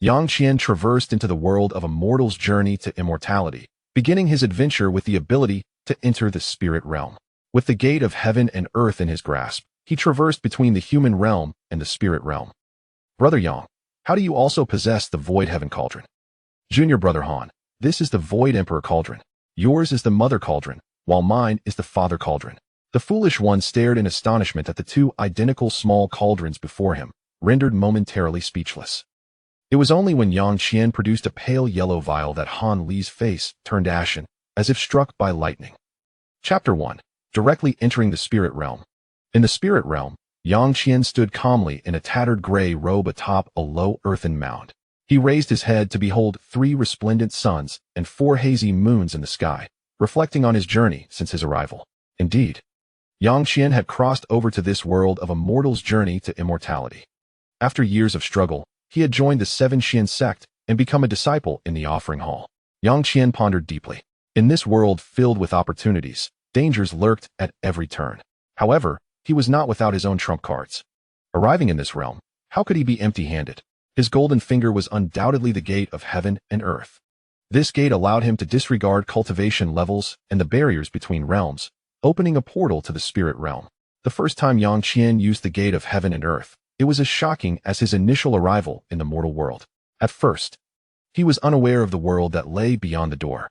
Yang Qian traversed into the world of a mortal's journey to immortality, beginning his adventure with the ability to enter the spirit realm. With the gate of heaven and earth in his grasp, he traversed between the human realm and the spirit realm. Brother Yang, how do you also possess the Void Heaven Cauldron? Junior Brother Han, this is the Void Emperor Cauldron. Yours is the Mother Cauldron, while mine is the Father Cauldron. The foolish one stared in astonishment at the two identical small cauldrons before him, rendered momentarily speechless. It was only when Yang Qian produced a pale yellow vial that Han Li's face turned ashen, as if struck by lightning. Chapter 1. Directly entering the spirit realm. In the spirit realm, Yang Qian stood calmly in a tattered gray robe atop a low earthen mound. He raised his head to behold 3 resplendent suns and 4 hazy moons in the sky, reflecting on his journey since his arrival. Indeed, Yang Qian had crossed over to this world of a mortal's journey to immortality. After years of struggle, he had joined the 7 Qian sect and become a disciple in the offering hall. Yang Qian pondered deeply. In this world filled with opportunities, dangers lurked at every turn. However, he was not without his own trump cards. Arriving in this realm, how could he be empty-handed? His golden finger was undoubtedly the gate of heaven and earth. This gate allowed him to disregard cultivation levels and the barriers between realms, opening a portal to the spirit realm. The first time Yang Qian used the gate of heaven and earth, it was as shocking as his initial arrival in the mortal world. At first, he was unaware of the world that lay beyond the door.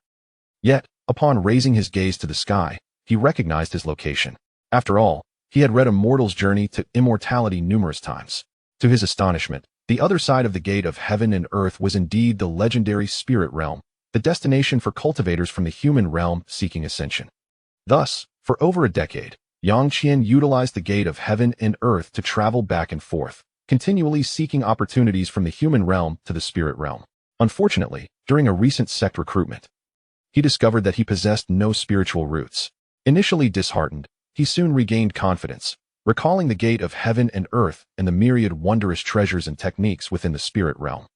Yet, upon raising his gaze to the sky, he recognized his location. After all, he had read A Mortal's Journey to Immortality numerous times. To his astonishment, the other side of the gate of heaven and earth was indeed the legendary spirit realm, the destination for cultivators from the human realm seeking ascension. Thus, for over a decade, Yang Qian utilized the gate of heaven and earth to travel back and forth, continually seeking opportunities from the human realm to the spirit realm. Unfortunately, during a recent sect recruitment, he discovered that he possessed no spiritual roots. Initially disheartened, he soon regained confidence, recalling the gate of heaven and earth and the myriad wondrous treasures and techniques within the spirit realm.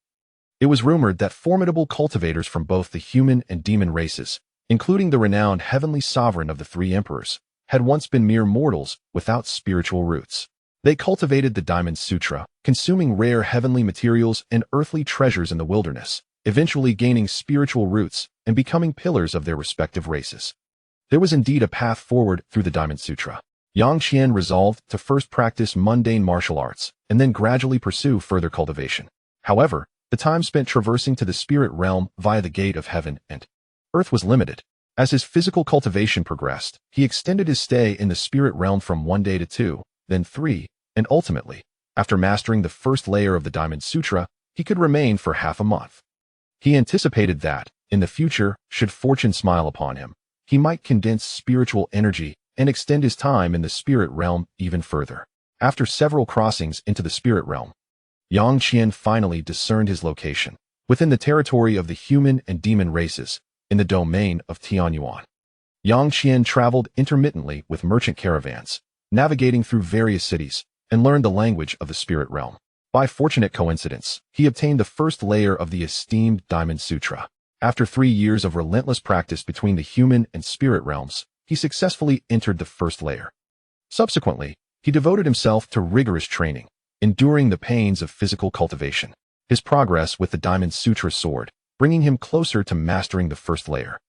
It was rumored that formidable cultivators from both the human and demon races, including the renowned heavenly sovereign of the 3 emperors, had once been mere mortals without spiritual roots. They cultivated the Diamond Sutra, consuming rare heavenly materials and earthly treasures in the wilderness, eventually gaining spiritual roots and becoming pillars of their respective races. There was indeed a path forward through the Diamond Sutra. Yang Qian resolved to first practice mundane martial arts and then gradually pursue further cultivation. However, the time spent traversing to the spirit realm via the gate of heaven and earth was limited. As his physical cultivation progressed, he extended his stay in the spirit realm from 1 day to 2, then 3, and ultimately, after mastering the first layer of the Diamond Sutra, he could remain for half a month. He anticipated that, in the future, should fortune smile upon him, he might condense spiritual energy and extend his time in the spirit realm even further. After several crossings into the spirit realm, Yang Qian finally discerned his location, within the territory of the human and demon races, in the domain of Tianyuan. Yang Qian traveled intermittently with merchant caravans, navigating through various cities, and learned the language of the spirit realm. By fortunate coincidence, he obtained the first layer of the esteemed Diamond Sutra. After 3 years of relentless practice between the human and spirit realms, he successfully entered the first layer. Subsequently, he devoted himself to rigorous training, enduring the pains of physical cultivation. His progress with the Diamond Sutra soared, bringing him closer to mastering the first layer.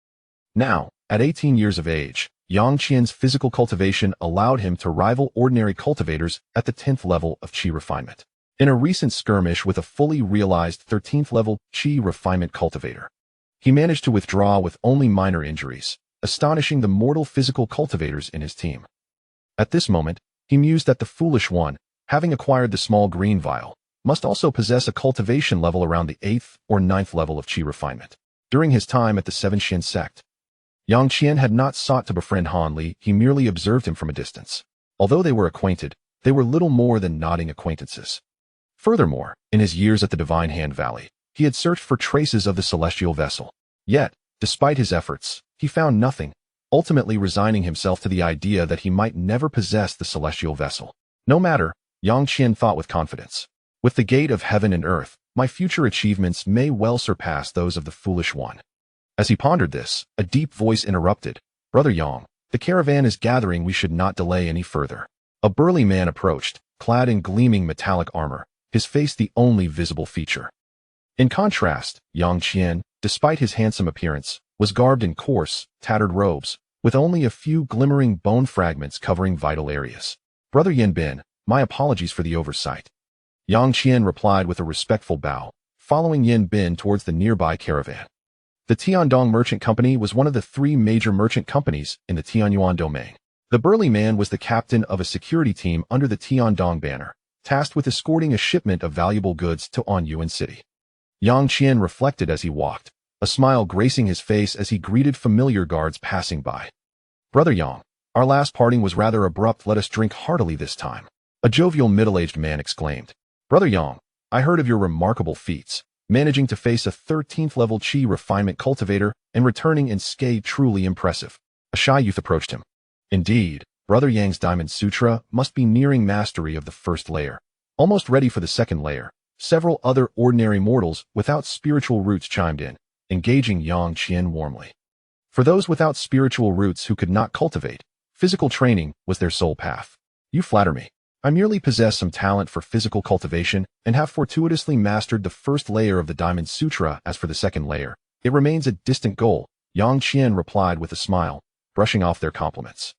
Now, at 18 years of age, Yang Qian's physical cultivation allowed him to rival ordinary cultivators at the 10th level of Qi refinement. In a recent skirmish with a fully realized 13th level Qi refinement cultivator, he managed to withdraw with only minor injuries, astonishing the mortal physical cultivators in his team. At this moment, he mused that the foolish one, having acquired the small green vial, must also possess a cultivation level around the 8th or 9th level of Qi refinement. During his time at the 7 Qian sect, Yang Qian had not sought to befriend Han Li, he merely observed him from a distance. Although they were acquainted, they were little more than nodding acquaintances. Furthermore, in his years at the Divine Hand Valley, he had searched for traces of the celestial vessel. Yet, despite his efforts, he found nothing, ultimately resigning himself to the idea that he might never possess the celestial vessel. No matter, Yang Qian thought with confidence. With the gate of heaven and earth, my future achievements may well surpass those of the foolish one. As he pondered this, a deep voice interrupted. Brother Yang, the caravan is gathering, we should not delay any further. A burly man approached, clad in gleaming metallic armor, his face the only visible feature. In contrast, Yang Qian, despite his handsome appearance, was garbed in coarse, tattered robes, with only a few glimmering bone fragments covering vital areas. Brother Yin Bin, my apologies for the oversight. Yang Qian replied with a respectful bow, following Yin Bin towards the nearby caravan. The Tian Dong Merchant Company was one of the 3 major merchant companies in the Tianyuan domain. The burly man was the captain of a security team under the Tian Dong banner, tasked with escorting a shipment of valuable goods to Anyuan City. Yang Qian reflected as he walked, a smile gracing his face as he greeted familiar guards passing by. Brother Yang, our last parting was rather abrupt. Let us drink heartily this time. A jovial middle-aged man exclaimed. Brother Yang, I heard of your remarkable feats, managing to face a 13th level Qi refinement cultivator and returning unscathed. Truly impressive. A shy youth approached him. Indeed, Brother Yang's Diamond Sutra must be nearing mastery of the first layer, almost ready for the second layer. Several other ordinary mortals without spiritual roots chimed in, engaging Yang Qian warmly. For those without spiritual roots who could not cultivate, physical training was their sole path. You flatter me. I merely possess some talent for physical cultivation and have fortuitously mastered the first layer of the Diamond Sutra. As for the second layer, it remains a distant goal, Yang Qian replied with a smile, brushing off their compliments.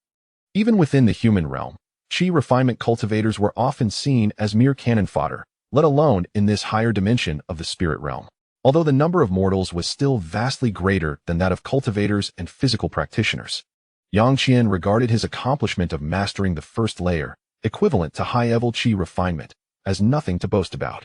Even within the human realm, Qi refinement cultivators were often seen as mere cannon fodder, let alone in this higher dimension of the spirit realm. Although the number of mortals was still vastly greater than that of cultivators and physical practitioners, Yang Qian regarded his accomplishment of mastering the first layer, equivalent to high-level Qi refinement, as nothing to boast about.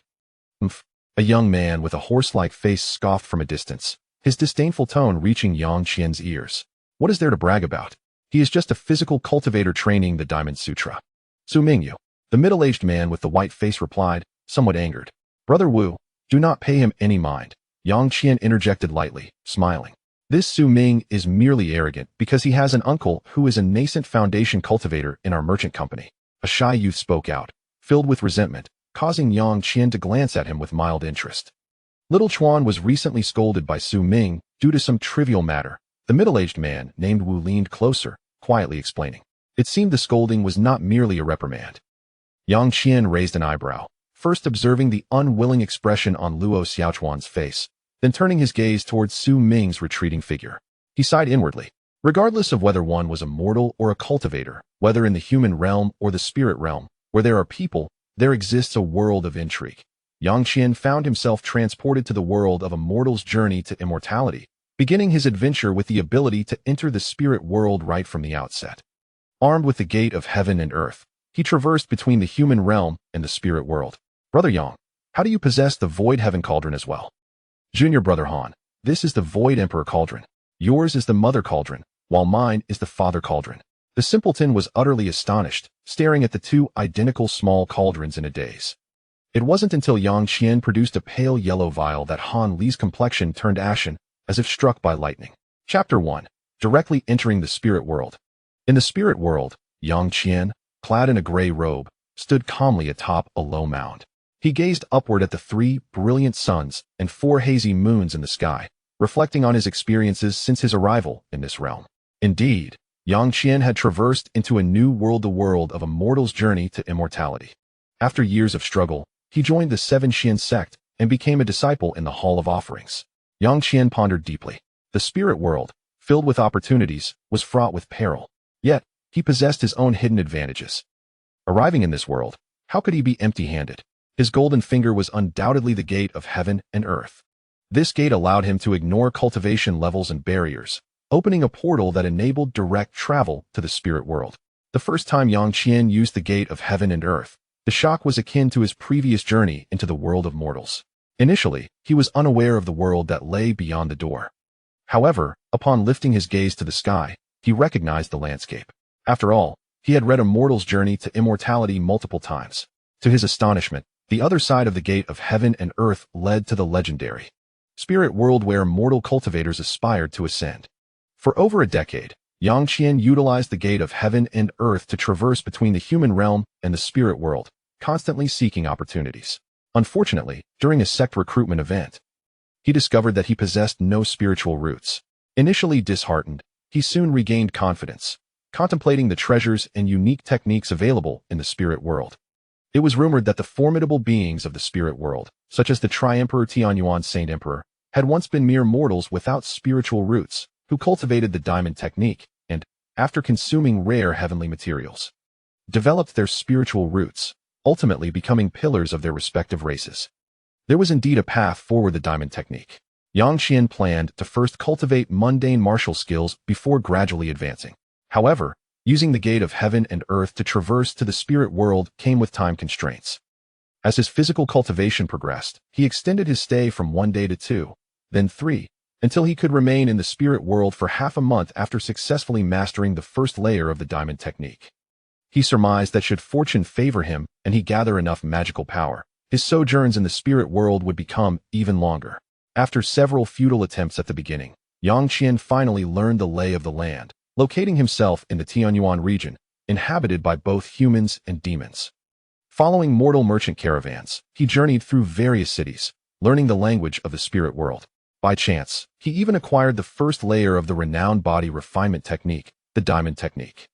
A young man with a horse-like face scoffed from a distance, his disdainful tone reaching Yang Qian's ears. What is there to brag about? He is just a physical cultivator training the Diamond Sutra. Su Mingyu, the middle-aged man with the white face replied, somewhat angered. Brother Wu, do not pay him any mind, Yang Qian interjected lightly, smiling. This Su Ming is merely arrogant because he has an uncle who is a nascent foundation cultivator in our merchant company. A shy youth spoke out, filled with resentment, causing Yang Qian to glance at him with mild interest. Little Chuan was recently scolded by Su Ming due to some trivial matter. The middle-aged man named Wu leaned closer, quietly explaining. It seemed the scolding was not merely a reprimand. Yang Qian raised an eyebrow, first observing the unwilling expression on Luo Xiaochuan's face, then turning his gaze towards Su Ming's retreating figure. He sighed inwardly. Regardless of whether one was a mortal or a cultivator, whether in the human realm or the spirit realm, where there are people, there exists a world of intrigue. Yang Qian found himself transported to the world of a mortal's journey to immortality, beginning his adventure with the ability to enter the spirit world right from the outset. Armed with the gate of heaven and earth, he traversed between the human realm and the spirit world. Brother Yang, how do you possess the Void Heaven Cauldron as well? Junior Brother Han, this is the Void Emperor Cauldron. Yours is the Mother Cauldron, while mine is the Father Cauldron. The simpleton was utterly astonished, staring at the 2 identical small cauldrons in a daze. It wasn't until Yang Qian produced a pale yellow vial that Han Li's complexion turned ashen, as if struck by lightning. Chapter 1. Directly entering the spirit world. In the spirit world, Yang Qian, clad in a gray robe, stood calmly atop a low mound. He gazed upward at the 3 brilliant suns and 4 hazy moons in the sky, reflecting on his experiences since his arrival in this realm. Indeed, Yang Qian had traversed into a new world, the world of a mortal's journey to immortality. After years of struggle, he joined the 7 Qian sect and became a disciple in the Hall of Offerings. Yang Qian pondered deeply. The spirit world, filled with opportunities, was fraught with peril. Yet, he possessed his own hidden advantages. Arriving in this world, how could he be empty-handed? His golden finger was undoubtedly the gate of heaven and earth. This gate allowed him to ignore cultivation levels and barriers, opening a portal that enabled direct travel to the spirit world. The first time Yang Qian used the gate of heaven and earth, the shock was akin to his previous journey into the world of mortals. Initially, he was unaware of the world that lay beyond the door. However, upon lifting his gaze to the sky, he recognized the landscape. After all, he had read A Mortal's Journey to Immortality multiple times. To his astonishment, the other side of the gate of heaven and earth led to the legendary spirit world where mortal cultivators aspired to ascend. For over a decade, Yang Qian utilized the gate of heaven and earth to traverse between the human realm and the spirit world, constantly seeking opportunities. Unfortunately, during a sect recruitment event, he discovered that he possessed no spiritual roots. Initially disheartened, he soon regained confidence, contemplating the treasures and unique techniques available in the spirit world. It was rumored that the formidable beings of the spirit world, such as the Tri-Emperor Tianyuan Saint Emperor, had once been mere mortals without spiritual roots, who cultivated the diamond technique, and, after consuming rare heavenly materials, developed their spiritual roots, ultimately becoming pillars of their respective races. There was indeed a path forward the diamond technique. Yang Qian planned to first cultivate mundane martial skills before gradually advancing. However, using the gate of heaven and earth to traverse to the spirit world came with time constraints. As his physical cultivation progressed, he extended his stay from 1 day to 2, then 3, until he could remain in the spirit world for half a month after successfully mastering the first layer of the diamond technique. He surmised that should fortune favor him and he gather enough magical power, his sojourns in the spirit world would become even longer. After several futile attempts at the beginning, Yang Qian finally learned the lay of the land, locating himself in the Tianyuan region, inhabited by both humans and demons. Following mortal merchant caravans, he journeyed through various cities, learning the language of the spirit world. By chance, he even acquired the first layer of the renowned body refinement technique, the diamond technique.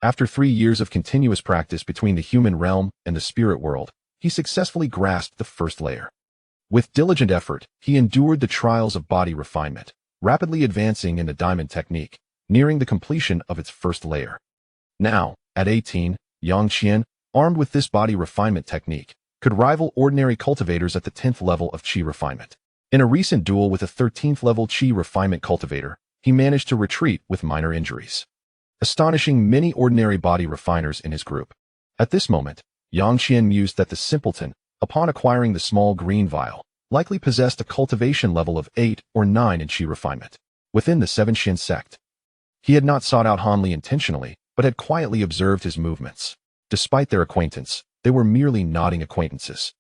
After 3 years of continuous practice between the human realm and the spirit world, he successfully grasped the first layer. With diligent effort, he endured the trials of body refinement, rapidly advancing in the diamond technique, nearing the completion of its first layer. Now, at 18, Yang Qian, armed with this body refinement technique, could rival ordinary cultivators at the 10th level of Qi refinement. In a recent duel with a 13th level Qi refinement cultivator, he managed to retreat with minor injuries, astonishing many ordinary body refiners in his group. At this moment, Yang Qian mused that the simpleton, upon acquiring the small green vial, likely possessed a cultivation level of 8 or 9 in Qi refinement. Within the 7 Qian sect, he had not sought out Han Li intentionally, but had quietly observed his movements. Despite their acquaintance, they were merely nodding acquaintances.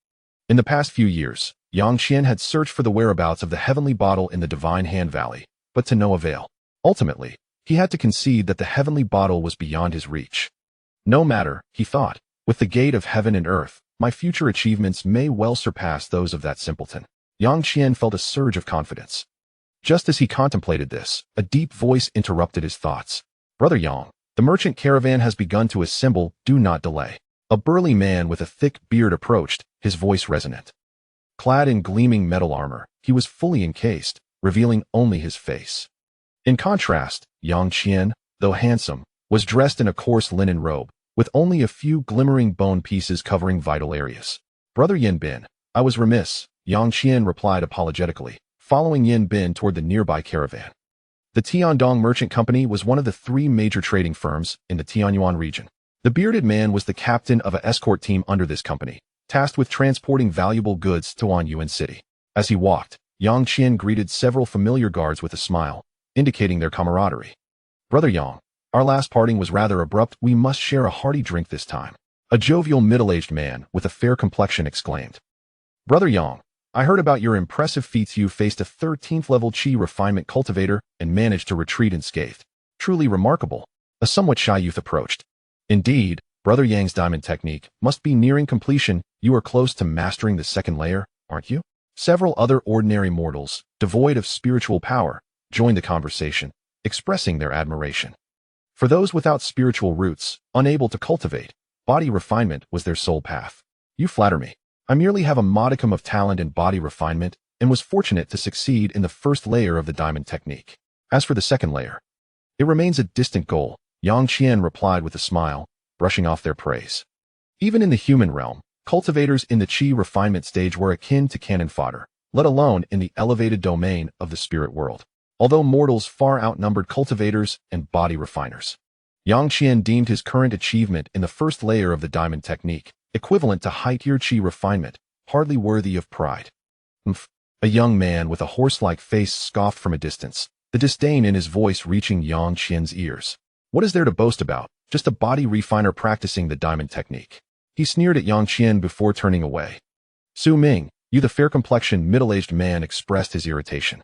In the past few years, Yang Qian had searched for the whereabouts of the heavenly bottle in the Divine Hand Valley, but to no avail. Ultimately, he had to concede that the heavenly bottle was beyond his reach. No matter, he thought, with the gate of heaven and earth, my future achievements may well surpass those of that simpleton. Yang Qian felt a surge of confidence. Just as he contemplated this, a deep voice interrupted his thoughts. Brother Yang, the merchant caravan has begun to assemble, do not delay. A burly man with a thick beard approached, his voice resonant. Clad in gleaming metal armor, he was fully encased, revealing only his face. In contrast, Yang Qian, though handsome, was dressed in a coarse linen robe, with only a few glimmering bone pieces covering vital areas. Brother Yin Bin, I was remiss, Yang Qian replied apologetically, following Yin Bin toward the nearby caravan. The Tian Dong Merchant Company was one of the 3 major trading firms in the Tianyuan region. The bearded man was the captain of an escort team under this company, tasked with transporting valuable goods to Wanyuan City. As he walked, Yang Qian greeted several familiar guards with a smile, indicating their camaraderie. Brother Yang, our last parting was rather abrupt. We must share a hearty drink this time. A jovial middle-aged man with a fair complexion exclaimed. Brother Yang, I heard about your impressive feats. You faced a 13th level Qi refinement cultivator and managed to retreat unscathed. Truly remarkable. A somewhat shy youth approached. Indeed, Brother Yang's diamond technique must be nearing completion. You are close to mastering the 2nd layer, aren't you? Several other ordinary mortals, devoid of spiritual power, joined the conversation, expressing their admiration. For those without spiritual roots, unable to cultivate, body refinement was their sole path. You flatter me. I merely have a modicum of talent in body refinement and was fortunate to succeed in the first layer of the diamond technique. As for the 2nd layer, it remains a distant goal, Yang Qian replied with a smile, brushing off their praise. Even in the human realm, cultivators in the Qi refinement stage were akin to cannon fodder, let alone in the elevated domain of the spirit world. Although mortals far outnumbered cultivators and body refiners, Yang Qian deemed his current achievement in the first layer of the diamond technique, equivalent to high-tier Qi refinement, hardly worthy of pride. A young man with a horse-like face scoffed from a distance, the disdain in his voice reaching Yang Qian's ears. What is there to boast about? Just a body refiner practicing the diamond technique. He sneered at Yang Qian before turning away. Su Ming, you the fair-complexioned middle-aged man expressed his irritation.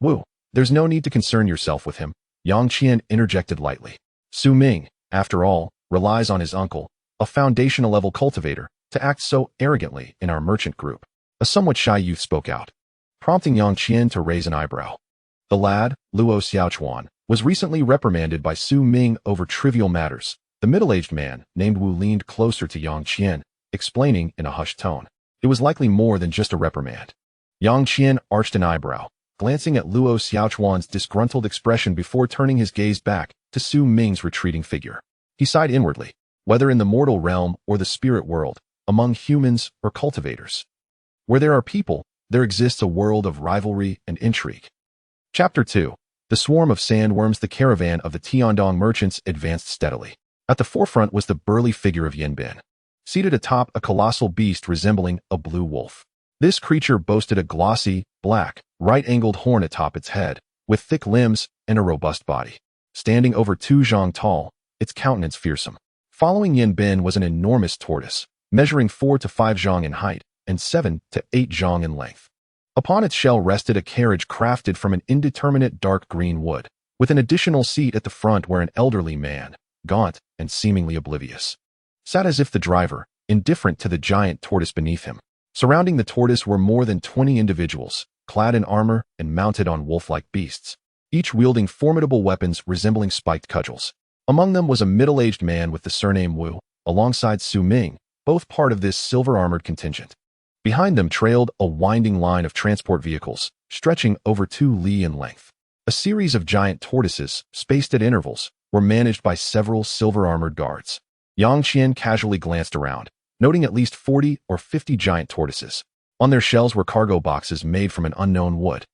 Wu, there's no need to concern yourself with him, Yang Qian interjected lightly. Su Ming, after all, relies on his uncle, a foundational-level cultivator, to act so arrogantly in our merchant group. A somewhat shy youth spoke out, prompting Yang Qian to raise an eyebrow. The lad, Luo Xiaochuan, was recently reprimanded by Su Ming over trivial matters. The middle-aged man, named Wu, leaned closer to Yang Qian, explaining in a hushed tone. It was likely more than just a reprimand. Yang Qian arched an eyebrow, glancing at Luo Xiaochuan's disgruntled expression before turning his gaze back to Su Ming's retreating figure. He sighed inwardly, whether in the mortal realm or the spirit world, among humans or cultivators. Where there are people, there exists a world of rivalry and intrigue. Chapter 2. The swarm of sandworms. The caravan of the Tian Dong merchants advanced steadily. At the forefront was the burly figure of Yan Bin, seated atop a colossal beast resembling a blue wolf. This creature boasted a glossy, black, right-angled horn atop its head, with thick limbs and a robust body. Standing over 2 zhang tall, its countenance fearsome. Following Yan Bin was an enormous tortoise, measuring 4 to 5 zhang in height and 7 to 8 zhang in length. Upon its shell rested a carriage crafted from an indeterminate dark green wood, with an additional seat at the front where an elderly man, gaunt and seemingly oblivious, sat as if the driver, indifferent to the giant tortoise beneath him. Surrounding the tortoise were more than 20 individuals, clad in armor and mounted on wolf-like beasts, each wielding formidable weapons resembling spiked cudgels. Among them was a middle-aged man with the surname Wu, alongside Su Ming, both part of this silver-armored contingent. Behind them trailed a winding line of transport vehicles, stretching over 2 li in length. A series of giant tortoises, spaced at intervals, were managed by several silver-armored guards. Yang Qian casually glanced around, noting at least 40 or 50 giant tortoises. On their shells were cargo boxes made from an unknown wood,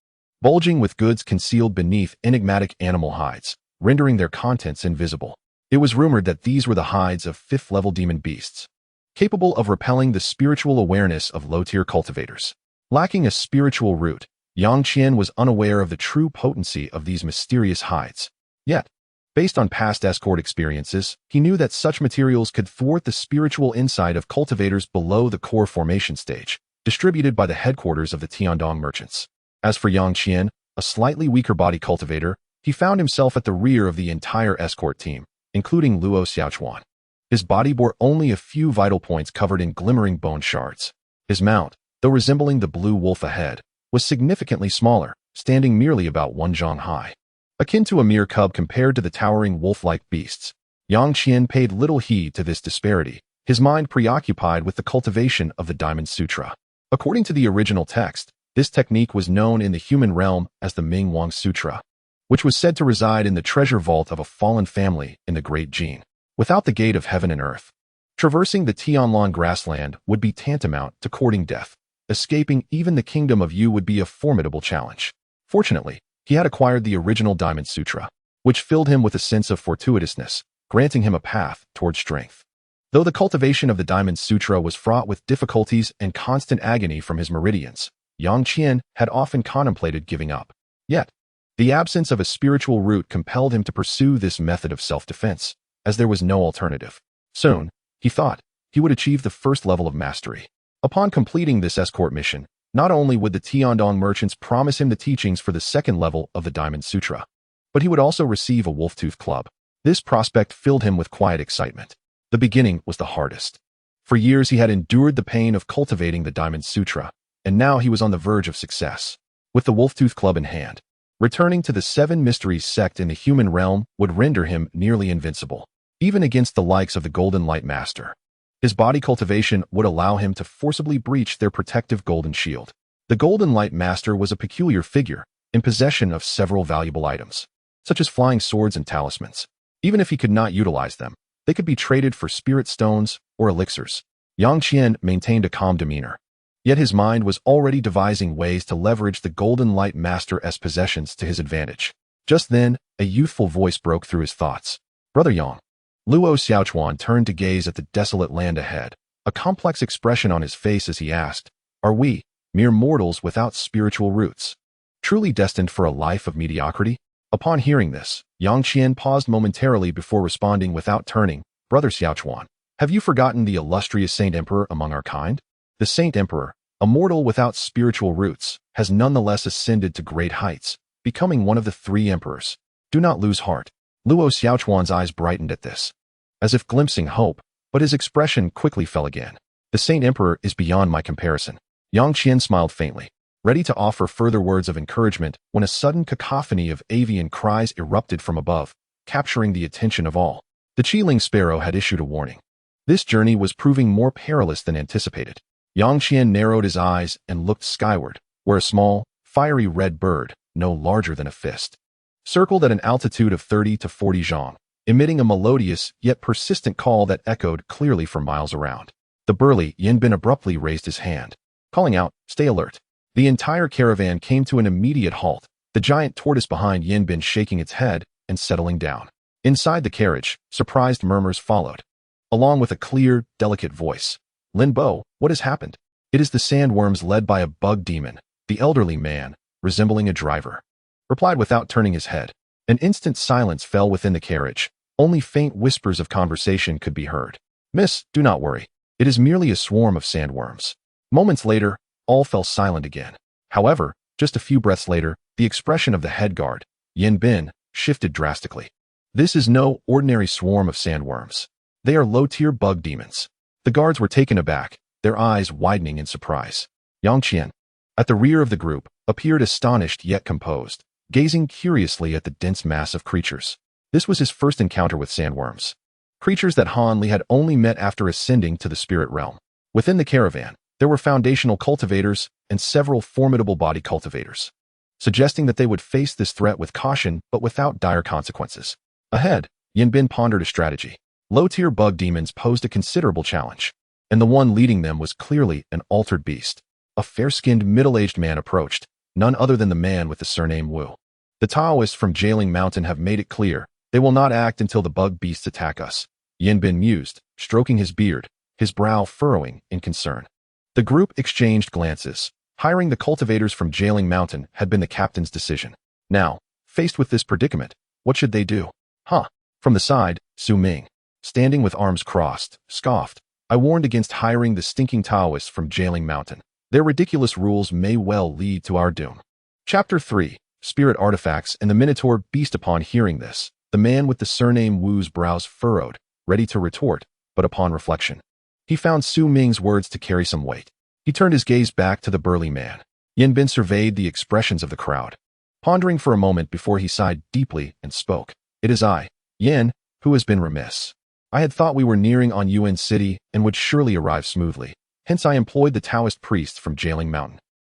bulging with goods concealed beneath enigmatic animal hides, rendering their contents invisible. It was rumored that these were the hides of 5th-level demon beasts, capable of repelling the spiritual awareness of low-tier cultivators. Lacking a spiritual root, Yang Qian was unaware of the true potency of these mysterious hides. Yet, based on past escort experiences, he knew that such materials could thwart the spiritual insight of cultivators below the core formation stage, distributed by the headquarters of the Tian Dong merchants. As for Yang Qian, a slightly weaker body cultivator, he found himself at the rear of the entire escort team, including Luo Xiaochuan. His body bore only a few vital points covered in glimmering bone shards. His mount, though resembling the blue wolf ahead, was significantly smaller, standing merely about 1 zhang high. Akin to a mere cub compared to the towering wolf-like beasts, Yang Qian paid little heed to this disparity, his mind preoccupied with the cultivation of the Diamond Sutra. According to the original text, this technique was known in the human realm as the Ming Wang Sutra, which was said to reside in the treasure vault of a fallen family in the Great Jin. Without the gate of heaven and earth, traversing the Tianlan grassland would be tantamount to courting death. Escaping even the kingdom of Yu would be a formidable challenge. Fortunately, he had acquired the original Diamond Sutra, which filled him with a sense of fortuitousness, granting him a path toward strength. Though the cultivation of the Diamond Sutra was fraught with difficulties and constant agony from his meridians, Yang Qian had often contemplated giving up. Yet, the absence of a spiritual root compelled him to pursue this method of self-defense, as there was no alternative. Soon, he thought, he would achieve the first level of mastery. Upon completing this escort mission, not only would the Tiandong merchants promise him the teachings for the second level of the Diamond Sutra, but he would also receive a wolf-tooth club. This prospect filled him with quiet excitement. The beginning was the hardest. For years he had endured the pain of cultivating the Diamond Sutra, and now he was on the verge of success. With the wolf-tooth club in hand, returning to the 7 Mysteries sect in the human realm would render him nearly invincible, even against the likes of the Golden Light Master. His body cultivation would allow him to forcibly breach their protective golden shield. The Golden Light Master was a peculiar figure, in possession of several valuable items, such as flying swords and talismans. Even if he could not utilize them, they could be traded for spirit stones or elixirs. Yang Qian maintained a calm demeanor, yet his mind was already devising ways to leverage the Golden Light Master's possessions to his advantage. Just then, a youthful voice broke through his thoughts. "Brother Yang." Luo Xiaochuan turned to gaze at the desolate land ahead, a complex expression on his face as he asked, "Are we, mere mortals without spiritual roots, truly destined for a life of mediocrity?" Upon hearing this, Yang Qian paused momentarily before responding without turning, "Brother Xiaochuan, have you forgotten the illustrious Saint Emperor among our kind? The Saint Emperor, a mortal without spiritual roots, has nonetheless ascended to great heights, becoming one of the 3 emperors. Do not lose heart." Luo Xiaochuan's eyes brightened at this, as if glimpsing hope, but his expression quickly fell again. "The Saint Emperor is beyond my comparison." Yang Qian smiled faintly, ready to offer further words of encouragement when a sudden cacophony of avian cries erupted from above, capturing the attention of all. The Qiling sparrow had issued a warning. This journey was proving more perilous than anticipated. Yang Qian narrowed his eyes and looked skyward, where a small, fiery red bird, no larger than a fist, circled at an altitude of 30 to 40 zhang, emitting a melodious yet persistent call that echoed clearly for miles around. The burly Yan Bin abruptly raised his hand, calling out, "Stay alert." The entire caravan came to an immediate halt, the giant tortoise behind Yan Bin shaking its head and settling down. Inside the carriage, surprised murmurs followed, along with a clear, delicate voice. "Lin Bo, what has happened?" "It is the sandworms led by a bug demon," the elderly man, resembling a driver, replied without turning his head. An instant silence fell within the carriage. Only faint whispers of conversation could be heard. "Miss, do not worry. It is merely a swarm of sandworms." Moments later, all fell silent again. However, just a few breaths later, the expression of the head guard, Yan Bin, shifted drastically. "This is no ordinary swarm of sandworms. They are low-tier bug demons." The guards were taken aback, their eyes widening in surprise. Yang Qian, at the rear of the group, appeared astonished yet composed, gazing curiously at the dense mass of creatures. This was his first encounter with sandworms, creatures that Han Li had only met after ascending to the spirit realm. Within the caravan, there were foundational cultivators and several formidable body cultivators, suggesting that they would face this threat with caution but without dire consequences. Ahead, Yan Bin pondered a strategy. Low-tier bug demons posed a considerable challenge, and the one leading them was clearly an altered beast. A fair-skinned, middle-aged man approached, none other than the man with the surname Wu. "The Taoists from Jailing Mountain have made it clear they will not act until the bug beasts attack us," Yan Bin mused, stroking his beard, his brow furrowing in concern. The group exchanged glances. Hiring the cultivators from Jailing Mountain had been the captain's decision. Now, faced with this predicament, what should they do? From the side, Su Ming, standing with arms crossed, scoffed. "I warned against hiring the stinking Taoists from Jailing Mountain. Their ridiculous rules may well lead to our doom." Chapter 3, Spirit Artifacts and the Minotaur Beast. Upon hearing this, the man with the surname Wu's brows furrowed, ready to retort, but upon reflection, he found Su Ming's words to carry some weight. He turned his gaze back to the burly man. Yan Bin surveyed the expressions of the crowd, pondering for a moment before he sighed deeply and spoke. "It is I, Yan, who has been remiss. I had thought we were nearing on Yuan City and would surely arrive smoothly. Hence I employed the Taoist priests from Jailing Mountain.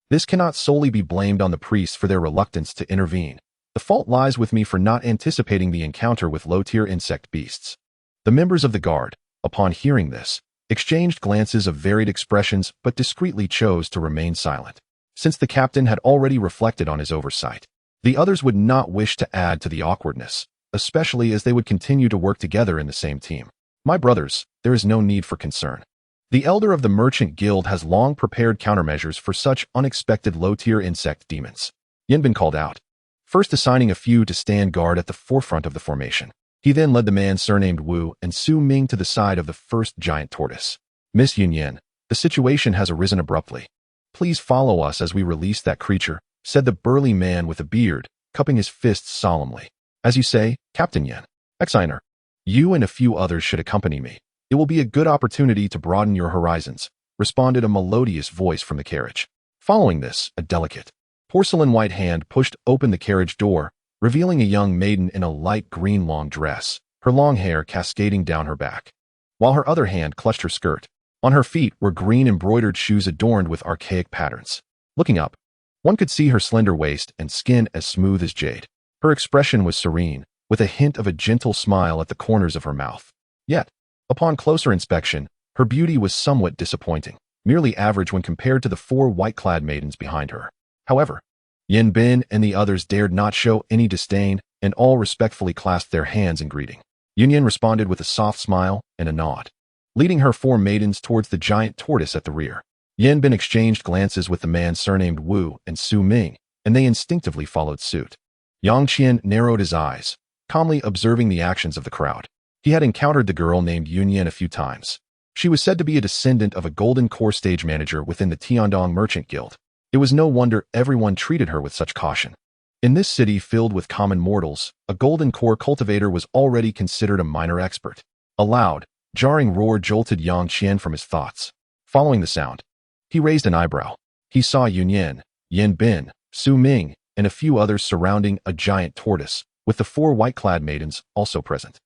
This cannot solely be blamed on the priests for their reluctance to intervene. The fault lies with me for not anticipating the encounter with low-tier insect beasts." The members of the guard, upon hearing this, exchanged glances of varied expressions but discreetly chose to remain silent. Since the captain had already reflected on his oversight, the others would not wish to add to the awkwardness, especially as they would continue to work together in the same team. "My brothers, there is no need for concern. The elder of the Merchant Guild has long prepared countermeasures for such unexpected low-tier insect demons," Yan Bin called out, first assigning a few to stand guard at the forefront of the formation. He then led the man surnamed Wu and Su Ming to the side of the first giant tortoise. "Miss Yunyan, the situation has arisen abruptly. Please follow us as we release that creature," said the burly man with a beard, cupping his fists solemnly. "As you say, Captain Yan. Exiner, you and a few others should accompany me. It will be a good opportunity to broaden your horizons," responded a melodious voice from the carriage. Following this, a delicate, porcelain white hand pushed open the carriage door, revealing a young maiden in a light green long dress, her long hair cascading down her back, while her other hand clutched her skirt. On her feet were green embroidered shoes adorned with archaic patterns. Looking up, one could see her slender waist and skin as smooth as jade. Her expression was serene, with a hint of a gentle smile at the corners of her mouth. Yet, upon closer inspection, her beauty was somewhat disappointing, merely average when compared to the four white-clad maidens behind her. However, Yan Bin and the others dared not show any disdain, and all respectfully clasped their hands in greeting. Yunyan responded with a soft smile and a nod, leading her four maidens towards the giant tortoise at the rear. Yan Bin exchanged glances with the man surnamed Wu and Su Ming, and they instinctively followed suit. Yang Qian narrowed his eyes, calmly observing the actions of the crowd. He had encountered the girl named Yunyan a few times. She was said to be a descendant of a golden core stage manager within the Tian Dong Merchant Guild. It was no wonder everyone treated her with such caution. In this city filled with common mortals, a golden core cultivator was already considered a minor expert. A loud, jarring roar jolted Yang Qian from his thoughts. Following the sound, he raised an eyebrow. He saw Yunyan, Yan Bin, Su Ming, and a few others surrounding a giant tortoise, with the four white-clad maidens also present.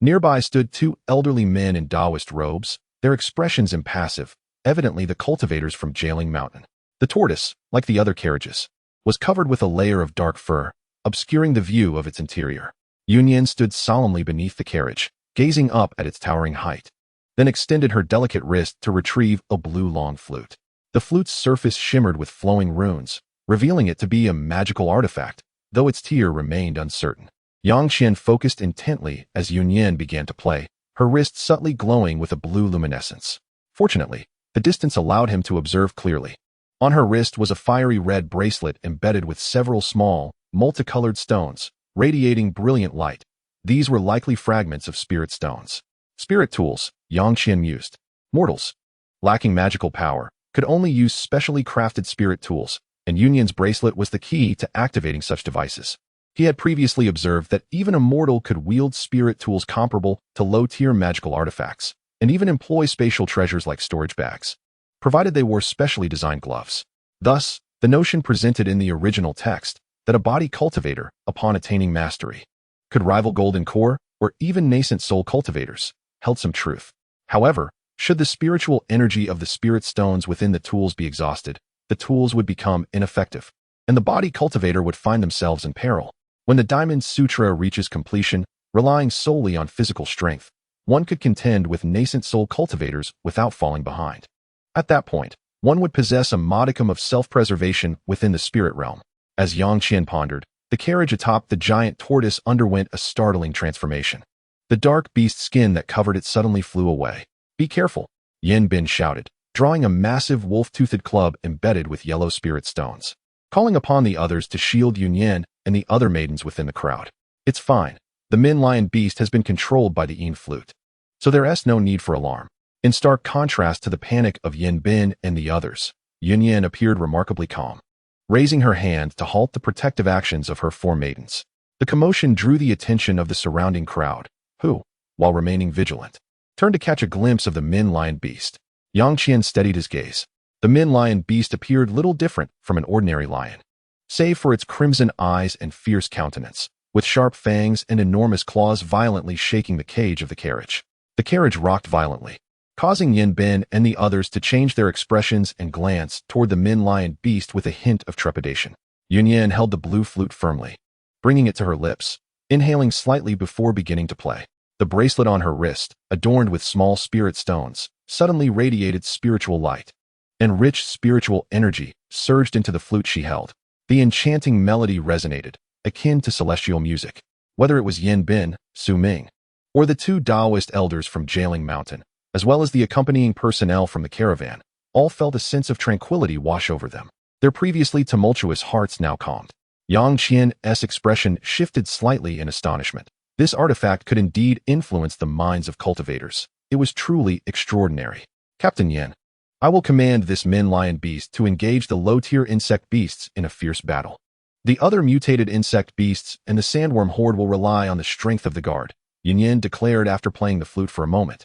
Nearby stood two elderly men in Taoist robes, their expressions impassive, evidently the cultivators from Jailing Mountain. The tortoise, like the other carriages, was covered with a layer of dark fur, obscuring the view of its interior. Yunyan stood solemnly beneath the carriage, gazing up at its towering height, then extended her delicate wrist to retrieve a blue long flute. The flute's surface shimmered with flowing runes, revealing it to be a magical artifact, though its tier remained uncertain. Yang Qian focused intently as Yunyan began to play, her wrist subtly glowing with a blue luminescence. Fortunately, the distance allowed him to observe clearly. On her wrist was a fiery red bracelet embedded with several small, multicolored stones, radiating brilliant light. These were likely fragments of spirit stones. Spirit tools, Yang Qian mused. Mortals, lacking magical power, could only use specially crafted spirit tools, and Yunyan's bracelet was the key to activating such devices. He had previously observed that even a mortal could wield spirit tools comparable to low-tier magical artifacts, and even employ spatial treasures like storage bags, provided they wore specially designed gloves. Thus, the notion presented in the original text that a body cultivator, upon attaining mastery, could rival golden core or even nascent soul cultivators, held some truth. However, should the spiritual energy of the spirit stones within the tools be exhausted, the tools would become ineffective, and the body cultivator would find themselves in peril. When the Diamond Sutra reaches completion, relying solely on physical strength, one could contend with nascent soul cultivators without falling behind. At that point, one would possess a modicum of self-preservation within the spirit realm. As Yang Qian pondered, the carriage atop the giant tortoise underwent a startling transformation. The dark beast skin that covered it suddenly flew away. "Be careful," Yin Bin shouted, drawing a massive wolf-toothed club embedded with yellow spirit stones, calling upon the others to shield Yunyan and the other maidens within the crowd. "It's fine. The Min-Lion beast has been controlled by the Yin flute, so there's no need for alarm." In stark contrast to the panic of Yin Bin and the others, Yunyan appeared remarkably calm, raising her hand to halt the protective actions of her four maidens. The commotion drew the attention of the surrounding crowd, who, while remaining vigilant, turned to catch a glimpse of the Min-Lion beast. Yang Qian steadied his gaze. The Min-Lion beast appeared little different from an ordinary lion, save for its crimson eyes and fierce countenance, with sharp fangs and enormous claws violently shaking the cage of the carriage. The carriage rocked violently, causing Yin Bin and the others to change their expressions and glance toward the Min-Lion beast with a hint of trepidation. Yunyan held the blue flute firmly, bringing it to her lips, inhaling slightly before beginning to play. The bracelet on her wrist, adorned with small spirit stones, suddenly radiated spiritual light, and rich spiritual energy surged into the flute she held. The enchanting melody resonated, akin to celestial music. Whether it was Yin Bin, Su Ming, or the two Taoist elders from Jailing Mountain, as well as the accompanying personnel from the caravan, all felt a sense of tranquility wash over them. Their previously tumultuous hearts now calmed. Yang Qian's expression shifted slightly in astonishment. This artifact could indeed influence the minds of cultivators. It was truly extraordinary. "Captain Yin, I will command this Min-Lion beast to engage the low-tier insect beasts in a fierce battle. The other mutated insect beasts and the sandworm horde will rely on the strength of the guard," Yunyan declared after playing the flute for a moment,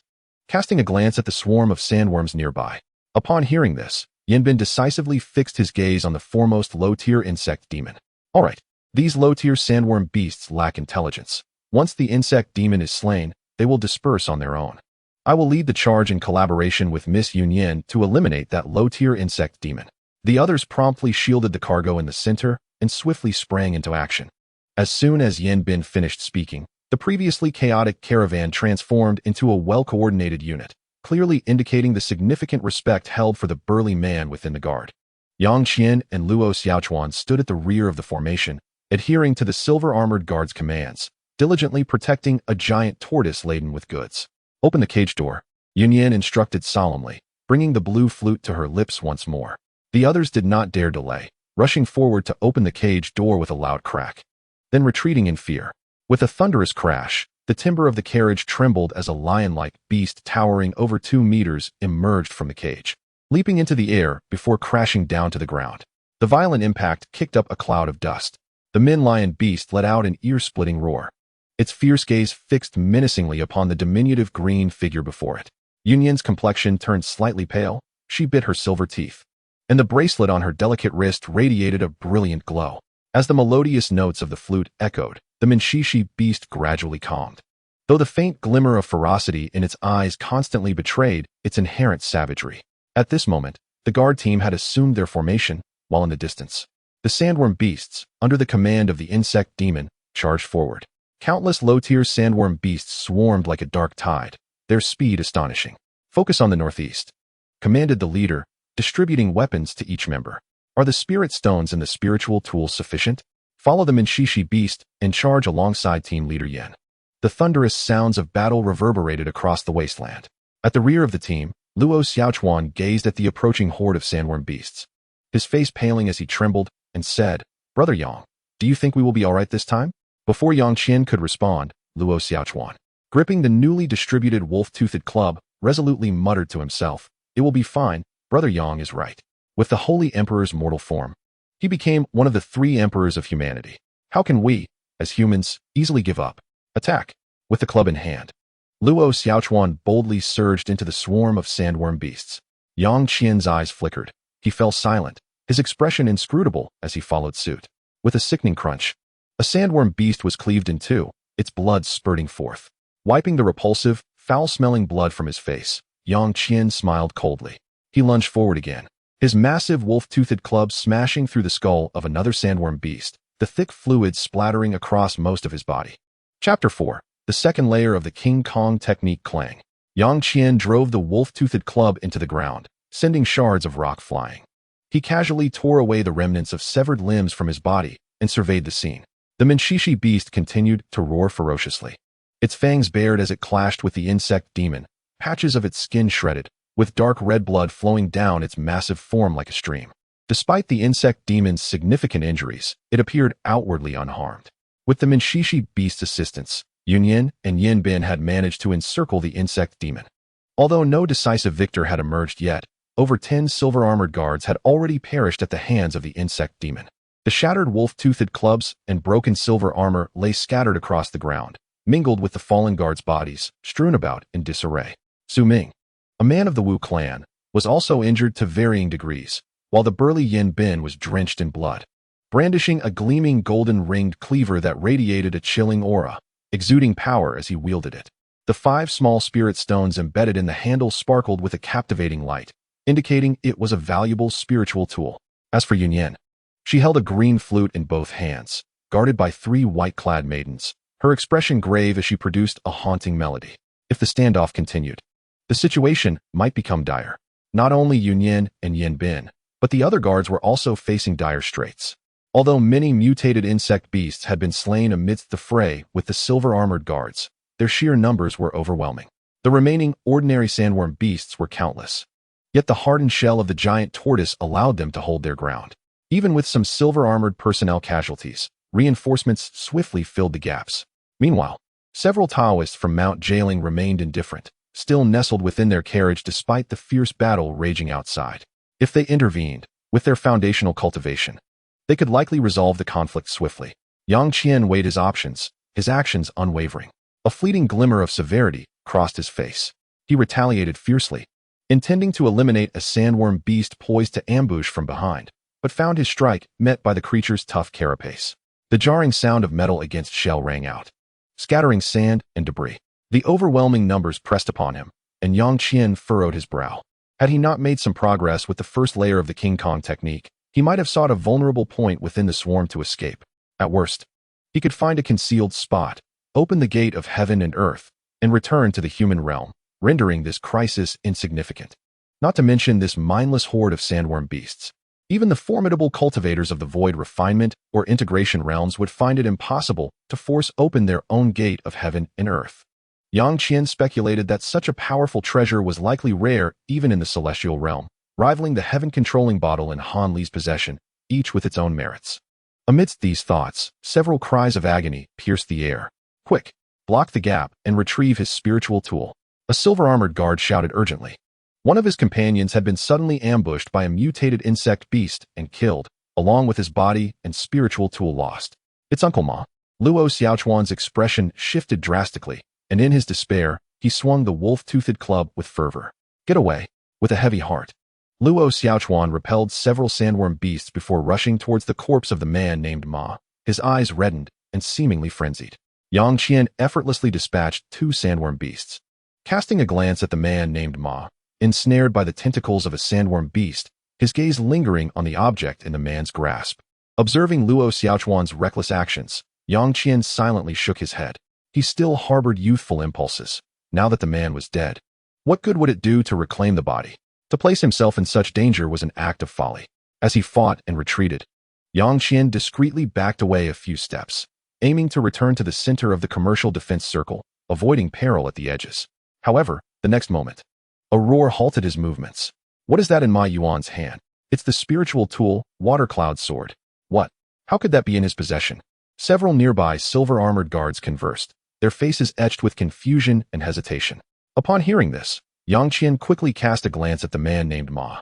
casting a glance at the swarm of sandworms nearby. Upon hearing this, Yin Bin decisively fixed his gaze on the foremost low-tier insect demon. "All right, these low-tier sandworm beasts lack intelligence. Once the insect demon is slain, they will disperse on their own. I will lead the charge in collaboration with Miss Yunyan to eliminate that low-tier insect demon." The others promptly shielded the cargo in the center and swiftly sprang into action. As soon as Yin Bin finished speaking, the previously chaotic caravan transformed into a well-coordinated unit, clearly indicating the significant respect held for the burly man within the guard. Yang Qian and Luo Xiaochuan stood at the rear of the formation, adhering to the silver-armored guard's commands, diligently protecting a giant tortoise laden with goods. "Open the cage door," Yunyan instructed solemnly, bringing the blue flute to her lips once more. The others did not dare delay, rushing forward to open the cage door with a loud crack, then retreating in fear. With a thunderous crash, the timber of the carriage trembled as a lion-like beast towering over 2 meters emerged from the cage, leaping into the air before crashing down to the ground. The violent impact kicked up a cloud of dust. The Min-Lion beast let out an ear-splitting roar, its fierce gaze fixed menacingly upon the diminutive green figure before it. Yunyan's complexion turned slightly pale, she bit her silver teeth, and the bracelet on her delicate wrist radiated a brilliant glow. As the melodious notes of the flute echoed, the Minshishi beast gradually calmed. though the faint glimmer of ferocity in its eyes constantly betrayed its inherent savagery. At this moment, the guard team had assumed their formation, while in the distance, the sandworm beasts, under the command of the insect demon, charged forward. Countless low-tier sandworm beasts swarmed like a dark tide, their speed astonishing. "Focus on the northeast," commanded the leader, distributing weapons to each member. "Are the spirit stones and the spiritual tools sufficient? Follow the Minshishi beast and charge alongside team leader Yan." The thunderous sounds of battle reverberated across the wasteland. At the rear of the team, Luo Xiaochuan gazed at the approaching horde of sandworm beasts, his face paling as he trembled, and said, "Brother Yang, do you think we will be all right this time?" Before Yang Qian could respond, Luo Xiaochuan, gripping the newly distributed wolf-toothed club, resolutely muttered to himself, "It will be fine, Brother Yang is right." With the Holy Emperor's mortal form, he became one of the 3 emperors of humanity. How can we, as humans, easily give up? Attack! With the club in hand, Luo Xiaochuan boldly surged into the swarm of sandworm beasts. Yang Qian's eyes flickered. He fell silent, his expression inscrutable as he followed suit. With a sickening crunch, a sandworm beast was cleaved in two, its blood spurting forth. Wiping the repulsive, foul-smelling blood from his face, Yang Qian smiled coldly. He lunged forward again, his massive wolf-toothed club smashing through the skull of another sandworm beast, the thick fluid splattering across most of his body. Chapter 4. The second layer of the King Kong technique clang. Yang Qian drove the wolf-toothed club into the ground, sending shards of rock flying. He casually tore away the remnants of severed limbs from his body and surveyed the scene. The Minshishi beast continued to roar ferociously. Its fangs bared as it clashed with the insect demon, patches of its skin shredded, with dark red blood flowing down its massive form like a stream. Despite the insect demon's significant injuries, it appeared outwardly unharmed. With the Minshishi beast's assistance, Yunyan and Yanbin had managed to encircle the insect demon. Although no decisive victor had emerged yet, over 10 silver-armored guards had already perished at the hands of the insect demon. The shattered wolf-toothed clubs and broken silver armor lay scattered across the ground, mingled with the fallen guards' bodies, strewn about in disarray. Su Ming, a man of the Wu clan, was also injured to varying degrees, while the burly Yan Bin was drenched in blood. Brandishing a gleaming golden-ringed cleaver that radiated a chilling aura, exuding power as he wielded it. The 5 small spirit stones embedded in the handle sparkled with a captivating light, indicating it was a valuable spiritual tool. As for Yunyan, she held a green flute in both hands, guarded by 3 white-clad maidens, her expression grave as she produced a haunting melody. If the standoff continued, the situation might become dire. Not only Yunyan and Yanbin, but the other guards were also facing dire straits. Although many mutated insect beasts had been slain amidst the fray with the silver-armored guards, their sheer numbers were overwhelming. The remaining ordinary sandworm beasts were countless. Yet the hardened shell of the giant tortoise allowed them to hold their ground. Even with some silver-armored personnel casualties, reinforcements swiftly filled the gaps. Meanwhile, several Taoists from Mount Jailing remained indifferent, still nestled within their carriage despite the fierce battle raging outside. If they intervened, with their foundational cultivation, they could likely resolve the conflict swiftly. Yang Qian weighed his options, his actions unwavering. A fleeting glimmer of severity crossed his face. He retaliated fiercely, intending to eliminate a sandworm beast poised to ambush from behind, but found his strike met by the creature's tough carapace. The jarring sound of metal against shell rang out, scattering sand and debris. The overwhelming numbers pressed upon him, and Yang Qian furrowed his brow. Had he not made some progress with the first layer of the King Kong technique, he might have sought a vulnerable point within the swarm to escape. At worst, he could find a concealed spot, open the gate of heaven and earth, and return to the human realm, rendering this crisis insignificant. Not to mention this mindless horde of sandworm beasts. Even the formidable cultivators of the void refinement or integration realms would find it impossible to force open their own gate of heaven and earth. Yang Qian speculated that such a powerful treasure was likely rare even in the celestial realm, rivaling the heaven-controlling bottle in Han Li's possession, each with its own merits. Amidst these thoughts, several cries of agony pierced the air. "Quick! Block the gap and retrieve his spiritual tool," a silver-armored guard shouted urgently. One of his companions had been suddenly ambushed by a mutated insect beast and killed, along with his body and spiritual tool lost. "It's Uncle Ma." Luo Xiaochuan's expression shifted drastically, and in his despair, he swung the wolf-toothed club with fervor. "Get away!" With a heavy heart, Luo Xiaochuan repelled several sandworm beasts before rushing towards the corpse of the man named Ma, his eyes reddened and seemingly frenzied. Yang Qian effortlessly dispatched 2 sandworm beasts. Casting a glance at the man named Ma, ensnared by the tentacles of a sandworm beast, his gaze lingering on the object in the man's grasp. Observing Luo Xiaochuan's reckless actions, Yang Qian silently shook his head. He still harbored youthful impulses, now that the man was dead. What good would it do to reclaim the body? To place himself in such danger was an act of folly. As he fought and retreated, Yang Qian discreetly backed away a few steps, aiming to return to the center of the commercial defense circle, avoiding peril at the edges. However, the next moment, a roar halted his movements. What is that in Ma Yuan's hand? It's the spiritual tool, Water Cloud Sword. What? How could that be in his possession? Several nearby silver-armored guards conversed, their faces etched with confusion and hesitation. Upon hearing this, Yang Qian quickly cast a glance at the man named Ma,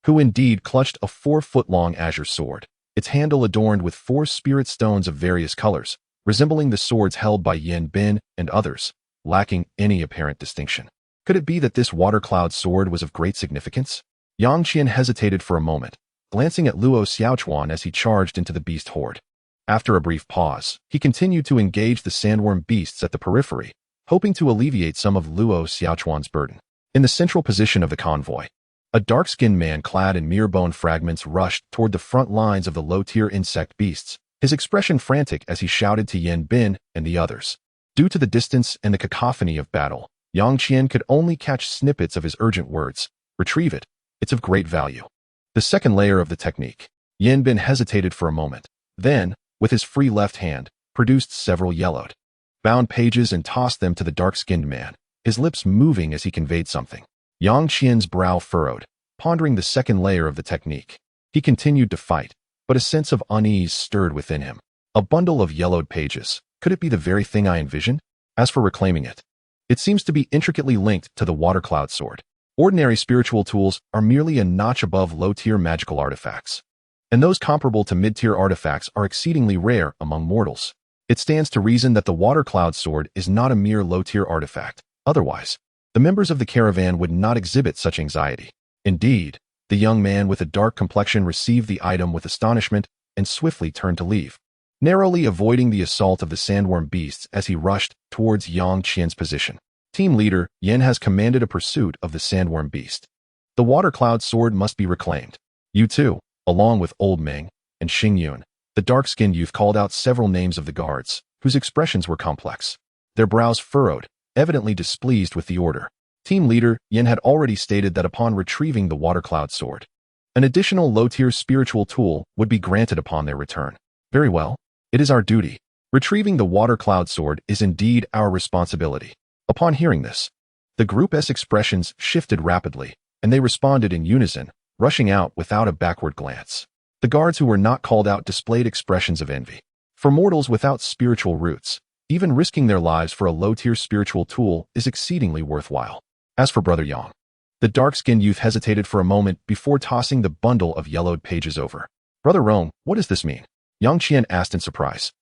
who indeed clutched a 4-foot-long azure sword, its handle adorned with 4 spirit stones of various colors, resembling the swords held by Yan Bin and others, lacking any apparent distinction. Could it be that this water cloud sword was of great significance? Yang Qian hesitated for a moment, glancing at Luo Xiaochuan as he charged into the beast horde. After a brief pause, he continued to engage the sandworm beasts at the periphery, hoping to alleviate some of Luo Xiaochuan's burden. In the central position of the convoy, a dark-skinned man clad in mere bone fragments rushed toward the front lines of the low-tier insect beasts, his expression frantic as he shouted to Yan Bin and the others. Due to the distance and the cacophony of battle, Yang Qian could only catch snippets of his urgent words. Retrieve it. It's of great value. The second layer of the technique. Yan Bin hesitated for a moment, then, with his free left hand, produced several yellowed, bound pages and tossed them to the dark-skinned man, his lips moving as he conveyed something. Yang Qian's brow furrowed, pondering the second layer of the technique. He continued to fight, but a sense of unease stirred within him. A bundle of yellowed pages. Could it be the very thing I envisioned? As for reclaiming it, it seems to be intricately linked to the water cloud sword. Ordinary spiritual tools are merely a notch above low-tier magical artifacts, and those comparable to mid-tier artifacts are exceedingly rare among mortals. It stands to reason that the water cloud sword is not a mere low-tier artifact. Otherwise, the members of the caravan would not exhibit such anxiety. Indeed, the young man with a dark complexion received the item with astonishment and swiftly turned to leave, narrowly avoiding the assault of the sandworm beasts as he rushed towards Yang Qian's position. Team leader Yan has commanded a pursuit of the sandworm beast. The water cloud sword must be reclaimed. You too, along with Old Meng and Xing Yun, the dark-skinned youth called out several names of the guards, whose expressions were complex. Their brows furrowed, evidently displeased with the order. Team leader Yan had already stated that upon retrieving the water cloud sword, an additional low-tier spiritual tool would be granted upon their return. Very well. It is our duty. Retrieving the water cloud sword is indeed our responsibility. Upon hearing this, the group's expressions shifted rapidly, and they responded in unison, rushing out without a backward glance. The guards who were not called out displayed expressions of envy. For mortals without spiritual roots, even risking their lives for a low-tier spiritual tool is exceedingly worthwhile. As for Brother Yang, the dark-skinned youth hesitated for a moment before tossing the bundle of yellowed pages over. Brother Rome, what does this mean? Yang Qian asked in surprise.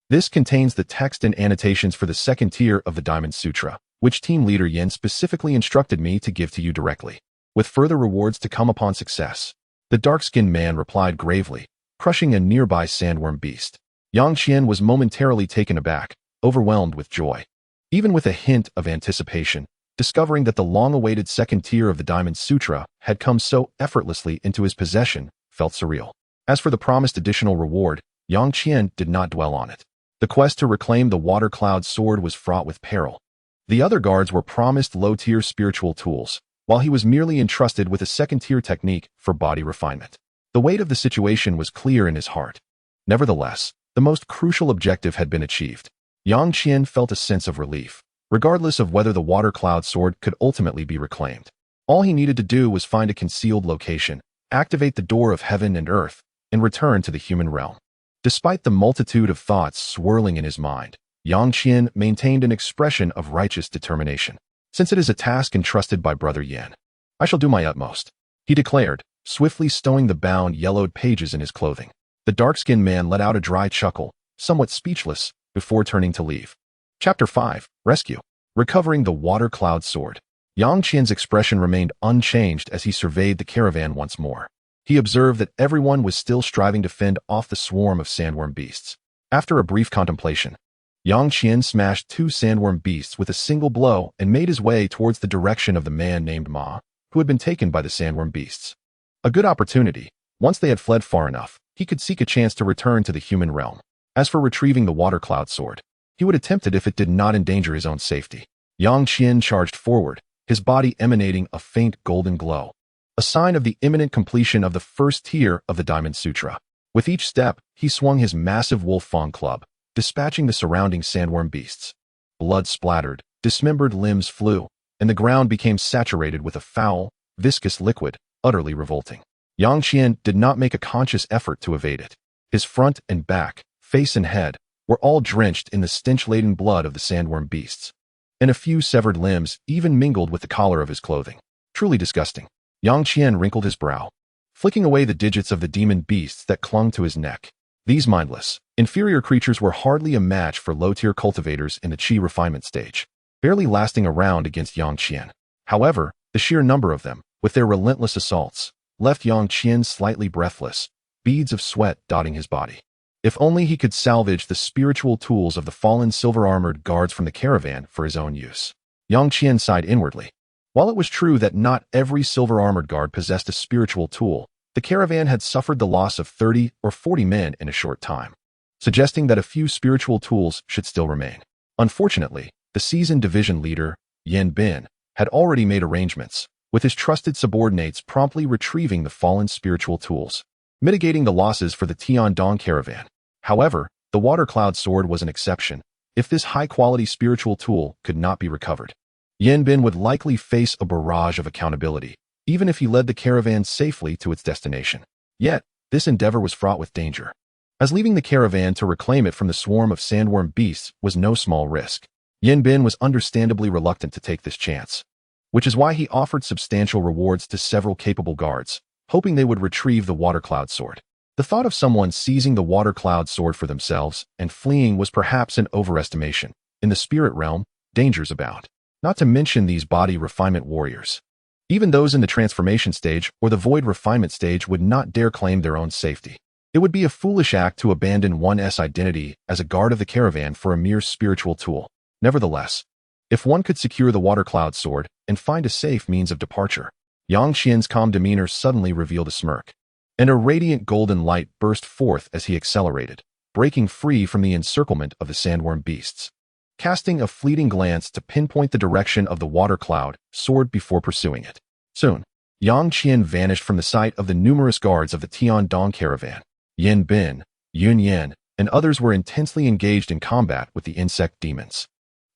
This contains the text and annotations for the second tier of the Diamond Sutra, which team leader Yan specifically instructed me to give to you directly, with further rewards to come upon success. The dark-skinned man replied gravely, crushing a nearby sandworm beast. Yang Qian was momentarily taken aback, overwhelmed with joy. Even with a hint of anticipation, discovering that the long-awaited second tier of the Diamond Sutra had come so effortlessly into his possession, felt surreal. As for the promised additional reward, Yang Qian did not dwell on it. The quest to reclaim the water cloud sword was fraught with peril. The other guards were promised low-tier spiritual tools, while he was merely entrusted with a second-tier technique for body refinement. The weight of the situation was clear in his heart. Nevertheless, the most crucial objective had been achieved. Yang Qian felt a sense of relief, regardless of whether the water cloud sword could ultimately be reclaimed. All he needed to do was find a concealed location, activate the door of heaven and earth, and return to the human realm. Despite the multitude of thoughts swirling in his mind, Yang Qian maintained an expression of righteous determination. Since it is a task entrusted by Brother Yan, I shall do my utmost, he declared, swiftly stowing the bound yellowed pages in his clothing. The dark-skinned man let out a dry chuckle, somewhat speechless, before turning to leave. Chapter 5, Rescue. Recovering the water cloud sword. Yang Qian's expression remained unchanged as he surveyed the caravan once more. He observed that everyone was still striving to fend off the swarm of sandworm beasts. After a brief contemplation, Yang Qian smashed two sandworm beasts with a single blow and made his way towards the direction of the man named Ma, who had been taken by the sandworm beasts. A good opportunity. Once they had fled far enough, he could seek a chance to return to the human realm. As for retrieving the water cloud sword, he would attempt it if it did not endanger his own safety. Yang Qian charged forward, his body emanating a faint golden glow, a sign of the imminent completion of the first tier of the Diamond Sutra. With each step, he swung his massive wolf fang club, dispatching the surrounding sandworm beasts. Blood splattered, dismembered limbs flew, and the ground became saturated with a foul, viscous liquid, utterly revolting. Yang Qian did not make a conscious effort to evade it. His front and back, face and head, were all drenched in the stench-laden blood of the sandworm beasts, and a few severed limbs even mingled with the collar of his clothing. Truly disgusting. Yang Qian wrinkled his brow, flicking away the digits of the demon beasts that clung to his neck. These mindless, inferior creatures were hardly a match for low-tier cultivators in the Qi refinement stage, barely lasting a round against Yang Qian. However, the sheer number of them, with their relentless assaults, left Yang Qian slightly breathless, beads of sweat dotting his body. If only he could salvage the spiritual tools of the fallen silver-armored guards from the caravan for his own use. Yang Qian sighed inwardly. While it was true that not every silver-armored guard possessed a spiritual tool, the caravan had suffered the loss of 30 or 40 men in a short time, suggesting that a few spiritual tools should still remain. Unfortunately, the seasoned division leader, Yan Bin, had already made arrangements, with his trusted subordinates promptly retrieving the fallen spiritual tools, mitigating the losses for the Tian Dong caravan. However, the water cloud sword was an exception. If this high-quality spiritual tool could not be recovered, Yan Bin would likely face a barrage of accountability, even if he led the caravan safely to its destination. Yet, this endeavor was fraught with danger, as leaving the caravan to reclaim it from the swarm of sandworm beasts was no small risk. Yan Bin was understandably reluctant to take this chance, which is why he offered substantial rewards to several capable guards, hoping they would retrieve the water cloud sword. The thought of someone seizing the water cloud sword for themselves and fleeing was perhaps an overestimation. In the spirit realm, dangers abound. Not to mention these body refinement warriors. Even those in the transformation stage or the void refinement stage would not dare claim their own safety. It would be a foolish act to abandon one's identity as a guard of the caravan for a mere spiritual tool. Nevertheless, if one could secure the water cloud sword and find a safe means of departure, Yang Qian's calm demeanor suddenly revealed a smirk, and a radiant golden light burst forth as he accelerated, breaking free from the encirclement of the sandworm beasts. Casting a fleeting glance to pinpoint the direction of the water cloud sword before pursuing it. Soon, Yang Qian vanished from the sight of the numerous guards of the Tian Dong caravan. Yan Bin, Yun Yan, and others were intensely engaged in combat with the insect demons,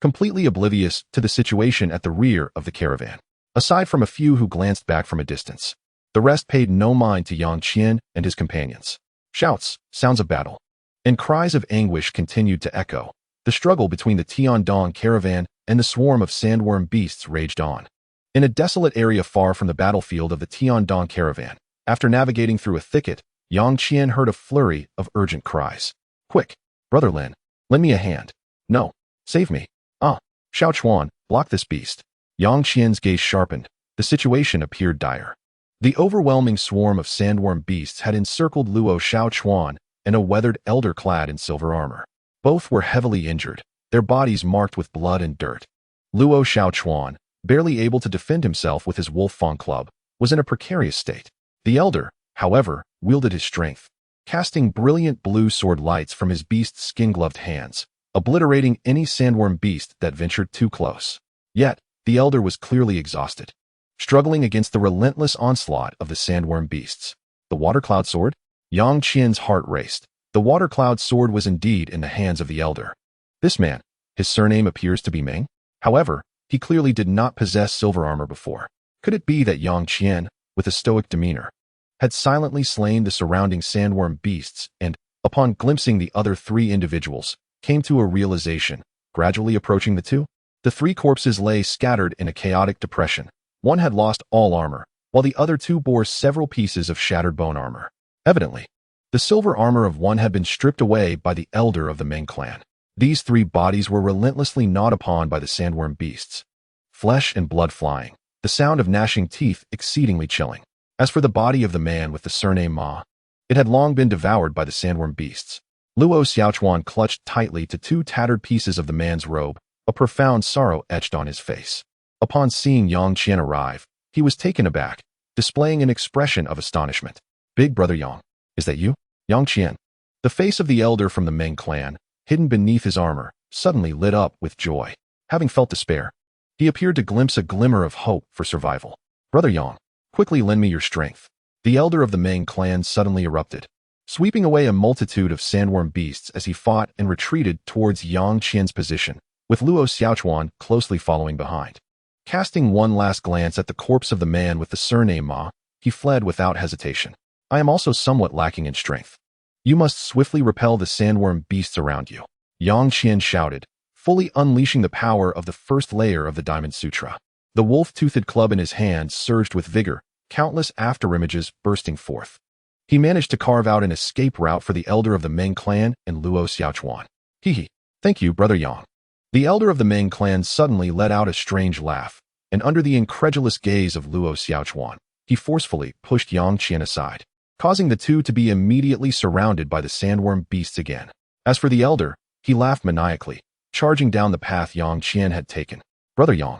completely oblivious to the situation at the rear of the caravan. Aside from a few who glanced back from a distance, the rest paid no mind to Yang Qian and his companions. Shouts, sounds of battle, and cries of anguish continued to echo. The struggle between the Tian Dong caravan and the swarm of sandworm beasts raged on. In a desolate area far from the battlefield of the Tian Dong caravan, after navigating through a thicket, Yang Qian heard a flurry of urgent cries. Quick, Brother Lin, lend me a hand. No, save me. Ah, Xiao Chuan, block this beast. Yang Qian's gaze sharpened. The situation appeared dire. The overwhelming swarm of sandworm beasts had encircled Luo Xiao Chuan and a weathered elder clad in silver armor. Both were heavily injured, their bodies marked with blood and dirt. Luo Xiao Chuan, barely able to defend himself with his wolf fang club, was in a precarious state. The elder, however, wielded his strength, casting brilliant blue sword lights from his beast's skin-gloved hands, obliterating any sandworm beast that ventured too close. Yet, the elder was clearly exhausted, struggling against the relentless onslaught of the sandworm beasts. The water cloud sword? Yang Qian's heart raced. The water cloud sword was indeed in the hands of the elder. This man, his surname appears to be Meng. However, he clearly did not possess silver armor before. Could it be that Yang Qian, with a stoic demeanor, had silently slain the surrounding sandworm beasts and, upon glimpsing the other three individuals, came to a realization, gradually approaching the two? The three corpses lay scattered in a chaotic depression. One had lost all armor, while the other two bore several pieces of shattered bone armor. Evidently, the silver armor of one had been stripped away by the elder of the Meng clan. These three bodies were relentlessly gnawed upon by the sandworm beasts, flesh and blood flying, the sound of gnashing teeth exceedingly chilling. As for the body of the man with the surname Ma, it had long been devoured by the sandworm beasts. Luo Xiaochuan clutched tightly to two tattered pieces of the man's robe, a profound sorrow etched on his face. Upon seeing Yang Qian arrive, he was taken aback, displaying an expression of astonishment. "Big brother Yang, is that you?" Yang Qian. The face of the elder from the Meng clan, hidden beneath his armor, suddenly lit up with joy. Having felt despair, he appeared to glimpse a glimmer of hope for survival. "Brother Yang, quickly lend me your strength." The elder of the Meng clan suddenly erupted, sweeping away a multitude of sandworm beasts as he fought and retreated towards Yang Qian's position, with Luo Xiaochuan closely following behind. Casting one last glance at the corpse of the man with the surname Ma, he fled without hesitation. "I am also somewhat lacking in strength. You must swiftly repel the sandworm beasts around you," Yang Qian shouted, fully unleashing the power of the first layer of the Diamond Sutra. The wolf-toothed club in his hand surged with vigor, countless afterimages bursting forth. He managed to carve out an escape route for the elder of the Meng clan and Luo Xiaochuan. "Hee. Thank you, brother Yang." The elder of the Meng clan suddenly let out a strange laugh, and under the incredulous gaze of Luo Xiaochuan, he forcefully pushed Yang Qian aside, causing the two to be immediately surrounded by the sandworm beasts again. As for the elder, he laughed maniacally, charging down the path Yang Qian had taken. "Brother Yang,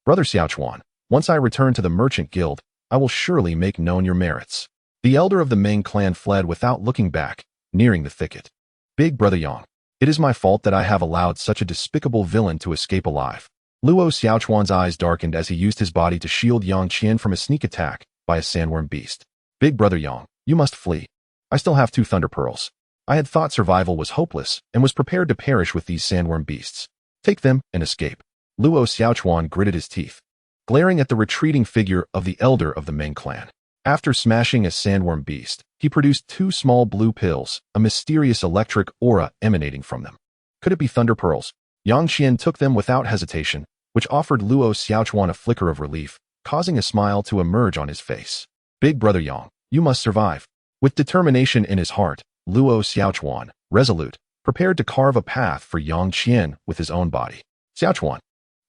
brother Xiaochuan, once I return to the merchant guild, I will surely make known your merits." The elder of the Meng clan fled without looking back, nearing the thicket. "Big brother Yang, it is my fault that I have allowed such a despicable villain to escape alive." Luo Xiaochuan's eyes darkened as he used his body to shield Yang Qian from a sneak attack by a sandworm beast. "Big brother Yang, you must flee. I still have 2 thunder pearls. I had thought survival was hopeless and was prepared to perish with these sandworm beasts. Take them and escape." Luo Xiaochuan gritted his teeth, glaring at the retreating figure of the elder of the Meng clan. After smashing a sandworm beast, he produced 2 small blue pills, a mysterious electric aura emanating from them. Could it be thunder pearls? Yang Qian took them without hesitation, which offered Luo Xiaochuan a flicker of relief, causing a smile to emerge on his face. "Big brother Yang, you must survive." With determination in his heart, Luo Xiaochuan, resolute, prepared to carve a path for Yang Qian with his own body. "Xiaochuan,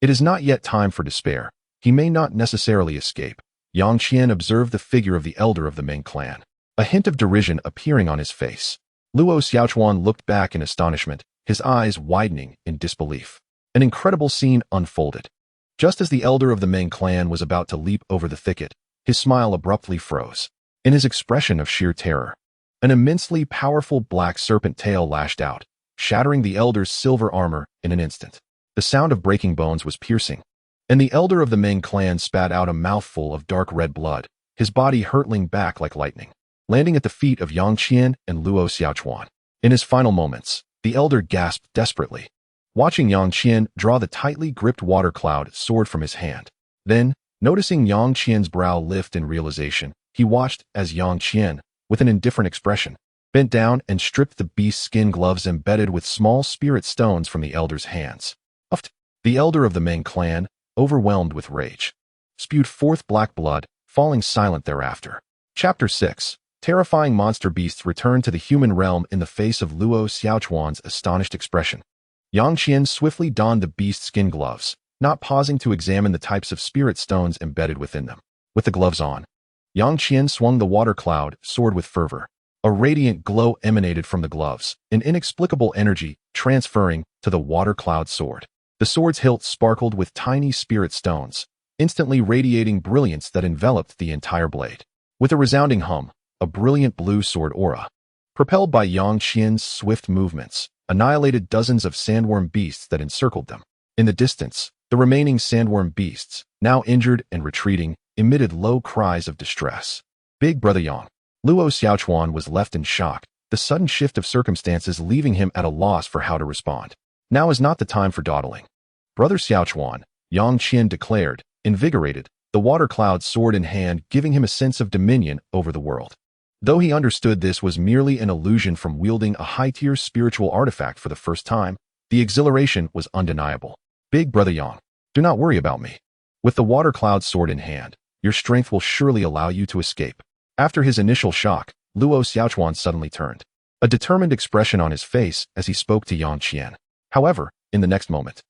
it is not yet time for despair. He may not necessarily escape." Yang Qian observed the figure of the elder of the Meng clan, a hint of derision appearing on his face. Luo Xiaochuan looked back in astonishment, his eyes widening in disbelief. An incredible scene unfolded. Just as the elder of the Meng clan was about to leap over the thicket, his smile abruptly froze. In his expression of sheer terror, an immensely powerful black serpent tail lashed out, shattering the elder's silver armor in an instant. The sound of breaking bones was piercing, and the elder of the Meng clan spat out a mouthful of dark red blood, his body hurtling back like lightning, landing at the feet of Yang Qian and Luo Xiaochuan. In his final moments, the elder gasped desperately, watching Yang Qian draw the tightly gripped water cloud sword from his hand. Then, noticing Yang Qian's brow lift in realization, he watched as Yang Qian, with an indifferent expression, bent down and stripped the beast's skin gloves embedded with small spirit stones from the elder's hands. Uft! The elder of the Meng clan, overwhelmed with rage, spewed forth black blood, falling silent thereafter. Chapter 6. Terrifying monster beasts return to the human realm in the face of Luo Xiaochuan's astonished expression. Yang Qian swiftly donned the beast's skin gloves, not pausing to examine the types of spirit stones embedded within them. With the gloves on, Yang Qian swung the water cloud sword with fervor. A radiant glow emanated from the gloves, an inexplicable energy transferring to the water cloud sword. The sword's hilt sparkled with tiny spirit stones, instantly radiating brilliance that enveloped the entire blade. With a resounding hum, a brilliant blue sword aura, propelled by Yang Qian's swift movements, annihilated dozens of sandworm beasts that encircled them. In the distance, the remaining sandworm beasts, now injured and retreating, emitted low cries of distress. "Big brother Yang." Luo Xiaochuan was left in shock, the sudden shift of circumstances leaving him at a loss for how to respond. Now is not the time for dawdling. "Brother Xiaochuan," Yang Qian declared, invigorated, the water cloud sword in hand giving him a sense of dominion over the world. Though he understood this was merely an illusion from wielding a high-tier spiritual artifact for the first time, the exhilaration was undeniable. "Big brother Yang, do not worry about me. With the water cloud sword in hand, your strength will surely allow you to escape." After his initial shock, Luo Xiaochuan suddenly turned, a determined expression on his face as he spoke to Yang Qian. However, in the next moment,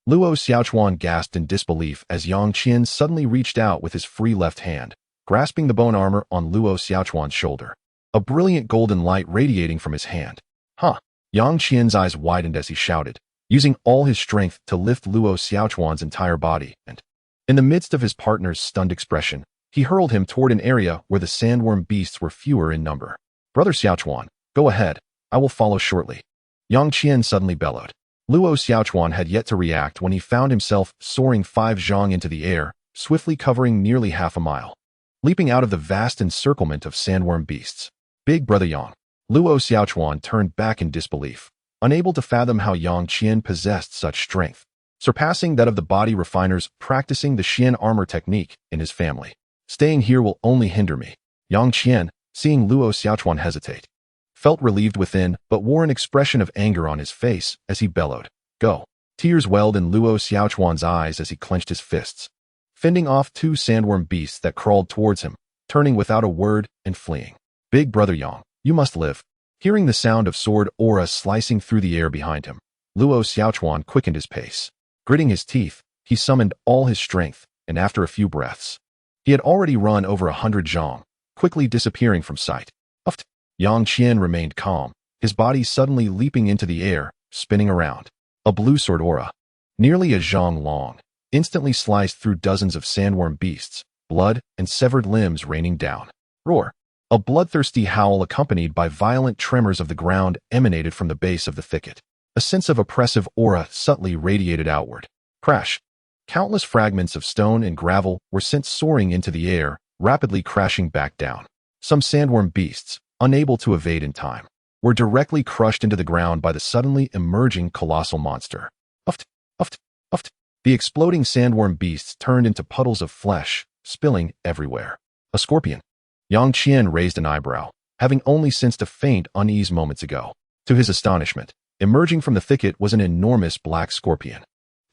Luo Xiaochuan gasped in disbelief as Yang Qian suddenly reached out with his free left hand, grasping the bone armor on Luo Xiaochuan's shoulder, a brilliant golden light radiating from his hand. "Huh!" Yang Qian's eyes widened as he shouted, using all his strength to lift Luo Xiaochuan's entire body, and, in the midst of his partner's stunned expression, he hurled him toward an area where the sandworm beasts were fewer in number. "Brother Xiaochuan, go ahead. I will follow shortly," Yang Qian suddenly bellowed. Luo Xiaochuan had yet to react when he found himself soaring 5 zhang into the air, swiftly covering nearly half a mile, leaping out of the vast encirclement of sandworm beasts. "Big Brother Yang." Luo Xiaochuan turned back in disbelief, unable to fathom how Yang Qian possessed such strength, surpassing that of the body refiners practicing the Xian armor technique in his family. "Staying here will only hinder me." Yang Qian, seeing Luo Xiaochuan hesitate, felt relieved within but wore an expression of anger on his face as he bellowed, "Go." Tears welled in Luo Xiaochuan's eyes as he clenched his fists, fending off 2 sandworm beasts that crawled towards him, turning without a word and fleeing. "Big Brother Yang, you must live." Hearing the sound of sword aura slicing through the air behind him, Luo Xiaochuan quickened his pace. Gritting his teeth, he summoned all his strength, and after a few breaths, he had already run over 100 zhang, quickly disappearing from sight. Uft. Yang Qian remained calm, his body suddenly leaping into the air, spinning around. A blue sword aura, nearly a zhang long, instantly sliced through dozens of sandworm beasts, blood and severed limbs raining down. Roar. A bloodthirsty howl accompanied by violent tremors of the ground emanated from the base of the thicket. A sense of oppressive aura subtly radiated outward. Crash. Countless fragments of stone and gravel were sent soaring into the air, rapidly crashing back down. Some sandworm beasts, unable to evade in time, were directly crushed into the ground by the suddenly emerging colossal monster. Uft, uft, uft. The exploding sandworm beasts turned into puddles of flesh, spilling everywhere. A scorpion. Yang Qian raised an eyebrow, having only sensed a faint unease moments ago. To his astonishment, emerging from the thicket was an enormous black scorpion.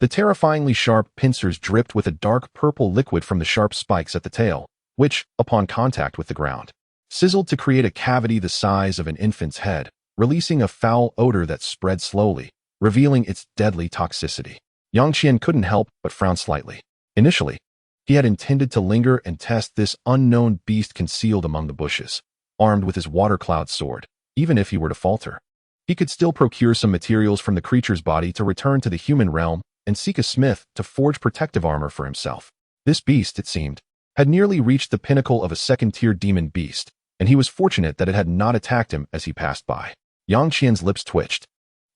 The terrifyingly sharp pincers dripped with a dark purple liquid from the sharp spikes at the tail, which, upon contact with the ground, sizzled to create a cavity the size of an infant's head, releasing a foul odor that spread slowly, revealing its deadly toxicity. Yang Qian couldn't help but frown slightly. Initially, he had intended to linger and test this unknown beast concealed among the bushes, armed with his water cloud sword. Even if he were to falter, he could still procure some materials from the creature's body to return to the human realm and seek a smith to forge protective armor for himself. This beast, it seemed, had nearly reached the pinnacle of a second-tier demon beast, and he was fortunate that it had not attacked him as he passed by. Yang Qian's lips twitched.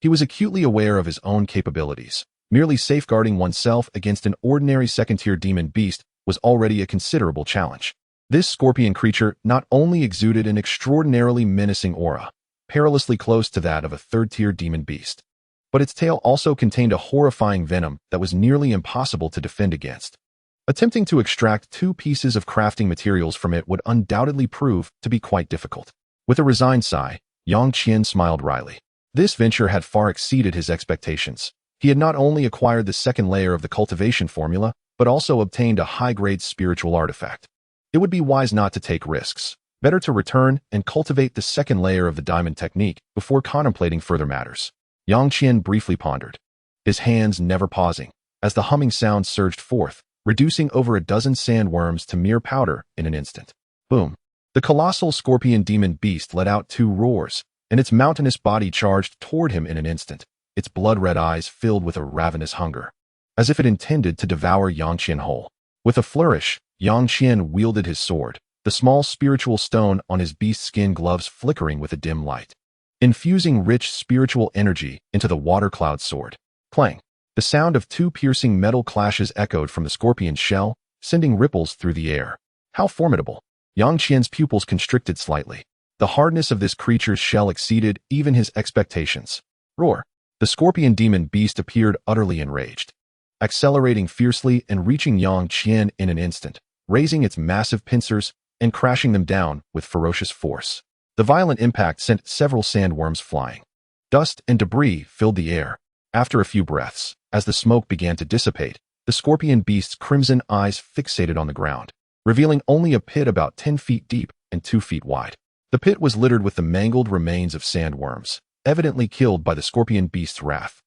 He was acutely aware of his own capabilities. Merely safeguarding oneself against an ordinary second-tier demon beast was already a considerable challenge. This scorpion creature not only exuded an extraordinarily menacing aura, perilously close to that of a third-tier demon beast, but its tail also contained a horrifying venom that was nearly impossible to defend against. Attempting to extract 2 pieces of crafting materials from it would undoubtedly prove to be quite difficult. With a resigned sigh, Yang Qian smiled wryly. This venture had far exceeded his expectations. He had not only acquired the second layer of the cultivation formula, but also obtained a high-grade spiritual artifact. It would be wise not to take risks. Better to return and cultivate the second layer of the diamond technique before contemplating further matters. Yang Qian briefly pondered, his hands never pausing, as the humming sound surged forth, reducing over a dozen sandworms to mere powder in an instant. Boom. The colossal scorpion demon beast let out 2 roars, and its mountainous body charged toward him in an instant, its blood-red eyes filled with a ravenous hunger, as if it intended to devour Yang Qian whole. With a flourish, Yang Qian wielded his sword, the small spiritual stone on his beast skin gloves flickering with a dim light, infusing rich spiritual energy into the water cloud sword. Clang! The sound of 2 piercing metal clashes echoed from the scorpion's shell, sending ripples through the air. How formidable! Yang Qian's pupils constricted slightly. The hardness of this creature's shell exceeded even his expectations. Roar! The scorpion demon beast appeared utterly enraged, accelerating fiercely and reaching Yang Qian in an instant, raising its massive pincers and crashing them down with ferocious force. The violent impact sent several sandworms flying. Dust and debris filled the air. After a few breaths, as the smoke began to dissipate, the scorpion beast's crimson eyes fixated on the ground, revealing only a pit about 10 feet deep and 2 feet wide. The pit was littered with the mangled remains of sandworms, evidently killed by the scorpion beast's wrath.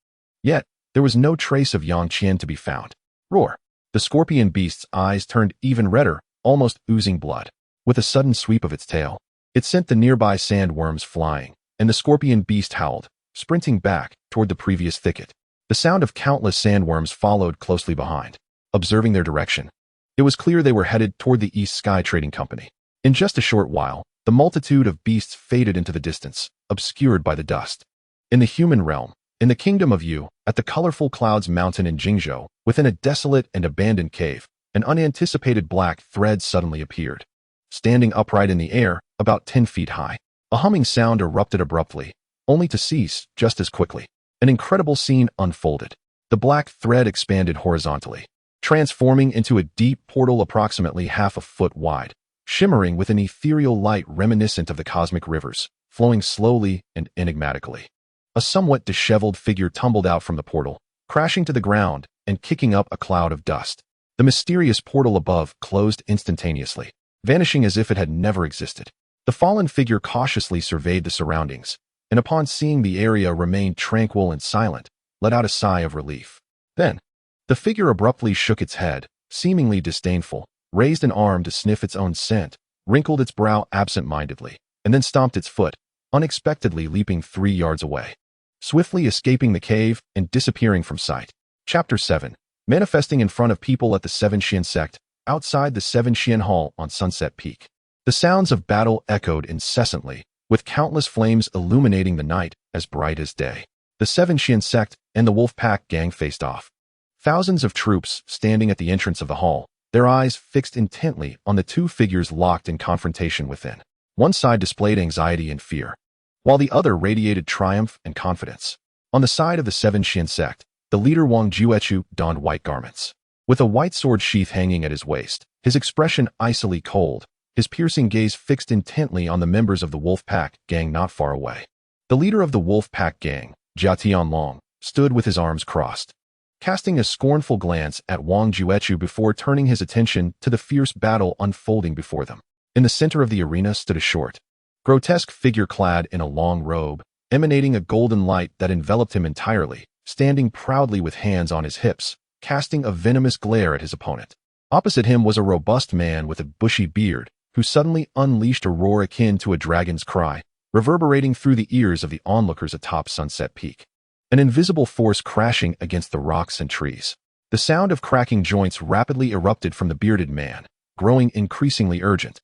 Yet, there was no trace of Yang Qian to be found. Roar! The scorpion beast's eyes turned even redder, almost oozing blood. With a sudden sweep of its tail, it sent the nearby sandworms flying, and the scorpion beast howled, sprinting back toward the previous thicket. The sound of countless sandworms followed closely behind. Observing their direction, it was clear they were headed toward the East Sky Trading Company. In just a short while, the multitude of beasts faded into the distance, obscured by the dust. In the human realm, in the kingdom of Yu, at the colorful clouds mountain in Jingzhou, within a desolate and abandoned cave, an unanticipated black thread suddenly appeared. Standing upright in the air, about 10 feet high, a humming sound erupted abruptly, only to cease just as quickly. An incredible scene unfolded. The black thread expanded horizontally, transforming into a deep portal approximately half a foot wide, shimmering with an ethereal light reminiscent of the cosmic rivers, flowing slowly and enigmatically. A somewhat disheveled figure tumbled out from the portal, crashing to the ground and kicking up a cloud of dust. The mysterious portal above closed instantaneously, vanishing as if it had never existed. The fallen figure cautiously surveyed the surroundings, and upon seeing the area remain tranquil and silent, let out a sigh of relief. Then, the figure abruptly shook its head, seemingly disdainful, raised an arm to sniff its own scent, wrinkled its brow absent-mindedly, and then stomped its foot, unexpectedly leaping 3 yards away, swiftly escaping the cave and disappearing from sight. Chapter 7. Manifesting in front of people at the Seven Qian sect, outside the Seven Qian Hall on Sunset Peak. The sounds of battle echoed incessantly, with countless flames illuminating the night as bright as day. The Seven Qian sect and the Wolf Pack gang faced off. Thousands of troops standing at the entrance of the hall, their eyes fixed intently on the two figures locked in confrontation within. One side displayed anxiety and fear, while the other radiated triumph and confidence. On the side of the Seven Qian sect, the leader Wang Juechu donned white garments. With a white sword sheath hanging at his waist, his expression icily cold, his piercing gaze fixed intently on the members of the Wolf Pack gang not far away. The leader of the Wolf Pack gang, Tian Long, stood with his arms crossed, casting a scornful glance at Wang Juechu before turning his attention to the fierce battle unfolding before them. In the center of the arena stood a short, grotesque figure clad in a long robe, emanating a golden light that enveloped him entirely, standing proudly with hands on his hips, casting a venomous glare at his opponent. Opposite him was a robust man with a bushy beard, who suddenly unleashed a roar akin to a dragon's cry, reverberating through the ears of the onlookers atop Sunset Peak. An invisible force crashing against the rocks and trees. The sound of cracking joints rapidly erupted from the bearded man, growing increasingly urgent,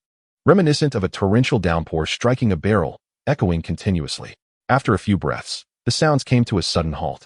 reminiscent of a torrential downpour striking a barrel, echoing continuously. After a few breaths, the sounds came to a sudden halt.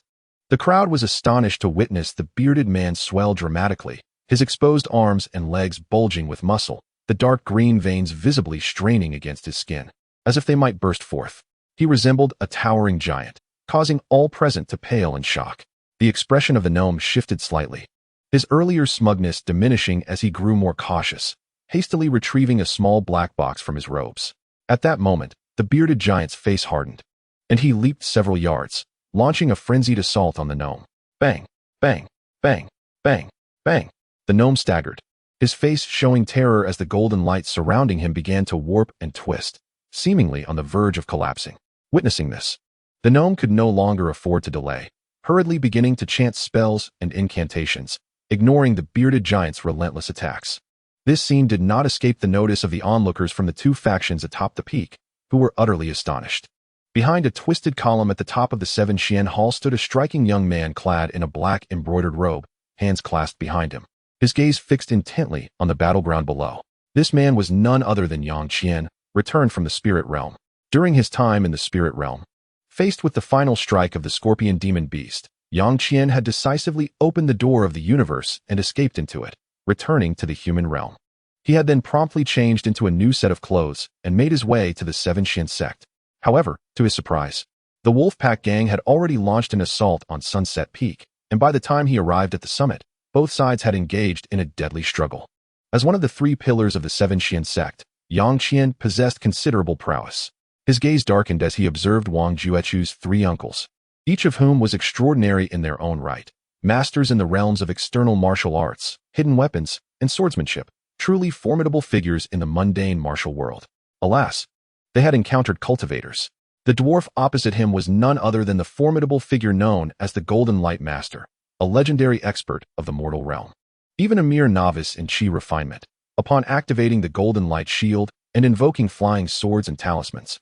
The crowd was astonished to witness the bearded man swell dramatically, his exposed arms and legs bulging with muscle, the dark green veins visibly straining against his skin, as if they might burst forth. He resembled a towering giant, causing all present to pale in shock. The expression of the gnome shifted slightly, his earlier smugness diminishing as he grew more cautious, hastily retrieving a small black box from his robes. At that moment, the bearded giant's face hardened, and he leaped several yards, launching a frenzied assault on the gnome. Bang, bang, bang, bang, bang. The gnome staggered, his face showing terror as the golden light surrounding him began to warp and twist, seemingly on the verge of collapsing. Witnessing this, the gnome could no longer afford to delay, hurriedly beginning to chant spells and incantations, ignoring the bearded giant's relentless attacks. This scene did not escape the notice of the onlookers from the two factions atop the peak, who were utterly astonished. Behind a twisted column at the top of the Seven Qian Hall stood a striking young man clad in a black embroidered robe, hands clasped behind him, his gaze fixed intently on the battleground below. This man was none other than Yang Qian, returned from the spirit realm. During his time in the spirit realm, faced with the final strike of the scorpion demon beast, Yang Qian had decisively opened the door of the universe and escaped into it, returning to the human realm. He had then promptly changed into a new set of clothes and made his way to the Seven Qian sect. However, to his surprise, the Wolf Pack gang had already launched an assault on Sunset Peak, and by the time he arrived at the summit, both sides had engaged in a deadly struggle. As one of the three pillars of the Seven Qian sect, Yang Qian possessed considerable prowess. His gaze darkened as he observed Wang Juechu's three uncles, each of whom was extraordinary in their own right, masters in the realms of external martial arts, hidden weapons, and swordsmanship, truly formidable figures in the mundane martial world. Alas, they had encountered cultivators. The dwarf opposite him was none other than the formidable figure known as the Golden Light Master, a legendary expert of the mortal realm. Even a mere novice in chi refinement, upon activating the Golden Light Shield and invoking flying swords and talismans,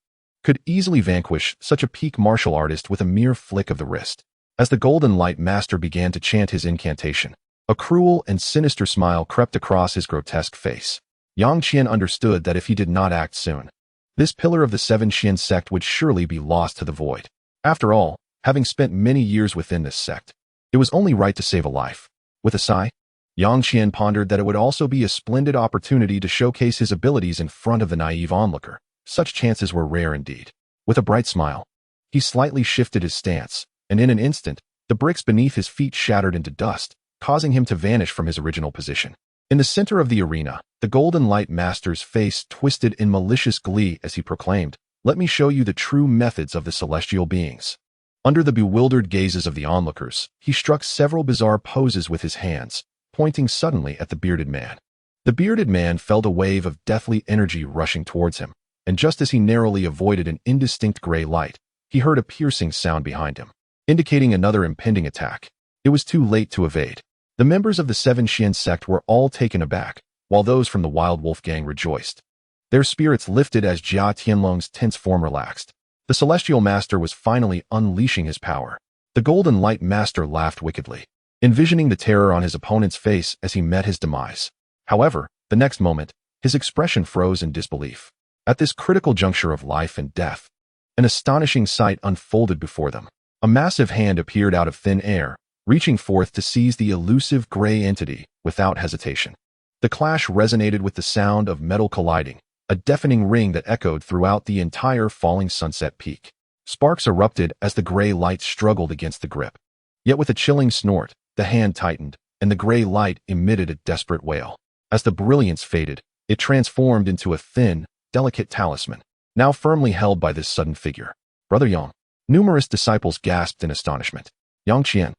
could easily vanquish such a peak martial artist with a mere flick of the wrist. As the Golden Light Master began to chant his incantation, a cruel and sinister smile crept across his grotesque face. Yang Qian understood that if he did not act soon, this pillar of the Seven Qian sect would surely be lost to the void. After all, having spent many years within this sect, it was only right to save a life. With a sigh, Yang Qian pondered that it would also be a splendid opportunity to showcase his abilities in front of the naive onlooker. Such chances were rare indeed. With a bright smile, he slightly shifted his stance, and in an instant, the bricks beneath his feet shattered into dust, causing him to vanish from his original position. In the center of the arena, the Golden Light Master's face twisted in malicious glee as he proclaimed, "Let me show you the true methods of the celestial beings." Under the bewildered gazes of the onlookers, he struck several bizarre poses with his hands, pointing suddenly at the bearded man. The bearded man felt a wave of deathly energy rushing towards him, and just as he narrowly avoided an indistinct gray light, he heard a piercing sound behind him, indicating another impending attack. It was too late to evade. The members of the Seven Qian sect were all taken aback, while those from the Wild Wolf gang rejoiced. Their spirits lifted as Jia Tianlong's tense form relaxed. The Celestial Master was finally unleashing his power. The Golden Light Master laughed wickedly, envisioning the terror on his opponent's face as he met his demise. However, the next moment, his expression froze in disbelief. At this critical juncture of life and death, an astonishing sight unfolded before them. A massive hand appeared out of thin air, reaching forth to seize the elusive gray entity without hesitation. The clash resonated with the sound of metal colliding, a deafening ring that echoed throughout the entire falling sunset peak. Sparks erupted as the gray light struggled against the grip. Yet with a chilling snort, the hand tightened, and the gray light emitted a desperate wail. As the brilliance faded, it transformed into a thin, delicate talisman, now firmly held by this sudden figure. "Brother Yang." Numerous disciples gasped in astonishment. Yang Qian.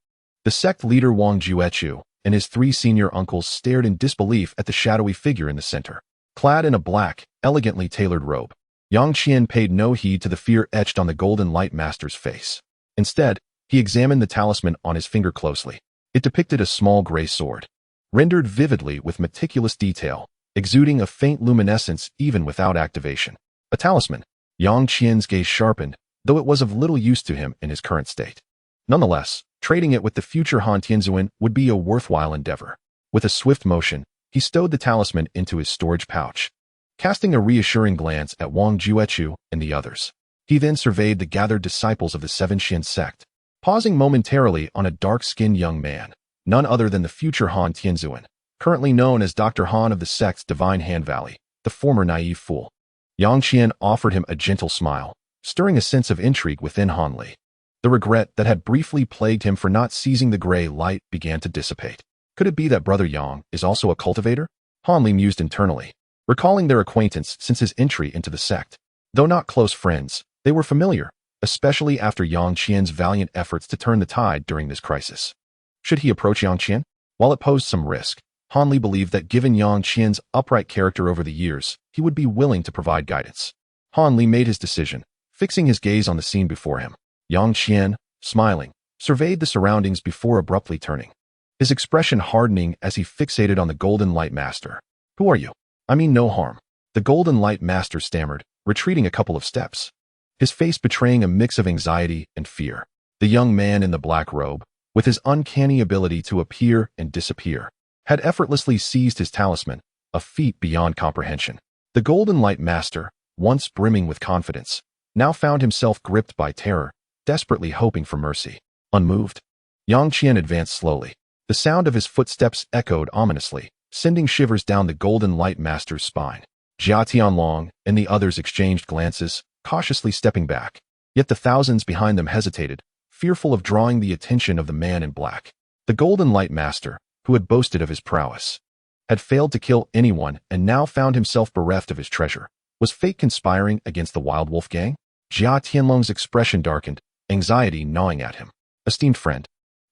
The sect leader Wang Juechu and his three senior uncles stared in disbelief at the shadowy figure in the center. Clad in a black, elegantly tailored robe, Yang Qian paid no heed to the fear etched on the Golden Light Master's face. Instead, he examined the talisman on his finger closely. It depicted a small gray sword, rendered vividly with meticulous detail, exuding a faint luminescence even without activation. A talisman. Yang Qian's gaze sharpened, though it was of little use to him in his current state. Nonetheless, trading it with the future Han Tianzuan would be a worthwhile endeavor. With a swift motion, he stowed the talisman into his storage pouch, casting a reassuring glance at Wang Juechu and the others. He then surveyed the gathered disciples of the Seven Qian sect, pausing momentarily on a dark-skinned young man, none other than the future Han Tianzuan, currently known as Dr. Han of the sect's Divine Hand Valley, the former naive fool. Yang Qian offered him a gentle smile, stirring a sense of intrigue within Han Li. The regret that had briefly plagued him for not seizing the gray light began to dissipate. Could it be that Brother Yang is also a cultivator? Han Li mused internally, recalling their acquaintance since his entry into the sect. Though not close friends, they were familiar, especially after Yang Qian's valiant efforts to turn the tide during this crisis. Should he approach Yang Qian? While it posed some risk, Han Li believed that given Yang Qian's upright character over the years, he would be willing to provide guidance. Han Li made his decision, fixing his gaze on the scene before him. Yang Qian, smiling, surveyed the surroundings before abruptly turning, his expression hardening as he fixated on the Golden Light Master. "Who are you? I mean no harm." The Golden Light Master stammered, retreating a couple of steps, his face betraying a mix of anxiety and fear. The young man in the black robe, with his uncanny ability to appear and disappear, had effortlessly seized his talisman, a feat beyond comprehension. The Golden Light Master, once brimming with confidence, now found himself gripped by terror, desperately hoping for mercy. Unmoved, Yang Qian advanced slowly. The sound of his footsteps echoed ominously, sending shivers down the Golden Light Master's spine. Jia Tianlong and the others exchanged glances, cautiously stepping back. Yet the thousands behind them hesitated, fearful of drawing the attention of the man in black. The Golden Light Master, who had boasted of his prowess, had failed to kill anyone and now found himself bereft of his treasure. Was fate conspiring against the Wild Wolf gang? Jia Tianlong's expression darkened, anxiety gnawing at him. "Esteemed friend,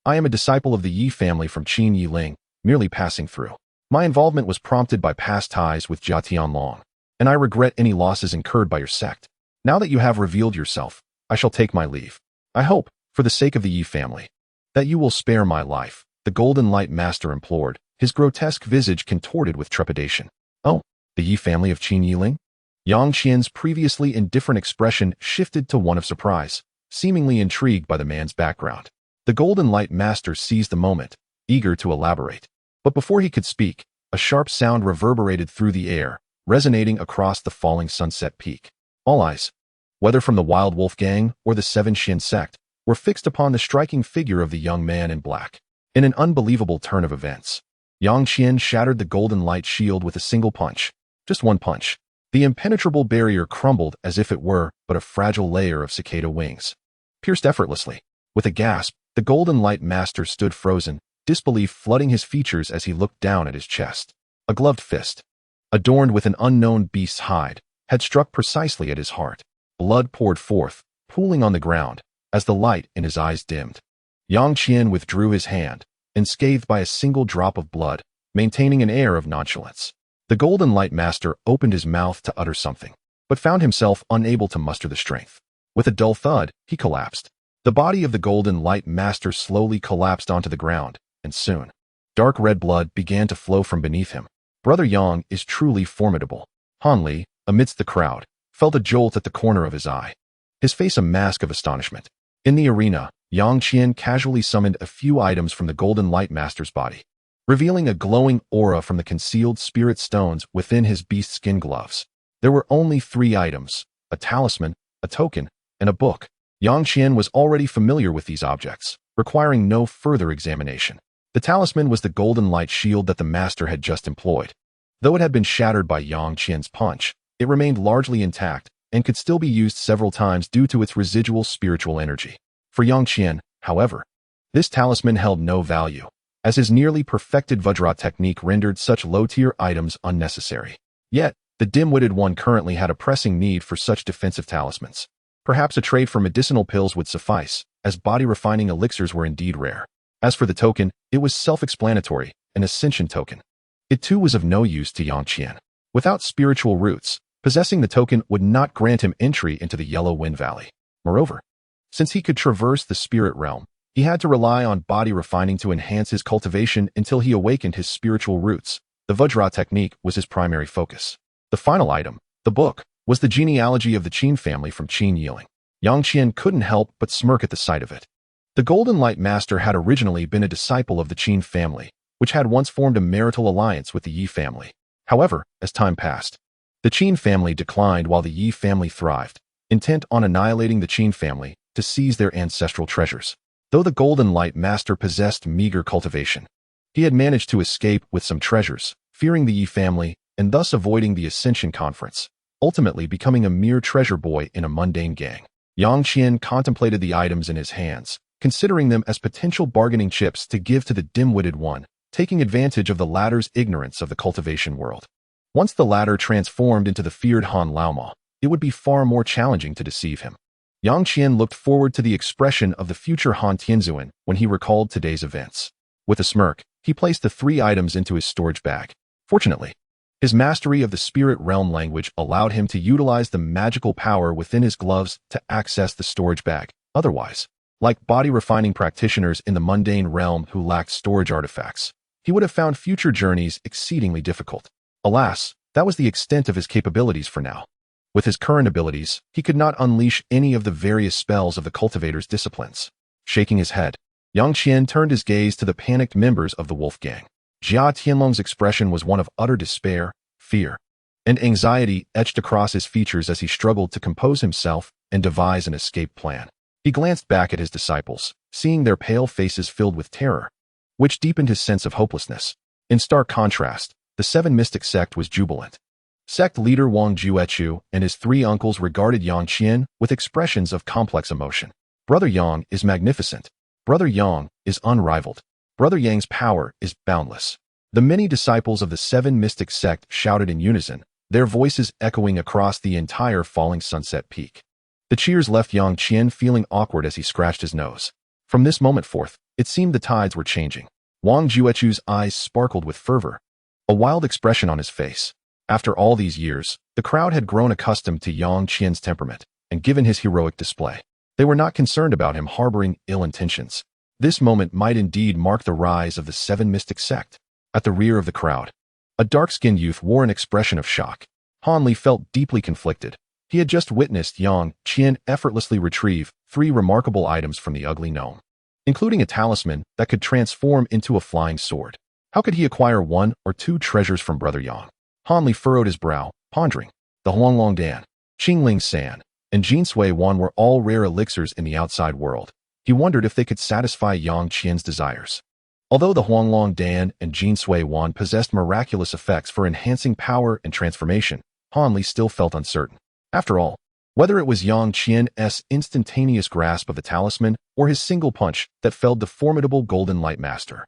I am a disciple of the Yi family from Qin Yiling, merely passing through. My involvement was prompted by past ties with Jia Tianlong, and I regret any losses incurred by your sect. Now that you have revealed yourself, I shall take my leave. I hope, for the sake of the Yi family, that you will spare my life," the Golden Light Master implored, his grotesque visage contorted with trepidation. "Oh, the Yi family of Qin Yiling? Yang Qian's previously indifferent expression shifted to one of surprise, seemingly intrigued by the man's background. The Golden Light Master seized the moment, eager to elaborate. But before he could speak, a sharp sound reverberated through the air, resonating across the falling sunset peak. All eyes, whether from the Wild Wolf Gang or the Seven Xin sect, were fixed upon the striking figure of the young man in black. In an unbelievable turn of events, Yang Qian shattered the golden light shield with a single punch. Just one punch. The impenetrable barrier crumbled as if it were but a fragile layer of cicada wings. Pierced effortlessly. With a gasp, the Golden Light Master stood frozen, disbelief flooding his features as he looked down at his chest. A gloved fist, adorned with an unknown beast's hide, had struck precisely at his heart. Blood poured forth, pooling on the ground, as the light in his eyes dimmed. Yang Qian withdrew his hand, unscathed by a single drop of blood, maintaining an air of nonchalance. The Golden Light Master opened his mouth to utter something, but found himself unable to muster the strength. With a dull thud, he collapsed. The body of the Golden Light Master slowly collapsed onto the ground, and soon, dark red blood began to flow from beneath him. Brother Yang is truly formidable. Han Li, amidst the crowd, felt a jolt at the corner of his eye, his face a mask of astonishment. In the arena, Yang Qian casually summoned a few items from the Golden Light Master's body, revealing a glowing aura from the concealed spirit stones within his beast skin gloves. There were only 3 items, a talisman, a token, and a book. Yang Qian was already familiar with these objects, requiring no further examination. The talisman was the golden light shield that the master had just employed. Though it had been shattered by Yang Qian's punch, it remained largely intact and could still be used several times due to its residual spiritual energy. For Yang Qian, however, this talisman held no value, as his nearly perfected Vajra technique rendered such low-tier items unnecessary. Yet, the dim-witted one currently had a pressing need for such defensive talismans. Perhaps a trade for medicinal pills would suffice, as body-refining elixirs were indeed rare. As for the token, it was self-explanatory, an ascension token. It too was of no use to Yang Qian. Without spiritual roots, possessing the token would not grant him entry into the Yellow Wind Valley. Moreover, since he could traverse the spirit realm, he had to rely on body refining to enhance his cultivation until he awakened his spiritual roots. The Vajra technique was his primary focus. The final item, the book, was the genealogy of the Qin family from Qin Yiling. Yang Qian couldn't help but smirk at the sight of it. The Golden Light Master had originally been a disciple of the Qin family, which had once formed a marital alliance with the Yi family. However, as time passed, the Qin family declined while the Yi family thrived, intent on annihilating the Qin family to seize their ancestral treasures. Though the Golden Light Master possessed meager cultivation, he had managed to escape with some treasures, fearing the Yi family and thus avoiding the Ascension Conference, ultimately becoming a mere treasure boy in a mundane gang. Yang Qian contemplated the items in his hands, considering them as potential bargaining chips to give to the dim-witted one, taking advantage of the latter's ignorance of the cultivation world. Once the latter transformed into the feared Han Laoma, it would be far more challenging to deceive him. Yang Qian looked forward to the expression of the future Han Tianzuan when he recalled today's events. With a smirk, he placed the 3 items into his storage bag. Fortunately, his mastery of the spirit realm language allowed him to utilize the magical power within his gloves to access the storage bag. Otherwise, like body-refining practitioners in the mundane realm who lacked storage artifacts, he would have found future journeys exceedingly difficult. Alas, that was the extent of his capabilities for now. With his current abilities, he could not unleash any of the various spells of the cultivator's disciplines. Shaking his head, Yang Qian turned his gaze to the panicked members of the Wolf Gang. Jia Tianlong's expression was one of utter despair, fear, and anxiety etched across his features as he struggled to compose himself and devise an escape plan. He glanced back at his disciples, seeing their pale faces filled with terror, which deepened his sense of hopelessness. In stark contrast, the 7 Mystic sect was jubilant. Sect leader Wang Juechu and his 3 uncles regarded Yang Qian with expressions of complex emotion. Brother Yang is magnificent. Brother Yang is unrivaled. Brother Yang's power is boundless. The many disciples of the 7 Mystic sect shouted in unison, their voices echoing across the entire falling sunset peak. The cheers left Yang Qian feeling awkward as he scratched his nose. From this moment forth, it seemed the tides were changing. Wang Juechu's eyes sparkled with fervor, a wild expression on his face. After all these years, the crowd had grown accustomed to Yang Qian's temperament, and given his heroic display, they were not concerned about him harboring ill intentions. This moment might indeed mark the rise of the 7 Mystic sect. At the rear of the crowd, a dark-skinned youth wore an expression of shock. Han Li felt deeply conflicted. He had just witnessed Yang Qian effortlessly retrieve 3 remarkable items from the ugly gnome, including a talisman that could transform into a flying sword. How could he acquire 1 or 2 treasures from Brother Yang? Han Li furrowed his brow, pondering. The Huanglong Dan, Qingling San, and Jinsui Wan were all rare elixirs in the outside world. He wondered if they could satisfy Yang Qian's desires. Although the Huanglong Dan and Jinsui Wan possessed miraculous effects for enhancing power and transformation, Han Li still felt uncertain. After all, whether it was Yang Qian's instantaneous grasp of the talisman or his single punch that felled the formidable Golden Light Master,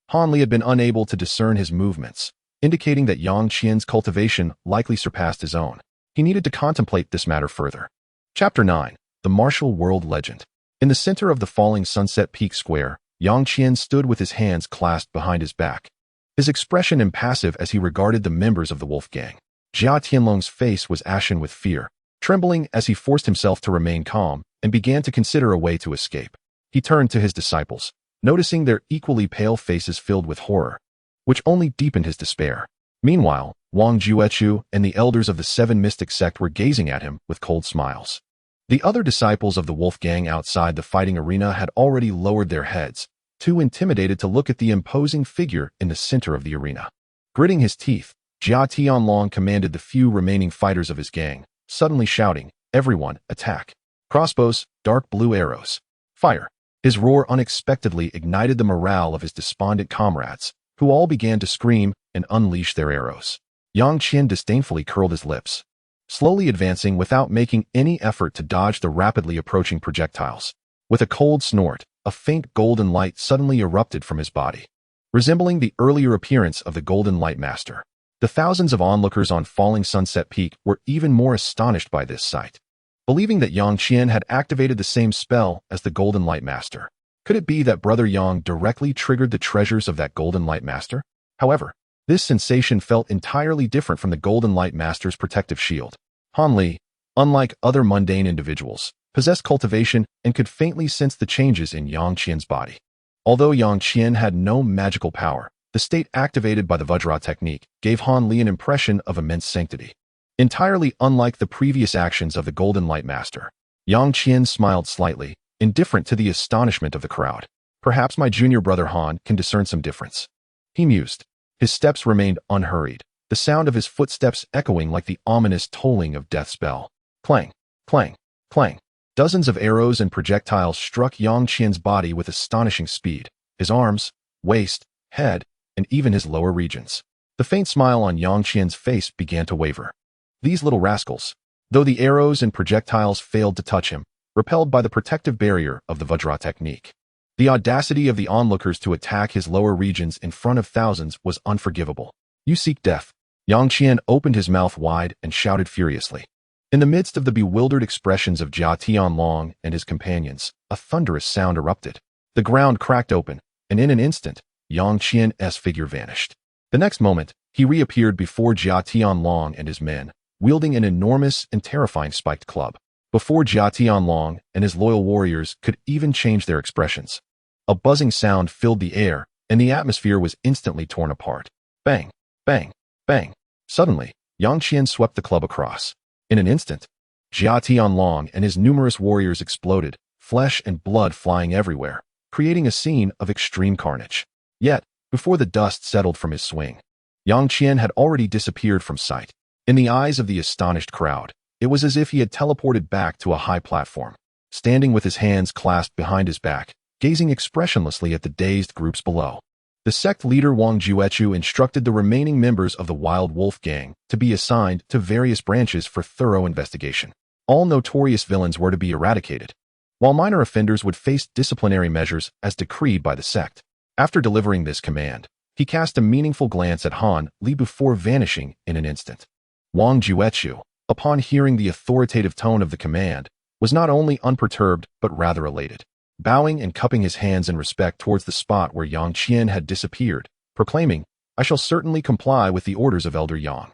Han Li had been unable to discern his movements, indicating that Yang Qian's cultivation likely surpassed his own. He needed to contemplate this matter further. Chapter 9. The Martial World Legend. In the center of the falling Sunset Peak Square, Yang Qian stood with his hands clasped behind his back, his expression impassive as he regarded the members of the wolf gang. Jia Tianlong's face was ashen with fear, trembling as he forced himself to remain calm and began to consider a way to escape. He turned to his disciples, noticing their equally pale faces filled with horror, which only deepened his despair. Meanwhile, Wang Juechu and the elders of the 7 mystic sect were gazing at him with cold smiles. The other disciples of the wolf gang outside the fighting arena had already lowered their heads, too intimidated to look at the imposing figure in the center of the arena. Gritting his teeth, Jia Tianlong commanded the few remaining fighters of his gang, suddenly shouting, "Everyone, attack! Crossbows, dark blue arrows, fire!" His roar unexpectedly ignited the morale of his despondent comrades, who all began to scream and unleash their arrows. Yang Qian disdainfully curled his lips, slowly advancing without making any effort to dodge the rapidly approaching projectiles. With a cold snort, a faint golden light suddenly erupted from his body, resembling the earlier appearance of the Golden Light Master. The thousands of onlookers on falling Sunset Peak were even more astonished by this sight, believing that Yang Qian had activated the same spell as the Golden Light Master. Could it be that Brother Yang directly triggered the treasures of that Golden Light Master? However, this sensation felt entirely different from the Golden Light Master's protective shield. Han Li, unlike other mundane individuals, possessed cultivation and could faintly sense the changes in Yang Qian's body. Although Yang Qian had no magical power, the state activated by the Vajra Art technique gave Han Li an impression of immense sanctity. Entirely unlike the previous actions of the Golden Light Master, Yang Qian smiled slightly, indifferent to the astonishment of the crowd. Perhaps my junior brother Han can discern some difference, he mused. His steps remained unhurried, the sound of his footsteps echoing like the ominous tolling of death's bell. Clang, clang, clang. Dozens of arrows and projectiles struck Yang Qian's body with astonishing speed, his arms, waist, head, and even his lower regions. The faint smile on Yang Qian's face began to waver. These little rascals, though the arrows and projectiles failed to touch him, repelled by the protective barrier of the Vajra technique. The audacity of the onlookers to attack his lower regions in front of thousands was unforgivable. You seek death. Yang Qian opened his mouth wide and shouted furiously. In the midst of the bewildered expressions of Jia Tianlong and his companions, a thunderous sound erupted. The ground cracked open, and in an instant, Yang Qian's figure vanished. The next moment, he reappeared before Jia Tianlong and his men, wielding an enormous and terrifying spiked club. Before Jia Tianlong and his loyal warriors could even change their expressions, a buzzing sound filled the air, and the atmosphere was instantly torn apart. Bang, bang, bang. Suddenly, Yang Qian swept the club across. In an instant, Jia Tianlong and his numerous warriors exploded, flesh and blood flying everywhere, creating a scene of extreme carnage. Yet, before the dust settled from his swing, Yang Qian had already disappeared from sight. In the eyes of the astonished crowd, it was as if he had teleported back to a high platform, standing with his hands clasped behind his back, gazing expressionlessly at the dazed groups below. The sect leader Wang Juechu instructed the remaining members of the Wild Wolf Gang to be assigned to various branches for thorough investigation. All notorious villains were to be eradicated, while minor offenders would face disciplinary measures as decreed by the sect. After delivering this command, he cast a meaningful glance at Han Li before vanishing in an instant. Wang Juechu, upon hearing the authoritative tone of the command, was not only unperturbed but rather elated. Bowing and cupping his hands in respect towards the spot where Yang Qian had disappeared, proclaiming, "I shall certainly comply with the orders of Elder Yang."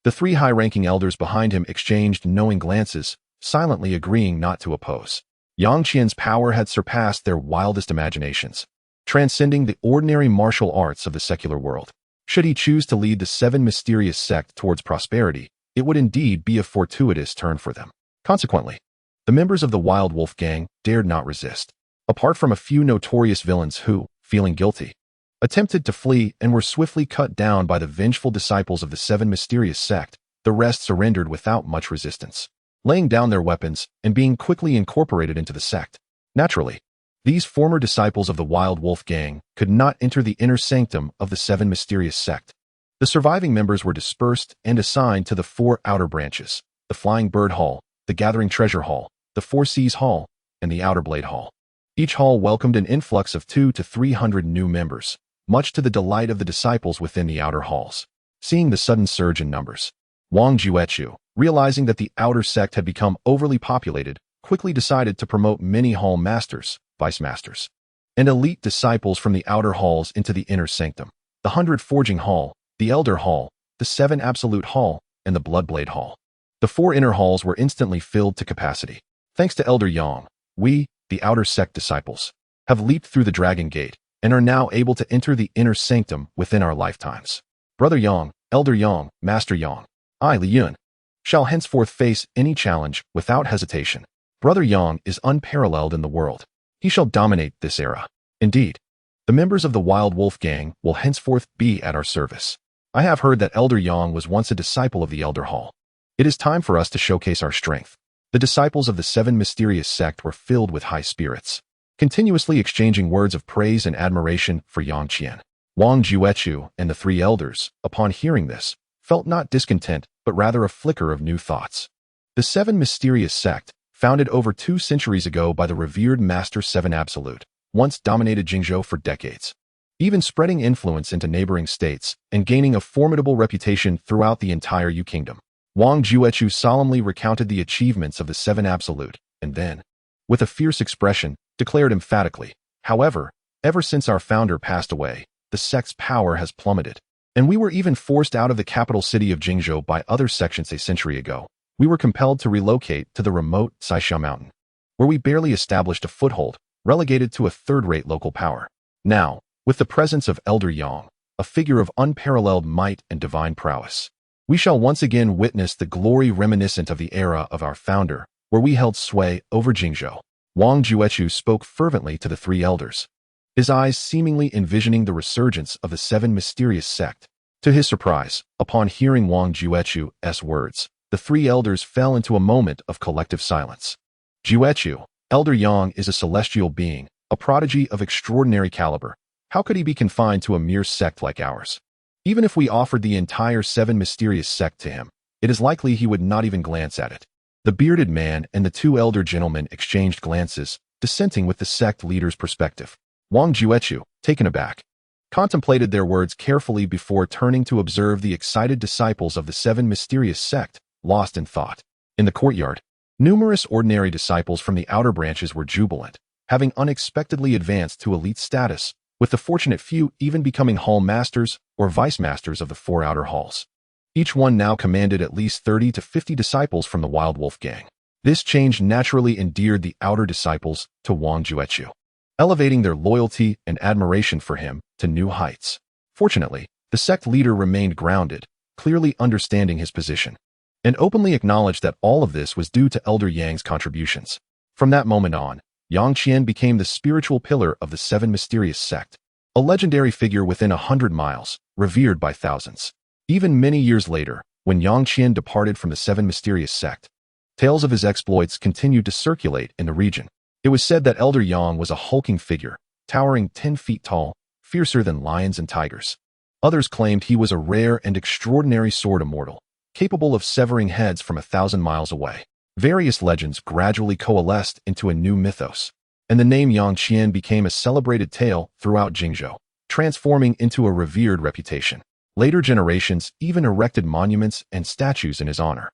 The 3 high-ranking elders behind him exchanged knowing glances, silently agreeing not to oppose. Yang Qian's power had surpassed their wildest imaginations, transcending the ordinary martial arts of the secular world. Should he choose to lead the 7 mysterious sect towards prosperity, it would indeed be a fortuitous turn for them. Consequently, the members of the Wild Wolf gang dared not resist. Apart from a few notorious villains who, feeling guilty, attempted to flee and were swiftly cut down by the vengeful disciples of the Seven Mysterious Sect, the rest surrendered without much resistance, laying down their weapons and being quickly incorporated into the sect. Naturally, these former disciples of the Wild Wolf gang could not enter the inner sanctum of the Seven Mysterious Sect. The surviving members were dispersed and assigned to the 4 outer branches: the Flying Bird Hall, the Gathering Treasure Hall, the Four Seas Hall, and the Outer Blade Hall. Each hall welcomed an influx of 200 to 300 new members, much to the delight of the disciples within the outer halls. Seeing the sudden surge in numbers, Wang Juechu, realizing that the outer sect had become overly populated, quickly decided to promote many hall masters, vice masters, and elite disciples from the outer halls into the inner sanctum: the 100 Forging Hall, the Elder Hall, the 7 Absolute Hall, and the Bloodblade Hall. The 4 inner halls were instantly filled to capacity. Thanks to Elder Yang, we, the outer sect disciples, have leaped through the Dragon Gate and are now able to enter the inner sanctum within our lifetimes. Brother Yang, Elder Yang, Master Yang, I, Li Yun, shall henceforth face any challenge without hesitation. Brother Yang is unparalleled in the world. He shall dominate this era. Indeed, the members of the Wild Wolf gang will henceforth be at our service. I have heard that Elder Yang was once a disciple of the Elder Hall. It is time for us to showcase our strength. The disciples of the Seven Mysterious Sect were filled with high spirits, continuously exchanging words of praise and admiration for Yang Qian. Wang Juechu and the 3 elders, upon hearing this, felt not discontent, but rather a flicker of new thoughts. The Seven Mysterious Sect, founded over 2 centuries ago by the revered Master Seven Absolute, once dominated Jingzhou for decades, even spreading influence into neighboring states and gaining a formidable reputation throughout the entire Yu Kingdom. Wang Juechu solemnly recounted the achievements of the Seven Absolute, and then, with a fierce expression, declared emphatically, "However, ever since our founder passed away, the sect's power has plummeted, and we were even forced out of the capital city of Jingzhou by other sections a century ago. We were compelled to relocate to the remote Saixia Mountain, where we barely established a foothold, relegated to a third-rate local power. Now, with the presence of Elder Yang, a figure of unparalleled might and divine prowess, we shall once again witness the glory reminiscent of the era of our founder, where we held sway over Jingzhou." Wang Juechu spoke fervently to the 3 elders, his eyes seemingly envisioning the resurgence of the Seven Mysterious Sect. To his surprise, upon hearing Wang Juechu's words, the 3 elders fell into a moment of collective silence. "Juechu, Elder Yang is a celestial being, a prodigy of extraordinary caliber. How could he be confined to a mere sect like ours? Even if we offered the entire Seven Mysterious Sect to him, it is likely he would not even glance at it." The bearded man and the 2 elder gentlemen exchanged glances, dissenting with the sect leader's perspective. Wang Juechu, taken aback, contemplated their words carefully before turning to observe the excited disciples of the Seven Mysterious Sect, lost in thought. In the courtyard, numerous ordinary disciples from the outer branches were jubilant, having unexpectedly advanced to elite status, with the fortunate few even becoming hall masters or vice masters of the 4 outer halls. Each one now commanded at least 30 to 50 disciples from the Wild Wolf gang. This change naturally endeared the outer disciples to Wang Juechu, elevating their loyalty and admiration for him to new heights. Fortunately, the sect leader remained grounded, clearly understanding his position, and openly acknowledged that all of this was due to Elder Yang's contributions. From that moment on, Yang Qian became the spiritual pillar of the Seven Mysterious Sect, a legendary figure within 100 miles, revered by thousands. Even many years later, when Yang Qian departed from the Seven Mysterious Sect, tales of his exploits continued to circulate in the region. It was said that Elder Yang was a hulking figure, towering 10 feet tall, fiercer than lions and tigers. Others claimed he was a rare and extraordinary sword immortal, capable of severing heads from 1,000 miles away. Various legends gradually coalesced into a new mythos, and the name Yang Qian became a celebrated tale throughout Jingzhou, transforming into a revered reputation. Later generations even erected monuments and statues in his honor.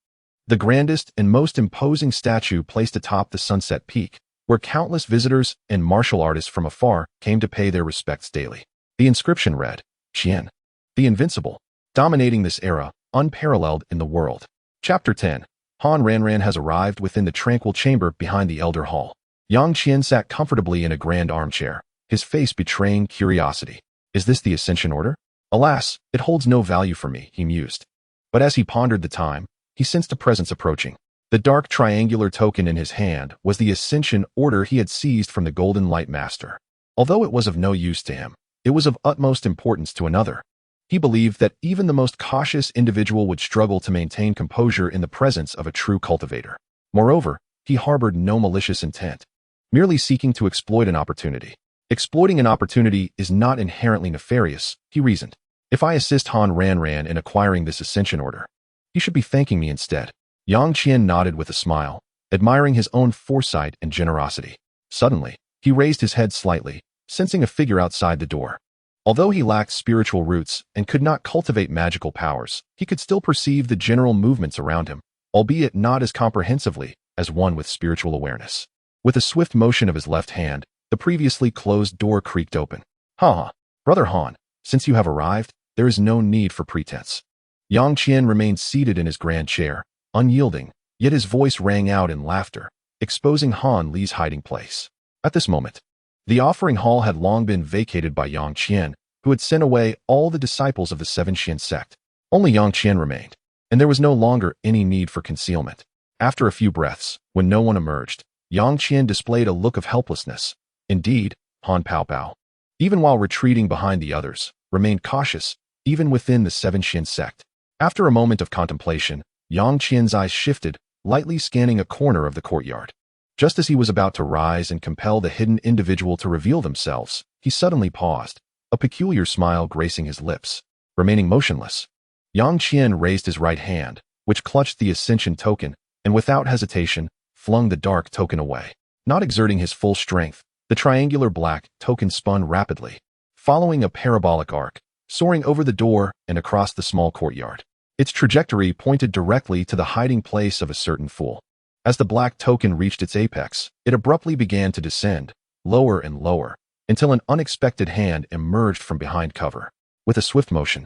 The grandest and most imposing statue placed atop the Sunset Peak, where countless visitors and martial artists from afar came to pay their respects daily. The inscription read, "Qian, the Invincible," dominating this era, unparalleled in the world. Chapter 10. Han Ranran has arrived within the tranquil chamber behind the Elder Hall. Yang Qian sat comfortably in a grand armchair, his face betraying curiosity. "Is this the Ascension Order? Alas, it holds no value for me," he mused. But as he pondered the time, he sensed a presence approaching. The dark triangular token in his hand was the Ascension Order he had seized from the Golden Light Master. Although it was of no use to him, it was of utmost importance to another. He believed that even the most cautious individual would struggle to maintain composure in the presence of a true cultivator. Moreover, he harbored no malicious intent, merely seeking to exploit an opportunity. Exploiting an opportunity is not inherently nefarious, he reasoned. If I assist Han Ranran in acquiring this Ascension Order, he should be thanking me instead. Yang Qian nodded with a smile, admiring his own foresight and generosity. Suddenly, he raised his head slightly, sensing a figure outside the door. Although he lacked spiritual roots and could not cultivate magical powers, he could still perceive the general movements around him, albeit not as comprehensively as one with spiritual awareness. With a swift motion of his left hand, the previously closed door creaked open. "Ha! Brother Han, since you have arrived, there is no need for pretense." Yang Qian remained seated in his grand chair, unyielding, yet his voice rang out in laughter, exposing Han Li's hiding place. At this moment, the offering hall had long been vacated by Yang Qian, who had sent away all the disciples of the Seven Qian sect. Only Yang Qian remained, and there was no longer any need for concealment. After a few breaths, when no one emerged, Yang Qian displayed a look of helplessness. Indeed, Han Paopao, even while retreating behind the others, remained cautious, even within the Seven Qian sect. After a moment of contemplation, Yang Qian's eyes shifted, lightly scanning a corner of the courtyard. Just as he was about to rise and compel the hidden individual to reveal themselves, he suddenly paused, a peculiar smile gracing his lips. Remaining motionless, Yang Qian raised his right hand, which clutched the Ascension token, and without hesitation, flung the dark token away. Not exerting his full strength, the triangular black token spun rapidly, following a parabolic arc, soaring over the door and across the small courtyard. Its trajectory pointed directly to the hiding place of a certain fool. As the black token reached its apex, it abruptly began to descend, lower and lower, until an unexpected hand emerged from behind cover. With a swift motion,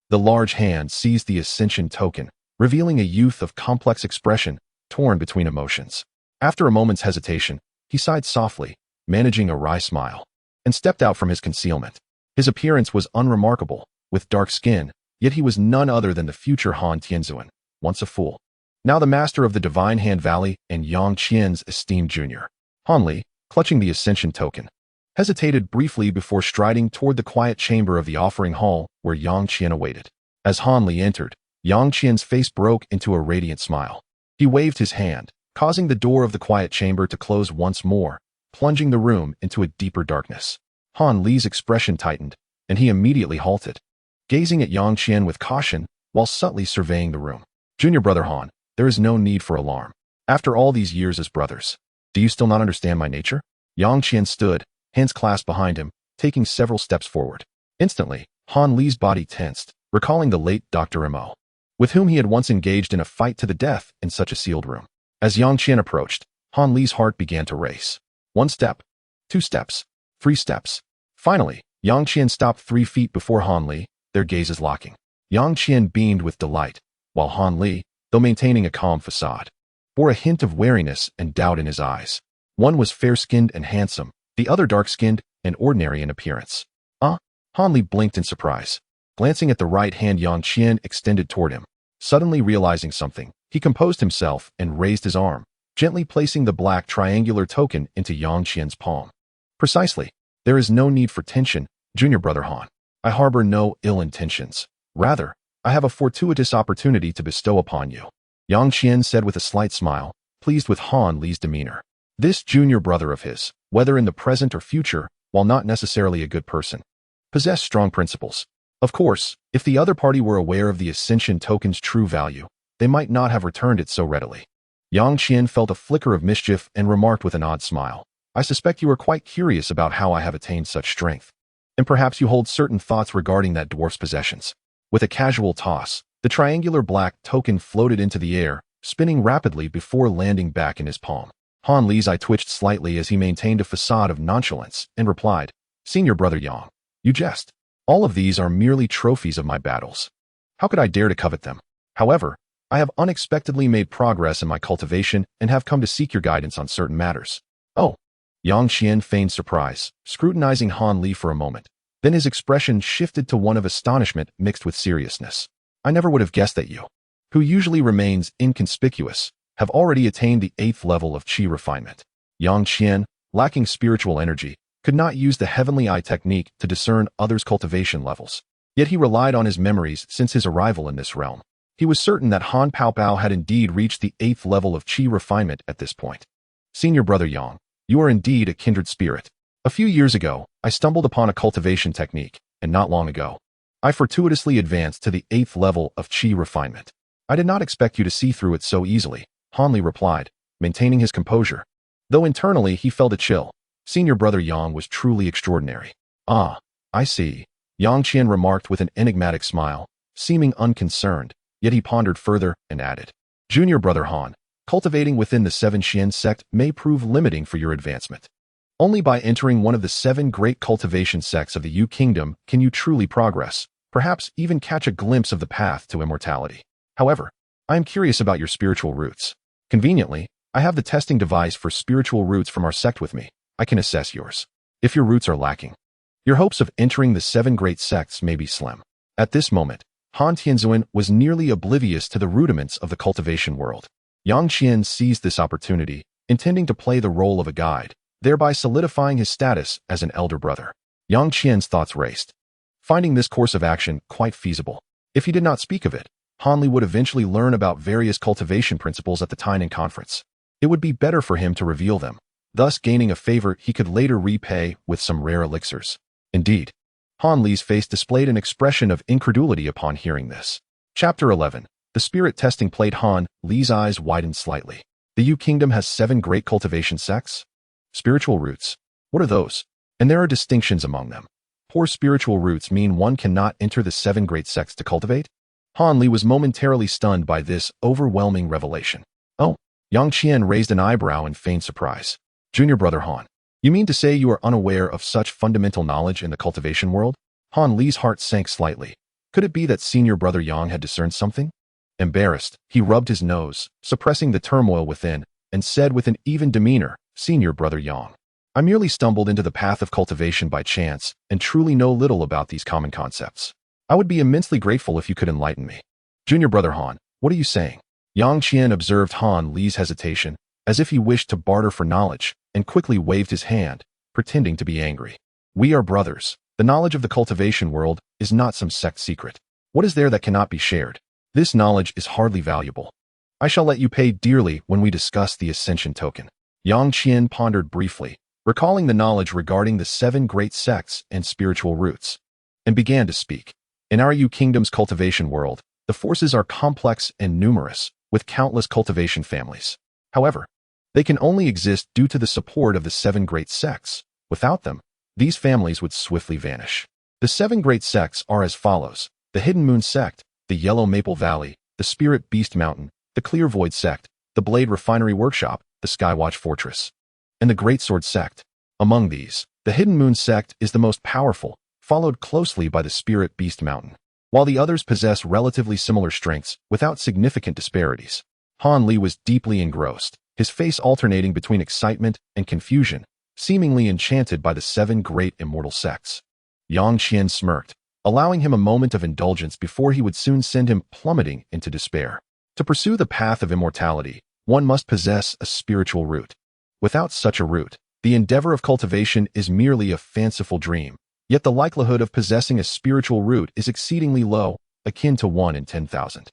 the large hand seized the Ascension token, revealing a youth of complex expression, torn between emotions. After a moment's hesitation, he sighed softly, managing a wry smile, and stepped out from his concealment. His appearance was unremarkable, with dark skin, yet he was none other than the future Han Tianzuan, once a fool, now the master of the Divine Hand Valley and Yang Qian's esteemed junior. Han Li, clutching the Ascension token, hesitated briefly before striding toward the quiet chamber of the offering hall where Yang Qian awaited. As Han Li entered, Yang Qian's face broke into a radiant smile. He waved his hand, causing the door of the quiet chamber to close once more, plunging the room into a deeper darkness. Han Li's expression tightened, and he immediately halted, gazing at Yang Qian with caution while subtly surveying the room. "Junior brother Han, there is no need for alarm. After all these years as brothers, do you still not understand my nature?" Yang Qian stood, hands clasped behind him, taking several steps forward. Instantly, Han Li's body tensed, recalling the late Dr. Mo, with whom he had once engaged in a fight to the death in such a sealed room. As Yang Qian approached, Han Li's heart began to race. 1 step, 2 steps, 3 steps. Finally, Yang Qian stopped 3 feet before Han Li, their gazes locking. Yang Qian beamed with delight, while Han Li, though maintaining a calm facade, bore a hint of wariness and doubt in his eyes. One was fair-skinned and handsome, the other dark-skinned and ordinary in appearance. Han Li blinked in surprise, glancing at the right hand Yang Qian extended toward him. Suddenly realizing something, he composed himself and raised his arm, gently placing the black triangular token into Yang Qian's palm. "Precisely. There is no need for tension, junior brother Han. I harbor no ill intentions. Rather, I have a fortuitous opportunity to bestow upon you," Yang Qian said with a slight smile, pleased with Han Li's demeanor. This junior brother of his, whether in the present or future, while not necessarily a good person, possessed strong principles. Of course, if the other party were aware of the Ascension token's true value, they might not have returned it so readily. Yang Qian felt a flicker of mischief and remarked with an odd smile, "I suspect you are quite curious about how I have attained such strength. And perhaps you hold certain thoughts regarding that dwarf's possessions." With a casual toss, the triangular black token floated into the air, spinning rapidly before landing back in his palm. Han Li's eye twitched slightly as he maintained a facade of nonchalance and replied, "Senior brother Yang, you jest. All of these are merely trophies of my battles. How could I dare to covet them? However, I have unexpectedly made progress in my cultivation and have come to seek your guidance on certain matters." "Oh." Yang Qian feigned surprise, scrutinizing Han Li for a moment. Then his expression shifted to one of astonishment mixed with seriousness. "I never would have guessed that you who usually remains inconspicuous, have already attained the 8th level of Qi refinement. Yang Qian, lacking spiritual energy, could not use the heavenly eye technique to discern others' cultivation levels. Yet he relied on his memories since his arrival in this realm. He was certain that Han Paopao had indeed reached the 8th level of Qi refinement at this point. Senior brother Yang, you are indeed a kindred spirit. A few years ago, I stumbled upon a cultivation technique, and not long ago, I fortuitously advanced to the 8th level of Qi refinement. I did not expect you to see through it so easily, Han Li replied, maintaining his composure. Though internally he felt a chill, senior brother Yang was truly extraordinary. Ah, I see, Yang Qian remarked with an enigmatic smile, seeming unconcerned, yet he pondered further and added, Junior brother Han, cultivating within the 7 Qian sect may prove limiting for your advancement. Only by entering one of the 7 great cultivation sects of the Yu Kingdom can you truly progress, perhaps even catch a glimpse of the path to immortality. However, I am curious about your spiritual roots. Conveniently, I have the testing device for spiritual roots from our sect with me. I can assess yours. If your roots are lacking, your hopes of entering the 7 great sects may be slim. At this moment, Han Tianzuan was nearly oblivious to the rudiments of the cultivation world. Yang Qian seized this opportunity, intending to play the role of a guide, thereby solidifying his status as an elder brother. Yang Qian's thoughts raced, finding this course of action quite feasible. If he did not speak of it, Han Li would eventually learn about various cultivation principles at the Tainan conference. It would be better for him to reveal them, thus gaining a favor he could later repay with some rare elixirs. Indeed, Han Li's face displayed an expression of incredulity upon hearing this. Chapter 11. The spirit testing plate. Han Li's eyes widened slightly. The Yu Kingdom has 7 great cultivation sects? Spiritual roots. What are those? And there are distinctions among them. Poor spiritual roots mean one cannot enter the 7 great sects to cultivate? Han Li was momentarily stunned by this overwhelming revelation. Oh, Yang Qian raised an eyebrow in feigned surprise. Junior brother Han, you mean to say you are unaware of such fundamental knowledge in the cultivation world? Han Li's heart sank slightly. Could it be that senior brother Yang had discerned something? Embarrassed, he rubbed his nose, suppressing the turmoil within, and said with an even demeanor, Senior brother Yang, I merely stumbled into the path of cultivation by chance and truly know little about these common concepts. I would be immensely grateful if you could enlighten me. Junior brother Han, what are you saying? Yang Qian observed Han Li's hesitation, as if he wished to barter for knowledge, and quickly waved his hand, pretending to be angry. We are brothers. The knowledge of the cultivation world is not some sect secret. What is there that cannot be shared? This knowledge is hardly valuable. I shall let you pay dearly when we discuss the ascension token. Yang Qian pondered briefly, recalling the knowledge regarding the 7 great sects and spiritual roots, and began to speak. In our Yu Kingdom's cultivation world, the forces are complex and numerous, with countless cultivation families. However, they can only exist due to the support of the 7 great sects. Without them, these families would swiftly vanish. The 7 great sects are as follows: the Hidden Moon Sect, the Yellow Maple Valley, the Spirit Beast Mountain, the Clear Void Sect, the Blade Refinery Workshop, the Skywatch Fortress, and the Great Sword Sect. Among these, the Hidden Moon Sect is the most powerful, followed closely by the Spirit Beast Mountain, while the others possess relatively similar strengths without significant disparities. Han Li was deeply engrossed, his face alternating between excitement and confusion, seemingly enchanted by the 7 great immortal sects. Yang Qian smirked, allowing him a moment of indulgence before he would soon send him plummeting into despair. To pursue the path of immortality, one must possess a spiritual root. Without such a root, the endeavor of cultivation is merely a fanciful dream, yet the likelihood of possessing a spiritual root is exceedingly low, akin to 1 in 10,000.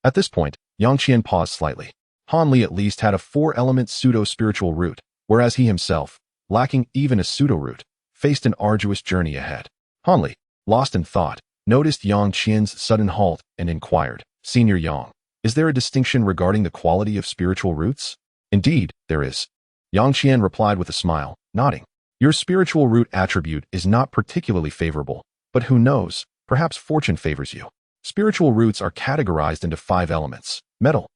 At this point, Yang Qian paused slightly. Han Li at least had a 4-element pseudo-spiritual root, whereas he himself, lacking even a pseudo-root, faced an arduous journey ahead. Han Li, lost in thought, noticed Yang Qian's sudden halt and inquired, Senior Yang, is there a distinction regarding the quality of spiritual roots? Indeed, there is. Yang Qian replied with a smile, nodding. Your spiritual root attribute is not particularly favorable, but who knows, perhaps fortune favors you. Spiritual roots are categorized into 5 elements: metal,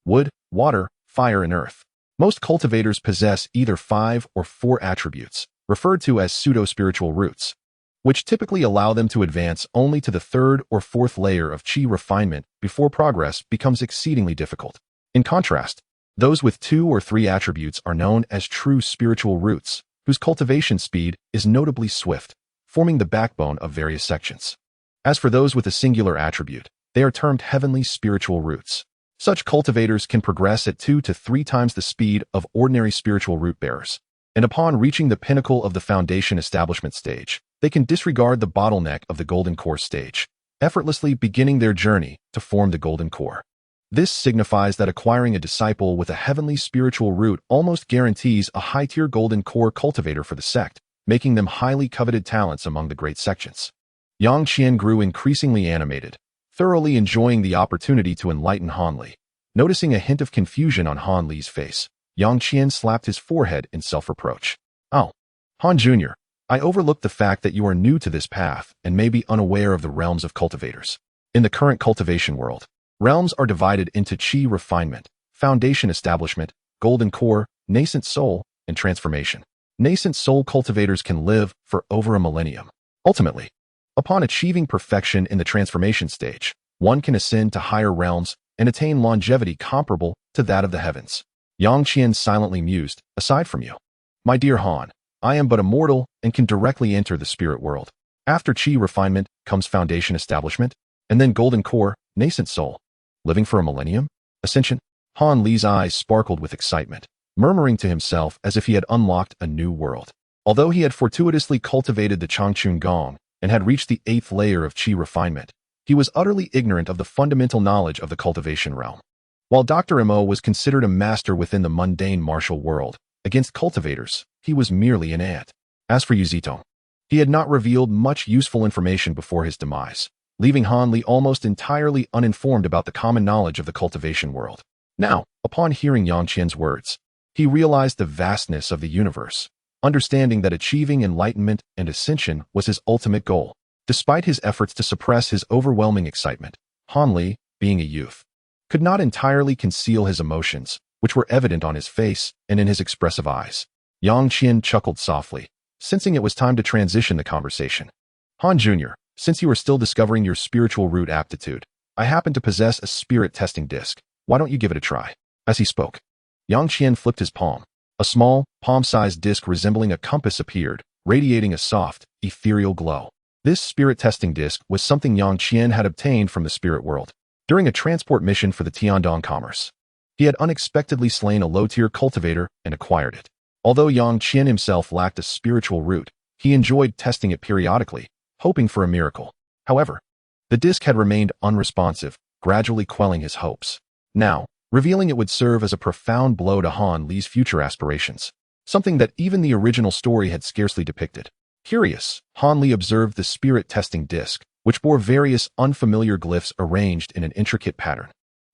wood, water, fire, and earth. Most cultivators possess either 5 or 4 attributes, referred to as pseudo-spiritual roots, which typically allow them to advance only to the 3rd or 4th layer of Qi refinement before progress becomes exceedingly difficult. In contrast, those with 2 or 3 attributes are known as true spiritual roots, whose cultivation speed is notably swift, forming the backbone of various sections. As for those with a singular attribute, they are termed heavenly spiritual roots. Such cultivators can progress at 2 to 3 times the speed of ordinary spiritual root bearers. And upon reaching the pinnacle of the foundation establishment stage, they can disregard the bottleneck of the golden core stage, effortlessly beginning their journey to form the golden core. This signifies that acquiring a disciple with a heavenly spiritual root almost guarantees a high-tier golden core cultivator for the sect, making them highly coveted talents among the great sections. Yang Qian grew increasingly animated, thoroughly enjoying the opportunity to enlighten Han Li. Noticing a hint of confusion on Han Li's face, Yang Qian slapped his forehead in self-reproach. "Oh, Han Jr., I overlooked the fact that you are new to this path and may be unaware of the realms of cultivators. In the current cultivation world, realms are divided into Qi refinement, foundation establishment, golden core, nascent soul, and transformation. Nascent soul cultivators can live for over a millennium. Ultimately, upon achieving perfection in the transformation stage, one can ascend to higher realms and attain longevity comparable to that of the heavens." Yang Qian silently mused, "Aside from you, my dear Han, I am but a mortal and can directly enter the spirit world. After Qi refinement comes foundation establishment, and then golden core, nascent soul. Living for a millennium? Ascension?" Han Li's eyes sparkled with excitement, murmuring to himself as if he had unlocked a new world. Although he had fortuitously cultivated the Changchun Gong and had reached the 8th layer of Qi refinement, he was utterly ignorant of the fundamental knowledge of the cultivation realm. While Dr. Mo was considered a master within the mundane martial world, against cultivators, he was merely an ant. As for Yu Zitong, he had not revealed much useful information before his demise, leaving Han Li almost entirely uninformed about the common knowledge of the cultivation world. Now, upon hearing Yang Qian's words, he realized the vastness of the universe, understanding that achieving enlightenment and ascension was his ultimate goal. Despite his efforts to suppress his overwhelming excitement, Han Li, being a youth, could not entirely conceal his emotions, which were evident on his face and in his expressive eyes. Yang Qian chuckled softly, sensing it was time to transition the conversation. "Han Jr., since you are still discovering your spiritual root aptitude, I happen to possess a spirit testing disc. Why don't you give it a try?" As he spoke, Yang Qian flipped his palm. A small, palm-sized disc resembling a compass appeared, radiating a soft, ethereal glow. This spirit testing disc was something Yang Qian had obtained from the spirit world during a transport mission for the Tian Dong commerce. He had unexpectedly slain a low-tier cultivator and acquired it. Although Yang Qian himself lacked a spiritual root, he enjoyed testing it periodically, hoping for a miracle. However, the disc had remained unresponsive, gradually quelling his hopes. Now, revealing it would serve as a profound blow to Han Li's future aspirations, something that even the original story had scarcely depicted. Curious, Han Li observed the spirit testing disc, which bore various unfamiliar glyphs arranged in an intricate pattern,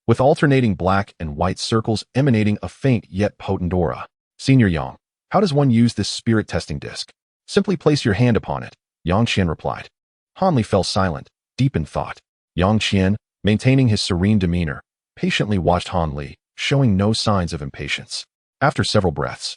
with alternating black and white circles emanating a faint yet potent aura. "Senior Yang, how does one use this spirit testing disc?" "Simply place your hand upon it," Yang Qian replied. Han Li fell silent, deep in thought. Yang Qian, maintaining his serene demeanor, patiently watched Han Li, showing no signs of impatience. After several breaths,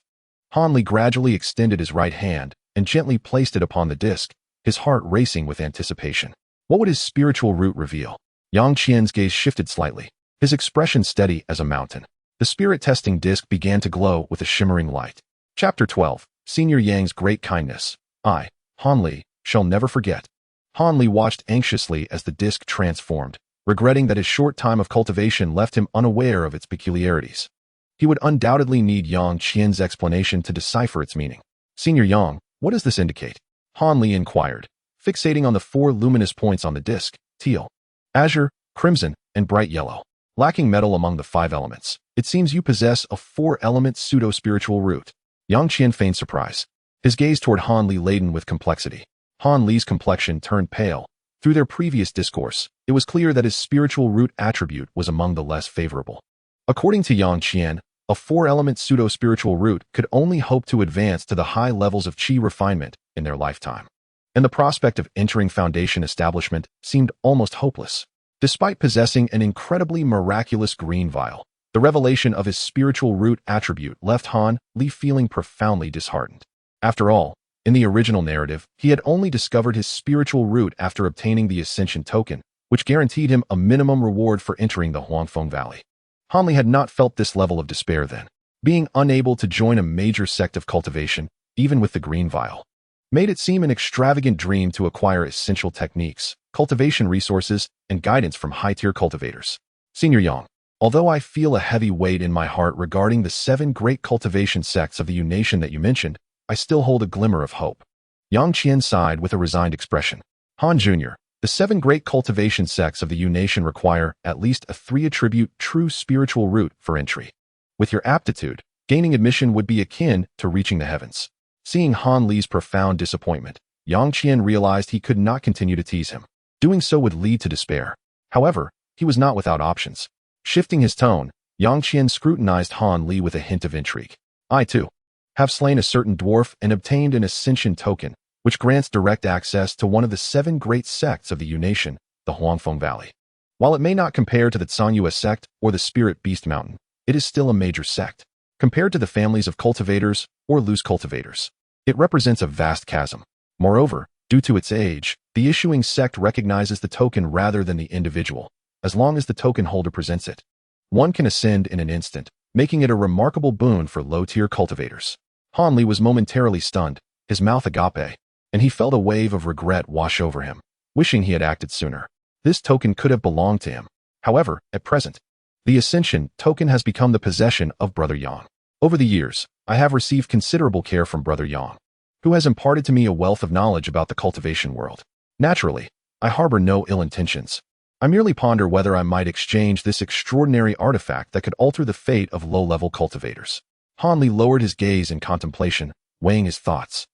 Han Li gradually extended his right hand and gently placed it upon the disc, his heart racing with anticipation. What would his spiritual root reveal? Yang Qian's gaze shifted slightly, his expression steady as a mountain. The spirit testing disc began to glow with a shimmering light. Chapter 12, Senior Yang's Great Kindness. I, Han Li, shall never forget. Han Li watched anxiously as the disc transformed, regretting that his short time of cultivation left him unaware of its peculiarities. He would undoubtedly need Yang Qian's explanation to decipher its meaning. "Senior Yang, what does this indicate?" Han Li inquired, fixating on the 4 luminous points on the disc: teal, azure, crimson, and bright yellow. Lacking metal among the 5 elements, it seems you possess a 4-element pseudo-spiritual root. Yang Qian feigned surprise, his gaze toward Han Li laden with complexity. Han Li's complexion turned pale. Through their previous discourse, it was clear that his spiritual root attribute was among the less favorable. According to Yang Qian, a 4-element pseudo-spiritual root could only hope to advance to the high levels of Qi refinement in their lifetime, and the prospect of entering foundation establishment seemed almost hopeless. Despite possessing an incredibly miraculous green vial, the revelation of his spiritual root attribute left Han Li feeling profoundly disheartened. After all, in the original narrative, he had only discovered his spiritual root after obtaining the Ascension token, which guaranteed him a minimum reward for entering the Huangfeng Valley. Han Li had not felt this level of despair then. Being unable to join a major sect of cultivation, even with the green vial, made it seem an extravagant dream to acquire essential techniques, cultivation resources, and guidance from high-tier cultivators. "Senior Yang, Although I feel a heavy weight in my heart regarding the 7 great cultivation sects of the U-Nation that you mentioned, I still hold a glimmer of hope. Yang Qian sighed with a resigned expression. Han Jr., the 7 great cultivation sects of the U-Nation require at least a 3-attribute true spiritual route for entry. With your aptitude, gaining admission would be akin to reaching the heavens. Seeing Han Li's profound disappointment, Yang Qian realized he could not continue to tease him. Doing so would lead to despair. However, he was not without options. Shifting his tone, Yang Qian scrutinized Han Li with a hint of intrigue. I, too, have slain a certain dwarf and obtained an ascension token, which grants direct access to one of the 7 great sects of the U-Nation, the Huangfeng Valley. While it may not compare to the Canyue sect or the Spirit Beast Mountain, it is still a major sect. Compared to the families of cultivators or loose cultivators, it represents a vast chasm. Moreover, due to its age, the issuing sect recognizes the token rather than the individual, as long as the token holder presents it. One can ascend in an instant, making it a remarkable boon for low-tier cultivators. Han Li was momentarily stunned, his mouth agape, and he felt a wave of regret wash over him, wishing he had acted sooner. This token could have belonged to him. However, at present, the Ascension token has become the possession of Brother Yang. Over the years, I have received considerable care from Brother Yang, who has imparted to me a wealth of knowledge about the cultivation world. Naturally, I harbor no ill intentions. I merely ponder whether I might exchange this extraordinary artifact that could alter the fate of low-level cultivators. Han Li lowered his gaze in contemplation, weighing his thoughts.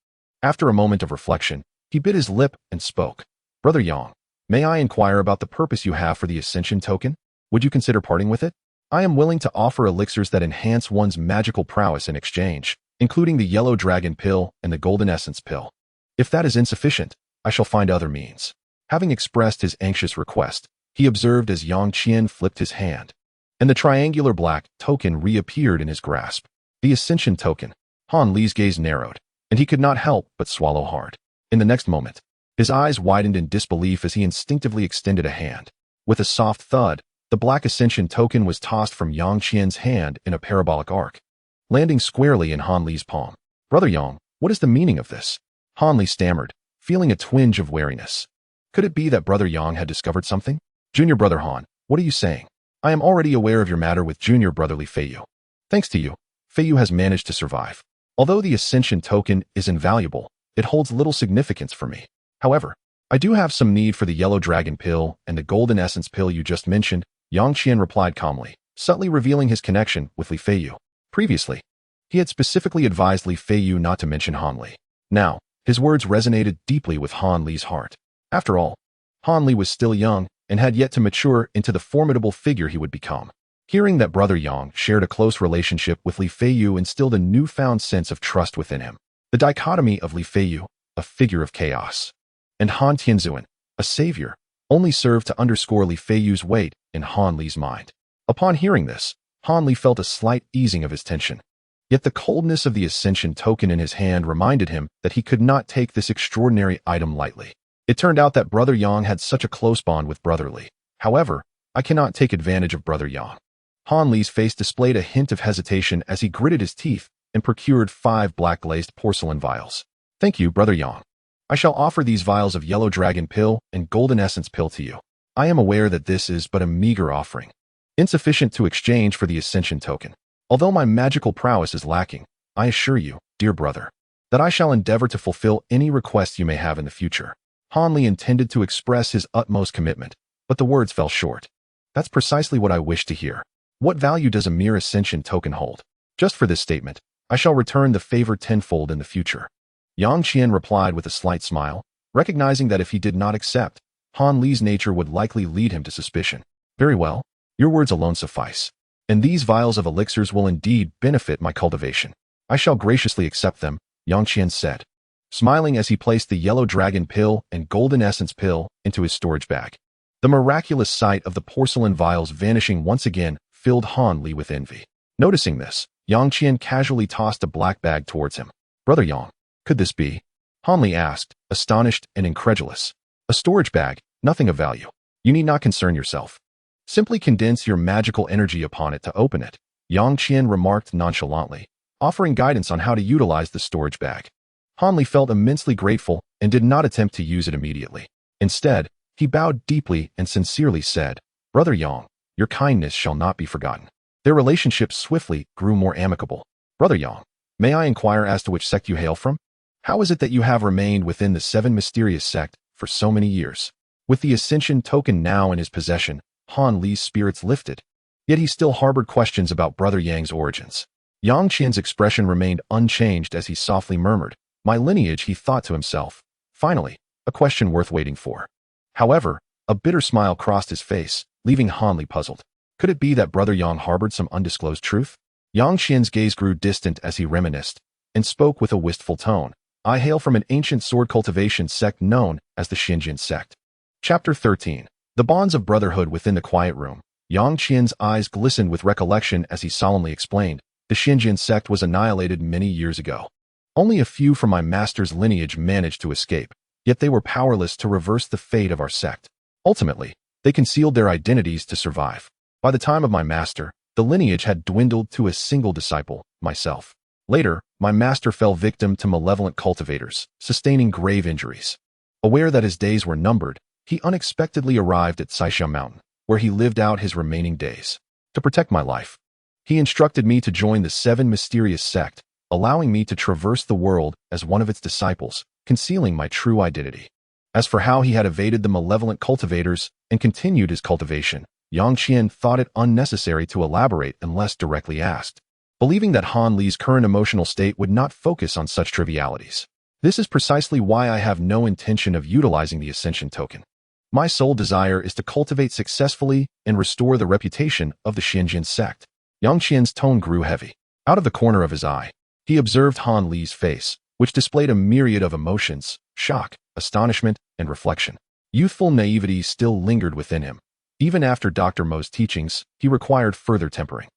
After a moment of reflection, he bit his lip and spoke. Brother Yang, may I inquire about the purpose you have for the Ascension token? Would you consider parting with it? I am willing to offer elixirs that enhance one's magical prowess in exchange, including the Yellow Dragon Pill and the Golden Essence Pill. If that is insufficient, I shall find other means. Having expressed his anxious request, he observed as Yang Qian flipped his hand, and the triangular black token reappeared in his grasp. The Ascension token. Han Li's gaze narrowed, and he could not help but swallow hard. In the next moment, his eyes widened in disbelief as he instinctively extended a hand. With a soft thud, the black Ascension token was tossed from Yang Qian's hand in a parabolic arc, landing squarely in Han Li's palm. Brother Yang, what is the meaning of this? Han Li stammered, feeling a twinge of wariness. Could it be that Brother Yang had discovered something? Junior Brother Han, what are you saying? I am already aware of your matter with Junior Brotherly Feiyu. Thanks to you, Feiyu has managed to survive. Although the Ascension token is invaluable, it holds little significance for me. However, I do have some need for the Yellow Dragon Pill and the Golden Essence Pill you just mentioned, Yang Qian replied calmly, subtly revealing his connection with Li Feiyu. Previously, he had specifically advised Li Feiyu not to mention Han Li. Now, his words resonated deeply with Han Li's heart. After all, Han Li was still young and had yet to mature into the formidable figure he would become. Hearing that Brother Yang shared a close relationship with Li Feiyu instilled a newfound sense of trust within him. The dichotomy of Li Feiyu, a figure of chaos, and Han Tianzuan, a savior, only served to underscore Li Feiyu's weight in Han Li's mind. Upon hearing this, Han Li felt a slight easing of his tension. Yet the coldness of the Ascension token in his hand reminded him that he could not take this extraordinary item lightly. It turned out that Brother Yang had such a close bond with Brother Li. However, I cannot take advantage of Brother Yang. Han Li's face displayed a hint of hesitation as he gritted his teeth and procured 5 black glazed porcelain vials. Thank you, Brother Yang. I shall offer these vials of Yellow Dragon Pill and Golden Essence Pill to you. I am aware that this is but a meager offering, insufficient to exchange for the Ascension token. Although my magical prowess is lacking, I assure you, dear brother, that I shall endeavor to fulfill any requests you may have in the future. Han Li intended to express his utmost commitment, but the words fell short. That's precisely what I wish to hear. What value does a mere Ascension token hold? Just for this statement, I shall return the favor tenfold in the future. Yang Qian replied with a slight smile, recognizing that if he did not accept, Han Li's nature would likely lead him to suspicion. Very well, your words alone suffice, and these vials of elixirs will indeed benefit my cultivation. I shall graciously accept them, Yang Qian said, smiling as he placed the Yellow Dragon Pill and Golden Essence Pill into his storage bag. The miraculous sight of the porcelain vials vanishing once again filled Han Li with envy. Noticing this, Yang Qian casually tossed a black bag towards him. Brother Yang, could this be? Han Li asked, astonished and incredulous. A storage bag, nothing of value. You need not concern yourself. Simply condense your magical energy upon it to open it, Yang Qian remarked nonchalantly, offering guidance on how to utilize the storage bag. Han Li felt immensely grateful and did not attempt to use it immediately. Instead, he bowed deeply and sincerely said, Brother Yang, Your kindness shall not be forgotten." Their relationship swiftly grew more amicable. "Brother Yang, may I inquire as to which sect you hail from? How is it that you have remained within the seven mysterious sect for so many years?" With the ascension token now in his possession, Han Li's spirits lifted. Yet he still harbored questions about Brother Yang's origins. Yang Qian's expression remained unchanged as he softly murmured, "My lineage," he thought to himself. Finally, a question worth waiting for. However, a bitter smile crossed his face, leaving Han Li puzzled. Could it be that Brother Yang harbored some undisclosed truth? Yang Qian's gaze grew distant as he reminisced, and spoke with a wistful tone. "I hail from an ancient sword cultivation sect known as the Xinjian sect." Chapter 13. The Bonds of Brotherhood within the quiet room. Yang Qian's eyes glistened with recollection as he solemnly explained, "The Xinjian sect was annihilated many years ago. Only a few from my master's lineage managed to escape, yet they were powerless to reverse the fate of our sect. Ultimately, they concealed their identities to survive. By the time of my master, the lineage had dwindled to a single disciple, myself. Later, my master fell victim to malevolent cultivators, sustaining grave injuries. Aware that his days were numbered, he unexpectedly arrived at Saixia Mountain, where he lived out his remaining days. To protect my life, he instructed me to join the seven mysterious sect, allowing me to traverse the world as one of its disciples, concealing my true identity. As for how he had evaded the malevolent cultivators and continued his cultivation, Yang Qian thought it unnecessary to elaborate unless directly asked, believing that Han Li's current emotional state would not focus on such trivialities. This is precisely why I have no intention of utilizing the Ascension token. My sole desire is to cultivate successfully and restore the reputation of the Xinjian sect." Yang Qian's tone grew heavy. Out of the corner of his eye, he observed Han Li's face, which displayed a myriad of emotions: shock, astonishment, and reflection. Youthful naivety still lingered within him. Even after Dr. Mo's teachings, he required further tempering.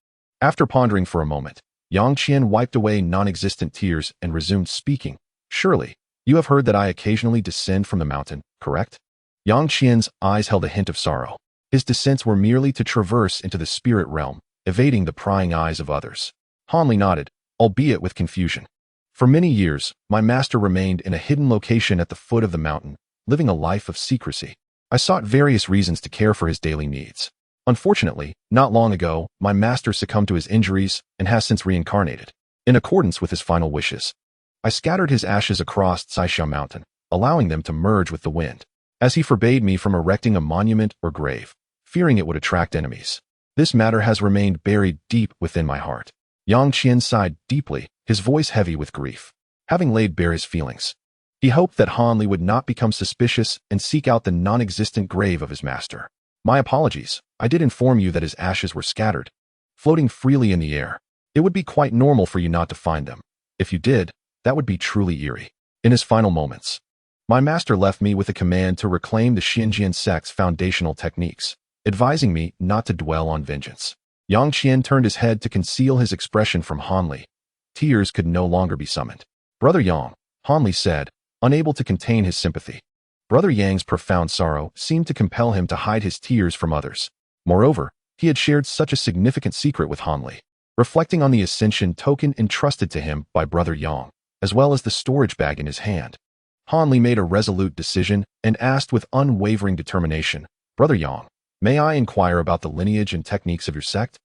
After pondering for a moment, Yang Qian wiped away non-existent tears and resumed speaking. "Surely, you have heard that I occasionally descend from the mountain, correct?" Yang Qian's eyes held a hint of sorrow. His descents were merely to traverse into the spirit realm, evading the prying eyes of others. Han Li nodded, albeit with confusion. "For many years, my master remained in a hidden location at the foot of the mountain, living a life of secrecy. I sought various reasons to care for his daily needs. Unfortunately, not long ago, my master succumbed to his injuries and has since reincarnated. In accordance with his final wishes, I scattered his ashes across Saixia Mountain, allowing them to merge with the wind, as he forbade me from erecting a monument or grave, fearing it would attract enemies. This matter has remained buried deep within my heart." Yang Qian sighed deeply, his voice heavy with grief. Having laid bare his feelings, he hoped that Han Li would not become suspicious and seek out the non-existent grave of his master. "My apologies, I did inform you that his ashes were scattered, floating freely in the air. It would be quite normal for you not to find them. If you did, that would be truly eerie." In his final moments, my master left me with a command to reclaim the Xinjian sect's foundational techniques, advising me not to dwell on vengeance. Yang Qian turned his head to conceal his expression from Han Li. Tears could no longer be summoned. "Brother Yang," Han Li said, unable to contain his sympathy. Brother Yang's profound sorrow seemed to compel him to hide his tears from others. Moreover, he had shared such a significant secret with Han Li. Reflecting on the Ascension token entrusted to him by Brother Yang, as well as the storage bag in his hand, Han Li made a resolute decision and asked with unwavering determination, "Brother Yang, may I inquire about the lineage and techniques of your sect?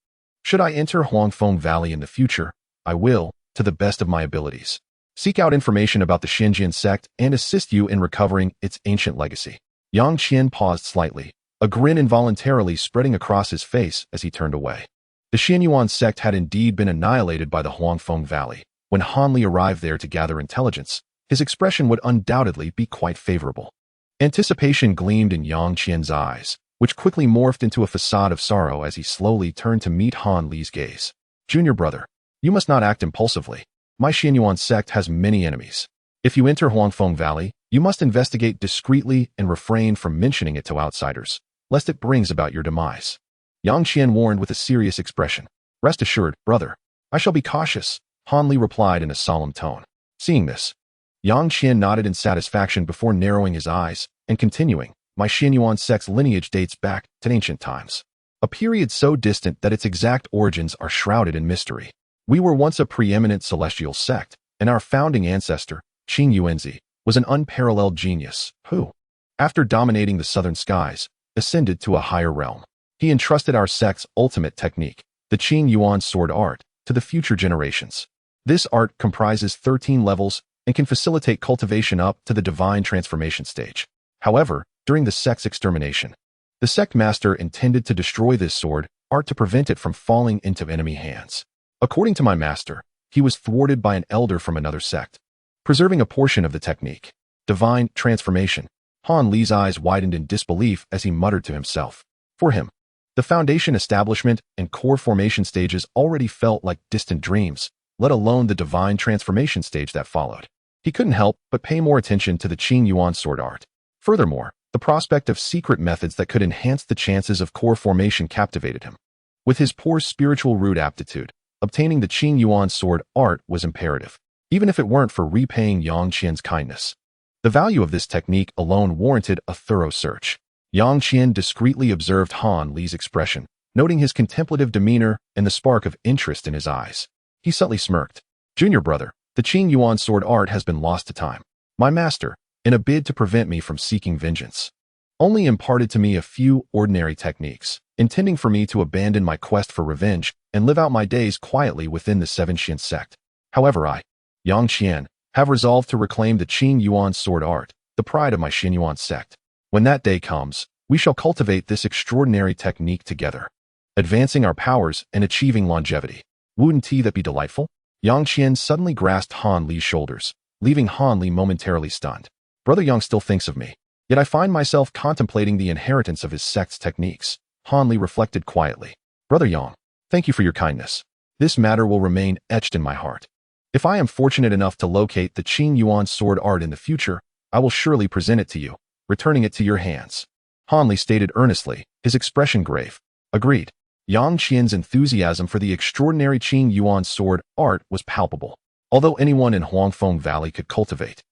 Should I enter Huangfeng Valley in the future, I will, to the best of my abilities, seek out information about the Xinjian sect and assist you in recovering its ancient legacy." Yang Qian paused slightly, a grin involuntarily spreading across his face as he turned away. The Xianyuan sect had indeed been annihilated by the Huangfeng Valley. When Han Li arrived there to gather intelligence, his expression would undoubtedly be quite favorable. Anticipation gleamed in Yang Qian's eyes, which quickly morphed into a facade of sorrow as he slowly turned to meet Han Li's gaze. "Junior brother, you must not act impulsively. My Xianyuan sect has many enemies. If you enter Huangfeng Valley, you must investigate discreetly and refrain from mentioning it to outsiders, lest it brings about your demise." Yang Qian warned with a serious expression. "Rest assured, brother, I shall be cautious," Han Li replied in a solemn tone. Seeing this, Yang Qian nodded in satisfaction before narrowing his eyes and continuing, "My Xianyuan sect's lineage dates back to ancient times, a period so distant that its exact origins are shrouded in mystery. We were once a preeminent celestial sect, and our founding ancestor, Qing Yuanzi, was an unparalleled genius who, after dominating the southern skies, ascended to a higher realm. He entrusted our sect's ultimate technique, the Qing Yuan sword art, to the future generations. This art comprises 13 levels and can facilitate cultivation up to the divine transformation stage. However, during the sect's extermination, the sect master intended to destroy this sword art to prevent it from falling into enemy hands. According to my master, he was thwarted by an elder from another sect, preserving a portion of the technique. Divine transformation. Han Li's eyes widened in disbelief as he muttered to himself. For him, the foundation establishment and core formation stages already felt like distant dreams, let alone the divine transformation stage that followed. He couldn't help but pay more attention to the Qing Yuan sword art. Furthermore, the prospect of secret methods that could enhance the chances of core formation captivated him. With his poor spiritual root aptitude, obtaining the Qing Yuan sword art was imperative, even if it weren't for repaying Yang Qian's kindness. The value of this technique alone warranted a thorough search. Yang Qian discreetly observed Han Li's expression, noting his contemplative demeanor and the spark of interest in his eyes. He subtly smirked. Junior brother, the Qing Yuan sword art has been lost to time. My master, in a bid to prevent me from seeking vengeance, only imparted to me a few ordinary techniques, intending for me to abandon my quest for revenge and live out my days quietly within the Seven Qian sect. However, I, Yang Qian, have resolved to reclaim the Qing Yuan sword art, the pride of my Xin Yuan sect. When that day comes, we shall cultivate this extraordinary technique together, advancing our powers and achieving longevity. Wouldn't that be delightful? Yang Qian suddenly grasped Han Li's shoulders, leaving Han Li momentarily stunned. Brother Yang still thinks of me, yet I find myself contemplating the inheritance of his sect's techniques. Han Li reflected quietly. Brother Yang, thank you for your kindness. This matter will remain etched in my heart. If I am fortunate enough to locate the Qing Yuan sword art in the future, I will surely present it to you, returning it to your hands. Han Li stated earnestly, his expression grave. Agreed. Yang Qian's enthusiasm for the extraordinary Qing Yuan sword art was palpable. Although anyone in Huangfeng Valley could cultivate,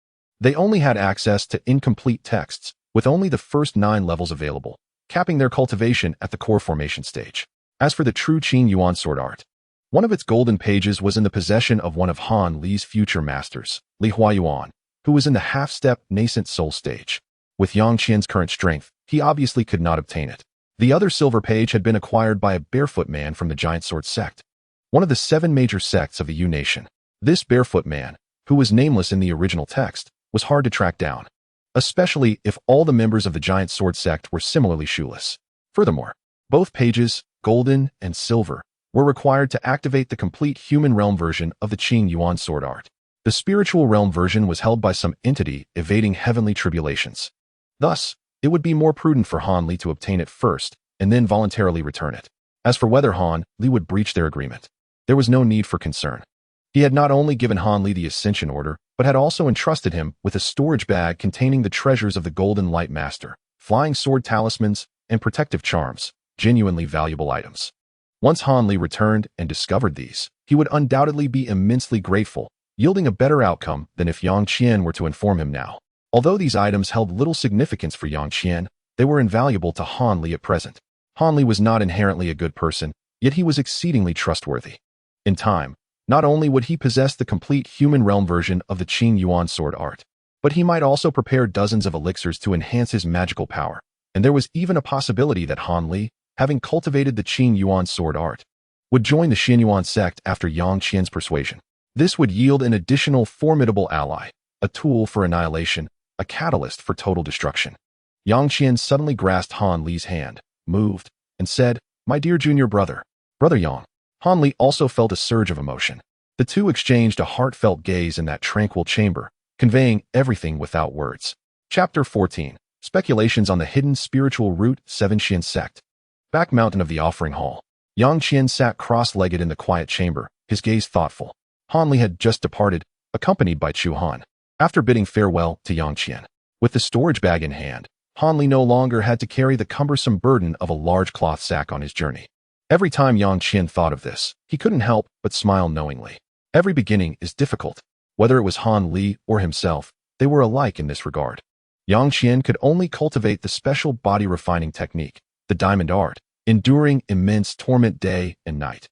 they only had access to incomplete texts, with only the first 9 levels available, capping their cultivation at the core formation stage. As for the true Qing Yuan sword art, one of its golden pages was in the possession of one of Han Li's future masters, Li Huayuan, who was in the half-step nascent soul stage. With Yang Qian's current strength, he obviously could not obtain it. The other silver page had been acquired by a barefoot man from the Giant Sword sect, one of the 7 major sects of the Yu nation. This barefoot man, who was nameless in the original text, was hard to track down, especially if all the members of the Giant Sword sect were similarly shoeless. Furthermore, both pages, golden and silver, were required to activate the complete human realm version of the Qing Yuan sword art. The spiritual realm version was held by some entity evading heavenly tribulations. Thus, it would be more prudent for Han Li to obtain it first and then voluntarily return it. As for whether Han Li would breach their agreement, there was no need for concern. He had not only given Han Li the Ascension Order, but had also entrusted him with a storage bag containing the treasures of the Golden Light Master, flying sword talismans, and protective charms, genuinely valuable items. Once Han Li returned and discovered these, he would undoubtedly be immensely grateful, yielding a better outcome than if Yang Qian were to inform him now. Although these items held little significance for Yang Qian, they were invaluable to Han Li at present. Han Li was not inherently a good person, yet he was exceedingly trustworthy. In time, not only would he possess the complete human realm version of the Qing Yuan sword art, but he might also prepare dozens of elixirs to enhance his magical power, and there was even a possibility that Han Li, having cultivated the Qing Yuan sword art, would join the Xin Yuan sect after Yang Qian's persuasion. This would yield an additional formidable ally, a tool for annihilation, a catalyst for total destruction. Yang Qian suddenly grasped Han Li's hand, moved, and said, "My dear junior brother, Brother Yang." Han Li also felt a surge of emotion. The two exchanged a heartfelt gaze in that tranquil chamber, conveying everything without words. Chapter 14. Speculations on the hidden spiritual root Seven Qian sect. Back mountain of the offering hall. Yang Qian sat cross-legged in the quiet chamber, his gaze thoughtful. Han Li had just departed, accompanied by Chu Han. After bidding farewell to Yang Qian, with the storage bag in hand, Han Li no longer had to carry the cumbersome burden of a large cloth sack on his journey. Every time Yang Qian thought of this, he couldn't help but smile knowingly. Every beginning is difficult. Whether it was Han Li or himself, they were alike in this regard. Yang Qian could only cultivate the special body-refining technique, the diamond art, enduring immense torment day and night.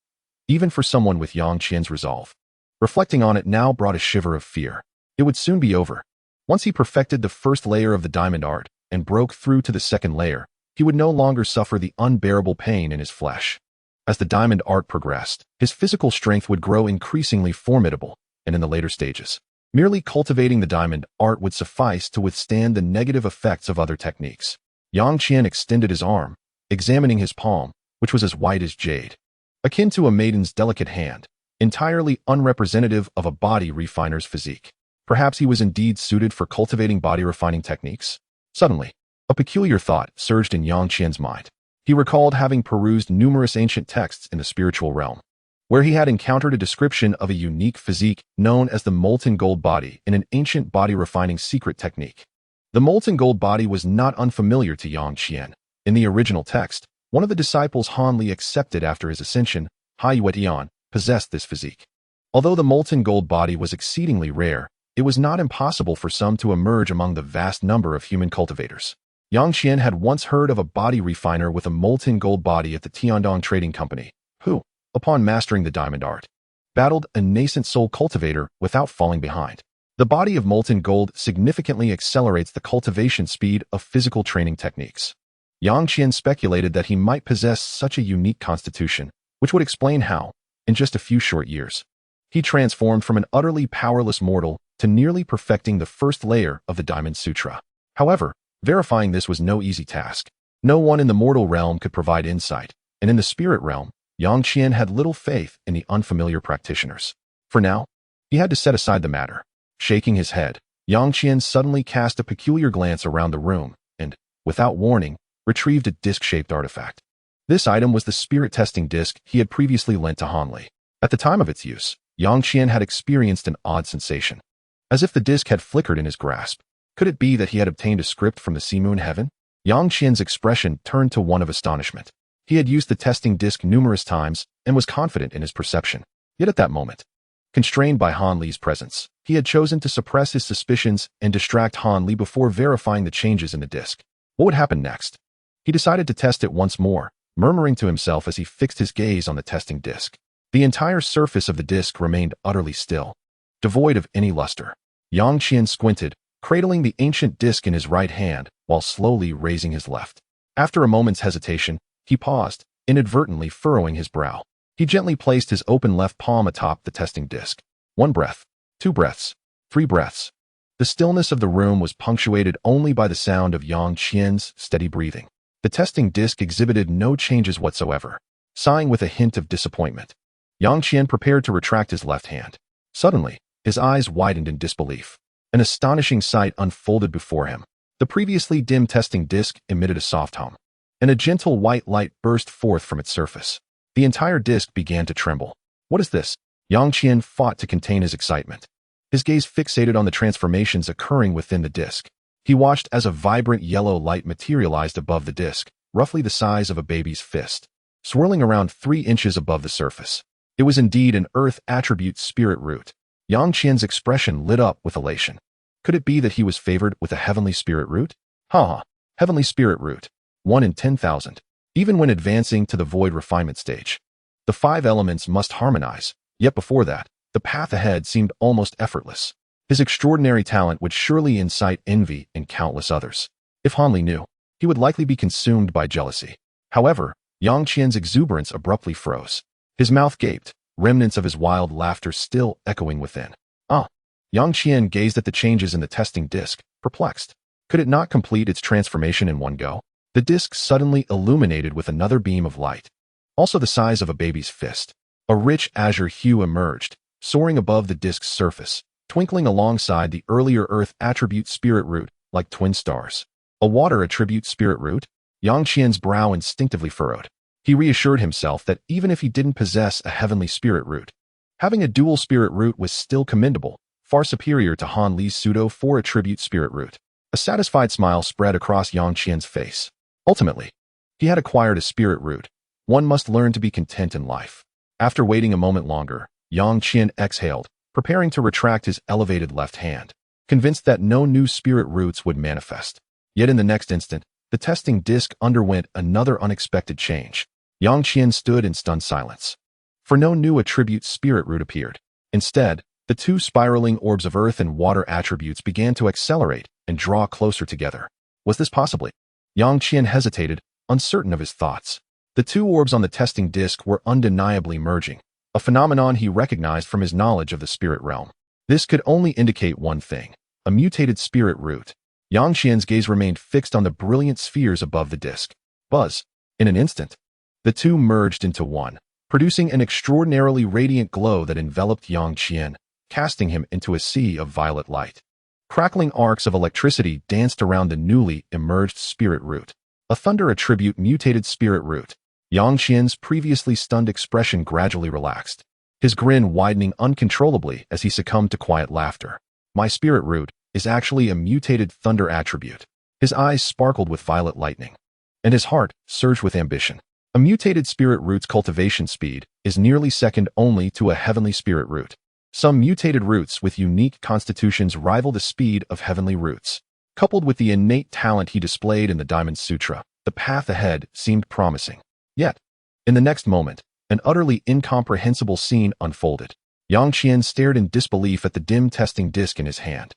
Even for someone with Yang Qian's resolve, reflecting on it now brought a shiver of fear. It would soon be over. Once he perfected the first layer of the diamond art and broke through to the second layer, He would no longer suffer the unbearable pain in his flesh. As the diamond art progressed, his physical strength would grow increasingly formidable, and in the later stages, merely cultivating the diamond art would suffice to withstand the negative effects of other techniques. Yang Qian extended his arm, examining his palm, which was as white as jade, akin to a maiden's delicate hand, entirely unrepresentative of a body refiner's physique. Perhaps he was indeed suited for cultivating body refining techniques. Suddenly, a peculiar thought surged in Yang Qian's mind. He recalled having perused numerous ancient texts in the spiritual realm, where he had encountered a description of a unique physique known as the molten gold body in an ancient body refining secret technique. The molten gold body was not unfamiliar to Yang Qian. In the original text, one of the disciples Han Li accepted after his ascension, Hai Yuetian, possessed this physique. Although the molten gold body was exceedingly rare, it was not impossible for some to emerge among the vast number of human cultivators. Yang Qian had once heard of a body refiner with a molten gold body at the Tian Dong Trading Company, who, upon mastering the diamond art, battled a nascent soul cultivator without falling behind. The body of molten gold significantly accelerates the cultivation speed of physical training techniques. Yang Qian speculated that he might possess such a unique constitution, which would explain how, in just a few short years, he transformed from an utterly powerless mortal to nearly perfecting the first layer of the Diamond Sutra. However, verifying this was no easy task. No one in the mortal realm could provide insight, and in the spirit realm, Yang Qian had little faith in the unfamiliar practitioners. For now, he had to set aside the matter. Shaking his head, Yang Qian suddenly cast a peculiar glance around the room and, without warning, retrieved a disc-shaped artifact. This item was the spirit testing disc he had previously lent to Han Li. At the time of its use, Yang Qian had experienced an odd sensation, as if the disc had flickered in his grasp. Could it be that he had obtained a script from the sea moon heaven? Yang Qian's expression turned to one of astonishment. He had used the testing disc numerous times and was confident in his perception. Yet at that moment, constrained by Han Li's presence, he had chosen to suppress his suspicions and distract Han Li before verifying the changes in the disc. What would happen next? He decided to test it once more, murmuring to himself as he fixed his gaze on the testing disc. The entire surface of the disc remained utterly still, devoid of any luster. Yang Qian squinted, cradling the ancient disc in his right hand while slowly raising his left. After a moment's hesitation, he paused, inadvertently furrowing his brow. He gently placed his open left palm atop the testing disc. 1 breath, 2 breaths, 3 breaths. The stillness of the room was punctuated only by the sound of Yang Qian's steady breathing. The testing disc exhibited no changes whatsoever. Sighing with a hint of disappointment, Yang Qian prepared to retract his left hand. Suddenly, his eyes widened in disbelief. An astonishing sight unfolded before him. The previously dim testing disc emitted a soft hum, and a gentle white light burst forth from its surface. The entire disc began to tremble. What is this? Yang Qian fought to contain his excitement. His gaze fixated on the transformations occurring within the disc. He watched as a vibrant yellow light materialized above the disc, roughly the size of a baby's fist, swirling around 3 inches above the surface. It was indeed an earth attribute spirit root. Yang Qian's expression lit up with elation. Could it be that he was favored with a heavenly spirit root? Heavenly spirit root. 1 in 10,000. Even when advancing to the void refinement stage, the 5 elements must harmonize. Yet before that, the path ahead seemed almost effortless. His extraordinary talent would surely incite envy in countless others. If Han Li knew, he would likely be consumed by jealousy. However, Yang Qian's exuberance abruptly froze. His mouth gaped, remnants of his wild laughter still echoing within. Yang Qian gazed at the changes in the testing disc, perplexed. Could it not complete its transformation in one go? The disc suddenly illuminated with another beam of light, also the size of a baby's fist. A rich azure hue emerged, soaring above the disc's surface, twinkling alongside the earlier earth attribute spirit root like twin stars. A water attribute spirit root? Yang Qian's brow instinctively furrowed. He reassured himself that even if he didn't possess a heavenly spirit root, having a dual spirit root was still commendable, far superior to Han Li's pseudo 4 attribute spirit root. A satisfied smile spread across Yang Qian's face. Ultimately, he had acquired a spirit root. One must learn to be content in life. After waiting a moment longer, Yang Qian exhaled, preparing to retract his elevated left hand, convinced that no new spirit roots would manifest. Yet in the next instant, the testing disc underwent another unexpected change. Yang Qian stood in stunned silence. For no new attribute spirit root appeared. Instead, the 2 spiraling orbs of earth and water attributes began to accelerate and draw closer together. Was this possibly Yang Qian hesitated, uncertain of his thoughts. The two orbs on the testing disc were undeniably merging, a phenomenon he recognized from his knowledge of the spirit realm. This could only indicate one thing: a mutated spirit root. Yang Qian's gaze remained fixed on the brilliant spheres above the disc. Buzz! In an instant, the two merged into one, producing an extraordinarily radiant glow that enveloped Yang Qian, casting him into a sea of violet light. Crackling arcs of electricity danced around the newly emerged spirit root. A thunder attribute mutated spirit root. Yang Qian's previously stunned expression gradually relaxed, his grin widening uncontrollably as he succumbed to quiet laughter. My spirit root is actually a mutated thunder attribute. His eyes sparkled with violet lightning, and his heart surged with ambition. A mutated spirit root's cultivation speed is nearly second only to a heavenly spirit root. Some mutated roots with unique constitutions rival the speed of heavenly roots. Coupled with the innate talent he displayed in the Diamond Sutra, the path ahead seemed promising. Yet, in the next moment, an utterly incomprehensible scene unfolded. Yang Qian stared in disbelief at the dim testing disc in his hand.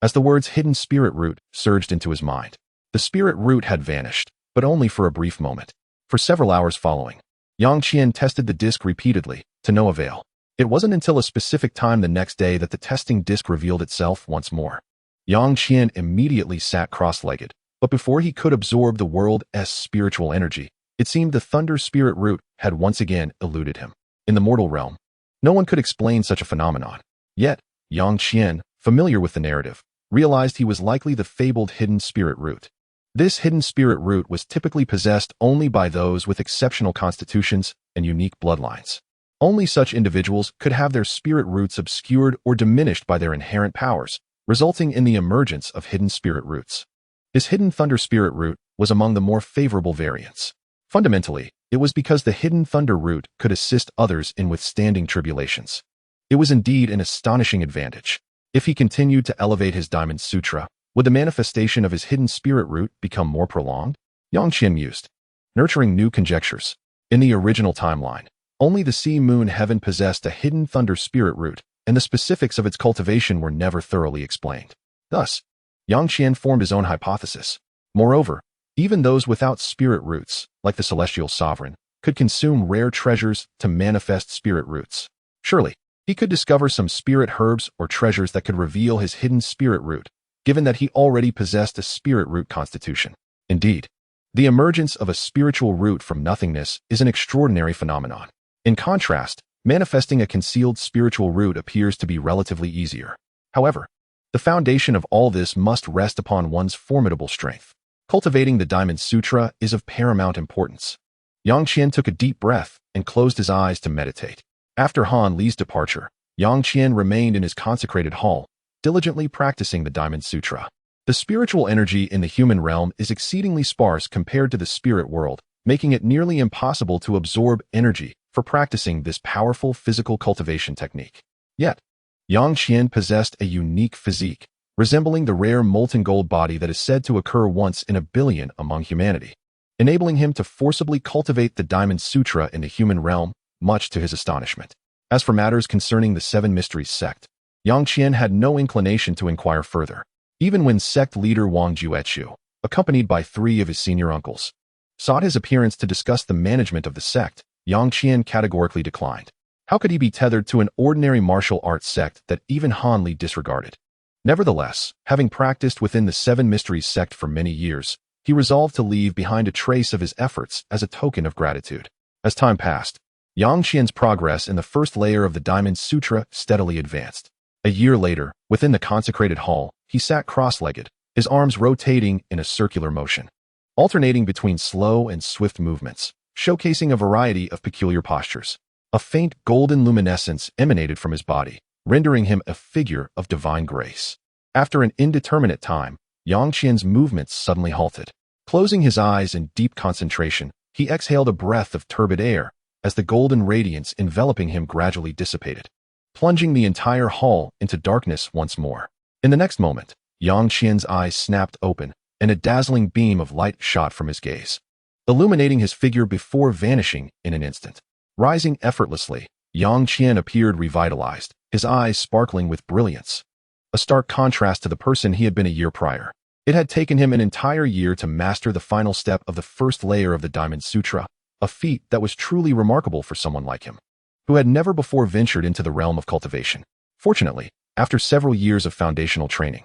As the words hidden spirit root surged into his mind, the spirit root had vanished, but only for a brief moment. For several hours following, Yang Qian tested the disc repeatedly, to no avail. It wasn't until a specific time the next day that the testing disc revealed itself once more. Yang Qian immediately sat cross-legged, but before he could absorb the world's spiritual energy, it seemed the thunder spirit root had once again eluded him. In the mortal realm, no one could explain such a phenomenon. Yet, Yang Qian, familiar with the narrative, realized he was likely the fabled hidden spirit root. This hidden spirit root was typically possessed only by those with exceptional constitutions and unique bloodlines. Only such individuals could have their spirit roots obscured or diminished by their inherent powers, resulting in the emergence of hidden spirit roots. His hidden thunder spirit root was among the more favorable variants. Fundamentally, it was because the hidden thunder root could assist others in withstanding tribulations. It was indeed an astonishing advantage. If he continued to elevate his Diamond Sutra, would the manifestation of his hidden spirit root become more prolonged? Yang Qian mused, nurturing new conjectures. In the original timeline, only the sea moon heaven possessed a hidden thunder spirit root, and the specifics of its cultivation were never thoroughly explained. Thus, Yang Qian formed his own hypothesis. Moreover, even those without spirit roots, like the celestial sovereign, could consume rare treasures to manifest spirit roots. Surely, he could discover some spirit herbs or treasures that could reveal his hidden spirit root, given that he already possessed a spirit root constitution. Indeed, the emergence of a spiritual root from nothingness is an extraordinary phenomenon. In contrast, manifesting a concealed spiritual root appears to be relatively easier. However, the foundation of all this must rest upon one's formidable strength. Cultivating the Diamond Sutra is of paramount importance. Yang Qian took a deep breath and closed his eyes to meditate. After Han Li's departure, Yang Qian remained in his consecrated hall, diligently practicing the Diamond Sutra. The spiritual energy in the human realm is exceedingly sparse compared to the spirit world, making it nearly impossible to absorb energy for practicing this powerful physical cultivation technique. Yet, Yang Qian possessed a unique physique, resembling the rare molten gold body that is said to occur once in a billion among humanity, enabling him to forcibly cultivate the Diamond Sutra in the human realm, much to his astonishment. As for matters concerning the Seven Mysteries sect, Yang Qian had no inclination to inquire further, even when sect leader Wang Juechu, accompanied by 3 of his senior uncles, sought his appearance to discuss the management of the sect. Yang Qian categorically declined. How could he be tethered to an ordinary martial arts sect that even Han Li disregarded? Nevertheless, having practiced within the Seven Mysteries sect for many years, he resolved to leave behind a trace of his efforts as a token of gratitude. As time passed, Yang Qian's progress in the first layer of the Diamond Sutra steadily advanced. A year later, within the consecrated hall, he sat cross-legged, his arms rotating in a circular motion, alternating between slow and swift movements, showcasing a variety of peculiar postures. A faint golden luminescence emanated from his body, rendering him a figure of divine grace. After an indeterminate time, Yang Qian's movements suddenly halted. Closing his eyes in deep concentration, he exhaled a breath of turbid air as the golden radiance enveloping him gradually dissipated, plunging the entire hall into darkness once more. In the next moment, Yang Qian's eyes snapped open, and a dazzling beam of light shot from his gaze, illuminating his figure before vanishing in an instant. Rising effortlessly, Yang Qian appeared revitalized, his eyes sparkling with brilliance, a stark contrast to the person he had been a year prior. It had taken him an entire year to master the final step of the first layer of the Diamond Sutra, a feat that was truly remarkable for someone like him, who had never before ventured into the realm of cultivation. Fortunately, after several years of foundational training,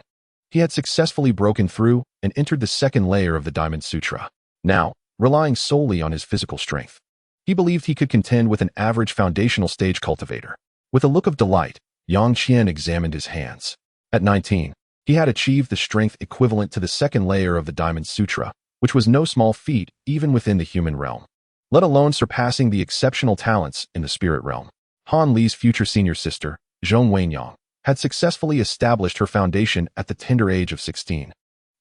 he had successfully broken through and entered the second layer of the Diamond Sutra. Now, relying solely on his physical strength, he believed he could contend with an average foundational stage cultivator. With a look of delight, Yang Qian examined his hands. At 19, he had achieved the strength equivalent to the second layer of the Diamond Sutra, which was no small feat even within the human realm, let alone surpassing the exceptional talents in the spirit realm. Han Li's future senior sister, Zhong Wenyang, had successfully established her foundation at the tender age of 16,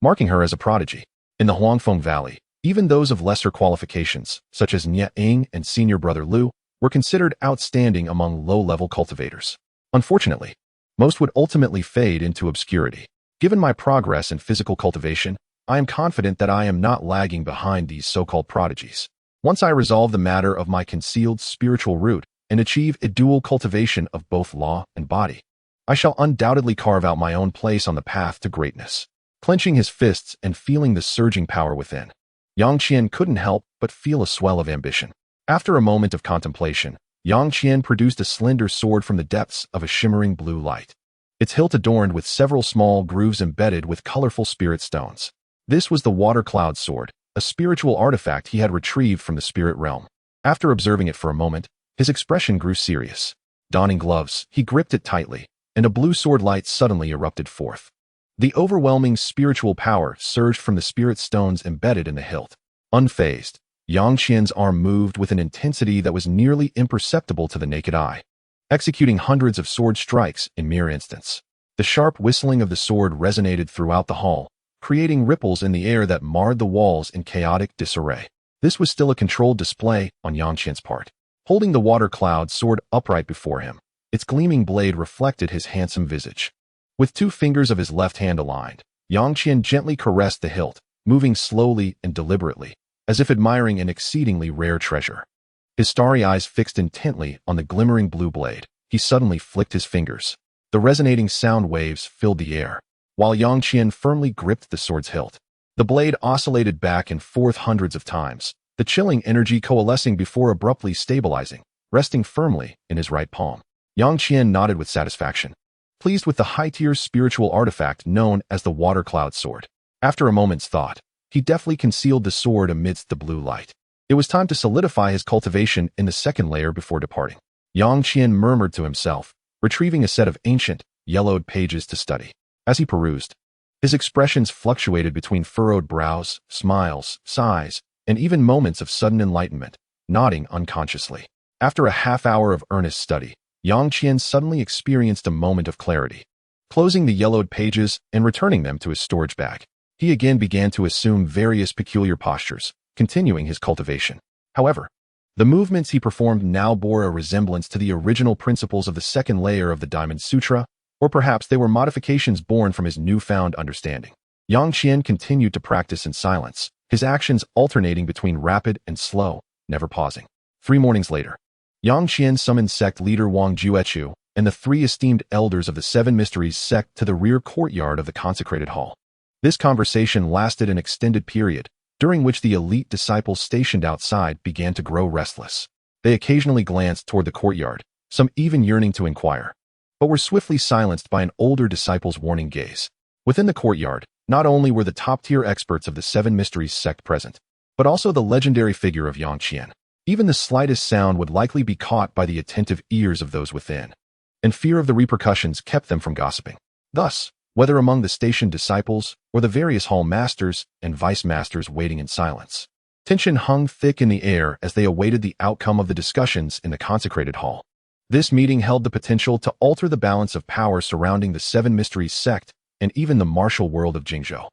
marking her as a prodigy. In the Huangfeng Valley, even those of lesser qualifications, such as Nye Ing and senior brother Lu, were considered outstanding among low-level cultivators. Unfortunately, most would ultimately fade into obscurity. Given my progress in physical cultivation, I am confident that I am not lagging behind these so-called prodigies. Once I resolve the matter of my concealed spiritual root and achieve a dual cultivation of both law and body, I shall undoubtedly carve out my own place on the path to greatness. Clenching his fists and feeling the surging power within, Yang Qian couldn't help but feel a swell of ambition. After a moment of contemplation, Yang Qian produced a slender sword from the depths of a shimmering blue light, its hilt adorned with several small grooves embedded with colorful spirit stones. This was the Water Cloud Sword, a spiritual artifact he had retrieved from the spirit realm. After observing it for a moment, his expression grew serious. Donning gloves, he gripped it tightly, and a blue sword light suddenly erupted forth. The overwhelming spiritual power surged from the spirit stones embedded in the hilt. Unfazed, Yang Qian's arm moved with an intensity that was nearly imperceptible to the naked eye, executing hundreds of sword strikes in mere instants. The sharp whistling of the sword resonated throughout the hall, creating ripples in the air that marred the walls in chaotic disarray. This was still a controlled display on Yang Qian's part. Holding the Water Cloud Sword upright before him, its gleaming blade reflected his handsome visage. With 2 fingers of his left hand aligned, Yang Qian gently caressed the hilt, moving slowly and deliberately, as if admiring an exceedingly rare treasure. His starry eyes fixed intently on the glimmering blue blade, he suddenly flicked his fingers. The resonating sound waves filled the air, while Yang Qian firmly gripped the sword's hilt. The blade oscillated back and forth hundreds of times, the chilling energy coalescing before abruptly stabilizing, resting firmly in his right palm. Yang Qian nodded with satisfaction, pleased with the high-tier spiritual artifact known as the Water Cloud Sword. After a moment's thought, he deftly concealed the sword amidst the blue light. It was time to solidify his cultivation in the second layer before departing. Yang Qian murmured to himself, retrieving a set of ancient, yellowed pages to study. As he perused, his expressions fluctuated between furrowed brows, smiles, sighs, and even moments of sudden enlightenment, nodding unconsciously. After a half-hour of earnest study, Yang Qian suddenly experienced a moment of clarity. Closing the yellowed pages and returning them to his storage bag, he again began to assume various peculiar postures, continuing his cultivation. However, the movements he performed now bore a resemblance to the original principles of the second layer of the Diamond Sutra, or perhaps they were modifications born from his newfound understanding. Yang Qian continued to practice in silence, his actions alternating between rapid and slow, never pausing. 3 mornings later, Yang Qian summoned sect leader Wang Juechu and the 3 esteemed elders of the 7 Mysteries sect to the rear courtyard of the consecrated hall. This conversation lasted an extended period, during which the elite disciples stationed outside began to grow restless. They occasionally glanced toward the courtyard, some even yearning to inquire, but were swiftly silenced by an older disciple's warning gaze. Within the courtyard, not only were the top-tier experts of the 7 Mysteries sect present, but also the legendary figure of Yang Qian. Even the slightest sound would likely be caught by the attentive ears of those within, and fear of the repercussions kept them from gossiping. Thus, whether among the stationed disciples or the various hall masters and vice masters waiting in silence, tension hung thick in the air as they awaited the outcome of the discussions in the consecrated hall. This meeting held the potential to alter the balance of power surrounding the 7 Mysteries sect and even the martial world of Jingzhou.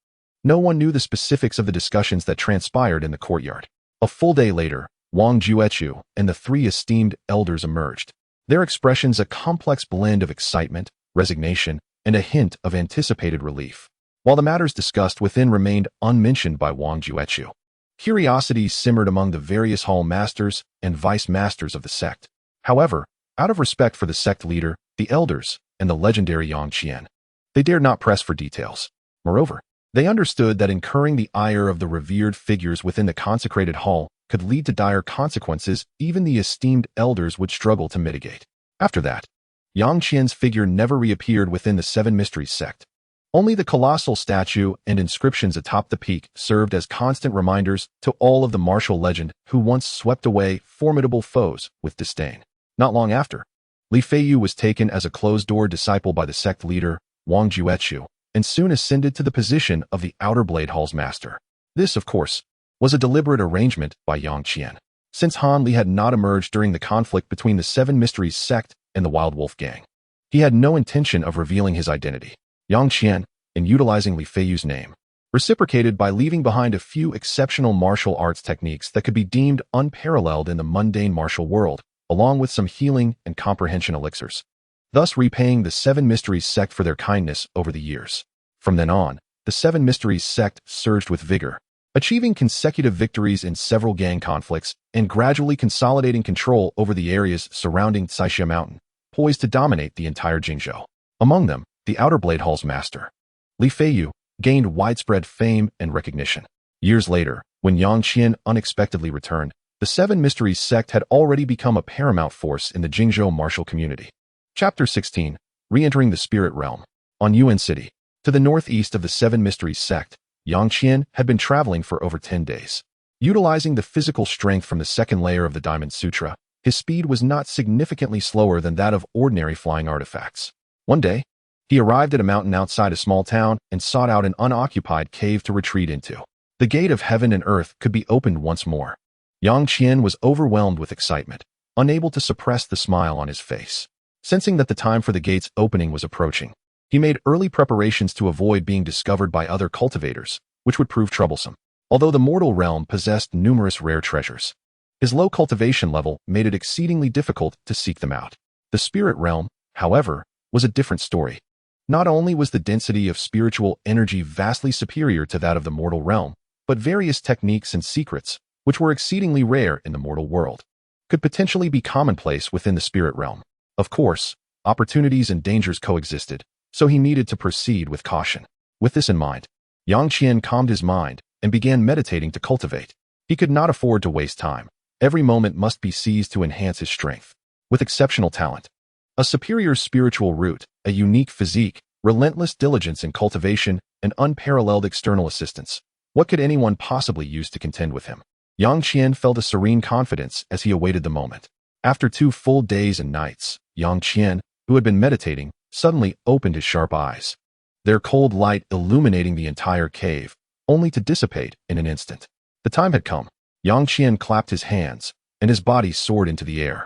No one knew the specifics of the discussions that transpired in the courtyard. A full day later, Wang Juechu and the 3 esteemed elders emerged, their expressions a complex blend of excitement, resignation, and a hint of anticipated relief. While the matters discussed within remained unmentioned by Wang Juechu, curiosity simmered among the various hall masters and vice masters of the sect. However, out of respect for the sect leader, the elders, and the legendary Yang Qian, they dared not press for details. Moreover, They understood that incurring the ire of the revered figures within the consecrated hall could lead to dire consequences even the esteemed elders would struggle to mitigate. After that, Yang Qian's figure never reappeared within the Seven Mysteries sect. Only the colossal statue and inscriptions atop the peak served as constant reminders to all of the martial legend who once swept away formidable foes with disdain. Not long after, Li Feiyu was taken as a closed-door disciple by the sect leader, Wang Juechu, and soon ascended to the position of the Outer Blade Hall's master. This, of course, was a deliberate arrangement by Yang Qian. Since Han Li had not emerged during the conflict between the Seven Mysteries sect and the Wild Wolf gang, he had no intention of revealing his identity. Yang Qian, in utilizing Li Feiyu's name, reciprocated by leaving behind a few exceptional martial arts techniques that could be deemed unparalleled in the mundane martial world, along with some healing and comprehension elixirs, thus repaying the Seven Mysteries sect for their kindness over the years. From then on, the Seven Mysteries sect surged with vigor, achieving consecutive victories in several gang conflicts and gradually consolidating control over the areas surrounding Caixia Mountain, poised to dominate the entire Jingzhou. Among them, the Outer Blade Hall's master, Li Feiyu, gained widespread fame and recognition. Years later, when Yang Qian unexpectedly returned, the Seven Mysteries sect had already become a paramount force in the Jingzhou martial community. Chapter 16. Re-entering the Spirit Realm. On Yuan City, to the northeast of the Seven Mysteries sect, Yang Qian had been traveling for over 10 days. Utilizing the physical strength from the second layer of the Diamond Sutra, his speed was not significantly slower than that of ordinary flying artifacts. One day, he arrived at a mountain outside a small town and sought out an unoccupied cave to retreat into. The gate of heaven and earth could be opened once more. Yang Qian was overwhelmed with excitement, unable to suppress the smile on his face. Sensing that the time for the gate's opening was approaching, he made early preparations to avoid being discovered by other cultivators, which would prove troublesome. Although the mortal realm possessed numerous rare treasures, his low cultivation level made it exceedingly difficult to seek them out. The spirit realm, however, was a different story. Not only was the density of spiritual energy vastly superior to that of the mortal realm, but various techniques and secrets, which were exceedingly rare in the mortal world, could potentially be commonplace within the spirit realm. Of course, opportunities and dangers coexisted, so he needed to proceed with caution. With this in mind, Yang Qian calmed his mind and began meditating to cultivate. He could not afford to waste time. Every moment must be seized to enhance his strength. With exceptional talent, a superior spiritual root, a unique physique, relentless diligence in cultivation, and unparalleled external assistance, what could anyone possibly use to contend with him? Yang Qian felt a serene confidence as he awaited the moment. After 2 full days and nights, Yang Qian, who had been meditating, suddenly opened his sharp eyes, their cold light illuminating the entire cave, only to dissipate in an instant. The time had come. Yang Qian clapped his hands, and his body soared into the air.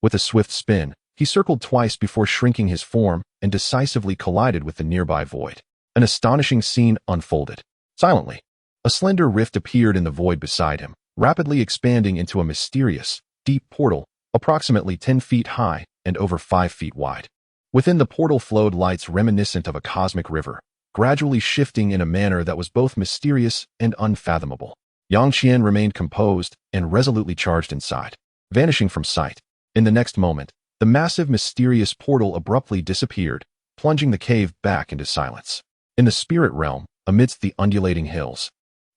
With a swift spin, he circled twice before shrinking his form and decisively collided with the nearby void. An astonishing scene unfolded. Silently, a slender rift appeared in the void beside him, rapidly expanding into a mysterious, deep portal, approximately 10 feet high and over 5 feet wide. Within the portal flowed lights reminiscent of a cosmic river, gradually shifting in a manner that was both mysterious and unfathomable. Yang Qian remained composed and resolutely charged inside, vanishing from sight. In the next moment, the massive mysterious portal abruptly disappeared, plunging the cave back into silence. In the spirit realm, amidst the undulating hills,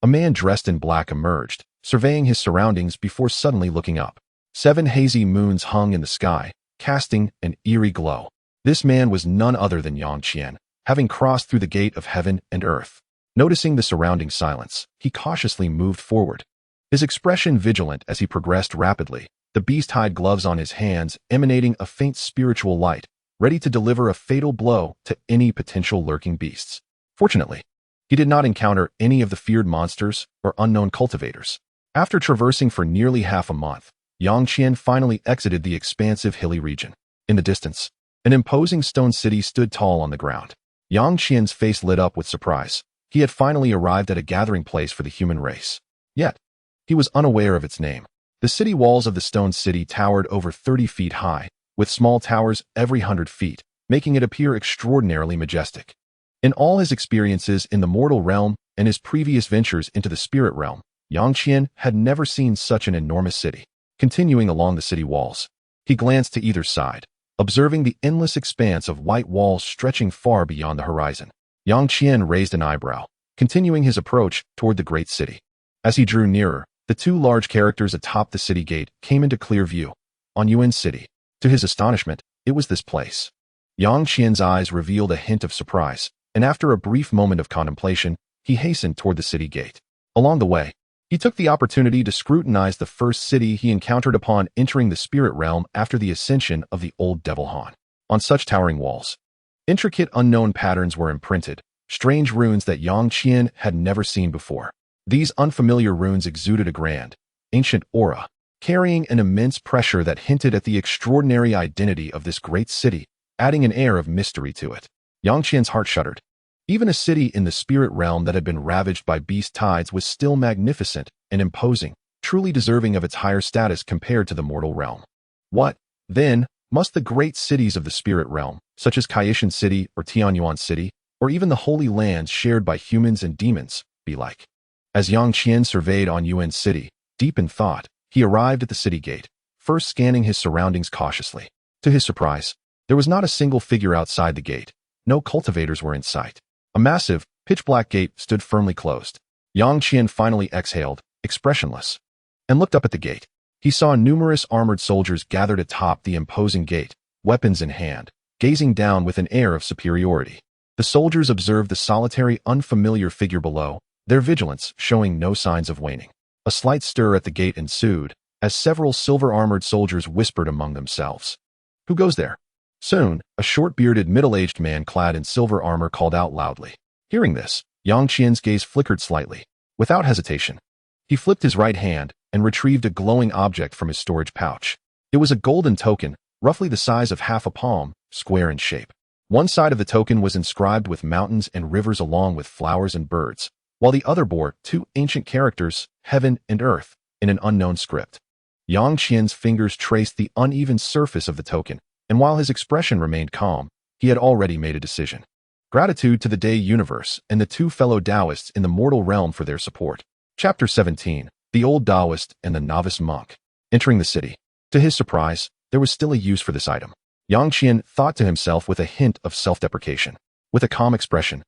a man dressed in black emerged, surveying his surroundings before suddenly looking up. 7 hazy moons hung in the sky, casting an eerie glow. This man was none other than Yang Qian, having crossed through the gate of heaven and earth. Noticing the surrounding silence, he cautiously moved forward, his expression vigilant as he progressed rapidly, the beast-hide gloves on his hands emanating a faint spiritual light, ready to deliver a fatal blow to any potential lurking beasts. Fortunately, he did not encounter any of the feared monsters or unknown cultivators. After traversing for nearly half a month, Yang Qian finally exited the expansive hilly region. In the distance, an imposing stone city stood tall on the ground. Yang Qian's face lit up with surprise. He had finally arrived at a gathering place for the human race. Yet, he was unaware of its name. The city walls of the stone city towered over 30 feet high, with small towers every 100 feet, making it appear extraordinarily majestic. In all his experiences in the mortal realm and his previous ventures into the spirit realm, Yang Qian had never seen such an enormous city. Continuing along the city walls, he glanced to either side, observing the endless expanse of white walls stretching far beyond the horizon. Yang Qian raised an eyebrow, continuing his approach toward the great city. As he drew nearer, the two large characters atop the city gate came into clear view. On Yuan City. To his astonishment, it was this place. Yang Qian's eyes revealed a hint of surprise, and after a brief moment of contemplation, he hastened toward the city gate. Along the way, he took the opportunity to scrutinize the first city he encountered upon entering the spirit realm after the ascension of the old Devil Han. On such towering walls, intricate unknown patterns were imprinted, strange runes that Yang Qian had never seen before. These unfamiliar runes exuded a grand, ancient aura, carrying an immense pressure that hinted at the extraordinary identity of this great city, adding an air of mystery to it. Yang Qian's heart shuddered. Even a city in the spirit realm that had been ravaged by beast tides was still magnificent and imposing, truly deserving of its higher status compared to the mortal realm. What, then, must the great cities of the spirit realm, such as Kaishan City or Tianyuan City, or even the holy lands shared by humans and demons, be like? As Yang Qian surveyed on Yuan City, deep in thought, he arrived at the city gate, first scanning his surroundings cautiously. To his surprise, there was not a single figure outside the gate. No cultivators were in sight. A massive, pitch-black gate stood firmly closed. Yang Qian finally exhaled, expressionless, and looked up at the gate. He saw numerous armored soldiers gathered atop the imposing gate, weapons in hand, gazing down with an air of superiority. The soldiers observed the solitary, unfamiliar figure below, their vigilance showing no signs of waning. A slight stir at the gate ensued, as several silver-armored soldiers whispered among themselves. "Who goes there?" Soon, a short-bearded, middle-aged man clad in silver armor called out loudly. Hearing this, Yang Qian's gaze flickered slightly. Without hesitation, he flipped his right hand and retrieved a glowing object from his storage pouch. It was a golden token, roughly the size of half a palm, square in shape. One side of the token was inscribed with mountains and rivers along with flowers and birds, while the other bore two ancient characters, heaven and earth, in an unknown script. Yang Qian's fingers traced the uneven surface of the token, and while his expression remained calm, he had already made a decision. Gratitude to the Day Universe and the two fellow Taoists in the mortal realm for their support. Chapter 17. The Old Taoist and the Novice Monk. Entering the city. To his surprise, there was still a use for this item. Yang Qian thought to himself with a hint of self-deprecation. With a calm expression,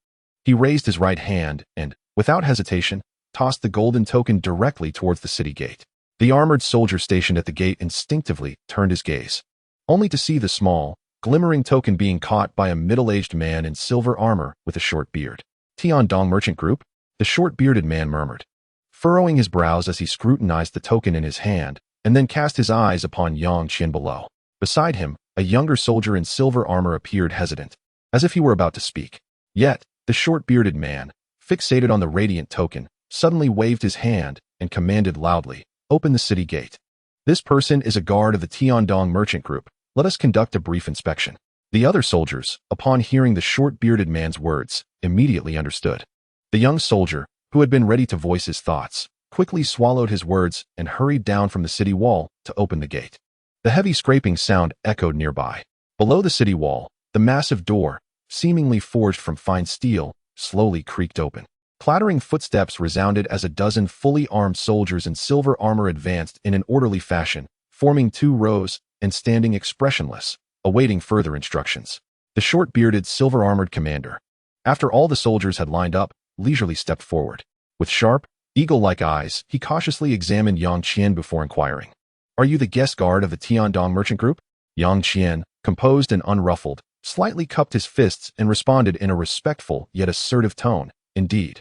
he raised his right hand and, without hesitation, tossed the golden token directly towards the city gate. The armored soldier stationed at the gate instinctively turned his gaze, only to see the small, glimmering token being caught by a middle-aged man in silver armor with a short beard. "Tian Dong Merchant Group?" the short-bearded man murmured, furrowing his brows as he scrutinized the token in his hand, and then cast his eyes upon Yang Qian below. Beside him, a younger soldier in silver armor appeared hesitant, as if he were about to speak. Yet, the short-bearded man, fixated on the radiant token, suddenly waved his hand and commanded loudly, "Open the city gate. This person is a guard of the Tian Dong Merchant Group. Let us conduct a brief inspection." The other soldiers, upon hearing the short-bearded man's words, immediately understood. The young soldier, who had been ready to voice his thoughts, quickly swallowed his words and hurried down from the city wall to open the gate. The heavy scraping sound echoed nearby. Below the city wall, the massive door, seemingly forged from fine steel, slowly creaked open. Clattering footsteps resounded as a dozen fully armed soldiers in silver armor advanced in an orderly fashion, forming two rows and standing expressionless, awaiting further instructions. The short-bearded, silver-armored commander, after all the soldiers had lined up, leisurely stepped forward. With sharp, eagle-like eyes, he cautiously examined Yang Qian before inquiring, "Are you the guest guard of the Tian Dong Merchant Group?" Yang Qian, composed and unruffled, slightly cupped his fists and responded in a respectful yet assertive tone, "Indeed.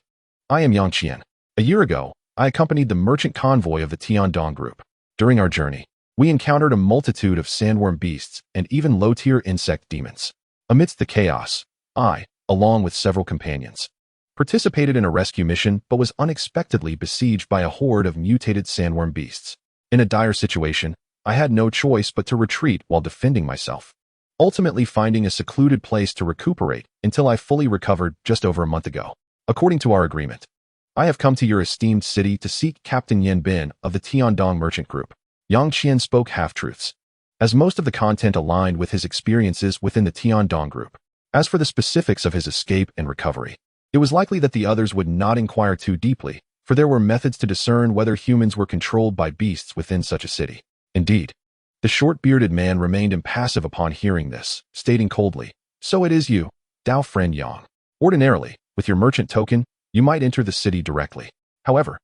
I am Yang Qian. A year ago, I accompanied the merchant convoy of the Tian Dong Group. During our journey, we encountered a multitude of sandworm beasts and even low-tier insect demons. Amidst the chaos, I, along with several companions, participated in a rescue mission but was unexpectedly besieged by a horde of mutated sandworm beasts. In a dire situation, I had no choice but to retreat while defending myself, ultimately finding a secluded place to recuperate until I fully recovered just over a month ago. According to our agreement, I have come to your esteemed city to seek Captain Yan Bin of the Tian Dong Merchant Group." Yang Qian spoke half-truths, as most of the content aligned with his experiences within the Tian Dong Group. As for the specifics of his escape and recovery, it was likely that the others would not inquire too deeply, for there were methods to discern whether humans were controlled by beasts within such a city. Indeed, the short-bearded man remained impassive upon hearing this, stating coldly, "So it is you, Dao friend Yang. Ordinarily, with your merchant token, you might enter the city directly. However,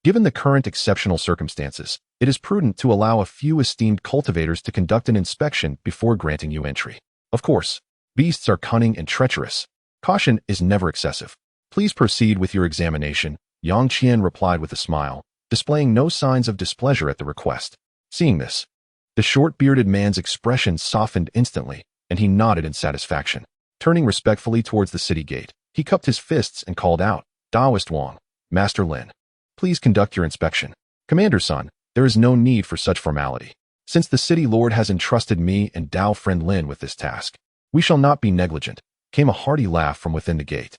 given the current exceptional circumstances, it is prudent to allow a few esteemed cultivators to conduct an inspection before granting you entry. Of course, beasts are cunning and treacherous. Caution is never excessive. Please proceed with your examination, Yang Qian replied with a smile, displaying no signs of displeasure at the request. Seeing this, the short-bearded man's expression softened instantly, and he nodded in satisfaction. Turning respectfully towards the city gate, he cupped his fists and called out, Daoist Wang, Master Lin, please conduct your inspection. Commander Sun, there is no need for such formality. Since the city lord has entrusted me and Dao friend Lin with this task, we shall not be negligent, came a hearty laugh from within the gate,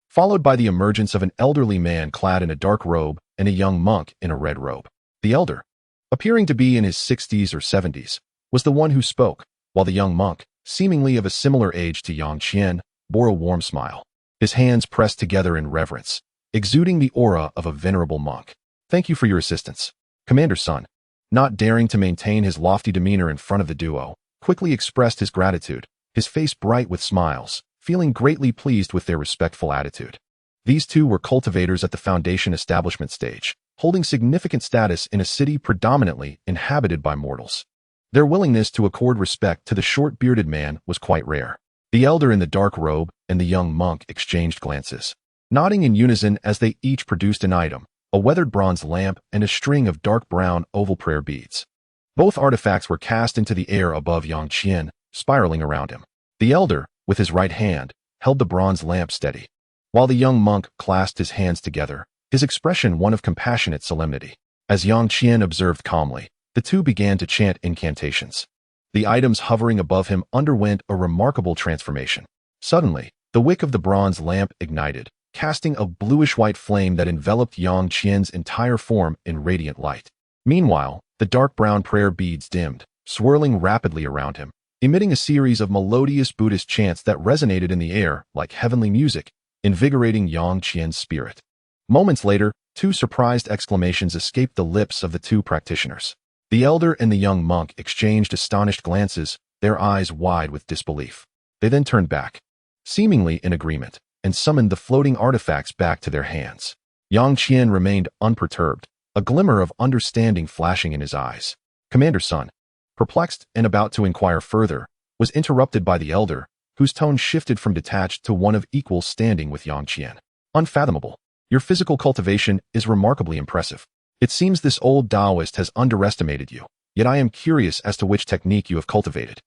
followed by the emergence of an elderly man clad in a dark robe and a young monk in a red robe. The elder, appearing to be in his 60s or 70s, was the one who spoke, while the young monk, seemingly of a similar age to Yang Qian, bore a warm smile, his hands pressed together in reverence, exuding the aura of a venerable monk. Thank you for your assistance. Commander Sun, not daring to maintain his lofty demeanor in front of the duo, quickly expressed his gratitude, his face bright with smiles, feeling greatly pleased with their respectful attitude. These two were cultivators at the foundation establishment stage, holding significant status in a city predominantly inhabited by mortals. Their willingness to accord respect to the short-bearded man was quite rare. The elder in the dark robe and the young monk exchanged glances, nodding in unison as they each produced an item, a weathered bronze lamp and a string of dark brown oval prayer beads. Both artifacts were cast into the air above Yang Qian, spiraling around him. The elder, with his right hand, held the bronze lamp steady, while the young monk clasped his hands together, his expression one of compassionate solemnity. As Yang Qian observed calmly, the two began to chant incantations. The items hovering above him underwent a remarkable transformation. Suddenly, the wick of the bronze lamp ignited, casting a bluish-white flame that enveloped Yang Qian's entire form in radiant light. Meanwhile, the dark brown prayer beads dimmed, swirling rapidly around him, emitting a series of melodious Buddhist chants that resonated in the air like heavenly music, invigorating Yang Qian's spirit. Moments later, two surprised exclamations escaped the lips of the two practitioners. The elder and the young monk exchanged astonished glances, their eyes wide with disbelief. They then turned back, seemingly in agreement, and summoned the floating artifacts back to their hands. Yang Qian remained unperturbed, a glimmer of understanding flashing in his eyes. Commander Sun, perplexed and about to inquire further, was interrupted by the elder, whose tone shifted from detached to one of equal standing with Yang Qian. Unfathomable. Your physical cultivation is remarkably impressive. It seems this old Taoist has underestimated you, yet I am curious as to which technique you have cultivated.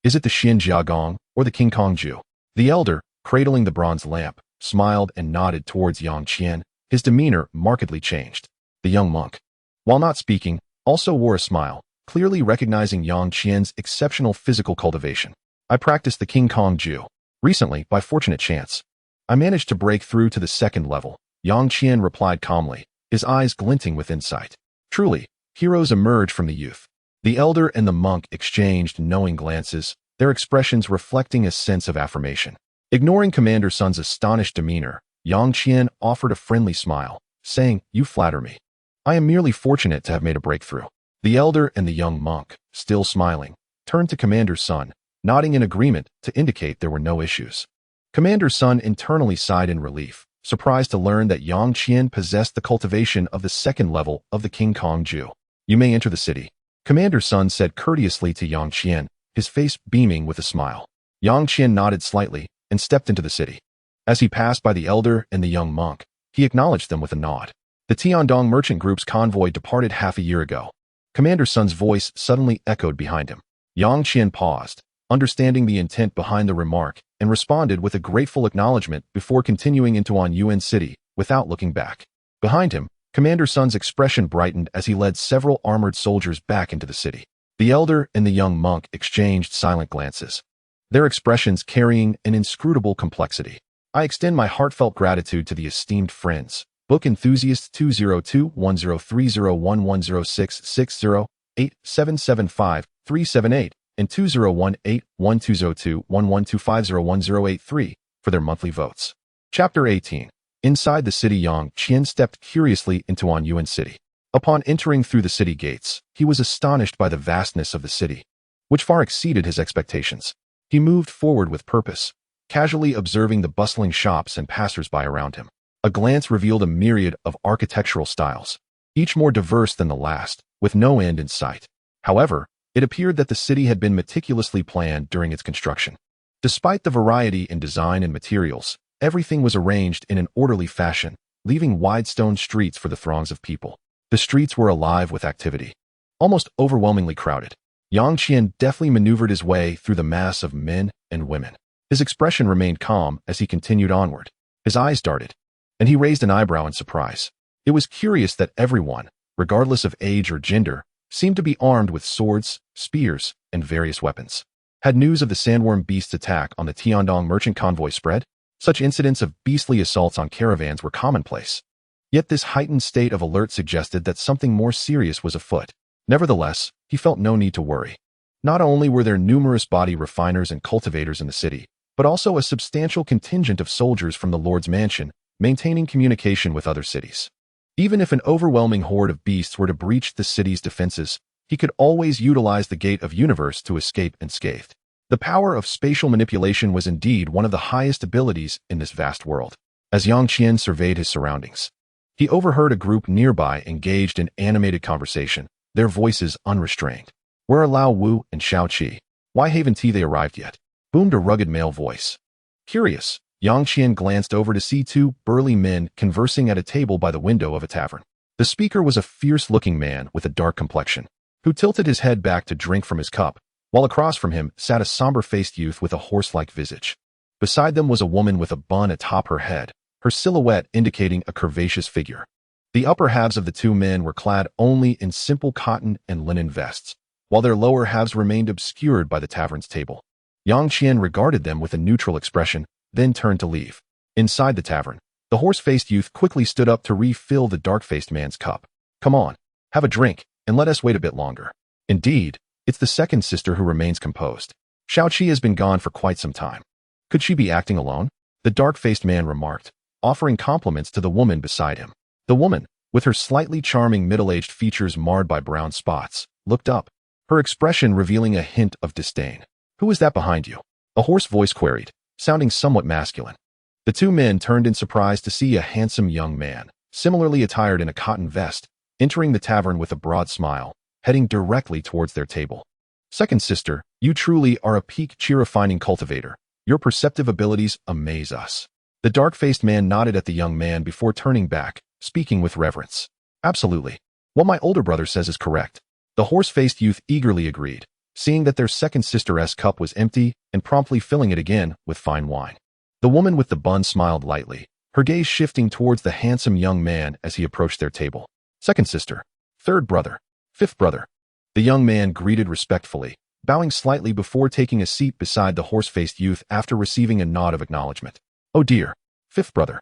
Is it the Xin Jia Gong or the King Kong Ju? The elder, cradling the bronze lamp, smiled and nodded towards Yang Qian, his demeanor markedly changed. The young monk, while not speaking, also wore a smile, clearly recognizing Yang Qian's exceptional physical cultivation. I practiced the King Kong Ju. Recently, by fortunate chance, I managed to break through to the second level, Yang Qian replied calmly, his eyes glinting with insight. Truly, heroes emerge from the youth. The elder and the monk exchanged knowing glances, their expressions reflecting a sense of affirmation. Ignoring Commander Sun's astonished demeanor, Yang Qian offered a friendly smile, saying, "You flatter me. I am merely fortunate to have made a breakthrough." The elder and the young monk, still smiling, turned to Commander Sun, nodding in agreement to indicate there were no issues. Commander Sun internally sighed in relief, surprised to learn that Yang Qian possessed the cultivation of the second level of the King Kong Ju. "You may enter the city," Commander Sun said courteously to Yang Qian, his face beaming with a smile. Yang Qian nodded slightly and stepped into the city. As he passed by the elder and the young monk, he acknowledged them with a nod. The Tian Dong merchant group's convoy departed half a year ago. Commander Sun's voice suddenly echoed behind him. Yang Qian paused, understanding the intent behind the remark, and responded with a grateful acknowledgement before continuing into Yuan City, without looking back. Behind him, Commander Sun's expression brightened as he led several armored soldiers back into the city. The elder and the young monk exchanged silent glances, their expressions carrying an inscrutable complexity. I extend my heartfelt gratitude to the esteemed friends, book enthusiasts 202-1030-110660-8775-378 and 2018-1202-11250108 for their monthly votes. Chapter 18. Inside the city, Yang Qian stepped curiously into Yuan City. Upon entering through the city gates, he was astonished by the vastness of the city, which far exceeded his expectations. He moved forward with purpose, casually observing the bustling shops and passers-by around him. A glance revealed a myriad of architectural styles, each more diverse than the last, with no end in sight. However, it appeared that the city had been meticulously planned during its construction. Despite the variety in design and materials, everything was arranged in an orderly fashion, leaving wide stone streets for the throngs of people. The streets were alive with activity, almost overwhelmingly crowded. Yang Qian deftly maneuvered his way through the mass of men and women. His expression remained calm as he continued onward. His eyes darted, and he raised an eyebrow in surprise. It was curious that everyone, regardless of age or gender, seemed to be armed with swords, spears, and various weapons. Had news of the sandworm beast's attack on the Tian Dong merchant convoy spread? Such incidents of beastly assaults on caravans were commonplace. Yet this heightened state of alert suggested that something more serious was afoot. Nevertheless, he felt no need to worry. Not only were there numerous body refiners and cultivators in the city, but also a substantial contingent of soldiers from the Lord's mansion, maintaining communication with other cities. Even if an overwhelming horde of beasts were to breach the city's defenses, he could always utilize the Gate of Universe to escape unscathed. The power of spatial manipulation was indeed one of the highest abilities in this vast world. As Yang Qian surveyed his surroundings, he overheard a group nearby engaged in animated conversation, their voices unrestrained. "Where are Lao Wu and Xiao Qi? Why haven't they arrived yet?" boomed a rugged male voice. Curious, Yang Qian glanced over to see two burly men conversing at a table by the window of a tavern. The speaker was a fierce-looking man with a dark complexion, who tilted his head back to drink from his cup, while across from him sat a somber-faced youth with a horse-like visage. Beside them was a woman with a bun atop her head, her silhouette indicating a curvaceous figure. The upper halves of the two men were clad only in simple cotton and linen vests, while their lower halves remained obscured by the tavern's table. Yang Qian regarded them with a neutral expression, then turned to leave. Inside the tavern, the horse-faced youth quickly stood up to refill the dark-faced man's cup. "Come on, have a drink, and let us wait a bit longer." Indeed, it's the second sister who remains composed. Xiao Qi has been gone for quite some time. Could she be acting alone? The dark-faced man remarked, offering compliments to the woman beside him. The woman, with her slightly charming middle-aged features marred by brown spots, looked up, her expression revealing a hint of disdain. "Who is that behind you?" a hoarse voice queried, sounding somewhat masculine. The two men turned in surprise to see a handsome young man, similarly attired in a cotton vest, entering the tavern with a broad smile, heading directly towards their table. "Second sister, you truly are a peak chi-refining cultivator. Your perceptive abilities amaze us." The dark-faced man nodded at the young man before turning back, speaking with reverence. "Absolutely. What my older brother says is correct." The horse-faced youth eagerly agreed, seeing that their second sister's cup was empty and promptly filling it again with fine wine. The woman with the bun smiled lightly, her gaze shifting towards the handsome young man as he approached their table. "Second sister, third brother, fifth brother." The young man greeted respectfully, bowing slightly before taking a seat beside the horse-faced youth after receiving a nod of acknowledgement. "Oh dear, fifth brother.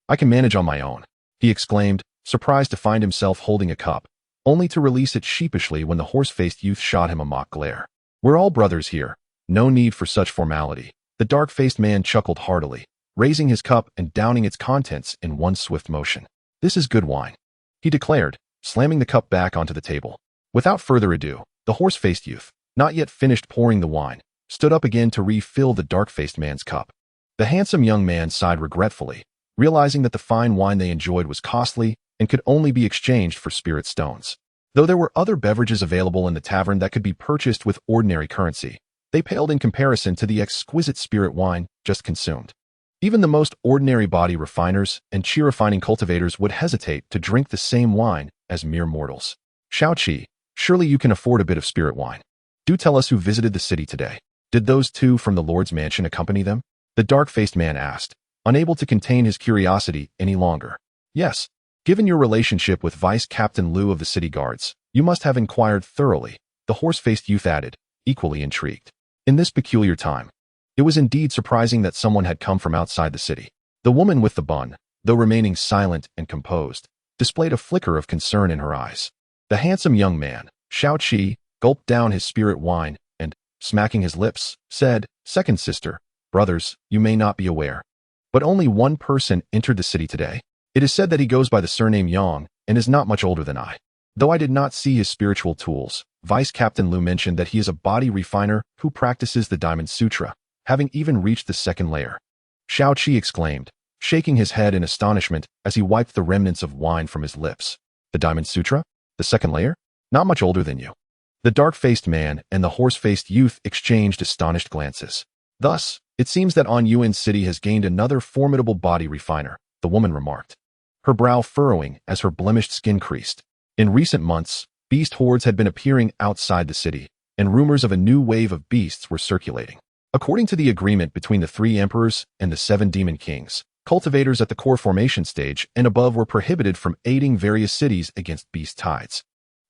I can manage on my own," he exclaimed, surprised to find himself holding a cup, only to release it sheepishly when the horse-faced youth shot him a mock glare. "We're all brothers here. No need for such formality." The dark-faced man chuckled heartily, raising his cup and downing its contents in one swift motion. "This is good wine," he declared, slamming the cup back onto the table. Without further ado, the horse-faced youth, not yet finished pouring the wine, stood up again to refill the dark-faced man's cup. The handsome young man sighed regretfully, realizing that the fine wine they enjoyed was costly and could only be exchanged for spirit stones. Though there were other beverages available in the tavern that could be purchased with ordinary currency, they paled in comparison to the exquisite spirit wine just consumed. Even the most ordinary body refiners and chi-refining cultivators would hesitate to drink the same wine as mere mortals. "Xiao Qi, surely you can afford a bit of spirit wine. Do tell us who visited the city today. Did those two from the Lord's mansion accompany them?" the dark-faced man asked, unable to contain his curiosity any longer. "Yes. Given your relationship with Vice Captain Liu of the City Guards, you must have inquired thoroughly," the horse-faced youth added, equally intrigued. In this peculiar time, it was indeed surprising that someone had come from outside the city. The woman with the bun, though remaining silent and composed, displayed a flicker of concern in her eyes. The handsome young man, Xiao Qi, gulped down his spirit wine and, smacking his lips, said, "Second sister, brothers, you may not be aware, but only one person entered the city today. It is said that he goes by the surname Yang and is not much older than I. Though I did not see his spiritual tools, Vice Captain Liu mentioned that he is a body refiner who practices the Diamond Sutra, having even reached the second layer." Xiao Qi exclaimed, shaking his head in astonishment as he wiped the remnants of wine from his lips. The Diamond Sutra? The second layer? Not much older than you. The dark-faced man and the horse-faced youth exchanged astonished glances. Thus, it seems that On Yuan City has gained another formidable body refiner, the woman remarked, her brow furrowing as her blemished skin creased. In recent months, beast hordes had been appearing outside the city, and rumors of a new wave of beasts were circulating. According to the agreement between the 3 emperors and the 7 demon kings, cultivators at the core formation stage and above were prohibited from aiding various cities against beast tides.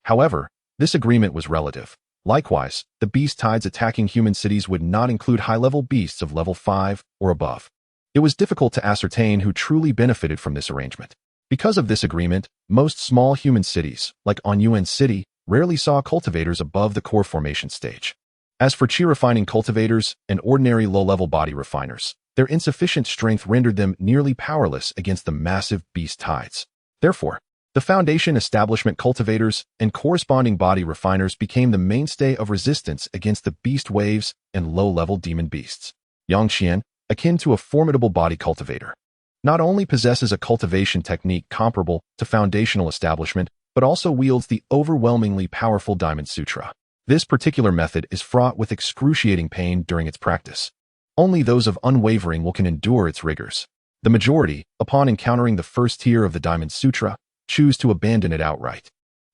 However, this agreement was relative. Likewise, the beast tides attacking human cities would not include high-level beasts of level 5 or above. It was difficult to ascertain who truly benefited from this arrangement. Because of this agreement, most small human cities, like On Yuan City, rarely saw cultivators above the core formation stage. As for chi refining cultivators and ordinary low-level body refiners, their insufficient strength rendered them nearly powerless against the massive beast tides. Therefore, the Foundation establishment cultivators and corresponding body refiners became the mainstay of resistance against the beast waves and low-level demon beasts. Yang Qian, akin to a formidable body cultivator, not only possesses a cultivation technique comparable to foundational establishment, but also wields the overwhelmingly powerful Diamond Sutra. This particular method is fraught with excruciating pain during its practice. Only those of unwavering will can endure its rigors. The majority, upon encountering the first tier of the Diamond Sutra, choose to abandon it outright.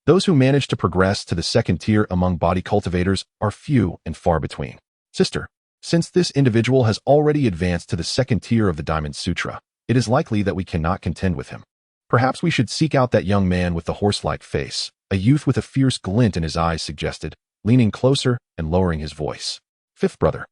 Those who manage to progress to the second tier among body cultivators are few and far between. Sister, since this individual has already advanced to the second tier of the Diamond Sutra, it is likely that we cannot contend with him. Perhaps we should seek out that young man with the horse-like face, a youth with a fierce glint in his eyes suggested, leaning closer and lowering his voice. Fifth brother,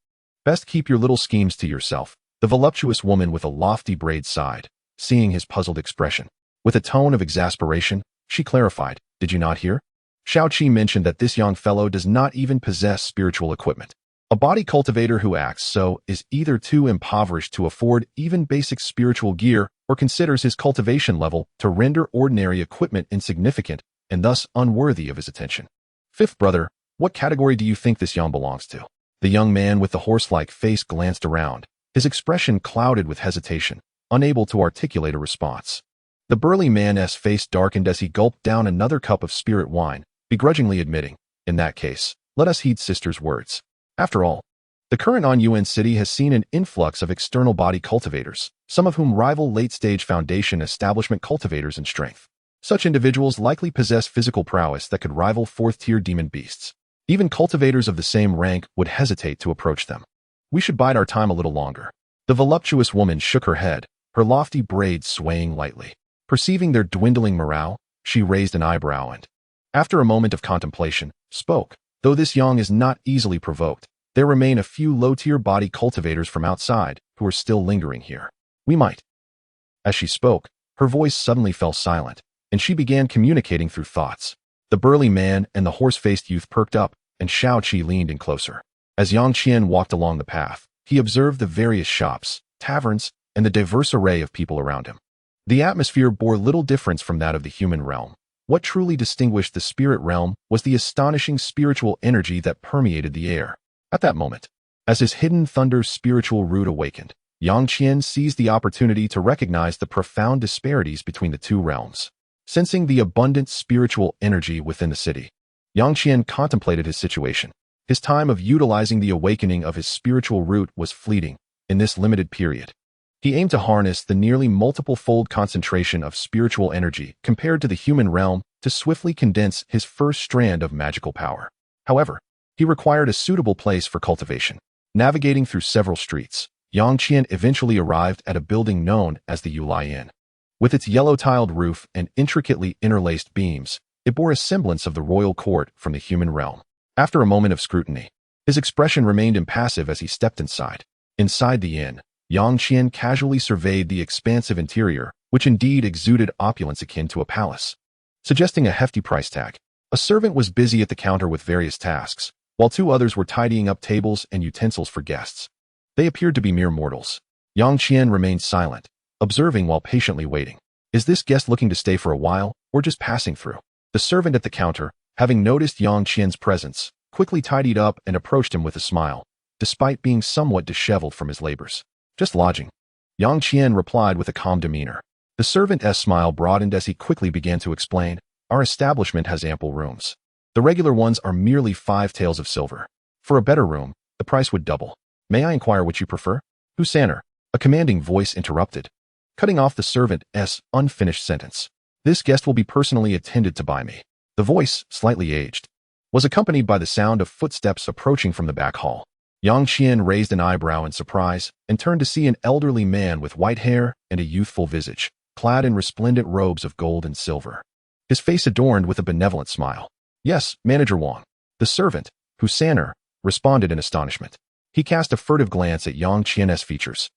best keep your little schemes to yourself, the voluptuous woman with a lofty braid sighed, seeing his puzzled expression. With a tone of exasperation, she clarified, did you not hear? Shao Qi mentioned that this young fellow does not even possess spiritual equipment. A body cultivator who acts so is either too impoverished to afford even basic spiritual gear or considers his cultivation level to render ordinary equipment insignificant and thus unworthy of his attention. Fifth brother, what category do you think this young belongs to? The young man with the horse-like face glanced around, his expression clouded with hesitation, unable to articulate a response. The burly man's face darkened as he gulped down another cup of spirit wine, begrudgingly admitting, in that case, let us heed sister's words. After all, the current On Yuan City has seen an influx of external body cultivators, some of whom rival late-stage Foundation establishment cultivators in strength. Such individuals likely possess physical prowess that could rival fourth-tier demon beasts. Even cultivators of the same rank would hesitate to approach them. We should bide our time a little longer. The voluptuous woman shook her head, her lofty braids swaying lightly. Perceiving their dwindling morale, she raised an eyebrow and, after a moment of contemplation, spoke. Though this yang is not easily provoked, there remain a few low-tier body cultivators from outside who are still lingering here. We might. As she spoke, her voice suddenly fell silent, and she began communicating through thoughts. The burly man and the horse-faced youth perked up, and Shao Qi leaned in closer. As Yang Qian walked along the path, he observed the various shops, taverns, and the diverse array of people around him. The atmosphere bore little difference from that of the human realm. What truly distinguished the spirit realm was the astonishing spiritual energy that permeated the air. At that moment, as his hidden thunder spiritual root awakened, Yang Qian seized the opportunity to recognize the profound disparities between the two realms. Sensing the abundant spiritual energy within the city, Yang Qian contemplated his situation. His time of utilizing the awakening of his spiritual root was fleeting in this limited period. He aimed to harness the nearly multiple-fold concentration of spiritual energy compared to the human realm to swiftly condense his first strand of magical power. However, he required a suitable place for cultivation. Navigating through several streets, Yang Qian eventually arrived at a building known as the Yulai Inn. With its yellow-tiled roof and intricately interlaced beams, it bore a semblance of the royal court from the human realm. After a moment of scrutiny, his expression remained impassive as he stepped inside. Inside the inn, Yang Qian casually surveyed the expansive interior, which indeed exuded opulence akin to a palace. Suggesting a hefty price tag, a servant was busy at the counter with various tasks, while two others were tidying up tables and utensils for guests. They appeared to be mere mortals. Yang Qian remained silent, observing while patiently waiting. Is this guest looking to stay for a while, or just passing through? The servant at the counter, having noticed Yang Qian's presence, quickly tidied up and approached him with a smile, despite being somewhat disheveled from his labors. Just lodging. Yang Qian replied with a calm demeanor. The servant's smile broadened as he quickly began to explain, "Our establishment has ample rooms. The regular ones are merely 5 taels of silver. For a better room, the price would double. May I inquire which you prefer?" "Husaner," a commanding voice interrupted, cutting off the servant's unfinished sentence. "This guest will be personally attended to by me." The voice, slightly aged, was accompanied by the sound of footsteps approaching from the back hall. Yang Qian raised an eyebrow in surprise and turned to see an elderly man with white hair and a youthful visage, clad in resplendent robes of gold and silver, his face adorned with a benevolent smile. "Yes, Manager Wang." The servant, Husaner, responded in astonishment. He cast a furtive glance at Yang Qian's features,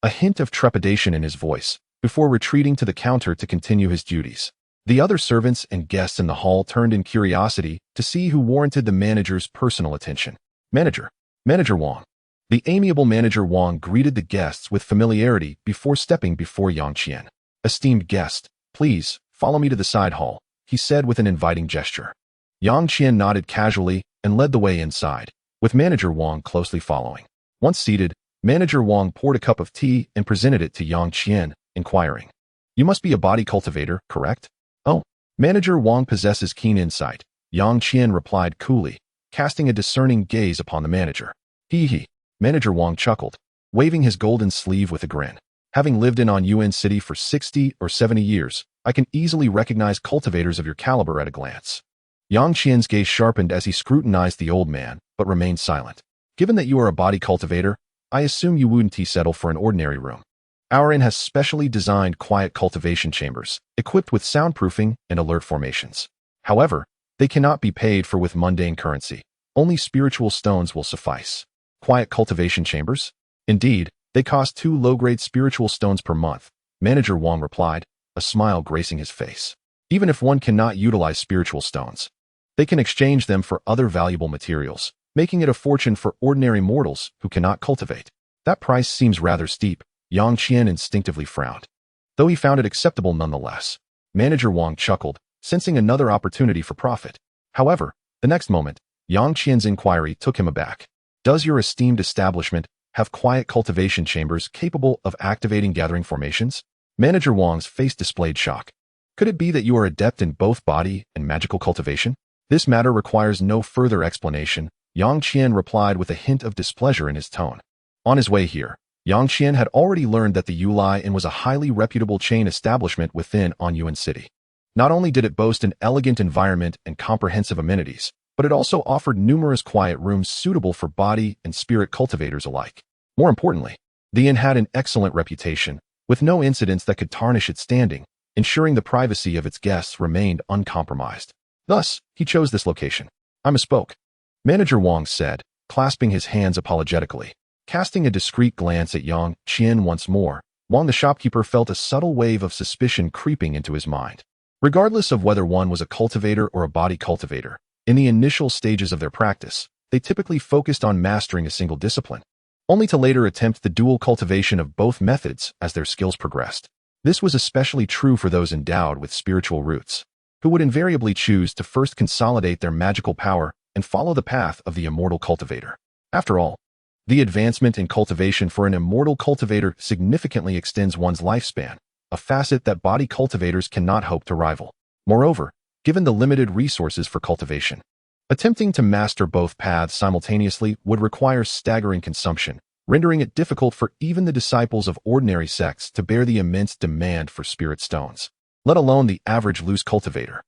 a hint of trepidation in his voice, before retreating to the counter to continue his duties. The other servants and guests in the hall turned in curiosity to see who warranted the manager's personal attention. Manager Wang." The amiable Manager Wang greeted the guests with familiarity before stepping before Yang Qian. "Esteemed guest, please, follow me to the side hall," he said with an inviting gesture. Yang Qian nodded casually and led the way inside, with Manager Wang closely following. Once seated, Manager Wang poured a cup of tea and presented it to Yang Qian, inquiring, "You must be a body cultivator, correct?" "Oh." Manager Wang possesses keen insight, Yang Qian replied coolly, casting a discerning gaze upon the manager. He. Manager Wang chuckled, waving his golden sleeve with a grin. "Having lived in Yuan City for 60 or 70 years, I can easily recognize cultivators of your caliber at a glance." Yang Qian's gaze sharpened as he scrutinized the old man, but remained silent. "Given that you are a body cultivator, I assume you wouldn't settle for an ordinary room. Our inn has specially designed quiet cultivation chambers, equipped with soundproofing and alert formations. However, they cannot be paid for with mundane currency. Only spiritual stones will suffice." "Quiet cultivation chambers?" "Indeed, they cost 2 low-grade spiritual stones per month," Manager Wang replied, a smile gracing his face. "Even if one cannot utilize spiritual stones, they can exchange them for other valuable materials, making it a fortune for ordinary mortals who cannot cultivate." "That price seems rather steep," Yang Qian instinctively frowned, though he found it acceptable nonetheless. Manager Wang chuckled, sensing another opportunity for profit. However, the next moment, Yang Qian's inquiry took him aback. "Does your esteemed establishment have quiet cultivation chambers capable of activating gathering formations?" Manager Wang's face displayed shock. "Could it be that you are adept in both body and magical cultivation?" "This matter requires no further explanation," Yang Qian replied with a hint of displeasure in his tone. On his way here, Yang Qian had already learned that the Yulai Inn was a highly reputable chain establishment within Yuan City. Not only did it boast an elegant environment and comprehensive amenities, but it also offered numerous quiet rooms suitable for body and spirit cultivators alike. More importantly, the inn had an excellent reputation, with no incidents that could tarnish its standing, ensuring the privacy of its guests remained uncompromised. Thus, he chose this location. "I misspoke," Manager Wang said, clasping his hands apologetically. Casting a discreet glance at Yang Qian once more, Wang the shopkeeper felt a subtle wave of suspicion creeping into his mind. Regardless of whether one was a cultivator or a body cultivator, in the initial stages of their practice, they typically focused on mastering a single discipline, only to later attempt the dual cultivation of both methods as their skills progressed. This was especially true for those endowed with spiritual roots, who would invariably choose to first consolidate their magical power and follow the path of the immortal cultivator. After all, the advancement in cultivation for an immortal cultivator significantly extends one's lifespan, a facet that body cultivators cannot hope to rival. Moreover, given the limited resources for cultivation, attempting to master both paths simultaneously would require staggering consumption, rendering it difficult for even the disciples of ordinary sects to bear the immense demand for spirit stones, let alone the average loose cultivator.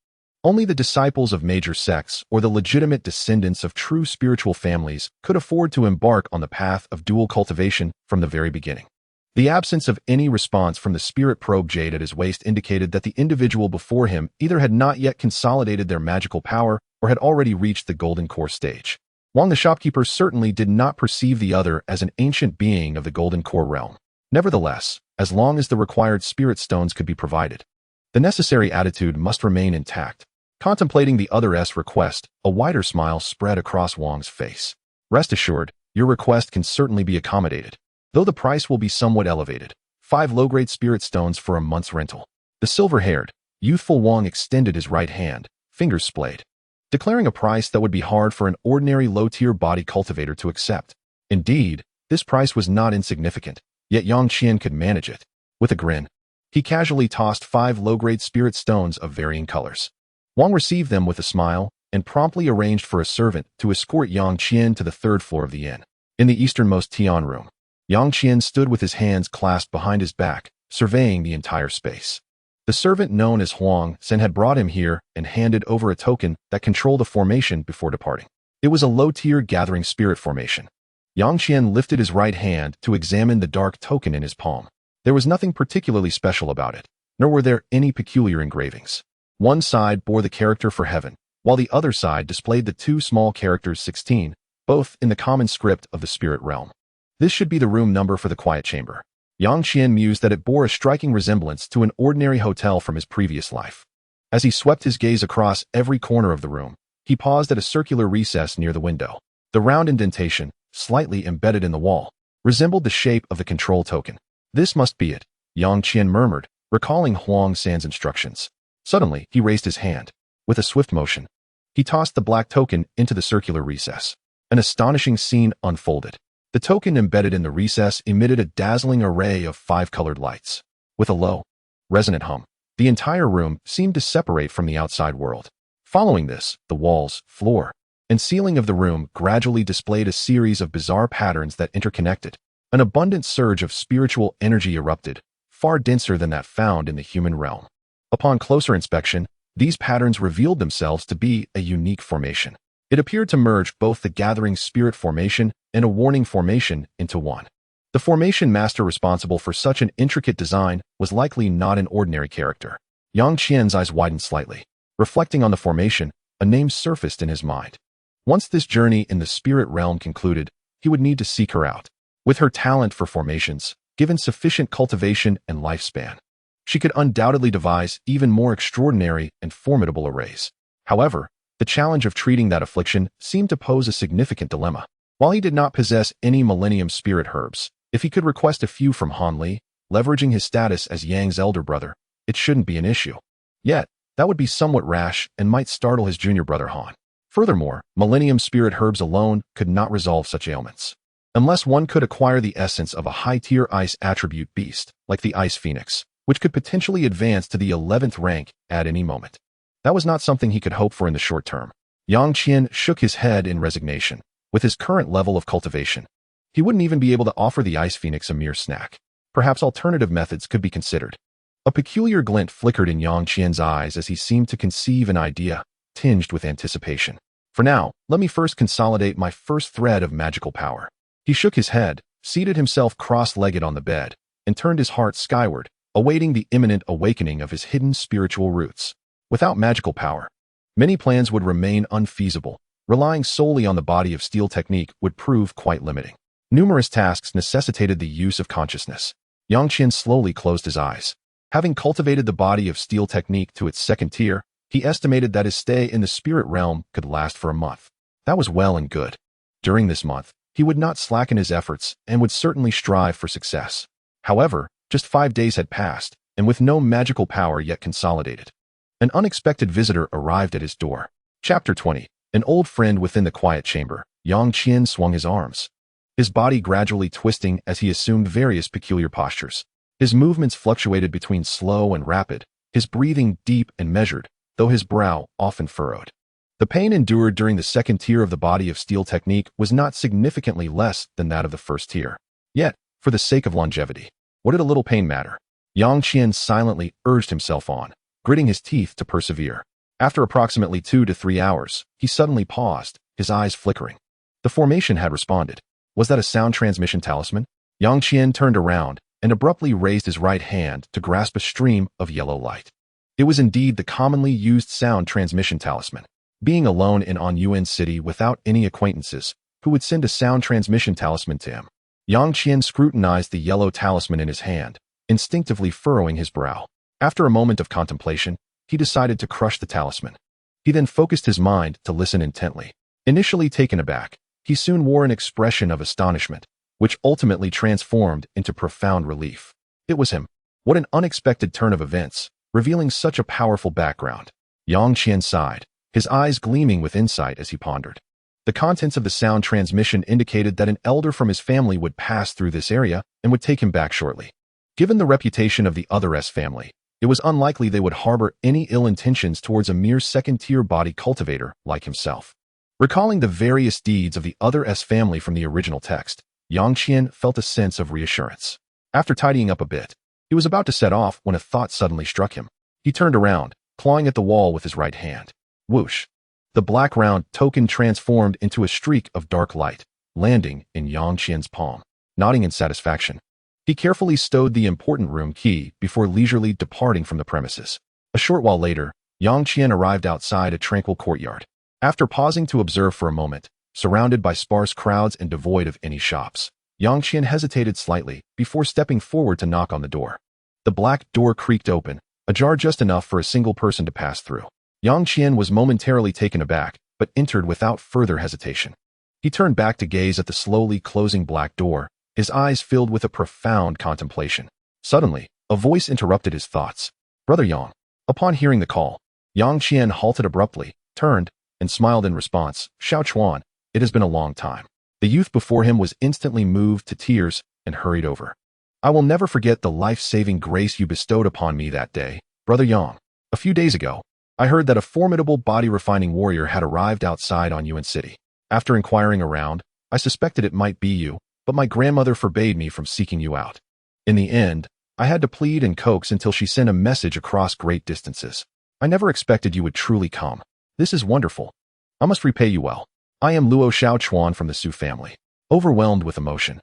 Only the disciples of major sects or the legitimate descendants of true spiritual families could afford to embark on the path of dual cultivation from the very beginning. The absence of any response from the spirit probe jade at his waist indicated that the individual before him either had not yet consolidated their magical power or had already reached the golden core stage. Wang the shopkeeper certainly did not perceive the other as an ancient being of the golden core realm. Nevertheless, as long as the required spirit stones could be provided, the necessary attitude must remain intact. Contemplating the other's request, a wider smile spread across Wang's face. "Rest assured, your request can certainly be accommodated, though the price will be somewhat elevated. 5 low-grade spirit stones for a month's rental." The silver-haired, youthful Wang extended his right hand, fingers splayed, declaring a price that would be hard for an ordinary low-tier body cultivator to accept. Indeed, this price was not insignificant. yet Yang Qian could manage it. With a grin, he casually tossed 5 low-grade spirit stones of varying colors. Wang received them with a smile and promptly arranged for a servant to escort Yang Qian to the 3rd floor of the inn. In the easternmost Tian room, Yang Qian stood with his hands clasped behind his back, surveying the entire space. The servant known as Huang Sen had brought him here and handed over a token that controlled a formation before departing. It was a low-tier gathering spirit formation. Yang Qian lifted his right hand to examine the dark token in his palm. There was nothing particularly special about it, nor were there any peculiar engravings. One side bore the character for heaven, while the other side displayed the 2 small characters 16, both in the common script of the spirit realm. This should be the room number for the quiet chamber. Yang Qian mused that it bore a striking resemblance to an ordinary hotel from his previous life. As he swept his gaze across every corner of the room, he paused at a circular recess near the window. The round indentation, slightly embedded in the wall, resembled the shape of the control token. This must be it, Yang Qian murmured, recalling Huang San's instructions. Suddenly, he raised his hand. With a swift motion, he tossed the black token into the circular recess. An astonishing scene unfolded. The token embedded in the recess emitted a dazzling array of 5 colored lights. With a low, resonant hum, the entire room seemed to separate from the outside world. Following this, the walls, floor, and ceiling of the room gradually displayed a series of bizarre patterns that interconnected. An abundant surge of spiritual energy erupted, far denser than that found in the human realm. Upon closer inspection, these patterns revealed themselves to be a unique formation. It appeared to merge both the gathering spirit formation and a warning formation into one. The formation master responsible for such an intricate design was likely not an ordinary character. Yang Qian's eyes widened slightly. Reflecting on the formation, a name surfaced in his mind. Once this journey in the spirit realm concluded, he would need to seek her out. With her talent for formations, given sufficient cultivation and lifespan, she could undoubtedly devise even more extraordinary and formidable arrays. However, the challenge of treating that affliction seemed to pose a significant dilemma. While he did not possess any Millennium Spirit herbs, if he could request a few from Han Li, leveraging his status as Yang's elder brother, it shouldn't be an issue. Yet, that would be somewhat rash and might startle his junior brother Han. Furthermore, Millennium Spirit herbs alone could not resolve such ailments. Unless one could acquire the essence of a high-tier ice attribute beast, like the Ice Phoenix, which could potentially advance to the 11th rank at any moment. That was not something he could hope for in the short term. Yang Qian shook his head in resignation. With his current level of cultivation, he wouldn't even be able to offer the Ice Phoenix a mere snack. Perhaps alternative methods could be considered. A peculiar glint flickered in Yang Qian's eyes as he seemed to conceive an idea, tinged with anticipation. For now, let me first consolidate my first thread of magical power. He shook his head, seated himself cross-legged on the bed, and turned his heart skyward, awaiting the imminent awakening of his hidden spiritual roots. Without magical power, many plans would remain unfeasible. Relying solely on the body of steel technique would prove quite limiting. Numerous tasks necessitated the use of consciousness. Yang Qian slowly closed his eyes. Having cultivated the body of steel technique to its 2nd tier, he estimated that his stay in the spirit realm could last for a month. That was well and good. During this month, he would not slacken his efforts and would certainly strive for success. However, just 5 days had passed, and with no magical power yet consolidated, an unexpected visitor arrived at his door. Chapter 20. An old friend within the quiet chamber. Yang Qian swung his arms, his body gradually twisting as he assumed various peculiar postures. His movements fluctuated between slow and rapid, his breathing deep and measured, though his brow often furrowed. The pain endured during the 2nd tier of the body of steel technique was not significantly less than that of the 1st tier. Yet, for the sake of longevity, what did a little pain matter? Yang Qian silently urged himself on, gritting his teeth to persevere. After approximately 2 to 3 hours, he suddenly paused, his eyes flickering. The formation had responded. Was that a sound transmission talisman? Yang Qian turned around and abruptly raised his right hand to grasp a stream of yellow light. It was indeed the commonly used sound transmission talisman. Being alone in Anyuan City without any acquaintances, who would send a sound transmission talisman to him? Yang Qian scrutinized the yellow talisman in his hand, instinctively furrowing his brow. After a moment of contemplation, he decided to crush the talisman. He then focused his mind to listen intently. Initially taken aback, he soon wore an expression of astonishment, which ultimately transformed into profound relief. It was him. What an unexpected turn of events, revealing such a powerful background. Yang Qian sighed, his eyes gleaming with insight as he pondered. The contents of the sound transmission indicated that an elder from his family would pass through this area and would take him back shortly. Given the reputation of the other S family, it was unlikely they would harbor any ill intentions towards a mere second-tier body cultivator like himself. Recalling the various deeds of the other S family from the original text, Yang Qian felt a sense of reassurance. After tidying up a bit, he was about to set off when a thought suddenly struck him. He turned around, clawing at the wall with his right hand. Whoosh! The black round token transformed into a streak of dark light, landing in Yang Qian's palm. Nodding in satisfaction, he carefully stowed the important room key before leisurely departing from the premises. A short while later, Yang Qian arrived outside a tranquil courtyard. After pausing to observe for a moment, surrounded by sparse crowds and devoid of any shops, Yang Qian hesitated slightly before stepping forward to knock on the door. The black door creaked open, ajar just enough for a single person to pass through. Yang Qian was momentarily taken aback, but entered without further hesitation. He turned back to gaze at the slowly closing black door, his eyes filled with a profound contemplation. Suddenly, a voice interrupted his thoughts. "Brother Yang." Upon hearing the call, Yang Qian halted abruptly, turned, and smiled in response. "Xiao Chuan, it has been a long time." The youth before him was instantly moved to tears and hurried over. "I will never forget the life-saving grace you bestowed upon me that day, Brother Yang. A few days ago, I heard that a formidable body-refining warrior had arrived outside on Yuan City. After inquiring around, I suspected it might be you, but my grandmother forbade me from seeking you out. In the end, I had to plead and coax until she sent a message across great distances. I never expected you would truly come. This is wonderful. I must repay you well. I am Luo Xiaochuan from the Su family." Overwhelmed with emotion,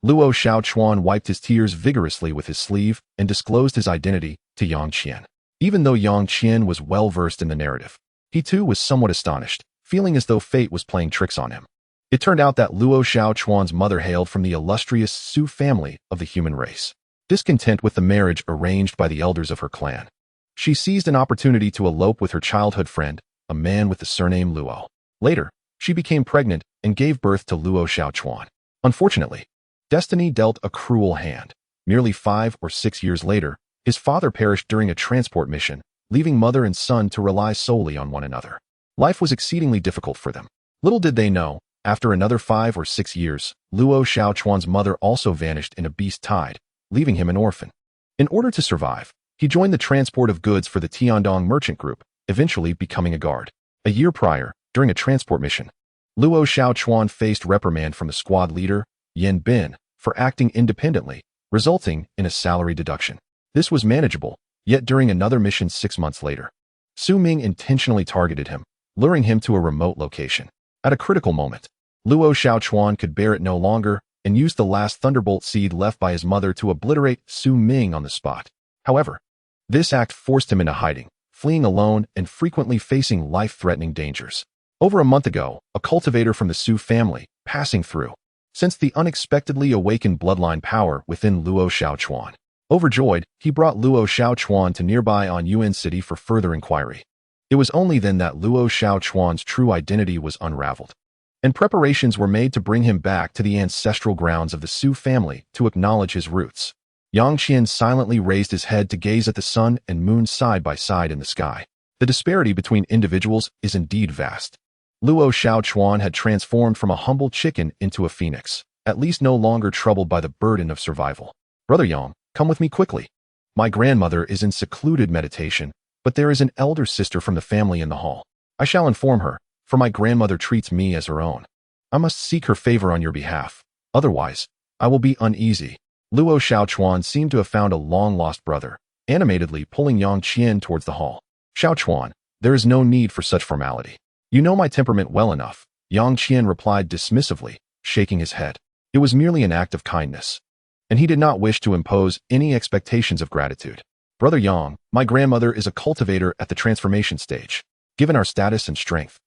Luo Xiaochuan wiped his tears vigorously with his sleeve and disclosed his identity to Yang Qian. Even though Yang Qian was well-versed in the narrative, he too was somewhat astonished, feeling as though fate was playing tricks on him. It turned out that Luo Xiaochuan's mother hailed from the illustrious Su family of the human race. Discontent with the marriage arranged by the elders of her clan, she seized an opportunity to elope with her childhood friend, a man with the surname Luo. Later, she became pregnant and gave birth to Luo Xiaochuan. Unfortunately, destiny dealt a cruel hand. Merely 5 or 6 years later, his father perished during a transport mission, leaving mother and son to rely solely on one another. Life was exceedingly difficult for them. Little did they know, after another 5 or 6 years, Luo Xiaochuan's mother also vanished in a beast tide, leaving him an orphan. In order to survive, he joined the transport of goods for the Tian Dong merchant group, eventually becoming a guard. A year prior, during a transport mission, Luo Xiaochuan faced reprimand from the squad leader, Yan Bin, for acting independently, resulting in a salary deduction. This was manageable, yet during another mission 6 months later, Su Ming intentionally targeted him, luring him to a remote location. At a critical moment, Luo Xiaochuan could bear it no longer and used the last thunderbolt seed left by his mother to obliterate Su Ming on the spot. However, this act forced him into hiding, fleeing alone and frequently facing life-threatening dangers. Over a month ago, a cultivator from the Su family, passing through, sensed the unexpectedly awakened bloodline power within Luo Xiaochuan. Overjoyed, he brought Luo Xiaochuan to nearby on Yuan City for further inquiry. It was only then that Luo Xiaochuan's true identity was unraveled, and preparations were made to bring him back to the ancestral grounds of the Su family to acknowledge his roots. Yang Qian silently raised his head to gaze at the sun and moon side by side in the sky. The disparity between individuals is indeed vast. Luo Xiaochuan had transformed from a humble chicken into a phoenix, at least no longer troubled by the burden of survival. "Brother Yang, come with me quickly. My grandmother is in secluded meditation, but there is an elder sister from the family in the hall. I shall inform her, for my grandmother treats me as her own. I must seek her favor on your behalf, otherwise, I will be uneasy." Luo Xiaochuan seemed to have found a long-lost brother, animatedly pulling Yang Qian towards the hall. "Xiaochuan, there is no need for such formality. You know my temperament well enough," Yang Qian replied dismissively, shaking his head. It was merely an act of kindness, and he did not wish to impose any expectations of gratitude. "Brother Yang, my grandmother is a cultivator at the transformation stage. Given our status and strength,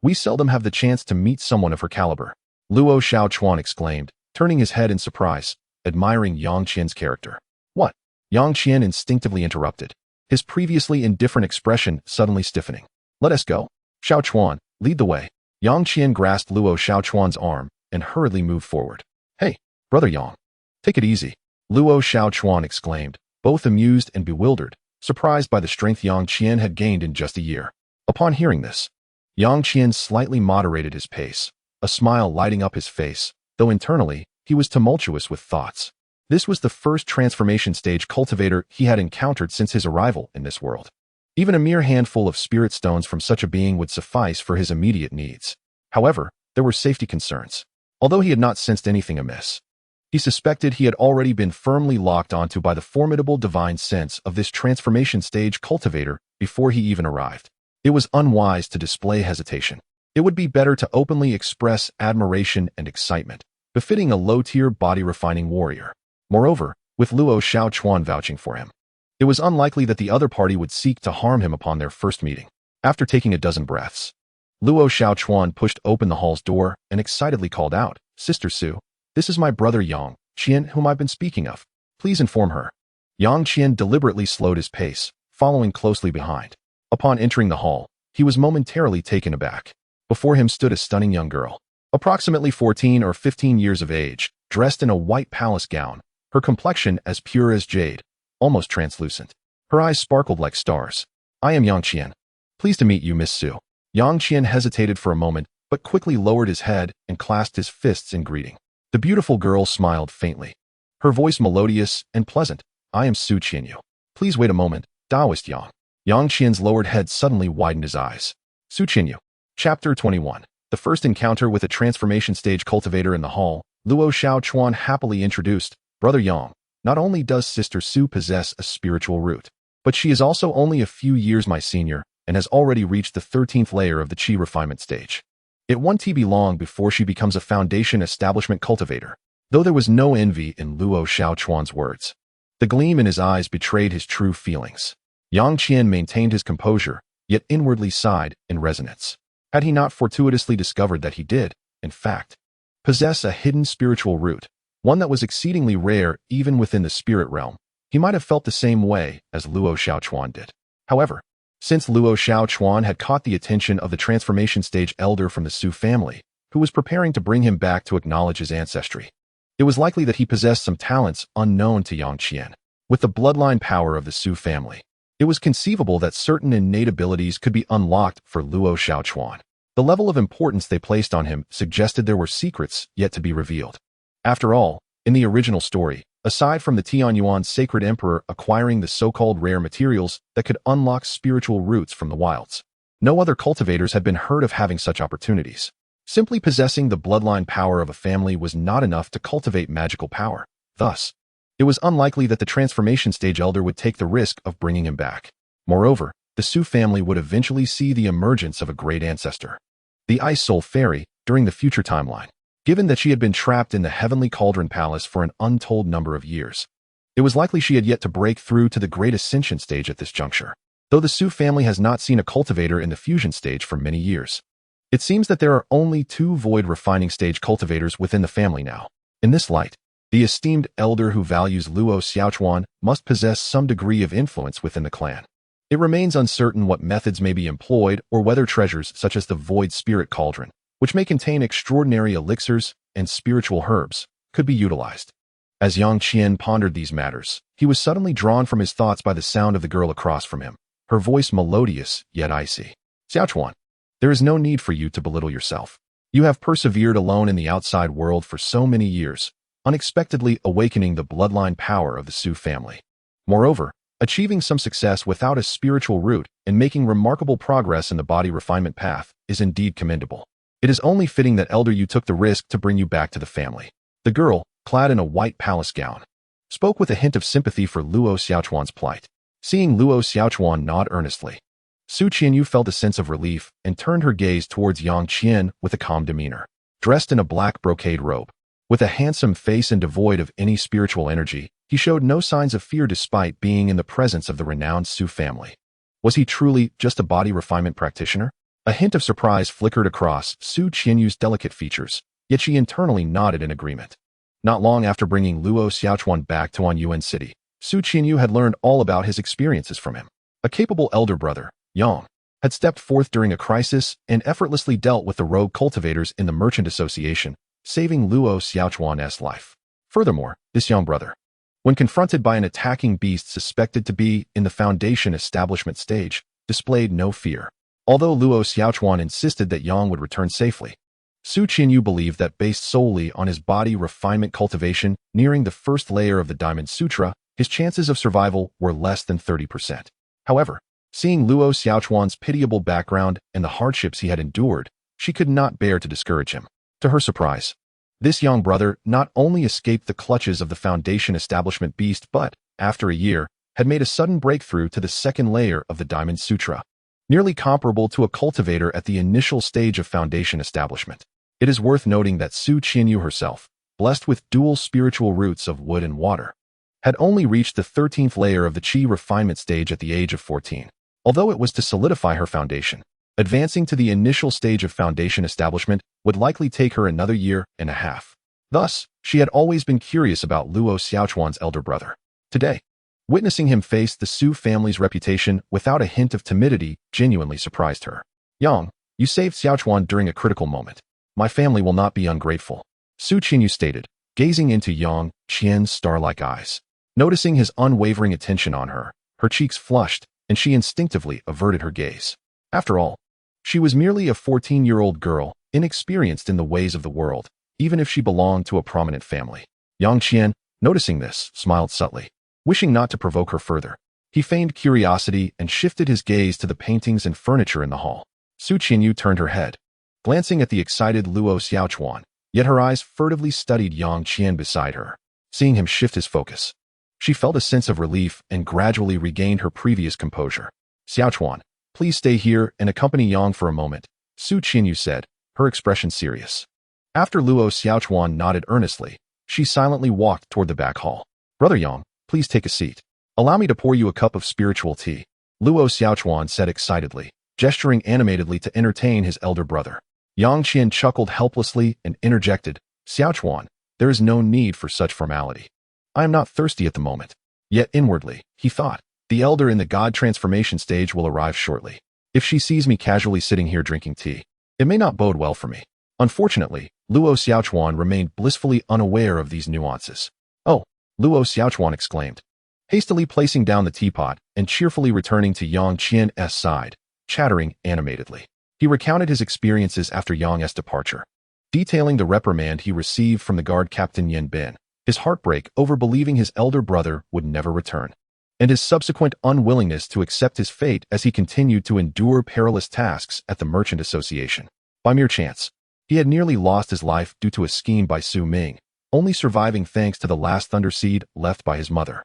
we seldom have the chance to meet someone of her caliber," Luo Xiaochuan exclaimed, turning his head in surprise, admiring Yang Qian's character. "What?" Yang Qian instinctively interrupted, his previously indifferent expression suddenly stiffening. "Let us go. Xiaochuan, lead the way." Yang Qian grasped Luo Xiaochuan's arm and hurriedly moved forward. "Hey, Brother Yang, take it easy," Luo Xiaochuan exclaimed, both amused and bewildered, surprised by the strength Yang Qian had gained in just a year. Upon hearing this, Yang Qian slightly moderated his pace, a smile lighting up his face, though internally, he was tumultuous with thoughts. This was the first transformation stage cultivator he had encountered since his arrival in this world. Even a mere handful of spirit stones from such a being would suffice for his immediate needs. However, there were safety concerns. Although he had not sensed anything amiss, he suspected he had already been firmly locked onto by the formidable divine sense of this transformation stage cultivator before he even arrived. It was unwise to display hesitation. It would be better to openly express admiration and excitement, befitting a low-tier body-refining warrior. Moreover, with Luo Xiaochuan vouching for him, it was unlikely that the other party would seek to harm him upon their first meeting. After taking a dozen breaths, Luo Xiaochuan pushed open the hall's door and excitedly called out, "Sister Su, this is my brother Yang Qian, whom I've been speaking of. Please inform her." Yang Qian deliberately slowed his pace, following closely behind. Upon entering the hall, he was momentarily taken aback. Before him stood a stunning young girl, approximately 14 or 15 years of age, dressed in a white palace gown, her complexion as pure as jade, almost translucent. Her eyes sparkled like stars. "I am Yang Qian. Pleased to meet you, Miss Su." Yang Qian hesitated for a moment, but quickly lowered his head and clasped his fists in greeting. The beautiful girl smiled faintly, her voice melodious and pleasant. "I am Su Qianyu. Please wait a moment, Taoist Yang." Yang Qian's lowered head suddenly widened his eyes. Su Qianyu. Chapter 21. The first encounter with a transformation stage cultivator in the hall, Luo Xiaochuan happily introduced, "Brother Yang, not only does Sister Su possess a spiritual root, but she is also only a few years my senior and has already reached the 13th layer of the Qi refinement stage. It won't be long before she becomes a foundation establishment cultivator." Though there was no envy in Luo Xiaochuan's words, the gleam in his eyes betrayed his true feelings. Yang Qian maintained his composure, yet inwardly sighed in resonance. Had he not fortuitously discovered that he did, in fact, possess a hidden spiritual root, one that was exceedingly rare even within the spirit realm, he might have felt the same way as Luo Xiaochuan did. However, since Luo Xiaochuan had caught the attention of the transformation stage elder from the Su family, who was preparing to bring him back to acknowledge his ancestry, it was likely that he possessed some talents unknown to Yang Qian. With the bloodline power of the Su family, it was conceivable that certain innate abilities could be unlocked for Luo Xiaochuan. The level of importance they placed on him suggested there were secrets yet to be revealed. After all, in the original story, aside from the Tianyuan sacred emperor acquiring the so-called rare materials that could unlock spiritual roots from the wilds, no other cultivators had been heard of having such opportunities. Simply possessing the bloodline power of a family was not enough to cultivate magical power. Thus, it was unlikely that the transformation stage elder would take the risk of bringing him back. Moreover, the Su family would eventually see the emergence of a great ancestor, the Ice Soul Fairy, during the future timeline. Given that she had been trapped in the Heavenly Cauldron Palace for an untold number of years, it was likely she had yet to break through to the Great Ascension stage at this juncture. Though the Su family has not seen a cultivator in the fusion stage for many years, it seems that there are only 2 void refining stage cultivators within the family now. In this light, the esteemed elder who values Luo Xiaochuan must possess some degree of influence within the clan. It remains uncertain what methods may be employed or whether treasures such as the Void Spirit Cauldron, which may contain extraordinary elixirs and spiritual herbs, could be utilized. As Yang Qian pondered these matters, he was suddenly drawn from his thoughts by the sound of the girl across from him, her voice melodious yet icy. "Xiaochuan, there is no need for you to belittle yourself. You have persevered alone in the outside world for so many years, unexpectedly awakening the bloodline power of the Su family. Moreover, achieving some success without a spiritual root and making remarkable progress in the body refinement path is indeed commendable. It is only fitting that elder you took the risk to bring you back to the family." The girl, clad in a white palace gown, spoke with a hint of sympathy for Luo Xiaochuan's plight. Seeing Luo Xiaochuan nod earnestly, Su Qianyu felt a sense of relief and turned her gaze towards Yang Qian with a calm demeanor. Dressed in a black brocade robe, with a handsome face and devoid of any spiritual energy, he showed no signs of fear despite being in the presence of the renowned Su family. Was he truly just a body refinement practitioner? A hint of surprise flickered across Su Qianyu's delicate features, yet she internally nodded in agreement. Not long after bringing Luo Xiaochuan back to Anyuan City, Su Qianyu had learned all about his experiences from him. A capable elder brother, Yang, had stepped forth during a crisis and effortlessly dealt with the rogue cultivators in the Merchant Association, saving Luo Xiaochuan's life. Furthermore, this young brother, when confronted by an attacking beast suspected to be in the Foundation establishment stage, displayed no fear. Although Luo Xiaochuan insisted that Yang would return safely, Su Qinyu believed that based solely on his body refinement cultivation nearing the first layer of the Diamond Sutra, his chances of survival were less than 30%. However, seeing Luo Xiaochuan's pitiable background and the hardships he had endured, she could not bear to discourage him. To her surprise, this young brother not only escaped the clutches of the Foundation establishment beast but, after a year, had made a sudden breakthrough to the second layer of the Diamond Sutra, nearly comparable to a cultivator at the initial stage of Foundation establishment. It is worth noting that Su Qinyu herself, blessed with dual spiritual roots of wood and water, had only reached the 13th layer of the Qi refinement stage at the age of 14. Although it was to solidify her foundation, advancing to the initial stage of Foundation establishment would likely take her another year and a half. Thus, she had always been curious about Luo Xiaochuan's elder brother. Today, witnessing him face the Su family's reputation without a hint of timidity genuinely surprised her. "Yang, you saved Xiaochuan during a critical moment. My family will not be ungrateful," Su Qinyu stated, gazing into Yang Qian's star-like eyes. Noticing his unwavering attention on her, her cheeks flushed, and she instinctively averted her gaze. After all, she was merely a 14-year-old girl, inexperienced in the ways of the world, even if she belonged to a prominent family. Yang Qian, noticing this, smiled subtly. Wishing not to provoke her further, he feigned curiosity and shifted his gaze to the paintings and furniture in the hall. Su Qinyu turned her head, glancing at the excited Luo Xiaochuan, yet her eyes furtively studied Yang Qian beside her. Seeing him shift his focus, she felt a sense of relief and gradually regained her previous composure. "Xiaochuan, please stay here and accompany Yang for a moment," Su Qinyu said, her expression serious. After Luo Xiaochuan nodded earnestly, she silently walked toward the back hall. "Brother Yang, please take a seat. Allow me to pour you a cup of spiritual tea," Luo Xiaochuan said excitedly, gesturing animatedly to entertain his elder brother. Yang Qian chuckled helplessly and interjected, "Xiaochuan, there is no need for such formality. I am not thirsty at the moment." Yet inwardly, he thought, the elder in the god transformation stage will arrive shortly. If she sees me casually sitting here drinking tea, it may not bode well for me. Unfortunately, Luo Xiaochuan remained blissfully unaware of these nuances. "Oh," Luo Xiaochuan exclaimed, hastily placing down the teapot and cheerfully returning to Yang Qian's side, chattering animatedly. He recounted his experiences after Yang's departure, detailing the reprimand he received from the guard captain Yan Bin, his heartbreak over believing his elder brother would never return, and his subsequent unwillingness to accept his fate as he continued to endure perilous tasks at the Merchant Association. By mere chance, he had nearly lost his life due to a scheme by Su Ming, only surviving thanks to the last thunder seed left by his mother.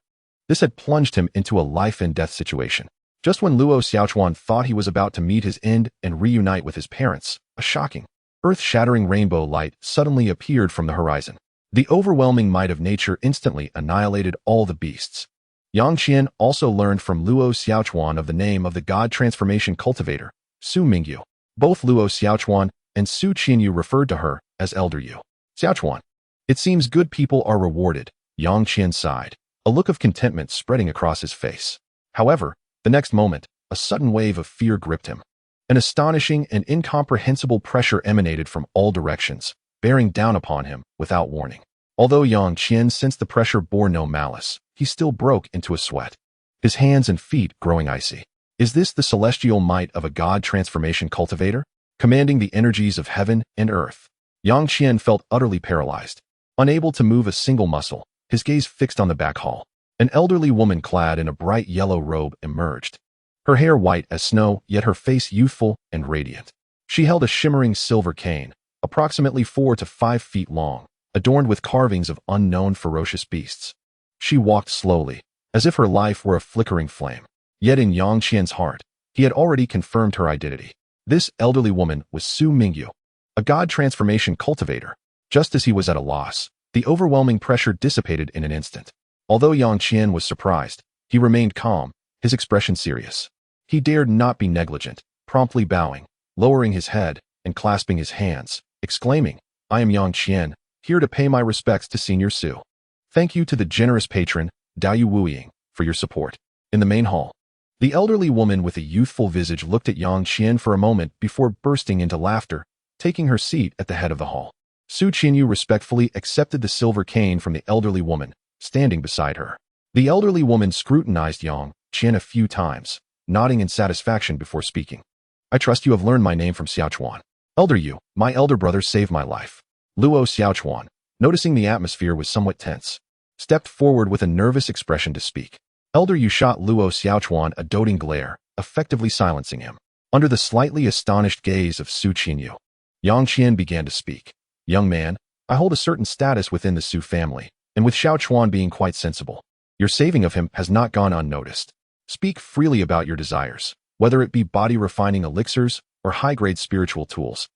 This had plunged him into a life-and-death situation. Just when Luo Xiaochuan thought he was about to meet his end and reunite with his parents, a shocking, earth-shattering rainbow light suddenly appeared from the horizon. The overwhelming might of nature instantly annihilated all the beasts. Yang Qian also learned from Luo Xiaochuan of the name of the god transformation cultivator, Su Mingyu. Both Luo Xiaochuan and Su Qinyu referred to her as Elder Yu. "Xiaochuan, it seems good people are rewarded," Yang Qian sighed, a look of contentment spreading across his face. However, the next moment, a sudden wave of fear gripped him. An astonishing and incomprehensible pressure emanated from all directions, bearing down upon him without warning. Although Yang Qian sensed the pressure bore no malice, he still broke into a sweat, his hands and feet growing icy. Is this the celestial might of a god transformation cultivator, commanding the energies of heaven and earth? Yang Qian felt utterly paralyzed, unable to move a single muscle, his gaze fixed on the back hall. An elderly woman clad in a bright yellow robe emerged, her hair white as snow, yet her face youthful and radiant. She held a shimmering silver cane, approximately 4 to 5 feet long, adorned with carvings of unknown ferocious beasts. She walked slowly, as if her life were a flickering flame. Yet in Yang Qian's heart, he had already confirmed her identity. This elderly woman was Su Mingyu, a god transformation cultivator. Just as he was at a loss, the overwhelming pressure dissipated in an instant. Although Yang Qian was surprised, he remained calm, his expression serious. He dared not be negligent, promptly bowing, lowering his head, and clasping his hands, exclaiming, "I am Yang Qian, here to pay my respects to Senior Su. Thank you to the generous patron, Dao Wuying, for your support." In the main hall, the elderly woman with a youthful visage looked at Yang Qian for a moment before bursting into laughter, taking her seat at the head of the hall. Su Qinyu respectfully accepted the silver cane from the elderly woman, standing beside her. The elderly woman scrutinized Yang Qian a few times, nodding in satisfaction before speaking. "I trust you have learned my name from Xiaochuan. Elder Yu, my elder brother saved my life. Luo Xiaochuan, noticing the atmosphere was somewhat tense, stepped forward with a nervous expression to speak. Elder Yu shot Luo Xiaochuan a doting glare, effectively silencing him. Under the slightly astonished gaze of Su Qinyu, Yang Qian began to speak. Young man, I hold a certain status within the Su family, and with Xiaochuan being quite sensible, your saving of him has not gone unnoticed. Speak freely about your desires, whether it be body-refining elixirs or high-grade spiritual tools.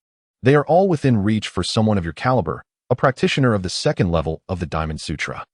They are all within reach for someone of your caliber, a practitioner of the second level of the Diamond Sutra.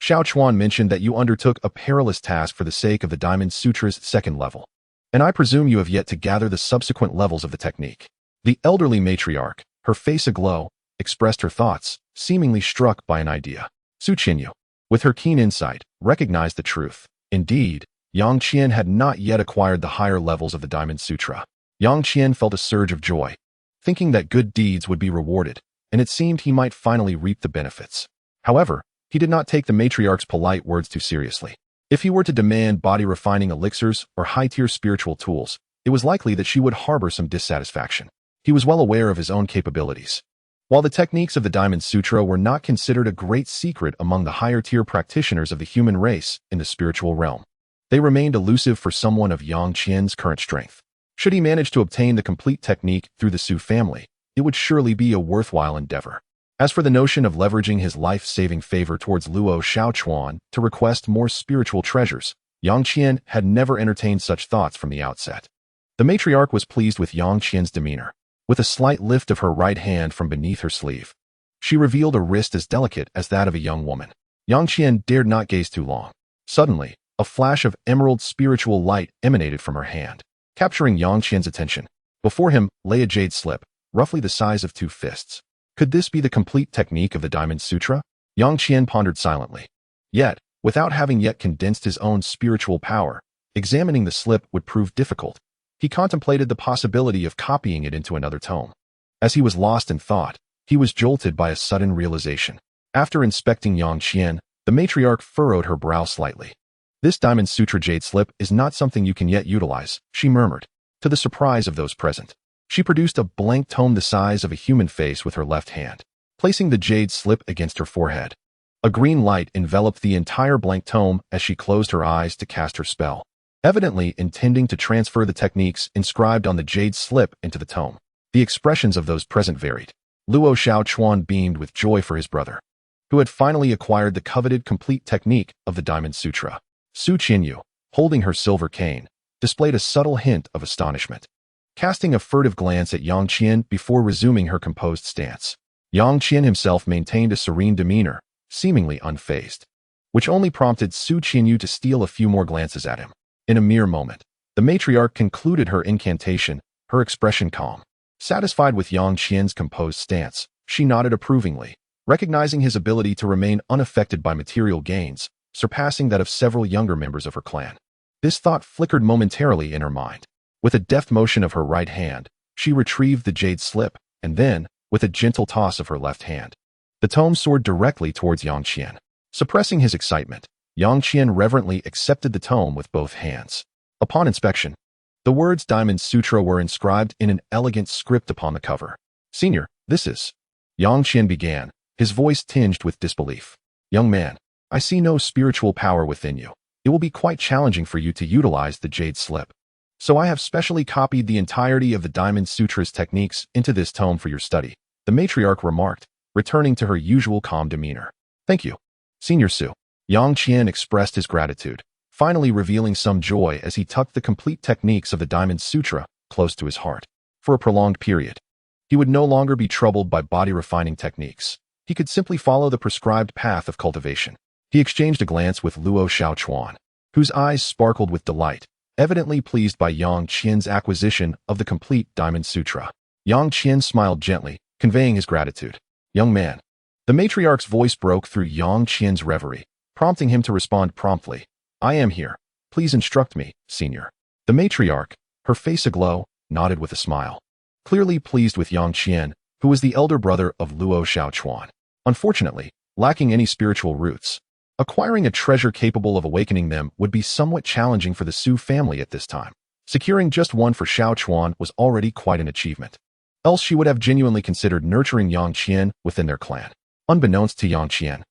Xiaochuan mentioned that you undertook a perilous task for the sake of the Diamond Sutra's second level, and I presume you have yet to gather the subsequent levels of the technique. The elderly matriarch, her face aglow, expressed her thoughts, seemingly struck by an idea. Su Qinyu, with her keen insight, recognized the truth. Indeed, Yang Qian had not yet acquired the higher levels of the Diamond Sutra. Yang Qian felt a surge of joy, thinking that good deeds would be rewarded, and it seemed he might finally reap the benefits. However, he did not take the matriarch's polite words too seriously. If he were to demand body-refining elixirs or high-tier spiritual tools, it was likely that she would harbor some dissatisfaction. He was well aware of his own capabilities. While the techniques of the Diamond Sutra were not considered a great secret among the higher-tier practitioners of the human race in the spiritual realm, they remained elusive for someone of Yang Qian's current strength. Should he manage to obtain the complete technique through the Su family, it would surely be a worthwhile endeavor. As for the notion of leveraging his life-saving favor towards Luo Xiaochuan to request more spiritual treasures, Yang Qian had never entertained such thoughts from the outset. The matriarch was pleased with Yang Qian's demeanor. With a slight lift of her right hand from beneath her sleeve, she revealed a wrist as delicate as that of a young woman. Yang Qian dared not gaze too long. Suddenly, a flash of emerald spiritual light emanated from her hand, capturing Yang Qian's attention. Before him lay a jade slip, roughly the size of 2 fists. Could this be the complete technique of the Diamond Sutra? Yang Qian pondered silently. Yet, without having yet condensed his own spiritual power, examining the slip would prove difficult. He contemplated the possibility of copying it into another tome. As he was lost in thought, he was jolted by a sudden realization. After inspecting Yang Qian, the matriarch furrowed her brow slightly. This Diamond Sutra jade slip is not something you can yet utilize, she murmured. To the surprise of those present, she produced a blank tome the size of a human face with her left hand, placing the jade slip against her forehead. A green light enveloped the entire blank tome as she closed her eyes to cast her spell, evidently intending to transfer the techniques inscribed on the jade slip into the tome. The expressions of those present varied. Luo Xiaochuan beamed with joy for his brother, who had finally acquired the coveted complete technique of the Diamond Sutra. Su Qinyu, holding her silver cane, displayed a subtle hint of astonishment, casting a furtive glance at Yang Qian before resuming her composed stance. Yang Qian himself maintained a serene demeanor, seemingly unfazed, which only prompted Su Qinyu to steal a few more glances at him. In a mere moment, the matriarch concluded her incantation, her expression calm. Satisfied with Yang Qian's composed stance, she nodded approvingly, recognizing his ability to remain unaffected by material gains, surpassing that of several younger members of her clan. This thought flickered momentarily in her mind. With a deft motion of her right hand, she retrieved the jade slip, and then, with a gentle toss of her left hand, the tome soared directly towards Yang Qian. Suppressing his excitement, Yang Qian reverently accepted the tome with both hands. Upon inspection, the words Diamond Sutra were inscribed in an elegant script upon the cover. "Senior, this is..." Yang Qian began, his voice tinged with disbelief. "Young man, I see no spiritual power within you. It will be quite challenging for you to utilize the jade slip. So I have specially copied the entirety of the Diamond Sutra's techniques into this tome for your study," the matriarch remarked, returning to her usual calm demeanor. "Thank you, Senior Su." Yang Qian expressed his gratitude, finally revealing some joy as he tucked the complete techniques of the Diamond Sutra close to his heart. For a prolonged period, he would no longer be troubled by body-refining techniques. He could simply follow the prescribed path of cultivation. He exchanged a glance with Luo Xiaochuan, whose eyes sparkled with delight, evidently pleased by Yang Qian's acquisition of the complete Diamond Sutra. Yang Qian smiled gently, conveying his gratitude. "Young man." The matriarch's voice broke through Yang Qian's reverie, prompting him to respond promptly. "I am here. Please instruct me, Senior." The matriarch, her face aglow, nodded with a smile, clearly pleased with Yang Qian, who was the elder brother of Luo Xiaochuan. Unfortunately, lacking any spiritual roots, acquiring a treasure capable of awakening them would be somewhat challenging for the Su family at this time. Securing just one for Xiaochuan was already quite an achievement. else she would have genuinely considered nurturing Yang Qian within their clan. Unbeknownst to Yang Qian,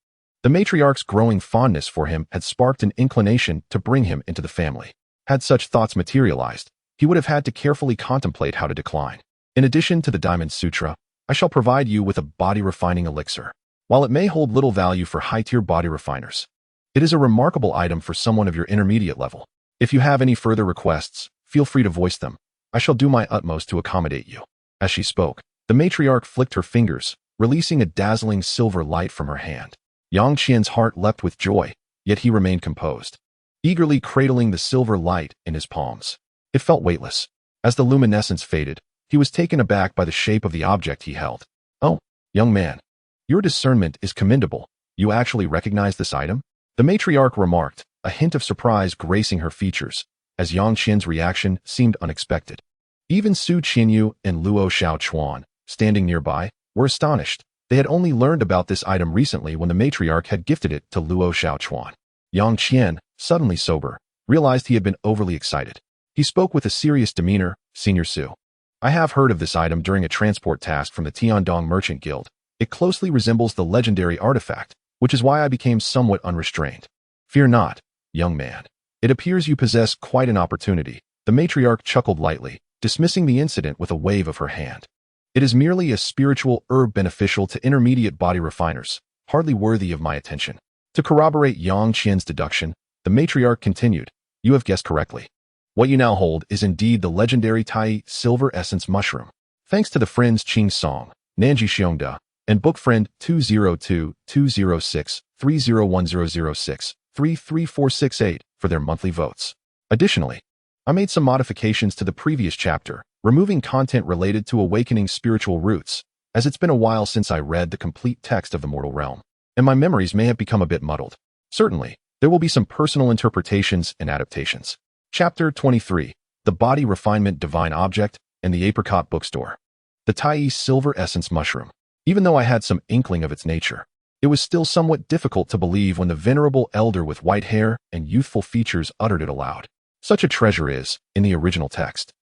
the matriarch's growing fondness for him had sparked an inclination to bring him into the family. Had such thoughts materialized, he would have had to carefully contemplate how to decline. In addition to the Diamond Sutra, I shall provide you with a body-refining elixir. While it may hold little value for high-tier body refiners, it is a remarkable item for someone of your intermediate level. If you have any further requests, feel free to voice them. I shall do my utmost to accommodate you. As she spoke, the matriarch flicked her fingers, releasing a dazzling silver light from her hand. Yang Qian's heart leapt with joy, yet he remained composed, eagerly cradling the silver light in his palms. It felt weightless. As the luminescence faded, he was taken aback by the shape of the object he held. Oh, young man, your discernment is commendable. You actually recognize this item? The matriarch remarked, a hint of surprise gracing her features, as Yang Qian's reaction seemed unexpected. Even Su Qianyu and Luo Xiaochuan, standing nearby, were astonished. They had only learned about this item recently when the matriarch had gifted it to Luo Xiaochuan. Yang Qian, suddenly sober, realized he had been overly excited. He spoke with a serious demeanor. Senior Su, I have heard of this item during a transport task from the Tian Dong Merchant Guild. It closely resembles the legendary artifact, which is why I became somewhat unrestrained. Fear not, young man. It appears you possess quite an opportunity. The matriarch chuckled lightly, dismissing the incident with a wave of her hand. It is merely a spiritual herb beneficial to intermediate body refiners, hardly worthy of my attention. To corroborate Yang Qian's deduction, the matriarch continued, you have guessed correctly. What you now hold is indeed the legendary Tai Silver Essence Mushroom. Thanks to the friends Qing Song, Nanji Xiongda, and book friend 202-206-301006-33468 for their monthly votes. Additionally, I made some modifications to the previous chapter, removing content related to awakening spiritual roots, as it's been a while since I read the complete text of the mortal realm, and my memories may have become a bit muddled. Certainly, there will be some personal interpretations and adaptations. Chapter 23, The Body Refinement Divine Object and the Apricot Bookstore. The Tai Silver Essence Mushroom. Even though I had some inkling of its nature, it was still somewhat difficult to believe when the venerable elder with white hair and youthful features uttered it aloud. Such a treasure is, in the original text,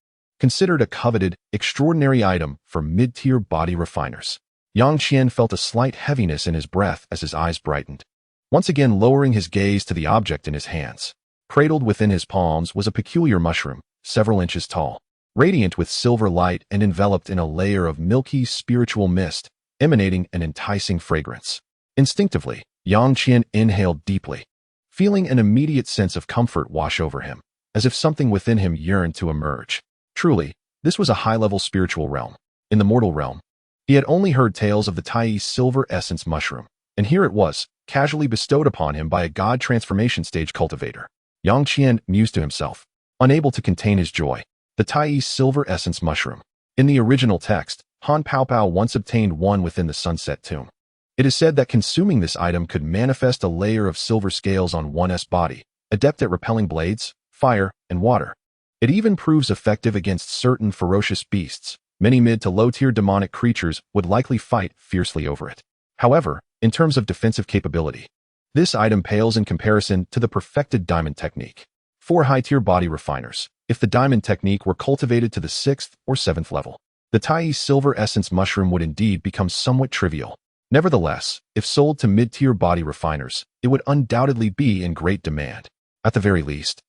considered a coveted, extraordinary item for mid-tier body refiners. Yang Qian felt a slight heaviness in his breath as his eyes brightened. Once again lowering his gaze to the object in his hands. Cradled within his palms was a peculiar mushroom, several inches tall, radiant with silver light and enveloped in a layer of milky spiritual mist, emanating an enticing fragrance. Instinctively, Yang Qian inhaled deeply, feeling an immediate sense of comfort wash over him, as if something within him yearned to emerge. Truly, this was a high-level spiritual realm. In the mortal realm, he had only heard tales of the Tai Silver Essence Mushroom, and here it was, casually bestowed upon him by a god transformation stage cultivator. Yang Qian mused to himself, unable to contain his joy. The Tai Silver Essence Mushroom. In the original text, Han Paopao once obtained one within the Sunset Tomb. It is said that consuming this item could manifest a layer of silver scales on one's body, adept at repelling blades, fire, and water. It even proves effective against certain ferocious beasts. Many mid to low-tier demonic creatures would likely fight fiercely over it. However, in terms of defensive capability, this item pales in comparison to the perfected diamond technique. For high-tier body refiners, if the diamond technique were cultivated to the 6th or 7th level, the Tai Silver Essence Mushroom would indeed become somewhat trivial. Nevertheless, if sold to mid-tier body refiners, it would undoubtedly be in great demand. At the very least,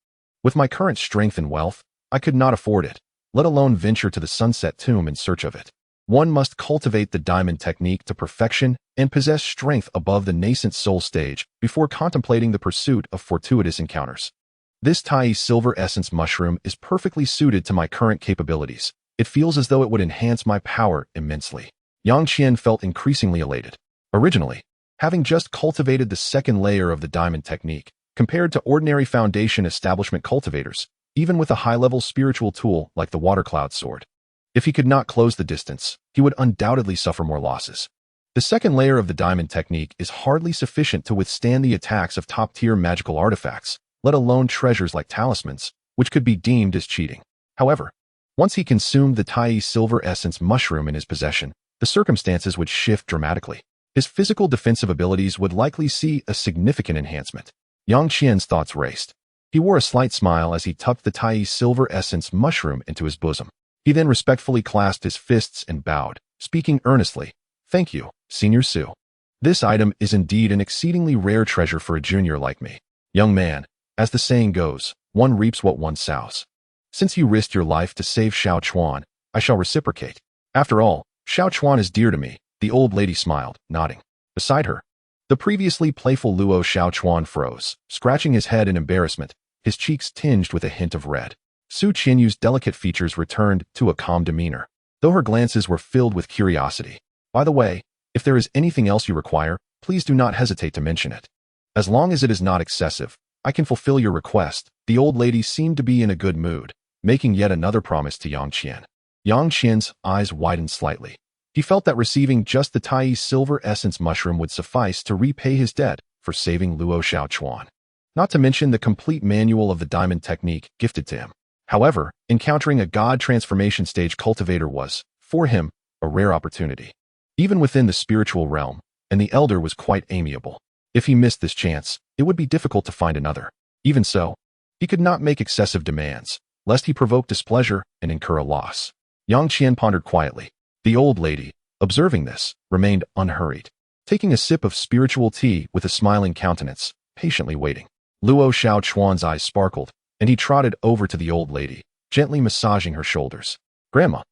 with my current strength and wealth, I could not afford it, let alone venture to the Sunset Tomb in search of it. One must cultivate the diamond technique to perfection and possess strength above the nascent soul stage before contemplating the pursuit of fortuitous encounters. This Tai Silver Essence Mushroom is perfectly suited to my current capabilities. It feels as though it would enhance my power immensely. Yang Qian felt increasingly elated. Originally, having just cultivated the second layer of the diamond technique, compared to ordinary foundation establishment cultivators, even with a high-level spiritual tool like the Water Cloud Sword, if he could not close the distance, he would undoubtedly suffer more losses. The second layer of the diamond technique is hardly sufficient to withstand the attacks of top-tier magical artifacts, let alone treasures like talismans, which could be deemed as cheating. However, once he consumed the Tai Silver Essence Mushroom in his possession, the circumstances would shift dramatically. His physical defensive abilities would likely see a significant enhancement. Yang Qian's thoughts raced. He wore a slight smile as he tucked the Tai Silver Essence Mushroom into his bosom. He then respectfully clasped his fists and bowed, speaking earnestly. Thank you, Senior Su. This item is indeed an exceedingly rare treasure for a junior like me. Young man, as the saying goes, one reaps what one sows. Since you risked your life to save Xiao Chuan, I shall reciprocate. After all, Xiao Chuan is dear to me, the old lady smiled, nodding. Beside her, the previously playful Luo Xiao Chuan froze, scratching his head in embarrassment, his cheeks tinged with a hint of red. Su Qianyu's delicate features returned to a calm demeanor, though her glances were filled with curiosity. By the way, if there is anything else you require, please do not hesitate to mention it. As long as it is not excessive, I can fulfill your request. The old lady seemed to be in a good mood, making yet another promise to Yang Qian. Yang Qian's eyes widened slightly. He felt that receiving just the Tai silver essence mushroom would suffice to repay his debt for saving Luo Xiao Chuan. Not to mention the complete manual of the diamond technique gifted to him. However, encountering a god transformation stage cultivator was, for him, a rare opportunity. Even within the spiritual realm, and the elder was quite amiable. If he missed this chance, it would be difficult to find another. Even so, he could not make excessive demands, lest he provoke displeasure and incur a loss. Yang Qian pondered quietly. The old lady, observing this, remained unhurried, taking a sip of spiritual tea with a smiling countenance, patiently waiting. Luo Xiao Chuan's eyes sparkled, and he trotted over to the old lady, gently massaging her shoulders. Grandma,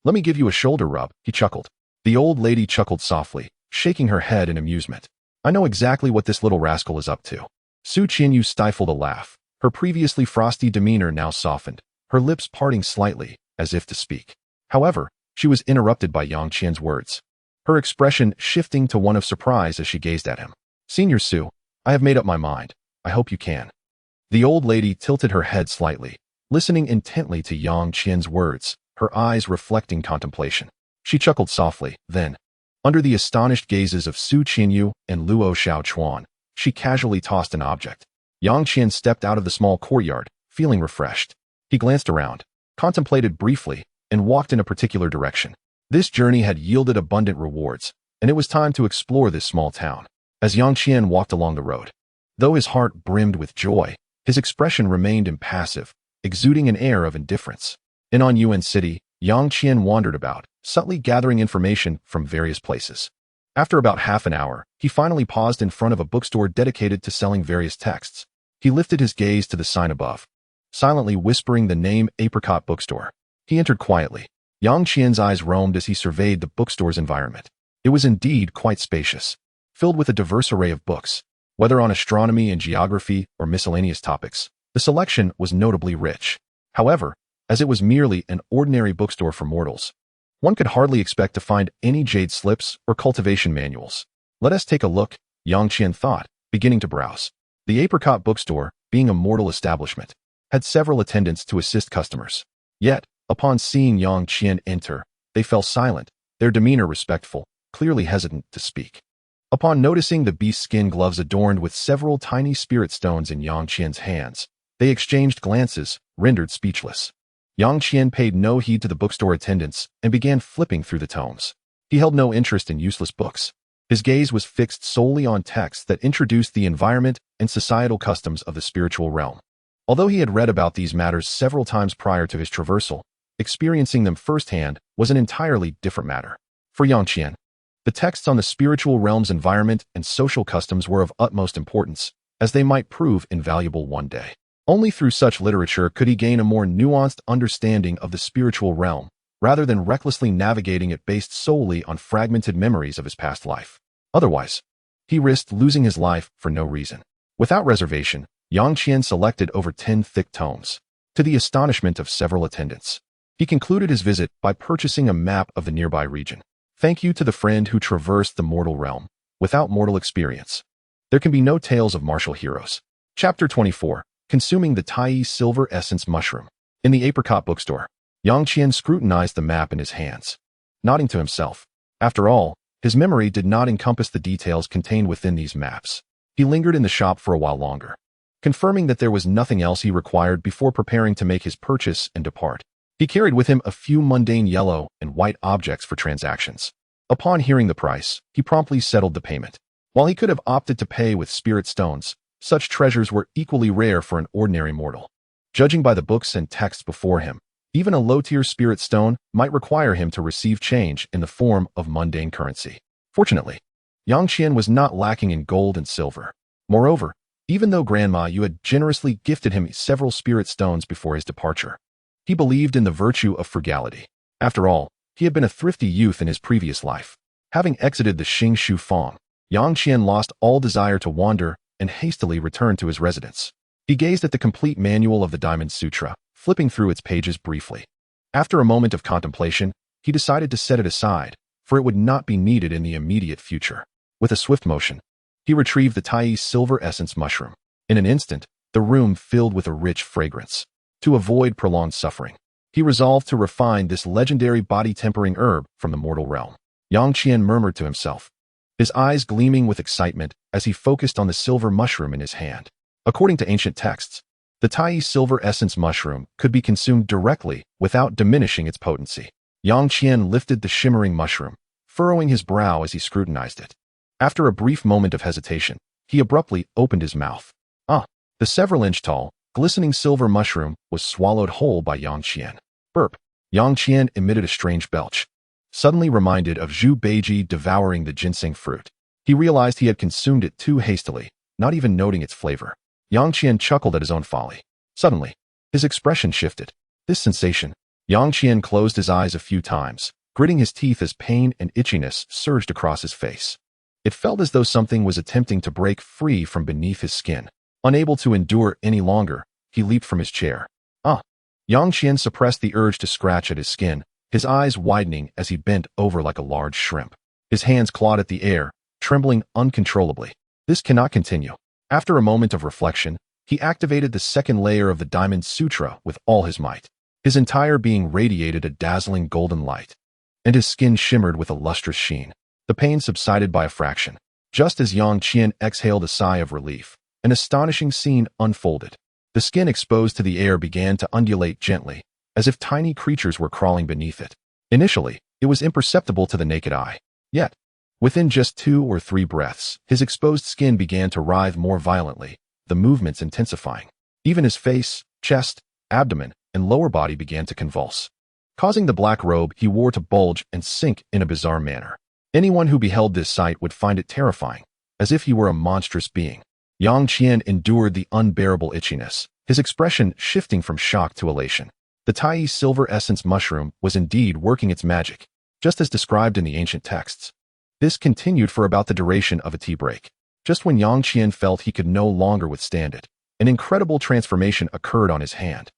let me give you a shoulder rub, he chuckled. The old lady chuckled softly, shaking her head in amusement. I know exactly what this little rascal is up to. Su Qianyu stifled a laugh. Her previously frosty demeanor now softened, her lips parting slightly, as if to speak. However, she was interrupted by Yang Qian's words, her expression shifting to one of surprise as she gazed at him. Senior Su, I have made up my mind. I hope you can. The old lady tilted her head slightly, listening intently to Yang Qian's words, her eyes reflecting contemplation. She chuckled softly, then, under the astonished gazes of Su Qianyu and Luo Xiao Chuan, she casually tossed an object. Yang Qian stepped out of the small courtyard, feeling refreshed. He glanced around, contemplated briefly, and walked in a particular direction. This journey had yielded abundant rewards, and it was time to explore this small town. As Yang Qian walked along the road, though his heart brimmed with joy, his expression remained impassive, exuding an air of indifference. In Yuan City, Yang Qian wandered about, subtly gathering information from various places. After about half an hour, he finally paused in front of a bookstore dedicated to selling various texts. He lifted his gaze to the sign above, silently whispering the name Apricot Bookstore. He entered quietly. Yang Qian's eyes roamed as he surveyed the bookstore's environment. It was indeed quite spacious, filled with a diverse array of books. Whether on astronomy and geography or miscellaneous topics, the selection was notably rich. However, as it was merely an ordinary bookstore for mortals, one could hardly expect to find any jade slips or cultivation manuals. Let us take a look, Yang Qian thought, beginning to browse. The Apricot Bookstore, being a mortal establishment, had several attendants to assist customers. Yet, upon seeing Yang Qian enter, they fell silent, their demeanor respectful, clearly hesitant to speak. Upon noticing the beast skin gloves adorned with several tiny spirit stones in Yang Qian's hands, they exchanged glances, rendered speechless. Yang Qian paid no heed to the bookstore attendants and began flipping through the tomes. He held no interest in useless books. His gaze was fixed solely on texts that introduced the environment and societal customs of the spiritual realm. Although he had read about these matters several times prior to his traversal, experiencing them firsthand was an entirely different matter. For Yang Qian, the texts on the spiritual realm's environment and social customs were of utmost importance, as they might prove invaluable one day. Only through such literature could he gain a more nuanced understanding of the spiritual realm, rather than recklessly navigating it based solely on fragmented memories of his past life. Otherwise, he risked losing his life for no reason. Without reservation, Yang Qian selected over 10 thick tomes. To the astonishment of several attendants, he concluded his visit by purchasing a map of the nearby region. Thank you to the friend who traversed the mortal realm. Without mortal experience, there can be no tales of martial heroes. Chapter 24. Consuming the Tai Silver Essence Mushroom. In the Apricot Bookstore, Yang Qian scrutinized the map in his hands, nodding to himself. After all, his memory did not encompass the details contained within these maps. He lingered in the shop for a while longer, confirming that there was nothing else he required before preparing to make his purchase and depart. He carried with him a few mundane yellow and white objects for transactions. Upon hearing the price, he promptly settled the payment. While he could have opted to pay with spirit stones, such treasures were equally rare for an ordinary mortal. Judging by the books and texts before him, Even a low-tier spirit stone might require him to receive change in the form of mundane currency. Fortunately, Yang Qian was not lacking in gold and silver. Moreover, even though Grandma Yu had generously gifted him several spirit stones before his departure, he believed in the virtue of frugality. After all, he had been a thrifty youth in his previous life. Having exited the Xing Shu Fang, Yang Qian lost all desire to wander and hastily returned to his residence. He gazed at the complete manual of the Diamond Sutra, flipping through its pages briefly. After a moment of contemplation, he decided to set it aside, for it would not be needed in the immediate future. With a swift motion, he retrieved the Tai silver essence mushroom. In an instant, the room filled with a rich fragrance. To avoid prolonged suffering, he resolved to refine this legendary body-tempering herb from the mortal realm. Yang Qian murmured to himself, his eyes gleaming with excitement as he focused on the silver mushroom in his hand. According to ancient texts, the Tai silver essence mushroom could be consumed directly without diminishing its potency. Yang Qian lifted the shimmering mushroom, furrowing his brow as he scrutinized it. After a brief moment of hesitation, he abruptly opened his mouth. The several-inch-tall, glistening silver mushroom was swallowed whole by Yang Qian. Burp. Yang Qian emitted a strange belch, suddenly reminded of Zhu Beiji devouring the ginseng fruit. He realized he had consumed it too hastily, not even noting its flavor. Yang Qian chuckled at his own folly. Suddenly, his expression shifted. This sensation, Yang Qian closed his eyes a few times, gritting his teeth as pain and itchiness surged across his face. It felt as though something was attempting to break free from beneath his skin. Unable to endure any longer, he leaped from his chair. Yang Qian suppressed the urge to scratch at his skin, his eyes widening as he bent over like a large shrimp. His hands clawed at the air, trembling uncontrollably. This cannot continue. After a moment of reflection, he activated the second layer of the Diamond Sutra with all his might. His entire being radiated a dazzling golden light, and his skin shimmered with a lustrous sheen. The pain subsided by a fraction. Just as Yang Qian exhaled a sigh of relief, an astonishing scene unfolded. The skin exposed to the air began to undulate gently, as if tiny creatures were crawling beneath it. Initially, it was imperceptible to the naked eye. Yet, within just 2 or 3 breaths, his exposed skin began to writhe more violently, the movements intensifying. Even his face, chest, abdomen, and lower body began to convulse, causing the black robe he wore to bulge and sink in a bizarre manner. Anyone who beheld this sight would find it terrifying, as if he were a monstrous being. Yang Qian endured the unbearable itchiness, his expression shifting from shock to elation. The Tai silver essence mushroom was indeed working its magic, just as described in the ancient texts. This continued for about the duration of a tea break. Just when Yang Qian felt he could no longer withstand it, an incredible transformation occurred on his hand.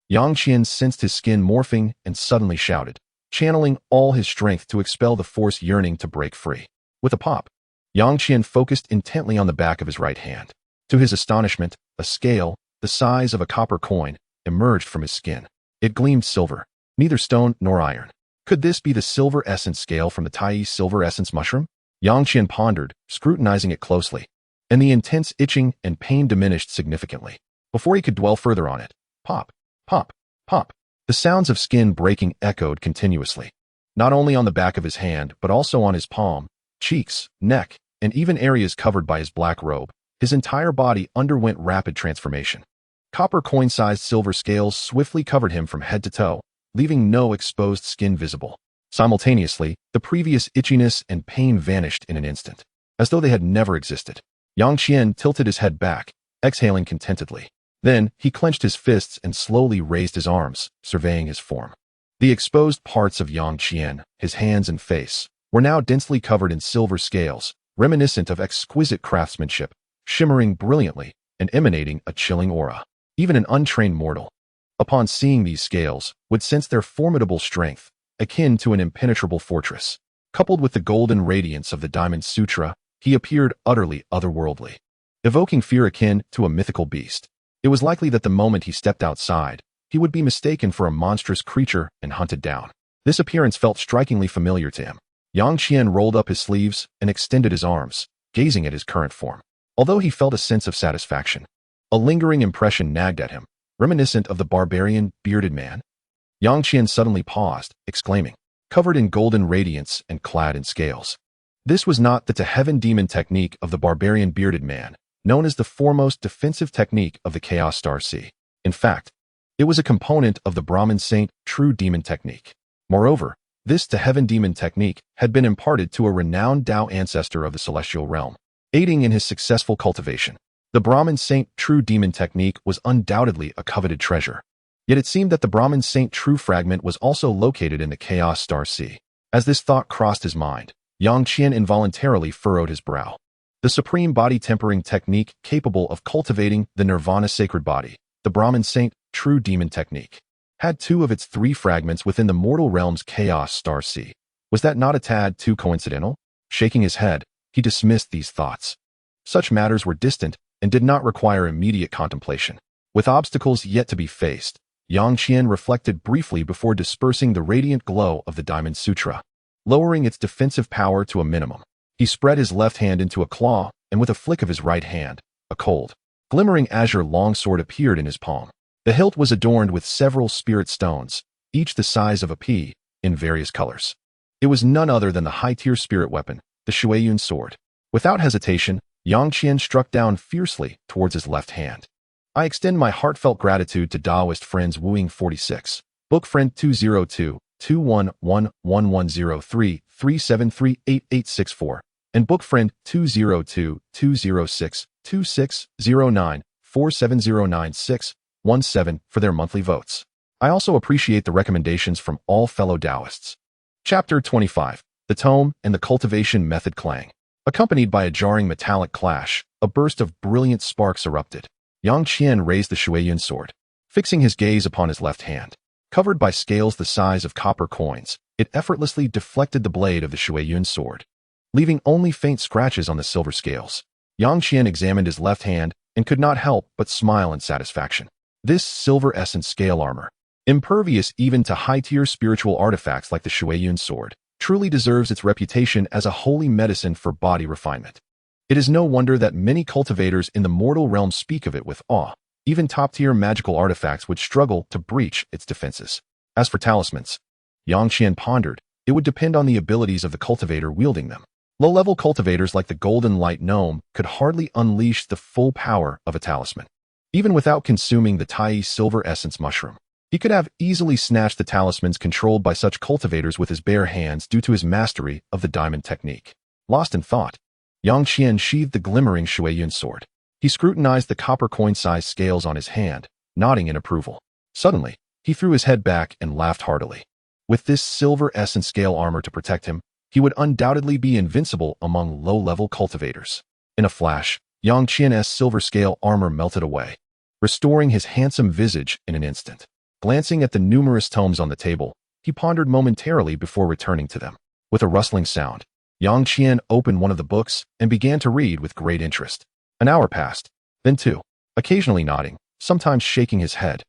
Yang Qian sensed his skin morphing and suddenly shouted, channeling all his strength to expel the force yearning to break free. With a pop, Yang Qian focused intently on the back of his right hand. To his astonishment, a scale, the size of a copper coin, emerged from his skin. It gleamed silver, neither stone nor iron. Could this be the silver essence scale from the Tai silver essence mushroom? Yang Qian pondered, scrutinizing it closely, and the intense itching and pain diminished significantly. Before he could dwell further on it, pop, pop, pop. The sounds of skin breaking echoed continuously, not only on the back of his hand but also on his palm, cheeks, neck, and even areas covered by his black robe. His entire body underwent rapid transformation. Copper coin-sized silver scales swiftly covered him from head to toe, leaving no exposed skin visible. Simultaneously, the previous itchiness and pain vanished in an instant, as though they had never existed. Yang Qian tilted his head back, exhaling contentedly. Then, he clenched his fists and slowly raised his arms, surveying his form. The exposed parts of Yang Qian, his hands and face, were now densely covered in silver scales, reminiscent of exquisite craftsmanship, shimmering brilliantly and emanating a chilling aura. Even an untrained mortal, upon seeing these scales, would sense their formidable strength, akin to an impenetrable fortress. Coupled with the golden radiance of the Diamond Sutra, he appeared utterly otherworldly, evoking fear akin to a mythical beast. It was likely that the moment he stepped outside, he would be mistaken for a monstrous creature and hunted down. This appearance felt strikingly familiar to him. Yang Qian rolled up his sleeves and extended his arms, gazing at his current form. Although he felt a sense of satisfaction, a lingering impression nagged at him, reminiscent of the barbarian, bearded man. Yang Qian suddenly paused, exclaiming, covered in golden radiance and clad in scales. This was not the to-heaven demon technique of the barbarian bearded man, known as the foremost defensive technique of the Chaos Star Sea. In fact, It was a component of the Brahmin Saint True Demon technique. Moreover, this to heaven demon technique had been imparted to a renowned Tao ancestor of the celestial realm, aiding in his successful cultivation. The Brahmin Saint True Demon technique was undoubtedly a coveted treasure. Yet it seemed that the Brahmin Saint True fragment was also located in the Chaos Star Sea. As this thought crossed his mind, Yang Qian involuntarily furrowed his brow. The supreme body tempering technique capable of cultivating the Nirvana sacred body, the Brahmin Saint True Demon technique, had two of its three fragments within the mortal realm's Chaos Star Sea. Was that not a tad too coincidental? Shaking his head, he dismissed these thoughts. Such matters were distant and did not require immediate contemplation. With obstacles yet to be faced, Yang Qian reflected briefly before dispersing the radiant glow of the Diamond Sutra. Lowering its defensive power to a minimum, he spread his left hand into a claw, and with a flick of his right hand, a cold, glimmering azure longsword appeared in his palm. The hilt was adorned with several spirit stones, each the size of a pea, in various colors. It was none other than the high-tier spirit weapon, the Shuiyun sword. Without hesitation, Yang Qian struck down fiercely towards his left hand. I extend my heartfelt gratitude to Taoist friends Wooing 46, Book Friend 202-211-1103-373-8864, and Book Friend 202-206-2609-47096-17 for their monthly votes. I also appreciate the recommendations from all fellow Taoists. Chapter 25, The Tome and the Cultivation Method Clang. Accompanied by a jarring metallic clash, a burst of brilliant sparks erupted. Yang Qian raised the Shuiyun sword, fixing his gaze upon his left hand. Covered by scales the size of copper coins, it effortlessly deflected the blade of the Shuiyun sword, leaving only faint scratches on the silver scales. Yang Qian examined his left hand and could not help but smile in satisfaction. This silver essence scale armor, impervious even to high-tier spiritual artifacts like the Shuiyun sword, truly deserves its reputation as a holy medicine for body refinement. It is no wonder that many cultivators in the mortal realm speak of it with awe. Even top-tier magical artifacts would struggle to breach its defenses. As for talismans, Yang Qian pondered, it would depend on the abilities of the cultivator wielding them. Low-level cultivators like the Golden Light Gnome could hardly unleash the full power of a talisman. Even without consuming the Tai Silver Essence mushroom, he could have easily snatched the talismans controlled by such cultivators with his bare hands due to his mastery of the diamond technique. Lost in thought, Yang Qian sheathed the glimmering Shuiyun sword. He scrutinized the copper coin-sized scales on his hand, nodding in approval. Suddenly, he threw his head back and laughed heartily. With this silver essence scale armor to protect him, he would undoubtedly be invincible among low-level cultivators. In a flash, Yang Qian's silver scale armor melted away, restoring his handsome visage in an instant. Glancing at the numerous tomes on the table, he pondered momentarily before returning to them. With a rustling sound, Yang Qian opened one of the books and began to read with great interest. An hour passed, then two. Occasionally nodding, sometimes shaking his head,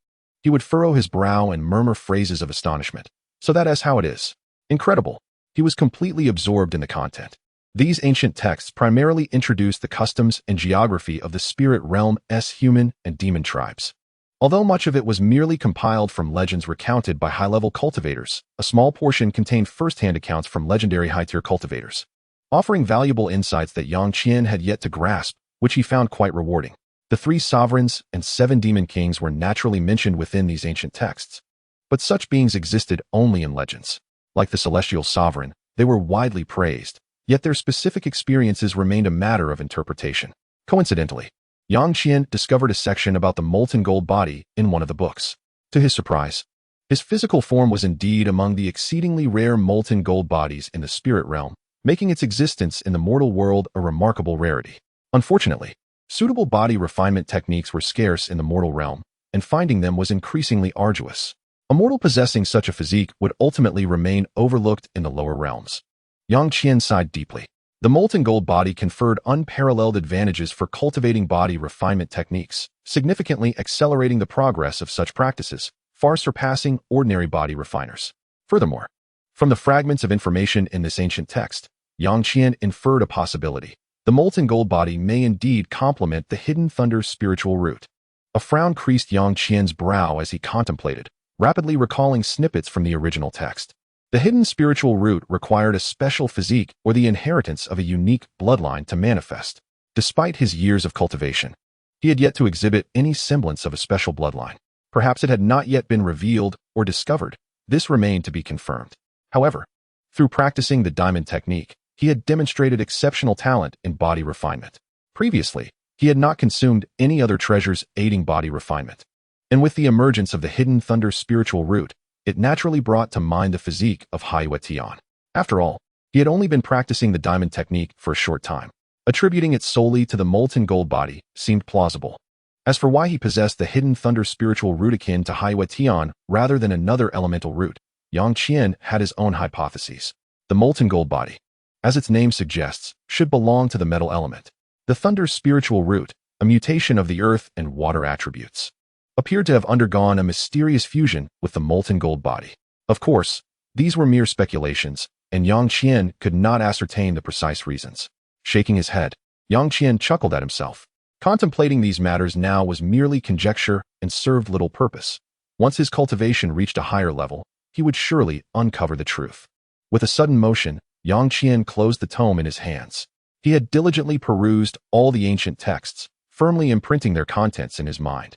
he would furrow his brow and murmur phrases of astonishment. So that is how it is. Incredible. He was completely absorbed in the content. These ancient texts primarily introduced the customs and geography of the spirit realm's human and demon tribes. Although much of it was merely compiled from legends recounted by high-level cultivators, a small portion contained first-hand accounts from legendary high-tier cultivators, offering valuable insights that Yang Qian had yet to grasp, which he found quite rewarding. The 3 sovereigns and 7 demon kings were naturally mentioned within these ancient texts, but such beings existed only in legends. Like the celestial sovereign, they were widely praised, yet their specific experiences remained a matter of interpretation. Coincidentally, Yang Qian discovered a section about the molten gold body in one of the books. To his surprise, his physical form was indeed among the exceedingly rare molten gold bodies in the spirit realm, making its existence in the mortal world a remarkable rarity. Unfortunately, suitable body refinement techniques were scarce in the mortal realm, and finding them was increasingly arduous. A mortal possessing such a physique would ultimately remain overlooked in the lower realms. Yang Qian sighed deeply. The molten gold body conferred unparalleled advantages for cultivating body refinement techniques, significantly accelerating the progress of such practices, far surpassing ordinary body refiners. Furthermore, from the fragments of information in this ancient text, Yang Qian inferred a possibility. The molten gold body may indeed complement the hidden thunder spiritual root. A frown creased Yang Qian's brow as he contemplated, rapidly recalling snippets from the original text. The hidden spiritual root required a special physique or the inheritance of a unique bloodline to manifest. Despite his years of cultivation, he had yet to exhibit any semblance of a special bloodline. Perhaps it had not yet been revealed or discovered. This remained to be confirmed. However, through practicing the diamond technique, he had demonstrated exceptional talent in body refinement. Previously, he had not consumed any other treasures aiding body refinement. And with the emergence of the hidden thunder spiritual root, it naturally brought to mind the physique of Haiwa Tian. After all, he had only been practicing the diamond technique for a short time. Attributing it solely to the molten gold body seemed plausible. As for why he possessed the hidden thunder spiritual root akin to Haiwa Tian rather than another elemental root, Yang Qian had his own hypotheses. The molten gold body, as its name suggests, should belong to the metal element. The thunder spiritual root, a mutation of the earth and water attributes, appeared to have undergone a mysterious fusion with the molten gold body. Of course, these were mere speculations, and Yang Qian could not ascertain the precise reasons. Shaking his head, Yang Qian chuckled at himself. Contemplating these matters now was merely conjecture and served little purpose. Once his cultivation reached a higher level, he would surely uncover the truth. With a sudden motion, Yang Qian closed the tome in his hands. He had diligently perused all the ancient texts, firmly imprinting their contents in his mind.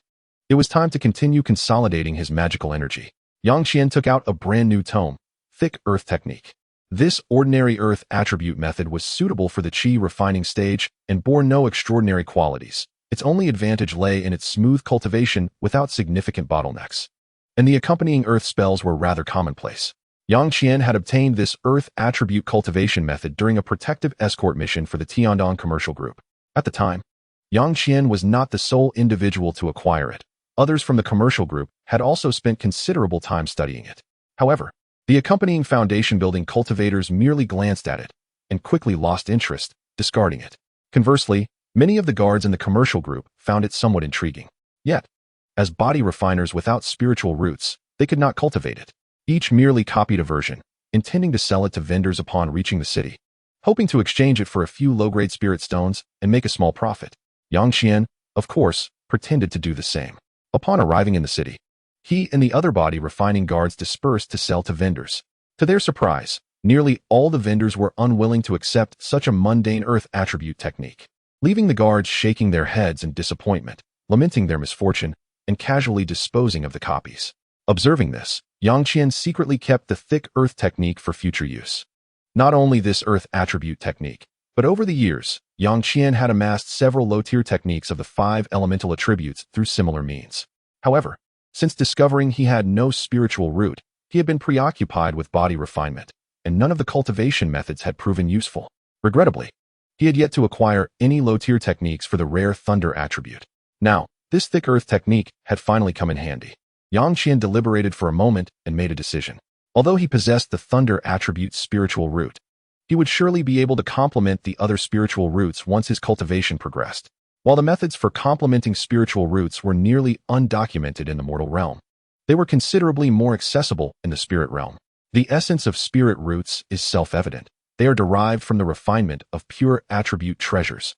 It was time to continue consolidating his magical energy. Yang Qian took out a brand new tome, Thick Earth Technique. This ordinary earth attribute method was suitable for the qi refining stage and bore no extraordinary qualities. Its only advantage lay in its smooth cultivation without significant bottlenecks. And the accompanying earth spells were rather commonplace. Yang Qian had obtained this earth attribute cultivation method during a protective escort mission for the Tian Dong commercial group. At the time, Yang Qian was not the sole individual to acquire it. Others from the commercial group had also spent considerable time studying it. However, the accompanying foundation-building cultivators merely glanced at it and quickly lost interest, discarding it. Conversely, many of the guards in the commercial group found it somewhat intriguing. Yet, as body refiners without spiritual roots, they could not cultivate it. Each merely copied a version, intending to sell it to vendors upon reaching the city, hoping to exchange it for a few low-grade spirit stones and make a small profit. Yang Qian, of course, pretended to do the same. Upon arriving in the city, he and the other body refining guards dispersed to sell to vendors. To their surprise, nearly all the vendors were unwilling to accept such a mundane earth attribute technique, leaving the guards shaking their heads in disappointment, lamenting their misfortune, and casually disposing of the copies. Observing this, Yang Qian secretly kept the thick earth technique for future use. Not only this earth attribute technique, but over the years, Yang Qian had amassed several low-tier techniques of the 5 elemental attributes through similar means. However, since discovering he had no spiritual root, he had been preoccupied with body refinement, and none of the cultivation methods had proven useful. Regrettably, he had yet to acquire any low-tier techniques for the rare thunder attribute. Now, this thick earth technique had finally come in handy. Yang Qian deliberated for a moment and made a decision. Although he possessed the thunder attribute's spiritual root, he would surely be able to complement the other spiritual roots once his cultivation progressed. While the methods for complementing spiritual roots were nearly undocumented in the mortal realm, they were considerably more accessible in the spirit realm. The essence of spirit roots is self-evident. They are derived from the refinement of pure attribute treasures,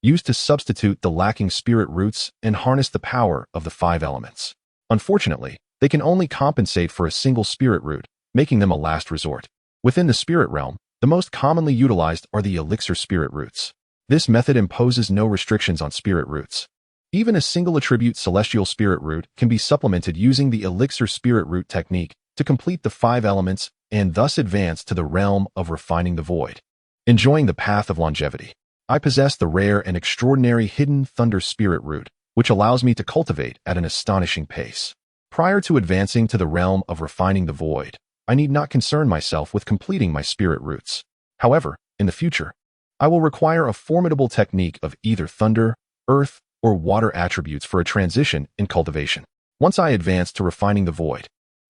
used to substitute the lacking spirit roots and harness the power of the 5 elements. Unfortunately, they can only compensate for a single spirit root, making them a last resort. Within the spirit realm, the most commonly utilized are the elixir spirit roots. This method imposes no restrictions on spirit roots. Even a single attribute celestial spirit root can be supplemented using the elixir spirit root technique to complete the 5 elements and thus advance to the realm of refining the void. Enjoying the path of longevity, I possess the rare and extraordinary hidden thunder spirit root, which allows me to cultivate at an astonishing pace. Prior to advancing to the realm of refining the void, I need not concern myself with completing my spirit roots. However, in the future, I will require a formidable technique of either thunder, earth, or water attributes for a transition in cultivation. Once I advance to refining the void,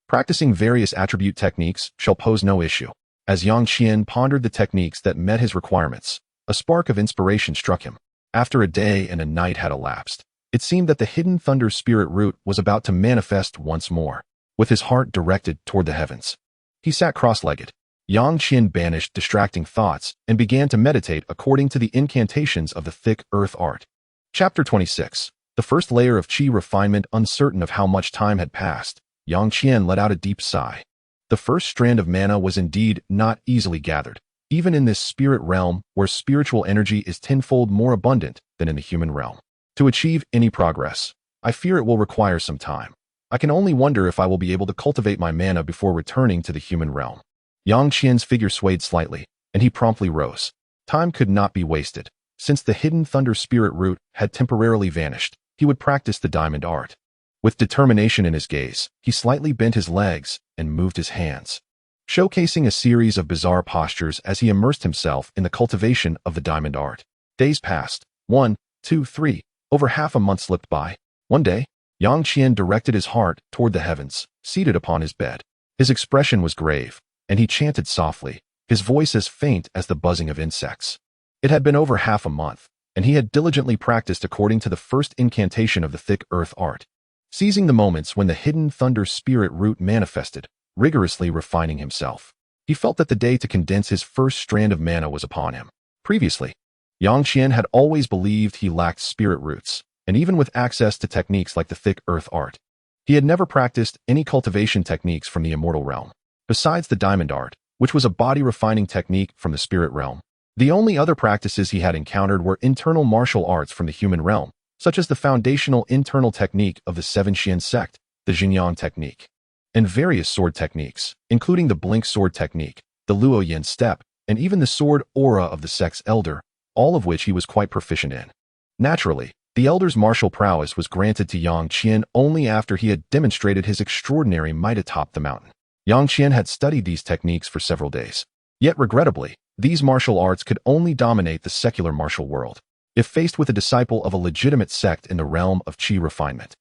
practicing various attribute techniques shall pose no issue. As Yang Qian pondered the techniques that met his requirements, a spark of inspiration struck him. After a day and a night had elapsed, it seemed that the hidden thunder spirit root was about to manifest once more. With his heart directed toward the heavens, he sat cross-legged. Yang Qian banished distracting thoughts and began to meditate according to the incantations of the thick earth art. Chapter 26. The first layer of qi refinement. Uncertain of how much time had passed, Yang Qian let out a deep sigh. The first strand of mana was indeed not easily gathered, even in this spirit realm where spiritual energy is tenfold more abundant than in the human realm. To achieve any progress, I fear it will require some time. I can only wonder if I will be able to cultivate my mana before returning to the human realm. Yang Qian's figure swayed slightly, and he promptly rose. Time could not be wasted. Since the hidden thunder spirit root had temporarily vanished, he would practice the diamond art. With determination in his gaze, he slightly bent his legs and moved his hands, showcasing a series of bizarre postures as he immersed himself in the cultivation of the diamond art. Days passed. 1, 2, 3. Over half a month slipped by. One day, Yang Qian directed his heart toward the heavens, seated upon his bed. His expression was grave, and he chanted softly, his voice as faint as the buzzing of insects. It had been over half a month, and he had diligently practiced according to the first incantation of the thick earth art, seizing the moments when the hidden thunder spirit root manifested, rigorously refining himself. He felt that the day to condense his first strand of mana was upon him. Previously, Yang Qian had always believed he lacked spirit roots, and even with access to techniques like the thick earth art, he had never practiced any cultivation techniques from the immortal realm. Besides the diamond art, which was a body-refining technique from the spirit realm, the only other practices he had encountered were internal martial arts from the human realm, such as the foundational internal technique of the Seven Qian sect, the Xinjiang technique, and various sword techniques, including the blink sword technique, the Luo Yin step, and even the sword aura of the sect's elder, all of which he was quite proficient in. Naturally, the elder's martial prowess was granted to Yang Qian only after he had demonstrated his extraordinary might atop the mountain. Yang Qian had studied these techniques for several days. Yet regrettably, these martial arts could only dominate the secular martial world. If faced with a disciple of a legitimate sect in the realm of qi refinement,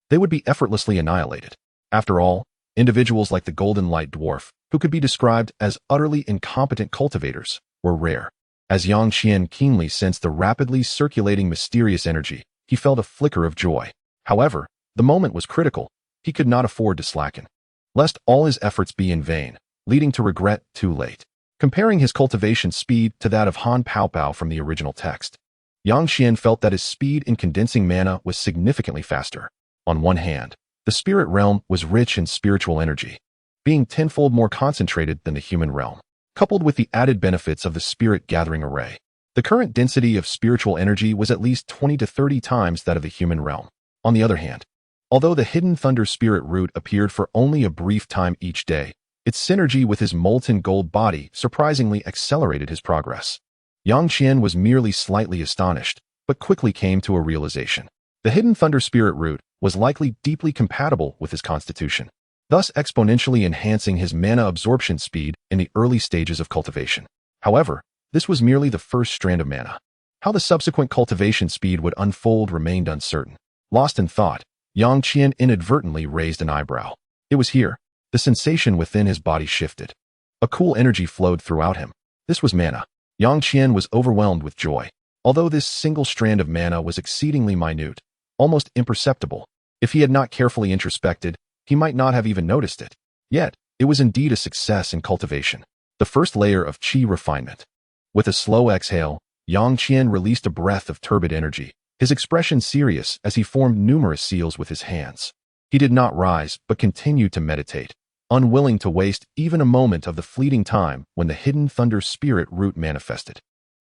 they would be effortlessly annihilated. After all, individuals like the Golden Light Dwarf, who could be described as utterly incompetent cultivators, were rare. As Yang Qian keenly sensed the rapidly circulating mysterious energy, he felt a flicker of joy. However, the moment was critical. He could not afford to slacken, lest all his efforts be in vain, leading to regret too late. Comparing his cultivation speed to that of Han Paopao from the original text, Yang Qian felt that his speed in condensing mana was significantly faster. On one hand, the spirit realm was rich in spiritual energy, being tenfold more concentrated than the human realm. Coupled with the added benefits of the spirit gathering array, the current density of spiritual energy was at least 20 to 30 times that of the human realm. On the other hand, although the hidden thunder spirit root appeared for only a brief time each day, its synergy with his molten gold body surprisingly accelerated his progress. Yang Qian was merely slightly astonished, but quickly came to a realization. The hidden thunder spirit root was likely deeply compatible with his constitution, thus exponentially enhancing his mana absorption speed in the early stages of cultivation. However, this was merely the first strand of mana. How the subsequent cultivation speed would unfold remained uncertain. Lost in thought, Yang Qian inadvertently raised an eyebrow. It was here. The sensation within his body shifted. A cool energy flowed throughout him. This was mana. Yang Qian was overwhelmed with joy. Although this single strand of mana was exceedingly minute, almost imperceptible, if he had not carefully introspected, he might not have even noticed it. Yet, it was indeed a success in cultivation. The first layer of qi refinement. With a slow exhale, Yang Qian released a breath of turbid energy, his expression serious as he formed numerous seals with his hands. He did not rise, but continued to meditate, unwilling to waste even a moment of the fleeting time when the hidden thunder spirit root manifested.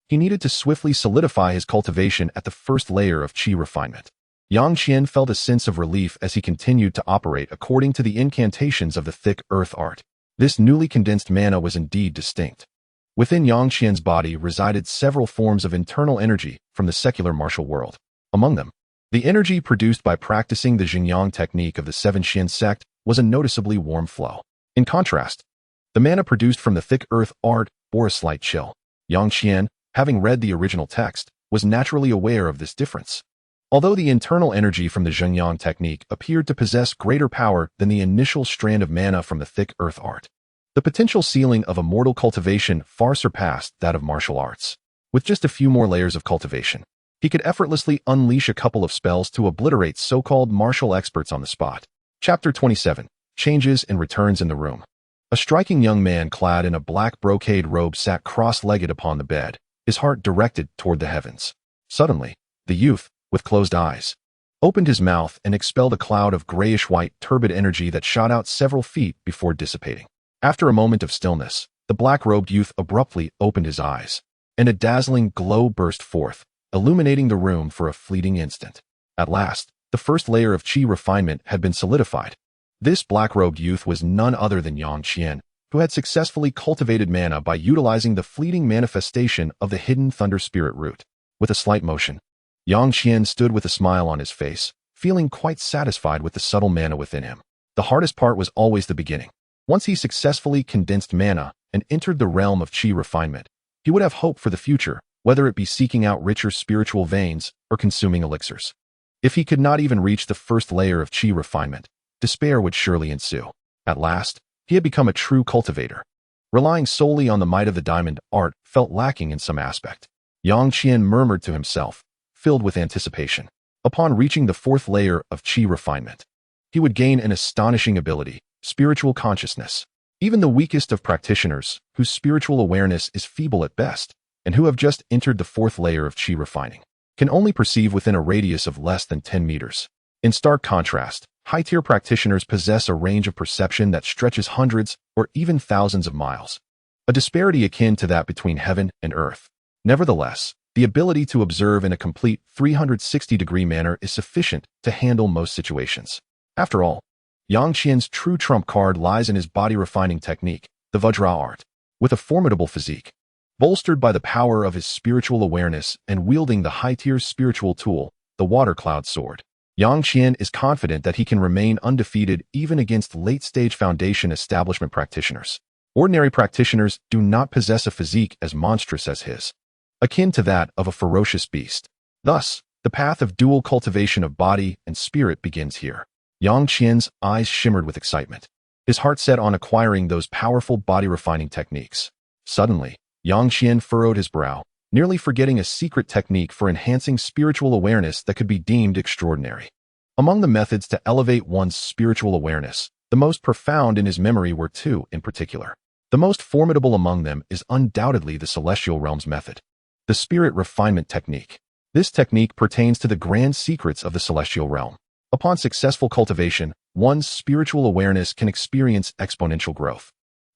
He needed to swiftly solidify his cultivation at the first layer of qi refinement. Yang Qian felt a sense of relief as he continued to operate according to the incantations of the thick earth art. This newly condensed mana was indeed distinct. Within Yang Qian's body resided several forms of internal energy from the secular martial world. Among them, the energy produced by practicing the Xinjiang technique of the Seven Qian sect was a noticeably warm flow. In contrast, the mana produced from the thick earth art bore a slight chill. Yang Qian, having read the original text, was naturally aware of this difference. Although the internal energy from the Xinjiang technique appeared to possess greater power than the initial strand of mana from the thick earth art, the potential ceiling of immortal cultivation far surpassed that of martial arts. With just a few more layers of cultivation, he could effortlessly unleash a couple of spells to obliterate so-called martial experts on the spot. Chapter 27. Changes and returns in the room. A striking young man clad in a black brocade robe sat cross-legged upon the bed, his heart directed toward the heavens. Suddenly, the youth, with closed eyes, opened his mouth and expelled a cloud of grayish-white turbid energy that shot out several feet before dissipating. After a moment of stillness, the black-robed youth abruptly opened his eyes, and a dazzling glow burst forth, illuminating the room for a fleeting instant. At last, the first layer of qi refinement had been solidified. This black-robed youth was none other than Yang Qian, who had successfully cultivated mana by utilizing the fleeting manifestation of the hidden thunder spirit root. With a slight motion, Yang Qian stood with a smile on his face, feeling quite satisfied with the subtle mana within him. The hardest part was always the beginning. Once he successfully condensed mana and entered the realm of qi refinement, he would have hope for the future, whether it be seeking out richer spiritual veins or consuming elixirs. If he could not even reach the first layer of qi refinement, despair would surely ensue. At last, he had become a true cultivator. Relying solely on the might of the diamond art felt lacking in some aspect. Yang Qian murmured to himself, filled with anticipation. Upon reaching the fourth layer of qi refinement, he would gain an astonishing ability, spiritual consciousness. Even the weakest of practitioners, whose spiritual awareness is feeble at best, and who have just entered the fourth layer of qi refining, can only perceive within a radius of less than 10 meters. In stark contrast, high-tier practitioners possess a range of perception that stretches hundreds or even thousands of miles, a disparity akin to that between heaven and earth. Nevertheless, the ability to observe in a complete 360-degree manner is sufficient to handle most situations. After all, Yang Qian's true trump card lies in his body-refining technique, the Vajra Art. With a formidable physique, bolstered by the power of his spiritual awareness and wielding the high-tier spiritual tool, the Water Cloud Sword, Yang Qian is confident that he can remain undefeated even against late-stage foundation establishment practitioners. Ordinary practitioners do not possess a physique as monstrous as his, akin to that of a ferocious beast. Thus, the path of dual cultivation of body and spirit begins here. Yang Qian's eyes shimmered with excitement, his heart set on acquiring those powerful body-refining techniques. Suddenly, Yang Qian furrowed his brow, nearly forgetting a secret technique for enhancing spiritual awareness that could be deemed extraordinary. Among the methods to elevate one's spiritual awareness, the most profound in his memory were two in particular. The most formidable among them is undoubtedly the Celestial Realms method, the Spirit Refinement Technique. This technique pertains to the grand secrets of the Celestial Realm. Upon successful cultivation, one's spiritual awareness can experience exponential growth,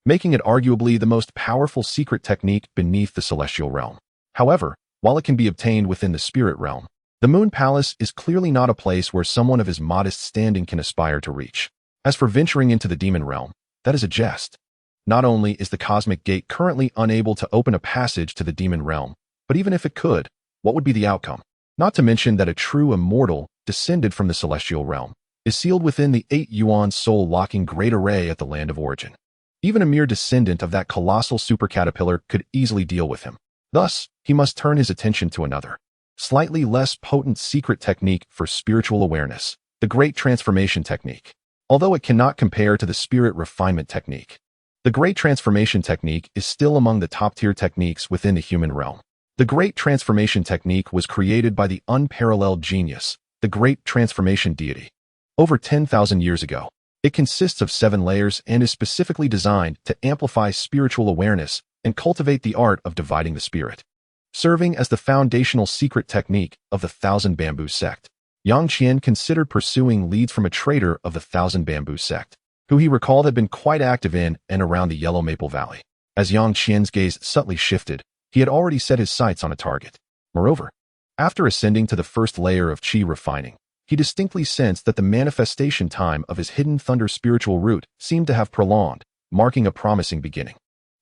making it arguably the most powerful secret technique beneath the Celestial Realm. However, while it can be obtained within the Spirit Realm, the Moon Palace is clearly not a place where someone of his modest standing can aspire to reach. As for venturing into the Demon Realm, that is a jest. Not only is the Cosmic Gate currently unable to open a passage to the Demon Realm, but even if it could, what would be the outcome? Not to mention that a true immortal, descended from the Celestial Realm, is sealed within the 8-yuan soul-locking Great Array at the Land of Origin. Even a mere descendant of that colossal super caterpillar could easily deal with him. Thus, he must turn his attention to another, slightly less potent secret technique for spiritual awareness, the Great Transformation Technique. Although it cannot compare to the Spirit Refinement Technique, the Great Transformation Technique is still among the top-tier techniques within the human realm. The Great Transformation Technique was created by the unparalleled genius, the Great Transformation Deity, over 10,000 years ago. It consists of 7 layers and is specifically designed to amplify spiritual awareness and cultivate the art of dividing the spirit. Serving as the foundational secret technique of the Thousand Bamboo Sect, Yang Qian considered pursuing leads from a trader of the Thousand Bamboo Sect, who he recalled had been quite active in and around the Yellow Maple Valley. As Yang Qian's gaze subtly shifted, he had already set his sights on a target. Moreover, after ascending to the first layer of qi refining, he distinctly sensed that the manifestation time of his hidden thunder spiritual root seemed to have prolonged, marking a promising beginning.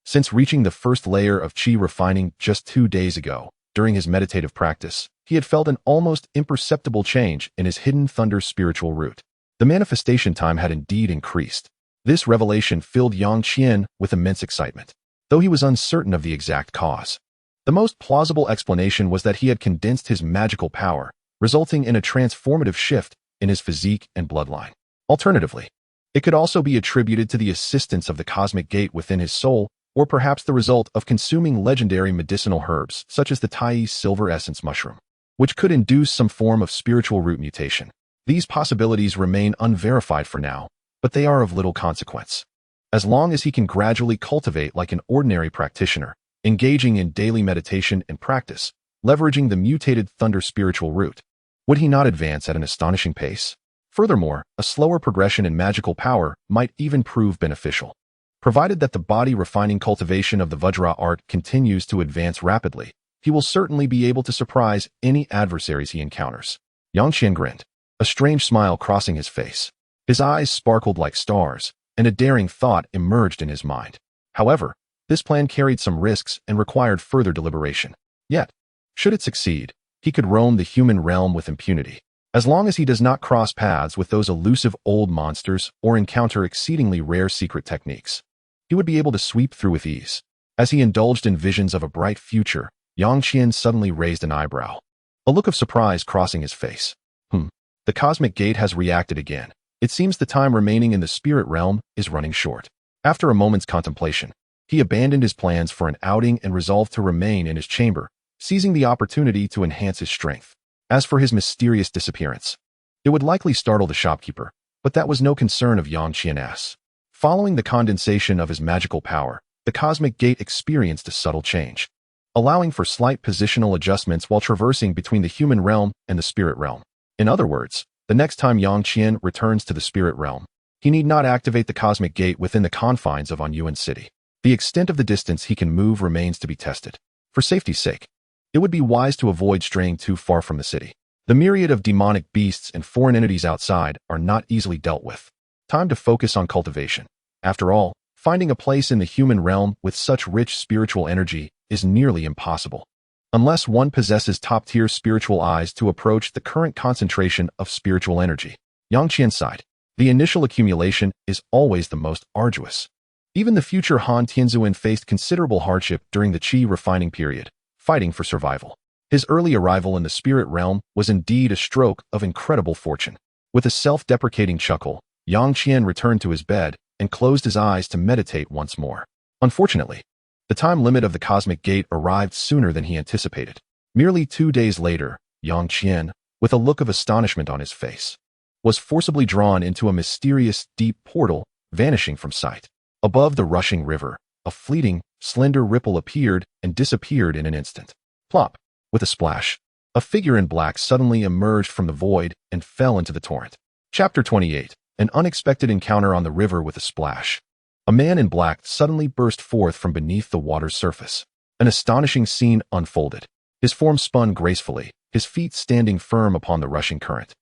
Since reaching the first layer of qi refining just 2 days ago, during his meditative practice, he had felt an almost imperceptible change in his hidden thunder spiritual root. The manifestation time had indeed increased. This revelation filled Yang Qian with immense excitement, though he was uncertain of the exact cause. The most plausible explanation was that he had condensed his magical power, resulting in a transformative shift in his physique and bloodline. Alternatively, it could also be attributed to the assistance of the Cosmic Gate within his soul, or perhaps the result of consuming legendary medicinal herbs such as the Tai Silver Essence Mushroom, which could induce some form of spiritual root mutation. These possibilities remain unverified for now, but they are of little consequence. As long as he can gradually cultivate like an ordinary practitioner, engaging in daily meditation and practice, leveraging the mutated thunder spiritual root, would he not advance at an astonishing pace? Furthermore, a slower progression in magical power might even prove beneficial. Provided that the body-refining cultivation of the Vajra Art continues to advance rapidly, he will certainly be able to surprise any adversaries he encounters. Yang Qian grinned, a strange smile crossing his face. His eyes sparkled like stars, and a daring thought emerged in his mind. However, this plan carried some risks and required further deliberation. Yet, should it succeed, he could roam the human realm with impunity. As long as he does not cross paths with those elusive old monsters or encounter exceedingly rare secret techniques, he would be able to sweep through with ease. As he indulged in visions of a bright future, Yang Qian suddenly raised an eyebrow, a look of surprise crossing his face. The cosmic gate has reacted again. It seems the time remaining in the spirit realm is running short. After a moment's contemplation, he abandoned his plans for an outing and resolved to remain in his chamber, seizing the opportunity to enhance his strength. As for his mysterious disappearance, it would likely startle the shopkeeper, but that was no concern of Yang Qian's. Following the condensation of his magical power, the cosmic gate experienced a subtle change, allowing for slight positional adjustments while traversing between the human realm and the spirit realm. In other words, the next time Yang Qian returns to the spirit realm, he need not activate the cosmic gate within the confines of Anyuan City. The extent of the distance he can move remains to be tested. For safety's sake, it would be wise to avoid straying too far from the city. The myriad of demonic beasts and foreign entities outside are not easily dealt with. Time to focus on cultivation. After all, finding a place in the human realm with such rich spiritual energy is nearly impossible, unless one possesses top-tier spiritual eyes to approach the current concentration of spiritual energy. Yang Qian sighed. The initial accumulation is always the most arduous. Even the future Han Tianzuan faced considerable hardship during the Qi refining period, fighting for survival. His early arrival in the spirit realm was indeed a stroke of incredible fortune. With a self-deprecating chuckle, Yang Qian returned to his bed and closed his eyes to meditate once more. Unfortunately, the time limit of the cosmic gate arrived sooner than he anticipated. Merely 2 days later, Yang Qian, with a look of astonishment on his face, was forcibly drawn into a mysterious, deep portal, vanishing from sight. Above the rushing river, a fleeting, slender ripple appeared and disappeared in an instant. Plop! With a splash, a figure in black suddenly emerged from the void and fell into the torrent. Chapter 28. An unexpected encounter on the river with a splash. A man in black suddenly burst forth from beneath the water's surface. An astonishing scene unfolded. His form spun gracefully, his feet standing firm upon the rushing current,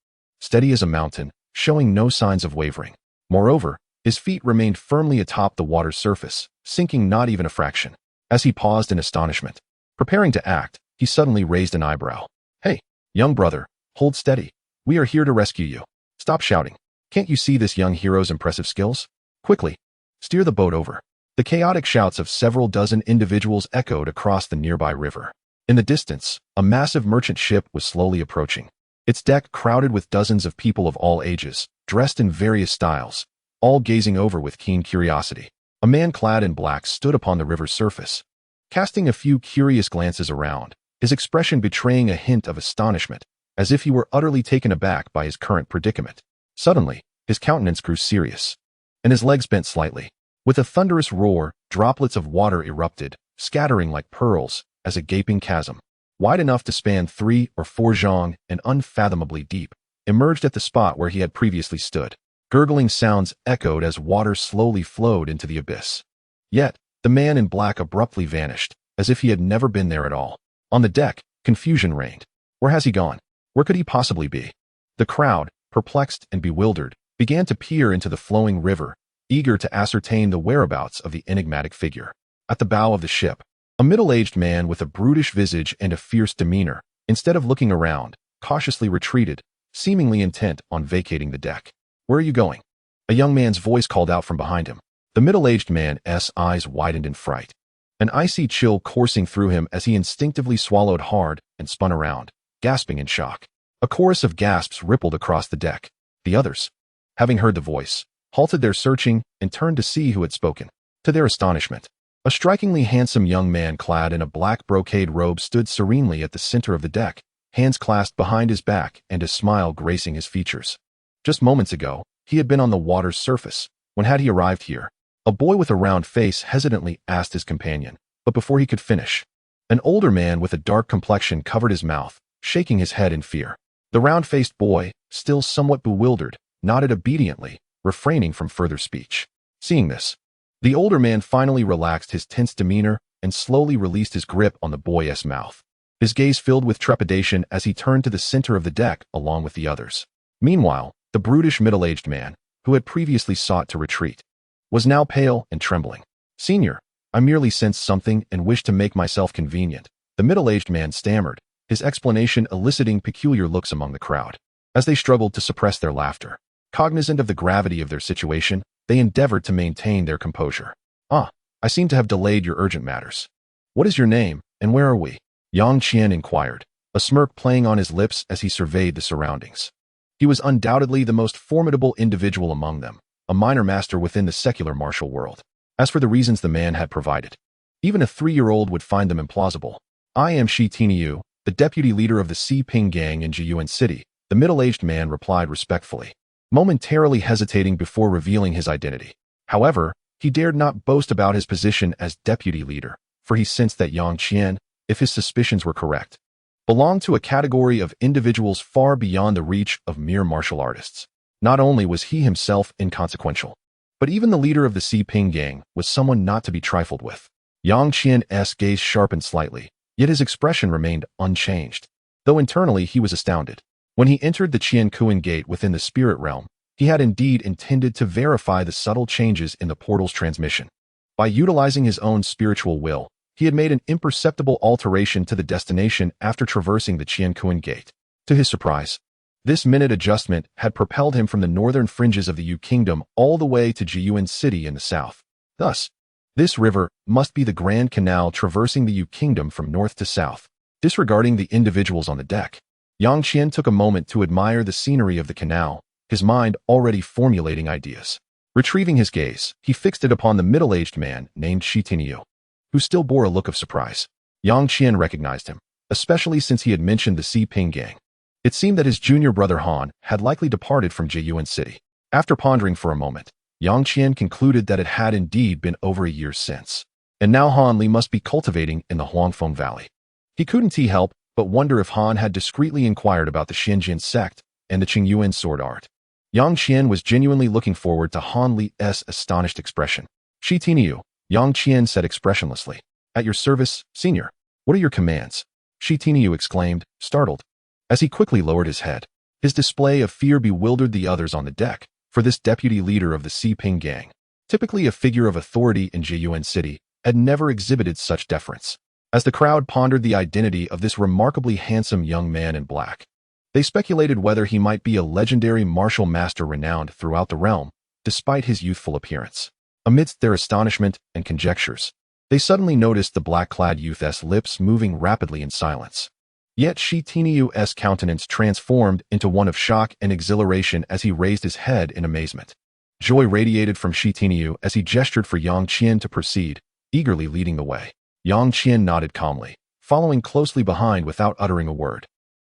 steady as a mountain, showing no signs of wavering. Moreover, his feet remained firmly atop the water's surface, sinking not even a fraction. As he paused in astonishment, preparing to act, he suddenly raised an eyebrow. "Hey, young brother, hold steady. We are here to rescue you. Stop shouting. Can't you see this young hero's impressive skills? Quickly, steer the boat over." The chaotic shouts of several dozen individuals echoed across the nearby river. In the distance, a massive merchant ship was slowly approaching. Its deck crowded with dozens of people of all ages, dressed in various styles, all gazing over with keen curiosity. A man clad in black stood upon the river's surface, casting a few curious glances around, his expression betraying a hint of astonishment, as if he were utterly taken aback by his current predicament. Suddenly, his countenance grew serious, and his legs bent slightly. With a thunderous roar, droplets of water erupted, scattering like pearls, as a gaping chasm, wide enough to span 3 or 4 zhang and unfathomably deep, emerged at the spot where he had previously stood. Gurgling sounds echoed as water slowly flowed into the abyss. Yet, the man in black abruptly vanished, as if he had never been there at all. On the deck, confusion reigned. Where has he gone? Where could he possibly be? The crowd, perplexed and bewildered, began to peer into the flowing river, eager to ascertain the whereabouts of the enigmatic figure. At the bow of the ship, a middle-aged man with a brutish visage and a fierce demeanor, instead of looking around, cautiously retreated, seemingly intent on vacating the deck. "Where are you going?" A young man's voice called out from behind him. The middle-aged man's eyes widened in fright, an icy chill coursing through him as he instinctively swallowed hard and spun around, gasping in shock. A chorus of gasps rippled across the deck. The others, having heard the voice, halted their searching and turned to see who had spoken. To their astonishment, a strikingly handsome young man clad in a black brocade robe stood serenely at the center of the deck, hands clasped behind his back and a smile gracing his features. Just moments ago, he had been on the water's surface. When had he arrived here? A boy with a round face hesitantly asked his companion, but before he could finish, an older man with a dark complexion covered his mouth, shaking his head in fear. The round-faced boy, still somewhat bewildered, nodded obediently, refraining from further speech. Seeing this, the older man finally relaxed his tense demeanor and slowly released his grip on the boy's mouth. His gaze filled with trepidation as he turned to the center of the deck along with the others. Meanwhile, the brutish middle-aged man, who had previously sought to retreat, was now pale and trembling. "Senior, I merely sensed something and wished to make myself convenient," the middle-aged man stammered, his explanation eliciting peculiar looks among the crowd. As they struggled to suppress their laughter, cognizant of the gravity of their situation, they endeavored to maintain their composure. "Ah, I seem to have delayed your urgent matters. What is your name, and where are we?" Yang Qian inquired, a smirk playing on his lips as he surveyed the surroundings. He was undoubtedly the most formidable individual among them, a minor master within the secular martial world. As for the reasons the man had provided, even a 3-year-old would find them implausible. "I am Shi Tiniu, the deputy leader of the Si Ping gang in Jiyuan City," the middle-aged man replied respectfully, momentarily hesitating before revealing his identity. However, he dared not boast about his position as deputy leader, for he sensed that Yang Qian, if his suspicions were correct, belonged to a category of individuals far beyond the reach of mere martial artists. Not only was he himself inconsequential, but even the leader of the Si Ping gang was someone not to be trifled with. Yang Qian's gaze sharpened slightly, yet his expression remained unchanged, though internally he was astounded. When he entered the Qiankuan gate within the spirit realm, he had indeed intended to verify the subtle changes in the portal's transmission. By utilizing his own spiritual will, he had made an imperceptible alteration to the destination after traversing the Qiankuan gate. To his surprise, this minute adjustment had propelled him from the northern fringes of the Yu Kingdom all the way to Jiyuan City in the south. Thus, this river must be the Grand Canal traversing the Yu Kingdom from north to south. Disregarding the individuals on the deck, Yang Qian took a moment to admire the scenery of the canal, his mind already formulating ideas. Retrieving his gaze, he fixed it upon the middle-aged man named Shi Tiniu, who still bore a look of surprise. Yang Qian recognized him, especially since he had mentioned the Si Ping gang. It seemed that his junior brother Han had likely departed from Jiyuan City. After pondering for a moment, Yang Qian concluded that it had indeed been over a year since, and now Han Li must be cultivating in the Huangfeng Valley. He couldn't help but wonder if Han had discreetly inquired about the Xinjian sect and the Qingyuan sword art. Yang Qian was genuinely looking forward to Han Li's astonished expression. "Shi Tiniu," Yang Qian said expressionlessly. "At your service, senior. What are your commands?" Shi Tiniu exclaimed, startled. As he quickly lowered his head, his display of fear bewildered the others on the deck, for this deputy leader of the Si Ping gang, typically a figure of authority in Jiyuan City, had never exhibited such deference. As the crowd pondered the identity of this remarkably handsome young man in black, they speculated whether he might be a legendary martial master renowned throughout the realm, despite his youthful appearance. Amidst their astonishment and conjectures, they suddenly noticed the black-clad youth's lips moving rapidly in silence. Yet Shi Tiniu's countenance transformed into one of shock and exhilaration as he raised his head in amazement. Joy radiated from Shi Tiniu as he gestured for Yang Qian to proceed, eagerly leading the way. Yang Qian nodded calmly, following closely behind without uttering a word.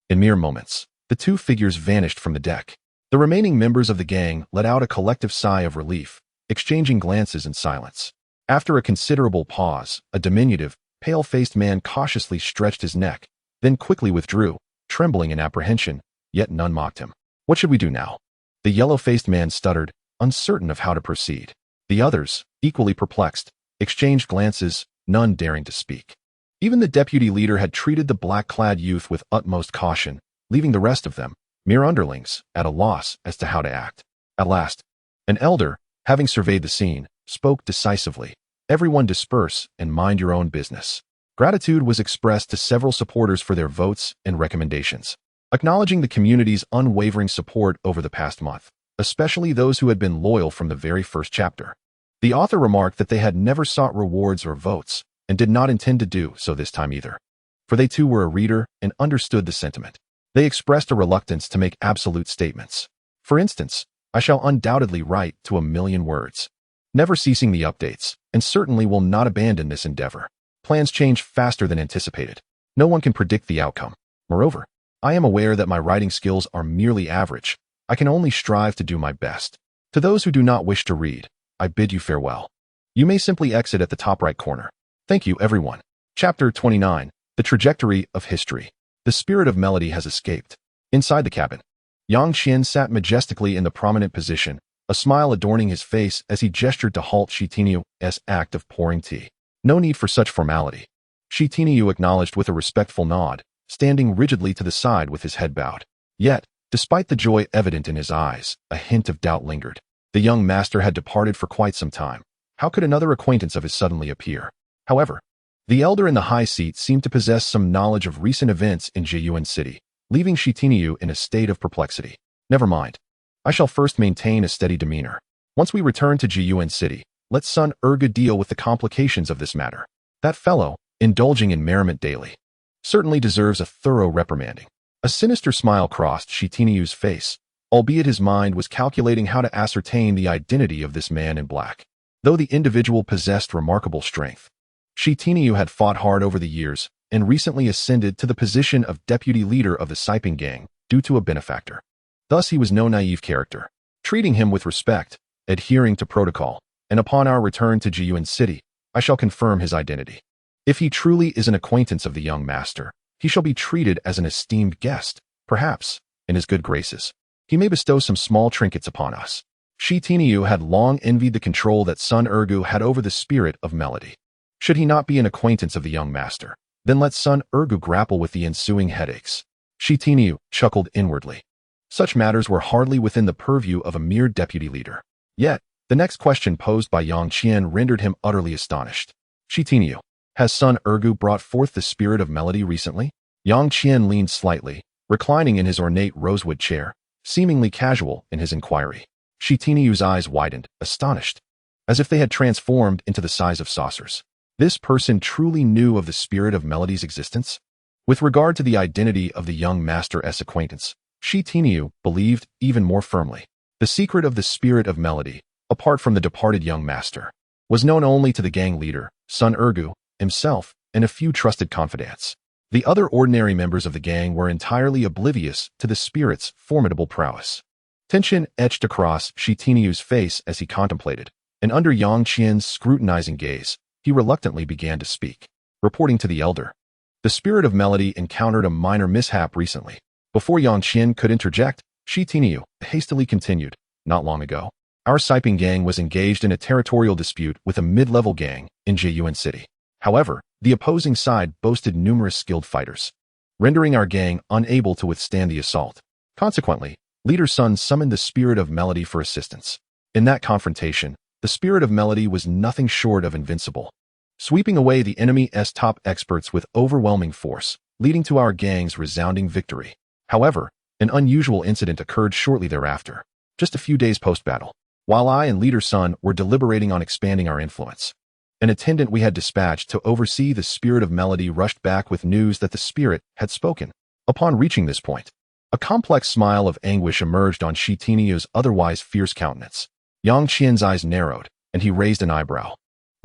In mere moments, the two figures vanished from the deck. The remaining members of the gang let out a collective sigh of relief, exchanging glances in silence. After a considerable pause, a diminutive, pale-faced man cautiously stretched his neck, then quickly withdrew, trembling in apprehension, yet none mocked him. "What should we do now?" The yellow-faced man stuttered, uncertain of how to proceed. The others, equally perplexed, exchanged glances, none daring to speak. Even the deputy leader had treated the black-clad youth with utmost caution, leaving the rest of them, mere underlings, at a loss as to how to act. At last, an elder, having surveyed the scene, spoke decisively. "Everyone disperse and mind your own business." Gratitude was expressed to several supporters for their votes and recommendations, acknowledging the community's unwavering support over the past month, especially those who had been loyal from the very first chapter. The author remarked that they had never sought rewards or votes, and did not intend to do so this time either, for they too were a reader and understood the sentiment. They expressed a reluctance to make absolute statements. For instance, "I shall undoubtedly write to 1,000,000 words, never ceasing the updates, and certainly will not abandon this endeavor. Plans change faster than anticipated. No one can predict the outcome. Moreover, I am aware that my writing skills are merely average. I can only strive to do my best. To those who do not wish to read, I bid you farewell. You may simply exit at the top right corner. Thank you, everyone." Chapter 29. The Trajectory of History. The spirit of melody has escaped. Inside the cabin, Yang Qian sat majestically in the prominent position, a smile adorning his face as he gestured to halt Shi Tiniu's act of pouring tea. "No need for such formality." Shi Tiniu acknowledged with a respectful nod, standing rigidly to the side with his head bowed. Yet, despite the joy evident in his eyes, a hint of doubt lingered. The young master had departed for quite some time. How could another acquaintance of his suddenly appear? However, the elder in the high seat seemed to possess some knowledge of recent events in Jiyuan City, leaving Shi Tinyu in a state of perplexity. Never mind. I shall first maintain a steady demeanor. Once we return to Jiyuan City, let Sun Ergu deal with the complications of this matter. That fellow, indulging in merriment daily, certainly deserves a thorough reprimanding. A sinister smile crossed Shi Tinyu's face, albeit his mind was calculating how to ascertain the identity of this man in black. Though the individual possessed remarkable strength, Shi Tinyu had fought hard over the years and recently ascended to the position of deputy leader of the Siping gang due to a benefactor. Thus he was no naive character. Treating him with respect, adhering to protocol, and upon our return to Jiyuan City, I shall confirm his identity. If he truly is an acquaintance of the young master, he shall be treated as an esteemed guest. Perhaps, in his good graces, he may bestow some small trinkets upon us. Shi Tinyu had long envied the control that Sun Ergu had over the spirit of melody. Should he not be an acquaintance of the young master, then let Sun Ergu grapple with the ensuing headaches. Shi Tinyu chuckled inwardly. Such matters were hardly within the purview of a mere deputy leader. Yet, the next question posed by Yang Qian rendered him utterly astonished. Shi Tinyu, has Sun Ergu brought forth the spirit of melody recently? Yang Qian leaned slightly, reclining in his ornate rosewood chair, seemingly casual in his inquiry. Shi Tinyu's eyes widened, astonished, as if they had transformed into the size of saucers. This person truly knew of the spirit of melody's existence? With regard to the identity of the young master's acquaintance, Shi Tinyu believed even more firmly. The secret of the spirit of melody, apart from the departed young master, was known only to the gang leader, Sun Ergu, himself, and a few trusted confidants. The other ordinary members of the gang were entirely oblivious to the spirit's formidable prowess. Tension etched across Shi Tinyu's face as he contemplated, and under Yang Qian's scrutinizing gaze, he reluctantly began to speak. Reporting to the elder, the spirit of melody encountered a minor mishap recently. Before Yang Qian could interject, Shi Tinyu hastily continued. Not long ago, our Siping gang was engaged in a territorial dispute with a mid-level gang in Jiyuan City. However, the opposing side boasted numerous skilled fighters, rendering our gang unable to withstand the assault. Consequently, Leader Sun summoned the spirit of melody for assistance. In that confrontation, the spirit of melody was nothing short of invincible, sweeping away the enemy's top experts with overwhelming force, leading to our gang's resounding victory. However, an unusual incident occurred shortly thereafter, just a few days post-battle. While I and Leader Sun were deliberating on expanding our influence, an attendant we had dispatched to oversee the spirit of melody rushed back with news that the spirit had spoken. Upon reaching this point, a complex smile of anguish emerged on Shi Tinyu's otherwise fierce countenance. Yang Qian's eyes narrowed, and he raised an eyebrow.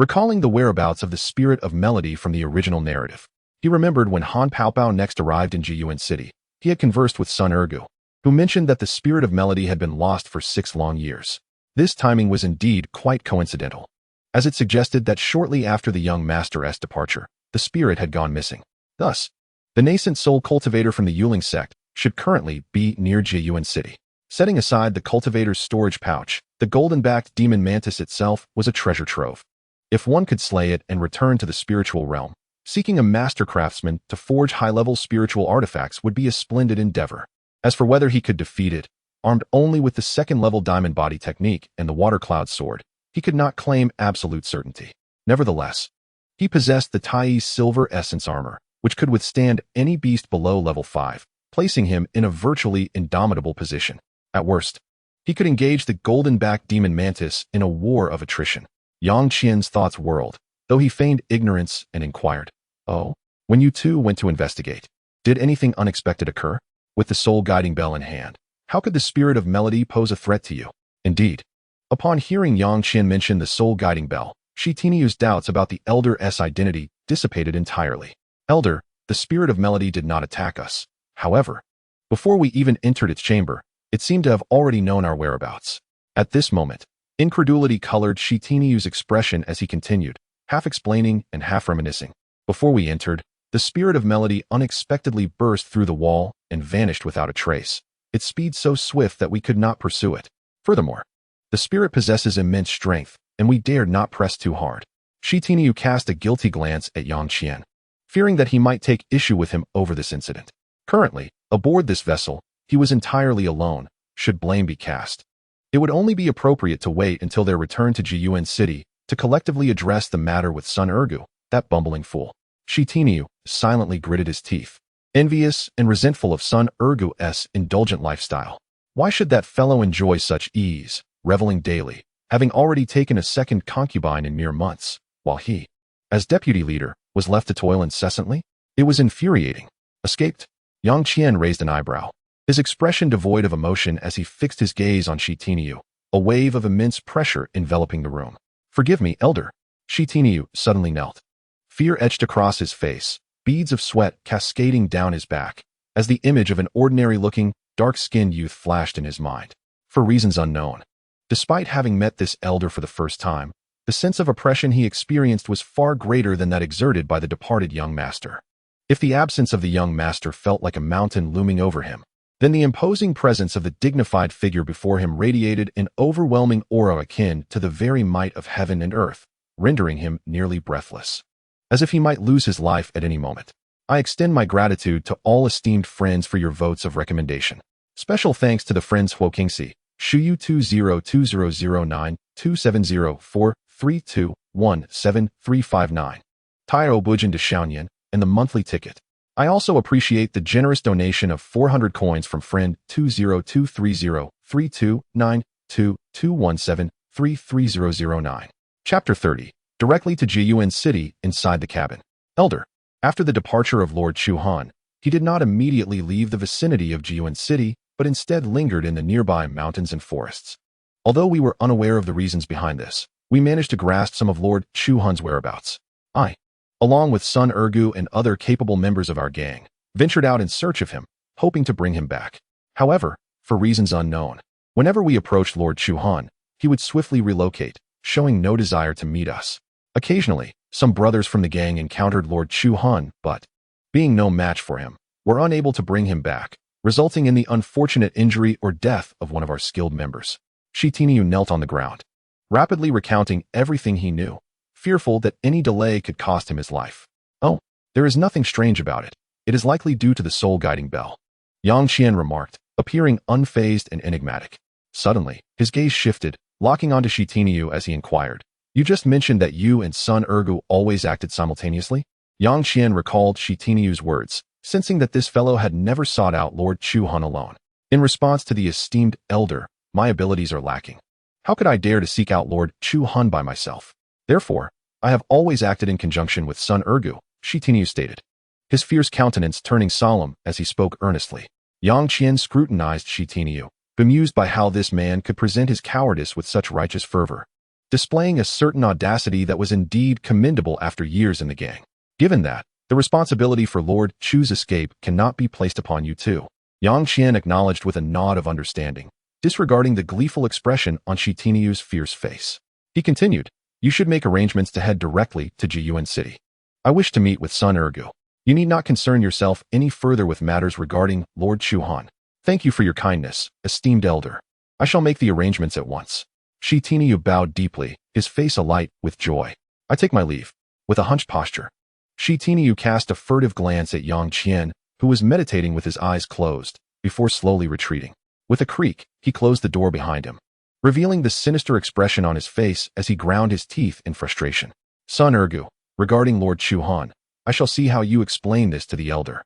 Recalling the whereabouts of the spirit of melody from the original narrative, he remembered when Han Paopao next arrived in Jiyuan City, he had conversed with Sun Ergu, who mentioned that the spirit of melody had been lost for 6 long years. This timing was indeed quite coincidental, as it suggested that shortly after the young master's departure, the spirit had gone missing. Thus, the nascent soul cultivator from the Yuling sect should currently be near Jiyuan City. Setting aside the cultivator's storage pouch, the golden-backed demon mantis itself was a treasure trove. If one could slay it and return to the spiritual realm, seeking a master craftsman to forge high-level spiritual artifacts would be a splendid endeavor. As for whether he could defeat it, armed only with the second-level diamond body technique and the water cloud sword, he could not claim absolute certainty. Nevertheless, he possessed the Tai's silver essence armor, which could withstand any beast below level 5, placing him in a virtually indomitable position. At worst, he could engage the golden-backed demon mantis in a war of attrition. Yang Qian's thoughts whirled, though he feigned ignorance and inquired, "Oh, when you two went to investigate, did anything unexpected occur?" With the soul guiding bell in hand, how could the spirit of melody pose a threat to you? Indeed, upon hearing Yang Qian mention the soul guiding bell, Shi Tinyu's doubts about the elder's identity dissipated entirely. Elder, the spirit of melody did not attack us. However, before we even entered its chamber, it seemed to have already known our whereabouts. At this moment, incredulity colored Shi Tinyu's expression as he continued, half explaining and half reminiscing. Before we entered, the spirit of melody unexpectedly burst through the wall and vanished without a trace, its speed so swift that we could not pursue it. Furthermore, the spirit possesses immense strength, and we dared not press too hard. Shi Tinyu cast a guilty glance at Yang Qian, fearing that he might take issue with him over this incident. Currently, aboard this vessel, he was entirely alone, should blame be cast. It would only be appropriate to wait until their return to Jiyuan City to collectively address the matter with Sun Ergu, that bumbling fool. Shi Tianyu silently gritted his teeth, envious and resentful of Sun Ergu's indulgent lifestyle. Why should that fellow enjoy such ease, reveling daily, having already taken a second concubine in mere months, while he, as deputy leader, was left to toil incessantly? It was infuriating. Escaped? Yang Qian raised an eyebrow, his expression devoid of emotion as he fixed his gaze on Shi Tianyu, a wave of immense pressure enveloping the room. Forgive me, elder. Shi Tianyu suddenly knelt. Fear etched across his face, beads of sweat cascading down his back, as the image of an ordinary-looking, dark-skinned youth flashed in his mind. For reasons unknown. Despite having met this elder for the first time, the sense of oppression he experienced was far greater than that exerted by the departed young master. If the absence of the young master felt like a mountain looming over him, then the imposing presence of the dignified figure before him radiated an overwhelming aura akin to the very might of heaven and earth, rendering him nearly breathless. As if he might lose his life at any moment. I extend my gratitude to all esteemed friends for your votes of recommendation. Special thanks to the friends Huo Qingxi, Shuyu 202009270432173359, Tairo Bujin de Xiaoyan, and the monthly ticket. I also appreciate the generous donation of 400 coins from friend 20230329221733009. Chapter 30. Directly to Jiyuan City inside the cabin. Elder. After the departure of Lord Chu Han, he did not immediately leave the vicinity of Jiyuan City, but instead lingered in the nearby mountains and forests. Although we were unaware of the reasons behind this, we managed to grasp some of Lord Chu Han's whereabouts. I, along with Sun Ergu and other capable members of our gang, ventured out in search of him, hoping to bring him back. However, for reasons unknown, whenever we approached Lord Chu Han, he would swiftly relocate, showing no desire to meet us. Occasionally, some brothers from the gang encountered Lord Chu Han, but, being no match for him, were unable to bring him back, resulting in the unfortunate injury or death of one of our skilled members. Shi Tianyu knelt on the ground, rapidly recounting everything he knew, fearful that any delay could cost him his life. Oh, there is nothing strange about it. It is likely due to the soul-guiding bell. Yang Qian remarked, appearing unfazed and enigmatic. Suddenly, his gaze shifted, locking onto Shi Tianyu as he inquired, "You just mentioned that you and Sun Ergu always acted simultaneously?" Yang Qian recalled Shi Tianyu's words, sensing that this fellow had never sought out Lord Chu Han alone. In response to the esteemed elder, my abilities are lacking. How could I dare to seek out Lord Chu Han by myself? Therefore, I have always acted in conjunction with Sun Ergu, Shi Tianyu stated, his fierce countenance turning solemn as he spoke earnestly. Yang Qian scrutinized Shi Tianyu, bemused by how this man could present his cowardice with such righteous fervor, displaying a certain audacity that was indeed commendable after years in the gang. Given that, the responsibility for Lord Chu's escape cannot be placed upon you too. Yang Qian acknowledged with a nod of understanding, disregarding the gleeful expression on Shi Tianyu's fierce face. He continued, "You should make arrangements to head directly to Jiyuan City. I wish to meet with Sun Ergu. You need not concern yourself any further with matters regarding Lord Chu Han. Thank you for your kindness, esteemed elder. I shall make the arrangements at once." Shi Tianyu bowed deeply, his face alight with joy. "I take my leave." With a hunched posture, Shi Tianyu cast a furtive glance at Yang Qian, who was meditating with his eyes closed, before slowly retreating. With a creak, he closed the door behind him, revealing the sinister expression on his face as he ground his teeth in frustration. "Sun Ergu, regarding Lord Chu Han, I shall see how you explain this to the elder.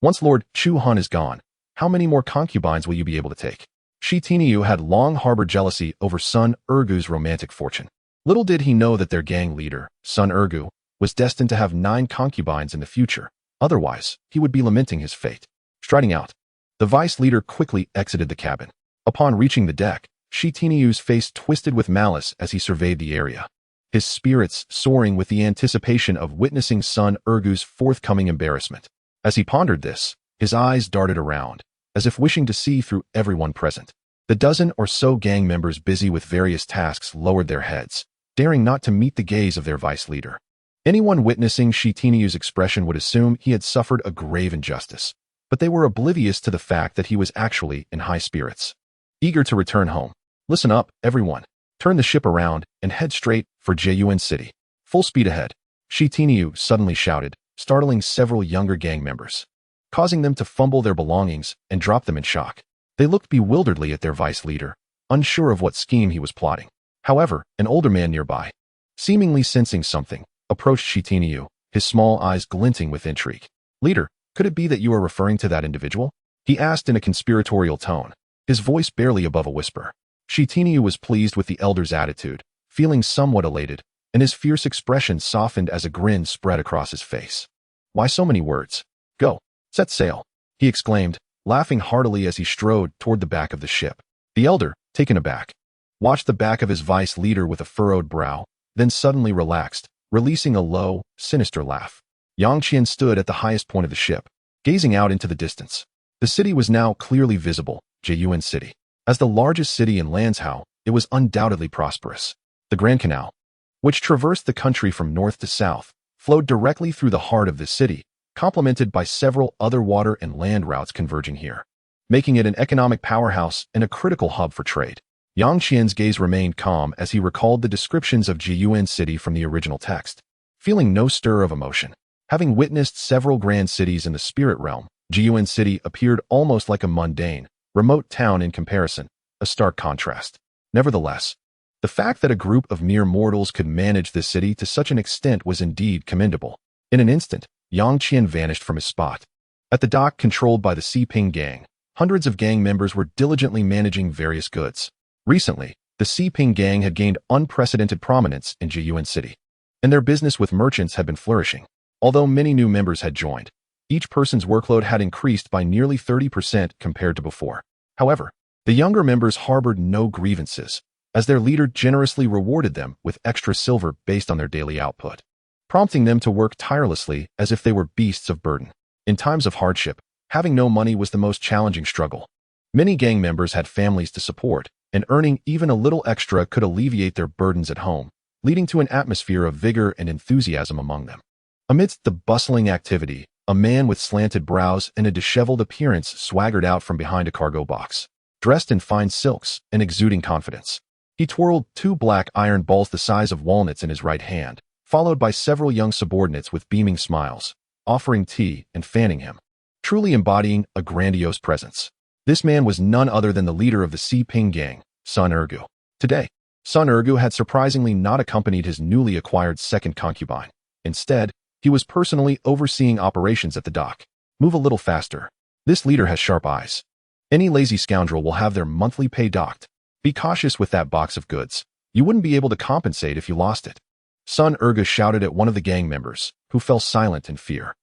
Once Lord Chu Han is gone, how many more concubines will you be able to take?" Shi Tianyu had long harbored jealousy over Sun Ergu's romantic fortune. Little did he know that their gang leader, Sun Ergu, was destined to have 9 concubines in the future. Otherwise, he would be lamenting his fate. Striding out, the vice leader quickly exited the cabin. Upon reaching the deck, Shi Tianyu's face twisted with malice as he surveyed the area, his spirits soaring with the anticipation of witnessing Sun Ergu's forthcoming embarrassment. As he pondered this, his eyes darted around, as if wishing to see through everyone present. The dozen or so gang members busy with various tasks lowered their heads, daring not to meet the gaze of their vice leader. Anyone witnessing Shi Tianyu's expression would assume he had suffered a grave injustice, but they were oblivious to the fact that he was actually in high spirits, eager to return home. "Listen up, everyone. Turn the ship around and head straight for Jiyuan City. Full speed ahead," Shi Tianyu suddenly shouted, startling several younger gang members, causing them to fumble their belongings and drop them in shock. They looked bewilderedly at their vice leader, unsure of what scheme he was plotting. However, an older man nearby, seemingly sensing something, approached Shitiniu, his small eyes glinting with intrigue. "Leader, could it be that you are referring to that individual?" he asked in a conspiratorial tone, his voice barely above a whisper. Shitiniu was pleased with the elder's attitude, feeling somewhat elated, and his fierce expression softened as a grin spread across his face. "Why so many words? Go, set sail," he exclaimed, laughing heartily as he strode toward the back of the ship. The elder, taken aback, watched the back of his vice leader with a furrowed brow, then suddenly relaxed, releasing a low, sinister laugh. Yang Qian stood at the highest point of the ship, gazing out into the distance. The city was now clearly visible, Jiyuan City. As the largest city in Lanzhou, it was undoubtedly prosperous. The Grand Canal, which traversed the country from north to south, flowed directly through the heart of the city, complemented by several other water and land routes converging here, making it an economic powerhouse and a critical hub for trade. Yang Qian's gaze remained calm as he recalled the descriptions of Jiyuan City from the original text, feeling no stir of emotion. Having witnessed several grand cities in the spirit realm, Jiyuan City appeared almost like a mundane, remote town in comparison, a stark contrast. Nevertheless, the fact that a group of mere mortals could manage this city to such an extent was indeed commendable. In an instant, Yang Qian vanished from his spot. At the dock controlled by the Xiping gang, hundreds of gang members were diligently managing various goods. Recently, the Xiping gang had gained unprecedented prominence in Jiyuan City, and their business with merchants had been flourishing. Although many new members had joined, each person's workload had increased by nearly 30% compared to before. However, the younger members harbored no grievances, as their leader generously rewarded them with extra silver based on their daily output, prompting them to work tirelessly as if they were beasts of burden. In times of hardship, having no money was the most challenging struggle. Many gang members had families to support, and earning even a little extra could alleviate their burdens at home, leading to an atmosphere of vigor and enthusiasm among them. Amidst the bustling activity, a man with slanted brows and a disheveled appearance swaggered out from behind a cargo box, dressed in fine silks and exuding confidence. He twirled two black iron balls the size of walnuts in his right hand, followed by several young subordinates with beaming smiles, offering tea and fanning him, truly embodying a grandiose presence. This man was none other than the leader of the Xiping gang, Sun Ergu. Today, Sun Ergu had surprisingly not accompanied his newly acquired second concubine. Instead, he was personally overseeing operations at the dock. "Move a little faster. This leader has sharp eyes. Any lazy scoundrel will have their monthly pay docked. Be cautious with that box of goods. You wouldn't be able to compensate if you lost it." Sun Ergu shouted at one of the gang members, who fell silent in fear.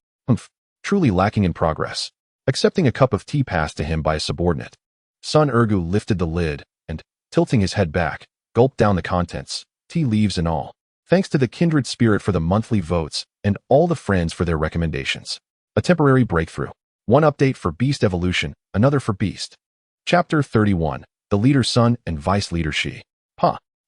Truly lacking in progress. Accepting a cup of tea passed to him by a subordinate, Sun Ergu lifted the lid and, tilting his head back, gulped down the contents, tea leaves and all. Thanks to the kindred spirit for the monthly votes and all the friends for their recommendations. A temporary breakthrough. One update for Beast Evolution, another for Beast. Chapter 31. The Leader's Son and Vice Leader She.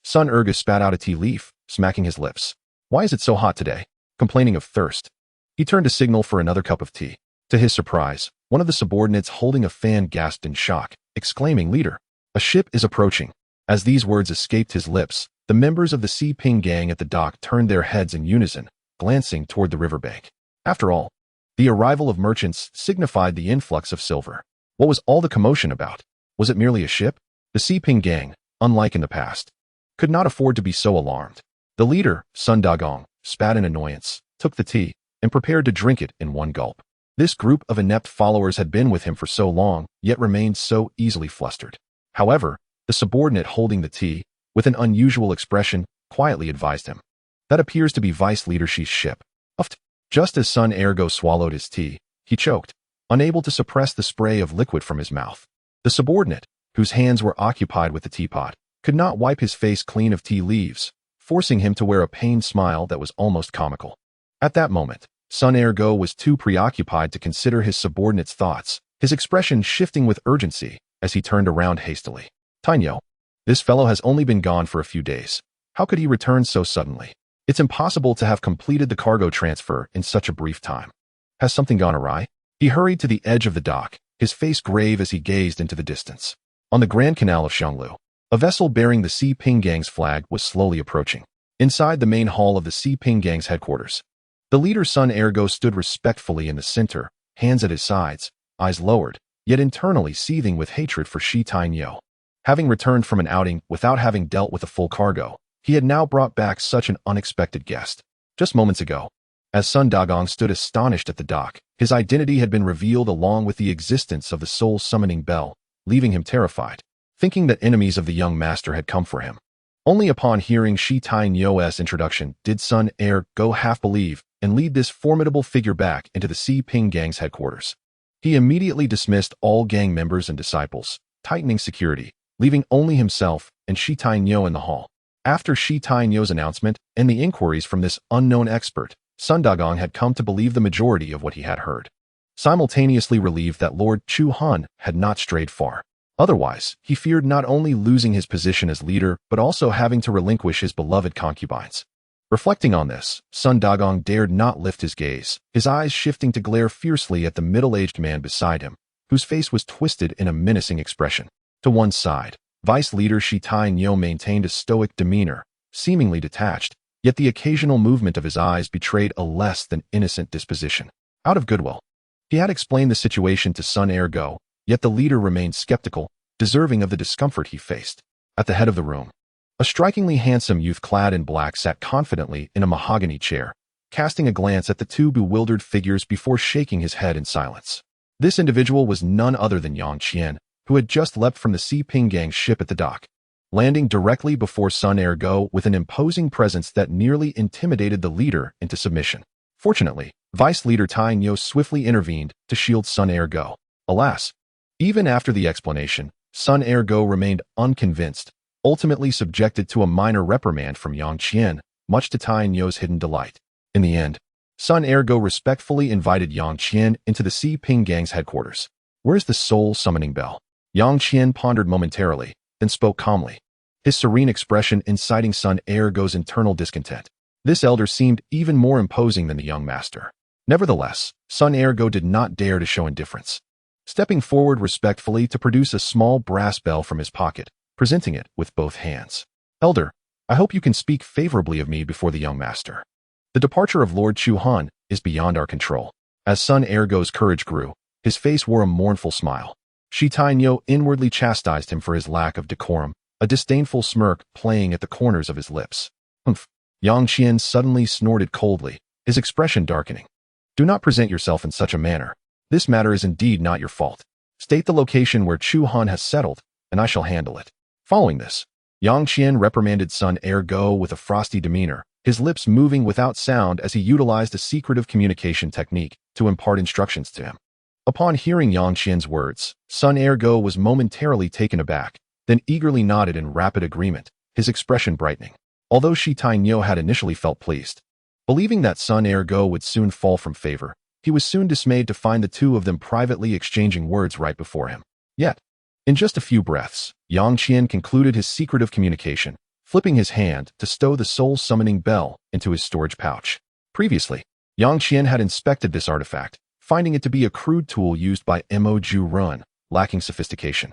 Sun Ergu spat out a tea leaf, smacking his lips. "Why is it so hot today?" Complaining of thirst, he turned to signal for another cup of tea. To his surprise, one of the subordinates holding a fan gasped in shock, exclaiming, "Leader, a ship is approaching." As these words escaped his lips, the members of the Xiping gang at the dock turned their heads in unison, glancing toward the riverbank. After all, the arrival of merchants signified the influx of silver. What was all the commotion about? Was it merely a ship? The Xiping gang, unlike in the past, could not afford to be so alarmed. The leader, Sun Dagong, spat in annoyance, took the tea, and prepared to drink it in one gulp. This group of inept followers had been with him for so long, yet remained so easily flustered. However, the subordinate holding the tea, with an unusual expression, quietly advised him. "That appears to be Vice Leader She's ship." Just as Sun Ergo swallowed his tea, he choked, unable to suppress the spray of liquid from his mouth. The subordinate, whose hands were occupied with the teapot, could not wipe his face clean of tea leaves, forcing him to wear a pained smile that was almost comical. At that moment, Sun Ergo was too preoccupied to consider his subordinate's thoughts, his expression shifting with urgency as he turned around hastily. "Tainyo, this fellow has only been gone for a few days. How could he return so suddenly? It's impossible to have completed the cargo transfer in such a brief time. Has something gone awry?" He hurried to the edge of the dock, his face grave as he gazed into the distance. On the Grand Canal of Xianglu, a vessel bearing the Xiping gang's flag was slowly approaching. Inside the main hall of the Xiping gang's headquarters, the leader Sun Ergo stood respectfully in the center, hands at his sides, eyes lowered, yet internally seething with hatred for Shi Tainyo. Having returned from an outing without having dealt with a full cargo, he had now brought back such an unexpected guest. Just moments ago, as Sun Dagong stood astonished at the dock, his identity had been revealed along with the existence of the soul summoning bell, leaving him terrified, thinking that enemies of the young master had come for him. Only upon hearing Shi Tainyo's introduction did Sun Go half believe and lead this formidable figure back into the Si Ping gang's headquarters. He immediately dismissed all gang members and disciples, tightening security, leaving only himself and Shi Tainyo in the hall. After Shi Tainyo's announcement and the inquiries from this unknown expert, Sun Dagong had come to believe the majority of what he had heard, simultaneously relieved that Lord Chu Han had not strayed far. Otherwise, he feared not only losing his position as leader, but also having to relinquish his beloved concubines. Reflecting on this, Sun Dagong dared not lift his gaze, his eyes shifting to glare fiercely at the middle-aged man beside him, whose face was twisted in a menacing expression. To one side, Vice Leader Shi Tainyo maintained a stoic demeanor, seemingly detached, yet the occasional movement of his eyes betrayed a less than innocent disposition. Out of goodwill, he had explained the situation to Sun Go, yet the leader remained skeptical, deserving of the discomfort he faced. At the head of the room, a strikingly handsome youth clad in black sat confidently in a mahogany chair, casting a glance at the two bewildered figures before shaking his head in silence. This individual was none other than Yang Qian, who had just leapt from the Si Ping gang ship at the dock, landing directly before Sun Go with an imposing presence that nearly intimidated the leader into submission. Fortunately, Vice Leader Tainyo swiftly intervened to shield Sun Go. Alas, even after the explanation, Sun Go remained unconvinced, ultimately subjected to a minor reprimand from Yang Qian, much to Tainyo's hidden delight. In the end, Sun Go respectfully invited Yang Qian into the Si Ping gang's headquarters. "Where's the soul summoning bell?" Yang Qian pondered momentarily, then spoke calmly, his serene expression inciting Sun Go's internal discontent. This elder seemed even more imposing than the young master. Nevertheless, Sun Go did not dare to show indifference. Stepping forward respectfully to produce a small brass bell from his pocket, presenting it with both hands. "Elder, I hope you can speak favorably of me before the young master. The departure of Lord Chu Han is beyond our control." As Sun Go's courage grew, his face wore a mournful smile. Shi Tainyo inwardly chastised him for his lack of decorum, a disdainful smirk playing at the corners of his lips. "Humph." Yang Qian suddenly snorted coldly, his expression darkening. "Do not present yourself in such a manner. This matter is indeed not your fault. State the location where Chu Han has settled, and I shall handle it." Following this, Yang Qian reprimanded Sun Go with a frosty demeanor, his lips moving without sound as he utilized a secretive communication technique to impart instructions to him. Upon hearing Yang Qian's words, Sun Go was momentarily taken aback, then eagerly nodded in rapid agreement, his expression brightening. Although Shi Tainyo had initially felt pleased, believing that Sun Go would soon fall from favor, he was soon dismayed to find the two of them privately exchanging words right before him. Yet, in just a few breaths, Yang Qian concluded his secretive communication, flipping his hand to stow the soul-summoning bell into his storage pouch. Previously, Yang Qian had inspected this artifact, finding it to be a crude tool used by Mo Ju Run, lacking sophistication.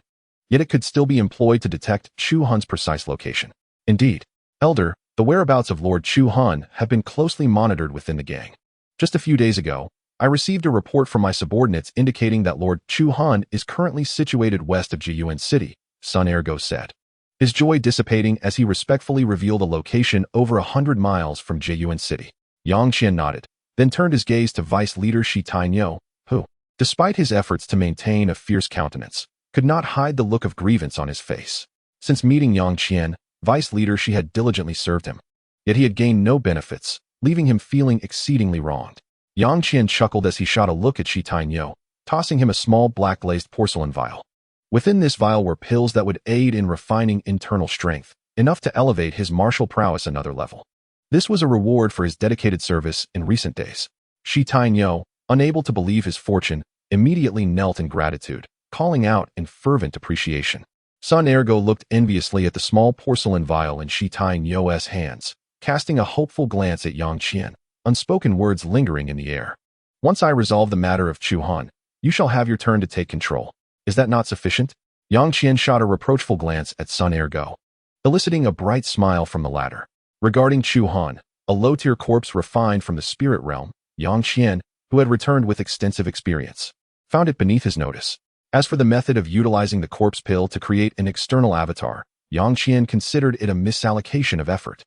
Yet it could still be employed to detect Chu Han's precise location. Indeed, Elder, the whereabouts of Lord Chu Han have been closely monitored within the gang. Just a few days ago, I received a report from my subordinates indicating that Lord Chu Han is currently situated west of Jiyuan City, Sun Go said, his joy dissipating as he respectfully revealed a location over 100 miles from Jiyuan City. Yang Qian nodded, then turned his gaze to Vice Leader Shi Tainyo, who, despite his efforts to maintain a fierce countenance, could not hide the look of grievance on his face. Since meeting Yang Qian, Vice Leader Shi had diligently served him, yet he had gained no benefits, leaving him feeling exceedingly wronged. Yang Qian chuckled as he shot a look at Shi Tainyo, tossing him a small black-glazed porcelain vial. Within this vial were pills that would aid in refining internal strength, enough to elevate his martial prowess another level. This was a reward for his dedicated service in recent days. Shi Tainyo, unable to believe his fortune, immediately knelt in gratitude, calling out in fervent appreciation. Sun Go looked enviously at the small porcelain vial in Shi Tainyo's hands, casting a hopeful glance at Yang Qian, unspoken words lingering in the air. "Once I resolve the matter of Chu Han, you shall have your turn to take control. Is that not sufficient?" Yang Qian shot a reproachful glance at Sun Go, eliciting a bright smile from the latter. Regarding Chu Han, a low-tier corpse refined from the spirit realm, Yang Qian, who had returned with extensive experience, found it beneath his notice. As for the method of utilizing the corpse pill to create an external avatar, Yang Qian considered it a misallocation of effort.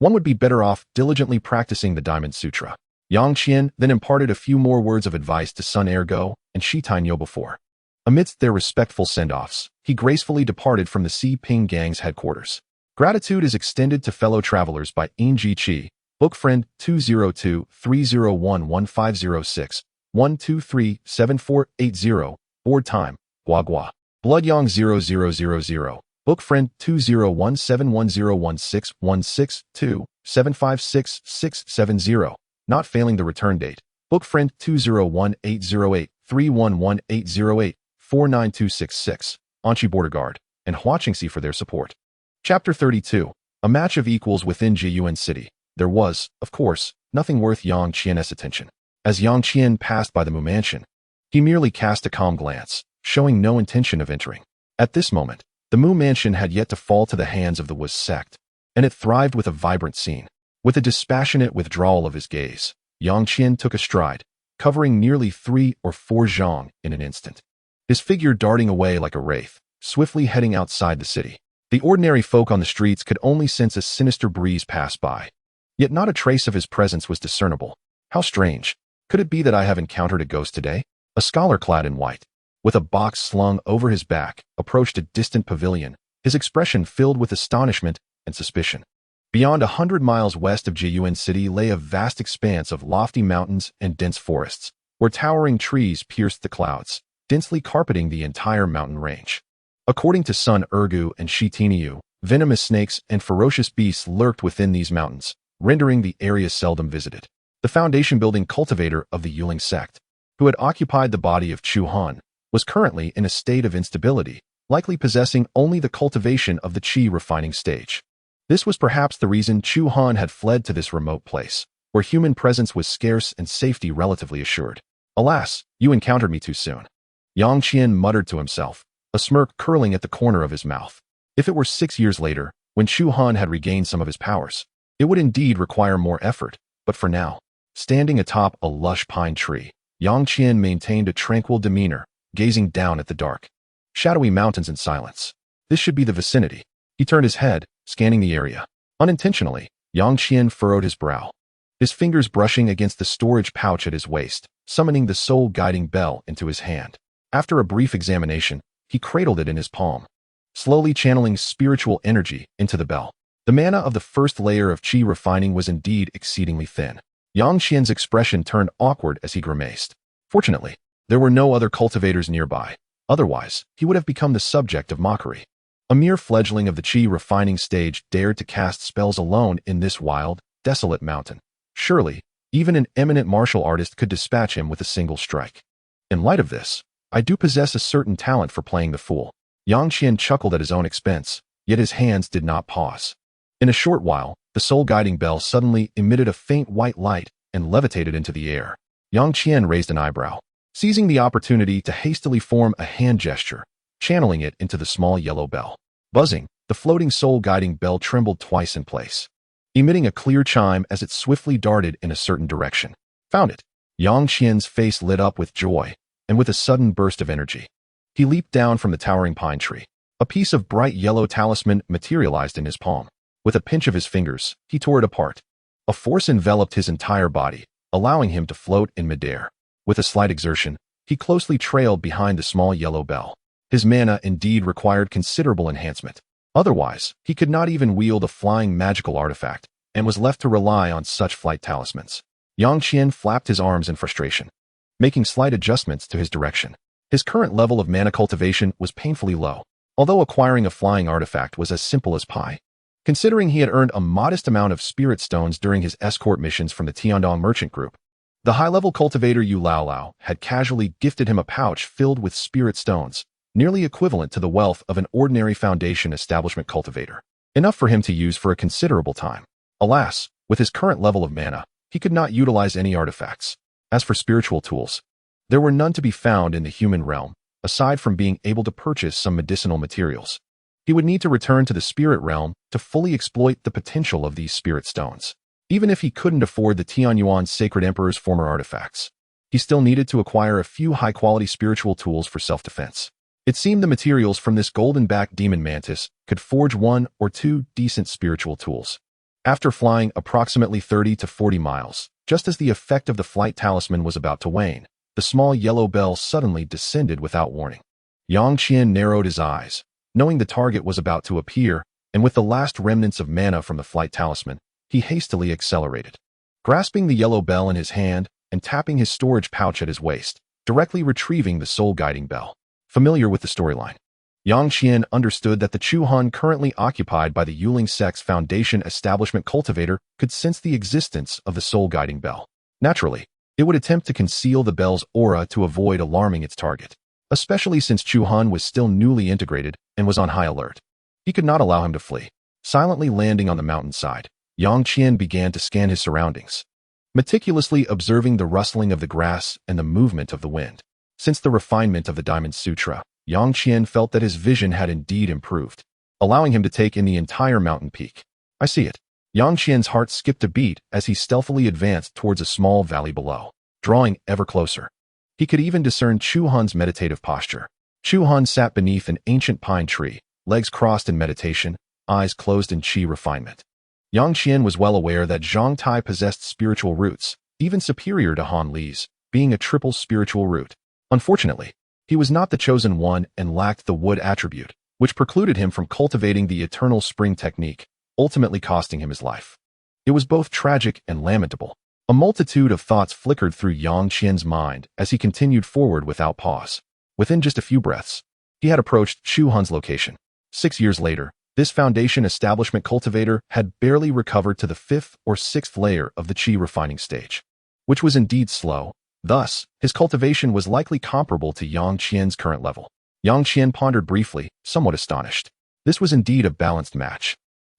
One would be better off diligently practicing the Diamond Sutra. Yang Qian then imparted a few more words of advice to Sun Ergo and Shi Tainyo before. Amidst their respectful send-offs, he gracefully departed from the Si Ping Gang's headquarters. Gratitude is extended to fellow travelers by Ji Chi, Book Friend 202-301-1506, 123-7480, Board Time, Gua Gua. Blood Yang 0000, Book Friend 20171011616275670, not failing the return date. Book Friend 201-808-311-808, 49266, Anchi Border Guard, and Huaqingxi for their support. Chapter 32. A match of equals within Jiyuan City. There was, of course, nothing worth Yang Qian's attention. As Yang Qian passed by the Mu Mansion, he merely cast a calm glance, showing no intention of entering. At this moment, the Mu Mansion had yet to fall to the hands of the Wuz sect, and it thrived with a vibrant scene. With a dispassionate withdrawal of his gaze, Yang Qian took a stride, covering nearly 3 or 4 zhang in an instant. His figure darting away like a wraith, swiftly heading outside the city. The ordinary folk on the streets could only sense a sinister breeze pass by. Yet not a trace of his presence was discernible. How strange. Could it be that I have encountered a ghost today? A scholar clad in white, with a box slung over his back, approached a distant pavilion, his expression filled with astonishment and suspicion. Beyond 100 miles west of Jiyuan City lay a vast expanse of lofty mountains and dense forests, where towering trees pierced the clouds, densely carpeting the entire mountain range. According to Sun Ergu and Shi Tainyo, venomous snakes and ferocious beasts lurked within these mountains, rendering the area seldom visited. The foundation-building cultivator of the Yuling sect, who had occupied the body of Chu Han, was currently in a state of instability, likely possessing only the cultivation of the qi refining stage. This was perhaps the reason Chu Han had fled to this remote place, where human presence was scarce and safety relatively assured. Alas, you encountered me too soon. Yang Qian muttered to himself, a smirk curling at the corner of his mouth. If it were 6 years later, when Chu Han had regained some of his powers, it would indeed require more effort, but for now, standing atop a lush pine tree, Yang Qian maintained a tranquil demeanor, gazing down at the dark, shadowy mountains in silence. This should be the vicinity. He turned his head, scanning the area. Unintentionally, Yang Qian furrowed his brow, his fingers brushing against the storage pouch at his waist, summoning the soul-guiding bell into his hand. After a brief examination, he cradled it in his palm, slowly channeling spiritual energy into the bell. The mana of the first layer of qi refining was indeed exceedingly thin. Yang Qian's expression turned awkward as he grimaced. Fortunately, there were no other cultivators nearby. Otherwise, he would have become the subject of mockery. A mere fledgling of the qi refining stage dared to cast spells alone in this wild, desolate mountain. Surely, even an eminent martial artist could dispatch him with a single strike. In light of this, I do possess a certain talent for playing the fool. Yang Qian chuckled at his own expense, yet his hands did not pause. In a short while, the soul-guiding bell suddenly emitted a faint white light and levitated into the air. Yang Qian raised an eyebrow, seizing the opportunity to hastily form a hand gesture, channeling it into the small yellow bell. Buzzing, the floating soul-guiding bell trembled twice in place, emitting a clear chime as it swiftly darted in a certain direction. Found it. Yang Qian's face lit up with joy, and with a sudden burst of energy, he leaped down from the towering pine tree. A piece of bright yellow talisman materialized in his palm. With a pinch of his fingers, he tore it apart. A force enveloped his entire body, allowing him to float in midair. With a slight exertion, he closely trailed behind the small yellow bell. His mana indeed required considerable enhancement. Otherwise, he could not even wield a flying magical artifact, and was left to rely on such flight talismans. Yang Qian flapped his arms in frustration, making slight adjustments to his direction. His current level of mana cultivation was painfully low, although acquiring a flying artifact was as simple as pie. Considering he had earned a modest amount of spirit stones during his escort missions from the Tian Dong merchant group, the high-level cultivator Yu Lao Lao had casually gifted him a pouch filled with spirit stones, nearly equivalent to the wealth of an ordinary foundation establishment cultivator, enough for him to use for a considerable time. Alas, with his current level of mana, he could not utilize any artifacts. As for spiritual tools, there were none to be found in the human realm, aside from being able to purchase some medicinal materials. He would need to return to the spirit realm to fully exploit the potential of these spirit stones, even if he couldn't afford the Tianyuan Sacred Emperor's former artifacts. he still needed to acquire a few high-quality spiritual tools for self-defense. It seemed the materials from this golden-backed demon mantis could forge 1 or 2 decent spiritual tools. After flying approximately 30 to 40 miles, just as the effect of the flight talisman was about to wane, the small yellow bell suddenly descended without warning. Yang Qian narrowed his eyes, knowing the target was about to appear, and with the last remnants of mana from the flight talisman, he hastily accelerated. Grasping the yellow bell in his hand and tapping his storage pouch at his waist, directly retrieving the soul-guiding bell. Familiar with the storyline, Yang Qian understood that the Chuhan currently occupied by the Yuling Sect's Foundation Establishment cultivator could sense the existence of the soul-guiding bell. Naturally, it would attempt to conceal the bell's aura to avoid alarming its target, especially since Chuhan was still newly integrated and was on high alert. He could not allow him to flee. Silently landing on the mountainside, Yang Qian began to scan his surroundings, meticulously observing the rustling of the grass and the movement of the wind. Since the refinement of the Diamond Sutra, Yang Qian felt that his vision had indeed improved, allowing him to take in the entire mountain peak. I see it. Yang Qian's heart skipped a beat as he stealthily advanced towards a small valley below, drawing ever closer. He could even discern Chu Han's meditative posture. Chu Han sat beneath an ancient pine tree, legs crossed in meditation, eyes closed in qi refinement. Yang Qian was well aware that Zhang Tai possessed spiritual roots, even superior to Han Li's, being a triple spiritual root. Unfortunately, he was not the chosen one and lacked the wood attribute, which precluded him from cultivating the eternal spring technique, ultimately costing him his life. It was both tragic and lamentable. A multitude of thoughts flickered through Yang Qian's mind as he continued forward without pause. Within just a few breaths, he had approached Chu Han's location. 6 years later, this Foundation Establishment cultivator had barely recovered to the 5th or 6th layer of the qi refining stage, which was indeed slow. Thus, his cultivation was likely comparable to Yang Qian's current level. Yang Qian pondered briefly, somewhat astonished. This was indeed a balanced match.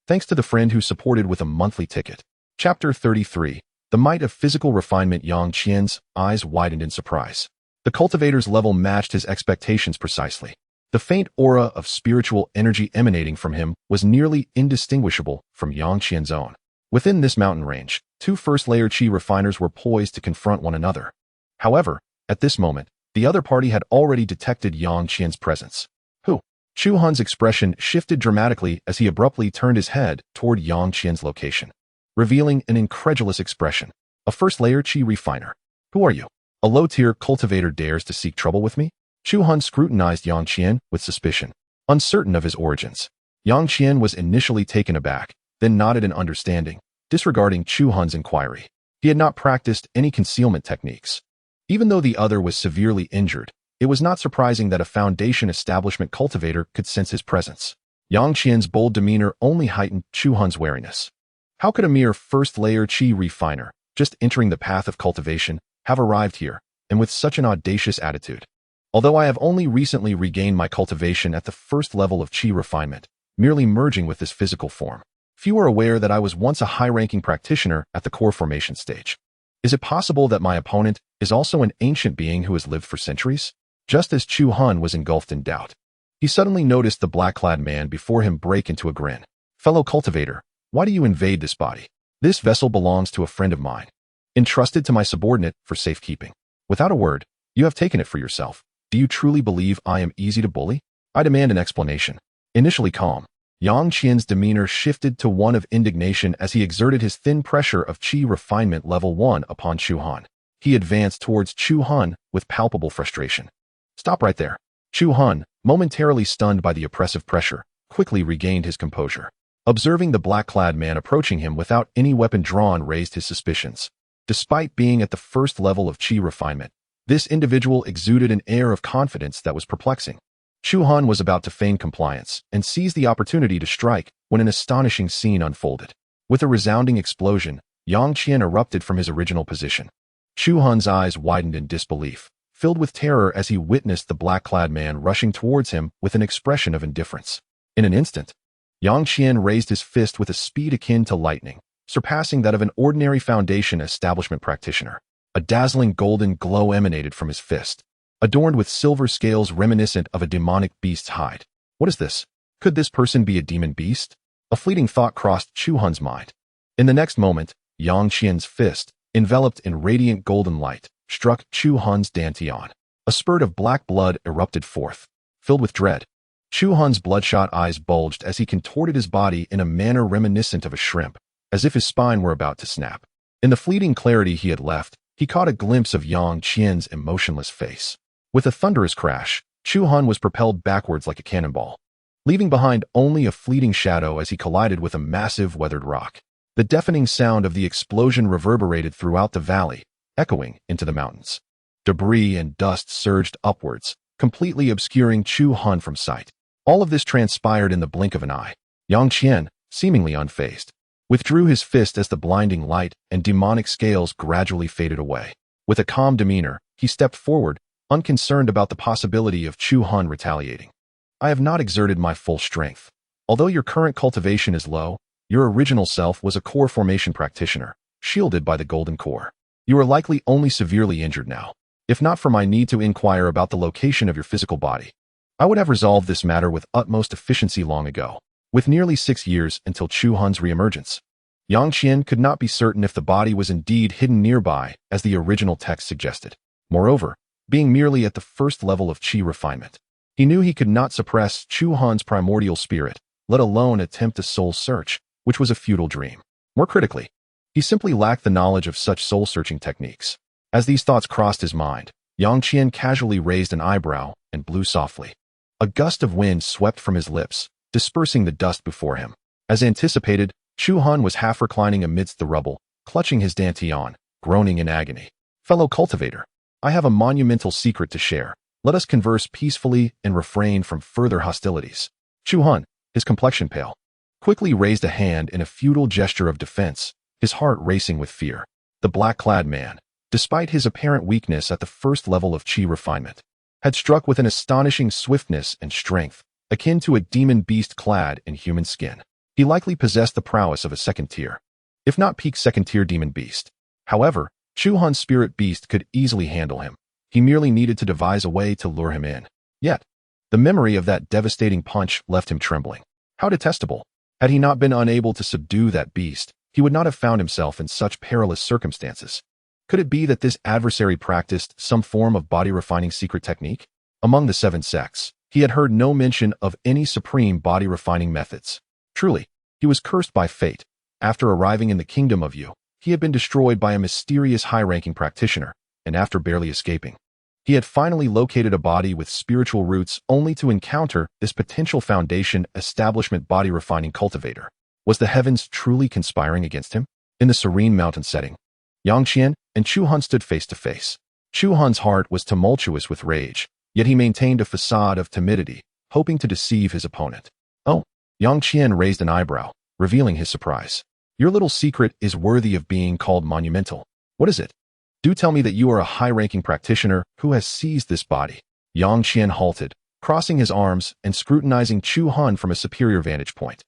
Thanks to the friend who supported with a monthly ticket. Chapter 33. The Might of Physical Refinement. Yang Qian's eyes widened in surprise. The cultivator's level matched his expectations precisely. The faint aura of spiritual energy emanating from him was nearly indistinguishable from Yang Qian's own. Within this mountain range, 2 first-layer qi refiners were poised to confront one another. However, at this moment, the other party had already detected Yang Qian's presence. Who? Chu Han's expression shifted dramatically as he abruptly turned his head toward Yang Qian's location, revealing an incredulous expression. A first-layer qi refiner. Who are you? A low-tier cultivator dares to seek trouble with me? Chu Han scrutinized Yang Qian with suspicion, uncertain of his origins. Yang Qian was initially taken aback, then nodded in understanding, disregarding Chu Han's inquiry. He had not practiced any concealment techniques. Even though the other was severely injured, it was not surprising that a Foundation Establishment cultivator could sense his presence. Yang Qian's bold demeanor only heightened Chu Han's wariness. How could a mere first-layer qi refiner, just entering the path of cultivation, have arrived here, and with such an audacious attitude? Although I have only recently regained my cultivation at the first level of qi refinement, merely merging with this physical form, few are aware that I was once a high-ranking practitioner at the core formation stage. Is it possible that my opponent is also an ancient being who has lived for centuries? Just as Chu Han was engulfed in doubt, he suddenly noticed the black-clad man before him break into a grin. Fellow cultivator, why do you invade this body? This vessel belongs to a friend of mine, entrusted to my subordinate for safekeeping. Without a word, you have taken it for yourself. Do you truly believe I am easy to bully? I demand an explanation. Initially calm, Yang Qian's demeanor shifted to one of indignation as he exerted his thin pressure of qi refinement level 1 upon Chu Han. He advanced towards Chu Han with palpable frustration. Stop right there. Chu Han, momentarily stunned by the oppressive pressure, quickly regained his composure. Observing the black-clad man approaching him without any weapon drawn raised his suspicions. Despite being at the first level of qi refinement, this individual exuded an air of confidence that was perplexing. Chu Han was about to feign compliance and seized the opportunity to strike when an astonishing scene unfolded. With a resounding explosion, Yang Qian erupted from his original position. Chu Han's eyes widened in disbelief, filled with terror as he witnessed the black-clad man rushing towards him with an expression of indifference. In an instant, Yang Qian raised his fist with a speed akin to lightning, surpassing that of an ordinary Foundation Establishment practitioner. A dazzling golden glow emanated from his fist, adorned with silver scales reminiscent of a demonic beast's hide. What is this? Could this person be a demon beast? A fleeting thought crossed Chu Han's mind. In the next moment, Yang Qian's fist, enveloped in radiant golden light, struck Chu Hun's dantian. A spurt of black blood erupted forth. Filled with dread, Chu Hun's bloodshot eyes bulged as he contorted his body in a manner reminiscent of a shrimp, as if his spine were about to snap. In the fleeting clarity he had left, he caught a glimpse of Yang Qian's emotionless face. With a thunderous crash, Chu Hun was propelled backwards like a cannonball, leaving behind only a fleeting shadow as he collided with a massive weathered rock. The deafening sound of the explosion reverberated throughout the valley, echoing into the mountains. Debris and dust surged upwards, completely obscuring Chu Hun from sight. All of this transpired in the blink of an eye. Yang Qian, seemingly unfazed, withdrew his fist as the blinding light and demonic scales gradually faded away. With a calm demeanor, he stepped forward, unconcerned about the possibility of Chu Hun retaliating. I have not exerted my full strength. Although your current cultivation is low, your original self was a core formation practitioner, shielded by the golden core. You are likely only severely injured now. If not for my need to inquire about the location of your physical body, I would have resolved this matter with utmost efficiency long ago. With nearly 6 years until Chu Hun's reemergence, Yang Qian could not be certain if the body was indeed hidden nearby, as the original text suggested. Moreover, being merely at the first level of qi refinement, he knew he could not suppress Chu Hun's primordial spirit, let alone attempt a soul search, which was a futile dream. More critically, he simply lacked the knowledge of such soul-searching techniques. As these thoughts crossed his mind, Yang Qian casually raised an eyebrow and blew softly. A gust of wind swept from his lips, dispersing the dust before him. As anticipated, Chu Hun was half reclining amidst the rubble, clutching his dantian, groaning in agony. Fellow cultivator, I have a monumental secret to share. Let us converse peacefully and refrain from further hostilities. Chu Hun, his complexion pale, quickly raised a hand in a futile gesture of defense, his heart racing with fear. The black-clad man, despite his apparent weakness at the first level of qi refinement, had struck with an astonishing swiftness and strength, akin to a demon beast clad in human skin. He likely possessed the prowess of a second-tier, if not peak second-tier demon beast. However, Chu Hun's spirit beast could easily handle him. He merely needed to devise a way to lure him in. Yet, the memory of that devastating punch left him trembling. How detestable! Had he not been unable to subdue that beast, he would not have found himself in such perilous circumstances. Could it be that this adversary practiced some form of body-refining secret technique? Among the 7 sects, he had heard no mention of any supreme body-refining methods. Truly, he was cursed by fate. After arriving in the kingdom of Yu, he had been destroyed by a mysterious high-ranking practitioner, and after barely escaping, he had finally located a body with spiritual roots only to encounter this potential foundation establishment body-refining cultivator. Was the heavens truly conspiring against him? In the serene mountain setting, Yang Qian and Chu Hun stood face to face. Chu Hun's heart was tumultuous with rage, yet he maintained a facade of timidity, hoping to deceive his opponent. Oh, Yang Qian raised an eyebrow, revealing his surprise. Your little secret is worthy of being called monumental. What is it? Do tell me that you are a high-ranking practitioner who has seized this body. Yang Qian halted, crossing his arms and scrutinizing Chu Hun from a superior vantage point.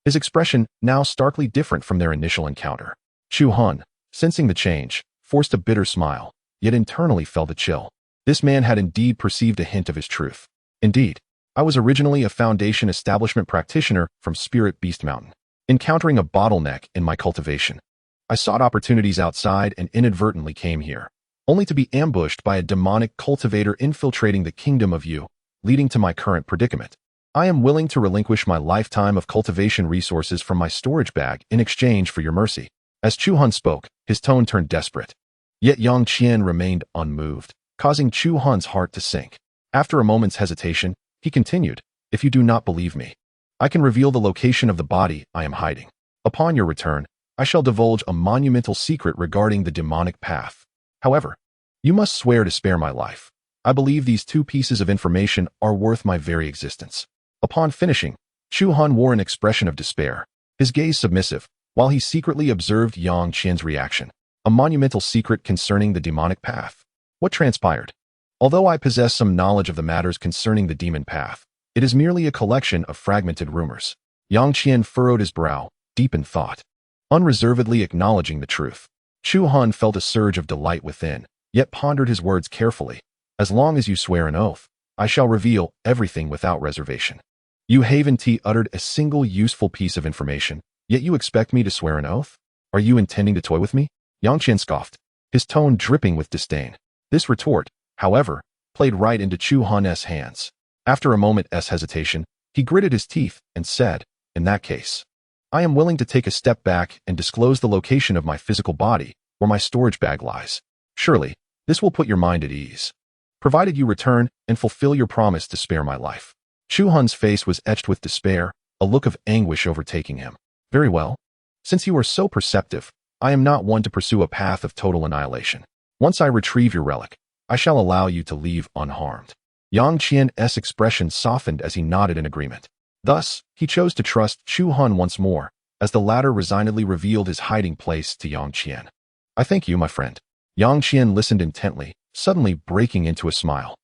His expression now starkly different from their initial encounter. Chu Hun, sensing the change, forced a bitter smile, yet internally felt a chill. This man had indeed perceived a hint of his truth. Indeed, I was originally a foundation establishment practitioner from Spirit Beast Mountain. Encountering a bottleneck in my cultivation, I sought opportunities outside and inadvertently came here, only to be ambushed by a demonic cultivator infiltrating the kingdom of Yu, leading to my current predicament. I am willing to relinquish my lifetime of cultivation resources from my storage bag in exchange for your mercy. As Chu Hun spoke, his tone turned desperate. Yet Yang Qian remained unmoved, causing Chu Hun's heart to sink. After a moment's hesitation, he continued, if you do not believe me, I can reveal the location of the body I am hiding. Upon your return, I shall divulge a monumental secret regarding the demonic path. However, you must swear to spare my life. I believe these 2 pieces of information are worth my very existence. Upon finishing, Chu Hun wore an expression of despair, his gaze submissive, while he secretly observed Yang Qian's reaction. A monumental secret concerning the demonic path. What transpired? Although I possess some knowledge of the matters concerning the demon path, it is merely a collection of fragmented rumors. Yang Qian furrowed his brow, deep in thought, unreservedly acknowledging the truth. Chu Hun felt a surge of delight within, yet pondered his words carefully. As long as you swear an oath, I shall reveal everything without reservation. Yu Haven T uttered a single useful piece of information, yet you expect me to swear an oath? Are you intending to toy with me? Yang Qian scoffed, his tone dripping with disdain. This retort, however, played right into Chu Han's hands. After a moment's hesitation, he gritted his teeth and said, "In that case, I am willing to take a step back and disclose the location of my physical body, where my storage bag lies. Surely, this will put your mind at ease, provided you return and fulfill your promise to spare my life." Chu Han's face was etched with despair, a look of anguish overtaking him. "Very well. Since you are so perceptive, I am not one to pursue a path of total annihilation. Once I retrieve your relic, I shall allow you to leave unharmed." Yang Qian's expression softened as he nodded in agreement. Thus, he chose to trust Chu Han once more, as the latter resignedly revealed his hiding place to Yang Qian. "I thank you, my friend." Yang Qian listened intently, suddenly breaking into a smile.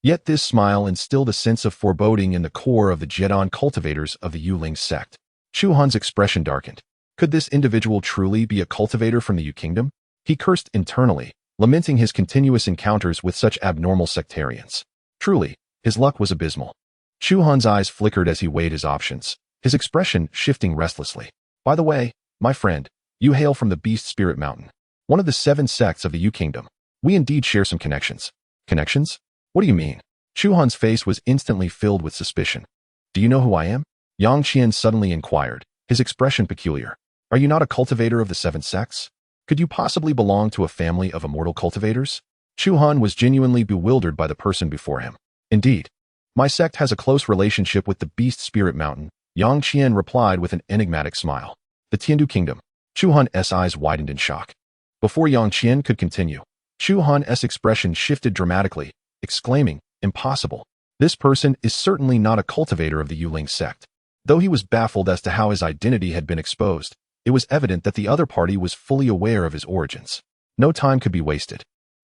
Yet this smile instilled a sense of foreboding in the core of the Jedon cultivators of the Yuling sect. Chu Han's expression darkened. Could this individual truly be a cultivator from the Yu Kingdom? He cursed internally, lamenting his continuous encounters with such abnormal sectarians. Truly, his luck was abysmal. Chu Han's eyes flickered as he weighed his options, his expression shifting restlessly. "By the way, my friend, you hail from the Beast Spirit Mountain, one of the 7 sects of the Yu Kingdom. We indeed share some connections." "Connections? What do you mean?" Chu Han's face was instantly filled with suspicion. "Do you know who I am?" Yang Qian suddenly inquired, his expression peculiar. "Are you not a cultivator of the 7 sects? Could you possibly belong to a family of immortal cultivators?" Chu Han was genuinely bewildered by the person before him. "Indeed, my sect has a close relationship with the Beast Spirit Mountain," Yang Qian replied with an enigmatic smile. "The Tiandu Kingdom." Chu Han's eyes widened in shock. Before Yang Qian could continue, Chu Han's expression shifted dramatically, exclaiming, "Impossible. This person is certainly not a cultivator of the Yuling sect." Though he was baffled as to how his identity had been exposed, it was evident that the other party was fully aware of his origins. No time could be wasted.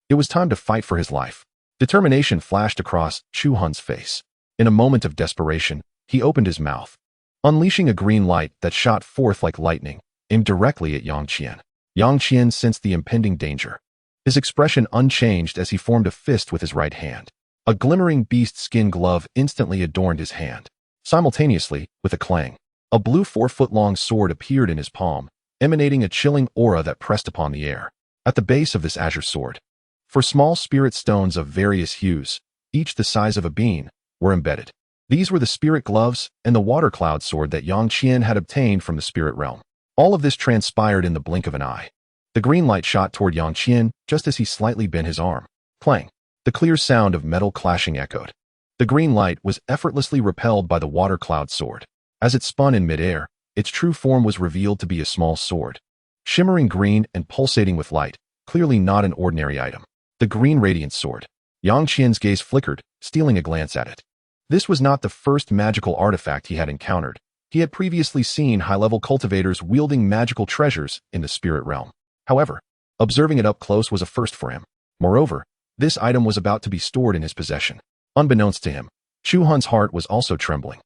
It was time to fight for his life. Determination flashed across Chu Han's face. In a moment of desperation, he opened his mouth, unleashing a green light that shot forth like lightning, aimed directly at Yang Qian. Yang Qian sensed the impending danger. His expression unchanged as he formed a fist with his right hand. A glimmering beast skin glove instantly adorned his hand. Simultaneously, with a clang, a blue 4-foot-long sword appeared in his palm, emanating a chilling aura that pressed upon the air. At the base of this azure sword, 4 small spirit stones of various hues, each the size of a bean, were embedded. These were the spirit gloves and the water cloud sword that Yang Qian had obtained from the spirit realm. All of this transpired in the blink of an eye. The green light shot toward Yang Qian just as he slightly bent his arm. Clang! The clear sound of metal clashing echoed. The green light was effortlessly repelled by the water cloud sword. As it spun in midair, its true form was revealed to be a small sword. Shimmering green and pulsating with light, clearly not an ordinary item. The green radiance sword. Yang Qian's gaze flickered, stealing a glance at it. This was not the first magical artifact he had encountered. He had previously seen high-level cultivators wielding magical treasures in the spirit realm. However, observing it up close was a first for him. Moreover, this item was about to be stored in his possession. Unbeknownst to him, Chu Han's heart was also trembling.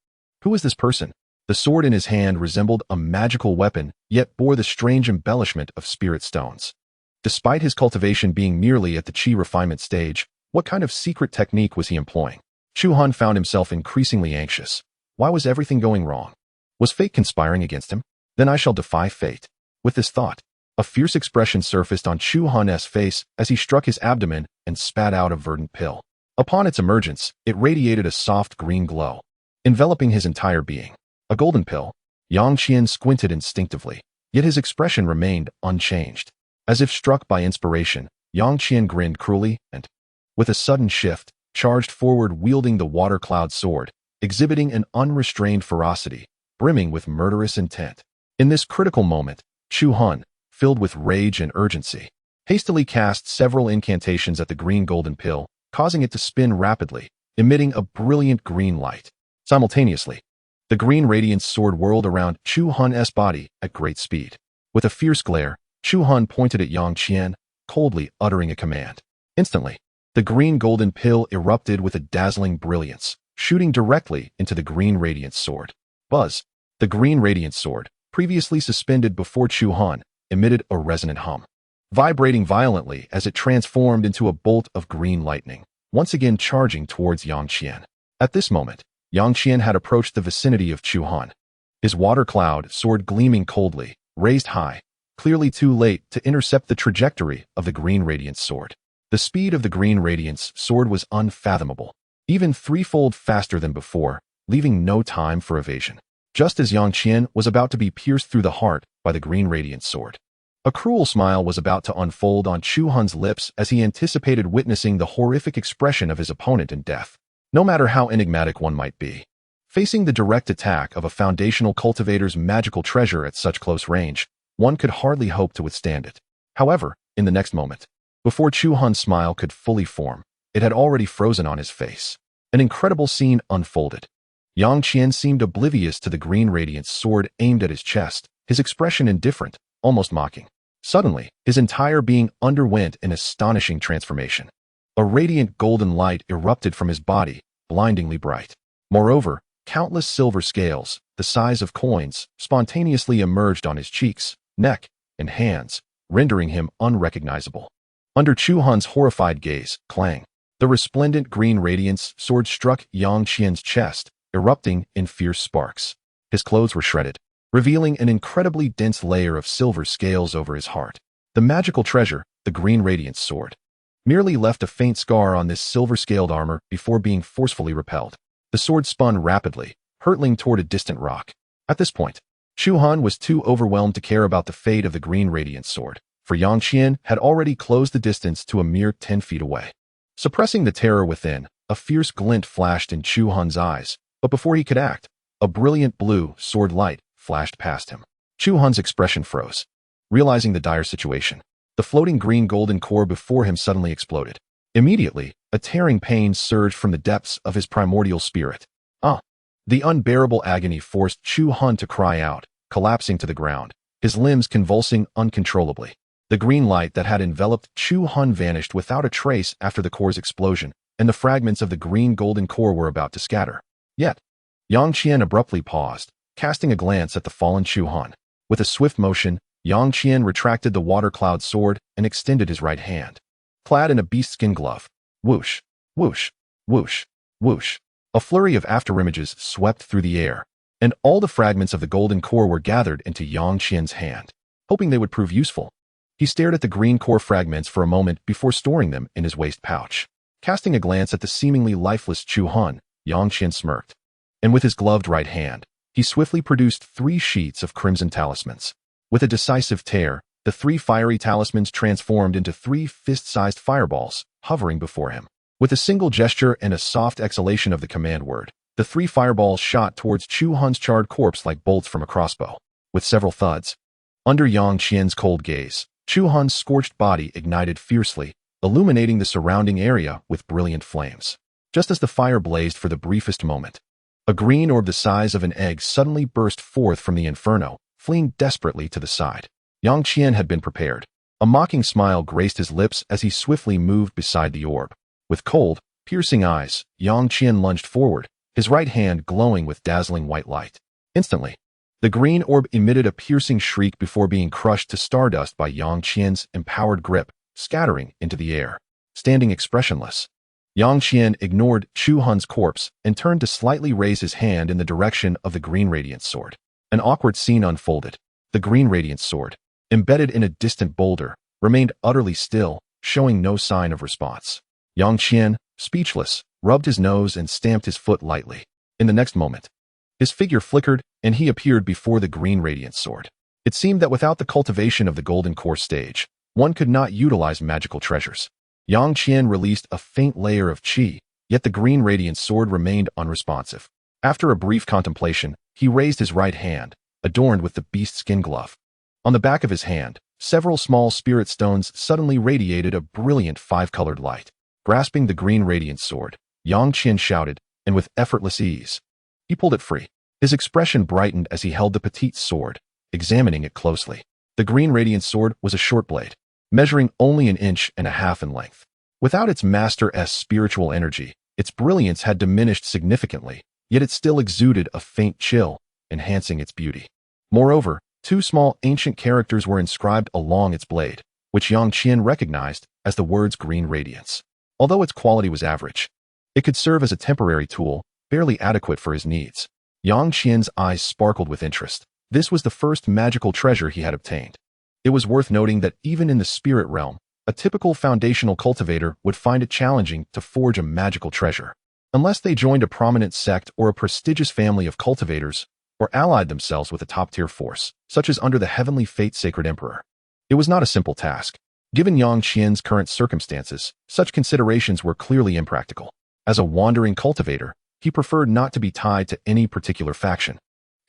Who was this person? The sword in his hand resembled a magical weapon, yet bore the strange embellishment of spirit stones. Despite his cultivation being merely at the chi refinement stage, what kind of secret technique was he employing? Chu Han found himself increasingly anxious. Why was everything going wrong? Was fate conspiring against him? Then I shall defy fate. With this thought, a fierce expression surfaced on Chu Han's face as he struck his abdomen and spat out a verdant pill. Upon its emergence, it radiated a soft green glow, enveloping his entire being. A golden pill. Yang Qian squinted instinctively, yet his expression remained unchanged. As if struck by inspiration, Yang Qian grinned cruelly and, with a sudden shift, charged forward wielding the water cloud sword, exhibiting an unrestrained ferocity, brimming with murderous intent. In this critical moment, Chu Han, filled with rage and urgency, hastily cast several incantations at the green golden pill, causing it to spin rapidly, emitting a brilliant green light. Simultaneously, the green radiance sword whirled around Chu Han's body at great speed. With a fierce glare, Chu Han pointed at Yang Qian, coldly uttering a command. Instantly, the green golden pill erupted with a dazzling brilliance, shooting directly into the green radiance sword. Buzz! The green radiance sword, previously suspended before Chu Han, emitted a resonant hum, vibrating violently as it transformed into a bolt of green lightning, once again charging towards Yang Qian. At this moment, Yang Qian had approached the vicinity of Chu Han. His water cloud sword gleaming coldly, raised high, clearly too late to intercept the trajectory of the green radiance sword. The speed of the green radiance sword was unfathomable, even threefold faster than before, leaving no time for evasion. Just as Yang Qian was about to be pierced through the heart by the green radiance sword, a cruel smile was about to unfold on Chu Han's lips as he anticipated witnessing the horrific expression of his opponent in death. No matter how enigmatic one might be, facing the direct attack of a foundational cultivator's magical treasure at such close range, one could hardly hope to withstand it. However, in the next moment, before Chu Han's smile could fully form, it had already frozen on his face. An incredible scene unfolded. Yang Qian seemed oblivious to the green radiance sword aimed at his chest, his expression indifferent, almost mocking. Suddenly, his entire being underwent an astonishing transformation. A radiant golden light erupted from his body, blindingly bright. Moreover, countless silver scales, the size of coins, spontaneously emerged on his cheeks, neck, and hands, rendering him unrecognizable. Under Chu Han's horrified gaze, clang, the resplendent green radiance sword struck Yang Qian's chest, erupting in fierce sparks. His clothes were shredded, revealing an incredibly dense layer of silver scales over his heart. The magical treasure, the green radiance sword, merely left a faint scar on this silver-scaled armor before being forcefully repelled. The sword spun rapidly, hurtling toward a distant rock. At this point, Chu Han was too overwhelmed to care about the fate of the green radiance sword, for Yang Qian had already closed the distance to a mere 10 feet away. Suppressing the terror within, a fierce glint flashed in Chu Han's eyes, but before he could act, a brilliant blue sword light flashed past him. Chu Han's expression froze. Realizing the dire situation, the floating green golden core before him suddenly exploded. Immediately, a tearing pain surged from the depths of his primordial spirit. The unbearable agony forced Chu Han to cry out, collapsing to the ground, his limbs convulsing uncontrollably. The green light that had enveloped Chu Han vanished without a trace after the core's explosion, and the fragments of the green golden core were about to scatter. Yet, Yang Qian abruptly paused, casting a glance at the fallen Chu Han. With a swift motion, Yang Qian retracted the water cloud sword and extended his right hand. Clad in a beast-skin glove, whoosh, whoosh, whoosh, whoosh, a flurry of afterimages swept through the air, and all the fragments of the golden core were gathered into Yang Qian's hand. Hoping they would prove useful, he stared at the green core fragments for a moment before storing them in his waist pouch. Casting a glance at the seemingly lifeless Chu Han, Yang Qian smirked, and with his gloved right hand, he swiftly produced 3 sheets of crimson talismans. With a decisive tear, the 3 fiery talismans transformed into 3 fist-sized fireballs, hovering before him. With a single gesture and a soft exhalation of the command word, the 3 fireballs shot towards Chu Han's charred corpse like bolts from a crossbow. With several thuds, under Yang Qian's cold gaze, Chu Han's scorched body ignited fiercely, illuminating the surrounding area with brilliant flames. Just as the fire blazed for the briefest moment, a green orb the size of an egg suddenly burst forth from the inferno, fleeing desperately to the side. Yang Qian had been prepared. A mocking smile graced his lips as he swiftly moved beside the orb. With cold, piercing eyes, Yang Qian lunged forward, his right hand glowing with dazzling white light. Instantly, the green orb emitted a piercing shriek before being crushed to stardust by Yang Qian's empowered grip, scattering into the air. Standing expressionless, Yang Qian ignored Chu Han's corpse and turned to slightly raise his hand in the direction of the green radiance sword. An awkward scene unfolded. The green radiance sword, embedded in a distant boulder, remained utterly still, showing no sign of response. Yang Qian, speechless, rubbed his nose and stamped his foot lightly. In the next moment, his figure flickered and he appeared before the green radiance sword. It seemed that without the cultivation of the golden core stage, one could not utilize magical treasures. Yang Qian released a faint layer of qi, yet the green radiance sword remained unresponsive. After a brief contemplation, he raised his right hand, adorned with the beast skin glove. On the back of his hand, several small spirit stones suddenly radiated a brilliant 5-colored light. Grasping the green radiance sword, Yang Qian shouted, and with effortless ease, he pulled it free. His expression brightened as he held the petite sword, examining it closely. The green radiance sword was a short blade, measuring only 1.5 inches in length. Without its master's spiritual energy, its brilliance had diminished significantly, yet it still exuded a faint chill, enhancing its beauty. Moreover, 2 small ancient characters were inscribed along its blade, which Yang Qian recognized as the words green radiance. Although its quality was average, it could serve as a temporary tool, barely adequate for his needs. Yang Qian's eyes sparkled with interest. This was the first magical treasure he had obtained. It was worth noting that even in the spirit realm, A typical foundational cultivator would find it challenging to forge a magical treasure, unless they joined a prominent sect or a prestigious family of cultivators, or allied themselves with a top-tier force, such as under the heavenly fate Sacred Emperor. It was not a simple task. Given Yang Qian's current circumstances, such considerations were clearly impractical. As a wandering cultivator, he preferred not to be tied to any particular faction.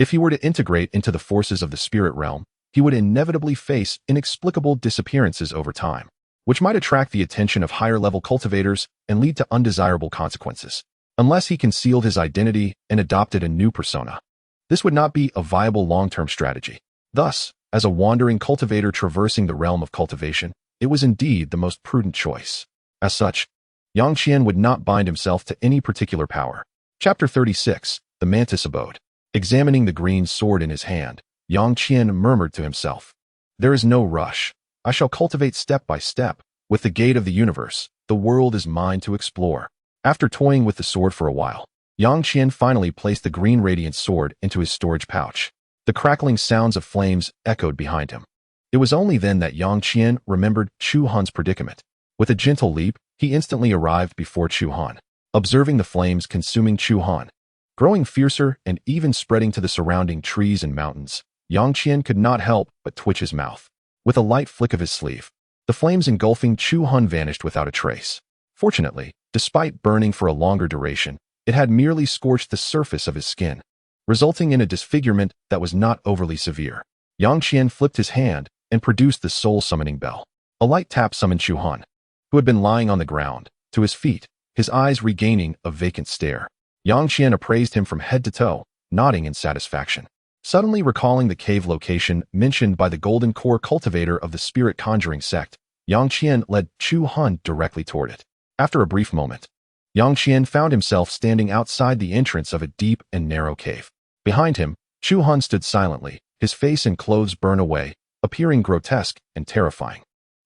If he were to integrate into the forces of the spirit realm, he would inevitably face inexplicable disappearances over time, which might attract the attention of higher-level cultivators and lead to undesirable consequences, unless he concealed his identity and adopted a new persona. This would not be a viable long-term strategy. Thus, as a wandering cultivator traversing the realm of cultivation, it was indeed the most prudent choice. As such, Yang Qian would not bind himself to any particular power. Chapter 36, The Mantis Abode. Examining the green sword in his hand, Yang Qian murmured to himself, "There is no rush. I shall cultivate step by step. With the gate of the universe, the world is mine to explore." After toying with the sword for a while, Yang Qian finally placed the green radiant sword into his storage pouch. The crackling sounds of flames echoed behind him. It was only then that Yang Qian remembered Chu Han's predicament. With a gentle leap, he instantly arrived before Chu Han. Observing the flames consuming Chu Han, growing fiercer and even spreading to the surrounding trees and mountains, Yang Qian could not help but twitch his mouth. With a light flick of his sleeve, the flames engulfing Chu Han vanished without a trace. Fortunately, despite burning for a longer duration, it had merely scorched the surface of his skin, resulting in a disfigurement that was not overly severe. Yang Qian flipped his hand and produced the soul-summoning bell. A light tap summoned Chu Han, who had been lying on the ground, to his feet, his eyes regaining a vacant stare. Yang Qian appraised him from head to toe, nodding in satisfaction. Suddenly recalling the cave location mentioned by the Golden Core cultivator of the Spirit Conjuring sect, Yang Qian led Chu Han directly toward it. After a brief moment, Yang Qian found himself standing outside the entrance of a deep and narrow cave. Behind him, Chu Han stood silently, his face and clothes burned away, appearing grotesque and terrifying.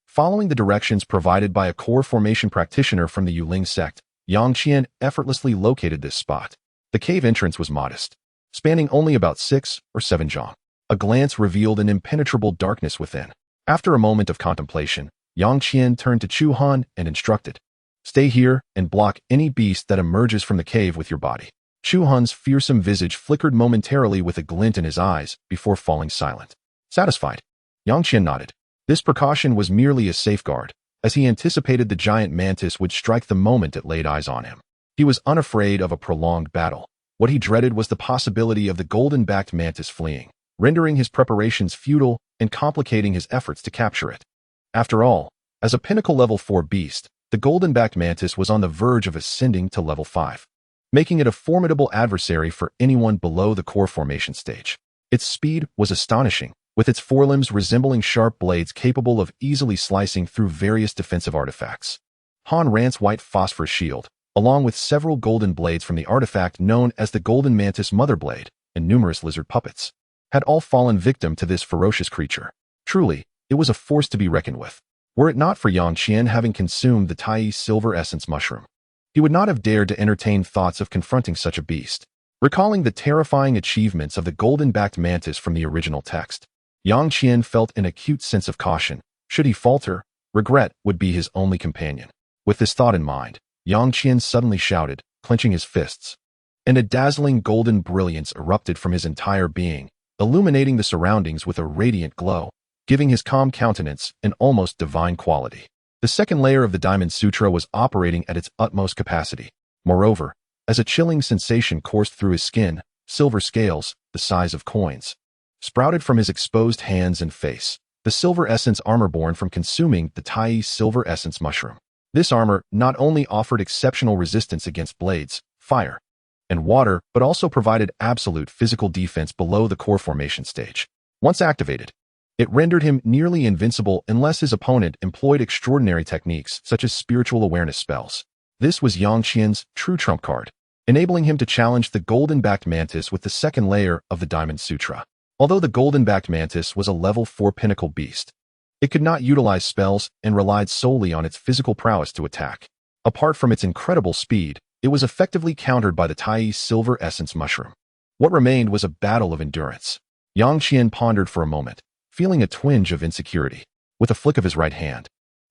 Following the directions provided by a core formation practitioner from the Yuling sect, Yang Qian effortlessly located this spot. The cave entrance was modest, spanning only about 6 or 7 zhang. A glance revealed an impenetrable darkness within. After a moment of contemplation, Yang Qian turned to Chu Han and instructed, "Stay here and block any beast that emerges from the cave with your body." Chu Han's fearsome visage flickered momentarily with a glint in his eyes before falling silent. Satisfied, Yang Qian nodded. This precaution was merely a safeguard, as he anticipated the giant mantis would strike the moment it laid eyes on him. He was unafraid of a prolonged battle. What he dreaded was the possibility of the golden-backed mantis fleeing, rendering his preparations futile and complicating his efforts to capture it. After all, as a pinnacle level 4 beast, the golden-backed mantis was on the verge of ascending to level 5, making it a formidable adversary for anyone below the core formation stage. Its speed was astonishing, with its forelimbs resembling sharp blades capable of easily slicing through various defensive artifacts. Han Rant's white phosphorus shield, along with several golden blades from the artifact known as the Golden Mantis Mother Blade, and numerous lizard puppets, had all fallen victim to this ferocious creature. Truly, it was a force to be reckoned with. Were it not for Yang Qian having consumed the Tai Silver Essence mushroom, he would not have dared to entertain thoughts of confronting such a beast. Recalling the terrifying achievements of the golden-backed mantis from the original text, Yang Qian felt an acute sense of caution. Should he falter, regret would be his only companion. With this thought in mind, Yang Qian suddenly shouted, clenching his fists, and a dazzling golden brilliance erupted from his entire being, illuminating the surroundings with a radiant glow, giving his calm countenance an almost divine quality. The second layer of the Diamond Sutra was operating at its utmost capacity. Moreover, as a chilling sensation coursed through his skin, silver scales, the size of coins, sprouted from his exposed hands and face. The silver essence armor born from consuming the Tai Silver Essence mushroom. This armor not only offered exceptional resistance against blades, fire, and water, but also provided absolute physical defense below the core formation stage. Once activated, it rendered him nearly invincible unless his opponent employed extraordinary techniques such as spiritual awareness spells. This was Yang Qian's true trump card, enabling him to challenge the golden-backed mantis with the second layer of the Diamond Sutra. Although the golden-backed mantis was a level 4 pinnacle beast, it could not utilize spells and relied solely on its physical prowess to attack. Apart from its incredible speed, it was effectively countered by the Tai Silver Essence mushroom. What remained was a battle of endurance. Yang Qian pondered for a moment, feeling a twinge of insecurity. With a flick of his right hand,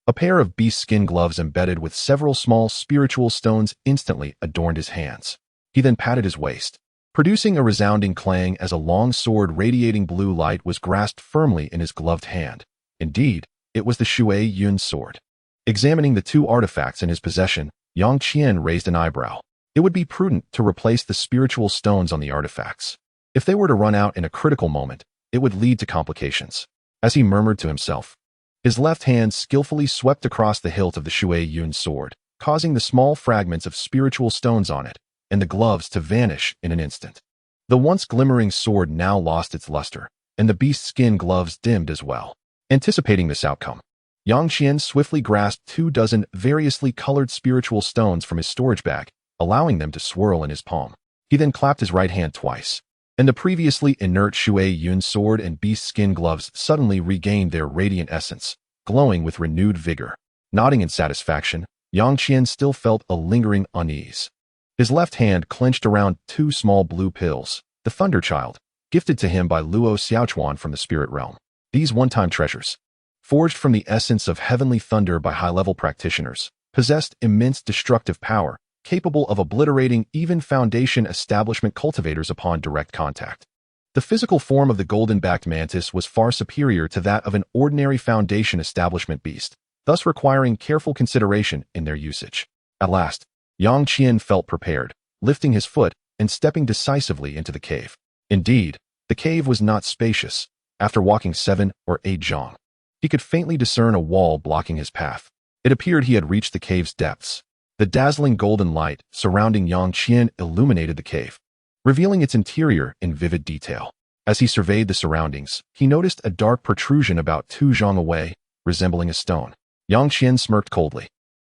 A pair of beast skin gloves embedded with several small spiritual stones instantly adorned his hands. He then patted his waist, producing a resounding clang as a long sword radiating blue light was grasped firmly in his gloved hand. Indeed, it was the Shui Yun sword. Examining the two artifacts in his possession, Yang Qian raised an eyebrow. It would be prudent to replace the spiritual stones on the artifacts. If they were to run out in a critical moment, it would lead to complications. As he murmured to himself, his left hand skillfully swept across the hilt of the Shui Yun sword, causing the small fragments of spiritual stones on it and the gloves to vanish in an instant. The once glimmering sword now lost its luster, and the beast skin gloves dimmed as well. Anticipating this outcome, Yang Qian swiftly grasped 24 variously colored spiritual stones from his storage bag, allowing them to swirl in his palm. He then clapped his right hand twice, and the previously inert Shui Yun sword and beast skin gloves suddenly regained their radiant essence, glowing with renewed vigor. Nodding in satisfaction, Yang Qian still felt a lingering unease. His left hand clenched around 2 small blue pills, the Thunder Child, gifted to him by Luo Xiaochuan from the spirit realm. These one-time treasures, forged from the essence of heavenly thunder by high-level practitioners, possessed immense destructive power, capable of obliterating even Foundation establishment cultivators upon direct contact. The physical form of the golden-backed mantis was far superior to that of an ordinary Foundation establishment beast, thus requiring careful consideration in their usage. At last, Yang Qian felt prepared, lifting his foot and stepping decisively into the cave. Indeed, the cave was not spacious. After walking 7 or 8 zhang, he could faintly discern a wall blocking his path. It appeared he had reached the cave's depths. The dazzling golden light surrounding Yang Qian illuminated the cave, revealing its interior in vivid detail. As he surveyed the surroundings, he noticed a dark protrusion about 2 zhang away, resembling a stone. Yang Qian smirked coldly,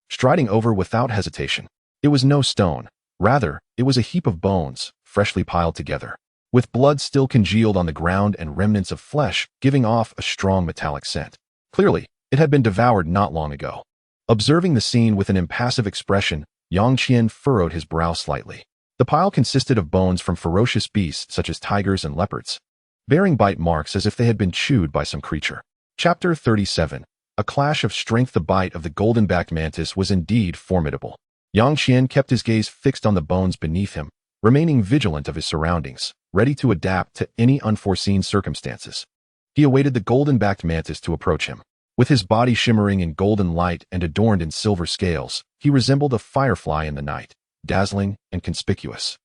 striding over without hesitation. It was no stone. Rather, it was a heap of bones, freshly piled together, with blood still congealed on the ground and remnants of flesh giving off a strong metallic scent. Clearly, it had been devoured not long ago. Observing the scene with an impassive expression, Yang Qian furrowed his brow slightly. The pile consisted of bones from ferocious beasts such as tigers and leopards, bearing bite marks as if they had been chewed by some creature. Chapter 37. A clash of strength. The bite of the golden-backed mantis was indeed formidable. Yang Qian kept his gaze fixed on the bones beneath him, remaining vigilant of his surroundings, ready to adapt to any unforeseen circumstances. He awaited the golden-backed mantis to approach him. With his body shimmering in golden light and adorned in silver scales, he resembled a firefly in the night, dazzling and conspicuous.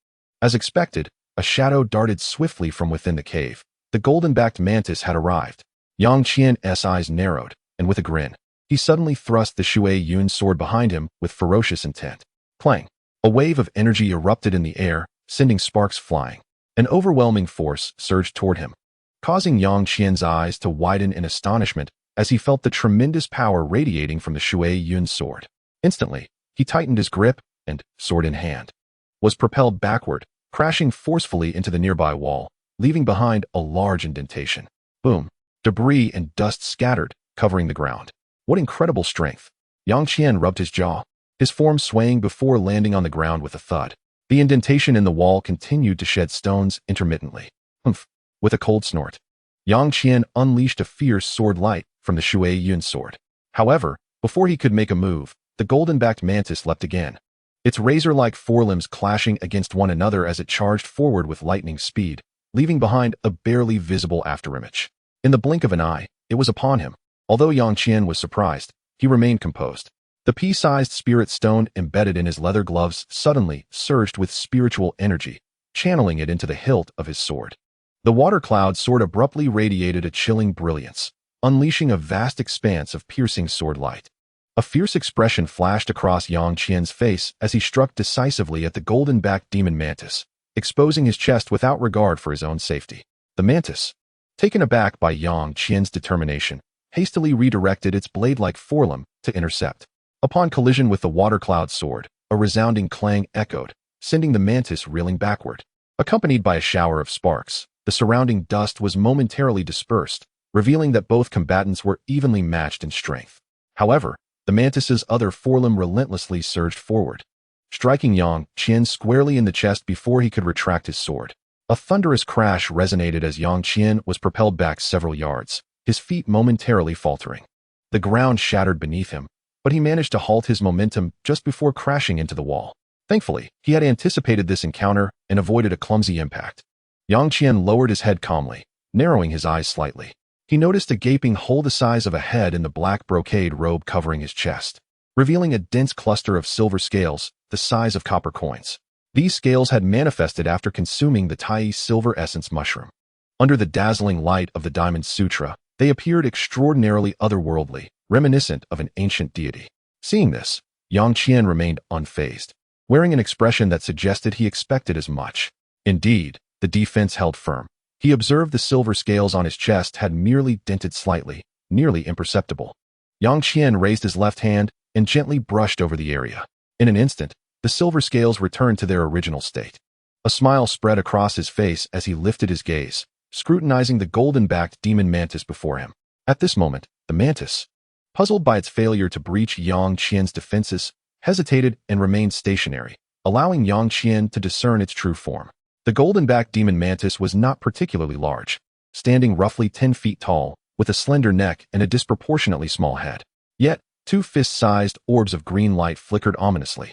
As expected, a shadow darted swiftly from within the cave. The golden-backed mantis had arrived. Yang Qian's eyes narrowed, and with a grin, he suddenly thrust the Shui Yun sword behind him with ferocious intent. Clang! A wave of energy erupted in the air, sending sparks flying. An overwhelming force surged toward him, causing Yang Qian's eyes to widen in astonishment as he felt the tremendous power radiating from the Shui Yun sword. Instantly, he tightened his grip and, sword in hand, was propelled backward, crashing forcefully into the nearby wall, leaving behind a large indentation. Boom! Debris and dust scattered, covering the ground. What incredible strength! Yang Qian rubbed his jaw, his form swaying before landing on the ground with a thud. The indentation in the wall continued to shed stones intermittently. Humph! With a cold snort, Yang Qian unleashed a fierce sword light from the Shui Yun sword. However, before he could make a move, the golden-backed mantis leapt again, its razor-like forelimbs clashing against one another as it charged forward with lightning speed, leaving behind a barely visible afterimage. In the blink of an eye, it was upon him. Although Yang Qian was surprised, he remained composed. The pea-sized spirit stone embedded in his leather gloves suddenly surged with spiritual energy, channeling it into the hilt of his sword. The water cloud sword abruptly radiated a chilling brilliance, unleashing a vast expanse of piercing sword light. A fierce expression flashed across Yang Qian's face as he struck decisively at the golden-backed demon mantis, exposing his chest without regard for his own safety. The mantis, taken aback by Yang Qian's determination, hastily redirected its blade-like forelimb to intercept. Upon collision with the water cloud sword, a resounding clang echoed, sending the mantis reeling backward. Accompanied by a shower of sparks, the surrounding dust was momentarily dispersed, revealing that both combatants were evenly matched in strength. However, the mantis's other forelimb relentlessly surged forward, striking Yang Qian squarely in the chest before he could retract his sword. A thunderous crash resonated as Yang Qian was propelled back several yards, his feet momentarily faltering. The ground shattered beneath him, but he managed to halt his momentum just before crashing into the wall. Thankfully, he had anticipated this encounter and avoided a clumsy impact. Yang Qian lowered his head calmly, narrowing his eyes slightly. He noticed a gaping hole the size of a head in the black brocade robe covering his chest, revealing a dense cluster of silver scales the size of copper coins. These scales had manifested after consuming the Tai silver essence mushroom. Under the dazzling light of the Diamond Sutra, they appeared extraordinarily otherworldly, reminiscent of an ancient deity. Seeing this, Yang Qian remained unfazed, wearing an expression that suggested he expected as much. Indeed, the defense held firm. He observed the silver scales on his chest had merely dented slightly, nearly imperceptible. Yang Qian raised his left hand and gently brushed over the area. In an instant, the silver scales returned to their original state. A smile spread across his face as he lifted his gaze, scrutinizing the golden-backed demon mantis before him. At this moment, the mantis, puzzled by its failure to breach Yang Qian's defenses, hesitated and remained stationary, allowing Yang Qian to discern its true form. The golden-backed demon mantis was not particularly large, standing roughly 10 feet tall, with a slender neck and a disproportionately small head. Yet, two fist-sized orbs of green light flickered ominously,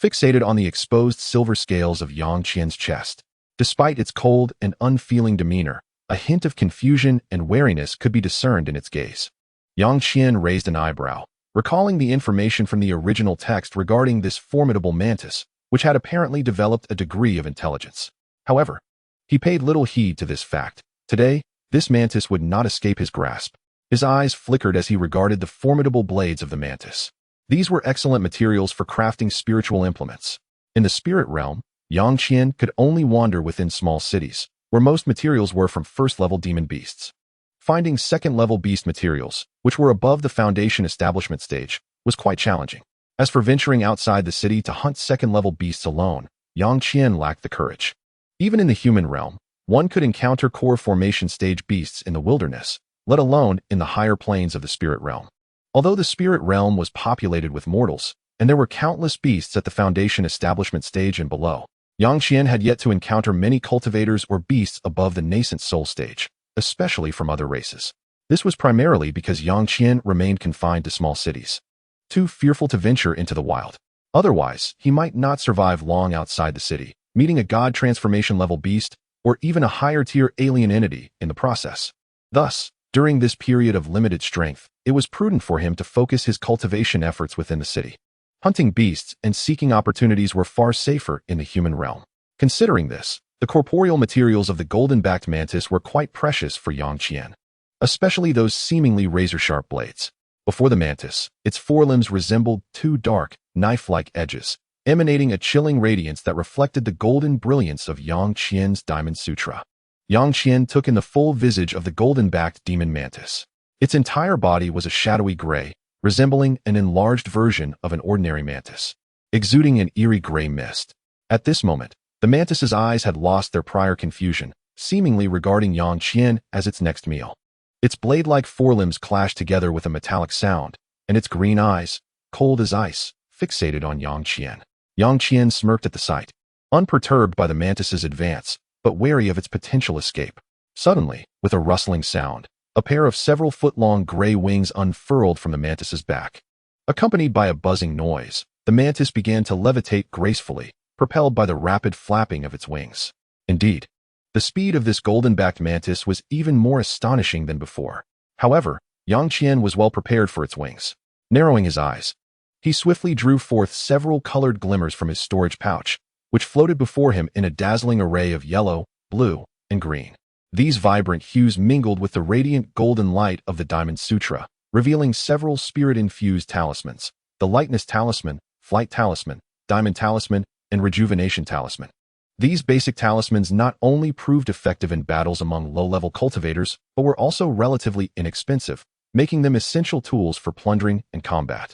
fixated on the exposed silver scales of Yang Qian's chest. Despite its cold and unfeeling demeanor, a hint of confusion and wariness could be discerned in its gaze. Yang Qian raised an eyebrow, recalling the information from the original text regarding this formidable mantis, which had apparently developed a degree of intelligence. However, he paid little heed to this fact. Today, this mantis would not escape his grasp. His eyes flickered as he regarded the formidable blades of the mantis. These were excellent materials for crafting spiritual implements. In the spirit realm, Yang Qian could only wander within small cities, where most materials were from first-level demon beasts. Finding second-level beast materials, which were above the foundation establishment stage, was quite challenging. As for venturing outside the city to hunt second-level beasts alone, Yang Qian lacked the courage. Even in the human realm, one could encounter core formation stage beasts in the wilderness, let alone in the higher planes of the spirit realm. Although the spirit realm was populated with mortals, and there were countless beasts at the foundation establishment stage and below, Yang Qian had yet to encounter many cultivators or beasts above the nascent soul stage, especially from other races. This was primarily because Yang Qian remained confined to small cities, too fearful to venture into the wild. Otherwise, he might not survive long outside the city, meeting a god transformation level beast, or even a higher tier alien entity in the process. Thus, during this period of limited strength, it was prudent for him to focus his cultivation efforts within the city. Hunting beasts and seeking opportunities were far safer in the human realm. Considering this, the corporeal materials of the golden-backed mantis were quite precious for Yang Qian, especially those seemingly razor-sharp blades. Before the mantis, its forelimbs resembled two dark, knife-like edges, emanating a chilling radiance that reflected the golden brilliance of Yang Qian's Diamond Sutra. Yang Qian took in the full visage of the golden-backed demon mantis. Its entire body was a shadowy gray, resembling an enlarged version of an ordinary mantis, exuding an eerie gray mist. At this moment, the mantis's eyes had lost their prior confusion, seemingly regarding Yang Qian as its next meal. Its blade-like forelimbs clashed together with a metallic sound, and its green eyes, cold as ice, fixated on Yang Qian. Yang Qian smirked at the sight, unperturbed by the mantis's advance, but wary of its potential escape. Suddenly, with a rustling sound, a pair of several foot-long gray wings unfurled from the mantis's back. Accompanied by a buzzing noise, the mantis began to levitate gracefully, propelled by the rapid flapping of its wings. Indeed, the speed of this golden-backed mantis was even more astonishing than before. However, Yang Qian was well prepared for its wings. Narrowing his eyes, he swiftly drew forth several colored glimmers from his storage pouch, which floated before him in a dazzling array of yellow, blue, and green. These vibrant hues mingled with the radiant golden light of the Diamond Sutra, revealing several spirit-infused talismans: the Lightness Talisman, Flight Talisman, Diamond Talisman, and Rejuvenation Talisman. These basic talismans not only proved effective in battles among low-level cultivators, but were also relatively inexpensive, making them essential tools for plundering and combat.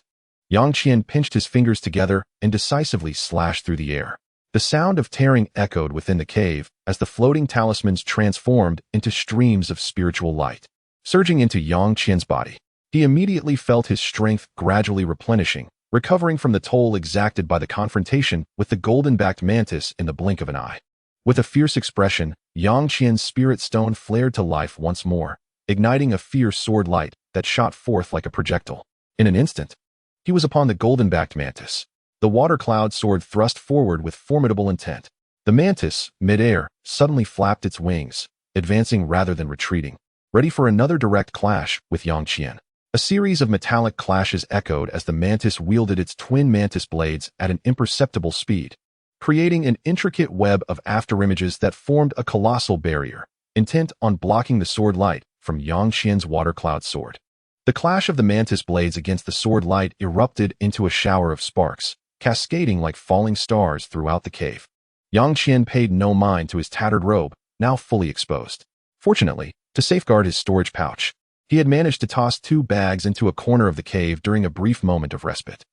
Yang Qian pinched his fingers together and decisively slashed through the air. The sound of tearing echoed within the cave as the floating talismans transformed into streams of spiritual light. Surging into Yang Qian's body, he immediately felt his strength gradually replenishing, recovering from the toll exacted by the confrontation with the golden-backed mantis in the blink of an eye. With a fierce expression, Yang Qian's spirit stone flared to life once more, igniting a fierce sword light that shot forth like a projectile. In an instant, he was upon the golden-backed mantis. The water cloud sword thrust forward with formidable intent. The mantis, mid-air, suddenly flapped its wings, advancing rather than retreating, ready for another direct clash with Yang Qian. A series of metallic clashes echoed as the mantis wielded its twin mantis blades at an imperceptible speed, creating an intricate web of afterimages that formed a colossal barrier, intent on blocking the sword light from Yang Qian's water cloud sword. The clash of the mantis blades against the sword light erupted into a shower of sparks, cascading like falling stars throughout the cave. Yang Qian paid no mind to his tattered robe, now fully exposed. Fortunately, to safeguard his storage pouch, he had managed to toss 2 bags into a corner of the cave during a brief moment of respite.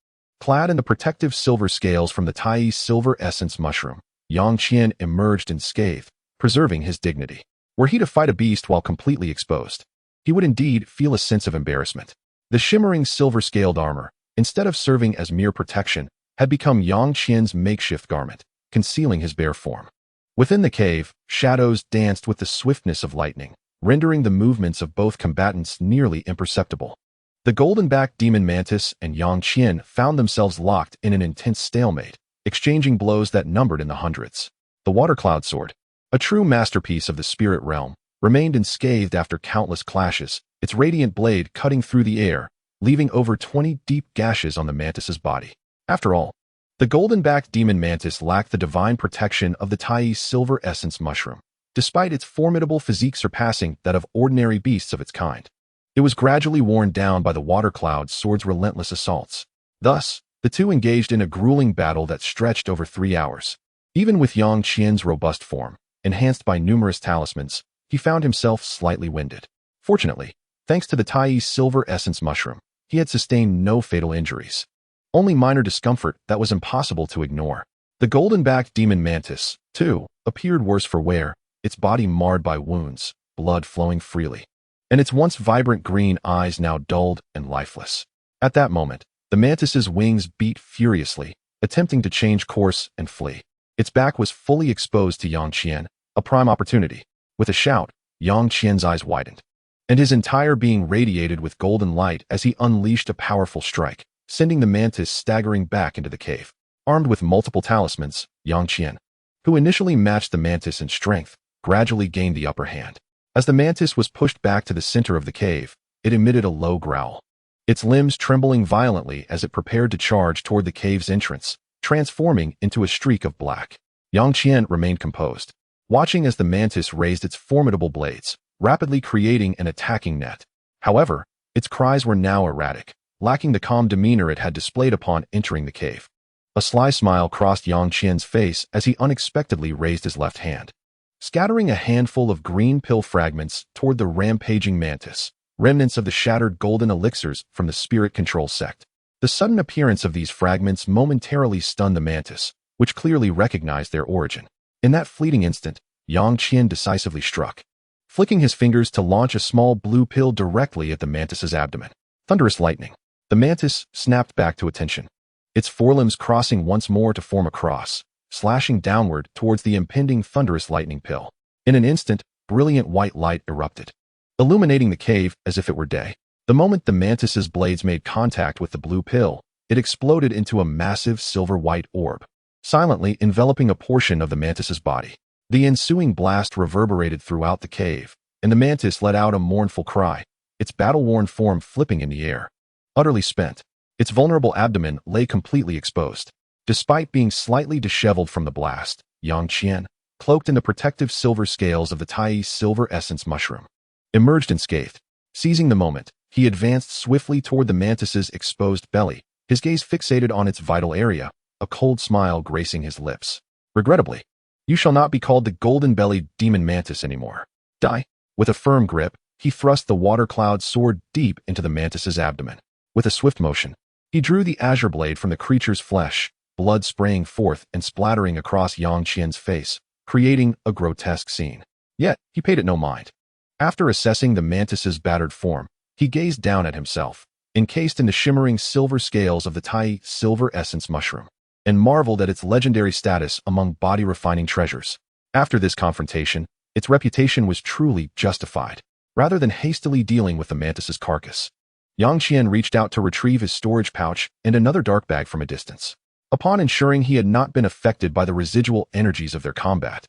Clad in the protective silver scales from the Tai silver essence mushroom, Yang Qian emerged unscathed, preserving his dignity. Were he to fight a beast while completely exposed, he would indeed feel a sense of embarrassment. The shimmering silver-scaled armor, instead of serving as mere protection, had become Yang Qian's makeshift garment, concealing his bare form. Within the cave, shadows danced with the swiftness of lightning, rendering the movements of both combatants nearly imperceptible. The golden-backed demon mantis and Yang Qian found themselves locked in an intense stalemate, exchanging blows that numbered in the hundreds. The water cloud sword, a true masterpiece of the spirit realm, remained unscathed after countless clashes, its radiant blade cutting through the air, leaving over 20 deep gashes on the mantis's body. After all, the golden-backed demon mantis lacked the divine protection of the Tai silver essence mushroom, despite its formidable physique surpassing that of ordinary beasts of its kind. It was gradually worn down by the water cloud sword's relentless assaults. Thus, the two engaged in a grueling battle that stretched over 3 hours. Even with Yang Qian's robust form, enhanced by numerous talismans, he found himself slightly winded. Fortunately, thanks to the Tai silver essence mushroom, he had sustained no fatal injuries. Only minor discomfort that was impossible to ignore. The golden-backed demon mantis, too, appeared worse for wear, its body marred by wounds, blood flowing freely, and its once vibrant green eyes now dulled and lifeless. At that moment, the mantis's wings beat furiously, attempting to change course and flee. Its back was fully exposed to Yang Qian, a prime opportunity. With a shout, Yang Qian's eyes widened, and his entire being radiated with golden light as he unleashed a powerful strike, sending the mantis staggering back into the cave. Armed with multiple talismans, Yang Qian, who initially matched the mantis in strength, gradually gained the upper hand. As the mantis was pushed back to the center of the cave, it emitted a low growl, its limbs trembling violently as it prepared to charge toward the cave's entrance, transforming into a streak of black. Yang Qian remained composed, watching as the mantis raised its formidable blades, rapidly creating an attacking net. However, its cries were now erratic, lacking the calm demeanor it had displayed upon entering the cave. A sly smile crossed Yang Qian's face as he unexpectedly raised his left hand, scattering a handful of green pill fragments toward the rampaging mantis, remnants of the shattered golden elixirs from the spirit control sect. The sudden appearance of these fragments momentarily stunned the mantis, which clearly recognized their origin. In that fleeting instant, Yang Qian decisively struck, flicking his fingers to launch a small blue pill directly at the mantis's abdomen. Thunderous lightning. The mantis snapped back to attention, its forelimbs crossing once more to form a cross, slashing downward towards the impending thunderous lightning pill. In an instant, brilliant white light erupted, illuminating the cave as if it were day. The moment the mantis's blades made contact with the blue pill, it exploded into a massive silver-white orb, silently enveloping a portion of the mantis's body. The ensuing blast reverberated throughout the cave, and the mantis let out a mournful cry, its battle-worn form flipping in the air. Utterly spent, its vulnerable abdomen lay completely exposed. Despite being slightly disheveled from the blast, Yang Qian, cloaked in the protective silver scales of the Tai silver essence mushroom, emerged unscathed. Seizing the moment, he advanced swiftly toward the mantis's exposed belly, his gaze fixated on its vital area, a cold smile gracing his lips. Regrettably, you shall not be called the golden-bellied demon mantis anymore. Die. With a firm grip, he thrust the water cloud sword deep into the mantis's abdomen. With a swift motion, he drew the azure blade from the creature's flesh, blood spraying forth and splattering across Yang Qian's face, creating a grotesque scene. Yet, he paid it no mind. After assessing the mantis's battered form, he gazed down at himself, encased in the shimmering silver scales of the Tai silver essence mushroom, and marveled at its legendary status among body-refining treasures. After this confrontation, its reputation was truly justified. rather than hastily dealing with the mantis's carcass. Yang Qian reached out to retrieve his storage pouch and another dark bag from a distance. Upon ensuring he had not been affected by the residual energies of their combat,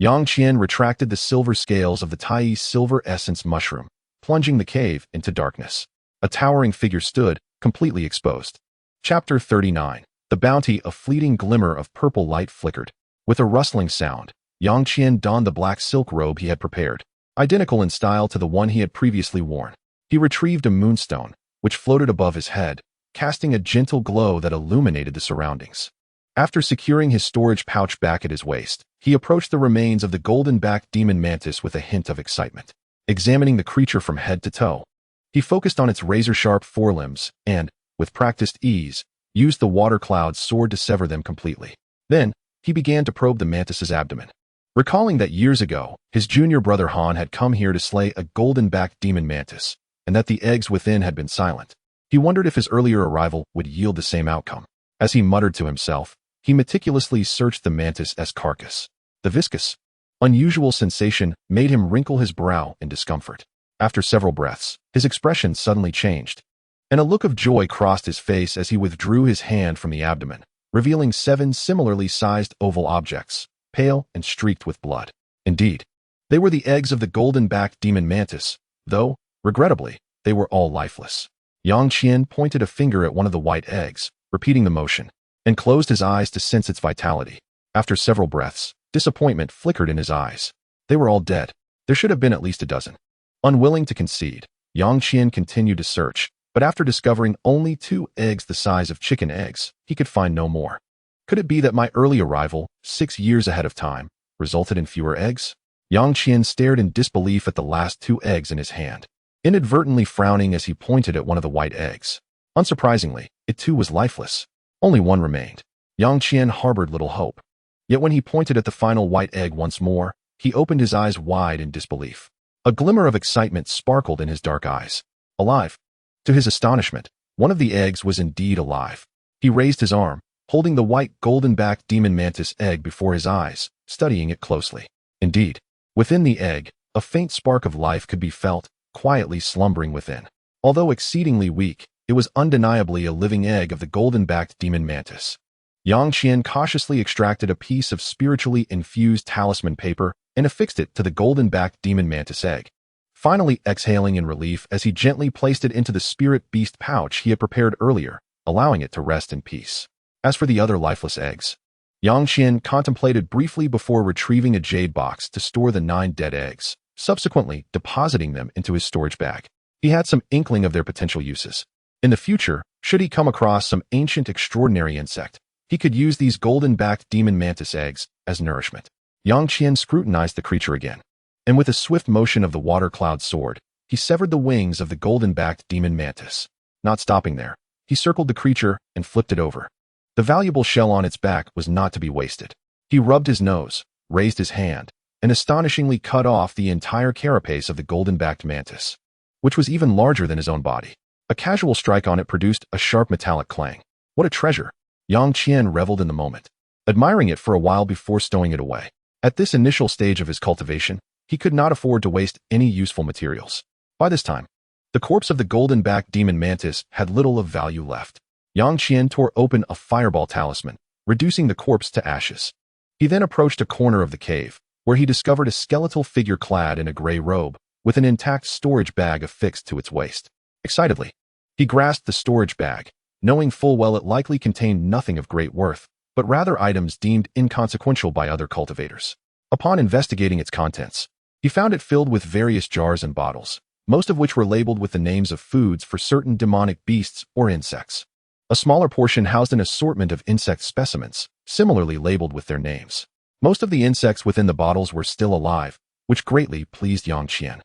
Yang Qian retracted the silver scales of the Tai's silver essence mushroom, plunging the cave into darkness. A towering figure stood, completely exposed. Chapter 39. The bounty. A fleeting glimmer of purple light flickered. With a rustling sound, Yang Qian donned the black silk robe he had prepared, identical in style to the one he had previously worn. He retrieved a moonstone, which floated above his head, casting a gentle glow that illuminated the surroundings. After securing his storage pouch back at his waist, he approached the remains of the golden-backed demon mantis with a hint of excitement. Examining the creature from head to toe, he focused on its razor-sharp forelimbs and, with practiced ease, used the water cloud's sword to sever them completely. Then, he began to probe the mantis's abdomen. Recalling that years ago, his junior brother Han had come here to slay a golden-backed demon mantis, and that the eggs within had been silent, he wondered if his earlier arrival would yield the same outcome. As he muttered to himself, he meticulously searched the mantis's carcass. The viscous, unusual sensation made him wrinkle his brow in discomfort. After several breaths, his expression suddenly changed, and a look of joy crossed his face as he withdrew his hand from the abdomen, revealing 7 similarly sized oval objects, pale and streaked with blood. Indeed, they were the eggs of the golden-backed demon mantis, though, regrettably, they were all lifeless. Yang Qian pointed a finger at one of the white eggs, repeating the motion, and closed his eyes to sense its vitality. After several breaths, disappointment flickered in his eyes. They were all dead. There should have been at least a dozen. Unwilling to concede, Yang Qian continued to search, but after discovering only 2 eggs the size of chicken eggs, he could find no more. Could it be that my early arrival, 6 years ahead of time, resulted in fewer eggs? Yang Qian stared in disbelief at the last 2 eggs in his hand, inadvertently frowning as he pointed at one of the white eggs. Unsurprisingly, it too was lifeless. Only one remained. Yang Qian harbored little hope. Yet when he pointed at the final white egg once more, he opened his eyes wide in disbelief. A glimmer of excitement sparkled in his dark eyes. Alive. To his astonishment, one of the eggs was indeed alive. He raised his arm, holding the white golden-backed demon mantis egg before his eyes, studying it closely. Indeed, within the egg, a faint spark of life could be felt, quietly slumbering within. Although exceedingly weak, it was undeniably a living egg of the golden-backed demon mantis. Yang Qian cautiously extracted a piece of spiritually infused talisman paper and affixed it to the golden-backed demon mantis egg, finally exhaling in relief as he gently placed it into the spirit beast pouch he had prepared earlier, allowing it to rest in peace. As for the other lifeless eggs, Yang Qian contemplated briefly before retrieving a jade box to store the 9 dead eggs, subsequently depositing them into his storage bag. He had some inkling of their potential uses. In the future, should he come across some ancient extraordinary insect, he could use these golden-backed demon mantis eggs as nourishment. Yang Qian scrutinized the creature again, and with a swift motion of the water cloud sword, he severed the wings of the golden-backed demon mantis. Not stopping there, he circled the creature and flipped it over. The valuable shell on its back was not to be wasted. He rubbed his nose, raised his hand, and astonishingly cut off the entire carapace of the golden-backed mantis, which was even larger than his own body. A casual strike on it produced a sharp metallic clang. What a treasure! Yang Qian reveled in the moment, admiring it for a while before stowing it away. At this initial stage of his cultivation, he could not afford to waste any useful materials. By this time, the corpse of the golden-backed demon mantis had little of value left. Yang Qian tore open a fireball talisman, reducing the corpse to ashes. He then approached a corner of the cave, where he discovered a skeletal figure clad in a gray robe, with an intact storage bag affixed to its waist. Excitedly, he grasped the storage bag, knowing full well it likely contained nothing of great worth, but rather items deemed inconsequential by other cultivators. Upon investigating its contents, he found it filled with various jars and bottles, most of which were labeled with the names of foods for certain demonic beasts or insects. A smaller portion housed an assortment of insect specimens, similarly labeled with their names. Most of the insects within the bottles were still alive, which greatly pleased Yang Qian.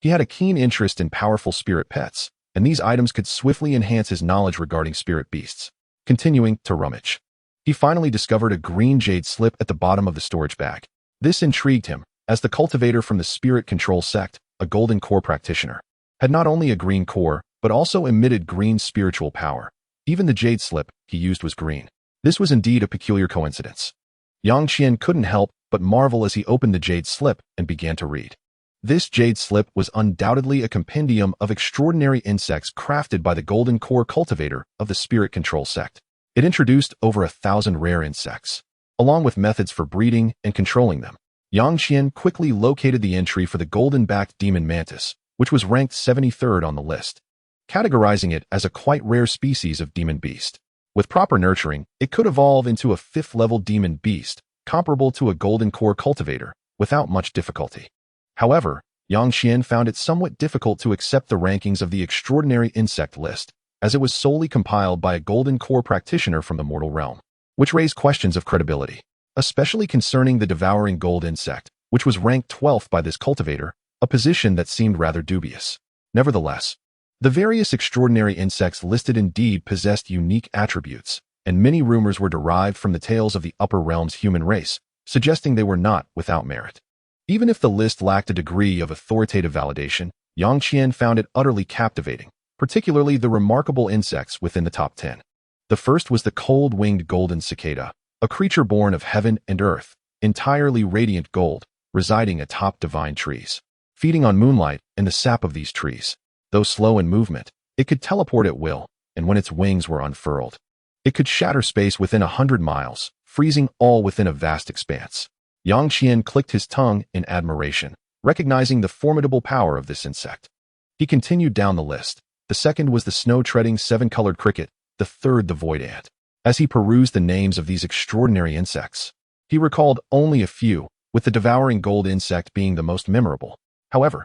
He had a keen interest in powerful spirit pets, and these items could swiftly enhance his knowledge regarding spirit beasts. Continuing to rummage, he finally discovered a green jade slip at the bottom of the storage bag. This intrigued him, as the cultivator from the spirit control sect, a golden core practitioner, had not only a green core, but also emitted green spiritual power. Even the jade slip he used was green. This was indeed a peculiar coincidence. Yang Qian couldn't help but marvel as he opened the jade slip and began to read. This jade slip was undoubtedly a compendium of extraordinary insects crafted by the Golden Core cultivator of the Spirit Control sect. It introduced over 1,000 rare insects, along with methods for breeding and controlling them. Yang Qian quickly located the entry for the golden-backed demon mantis, which was ranked 73rd on the list, categorizing it as a quite rare species of demon beast. With proper nurturing, it could evolve into a 5th-level demon beast, comparable to a Golden Core cultivator, without much difficulty. However, Yang Qian found it somewhat difficult to accept the rankings of the extraordinary insect list, as it was solely compiled by a Golden Core practitioner from the mortal realm, which raised questions of credibility, especially concerning the devouring gold insect, which was ranked 12th by this cultivator, a position that seemed rather dubious. Nevertheless, the various extraordinary insects listed indeed possessed unique attributes, and many rumors were derived from the tales of the upper realm's human race, suggesting they were not without merit. Even if the list lacked a degree of authoritative validation, Yang Qian found it utterly captivating, particularly the remarkable insects within the top 10. The first was the cold-winged golden cicada, a creature born of heaven and earth, entirely radiant gold, residing atop divine trees. Feeding on moonlight and the sap of these trees, though slow in movement, it could teleport at will, and when its wings were unfurled, it could shatter space within 100 miles, freezing all within a vast expanse. Yang Qian clicked his tongue in admiration, recognizing the formidable power of this insect. He continued down the list. The second was the snow-treading 7-colored cricket, the third the void ant. As he perused the names of these extraordinary insects, he recalled only a few, with the devouring gold insect being the most memorable. However,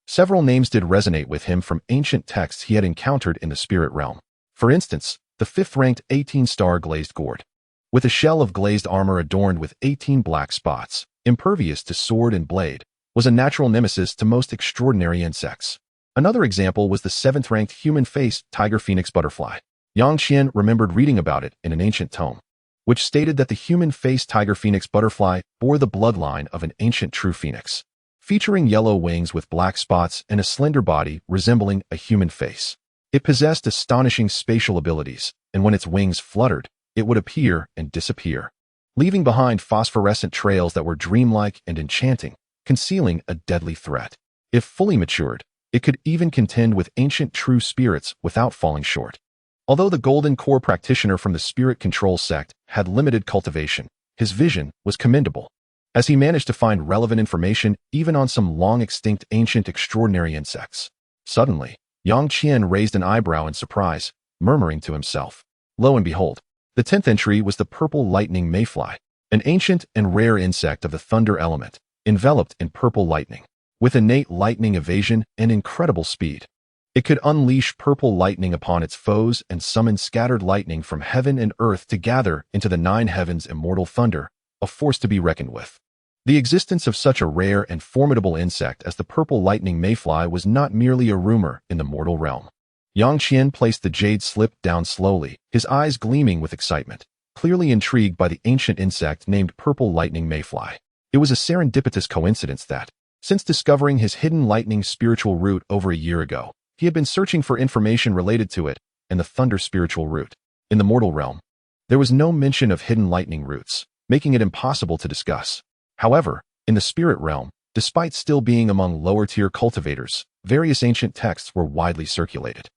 several names did resonate with him from ancient texts he had encountered in the spirit realm. For instance, the 5th-ranked 18-star glazed gourd, with a shell of glazed armor adorned with 18 black spots, impervious to sword and blade, was a natural nemesis to most extraordinary insects. Another example was the 7th-ranked human-faced tiger phoenix butterfly. Yang Qian remembered reading about it in an ancient tome, which stated that the human-faced tiger phoenix butterfly bore the bloodline of an ancient true phoenix, featuring yellow wings with black spots and a slender body resembling a human face. It possessed astonishing spatial abilities, and when its wings fluttered, it would appear and disappear, leaving behind phosphorescent trails that were dreamlike and enchanting, concealing a deadly threat. If fully matured, it could even contend with ancient true spirits without falling short. Although the Golden Core practitioner from the Spirit Control sect had limited cultivation, his vision was commendable, as he managed to find relevant information even on some long-extinct ancient extraordinary insects. Suddenly, Yang Qian raised an eyebrow in surprise, murmuring to himself. Lo and behold, the 10th entry was the purple lightning mayfly, an ancient and rare insect of the thunder element, enveloped in purple lightning, with innate lightning evasion and incredible speed. It could unleash purple lightning upon its foes and summon scattered lightning from heaven and earth to gather into the 9 heavens' immortal thunder, a force to be reckoned with. The existence of such a rare and formidable insect as the purple lightning mayfly was not merely a rumor in the mortal realm. Yang Qian placed the jade slip down slowly, his eyes gleaming with excitement, clearly intrigued by the ancient insect named purple lightning mayfly. It was a serendipitous coincidence that, since discovering his hidden lightning spiritual root over a year ago, he had been searching for information related to it and the thunder spiritual root. In the mortal realm, there was no mention of hidden lightning roots, making it impossible to discuss. However, in the spirit realm, despite still being among lower-tier cultivators, various ancient texts were widely circulated.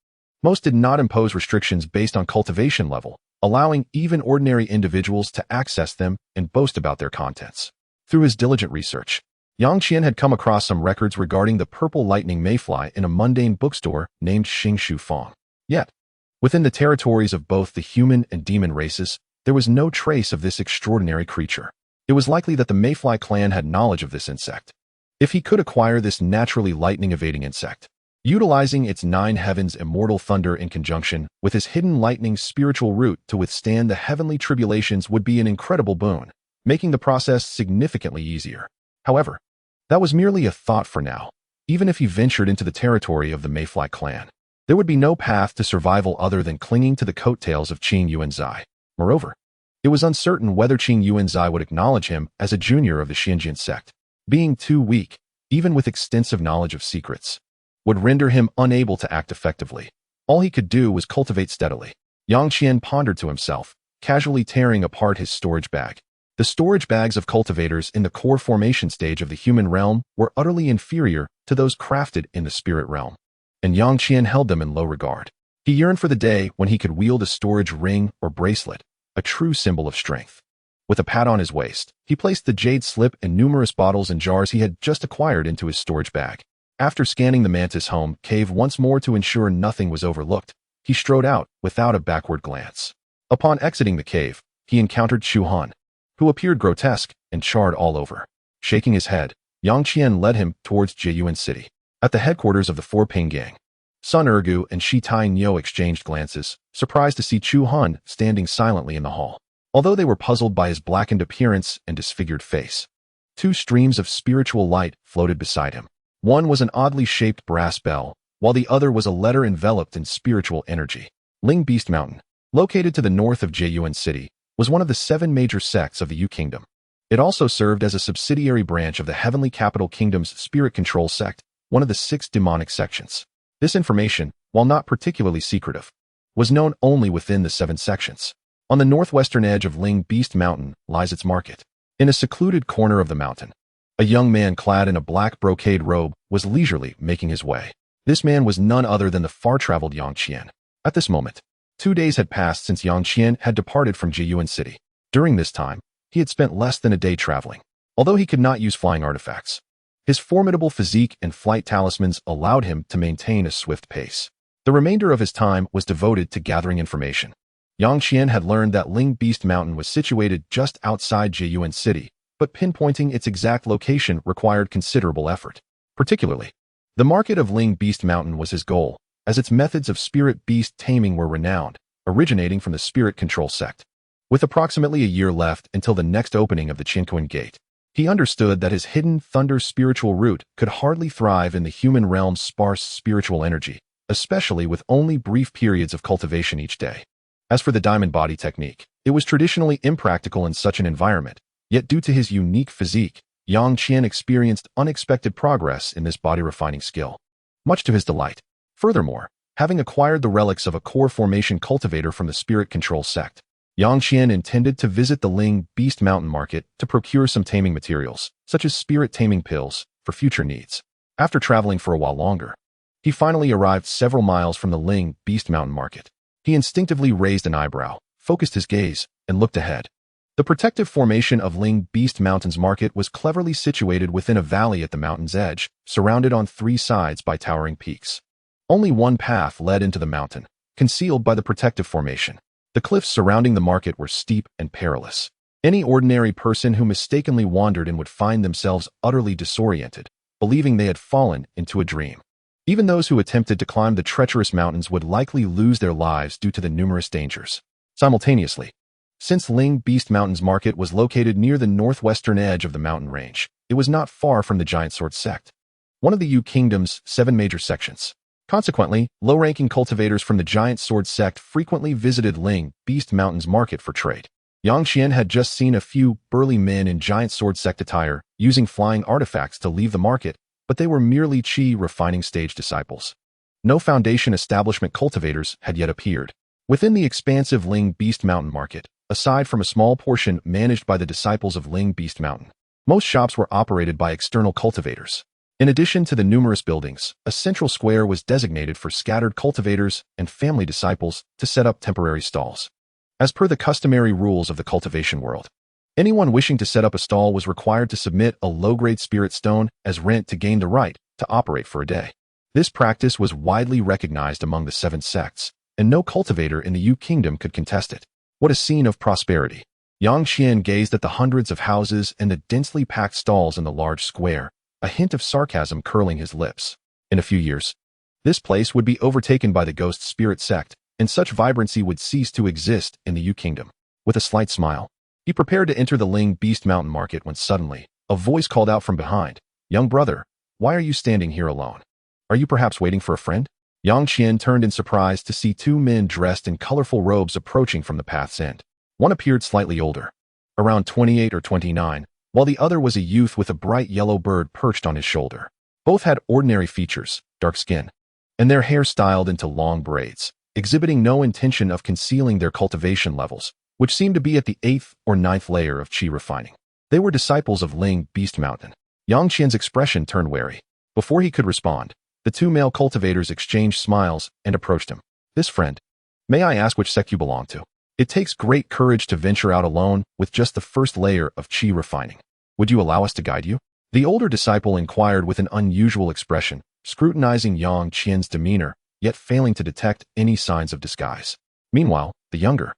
Most did not impose restrictions based on cultivation level, allowing even ordinary individuals to access them and boast about their contents. Through his diligent research, Yang Qian had come across some records regarding the purple lightning mayfly in a mundane bookstore named Xingshu Fong. Yet, within the territories of both the human and demon races, there was no trace of this extraordinary creature. It was likely that the mayfly clan had knowledge of this insect. If he could acquire this naturally lightning-evading insect, utilizing its 9 heavens' immortal thunder in conjunction with his hidden lightning spiritual root to withstand the heavenly tribulations would be an incredible boon, making the process significantly easier. However, that was merely a thought for now. Even if he ventured into the territory of the Mayfly clan, there would be no path to survival other than clinging to the coattails of Qing Yuanzai. Moreover, it was uncertain whether Qing Yuanzai would acknowledge him as a junior of the Xianjian sect. Being too weak, even with extensive knowledge of secrets, would render him unable to act effectively. All he could do was cultivate steadily. Yang Qian pondered to himself, casually tearing apart his storage bag. The storage bags of cultivators in the core formation stage of the human realm were utterly inferior to those crafted in the spirit realm, and Yang Qian held them in low regard. He yearned for the day when he could wield a storage ring or bracelet, a true symbol of strength. With a pat on his waist, he placed the jade slip and numerous bottles and jars he had just acquired into his storage bag. After scanning the mantis home cave once more to ensure nothing was overlooked, he strode out without a backward glance. Upon exiting the cave, he encountered Chu Han, who appeared grotesque and charred all over. Shaking his head, Yang Qian led him towards Jiyuan City. At the headquarters of the Four Ping Gang, Sun Ergu and Shi Tai Nyo exchanged glances, surprised to see Chu Han standing silently in the hall. Although they were puzzled by his blackened appearance and disfigured face, two streams of spiritual light floated beside him. One was an oddly shaped brass bell, while the other was a letter enveloped in spiritual energy. Ling Beast Mountain, located to the north of Jiyuan City, was one of the 7 major sects of the Yu Kingdom. It also served as a subsidiary branch of the Heavenly Capital Kingdom's Spirit Control Sect, one of the 6 demonic sections. This information, while not particularly secretive, was known only within the 7 sections. On the northwestern edge of Ling Beast Mountain lies its market. In a secluded corner of the mountain, a young man clad in a black brocade robe was leisurely making his way. This man was none other than the far-traveled Yang Qian. At this moment, 2 days had passed since Yang Qian had departed from Jiyuan City. During this time, he had spent less than a day traveling. Although he could not use flying artifacts, his formidable physique and flight talismans allowed him to maintain a swift pace. The remainder of his time was devoted to gathering information. Yang Qian had learned that Ling Beast Mountain was situated just outside Jiyuan City, but pinpointing its exact location required considerable effort. Particularly, the market of Ling Beast Mountain was his goal, as its methods of spirit beast taming were renowned, originating from the Spirit Control Sect. With approximately a year left until the next opening of the Qinquan Gate, he understood that his hidden thunder spiritual root could hardly thrive in the human realm's sparse spiritual energy, especially with only brief periods of cultivation each day. As for the diamond body technique, it was traditionally impractical in such an environment, yet due to his unique physique, Yang Qian experienced unexpected progress in this body refining skill, much to his delight. Furthermore, having acquired the relics of a core formation cultivator from the Spirit Control Sect, Yang Qian intended to visit the Ling Beast Mountain Market to procure some taming materials, such as spirit taming pills, for future needs. After traveling for a while longer, he finally arrived several miles from the Ling Beast Mountain Market. He instinctively raised an eyebrow, focused his gaze, and looked ahead. The protective formation of Ling Beast Mountain's market was cleverly situated within a valley at the mountain's edge, surrounded on 3 sides by towering peaks. Only one path led into the mountain, concealed by the protective formation. The cliffs surrounding the market were steep and perilous. Any ordinary person who mistakenly wandered in would find themselves utterly disoriented, believing they had fallen into a dream. Even those who attempted to climb the treacherous mountains would likely lose their lives due to the numerous dangers. Simultaneously, since Ling Beast Mountain's market was located near the northwestern edge of the mountain range, it was not far from the Giant Sword Sect, one of the Yu Kingdom's 7 major sections. Consequently, low-ranking cultivators from the Giant Sword Sect frequently visited Ling Beast Mountain's market for trade. Yang Qian had just seen a few burly men in Giant Sword Sect attire using flying artifacts to leave the market, but they were merely Qi refining stage disciples. No foundation establishment cultivators had yet appeared. Within the expansive Ling Beast Mountain market, aside from a small portion managed by the disciples of Ling Beast Mountain, most shops were operated by external cultivators. In addition to the numerous buildings, a central square was designated for scattered cultivators and family disciples to set up temporary stalls. As per the customary rules of the cultivation world, anyone wishing to set up a stall was required to submit a low-grade spirit stone as rent to gain the right to operate for a day. This practice was widely recognized among the 7 sects, and no cultivator in the Yu Kingdom could contest it. What a scene of prosperity! Yang Qian gazed at the hundreds of houses and the densely packed stalls in the large square, a hint of sarcasm curling his lips. In a few years, this place would be overtaken by the Ghost Spirit sect, and such vibrancy would cease to exist in the Yu Kingdom. With a slight smile, he prepared to enter the Ling Beast Mountain Market when suddenly, a voice called out from behind, "Young brother, why are you standing here alone? Are you perhaps waiting for a friend?" Yang Qian turned in surprise to see 2 men dressed in colorful robes approaching from the path's end. One appeared slightly older, around 28 or 29, while the other was a youth with a bright yellow bird perched on his shoulder. Both had ordinary features, dark skin, and their hair styled into long braids, exhibiting no intention of concealing their cultivation levels, which seemed to be at the 8th or ninth layer of qi refining. They were disciples of Ling Beast Mountain. Yang Qian's expression turned wary. Before he could respond, the two male cultivators exchanged smiles and approached him. This friend, may I ask which sect you belong to? It takes great courage to venture out alone with just the first layer of qi refining. Would you allow us to guide you? The older disciple inquired with an unusual expression, scrutinizing Yang Qian's demeanor, yet failing to detect any signs of disguise. Meanwhile, the younger,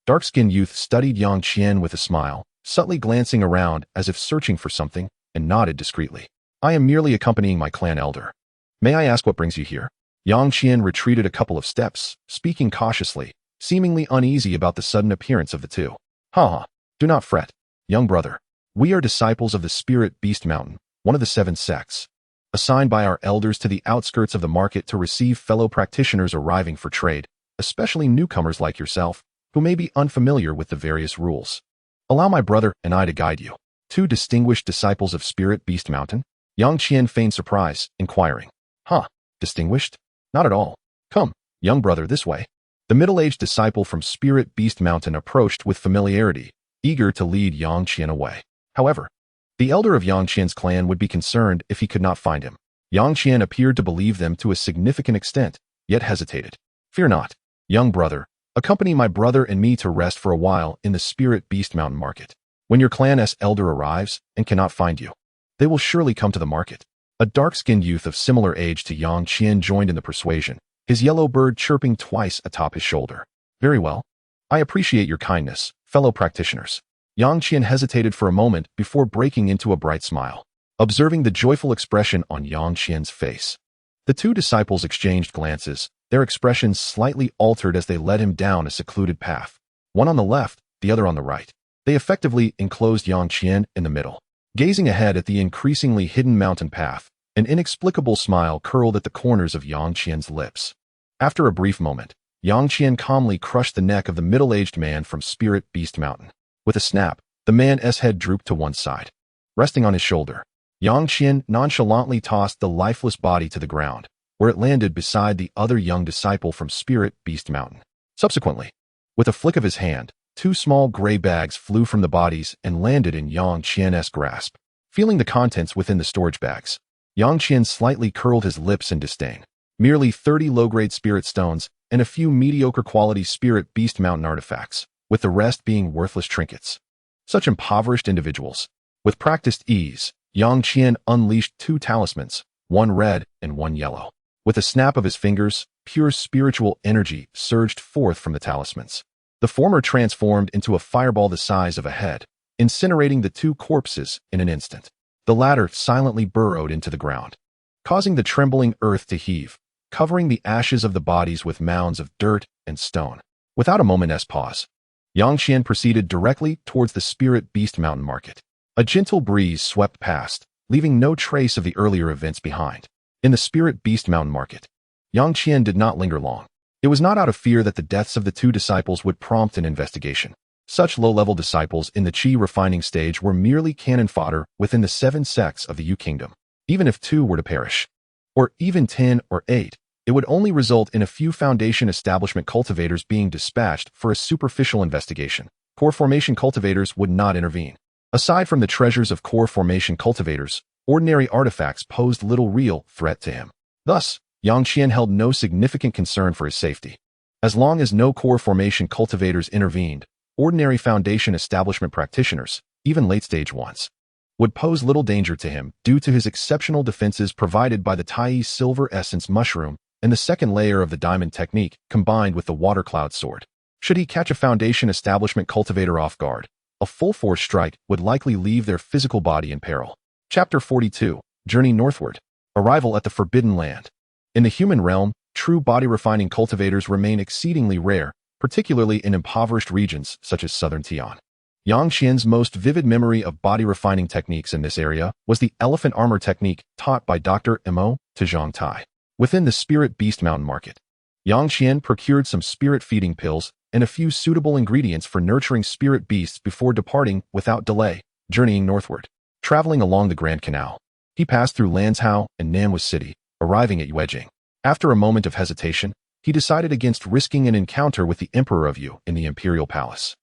dark-skinned youth studied Yang Qian with a smile, subtly glancing around as if searching for something, and nodded discreetly. I am merely accompanying my clan elder. May I ask what brings you here? Yang Qian retreated a couple of steps, speaking cautiously, seemingly uneasy about the sudden appearance of the two. Ha! Do not fret, young brother. We are disciples of the Spirit Beast Mountain, one of the 7 sects, assigned by our elders to the outskirts of the market to receive fellow practitioners arriving for trade, especially newcomers like yourself, who may be unfamiliar with the various rules. Allow my brother and I to guide you. 2 distinguished disciples of Spirit Beast Mountain? Yang Qian feigned surprise, inquiring. Distinguished? Not at all. Come, young brother, this way. The middle-aged disciple from Spirit Beast Mountain approached with familiarity, eager to lead Yang Qian away. However, the elder of Yang Qian's clan would be concerned if he could not find him. Yang Qian appeared to believe them to a significant extent, yet hesitated. Fear not, young brother. Accompany my brother and me to rest for a while in the Spirit Beast Mountain market. When your clan's elder arrives and cannot find you, they will surely come to the market. A dark-skinned youth of similar age to Yang Qian joined in the persuasion, his yellow bird chirping twice atop his shoulder. Very well. I appreciate your kindness, fellow practitioners. Yang Qian hesitated for a moment before breaking into a bright smile, observing the joyful expression on Yang Qian's face. The 2 disciples exchanged glances, their expressions slightly altered as they led him down a secluded path, one on the left, the other on the right. They effectively enclosed Yang Qian in the middle. Gazing ahead at the increasingly hidden mountain path, an inexplicable smile curled at the corners of Yang Qian's lips. After a brief moment, Yang Qian calmly crushed the neck of the middle-aged man from Spirit Beast Mountain. With a snap, the man's head drooped to one side. Resting on his shoulder, Yang Qian nonchalantly tossed the lifeless body to the ground, where it landed beside the other young disciple from Spirit Beast Mountain. Subsequently, with a flick of his hand, 2 small gray bags flew from the bodies and landed in Yang Qian's grasp. Feeling the contents within the storage bags, Yang Qian slightly curled his lips in disdain. Merely 30 low-grade spirit stones and a few mediocre-quality Spirit Beast Mountain artifacts, with the rest being worthless trinkets. Such impoverished individuals. With practiced ease, Yang Qian unleashed 2 talismans, one red and one yellow. With a snap of his fingers, pure spiritual energy surged forth from the talismans. The former transformed into a fireball the size of a head, incinerating the 2 corpses in an instant. The latter silently burrowed into the ground, causing the trembling earth to heave, covering the ashes of the bodies with mounds of dirt and stone. Without a moment's pause, Yang Qian proceeded directly towards the Spirit Beast Mountain market. A gentle breeze swept past, leaving no trace of the earlier events behind. In the Spirit Beast Mountain market, Yang Qian did not linger long. It was not out of fear that the deaths of the 2 disciples would prompt an investigation. Such low-level disciples in the qi refining stage were merely cannon fodder within the 7 sects of the Yu Kingdom. Even if 2 were to perish, or even 10 or 8, it would only result in a few Foundation establishment cultivators being dispatched for a superficial investigation. Core formation cultivators would not intervene. Aside from the treasures of core formation cultivators, ordinary artifacts posed little real threat to him. Thus, Yang Qian held no significant concern for his safety. As long as no core formation cultivators intervened, ordinary Foundation establishment practitioners, even late-stage ones, would pose little danger to him due to his exceptional defenses provided by the Tai Silver Essence Mushroom and the second layer of the Diamond Technique combined with the Water Cloud Sword. Should he catch a Foundation establishment cultivator off guard, a full-force strike would likely leave their physical body in peril. Chapter 42, Journey Northward. Arrival at the Forbidden Land. In the human realm, true body-refining cultivators remain exceedingly rare, particularly in impoverished regions such as southern Tian. Yang Qian's most vivid memory of body-refining techniques in this area was the elephant armor technique taught by Dr. Mo Tejong Tai. Within the Spirit Beast Mountain market, Yang Qian procured some spirit-feeding pills and a few suitable ingredients for nurturing spirit beasts before departing without delay, journeying northward. Traveling along the Grand Canal, he passed through Lanzhou and Nanhua City, arriving at Yuejing. After a moment of hesitation, he decided against risking an encounter with the Emperor of Yu in the Imperial Palace.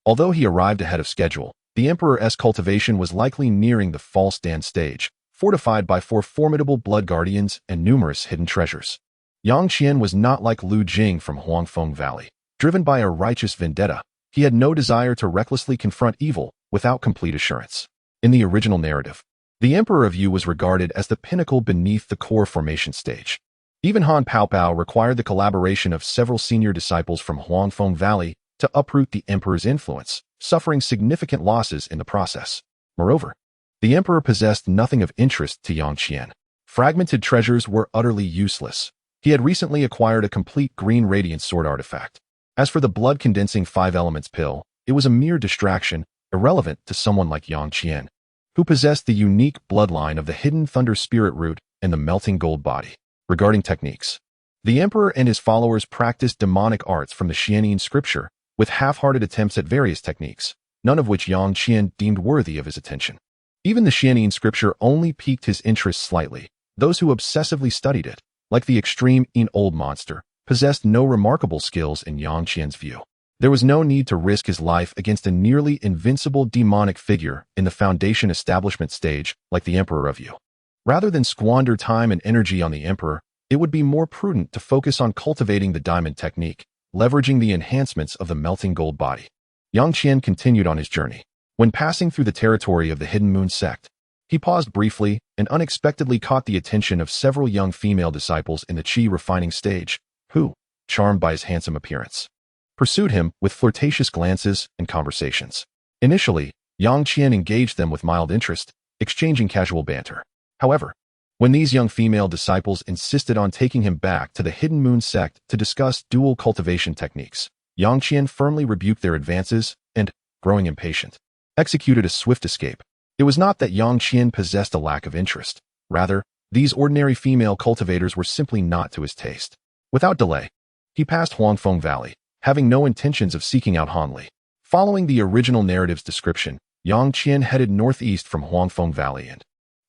Although he arrived ahead of schedule, the Emperor's cultivation was likely nearing the false dance stage, fortified by 4 formidable blood guardians and numerous hidden treasures. Yang Qian was not like Lu Jing from Huangfeng Valley. Driven by a righteous vendetta, he had no desire to recklessly confront evil without complete assurance. In the original narrative, the Emperor of Yu was regarded as the pinnacle beneath the core formation stage. Even Han Paopao required the collaboration of several senior disciples from Huangfeng Valley to uproot the Emperor's influence, suffering significant losses in the process. Moreover, the Emperor possessed nothing of interest to Yang Qian. Fragmented treasures were utterly useless. He had recently acquired a complete green radiant sword artifact. As for the blood-condensing 5 elements pill, it was a mere distraction, irrelevant to someone like Yang Qian, who possessed the unique bloodline of the hidden thunder spirit root and the melting gold body. Regarding techniques, the Emperor and his followers practiced demonic arts from the Xianyin scripture, with half-hearted attempts at various techniques, none of which Yang Qian deemed worthy of his attention. Even the Xianyin scripture only piqued his interest slightly. Those who obsessively studied it, like the extreme old monster, possessed no remarkable skills in Yang Qian's view. There was no need to risk his life against a nearly invincible demonic figure in the foundation establishment stage like the Emperor of Yu. Rather than squander time and energy on the Emperor, it would be more prudent to focus on cultivating the diamond technique, leveraging the enhancements of the melting gold body. Yang Qian continued on his journey. When passing through the territory of the Hidden Moon sect, he paused briefly and unexpectedly caught the attention of several young female disciples in the qi refining stage, who, charmed by his handsome appearance, pursued him with flirtatious glances and conversations. Initially, Yang Qian engaged them with mild interest, exchanging casual banter. However, when these young female disciples insisted on taking him back to the Hidden Moon sect to discuss dual cultivation techniques, Yang Qian firmly rebuked their advances and, growing impatient, executed a swift escape. It was not that Yang Qian possessed a lack of interest. Rather, these ordinary female cultivators were simply not to his taste. Without delay, he passed Huangfeng Valley, having no intentions of seeking out Hanli. Following the original narrative's description, Yang Qian headed northeast from Huangfeng Valley and,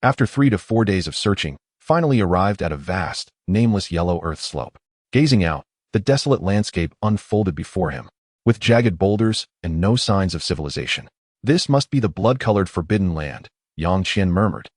after 3 to 4 days of searching, finally arrived at a vast, nameless yellow earth slope. Gazing out, the desolate landscape unfolded before him, with jagged boulders and no signs of civilization. This must be the blood-colored forbidden land, Yang Qian murmured.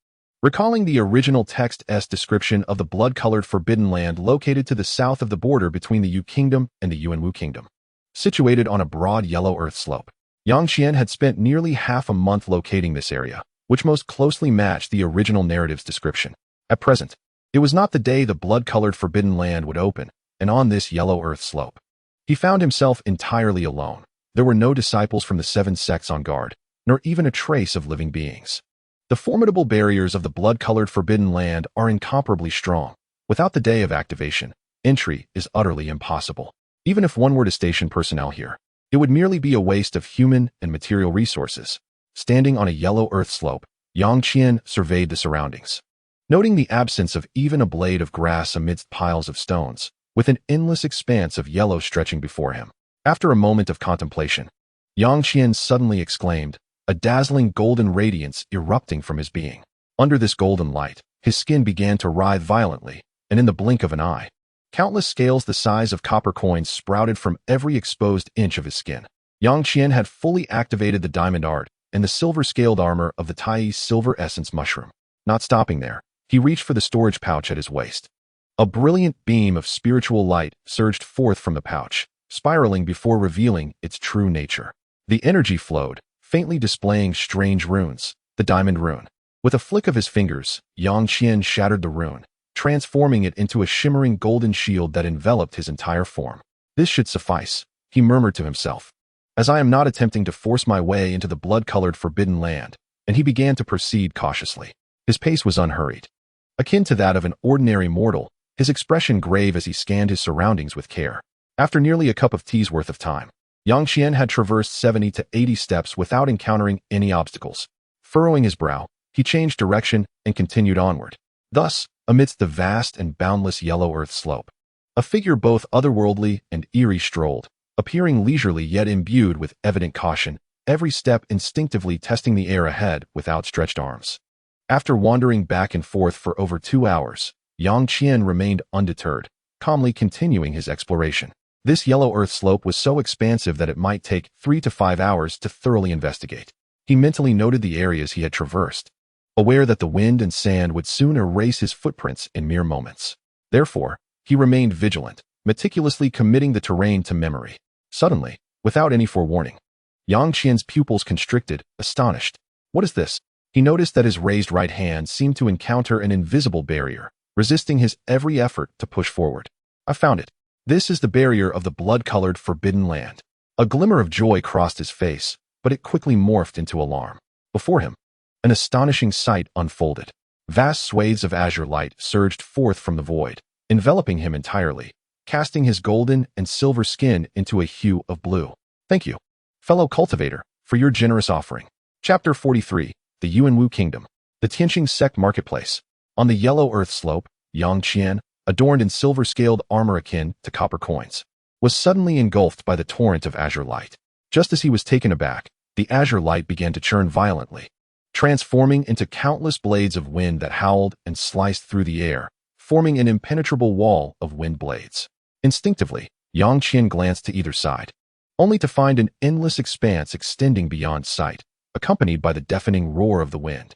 Recalling the original text's description of the blood-colored forbidden land located to the south of the border between the Yu Kingdom and the Yuanwu Kingdom, situated on a broad yellow earth slope, Yang Qian had spent nearly half a month locating this area, which most closely matched the original narrative's description. At present, it was not the day the blood-colored forbidden land would open, and on this yellow earth slope, he found himself entirely alone. There were no disciples from the 7 sects on guard, nor even a trace of living beings. The formidable barriers of the blood-colored forbidden land are incomparably strong. Without the day of activation, entry is utterly impossible. Even if one were to station personnel here, it would merely be a waste of human and material resources. Standing on a yellow earth slope, Yang Qian surveyed the surroundings. Noting the absence of even a blade of grass amidst piles of stones, with an endless expanse of yellow stretching before him. After a moment of contemplation, Yang Qian suddenly exclaimed, a dazzling golden radiance erupting from his being. Under this golden light, his skin began to writhe violently, and in the blink of an eye, countless scales the size of copper coins sprouted from every exposed inch of his skin. Yang Qian had fully activated the diamond art and the silver-scaled armor of the Tai silver essence mushroom. Not stopping there, he reached for the storage pouch at his waist. A brilliant beam of spiritual light surged forth from the pouch, spiraling before revealing its true nature. The energy flowed, faintly displaying strange runes, the diamond rune. With a flick of his fingers, Yang Qian shattered the rune, transforming it into a shimmering golden shield that enveloped his entire form. This should suffice, he murmured to himself, as I am not attempting to force my way into the blood-colored forbidden land, and he began to proceed cautiously. His pace was unhurried, akin to that of an ordinary mortal, his expression grave as he scanned his surroundings with care. After nearly a cup of tea's worth of time, Yang Qian had traversed 70 to 80 steps without encountering any obstacles. Furrowing his brow, he changed direction and continued onward. Thus, amidst the vast and boundless yellow earth slope, a figure both otherworldly and eerie strolled, appearing leisurely yet imbued with evident caution, every step instinctively testing the air ahead with outstretched arms. After wandering back and forth for over 2 hours, Yang Qian remained undeterred, calmly continuing his exploration. This yellow earth slope was so expansive that it might take 3 to 5 hours to thoroughly investigate. He mentally noted the areas he had traversed, aware that the wind and sand would soon erase his footprints in mere moments. Therefore, he remained vigilant, meticulously committing the terrain to memory. Suddenly, without any forewarning, Yang Qian's pupils constricted, astonished. What is this? He noticed that his raised right hand seemed to encounter an invisible barrier, resisting his every effort to push forward. I found it. This is the barrier of the blood-colored Forbidden Land. A glimmer of joy crossed his face, but it quickly morphed into alarm. Before him, an astonishing sight unfolded. Vast swathes of azure light surged forth from the void, enveloping him entirely, casting his golden and silver skin into a hue of blue. Thank you, fellow cultivator, for your generous offering. Chapter 43, The Yuanwu Kingdom. The Tianqing Sect Marketplace. On the yellow earth slope, Yang Qian, adorned in silver-scaled armor akin to copper coins, was suddenly engulfed by the torrent of azure light. Just as he was taken aback, the azure light began to churn violently, transforming into countless blades of wind that howled and sliced through the air, forming an impenetrable wall of wind blades. Instinctively, Yang Qian glanced to either side, only to find an endless expanse extending beyond sight, accompanied by the deafening roar of the wind.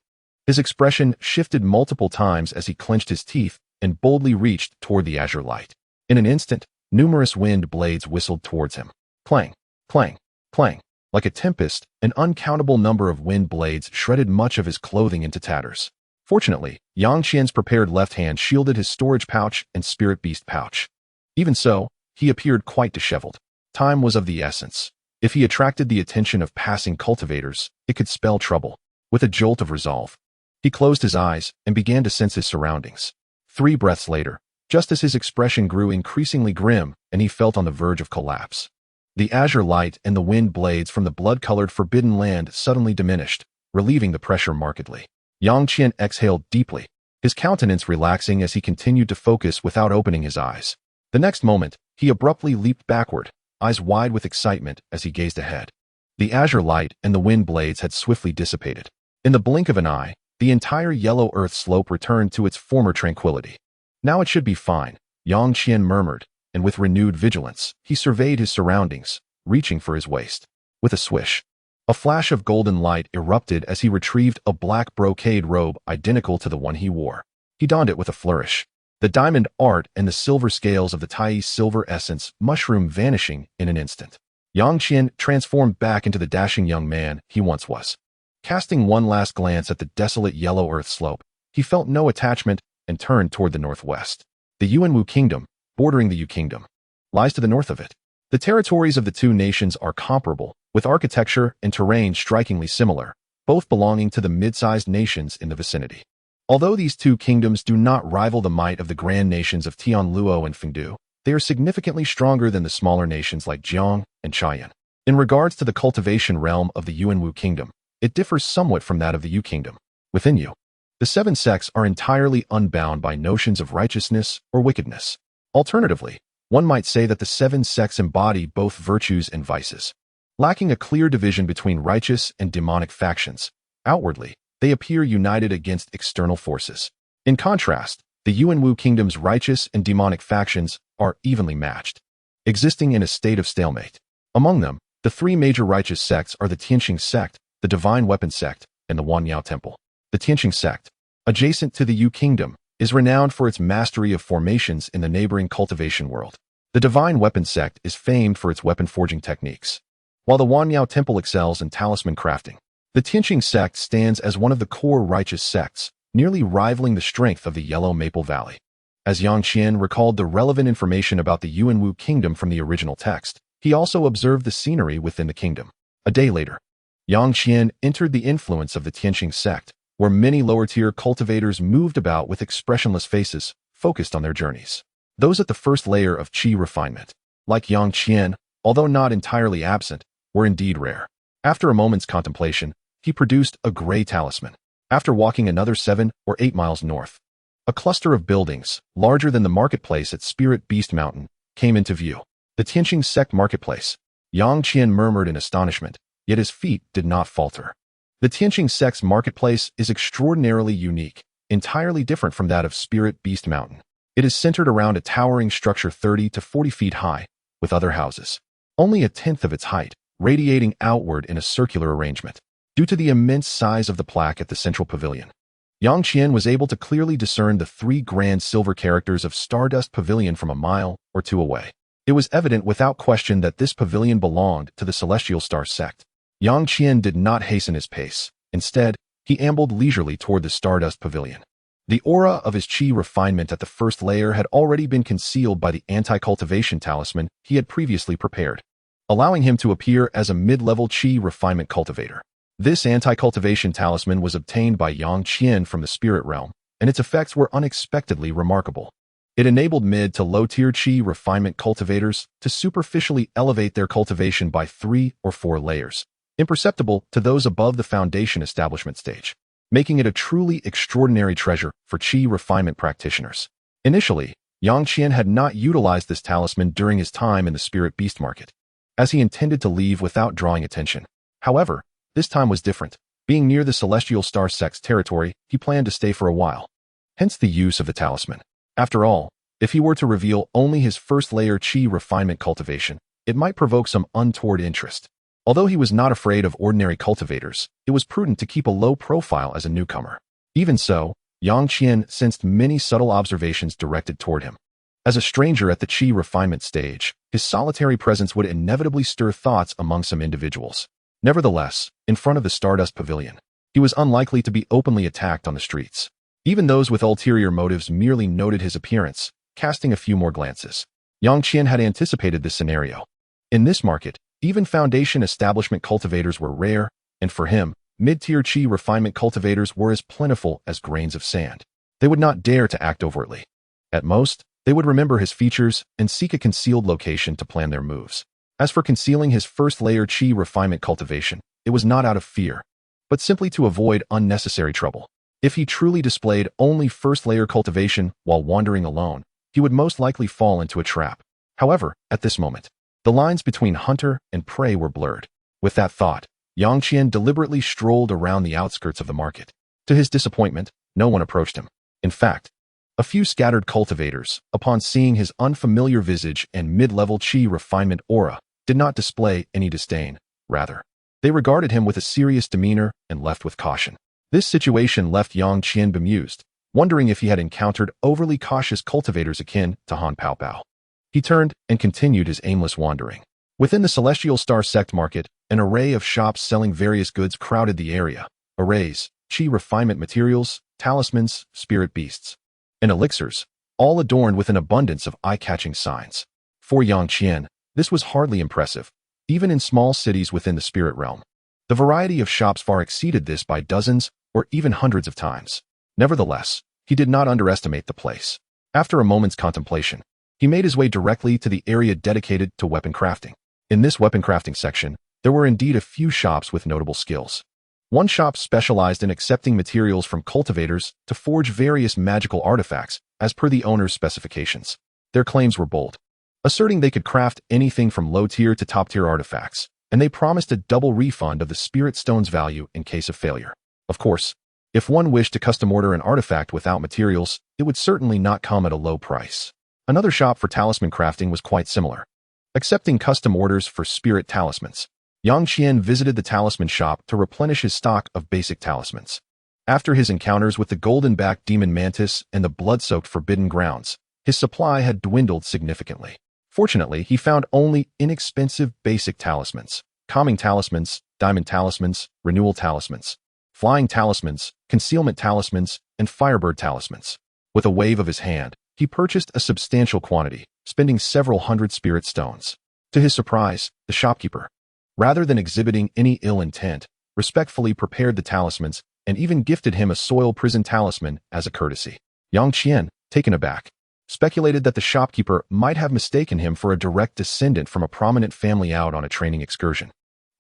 His expression shifted multiple times as he clenched his teeth and boldly reached toward the azure light. In an instant, numerous wind blades whistled towards him. Clang, clang, clang. Like a tempest, an uncountable number of wind blades shredded much of his clothing into tatters. Fortunately, Yang Qian's prepared left hand shielded his storage pouch and spirit beast pouch. Even so, he appeared quite disheveled. Time was of the essence. If he attracted the attention of passing cultivators, it could spell trouble. With a jolt of resolve, he closed his eyes and began to sense his surroundings. 3 breaths later, just as his expression grew increasingly grim and he felt on the verge of collapse, the azure light and the wind blades from the blood-colored Forbidden Land suddenly diminished, relieving the pressure markedly. Yang Qian exhaled deeply, his countenance relaxing as he continued to focus without opening his eyes. The next moment, he abruptly leaped backward, eyes wide with excitement as he gazed ahead. The azure light and the wind blades had swiftly dissipated. In the blink of an eye, the entire yellow earth slope returned to its former tranquility. Now it should be fine, Yang Qian murmured, and with renewed vigilance, he surveyed his surroundings, reaching for his waist. With a swish, a flash of golden light erupted as he retrieved a black brocade robe identical to the one he wore. He donned it with a flourish, the diamond art and the silver scales of the Tai silver essence mushroom vanishing in an instant. Yang Qian transformed back into the dashing young man he once was. Casting one last glance at the desolate yellow earth slope, he felt no attachment and turned toward the northwest. The Yuanwu Kingdom, bordering the Yu Kingdom, lies to the north of it. The territories of the two nations are comparable, with architecture and terrain strikingly similar, both belonging to the mid-sized nations in the vicinity. Although these two kingdoms do not rival the might of the grand nations of Tianluo and Fengdu, they are significantly stronger than the smaller nations like Jiang and Qian. In regards to the cultivation realm of the Yuanwu Kingdom, it differs somewhat from that of the Yu Kingdom. Within Yu, the 7 sects are entirely unbound by notions of righteousness or wickedness. Alternatively, one might say that the 7 sects embody both virtues and vices. Lacking a clear division between righteous and demonic factions, outwardly, they appear united against external forces. In contrast, the Yuanwu Kingdom's righteous and demonic factions are evenly matched, existing in a state of stalemate. Among them, the 3 major righteous sects are the Tianqing Sect, the Divine Weapon Sect, and the Wanyao Temple. The Tianqing Sect, adjacent to the Yu Kingdom, is renowned for its mastery of formations in the neighboring cultivation world. The Divine Weapon Sect is famed for its weapon forging techniques, while the Wanyao Temple excels in talisman crafting. The Tianqing Sect stands as one of the core righteous sects, nearly rivaling the strength of the Yellow Maple Valley. As Yang Qian recalled the relevant information about the Yuanwu Kingdom from the original text, he also observed the scenery within the kingdom. A day later, Yang Qian entered the influence of the Tianqing Sect, where many lower-tier cultivators moved about with expressionless faces, focused on their journeys. Those at the first layer of qi refinement, like Yang Qian, although not entirely absent, were indeed rare. After a moment's contemplation, he produced a gray talisman. After walking another 7 or 8 miles north, a cluster of buildings, larger than the marketplace at Spirit Beast Mountain, came into view. The Tianqing Sect Marketplace. Yang Qian murmured in astonishment, yet his feet did not falter. The Tianqing Sect's marketplace is extraordinarily unique, entirely different from that of Spirit Beast Mountain. It is centered around a towering structure 30 to 40 feet high, with other houses, only a tenth of its height, radiating outward in a circular arrangement. Due to the immense size of the plaque at the central pavilion, Yang Qian was able to clearly discern the 3 grand silver characters of Stardust Pavilion from a mile or 2 away. It was evident without question that this pavilion belonged to the Celestial Star sect. Yang Qian did not hasten his pace. Instead, he ambled leisurely toward the Stardust Pavilion. The aura of his chi refinement at the first layer had already been concealed by the anti-cultivation talisman he had previously prepared, allowing him to appear as a mid-level chi refinement cultivator. This anti-cultivation talisman was obtained by Yang Qian from the spirit realm, and its effects were unexpectedly remarkable. It enabled mid to low-tier chi refinement cultivators to superficially elevate their cultivation by 3 or 4 layers, imperceptible to those above the foundation establishment stage, making it a truly extraordinary treasure for chi refinement practitioners. Initially, Yang Qian had not utilized this talisman during his time in the spirit beast market, as he intended to leave without drawing attention. However, this time was different. Being near the Celestial Star Sect's territory, he planned to stay for a while. Hence the use of the talisman. After all, if he were to reveal only his first layer chi refinement cultivation, it might provoke some untoward interest. Although he was not afraid of ordinary cultivators, it was prudent to keep a low profile as a newcomer. Even so, Yang Qian sensed many subtle observations directed toward him. As a stranger at the chi refinement stage, his solitary presence would inevitably stir thoughts among some individuals. Nevertheless, in front of the Stardust Pavilion, he was unlikely to be openly attacked on the streets. Even those with ulterior motives merely noted his appearance, casting a few more glances. Yang Qian had anticipated this scenario. In this market, even foundation establishment cultivators were rare, and for him, mid-tier chi refinement cultivators were as plentiful as grains of sand. They would not dare to act overtly. At most, they would remember his features and seek a concealed location to plan their moves. As for concealing his first layer chi refinement cultivation, it was not out of fear, but simply to avoid unnecessary trouble. If he truly displayed only first layer cultivation while wandering alone, he would most likely fall into a trap. However, at this moment, the lines between hunter and prey were blurred. With that thought, Yang Qian deliberately strolled around the outskirts of the market. To his disappointment, no one approached him. In fact, a few scattered cultivators, upon seeing his unfamiliar visage and mid-level chi refinement aura, did not display any disdain. Rather, they regarded him with a serious demeanor and left with caution. This situation left Yang Qian bemused, wondering if he had encountered overly cautious cultivators akin to Han Pao Pao. He turned and continued his aimless wandering. Within the Celestial Star Sect market, an array of shops selling various goods crowded the area. Arrays, chi refinement materials, talismans, spirit beasts, and elixirs, all adorned with an abundance of eye-catching signs. For Yang Qian, this was hardly impressive, even in small cities within the spirit realm. The variety of shops far exceeded this by dozens or even hundreds of times. Nevertheless, he did not underestimate the place. After a moment's contemplation, he made his way directly to the area dedicated to weapon crafting. In this weapon crafting section, there were indeed a few shops with notable skills. One shop specialized in accepting materials from cultivators to forge various magical artifacts as per the owner's specifications. Their claims were bold, asserting they could craft anything from low-tier to top-tier artifacts, and they promised a double refund of the spirit stone's value in case of failure. Of course, if one wished to custom order an artifact without materials, it would certainly not come at a low price. Another shop for talisman crafting was quite similar, accepting custom orders for spirit talismans. Yang Qian visited the talisman shop to replenish his stock of basic talismans. After his encounters with the golden-backed demon mantis and the blood-soaked forbidden grounds, his supply had dwindled significantly. Fortunately, he found only inexpensive basic talismans, calming talismans, diamond talismans, renewal talismans, flying talismans, concealment talismans, and firebird talismans. With a wave of his hand, he purchased a substantial quantity, spending several hundred spirit stones. To his surprise, the shopkeeper, rather than exhibiting any ill intent, respectfully prepared the talismans and even gifted him a soil prison talisman as a courtesy. Yang Qian, taken aback, speculated that the shopkeeper might have mistaken him for a direct descendant from a prominent family out on a training excursion,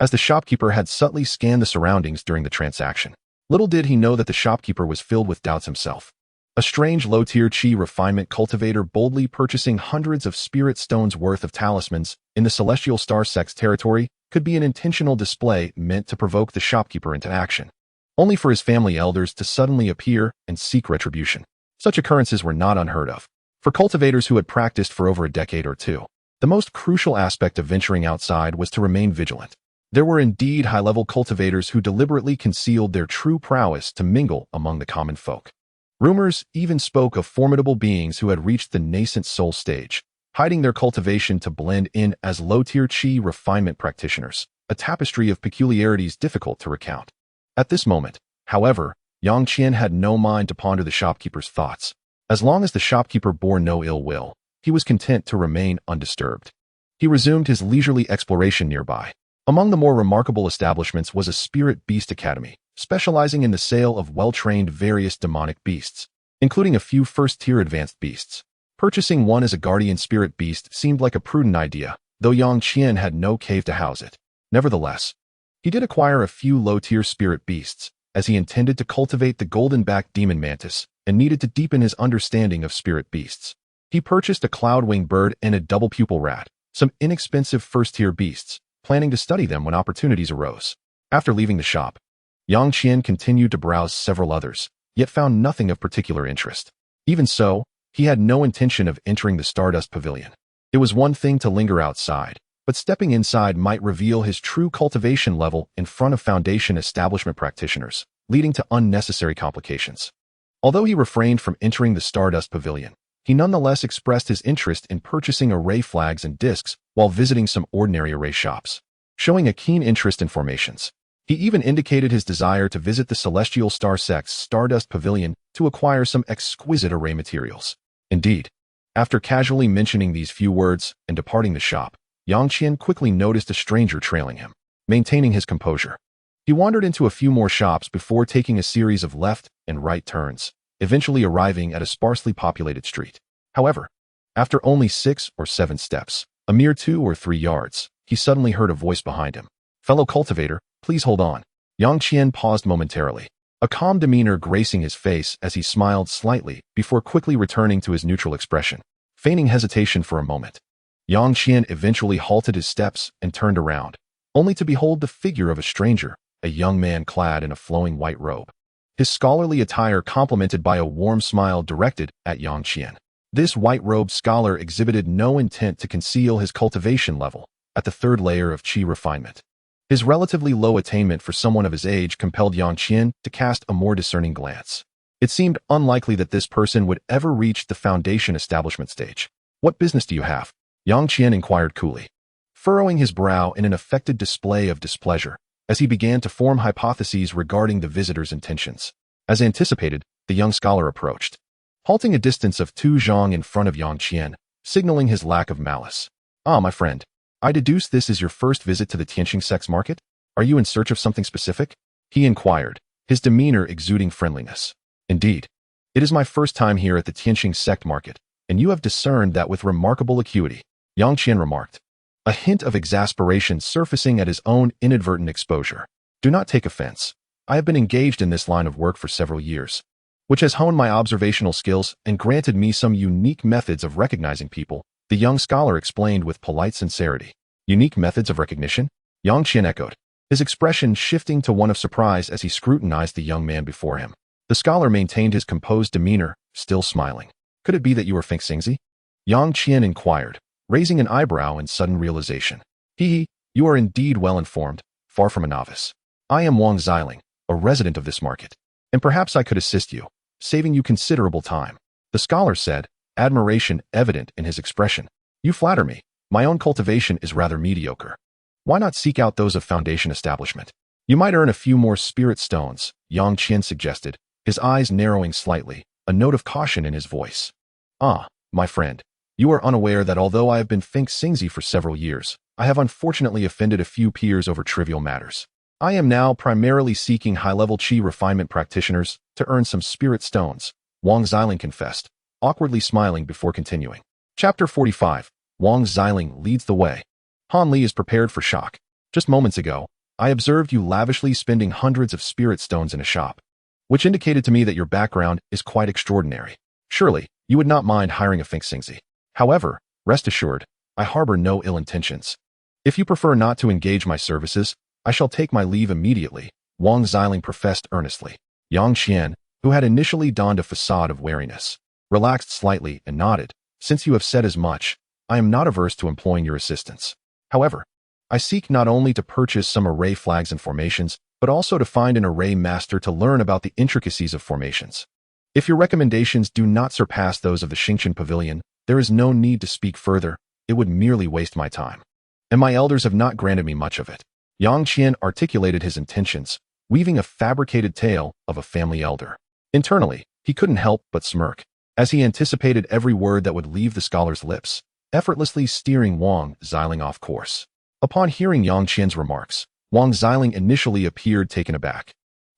as the shopkeeper had subtly scanned the surroundings during the transaction. Little did he know that the shopkeeper was filled with doubts himself. A strange low-tier chi refinement cultivator boldly purchasing hundreds of spirit stones worth of talismans in the Celestial Star Sect's territory could be an intentional display meant to provoke the shopkeeper into action, only for his family elders to suddenly appear and seek retribution. Such occurrences were not unheard of for cultivators who had practiced for over a decade or two. The most crucial aspect of venturing outside was to remain vigilant. There were indeed high-level cultivators who deliberately concealed their true prowess to mingle among the common folk. Rumors even spoke of formidable beings who had reached the nascent soul stage, hiding their cultivation to blend in as low-tier qi refinement practitioners, a tapestry of peculiarities difficult to recount. At this moment, however, Yang Qian had no mind to ponder the shopkeeper's thoughts. As long as the shopkeeper bore no ill will, he was content to remain undisturbed. He resumed his leisurely exploration nearby. Among the more remarkable establishments was a spirit beast academy, specializing in the sale of well-trained various demonic beasts, including a few first-tier advanced beasts. Purchasing one as a guardian spirit beast seemed like a prudent idea, though Yang Qian had no cave to house it. Nevertheless, he did acquire a few low-tier spirit beasts, as he intended to cultivate the golden-backed demon mantis and needed to deepen his understanding of spirit beasts. He purchased a cloud-winged bird and a double-pupil rat, some inexpensive first-tier beasts, planning to study them when opportunities arose. After leaving the shop, Yang Qian continued to browse several others, yet found nothing of particular interest. Even so, he had no intention of entering the Stardust Pavilion. It was one thing to linger outside, but stepping inside might reveal his true cultivation level in front of Foundation establishment practitioners, leading to unnecessary complications. Although he refrained from entering the Stardust Pavilion, he nonetheless expressed his interest in purchasing array flags and discs while visiting some ordinary array shops. Showing a keen interest in formations, he even indicated his desire to visit the Celestial Star Sect's Stardust Pavilion to acquire some exquisite array materials. Indeed, after casually mentioning these few words and departing the shop, Yang Qian quickly noticed a stranger trailing him. Maintaining his composure, he wandered into a few more shops before taking a series of left and right turns, eventually arriving at a sparsely populated street. However, after only 6 or 7 steps, a mere 2 or 3 yards, he suddenly heard a voice behind him. "Fellow cultivator, please hold on." Yang Qian paused momentarily, a calm demeanor gracing his face as he smiled slightly before quickly returning to his neutral expression. Feigning hesitation for a moment, Yang Qian eventually halted his steps and turned around, only to behold the figure of a stranger, a young man clad in a flowing white robe. His scholarly attire complemented by a warm smile directed at Yang Qian. This white-robed scholar exhibited no intent to conceal his cultivation level at the 3rd layer of qi refinement. His relatively low attainment for someone of his age compelled Yang Qian to cast a more discerning glance. It seemed unlikely that this person would ever reach the Foundation establishment stage. "What business do you have?" Yang Qian inquired coolly, furrowing his brow in an affected display of displeasure as he began to form hypotheses regarding the visitor's intentions. As anticipated, the young scholar approached, halting a distance of 2 zhang in front of Yang Qian, signaling his lack of malice. "Ah, my friend, I deduce this is your first visit to the Tianqing sex market? Are you in search of something specific?" he inquired, his demeanor exuding friendliness. "Indeed, it is my first time here at the Tianqing sect market, and you have discerned that with remarkable acuity," Yang Qian remarked, a hint of exasperation surfacing at his own inadvertent exposure. "Do not take offense. I have been engaged in this line of work for several years, which has honed my observational skills and granted me some unique methods of recognizing people," the young scholar explained with polite sincerity. "Unique methods of recognition?" Yang Qian echoed, his expression shifting to one of surprise as he scrutinized the young man before him. The scholar maintained his composed demeanor, still smiling. "Could it be that you are Feng Xingzi?" Yang Qian inquired, raising an eyebrow in sudden realization. You are indeed well informed, far from a novice. I am Wang Xiling, a resident of this market, and perhaps I could assist you, saving you considerable time," the scholar said, admiration evident in his expression. "You flatter me. My own cultivation is rather mediocre. Why not seek out those of Foundation establishment? You might earn a few more spirit stones," Yang Qian suggested, his eyes narrowing slightly, a note of caution in his voice. "Ah, my friend, you are unaware that although I have been Feng Xingzi for several years, I have unfortunately offended a few peers over trivial matters. I am now primarily seeking high-level qi refinement practitioners to earn some spirit stones," Wang Xiling confessed, awkwardly smiling before continuing. Chapter 45. Wang Xiling leads the way. Han Li is prepared for shock. "Just moments ago, I observed you lavishly spending hundreds of spirit stones in a shop, which indicated to me that your background is quite extraordinary. Surely, you would not mind hiring a Feng Xingzi. However, rest assured, I harbor no ill intentions. If you prefer not to engage my services, I shall take my leave immediately," Wang Xiling professed earnestly. Yang Qian, who had initially donned a facade of wariness, relaxed slightly and nodded. "Since you have said as much, I am not averse to employing your assistance. However, I seek not only to purchase some array flags and formations, but also to find an array master to learn about the intricacies of formations. If your recommendations do not surpass those of the Xingqian Pavilion, there is no need to speak further. It would merely waste my time. And my elders have not granted me much of it. Yang Qian articulated his intentions, weaving a fabricated tale of a family elder. Internally, he couldn't help but smirk, as he anticipated every word that would leave the scholar's lips, effortlessly steering Wang Xiling off course. Upon hearing Yang Qian's remarks, Wang Xiling initially appeared taken aback.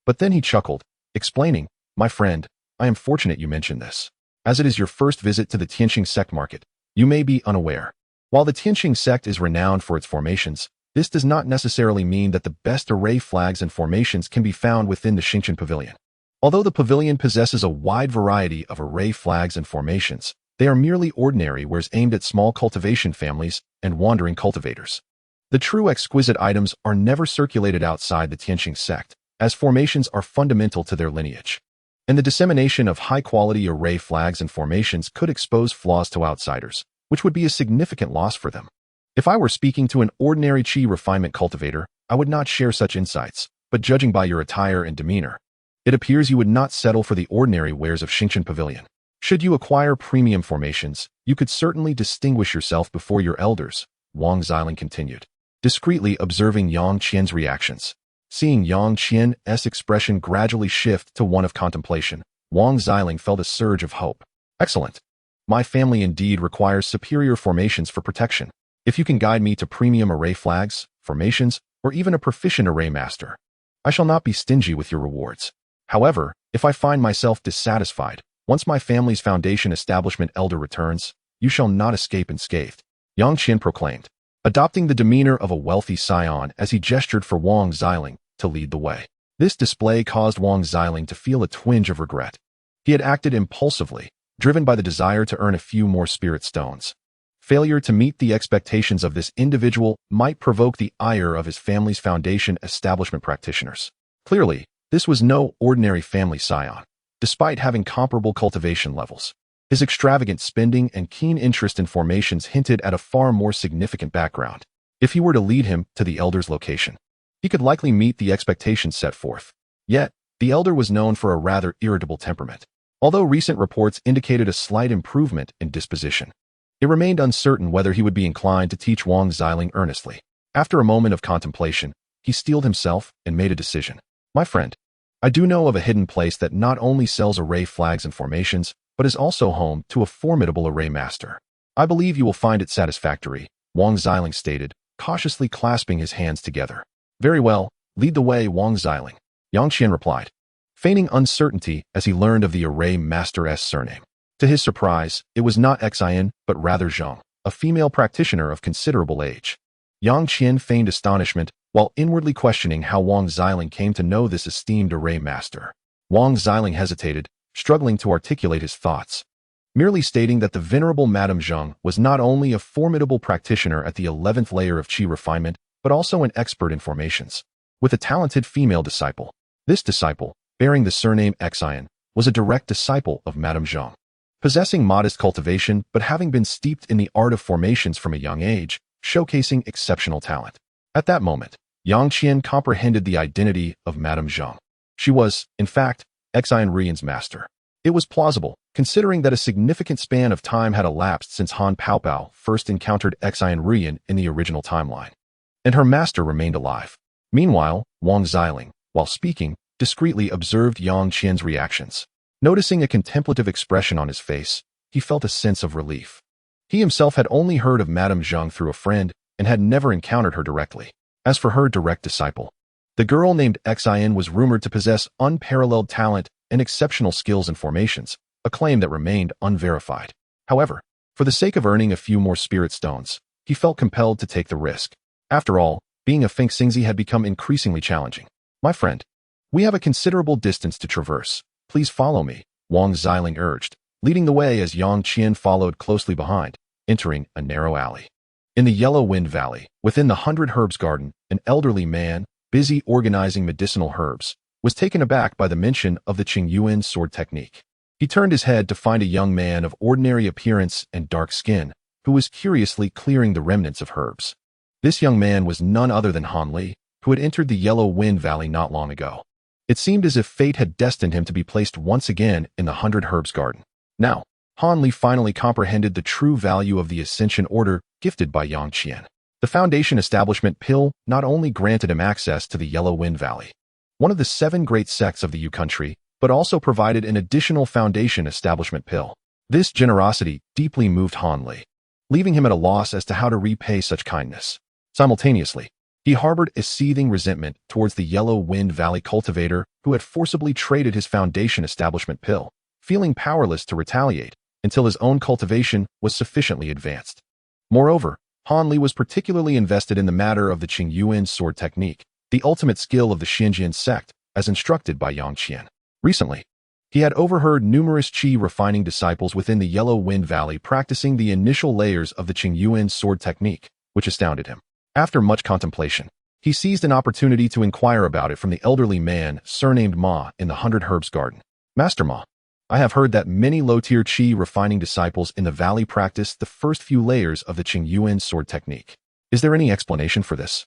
But then he chuckled, explaining, "My friend, I am fortunate you mentioned this. As it is your first visit to the Tianqing sect market, you may be unaware. While the Tianqing sect is renowned for its formations, this does not necessarily mean that the best array flags and formations can be found within the Xingqian Pavilion. Although the pavilion possesses a wide variety of array flags and formations, they are merely ordinary wares aimed at small cultivation families and wandering cultivators. The true exquisite items are never circulated outside the Tianqing sect, as formations are fundamental to their lineage. And the dissemination of high-quality array flags and formations could expose flaws to outsiders, which would be a significant loss for them. If I were speaking to an ordinary Qi refinement cultivator, I would not share such insights, but judging by your attire and demeanor, it appears you would not settle for the ordinary wares of Xingqian Pavilion. Should you acquire premium formations, you could certainly distinguish yourself before your elders," Wang Xiling continued, discreetly observing Yang Qian's reactions. Seeing Yang Qian's expression gradually shift to one of contemplation, Wang Xiling felt a surge of hope. "Excellent. My family indeed requires superior formations for protection. If you can guide me to premium array flags, formations, or even a proficient array master, I shall not be stingy with your rewards. However, if I find myself dissatisfied, once my family's foundation establishment elder returns, you shall not escape unscathed," Yang Qian proclaimed, adopting the demeanor of a wealthy scion as he gestured for Wang Xiling to lead the way. This display caused Wang Xiling to feel a twinge of regret. He had acted impulsively, driven by the desire to earn a few more spirit stones. Failure to meet the expectations of this individual might provoke the ire of his family's foundation establishment practitioners. Clearly, this was no ordinary family scion, despite having comparable cultivation levels. His extravagant spending and keen interest in formations hinted at a far more significant background. If he were to lead him to the elder's location, he could likely meet the expectations set forth. Yet, the elder was known for a rather irritable temperament. Although recent reports indicated a slight improvement in disposition, it remained uncertain whether he would be inclined to teach Wang Xiling earnestly. After a moment of contemplation, he steeled himself and made a decision. "My friend, I do know of a hidden place that not only sells array flags and formations, but is also home to a formidable array master. I believe you will find it satisfactory," Wang Xiling stated, cautiously clasping his hands together. "Very well, lead the way, Wang Xiling," Yang Qian replied, feigning uncertainty as he learned of the array master's surname. To his surprise, it was not Xian, but rather Zhang, a female practitioner of considerable age. Yang Qian feigned astonishment, while inwardly questioning how Wang Xiling came to know this esteemed array master. Wang Xiling hesitated, struggling to articulate his thoughts, merely stating that the venerable Madame Zhang was not only a formidable practitioner at the 11th layer of Qi refinement, but also an expert in formations, with a talented female disciple. This disciple, bearing the surname Xian, was a direct disciple of Madame Zhang. Possessing modest cultivation but having been steeped in the art of formations from a young age, showcasing exceptional talent. At that moment, Yang Qian comprehended the identity of Madame Zhang. She was, in fact, Xian Rian's master. It was plausible, considering that a significant span of time had elapsed since Han Paopao first encountered Xian Rian in the original timeline, and her master remained alive. Meanwhile, Wang Xiling, while speaking, discreetly observed Yang Qian's reactions. Noticing a contemplative expression on his face, he felt a sense of relief. He himself had only heard of Madame Zhang through a friend and had never encountered her directly. As for her direct disciple, the girl named Xian was rumored to possess unparalleled talent and exceptional skills in formations, a claim that remained unverified. However, for the sake of earning a few more spirit stones, he felt compelled to take the risk. After all, being a Fengxingzi had become increasingly challenging. "My friend, we have a considerable distance to traverse. Please follow me," Wang Xiling urged, leading the way as Yang Qian followed closely behind, entering a narrow alley. In the Yellow Wind Valley, within the 100 Herbs Garden, an elderly man, busy organizing medicinal herbs, was taken aback by the mention of the Qingyuan sword technique. He turned his head to find a young man of ordinary appearance and dark skin, who was curiously clearing the remnants of herbs. This young man was none other than Han Li, who had entered the Yellow Wind Valley not long ago. It seemed as if fate had destined him to be placed once again in the 100 Herbs Garden. Now, Han Li finally comprehended the true value of the Ascension Order gifted by Yang Qian. The Foundation Establishment Pill not only granted him access to the Yellow Wind Valley, one of the 7 great sects of the Yu country, but also provided an additional Foundation Establishment Pill. This generosity deeply moved Han Li, leaving him at a loss as to how to repay such kindness. Simultaneously, he harbored a seething resentment towards the Yellow Wind Valley cultivator who had forcibly traded his Foundation Establishment Pill, feeling powerless to retaliate until his own cultivation was sufficiently advanced. Moreover, Han Li was particularly invested in the matter of the Qingyuan sword technique, the ultimate skill of the Xinjiang sect, as instructed by Yang Qian. Recently, he had overheard numerous qi refining disciples within the Yellow Wind Valley practicing the initial layers of the Qingyuan sword technique, which astounded him. After much contemplation, he seized an opportunity to inquire about it from the elderly man surnamed Ma in the 100 Herbs Garden. Master Ma, I have heard that many low-tier qi refining disciples in the valley practice the first few layers of the Qingyuan sword technique. Is there any explanation for this?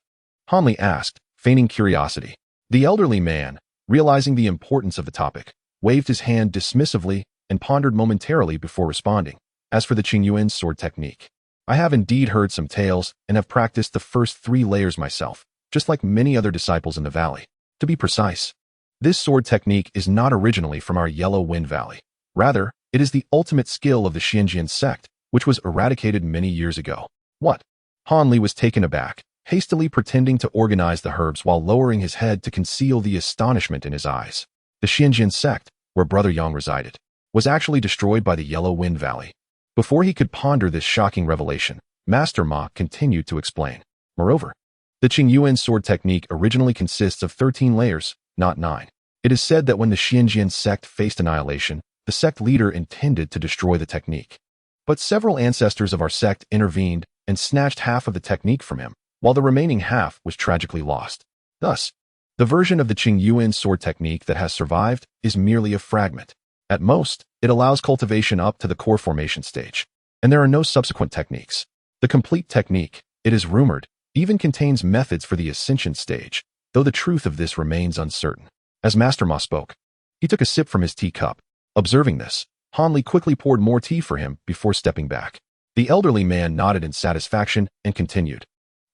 Han Li asked, feigning curiosity. The elderly man, realizing the importance of the topic, waved his hand dismissively and pondered momentarily before responding. As for the Qingyuan sword technique, I have indeed heard some tales and have practiced the first 3 layers myself, just like many other disciples in the valley. To be precise, this sword technique is not originally from our Yellow Wind Valley. Rather, it is the ultimate skill of the Xinjiang sect, which was eradicated many years ago. What? Han Li was taken aback, hastily pretending to organize the herbs while lowering his head to conceal the astonishment in his eyes. The Xinjiang sect, where Brother Yang resided, was actually destroyed by the Yellow Wind Valley. Before he could ponder this shocking revelation, Master Ma continued to explain. Moreover, the Qingyuan sword technique originally consists of 13 layers, not 9. It is said that when the Xinjiang sect faced annihilation, the sect leader intended to destroy the technique. But several ancestors of our sect intervened and snatched half of the technique from him, while the remaining half was tragically lost. Thus, the version of the Qingyuan sword technique that has survived is merely a fragment. At most, it allows cultivation up to the core formation stage, and there are no subsequent techniques. The complete technique, it is rumored, even contains methods for the ascension stage, though the truth of this remains uncertain. As Master Ma spoke, he took a sip from his teacup. Observing this, Han Li quickly poured more tea for him before stepping back. The elderly man nodded in satisfaction and continued.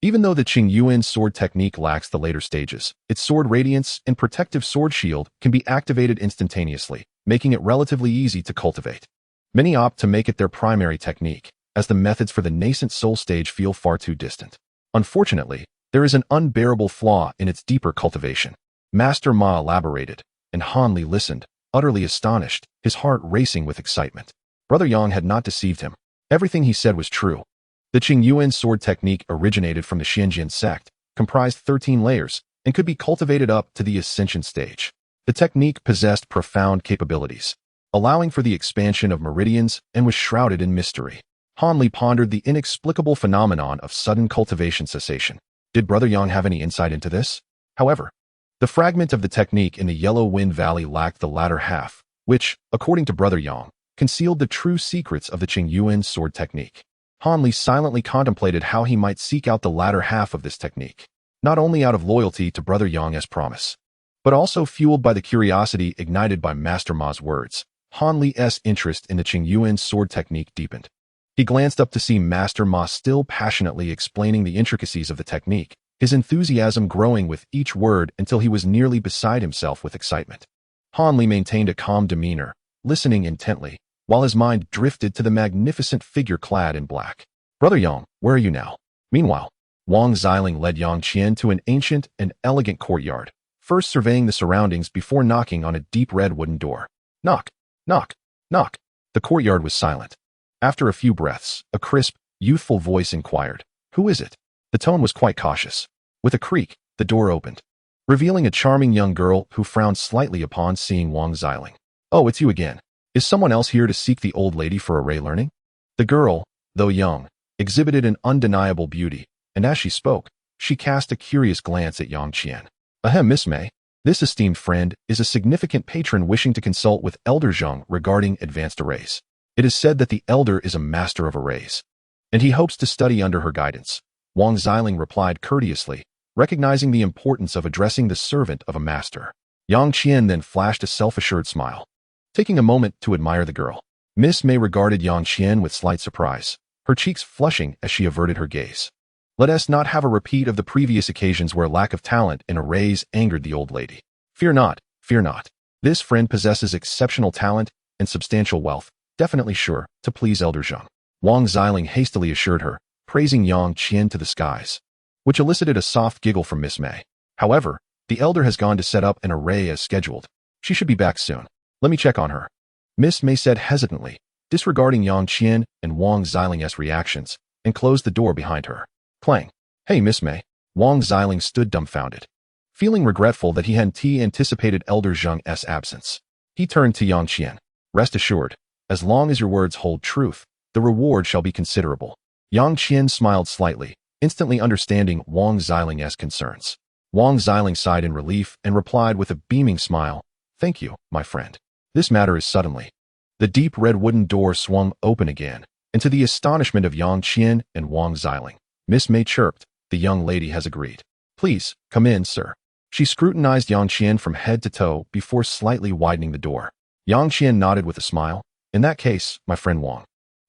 Even though the Qingyuan sword technique lacks the later stages, its sword radiance and protective sword shield can be activated instantaneously, making it relatively easy to cultivate. Many opt to make it their primary technique, as the methods for the nascent soul stage feel far too distant. Unfortunately, there is an unbearable flaw in its deeper cultivation. Master Ma elaborated, and Han Li listened, utterly astonished, his heart racing with excitement. Brother Yang had not deceived him. Everything he said was true. The Qingyuan sword technique originated from the Xinjiang sect, comprised 13 layers, and could be cultivated up to the ascension stage. The technique possessed profound capabilities, allowing for the expansion of meridians, and was shrouded in mystery. Han Li pondered the inexplicable phenomenon of sudden cultivation cessation. Did Brother Yang have any insight into this? However, the fragment of the technique in the Yellow Wind Valley lacked the latter half, which, according to Brother Yang, concealed the true secrets of the Qingyuan sword technique. Han Li silently contemplated how he might seek out the latter half of this technique, not only out of loyalty to Brother Yang as promise, but also fueled by the curiosity ignited by Master Ma's words. Han Li's interest in the Qingyuan sword technique deepened. He glanced up to see Master Ma still passionately explaining the intricacies of the technique, his enthusiasm growing with each word until he was nearly beside himself with excitement. Han Li maintained a calm demeanor, listening intently, while his mind drifted to the magnificent figure clad in black. Brother Yang, where are you now? Meanwhile, Wang Xiling led Yang Qian to an ancient and elegant courtyard, first surveying the surroundings before knocking on a deep red wooden door. Knock, knock, knock. The courtyard was silent. After a few breaths, a crisp, youthful voice inquired, "Who is it?" The tone was quite cautious. With a creak, the door opened, revealing a charming young girl who frowned slightly upon seeing Wang Xiling. "Oh, it's you again. Is someone else here to seek the old lady for array learning?" The girl, though young, exhibited an undeniable beauty, and as she spoke, she cast a curious glance at Yang Qian. "Ahem, Miss Mei. This esteemed friend is a significant patron wishing to consult with Elder Zheng regarding advanced arrays. It is said that the Elder is a master of arrays." and he hopes to study under her guidance. Wang Xiling replied courteously, recognizing the importance of addressing the servant of a master. Yang Qian then flashed a self-assured smile, taking a moment to admire the girl. Miss May regarded Yang Qian with slight surprise, her cheeks flushing as she averted her gaze. Let us not have a repeat of the previous occasions where lack of talent in arrays angered the old lady. Fear not, fear not. This friend possesses exceptional talent and substantial wealth, definitely sure to please Elder Zheng. Wang Xiling hastily assured her, praising Yang Qian to the skies, which elicited a soft giggle from Miss May. However, the elder has gone to set up an array as scheduled. She should be back soon. Let me check on her. Miss May said hesitantly, disregarding Yang Qian and Wang Xiling's reactions, and closed the door behind her. Clang. Hey, Miss May. Wang Xiling stood dumbfounded, feeling regretful that he hadn't anticipated Elder Zheng's absence. He turned to Yang Qian. Rest assured, as long as your words hold truth, the reward shall be considerable. Yang Qian smiled slightly, instantly understanding Wang Xiling's concerns. Wang Xiling sighed in relief and replied with a beaming smile, Thank you, my friend. This matter is suddenly. The deep red wooden door swung open again, and to the astonishment of Yang Qian and Wang Xiling, Miss May chirped, The young lady has agreed. Please, come in, sir. She scrutinized Yang Qian from head to toe before slightly widening the door. Yang Qian nodded with a smile. In that case, my friend Wang,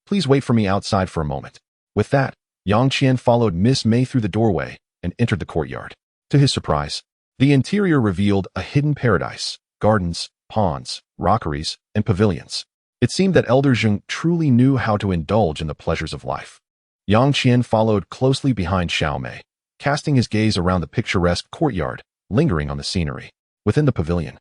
please wait for me outside for a moment. With that, Yang Qian followed Miss May through the doorway and entered the courtyard. To his surprise, the interior revealed a hidden paradise, gardens, ponds, rockeries, and pavilions. It seemed that Elder Zheng truly knew how to indulge in the pleasures of life. Yang Qian followed closely behind Xiao Mei, casting his gaze around the picturesque courtyard, lingering on the scenery. Within the pavilion,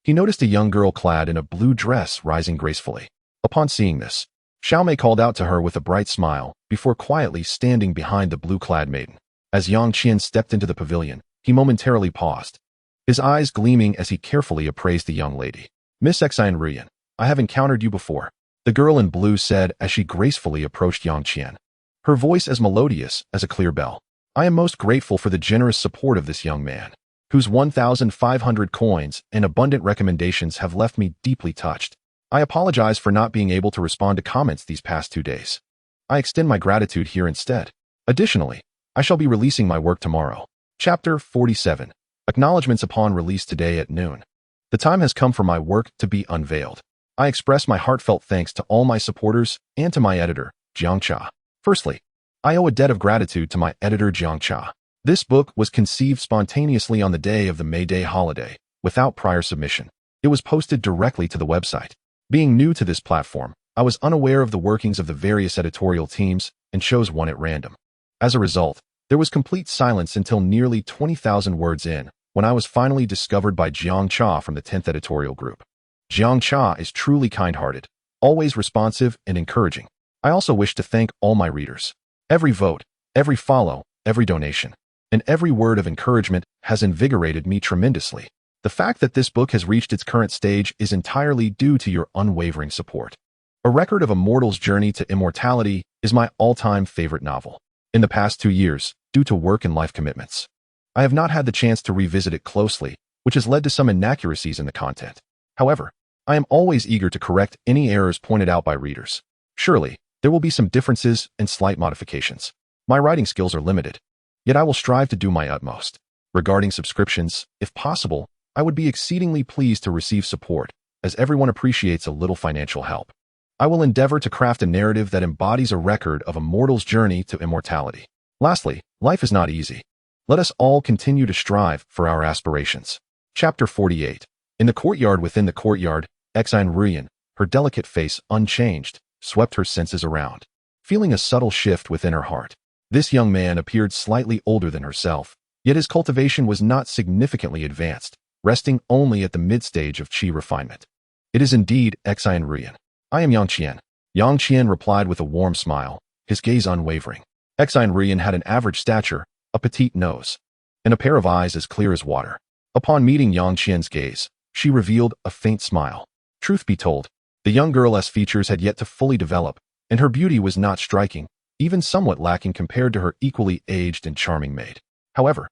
he noticed a young girl clad in a blue dress rising gracefully. Upon seeing this, Xiao Mei called out to her with a bright smile before quietly standing behind the blue-clad maiden. As Yang Qian stepped into the pavilion, he momentarily paused, his eyes gleaming as he carefully appraised the young lady. Miss Xian Ruyan, I have encountered you before, the girl in blue said as she gracefully approached Yang Qian, her voice as melodious as a clear bell. I am most grateful for the generous support of this young man, whose 1,500 coins and abundant recommendations have left me deeply touched. I apologize for not being able to respond to comments these past 2 days. I extend my gratitude here instead. Additionally, I shall be releasing my work tomorrow. Chapter 47. Acknowledgements upon release today at noon. The time has come for my work to be unveiled. I express my heartfelt thanks to all my supporters and to my editor, Jiang Cha. Firstly, I owe a debt of gratitude to my editor, Jiang Cha. This book was conceived spontaneously on the day of the May Day holiday, without prior submission. It was posted directly to the website. Being new to this platform, I was unaware of the workings of the various editorial teams and chose one at random. As a result, there was complete silence until nearly 20,000 words in, when I was finally discovered by Jiang Cha from the 10th editorial group. Jiang Cha is truly kind-hearted, always responsive and encouraging. I also wish to thank all my readers. Every vote, every follow, every donation, and every word of encouragement has invigorated me tremendously. The fact that this book has reached its current stage is entirely due to your unwavering support. A Record of a Mortal's Journey to Immortality is my all-time favorite novel. In the past 2 years, due to work and life commitments, I have not had the chance to revisit it closely, which has led to some inaccuracies in the content. However, I am always eager to correct any errors pointed out by readers. Surely, there will be some differences and slight modifications. My writing skills are limited, yet I will strive to do my utmost. Regarding subscriptions, if possible, I would be exceedingly pleased to receive support, as everyone appreciates a little financial help. I will endeavor to craft a narrative that embodies a record of a mortal's journey to immortality. Lastly, life is not easy. Let us all continue to strive for our aspirations. Chapter 48. In the courtyard within the courtyard, Xian Ruyan, her delicate face unchanged, swept her senses around, feeling a subtle shift within her heart. This young man appeared slightly older than herself, yet his cultivation was not significantly advanced, resting only at the mid-stage of qi refinement. It is indeed Xian Ruyan. I am Yang Qian. Yang Qian replied with a warm smile, his gaze unwavering. Xian Ruyan had an average stature, a petite nose, and a pair of eyes as clear as water. Upon meeting Yang Qian's gaze, she revealed a faint smile. Truth be told, the young girl's features had yet to fully develop, and her beauty was not striking, even somewhat lacking compared to her equally aged and charming maid. However,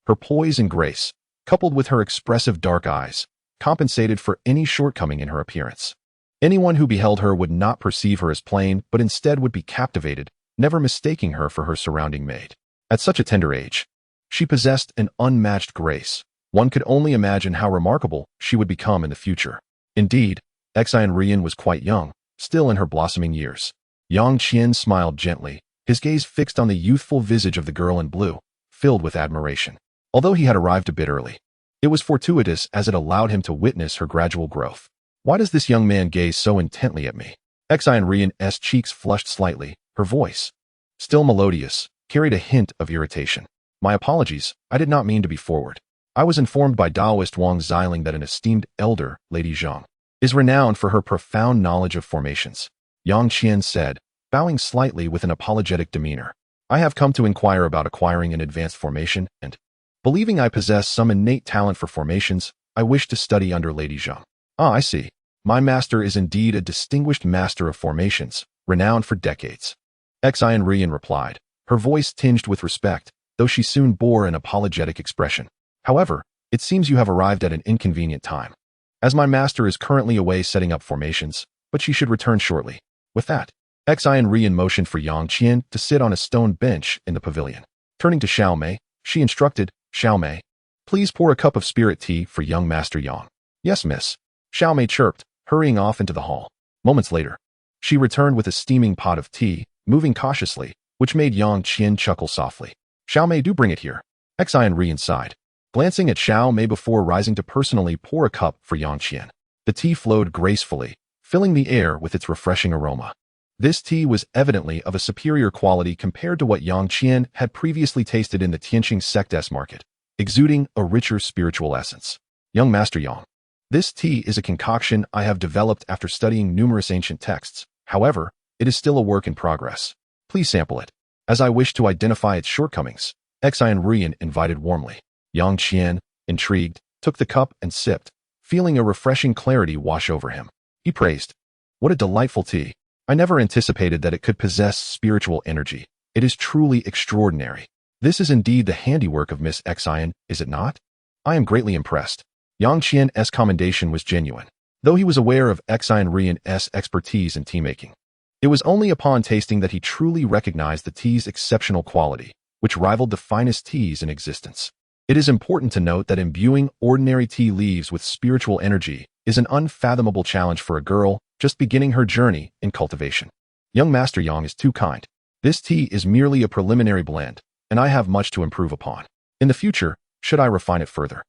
her poise and grace, coupled with her expressive dark eyes, compensated for any shortcoming in her appearance. Anyone who beheld her would not perceive her as plain, but instead would be captivated never mistaking her for her surrounding maid. At such a tender age, she possessed an unmatched grace. One could only imagine how remarkable she would become in the future. Indeed, Yang was quite young, still in her blossoming years. Yang Qian smiled gently, his gaze fixed on the youthful visage of the girl in blue, filled with admiration. Although he had arrived a bit early, it was fortuitous as it allowed him to witness her gradual growth. Why does this young man gaze so intently at me? Yan's cheeks flushed slightly, her voice, still melodious, carried a hint of irritation. My apologies, I did not mean to be forward. I was informed by Taoist Wang Xiling that an esteemed elder, Lady Zhang, is renowned for her profound knowledge of formations. Yang Qian said, bowing slightly with an apologetic demeanor. I have come to inquire about acquiring an advanced formation, and, believing I possess some innate talent for formations, I wish to study under Lady Zhang. Ah, I see. My master is indeed a distinguished master of formations, renowned for decades. Yan replied, her voice tinged with respect, though she soon bore an apologetic expression. However, it seems you have arrived at an inconvenient time, as my master is currently away setting up formations, but she should return shortly. With that, Yan motioned for Yang Qian to sit on a stone bench in the pavilion. Turning to Xiao Mei, she instructed, Xiao Mei, please pour a cup of spirit tea for young Master Yang. Yes, miss. Xiao Mei chirped, hurrying off into the hall. Moments later, she returned with a steaming pot of tea, moving cautiously, which made Yang Qian chuckle softly. Xiao Mei, do bring it here. Yan sighed, glancing at Xiao Mei before rising to personally pour a cup for Yang Qian. The tea flowed gracefully, filling the air with its refreshing aroma. This tea was evidently of a superior quality compared to what Yang Qian had previously tasted in the Tianqing Sect's market, exuding a richer spiritual essence. Young Master Yang, this tea is a concoction I have developed after studying numerous ancient texts. However, it is still a work in progress. Please sample it, as I wish to identify its shortcomings. Yan invited warmly. Yang Qian, intrigued, took the cup and sipped, feeling a refreshing clarity wash over him. He praised, what a delightful tea. I never anticipated that it could possess spiritual energy. It is truly extraordinary. This is indeed the handiwork of Miss Yan, is it not? I am greatly impressed. Yang Qian's commendation was genuine, though he was aware of Yan's expertise in tea-making. It was only upon tasting that he truly recognized the tea's exceptional quality, which rivaled the finest teas in existence. It is important to note that imbuing ordinary tea leaves with spiritual energy is an unfathomable challenge for a girl just beginning her journey in cultivation. Young Master Yang is too kind. This tea is merely a preliminary blend, and I have much to improve upon. In the future, should I refine it further,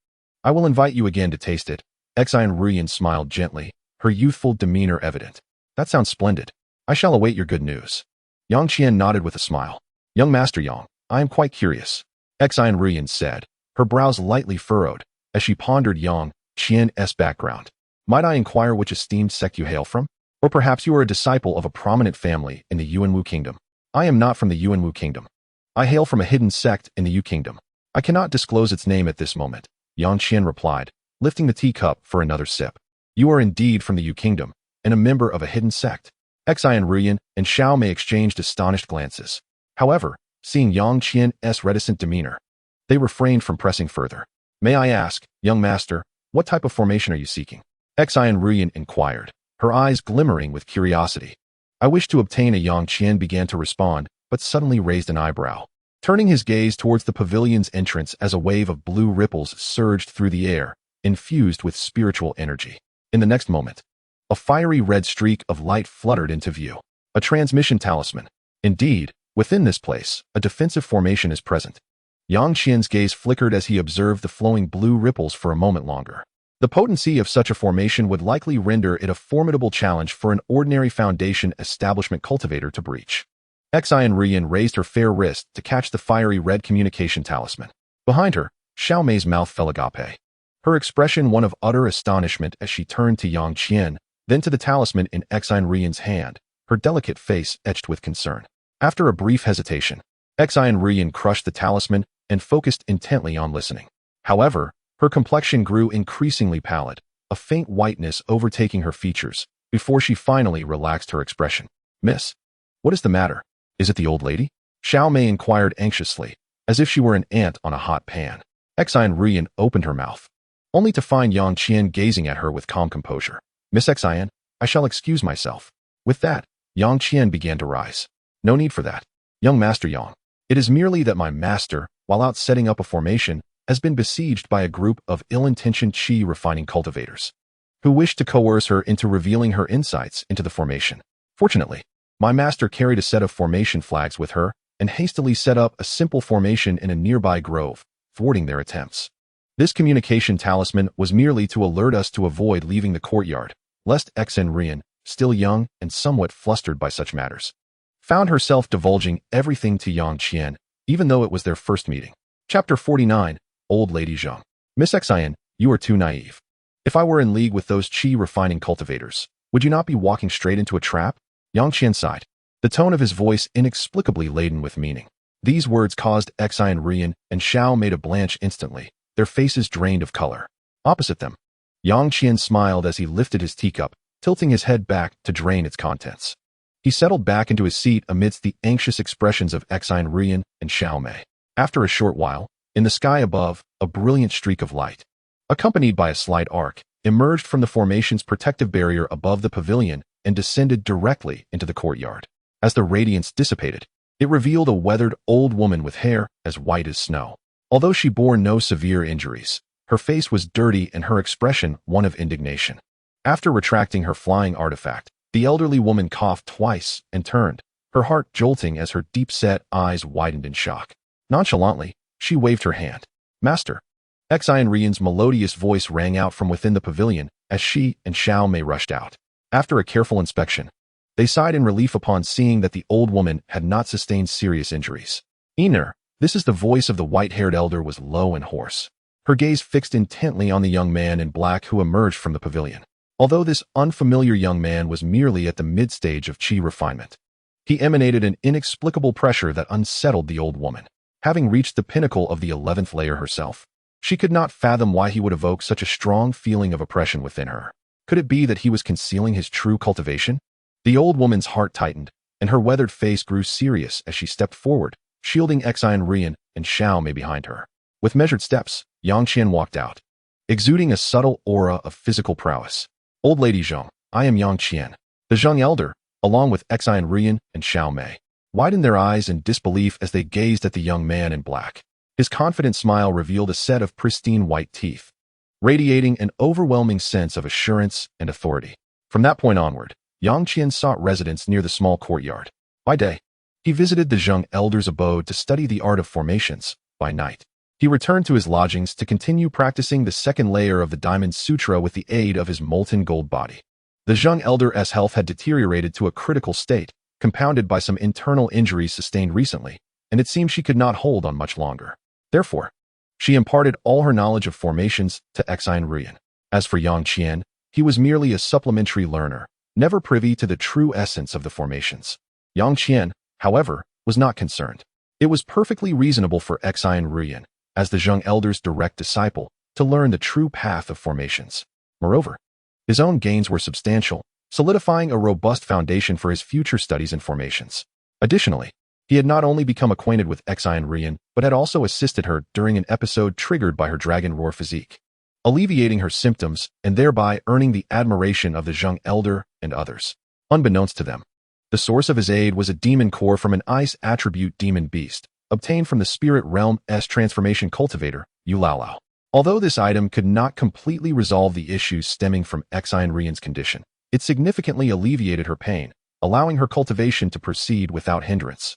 I will invite you again to taste it. Yan smiled gently, her youthful demeanor evident. That sounds splendid. I shall await your good news. Yang Qian nodded with a smile. Young Master Yang, I am quite curious. Yan said, her brows lightly furrowed, as she pondered Yang Qian's background. Might I inquire which esteemed sect you hail from? Or perhaps you are a disciple of a prominent family in the Yuanwu Kingdom. I am not from the Yuanwu Kingdom. I hail from a hidden sect in the Yu Kingdom. I cannot disclose its name at this moment, Yang Qian replied, lifting the teacup for another sip. You are indeed from the Yu Kingdom, and a member of a hidden sect. Yan and Xiao Mei exchanged astonished glances. However, seeing Yang Qian's reticent demeanor, they refrained from pressing further. May I ask, young master, what type of formation are you seeking? Yan inquired, her eyes glimmering with curiosity. I wish to obtain a. Yang Qian began to respond, but suddenly raised an eyebrow, turning his gaze towards the pavilion's entrance as a wave of blue ripples surged through the air, infused with spiritual energy. In the next moment, a fiery red streak of light fluttered into view. A transmission talisman. Indeed, within this place, a defensive formation is present. Yang Qian's gaze flickered as he observed the flowing blue ripples for a moment longer. The potency of such a formation would likely render it a formidable challenge for an ordinary foundation establishment cultivator to breach. Yan raised her fair wrist to catch the fiery red communication talisman. Behind her, Xiao Mei's mouth fell agape, her expression one of utter astonishment as she turned to Yang Qian, then to the talisman in Yan's hand, her delicate face etched with concern. After a brief hesitation, Yan crushed the talisman and focused intently on listening. However, her complexion grew increasingly pallid, a faint whiteness overtaking her features, before she finally relaxed her expression. Miss, what is the matter? Is it the old lady? Xiao Mei inquired anxiously, as if she were an ant on a hot pan. Yan opened her mouth, only to find Yang Qian gazing at her with calm composure. Miss Yan, I shall excuse myself. With that, Yang Qian began to rise. No need for that. Young Master Yang. It is merely that my master, while out setting up a formation, has been besieged by a group of ill-intentioned qi refining cultivators, who wish to coerce her into revealing her insights into the formation. Fortunately, my master carried a set of formation flags with her and hastily set up a simple formation in a nearby grove, thwarting their attempts. This communication talisman was merely to alert us to avoid leaving the courtyard, lest Yang Qian, still young and somewhat flustered by such matters, found herself divulging everything to Yang Qian, even though it was their first meeting. Chapter 49, Old Lady Zheng. Miss Yang Qian, you are too naive. If I were in league with those qi refining cultivators, would you not be walking straight into a trap? Yang Qian sighed, the tone of his voice inexplicably laden with meaning. These words caused Yang Qian and Xiao Mei to blanch instantly, their faces drained of color. Opposite them, Yang Qian smiled as he lifted his teacup, tilting his head back to drain its contents. He settled back into his seat amidst the anxious expressions of Yang Qian and Xiao Mei. After a short while, in the sky above, a brilliant streak of light, accompanied by a slight arc, emerged from the formation's protective barrier above the pavilion and descended directly into the courtyard. As the radiance dissipated, it revealed a weathered old woman with hair as white as snow. Although she bore no severe injuries, her face was dirty and her expression one of indignation. After retracting her flying artifact, the elderly woman coughed twice and turned, her heart jolting as her deep-set eyes widened in shock. Nonchalantly, she waved her hand. Master. Yang Qian's melodious voice rang out from within the pavilion as she and Xiao Mei rushed out. After a careful inspection, they sighed in relief upon seeing that the old woman had not sustained serious injuries. This is the voice of the white-haired elder was low and hoarse, her gaze fixed intently on the young man in black who emerged from the pavilion. Although this unfamiliar young man was merely at the mid-stage of qi refinement, he emanated an inexplicable pressure that unsettled the old woman. Having reached the pinnacle of the 11th layer herself, she could not fathom why he would evoke such a strong feeling of oppression within her. Could it be that he was concealing his true cultivation? The old woman's heart tightened, and her weathered face grew serious as she stepped forward, shielding Yang Qian and Xiao Mei behind her. With measured steps, Yang Qian walked out, exuding a subtle aura of physical prowess. Old Lady Zheng, I am Yang Qian. The Zheng elder, along with Yang Qian and Xiao Mei, widened their eyes in disbelief as they gazed at the young man in black. His confident smile revealed a set of pristine white teeth, radiating an overwhelming sense of assurance and authority. From that point onward, Yang Qian sought residence near the small courtyard. By day, he visited the Zheng elder's abode to study the art of formations. By night, he returned to his lodgings to continue practicing the second layer of the Diamond Sutra with the aid of his molten gold body. The Zheng elder's health had deteriorated to a critical state, compounded by some internal injuries sustained recently, and it seemed she could not hold on much longer. Therefore, she imparted all her knowledge of formations to Yang Qian. As for Yang Qian, he was merely a supplementary learner, never privy to the true essence of the formations. Yang Qian, however, was not concerned. It was perfectly reasonable for Yang Qian, as the Zheng elder's direct disciple, to learn the true path of formations. Moreover, his own gains were substantial, solidifying a robust foundation for his future studies in formations. Additionally, he had not only become acquainted with Yang Qian, but had also assisted her during an episode triggered by her dragon roar physique, alleviating her symptoms and thereby earning the admiration of the Zheng elder and others. Unbeknownst to them, the source of his aid was a demon core from an ice attribute demon beast, obtained from the spirit realm's transformation cultivator, Yulalao. Although this item could not completely resolve the issues stemming from Yang Qian's condition, it significantly alleviated her pain, allowing her cultivation to proceed without hindrance,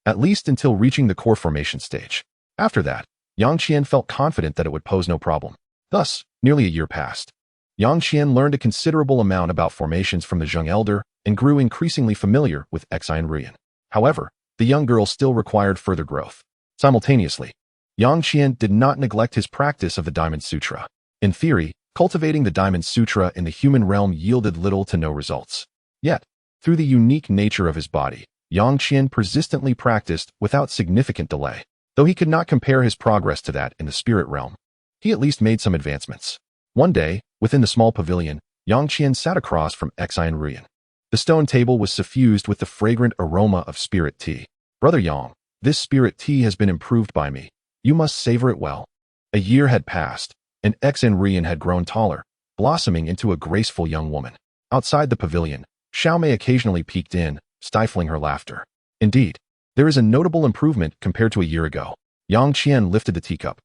at least until reaching the core formation stage. After that, Yang Qian felt confident that it would pose no problem. Thus, nearly a year passed. Yang Qian learned a considerable amount about formations from the Zheng elder and grew increasingly familiar with Yang Qian. However, the young girl still required further growth. Simultaneously, Yang Qian did not neglect his practice of the Diamond Sutra. In theory, cultivating the Diamond Sutra in the human realm yielded little to no results. Yet, through the unique nature of his body, Yang Qian persistently practiced without significant delay. Though he could not compare his progress to that in the spirit realm, he at least made some advancements. One day, within the small pavilion, Yang Qian sat across from Yang Qian. The stone table was suffused with the fragrant aroma of spirit tea. Brother Yang, this spirit tea has been improved by me. You must savor it well. A year had passed, and Yang Qian had grown taller, blossoming into a graceful young woman. Outside the pavilion, Xiao Mei occasionally peeked in, stifling her laughter. Indeed, There is a notable improvement compared to a year ago. Yang Qian lifted the teacup,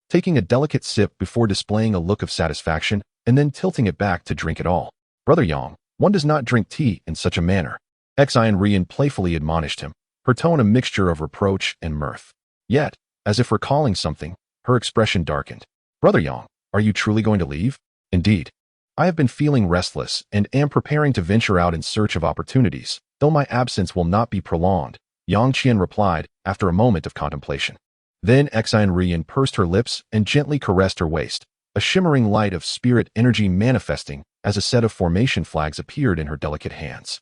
taking a delicate sip before displaying a look of satisfaction and then tilting it back to drink it all. Brother Yang, one does not drink tea in such a manner. Xian Rian playfully admonished him, her tone a mixture of reproach and mirth. Yet, as if recalling something, her expression darkened. Brother Yang, are you truly going to leave? Indeed. I have been feeling restless and am preparing to venture out in search of opportunities, though my absence will not be prolonged, Yang Qian replied after a moment of contemplation. Then Xian Rian pursed her lips and gently caressed her waist, a shimmering light of spirit energy manifesting as a set of formation flags appeared in her delicate hands.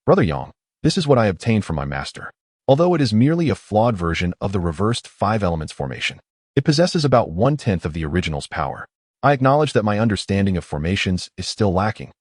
Brother Yang, this is what I obtained from my master. Although it is merely a flawed version of the reversed 5 elements formation, it possesses about 1/10 of the original's power. I acknowledge that my understanding of formations is still lacking,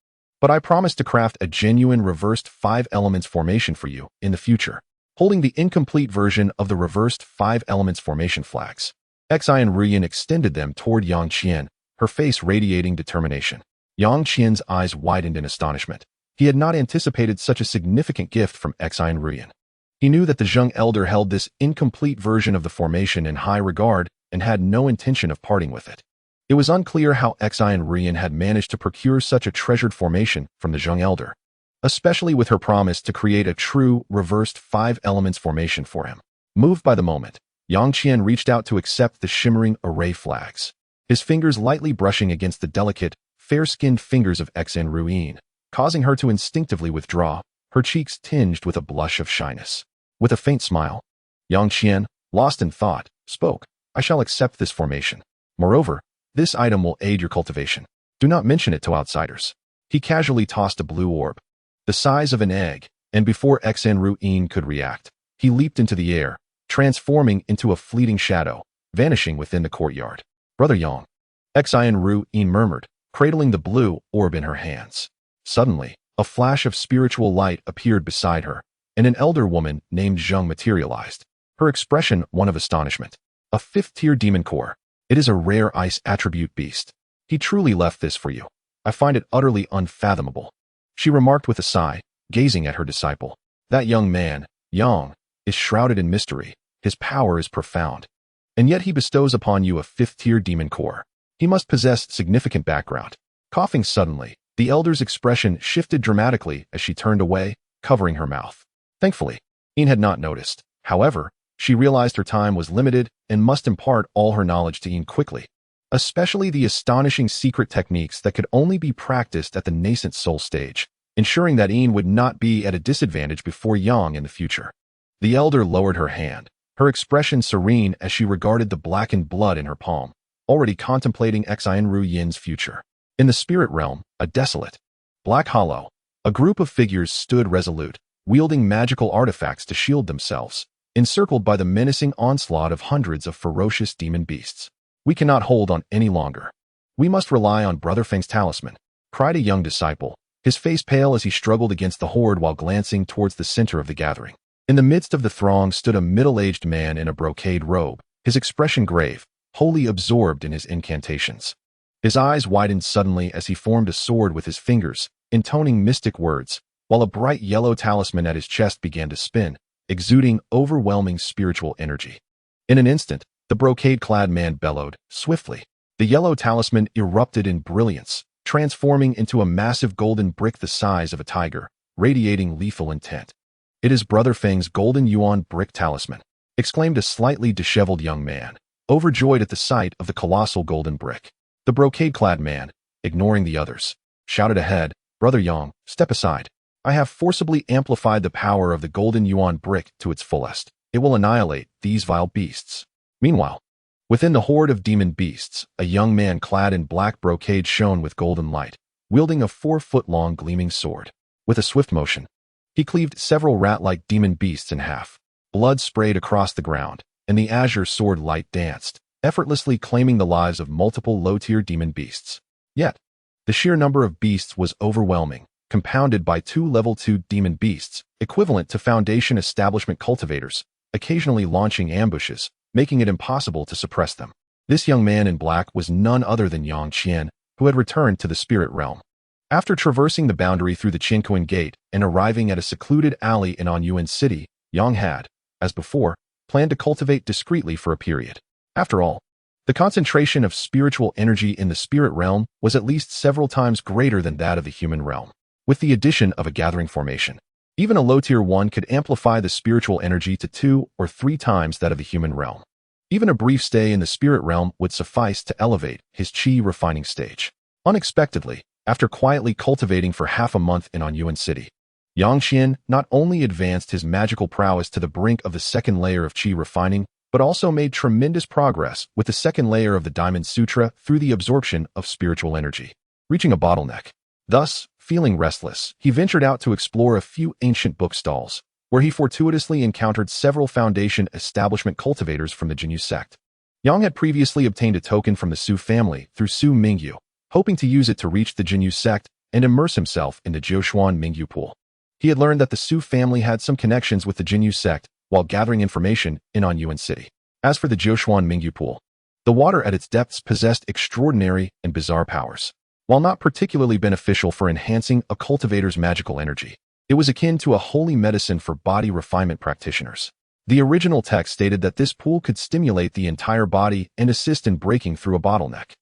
but I promise to craft a genuine reversed 5 elements formation for you in the future, holding the incomplete version of the reversed 5 elements formation flags. Xian Rian extended them toward Yang Qian, her face radiating determination. Yang Qian's eyes widened in astonishment. He had not anticipated such a significant gift from Xian Rian. He knew that the Zheng elder held this incomplete version of the formation in high regard and had no intention of parting with it. It was unclear how Xian Rian had managed to procure such a treasured formation from the Zheng elder, especially with her promise to create a true, reversed 5 elements formation for him. Moved by the moment, Yang Qian reached out to accept the shimmering array flags, his fingers lightly brushing against the delicate, fair-skinned fingers of Xian Rian, causing her to instinctively withdraw, her cheeks tinged with a blush of shyness. With a faint smile, Yang Qian, lost in thought, spoke, I shall accept this formation. Moreover, this item will aid your cultivation. Do not mention it to outsiders. He casually tossed a blue orb, the size of an egg, and before Xian Rian could react, he leaped into the air, transforming into a fleeting shadow, vanishing within the courtyard. Brother Yang, Xian Rian murmured, cradling the blue orb in her hands. Suddenly, a flash of spiritual light appeared beside her, and an elder woman named Zheng materialized, her expression one of astonishment. A 5th-tier demon core. It is a rare ice attribute beast. He truly left this for you. I find it utterly unfathomable, she remarked with a sigh, gazing at her disciple. That young man, Yang, is shrouded in mystery. His power is profound. And yet he bestows upon you a 5th-tier demon core. He must possess significant background. Coughing suddenly, the elder's expression shifted dramatically as she turned away, covering her mouth. Thankfully, Ian had not noticed. However, she realized her time was limited and must impart all her knowledge to Ian quickly, especially the astonishing secret techniques that could only be practiced at the nascent soul stage, ensuring that Ian would not be at a disadvantage before Yang in the future. The elder lowered her hand, her expression serene as she regarded the blackened blood in her palm, already contemplating Xian Rian's future. In the spirit realm, a desolate, black hollow, a group of figures stood resolute, wielding magical artifacts to shield themselves, encircled by the menacing onslaught of hundreds of ferocious demon beasts. We cannot hold on any longer. We must rely on Brother Feng's talisman, cried a young disciple, his face pale as he struggled against the horde while glancing towards the center of the gathering. In the midst of the throng stood a middle-aged man in a brocade robe, his expression grave, wholly absorbed in his incantations. His eyes widened suddenly as he formed a sword with his fingers, intoning mystic words, while a bright yellow talisman at his chest began to spin, exuding overwhelming spiritual energy. In an instant, the brocade-clad man bellowed, swiftly. The yellow talisman erupted in brilliance, transforming into a massive golden brick the size of a tiger, radiating lethal intent. It is Brother Feng's golden yuan brick talisman, exclaimed a slightly disheveled young man, overjoyed at the sight of the colossal golden brick. The brocade-clad man, ignoring the others, shouted ahead, Brother Yang, step aside. I have forcibly amplified the power of the golden yuan brick to its fullest. It will annihilate these vile beasts. Meanwhile, within the horde of demon beasts, a young man clad in black brocade shone with golden light, wielding a 4-foot-long gleaming sword. With a swift motion, he cleaved several rat-like demon beasts in half. Blood sprayed across the ground, and the azure sword light danced, effortlessly claiming the lives of multiple low-tier demon beasts. Yet, the sheer number of beasts was overwhelming, compounded by 2 level 2 demon beasts, equivalent to Foundation establishment cultivators, occasionally launching ambushes, making it impossible to suppress them. This young man in black was none other than Yang Qian, who had returned to the spirit realm. After traversing the boundary through the Qinquan Gate and arriving at a secluded alley in Anyuan City, Yang had, as before, planned to cultivate discreetly for a period. After all, the concentration of spiritual energy in the spirit realm was at least several times greater than that of the human realm. With the addition of a gathering formation, even a low tier 1 could amplify the spiritual energy to 2 or 3 times that of the human realm. Even a brief stay in the spirit realm would suffice to elevate his chi refining stage. Unexpectedly, after quietly cultivating for half a month in Anyuan City, Yang Qian not only advanced his magical prowess to the brink of the second layer of chi refining, but also made tremendous progress with the second layer of the Diamond Sutra through the absorption of spiritual energy, reaching a bottleneck. Thus, feeling restless, he ventured out to explore a few ancient bookstalls, where he fortuitously encountered several Foundation establishment cultivators from the Jinyu sect. Yang had previously obtained a token from the Su family through Su Mingyu, hoping to use it to reach the Jinyu sect and immerse himself in the Jiuxuan Mingyu pool. He had learned that the Su family had some connections with the Jinyu sect while gathering information in Anyuan City. As for the Jiuxuan Mingyu pool, the water at its depths possessed extraordinary and bizarre powers. While not particularly beneficial for enhancing a cultivator's magical energy, it was akin to a holy medicine for body refinement practitioners. The original text stated that this pool could stimulate the entire body and assist in breaking through a bottleneck.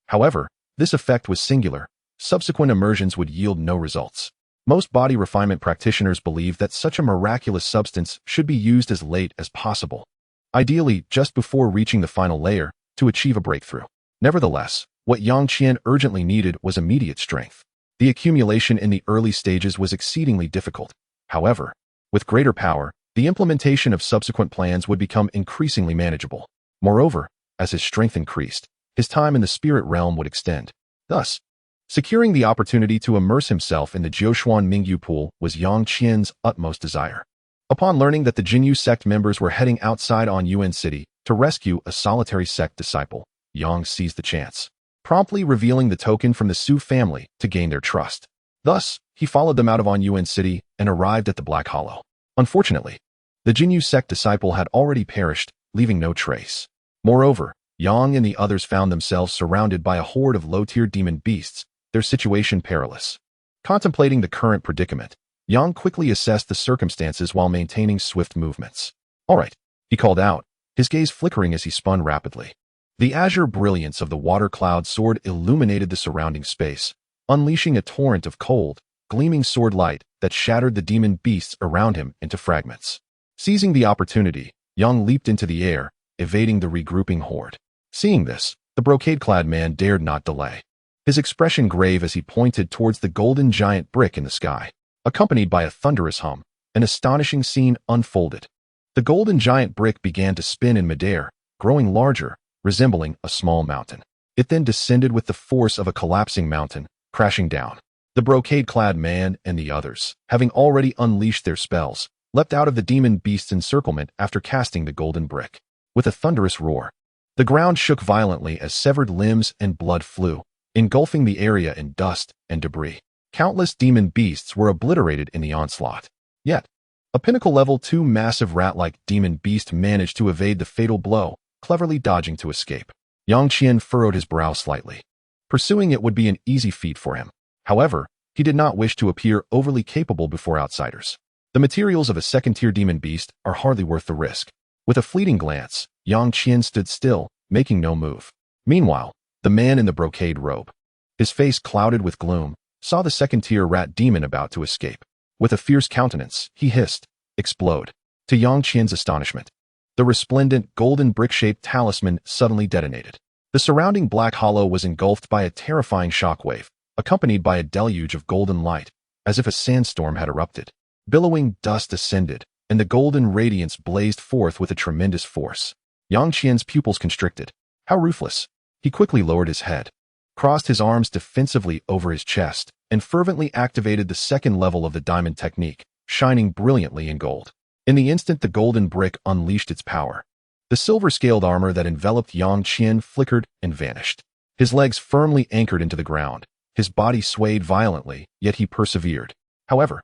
However, this effect was singular. Subsequent immersions would yield no results. Most body refinement practitioners believe that such a miraculous substance should be used as late as possible, ideally just before reaching the final layer, to achieve a breakthrough. Nevertheless, what Yang Qian urgently needed was immediate strength. The accumulation in the early stages was exceedingly difficult. However, with greater power, the implementation of subsequent plans would become increasingly manageable. Moreover, as his strength increased, his time in the spirit realm would extend. Thus, securing the opportunity to immerse himself in the Jiuxuan Mingyu pool was Yang Qian's utmost desire. Upon learning that the Jinyu sect members were heading outside Anyuan City to rescue a solitary sect disciple, Yang seized the chance, promptly revealing the token from the Su family to gain their trust. Thus, he followed them out of Anyuan City and arrived at the Black Hollow. Unfortunately, the Jinyu sect disciple had already perished, leaving no trace. Moreover, Yang and the others found themselves surrounded by a horde of low-tier demon beasts, their situation perilous. Contemplating the current predicament, Yang quickly assessed the circumstances while maintaining swift movements. "All right," he called out, his gaze flickering as he spun rapidly. The azure brilliance of the water cloud sword illuminated the surrounding space, unleashing a torrent of cold, gleaming sword light that shattered the demon beasts around him into fragments. Seizing the opportunity, Yang leaped into the air, evading the regrouping horde. Seeing this, the brocade-clad man dared not delay, his expression grave as he pointed towards the golden giant brick in the sky. Accompanied by a thunderous hum, an astonishing scene unfolded. The golden giant brick began to spin in midair, growing larger, resembling a small mountain. It then descended with the force of a collapsing mountain, crashing down. The brocade-clad man and the others, having already unleashed their spells, leapt out of the demon beast's encirclement after casting the golden brick. With a thunderous roar, the ground shook violently as severed limbs and blood flew, engulfing the area in dust and debris. Countless demon beasts were obliterated in the onslaught. Yet, a pinnacle level 2 massive rat-like demon beast managed to evade the fatal blow, cleverly dodging to escape. Yang Qian furrowed his brow slightly. Pursuing it would be an easy feat for him. However, he did not wish to appear overly capable before outsiders. The materials of a second-tier demon beast are hardly worth the risk. With a fleeting glance, Yang Qian stood still, making no move. Meanwhile, the man in the brocade robe, his face clouded with gloom, saw the second-tier rat demon about to escape. With a fierce countenance, he hissed, "Explode." To Yang Qian's astonishment, the resplendent golden brick-shaped talisman suddenly detonated. The surrounding black hollow was engulfed by a terrifying shockwave, accompanied by a deluge of golden light, as if a sandstorm had erupted. Billowing dust ascended, and the golden radiance blazed forth with a tremendous force. Yang Qian's pupils constricted. How ruthless! He quickly lowered his head, crossed his arms defensively over his chest, and fervently activated the second level of the diamond technique, shining brilliantly in gold. In the instant the golden brick unleashed its power, the silver-scaled armor that enveloped Yang Qian flickered and vanished. His legs firmly anchored into the ground, his body swayed violently, yet he persevered. However,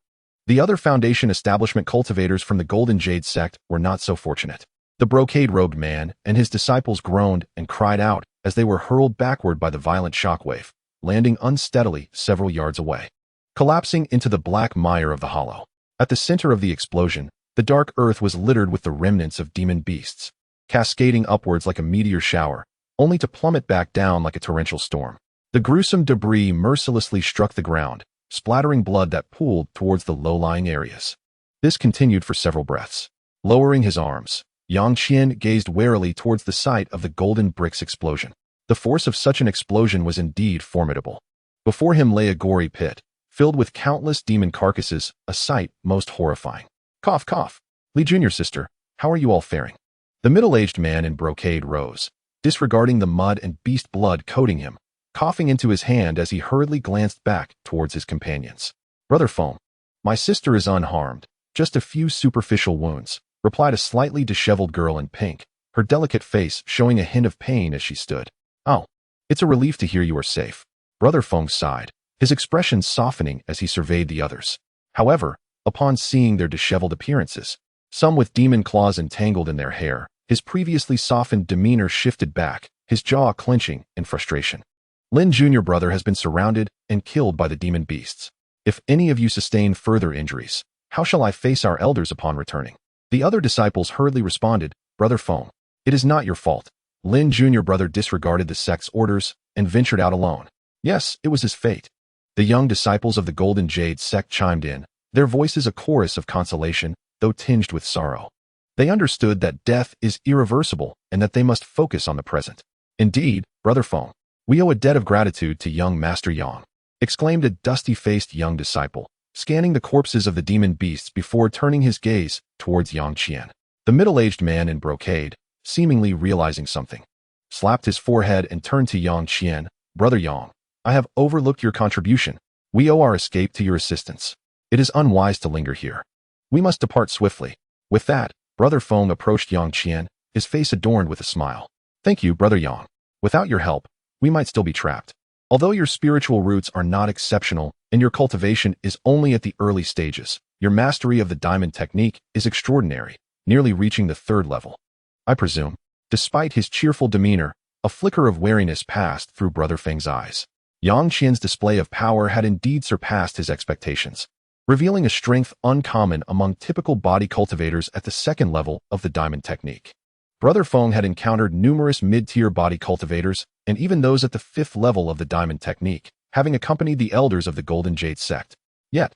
the other Foundation establishment cultivators from the Golden Jade sect were not so fortunate. The brocade-robed man and his disciples groaned and cried out as they were hurled backward by the violent shockwave, landing unsteadily several yards away. Collapsing into the black mire of the hollow. At the center of the explosion, The dark earth was littered with the remnants of demon beasts, cascading upwards like a meteor shower, only to plummet back down like a torrential storm. The gruesome debris mercilessly struck the ground, splattering blood that pooled towards the low-lying areas. This continued for several breaths. Lowering his arms, Yang Qian gazed warily towards the site of the golden bricks explosion. The force of such an explosion was indeed formidable. Before him lay a gory pit, filled with countless demon carcasses, a sight most horrifying. Cough, cough. Li Jr. sister, how are you all faring? The middle-aged man in brocade rose, disregarding the mud and beast blood coating him, coughing into his hand as he hurriedly glanced back towards his companions. Brother Foam, my sister is unharmed, just a few superficial wounds, replied a slightly disheveled girl in pink, her delicate face showing a hint of pain as she stood. Oh, it's a relief to hear you are safe. Brother Foam sighed, his expression softening as he surveyed the others. However, upon seeing their disheveled appearances, some with demon claws entangled in their hair, his previously softened demeanor shifted back, his jaw clenching in frustration. Lin Jr. brother has been surrounded and killed by the demon beasts. If any of you sustain further injuries, how shall I face our elders upon returning? The other disciples hurriedly responded, Brother Foam, it is not your fault. Lin Jr. brother disregarded the sect's orders and ventured out alone. Yes, it was his fate. The young disciples of the Golden Jade sect chimed in, their voices a chorus of consolation, though tinged with sorrow. They understood that death is irreversible and that they must focus on the present. Indeed, Brother Foam, we owe a debt of gratitude to young Master Yang, exclaimed a dusty-faced young disciple, scanning the corpses of the demon beasts before turning his gaze towards Yang Qian. The middle-aged man in brocade, seemingly realizing something, slapped his forehead and turned to Yang Qian, Brother Yang, I have overlooked your contribution. We owe our escape to your assistance. It is unwise to linger here. We must depart swiftly. With that, Brother Foam approached Yang Qian, his face adorned with a smile. Thank you, Brother Yang. Without your help, we might still be trapped. Although your spiritual roots are not exceptional and your cultivation is only at the early stages, your mastery of the diamond technique is extraordinary, nearly reaching the 3rd level. I presume. Despite his cheerful demeanor, a flicker of wariness passed through Brother Feng's eyes. Yang Qian's display of power had indeed surpassed his expectations, revealing a strength uncommon among typical body cultivators at the 2nd level of the diamond technique. Brother Feng had encountered numerous mid-tier body cultivators and even those at the 5th level of the diamond technique, having accompanied the elders of the Golden Jade sect. Yet,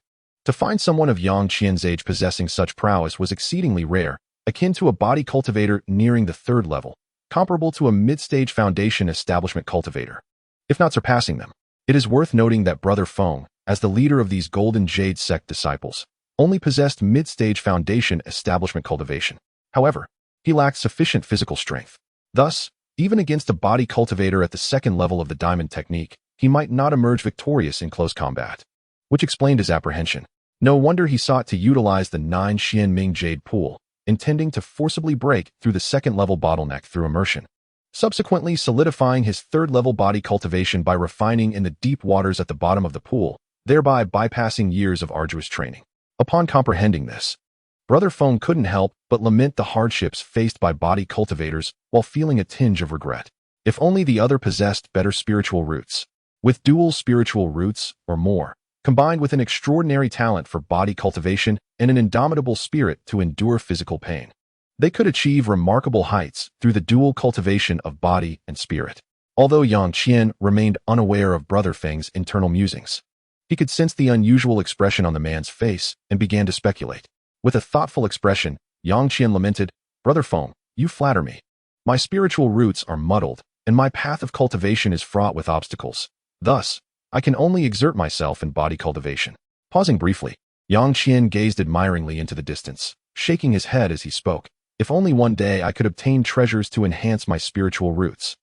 to find someone of Yang Qian's age possessing such prowess was exceedingly rare, akin to a body cultivator nearing the 3rd level, comparable to a mid-stage foundation establishment cultivator, if not surpassing them. It is worth noting that Brother Feng, as the leader of these Golden Jade sect disciples, only possessed mid-stage foundation establishment cultivation. However, he lacked sufficient physical strength. Thus, even against a body cultivator at the 2nd level of the diamond technique, he might not emerge victorious in close combat, which explained his apprehension. No wonder he sought to utilize the 9 Xianming Jade Pool, intending to forcibly break through the 2nd level bottleneck through immersion, subsequently solidifying his 3rd level body cultivation by refining in the deep waters at the bottom of the pool, thereby bypassing years of arduous training. Upon comprehending this, Brother Feng couldn't help but lament the hardships faced by body cultivators while feeling a tinge of regret. If only the other possessed better spiritual roots. With dual spiritual roots, or more, combined with an extraordinary talent for body cultivation and an indomitable spirit to endure physical pain, they could achieve remarkable heights through the dual cultivation of body and spirit. Although Yang Qian remained unaware of Brother Feng's internal musings, he could sense the unusual expression on the man's face and began to speculate. With a thoughtful expression, Yang Qian lamented, Brother Feng, you flatter me. My spiritual roots are muddled, and my path of cultivation is fraught with obstacles. Thus, I can only exert myself in body cultivation. Pausing briefly, Yang Qian gazed admiringly into the distance, shaking his head as he spoke. If only one day I could obtain treasures to enhance my spiritual roots.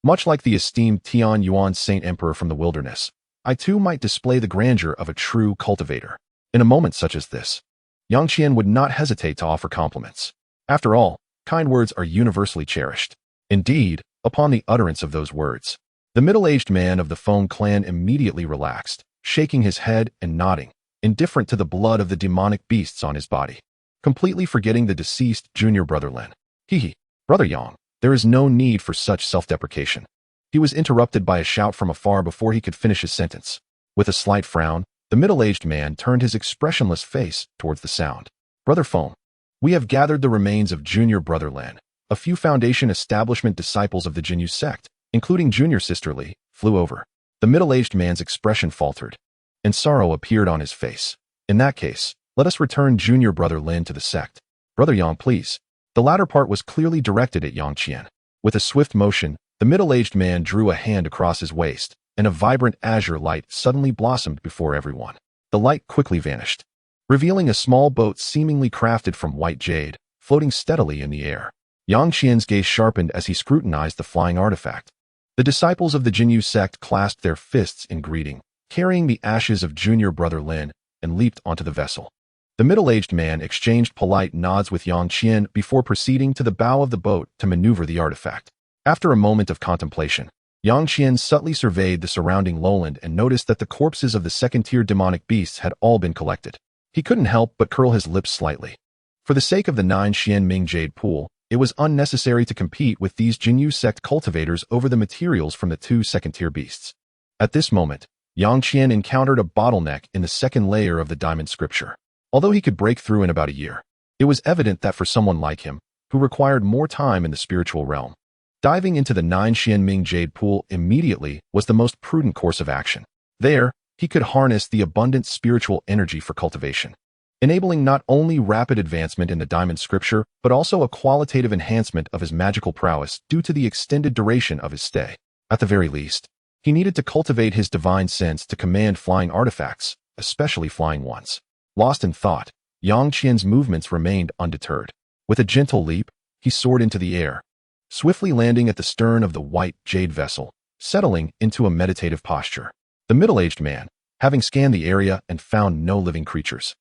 Much like the esteemed Tian Yuan Saint Emperor from the wilderness, I too might display the grandeur of a true cultivator. In a moment such as this, Yang Qian would not hesitate to offer compliments. After all, kind words are universally cherished. Indeed, upon the utterance of those words, the middle-aged man of the Feng clan immediately relaxed, shaking his head and nodding, indifferent to the blood of the demonic beasts on his body, completely forgetting the deceased junior brother Lin. Hee, Brother Yang, there is no need for such self-deprecation. He was interrupted by a shout from afar before he could finish his sentence. With a slight frown, the middle-aged man turned his expressionless face towards the sound. Brother Feng, We have gathered the remains of Junior Brother Lin. A few Foundation establishment disciples of the Jinyu sect, including Junior Sister Li, flew over. The middle-aged man's expression faltered, and sorrow appeared on his face. In that case, let us return Junior Brother Lin to the sect. Brother Yang, please. The latter part was clearly directed at Yang Qian. With a swift motion, the middle-aged man drew a hand across his waist, and a vibrant azure light suddenly blossomed before everyone. The light quickly vanished, revealing a small boat seemingly crafted from white jade, floating steadily in the air. Yang Qian's gaze sharpened as he scrutinized the flying artifact. The disciples of the Jinyu sect clasped their fists in greeting, carrying the ashes of Junior Brother Lin, and leaped onto the vessel. The middle-aged man exchanged polite nods with Yang Qian before proceeding to the bow of the boat to maneuver the artifact. After a moment of contemplation, Yang Qian subtly surveyed the surrounding lowland and noticed that the corpses of the second-tier demonic beasts had all been collected. He couldn't help but curl his lips slightly. For the sake of the 9 Xianming Jade Pool, it was unnecessary to compete with these Jinyu sect cultivators over the materials from the 2 second-tier beasts. At this moment, Yang Qian encountered a bottleneck in the second layer of the diamond scripture. Although he could break through in about a year, it was evident that for someone like him, who required more time in the spiritual realm, diving into the 9 Xianming Jade Pool immediately was the most prudent course of action. There, he could harness the abundant spiritual energy for cultivation, enabling not only rapid advancement in the diamond scripture, but also a qualitative enhancement of his magical prowess due to the extended duration of his stay. At the very least, he needed to cultivate his divine sense to command flying artifacts, especially flying ones. Lost in thought, Yang Qian's movements remained undeterred. With a gentle leap, he soared into the air, swiftly landing at the stern of the white jade vessel, settling into a meditative posture. The middle-aged man, having scanned the area and found no living creatures,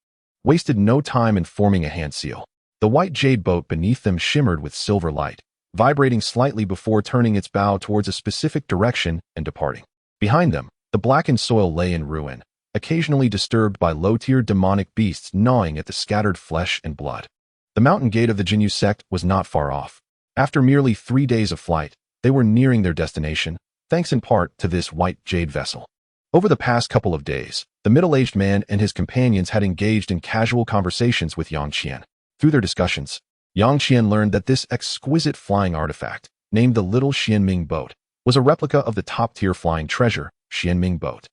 wasted no time in forming a hand seal. The white jade boat beneath them shimmered with silver light, vibrating slightly before turning its bow towards a specific direction and departing. Behind them, the blackened soil lay in ruin, occasionally disturbed by low-tier demonic beasts gnawing at the scattered flesh and blood. The mountain gate of the Jinyu sect was not far off. After merely 3 days of flight, they were nearing their destination, thanks in part to this white jade vessel. Over the past couple of days, the middle-aged man and his companions had engaged in casual conversations with Yang Qian. Through their discussions, Yang Qian learned that this exquisite flying artifact, named the Little Xianming Boat, was a replica of the top-tier flying treasure, Xianming Boat,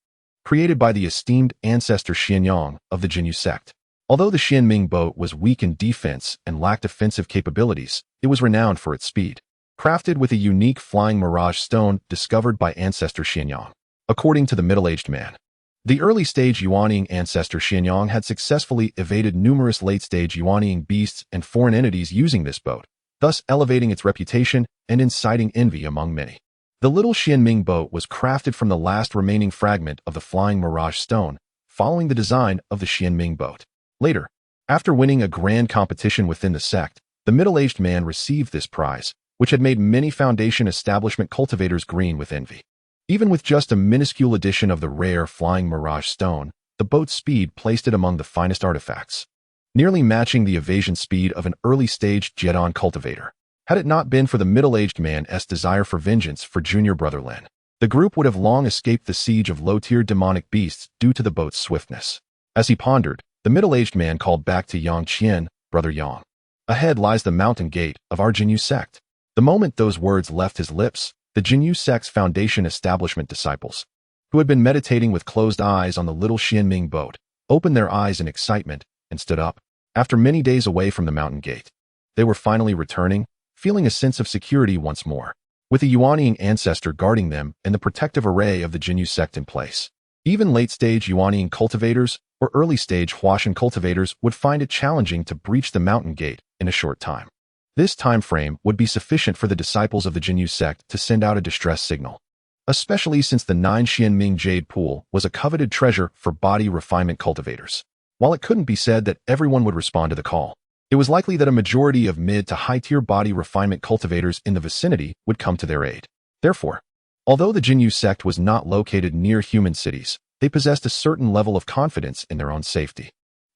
created by the esteemed ancestor Xianyang of the Jinyu sect. Although the Xianming Boat was weak in defense and lacked offensive capabilities, it was renowned for its speed. Crafted with a unique flying mirage stone discovered by ancestor Xianyang. According to the middle-aged man, the early-stage Yuanying ancestor Xianyang had successfully evaded numerous late-stage Yuanying beasts and foreign entities using this boat, thus elevating its reputation and inciting envy among many. The Little Xianming Boat was crafted from the last remaining fragment of the flying mirage stone, following the design of the Xianming Boat. Later, after winning a grand competition within the sect, the middle-aged man received this prize, which had made many Foundation establishment cultivators green with envy. Even with just a minuscule addition of the rare flying mirage stone, the boat's speed placed it among the finest artifacts, nearly matching the evasion speed of an early-stage Jedon cultivator. Had it not been for the middle-aged man's desire for vengeance for Junior Brother Lin, the group would have long escaped the siege of low-tier demonic beasts due to the boat's swiftness. As he pondered, the middle-aged man called back to Yang Qian, Brother Yang. Ahead lies the mountain gate of our Jinyu sect. The moment those words left his lips, the Jinyu sect's Foundation establishment disciples, who had been meditating with closed eyes on the Little Xianming Boat, opened their eyes in excitement and stood up. After many days away from the mountain gate, they were finally returning, feeling a sense of security once more, with a Yuanying ancestor guarding them and the protective array of the Jinyu sect in place. Even late-stage Yuanying cultivators or early-stage Huashan cultivators would find it challenging to breach the mountain gate in a short time. This time frame would be sufficient for the disciples of the Jinyu sect to send out a distress signal, especially since the 9 Xianming Jade Pool was a coveted treasure for body refinement cultivators. While it couldn't be said that everyone would respond to the call, it was likely that a majority of mid to high-tier body refinement cultivators in the vicinity would come to their aid. Therefore, although the Jinyu sect was not located near human cities, they possessed a certain level of confidence in their own safety.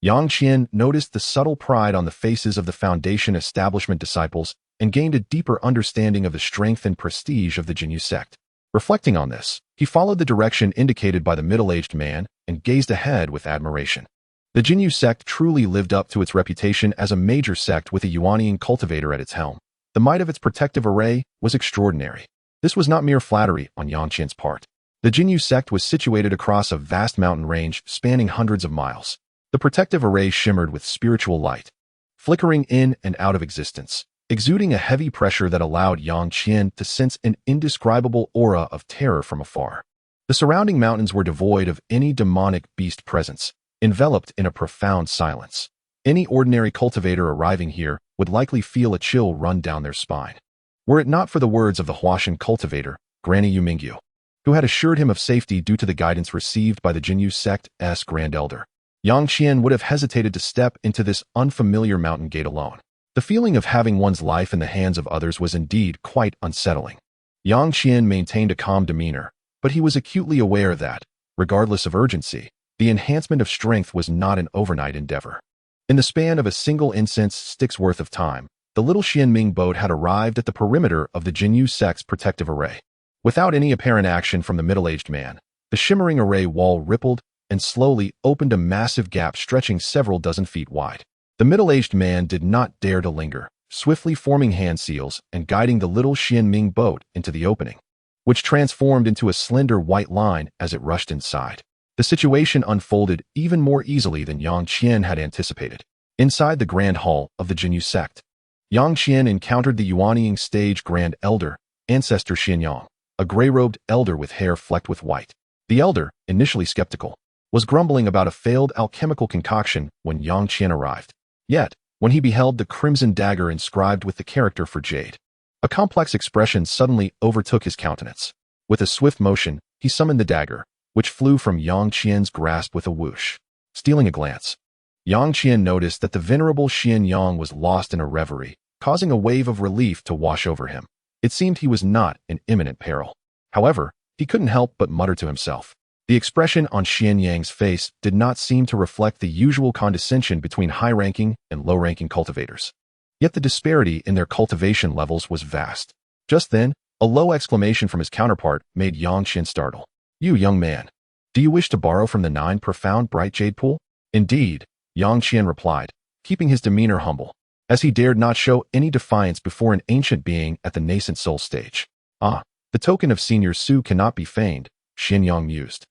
Yang Qian noticed the subtle pride on the faces of the Foundation establishment disciples and gained a deeper understanding of the strength and prestige of the Jinyu sect. Reflecting on this, he followed the direction indicated by the middle-aged man and gazed ahead with admiration. The Jinyu sect truly lived up to its reputation as a major sect with a Yuanian cultivator at its helm. The might of its protective array was extraordinary. This was not mere flattery on Yang Qian's part. The Jinyu sect was situated across a vast mountain range spanning hundreds of miles. The protective array shimmered with spiritual light, flickering in and out of existence, exuding a heavy pressure that allowed Yang Qian to sense an indescribable aura of terror from afar. The surrounding mountains were devoid of any demonic beast presence, enveloped in a profound silence. Any ordinary cultivator arriving here would likely feel a chill run down their spine. Were it not for the words of the Huashan cultivator, Granny Yumingyu, who had assured him of safety due to the guidance received by the Jinyu sect's Grand Elder, Yang Qian would have hesitated to step into this unfamiliar mountain gate alone. The feeling of having one's life in the hands of others was indeed quite unsettling. Yang Qian maintained a calm demeanor, but he was acutely aware that, regardless of urgency, the enhancement of strength was not an overnight endeavor. In the span of a single incense stick's worth of time, the little Xianming boat had arrived at the perimeter of the Jinyu sect's protective array. Without any apparent action from the middle-aged man, the shimmering array wall rippled and slowly opened a massive gap stretching several dozen feet wide. The middle-aged man did not dare to linger, swiftly forming hand seals and guiding the little Xianming boat into the opening, which transformed into a slender white line as it rushed inside. The situation unfolded even more easily than Yang Qian had anticipated. Inside the Grand Hall of the Jinyu sect, Yang Qian encountered the Yuanian stage Grand Elder, Ancestor Xianyang, a gray-robed elder with hair flecked with white. The elder, initially skeptical, was grumbling about a failed alchemical concoction when Yang Qian arrived. Yet, when he beheld the crimson dagger inscribed with the character for jade, a complex expression suddenly overtook his countenance. With a swift motion, he summoned the dagger, which flew from Yang Qian's grasp with a whoosh. Stealing a glance, Yang Qian noticed that the venerable Xianyang was lost in a reverie, causing a wave of relief to wash over him. It seemed he was not in imminent peril. However, he couldn't help but mutter to himself. The expression on Xianyang's face did not seem to reflect the usual condescension between high-ranking and low-ranking cultivators. Yet the disparity in their cultivation levels was vast. Just then, a low exclamation from his counterpart made Yang Qian startle. "You young man, do you wish to borrow from the 9 profound bright jade pool?" "Indeed," Yang Qian replied, keeping his demeanor humble, as he dared not show any defiance before an ancient being at the nascent soul stage. "Ah, the token of Senior Su cannot be feigned," Xianyang mused,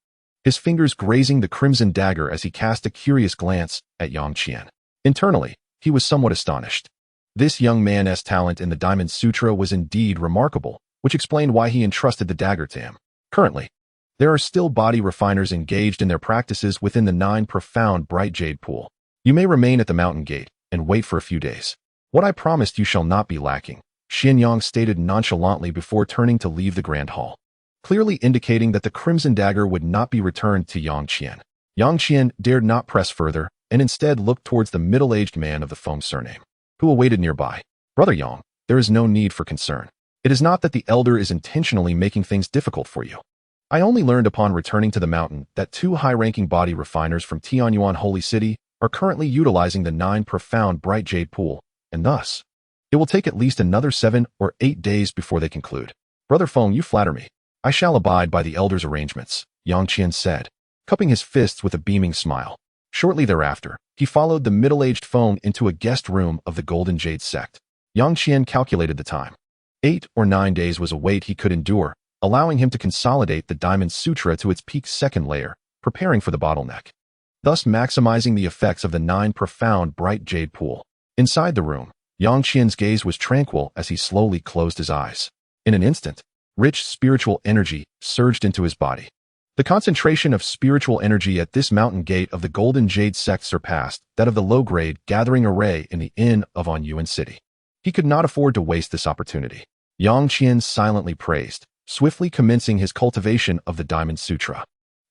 his fingers grazing the crimson dagger as he cast a curious glance at Yang Qian. Internally, he was somewhat astonished. This young man's talent in the Diamond Sutra was indeed remarkable, which explained why he entrusted the dagger to him. Currently, there are still body refiners engaged in their practices within the 9 profound bright jade pool. You may remain at the mountain gate and wait for a few days. What I promised you shall not be lacking, Xianyang stated nonchalantly before turning to leave the grand hall, clearly indicating that the crimson dagger would not be returned to Yang Qian. Yang Qian dared not press further and instead looked towards the middle-aged man of the Feng surname, who awaited nearby. "Brother Yang, there is no need for concern. It is not that the elder is intentionally making things difficult for you. I only learned upon returning to the mountain that 2 high-ranking body refiners from Tianyuan Holy City are currently utilizing the 9 profound bright jade pool, and thus, it will take at least another 7 or 8 days before they conclude. Brother Feng, you flatter me. I shall abide by the elder's arrangements," Yang Qian said, cupping his fists with a beaming smile. Shortly thereafter, he followed the middle-aged Feng into a guest room of the Golden Jade sect. Yang Qian calculated the time. 8 or 9 days was a wait he could endure, allowing him to consolidate the Diamond Sutra to its peak 2nd layer, preparing for the bottleneck, thus maximizing the effects of the 9 profound bright jade pool. Inside the room, Yang Qian's gaze was tranquil as he slowly closed his eyes. In an instant, rich spiritual energy surged into his body. The concentration of spiritual energy at this mountain gate of the Golden Jade sect surpassed that of the low-grade gathering array in the Inn of Anyuan City. He could not afford to waste this opportunity. Yang Qian silently praised, swiftly commencing his cultivation of the Diamond Sutra.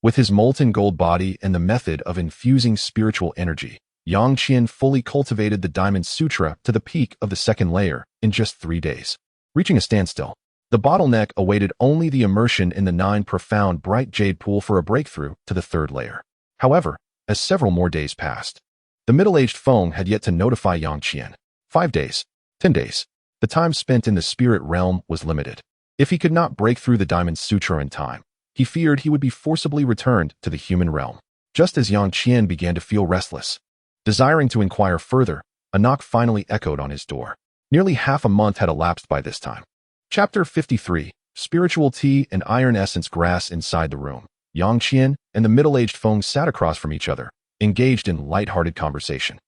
With his molten gold body and the method of infusing spiritual energy, Yang Qian fully cultivated the Diamond Sutra to the peak of the 2nd layer in just 3 days. Reaching a standstill, the bottleneck awaited only the immersion in the 9 profound bright jade pool for a breakthrough to the 3rd layer. However, as several more days passed, the middle-aged Feng had yet to notify Yang Qian. 5 days, 10 days. The time spent in the spirit realm was limited. If he could not break through the Diamond Sutra in time, he feared he would be forcibly returned to the human realm. Just as Yang Qian began to feel restless, desiring to inquire further, a knock finally echoed on his door. Nearly half a month had elapsed by this time. Chapter 53. Spiritual tea and iron essence grass. Inside the room, Yang Qian and the middle-aged Feng sat across from each other, engaged in light-hearted conversation.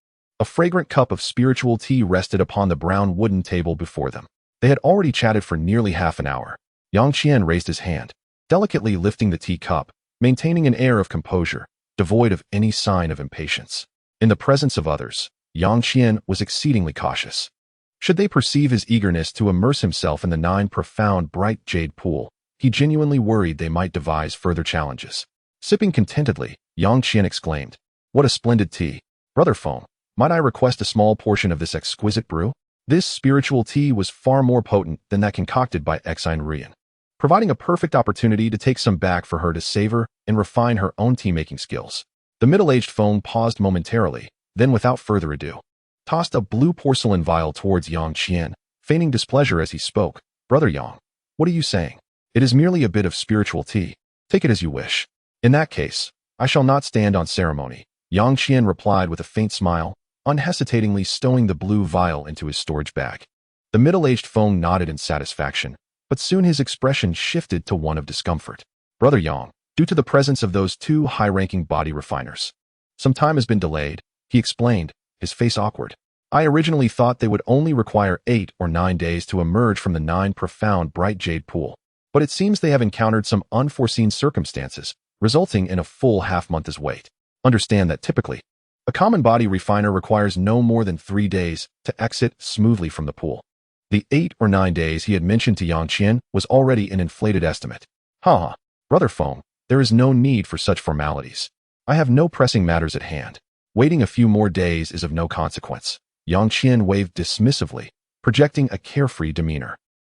A fragrant cup of spiritual tea rested upon the brown wooden table before them. They had already chatted for nearly half an hour. Yang Qian raised his hand, delicately lifting the tea cup, maintaining an air of composure, devoid of any sign of impatience. In the presence of others, Yang Qian was exceedingly cautious. Should they perceive his eagerness to immerse himself in the 9 profound bright jade pool, he genuinely worried they might devise further challenges. Sipping contentedly, Yang Qian exclaimed, "What a splendid tea! Brother Feng, might I request a small portion of this exquisite brew?" This spiritual tea was far more potent than that concocted by Xine Rian, providing a perfect opportunity to take some back for her to savor and refine her own tea-making skills. The middle-aged Feng paused momentarily, then without further ado, tossed a blue porcelain vial towards Yang Qian, feigning displeasure as he spoke. "Brother Yang, what are you saying? It is merely a bit of spiritual tea. Take it as you wish. In that case, I shall not stand on ceremony," Yang Qian replied with a faint smile, unhesitatingly stowing the blue vial into his storage bag. The middle-aged Feng nodded in satisfaction, but soon his expression shifted to one of discomfort. "Brother Yang, due to the presence of those 2 high-ranking body refiners, some time has been delayed," he explained, his face awkward. "I originally thought they would only require 8 or 9 days to emerge from the 9 profound bright jade pool, but it seems they have encountered some unforeseen circumstances, resulting in a full half-month's wait. Understand that typically, a common body refiner requires no more than 3 days to exit smoothly from the pool." The 8 or 9 days he had mentioned to Yang Qian was already an inflated estimate. "Ha! Brother Feng, there is no need for such formalities. I have no pressing matters at hand. Waiting a few more days is of no consequence." Yang Qian waved dismissively, projecting a carefree demeanor.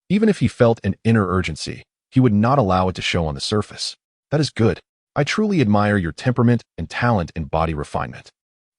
Even if he felt an inner urgency, he would not allow it to show on the surface. "That is good. I truly admire your temperament and talent in body refinement.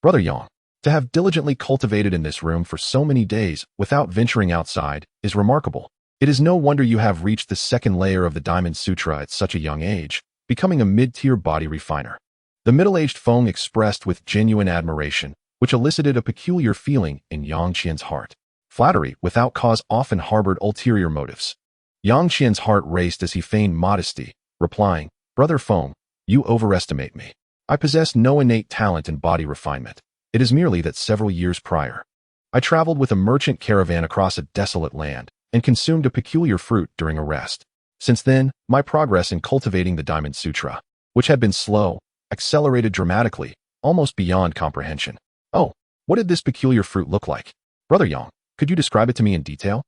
Brother Yang, to have diligently cultivated in this room for so many days without venturing outside is remarkable. It is no wonder you have reached the 2nd layer of the Diamond Sutra at such a young age, becoming a mid-tier body refiner." The middle-aged Feng expressed with genuine admiration, which elicited a peculiar feeling in Yang Qian's heart. Flattery without cause often harbored ulterior motives. Yang Qian's heart raced as he feigned modesty, replying, "Brother Feng, you overestimate me. I possess no innate talent in body refinement. It is merely that several years prior, I traveled with a merchant caravan across a desolate land and consumed a peculiar fruit during a rest. Since then, my progress in cultivating the Diamond Sutra, which had been slow, accelerated dramatically, almost beyond comprehension." "Oh, what did this peculiar fruit look like? Brother Yang, could you describe it to me in detail?"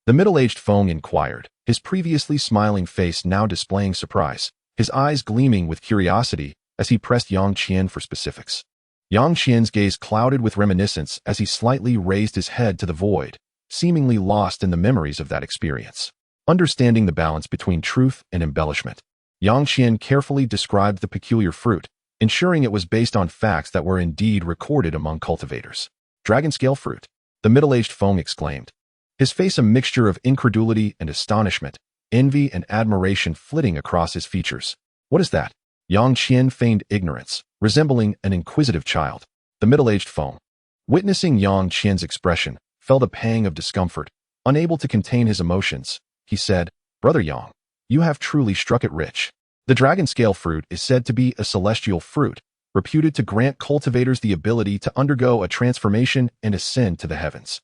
The middle-aged Feng inquired, his previously smiling face now displaying surprise, his eyes gleaming with curiosity as he pressed Yang Qian for specifics. Yang Qian's gaze clouded with reminiscence as he slightly raised his head to the void, seemingly lost in the memories of that experience. Understanding the balance between truth and embellishment, Yang Qian carefully described the peculiar fruit, ensuring it was based on facts that were indeed recorded among cultivators. "Dragon scale fruit," the middle-aged Feng exclaimed, his face a mixture of incredulity and astonishment, envy and admiration flitting across his features. "What is that?" Yang Qian feigned ignorance, resembling an inquisitive child. The middle-aged Feng, witnessing Yang Qian's expression, felt a pang of discomfort. Unable to contain his emotions, he said, "Brother Yang, you have truly struck it rich. The dragon scale fruit is said to be a celestial fruit, reputed to grant cultivators the ability to undergo a transformation and ascend to the heavens.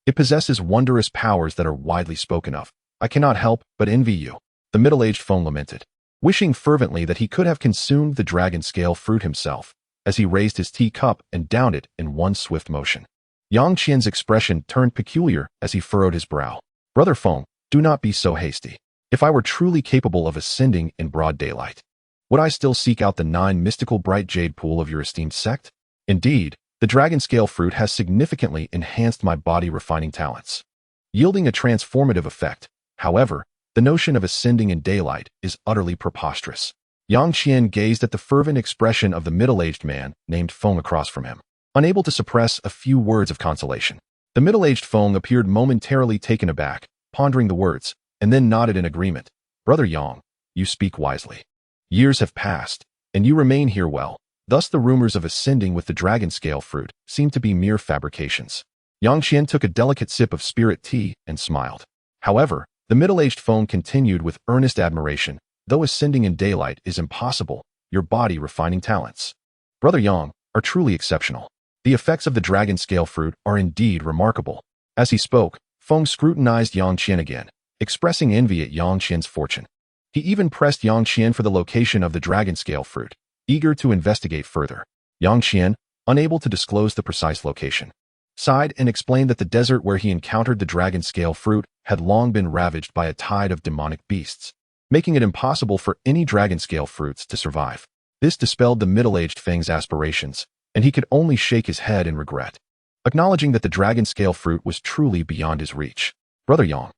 It possesses wondrous powers that are widely spoken of. I cannot help but envy you," the middle-aged Feng lamented, wishing fervently that he could have consumed the dragon scale fruit himself, as he raised his tea cup and downed it in one swift motion. Yang Qian's expression turned peculiar as he furrowed his brow. "Brother Feng, do not be so hasty. If I were truly capable of ascending in broad daylight, would I still seek out the 9 mystical bright jade pool of your esteemed sect? Indeed, the dragon scale fruit has significantly enhanced my body refining talents, yielding a transformative effect. However, the notion of ascending in daylight is utterly preposterous." Yang Qian gazed at the fervent expression of the middle-aged man named Feng across from him, unable to suppress a few words of consolation. The middle-aged Feng appeared momentarily taken aback, pondering the words, and then nodded in agreement. "Brother Yang, you speak wisely. Years have passed, and you remain here well, Thus the rumors of ascending with the dragon scale fruit seemed to be mere fabrications. Yang Qian took a delicate sip of spirit tea and smiled. However, the middle-aged Feng continued with earnest admiration. Though ascending in daylight is impossible, your body refining talents, Brother Yang, are truly exceptional. The effects of the dragon scale fruit are indeed remarkable. As he spoke, Feng scrutinized Yang Qian again, expressing envy at Yang Qian's fortune. He even pressed Yang Qian for the location of the dragon scale fruit, eager to investigate further. Yang Qian, unable to disclose the precise location, sighed and explained that the desert where he encountered the dragon scale fruit had long been ravaged by a tide of demonic beasts, making it impossible for any dragon scale fruits to survive. This dispelled the middle-aged Feng's aspirations, and he could only shake his head in regret, acknowledging that the dragon scale fruit was truly beyond his reach. Brother Yang,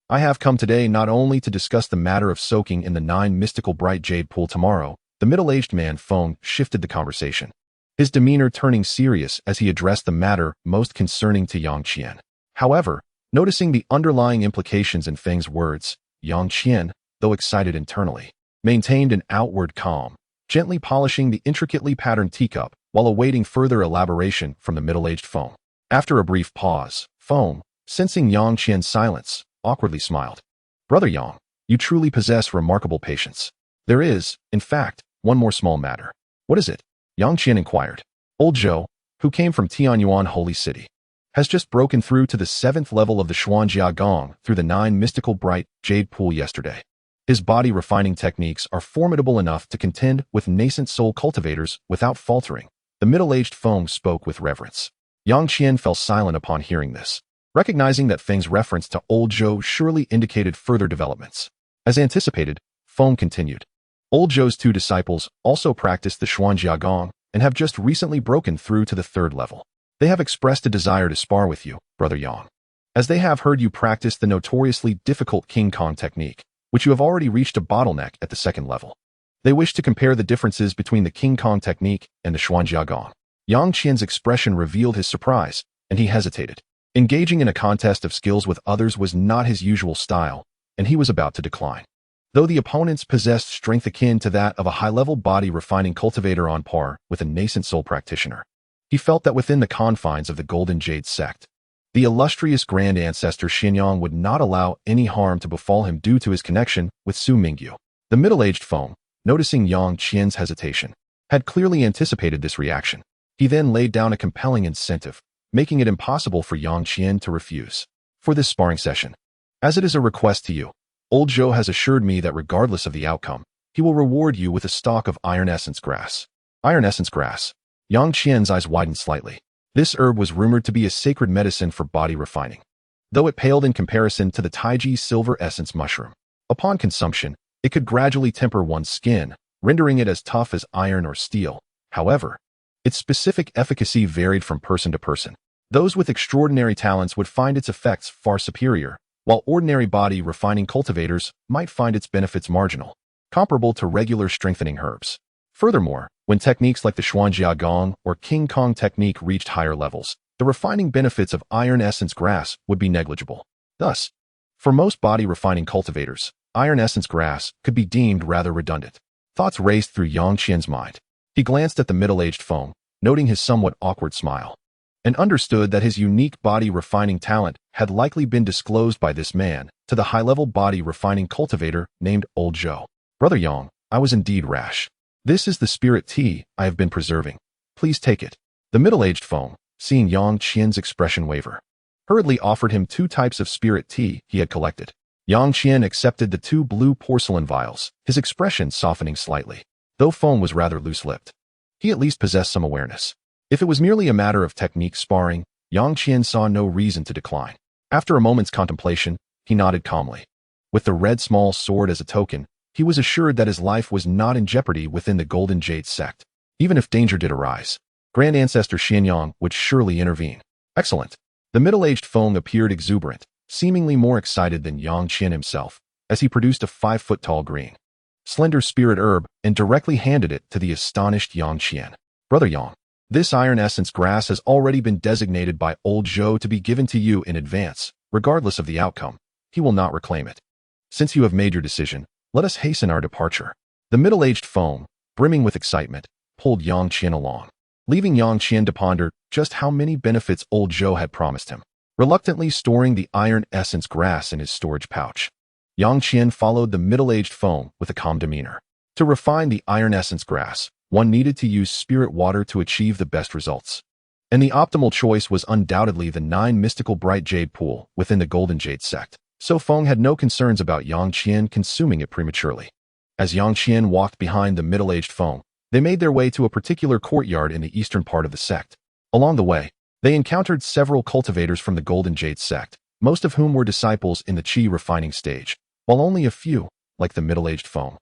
I have come today not only to discuss the matter of soaking in the 9 mystical bright jade pool tomorrow. The middle-aged man Feng shifted the conversation, his demeanor turning serious as he addressed the matter most concerning to Yang Qian. However, noticing the underlying implications in Feng's words, Yang Qian, though excited internally, maintained an outward calm, gently polishing the intricately patterned teacup while awaiting further elaboration from the middle-aged Feng. After a brief pause, Feng, sensing Yang Qian's silence, awkwardly smiled. Brother Yang, you truly possess remarkable patience. There is, in fact, one more small matter. What is it? Yang Qian inquired. Old Zhou, who came from Tianyuan Holy City, has just broken through to the 7th level of the Xuanjia Gong through the 9 mystical bright jade pool yesterday. His body refining techniques are formidable enough to contend with nascent soul cultivators without faltering. The middle-aged Feng spoke with reverence. Yang Qian fell silent upon hearing this, recognizing that Feng's reference to Old Zhou surely indicated further developments. As anticipated, Feng continued. Old Zhou's 2 disciples also practice the Xuanjia Gong and have just recently broken through to the 3rd level. They have expressed a desire to spar with you, Brother Yang, as they have heard you practice the notoriously difficult King Kong technique, which you have already reached a bottleneck at the 2nd level. They wish to compare the differences between the King Kong technique and the Xuanjia Gong. Yang Qian's expression revealed his surprise, and he hesitated. Engaging in a contest of skills with others was not his usual style, and he was about to decline. Though the opponents possessed strength akin to that of a high-level body refining cultivator on par with a nascent soul practitioner, he felt that within the confines of the Golden Jade sect, the illustrious grand ancestor Xianyang would not allow any harm to befall him due to his connection with Su Mingyu. The middle-aged Feng, noticing Yang Qian's hesitation, had clearly anticipated this reaction. He then laid down a compelling incentive, making it impossible for Yang Qian to refuse. For this sparring session, as it is a request to you, Old Zhou has assured me that regardless of the outcome, he will reward you with a stalk of iron essence grass. Iron essence grass. Yang Qian's eyes widened slightly. This herb was rumored to be a sacred medicine for body refining, though it paled in comparison to the Taiji silver essence mushroom. Upon consumption, it could gradually temper one's skin, rendering it as tough as iron or steel. However, its specific efficacy varied from person to person. Those with extraordinary talents would find its effects far superior, while ordinary body refining cultivators might find its benefits marginal, comparable to regular strengthening herbs. Furthermore, when techniques like the Xuanjia Gong or King Kong technique reached higher levels, the refining benefits of iron essence grass would be negligible. Thus, for most body refining cultivators, iron essence grass could be deemed rather redundant. Thoughts raced through Yang Qian's mind. He glanced at the middle-aged Feng, noting his somewhat awkward smile, and understood that his unique body refining talent had likely been disclosed by this man to the high-level body refining cultivator named Old Zhou. Brother Yang, I was indeed rash. This is the spirit tea I have been preserving. Please take it. The middle-aged Feng, seeing Yang Qian's expression waver, hurriedly offered him 2 types of spirit tea he had collected. Yang Qian accepted the 2 blue porcelain vials, his expression softening slightly. Though Feng was rather loose-lipped, he at least possessed some awareness. If it was merely a matter of technique sparring, Yang Qian saw no reason to decline. After a moment's contemplation, he nodded calmly. With the red small sword as a token, he was assured that his life was not in jeopardy within the Golden Jade sect. Even if danger did arise, Grand Ancestor Xianyang would surely intervene. Excellent. The middle-aged Feng appeared exuberant, seemingly more excited than Yang Qian himself, as he produced a 5-foot-tall green, slender spirit herb and directly handed it to the astonished Yang Qian. Brother Yang, this iron essence grass has already been designated by Old Zhou to be given to you in advance. Regardless of the outcome, he will not reclaim it. Since you have made your decision, let us hasten our departure. The middle-aged Feng, brimming with excitement, pulled Yang Qian along, leaving Yang Qian to ponder just how many benefits old Zhou had promised him. Reluctantly storing the iron essence grass in his storage pouch, Yang Qian followed the middle-aged Feng with a calm demeanor. To refine the iron essence grass, one needed to use spirit water to achieve the best results. And the optimal choice was undoubtedly the 9 mystical bright jade pool within the Golden Jade sect, so Feng had no concerns about Yang Qian consuming it prematurely. As Yang Qian walked behind the middle-aged Feng, they made their way to a particular courtyard in the eastern part of the sect. Along the way, they encountered several cultivators from the Golden Jade sect, most of whom were disciples in the Qi refining stage, while only a few, like the middle-aged Feng,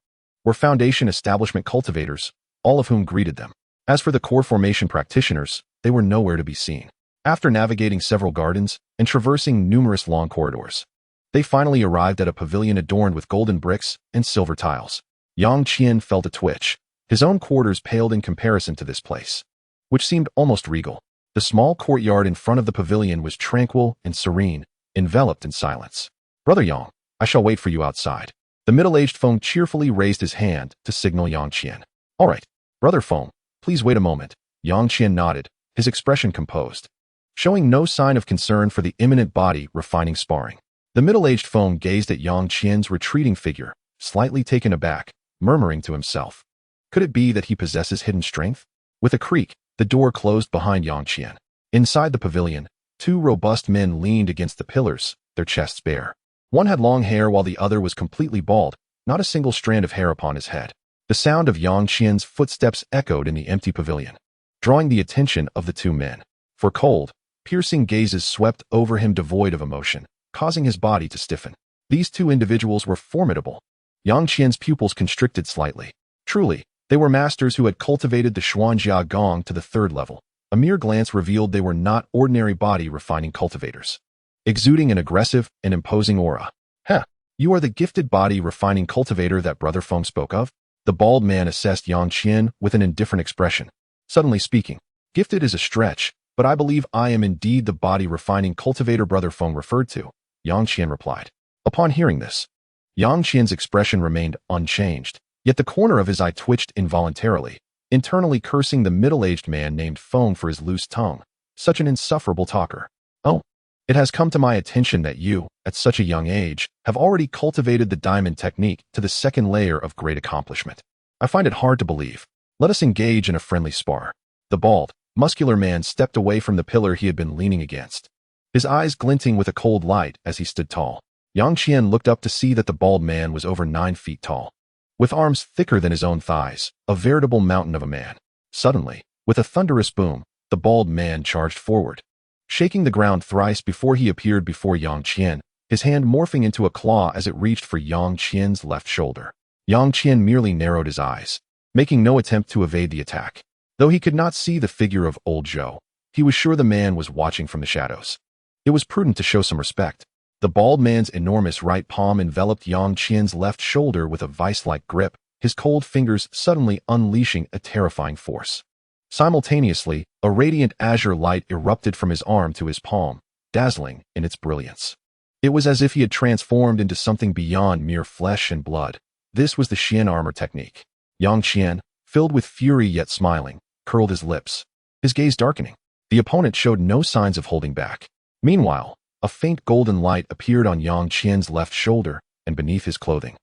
were Foundation establishment cultivators, all of whom greeted them. As for the core formation practitioners, they were nowhere to be seen. After navigating several gardens and traversing numerous long corridors, they finally arrived at a pavilion adorned with golden bricks and silver tiles. Yang Qian felt a twitch. His own quarters paled in comparison to this place, which seemed almost regal. The small courtyard in front of the pavilion was tranquil and serene, enveloped in silence. "Brother Yang, I shall wait for you outside." The middle-aged Feng cheerfully raised his hand to signal Yang Qian. "All right, Brother Feng, please wait a moment." Yang Qian nodded, his expression composed, showing no sign of concern for the imminent body refining sparring. The middle-aged Feng gazed at Yang Qian's retreating figure, slightly taken aback, murmuring to himself, "Could it be that he possesses hidden strength?" With a creak, the door closed behind Yang Qian. Inside the pavilion, 2 robust men leaned against the pillars, their chests bare. One had long hair while the other was completely bald, not a single strand of hair upon his head. The sound of Yang Qian's footsteps echoed in the empty pavilion, drawing the attention of the 2 men. For cold, piercing gazes swept over him devoid of emotion, causing his body to stiffen. These 2 individuals were formidable. Yang Qian's pupils constricted slightly. Truly, they were masters who had cultivated the Xuanjia Gong to the 3rd level. A mere glance revealed they were not ordinary body-refining cultivators, exuding an aggressive and imposing aura. "Heh, you are the gifted body-refining cultivator that Brother Feng spoke of?" The bald man assessed Yang Qian with an indifferent expression. Suddenly speaking, "Gifted is a stretch, but I believe I am indeed the body-refining cultivator Brother Feng referred to," Yang Qian replied. Upon hearing this, Yang Qian's expression remained unchanged, yet the corner of his eye twitched involuntarily, internally cursing the middle-aged man named Feng for his loose tongue. Such an insufferable talker. "Oh, it has come to my attention that you, at such a young age, have already cultivated the diamond technique to the 2nd layer of great accomplishment. I find it hard to believe. Let us engage in a friendly spar." The bald, muscular man stepped away from the pillar he had been leaning against, his eyes glinting with a cold light as he stood tall. Yang Qian looked up to see that the bald man was over 9 feet tall, with arms thicker than his own thighs, a veritable mountain of a man. Suddenly, with a thunderous boom, the bald man charged forward, shaking the ground thrice before he appeared before Yang Qian, his hand morphing into a claw as it reached for Yang Qian's left shoulder. Yang Qian merely narrowed his eyes, making no attempt to evade the attack. Though he could not see the figure of old Zhou, he was sure the man was watching from the shadows. It was prudent to show some respect. The bald man's enormous right palm enveloped Yang Qian's left shoulder with a vice-like grip, his cold fingers suddenly unleashing a terrifying force. Simultaneously, a radiant azure light erupted from his arm to his palm, dazzling in its brilliance. It was as if he had transformed into something beyond mere flesh and blood. This was the Qian armor technique. Yang Qian, filled with fury yet smiling, curled his lips, his gaze darkening. The opponent showed no signs of holding back. Meanwhile, a faint golden light appeared on Yang Qian's left shoulder and beneath his clothing.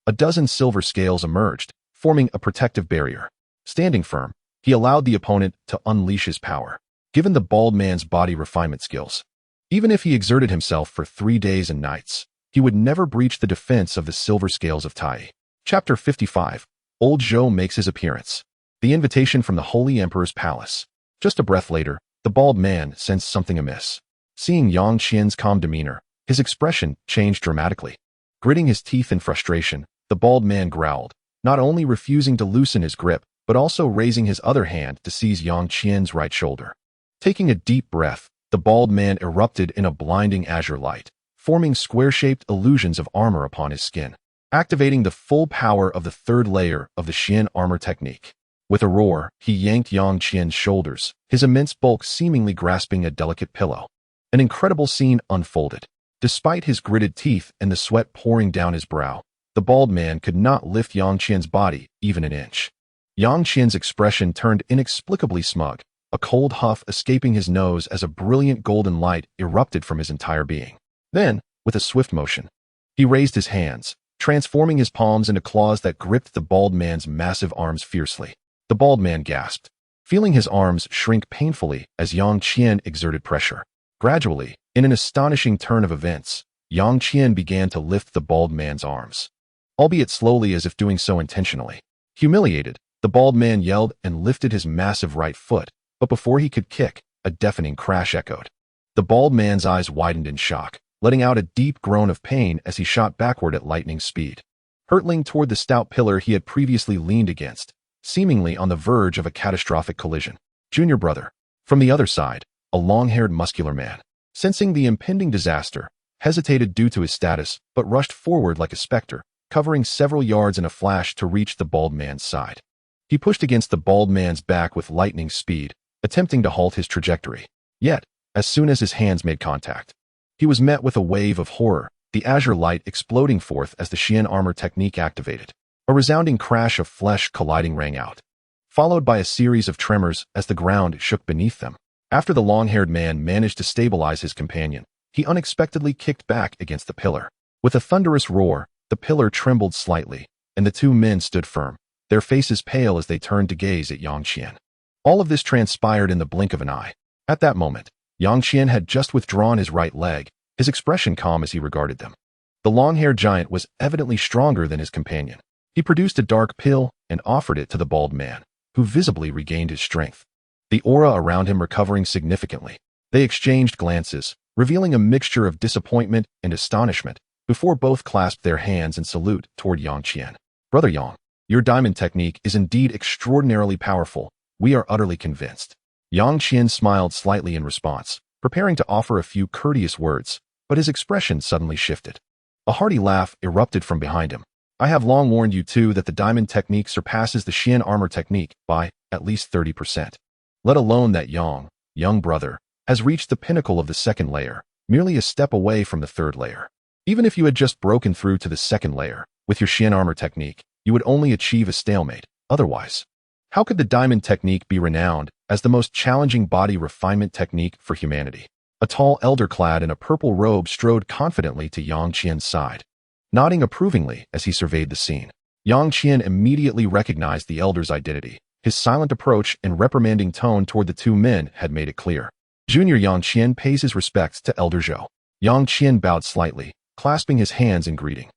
A dozen silver scales emerged, forming a protective barrier. Standing firm, he allowed the opponent to unleash his power. Given the bald man's body refinement skills, even if he exerted himself for 3 days and nights, he would never breach the defense of the silver scales of Tai. Chapter 55. Old Zhou makes his appearance. The invitation from the Holy Emperor's palace. Just a breath later, the bald man sensed something amiss. Seeing Yang Qian's calm demeanor, his expression changed dramatically. Gritting his teeth in frustration, the bald man growled, not only refusing to loosen his grip, but also raising his other hand to seize Yang Qian's right shoulder. Taking a deep breath, the bald man erupted in a blinding azure light, forming square-shaped illusions of armor upon his skin, activating the full power of the 3rd layer of the Qian armor technique. With a roar, he yanked Yang Qian's shoulders, his immense bulk seemingly grasping a delicate pillow. An incredible scene unfolded. Despite his gritted teeth and the sweat pouring down his brow, the bald man could not lift Yang Qian's body even an inch. Yang Qian's expression turned inexplicably smug, a cold huff escaping his nose as a brilliant golden light erupted from his entire being. Then, with a swift motion, he raised his hands, transforming his palms into claws that gripped the bald man's massive arms fiercely. The bald man gasped, feeling his arms shrink painfully as Yang Qian exerted pressure. Gradually, in an astonishing turn of events, Yang Qian began to lift the bald man's arms, albeit slowly as if doing so intentionally. Humiliated, the bald man yelled and lifted his massive right foot, but before he could kick, a deafening crash echoed. The bald man's eyes widened in shock, letting out a deep groan of pain as he shot backward at lightning speed, hurtling toward the stout pillar he had previously leaned against, seemingly on the verge of a catastrophic collision. Junior brother. From the other side, a long-haired muscular man, sensing the impending disaster, hesitated due to his status but rushed forward like a specter, covering several yards in a flash to reach the bald man's side. He pushed against the bald man's back with lightning speed, attempting to halt his trajectory. Yet, as soon as his hands made contact, he was met with a wave of horror, the azure light exploding forth as the Qian armor technique activated. A resounding crash of flesh colliding rang out, followed by a series of tremors as the ground shook beneath them. After the long-haired man managed to stabilize his companion, he unexpectedly kicked back against the pillar. With a thunderous roar, the pillar trembled slightly, and the two men stood firm, their faces pale as they turned to gaze at Yang Qian. All of this transpired in the blink of an eye. At that moment, Yang Qian had just withdrawn his right leg, his expression calm as he regarded them. The long-haired giant was evidently stronger than his companion. He produced a dark pill and offered it to the bald man, who visibly regained his strength, the aura around him recovering significantly. They exchanged glances, revealing a mixture of disappointment and astonishment, before both clasped their hands in salute toward Yang Qian. Brother Yang, your diamond technique is indeed extraordinarily powerful. We are utterly convinced. Yang Qian smiled slightly in response, preparing to offer a few courteous words, but his expression suddenly shifted. A hearty laugh erupted from behind him. I have long warned you too that the diamond technique surpasses the Qian armor technique by at least 30%. Let alone that young brother, has reached the pinnacle of the second layer, merely a step away from the third layer. Even if you had just broken through to the second layer, with your Qian armor technique, you would only achieve a stalemate. Otherwise, how could the diamond technique be renowned as the most challenging body refinement technique for humanity? A tall elder clad in a purple robe strode confidently to Yang Qian's side, nodding approvingly as he surveyed the scene. Yang Qian immediately recognized the elder's identity. His silent approach and reprimanding tone toward the two men had made it clear. Junior Yang Qian pays his respects to Elder Zhou. Yang Qian bowed slightly, clasping his hands in greeting.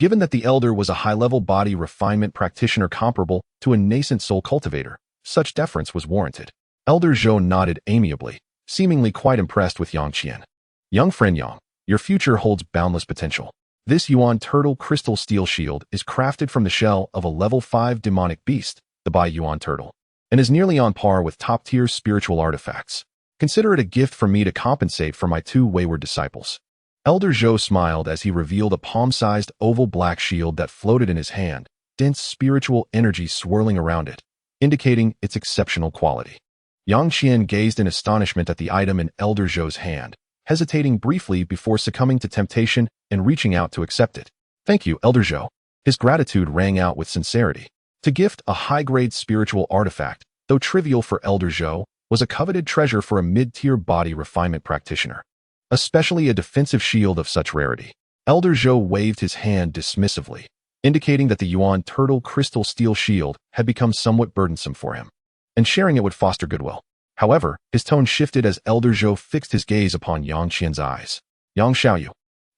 Given that the elder was a high-level body refinement practitioner comparable to a nascent soul cultivator, such deference was warranted. Elder Zhou nodded amiably, seemingly quite impressed with Yang Qian. Young friend Yang, your future holds boundless potential. This Yuan Turtle Crystal Steel Shield is crafted from the shell of a level 5 demonic beast, the Bai Yuan Turtle, and is nearly on par with top-tier spiritual artifacts. Consider it a gift from me to compensate for my two wayward disciples. Elder Zhou smiled as he revealed a palm-sized oval black shield that floated in his hand, dense spiritual energy swirling around it, indicating its exceptional quality. Yang Qian gazed in astonishment at the item in Elder Zhou's hand, hesitating briefly before succumbing to temptation and reaching out to accept it. Thank you, Elder Zhou. His gratitude rang out with sincerity. To gift a high-grade spiritual artifact, though trivial for Elder Zhou, was a coveted treasure for a mid-tier body refinement practitioner, especially a defensive shield of such rarity. Elder Zhou waved his hand dismissively, indicating that the Yuan Turtle Crystal Steel Shield had become somewhat burdensome for him, and sharing it would foster goodwill. However, his tone shifted as Elder Zhou fixed his gaze upon Yang Qian's eyes. Yang Xiaoyu,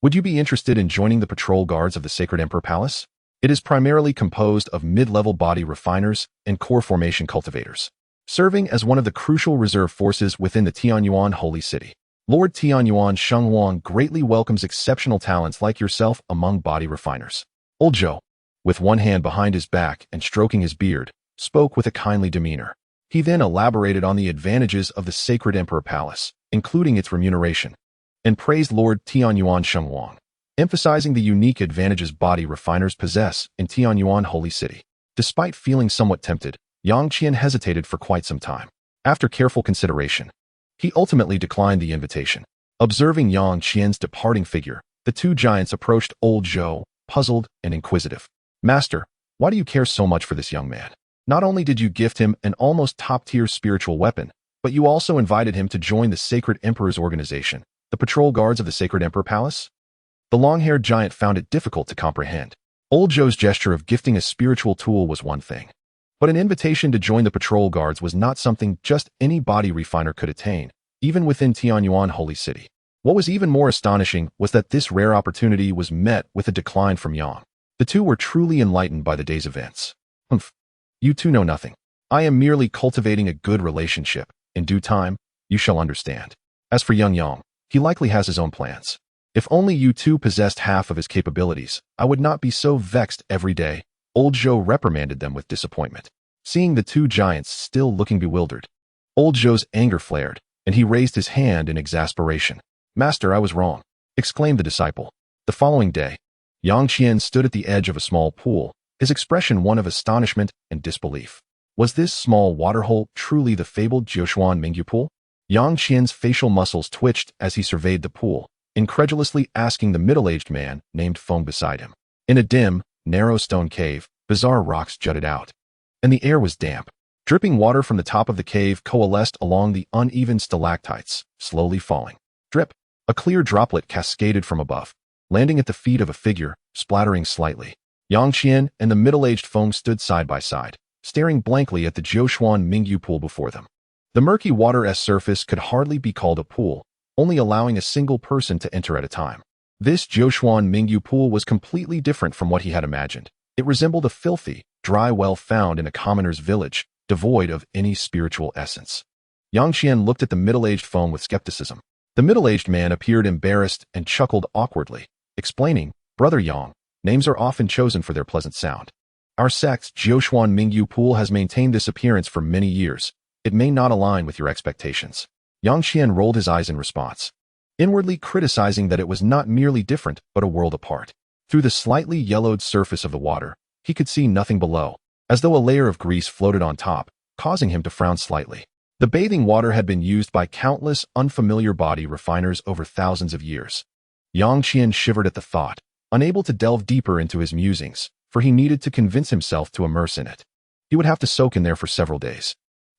would you be interested in joining the patrol guards of the Sacred Emperor Palace? It is primarily composed of mid-level body refiners and core formation cultivators, serving as one of the crucial reserve forces within the Tianyuan Holy City. Lord Tianyuan Shenghuang greatly welcomes exceptional talents like yourself among body refiners. Old Zhou, with one hand behind his back and stroking his beard, spoke with a kindly demeanor. He then elaborated on the advantages of the Sacred Emperor Palace, including its remuneration, and praised Lord Tianyuan Shenghuang, emphasizing the unique advantages body refiners possess in Tianyuan Holy City. Despite feeling somewhat tempted, Yang Qian hesitated for quite some time. After careful consideration, he ultimately declined the invitation. Observing Yang Qian's departing figure, the two giants approached Old Zhou, puzzled and inquisitive. Master, why do you care so much for this young man? Not only did you gift him an almost top-tier spiritual weapon, but you also invited him to join the Sacred Emperor's organization, the patrol guards of the Sacred Emperor Palace? The long-haired giant found it difficult to comprehend. Old Joe's gesture of gifting a spiritual tool was one thing, but an invitation to join the patrol guards was not something just any body refiner could attain, even within Tianyuan Holy City. What was even more astonishing was that this rare opportunity was met with a decline from Yang. The two were truly enlightened by the day's events. Humph. You two know nothing. I am merely cultivating a good relationship. In due time, you shall understand. As for young Yang, he likely has his own plans. If only you two possessed half of his capabilities, I would not be so vexed every day. Old Joe reprimanded them with disappointment. Seeing the two giants still looking bewildered, Old Joe's anger flared, and he raised his hand in exasperation. Master, I was wrong, exclaimed the disciple. The following day, Yang Qian stood at the edge of a small pool, his expression one of astonishment and disbelief. Was this small waterhole truly the fabled Jiushuan Mingyu pool? Yang Qian's facial muscles twitched as he surveyed the pool, incredulously asking the middle-aged man named Feng beside him. In a dim, narrow stone cave, bizarre rocks jutted out, and the air was damp. Dripping water from the top of the cave coalesced along the uneven stalactites, slowly falling. Drip! A clear droplet cascaded from above, landing at the feet of a figure, splattering slightly. Yang Qian and the middle-aged Feng stood side by side, staring blankly at the Jiushuan Mingyu pool before them. The murky water's surface could hardly be called a pool, only allowing a single person to enter at a time. This Jiushuan Mingyu pool was completely different from what he had imagined. It resembled a filthy, dry well found in a commoner's village, devoid of any spiritual essence. Yang Qian looked at the middle-aged Feng with skepticism. The middle-aged man appeared embarrassed and chuckled awkwardly, explaining, Brother Yang, names are often chosen for their pleasant sound. Our sect's Jiushuan Mingyu pool has maintained this appearance for many years. It may not align with your expectations. Yang Qian rolled his eyes in response, inwardly criticizing that it was not merely different but a world apart. Through the slightly yellowed surface of the water, he could see nothing below, as though a layer of grease floated on top, causing him to frown slightly. The bathing water had been used by countless unfamiliar body refiners over thousands of years. Yang Qian shivered at the thought, unable to delve deeper into his musings, for he needed to convince himself to immerse in it. He would have to soak in there for several days.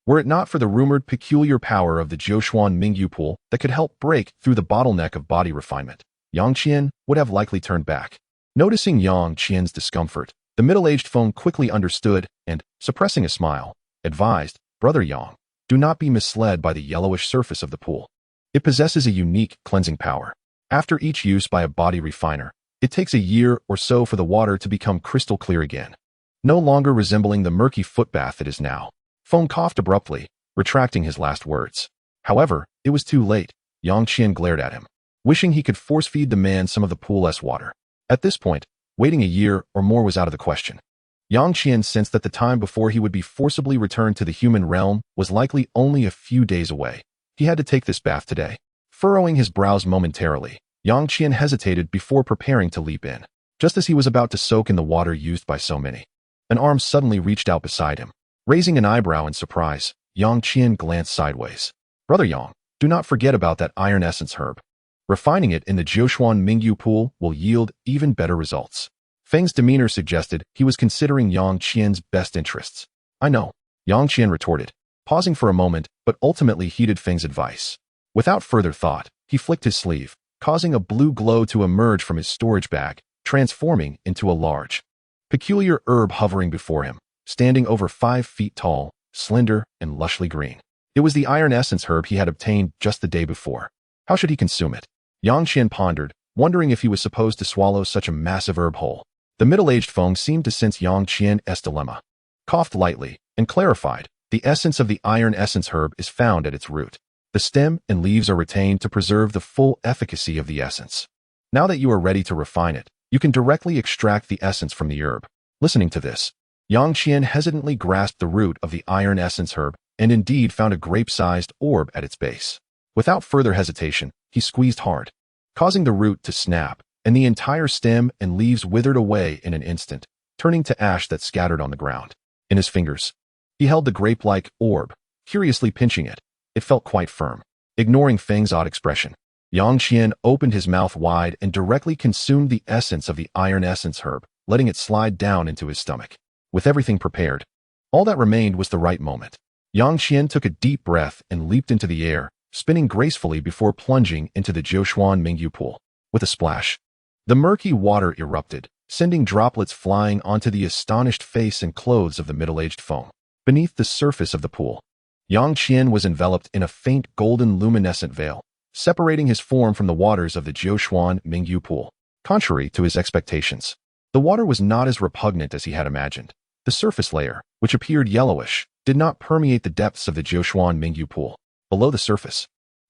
Were it not for the rumored peculiar power of the Jiushuan Mingyu pool that could help break through the bottleneck of body refinement, Yang Qian would have likely turned back. Noticing Yang Qian's discomfort, the middle-aged Feng quickly understood and, suppressing a smile, advised, Brother Yang, do not be misled by the yellowish surface of the pool. It possesses a unique cleansing power. After each use by a body refiner, it takes a year or so for the water to become crystal clear again, no longer resembling the murky footbath it is now. Feng coughed abruptly, retracting his last words. However, it was too late. Yang Qian glared at him, wishing he could force-feed the man some of the pool's water. At this point, waiting a year or more was out of the question. Yang Qian sensed that the time before he would be forcibly returned to the human realm was likely only a few days away. He had to take this bath today. Furrowing his brows momentarily, Yang Qian hesitated before preparing to leap in. Just as he was about to soak in the water used by so many, an arm suddenly reached out beside him. Raising an eyebrow in surprise, Yang Qian glanced sideways. Brother Yang, do not forget about that iron essence herb. Refining it in the Jiushuan Mingyu pool will yield even better results. Feng's demeanor suggested he was considering Yang Qian's best interests. I know, Yang Qian retorted, pausing for a moment but ultimately heeded Feng's advice. Without further thought, he flicked his sleeve, causing a blue glow to emerge from his storage bag, transforming into a large, peculiar herb hovering before him, standing over 5 feet tall, slender, and lushly green. It was the iron essence herb he had obtained just the day before. How should he consume it? Yang Qian pondered, wondering if he was supposed to swallow such a massive herb whole. The middle-aged Feng seemed to sense Yang Qian's dilemma, coughed lightly, and clarified, the essence of the iron essence herb is found at its root. The stem and leaves are retained to preserve the full efficacy of the essence. Now that you are ready to refine it, you can directly extract the essence from the herb. Listening to this, Yang Qian hesitantly grasped the root of the iron essence herb and indeed found a grape-sized orb at its base. Without further hesitation, he squeezed hard, causing the root to snap, and the entire stem and leaves withered away in an instant, turning to ash that scattered on the ground. In his fingers, he held the grape-like orb, curiously pinching it. It felt quite firm. Ignoring Feng's odd expression, Yang Qian opened his mouth wide and directly consumed the essence of the iron essence herb, letting it slide down into his stomach. With everything prepared, All that remained was the right moment. Yang Qian took a deep breath and leaped into the air, spinning gracefully before plunging into the Jiushuan Mingyu pool. With a splash, the murky water erupted, sending droplets flying onto the astonished face and clothes of the middle-aged foam. Beneath the surface of the pool, Yang Qian was enveloped in a faint golden luminescent veil, separating his form from the waters of the Jiushuan Mingyu pool. Contrary to his expectations, the water was not as repugnant as he had imagined. The surface layer, which appeared yellowish, did not permeate the depths of the Jiushuan Mingyu pool. Below the surface,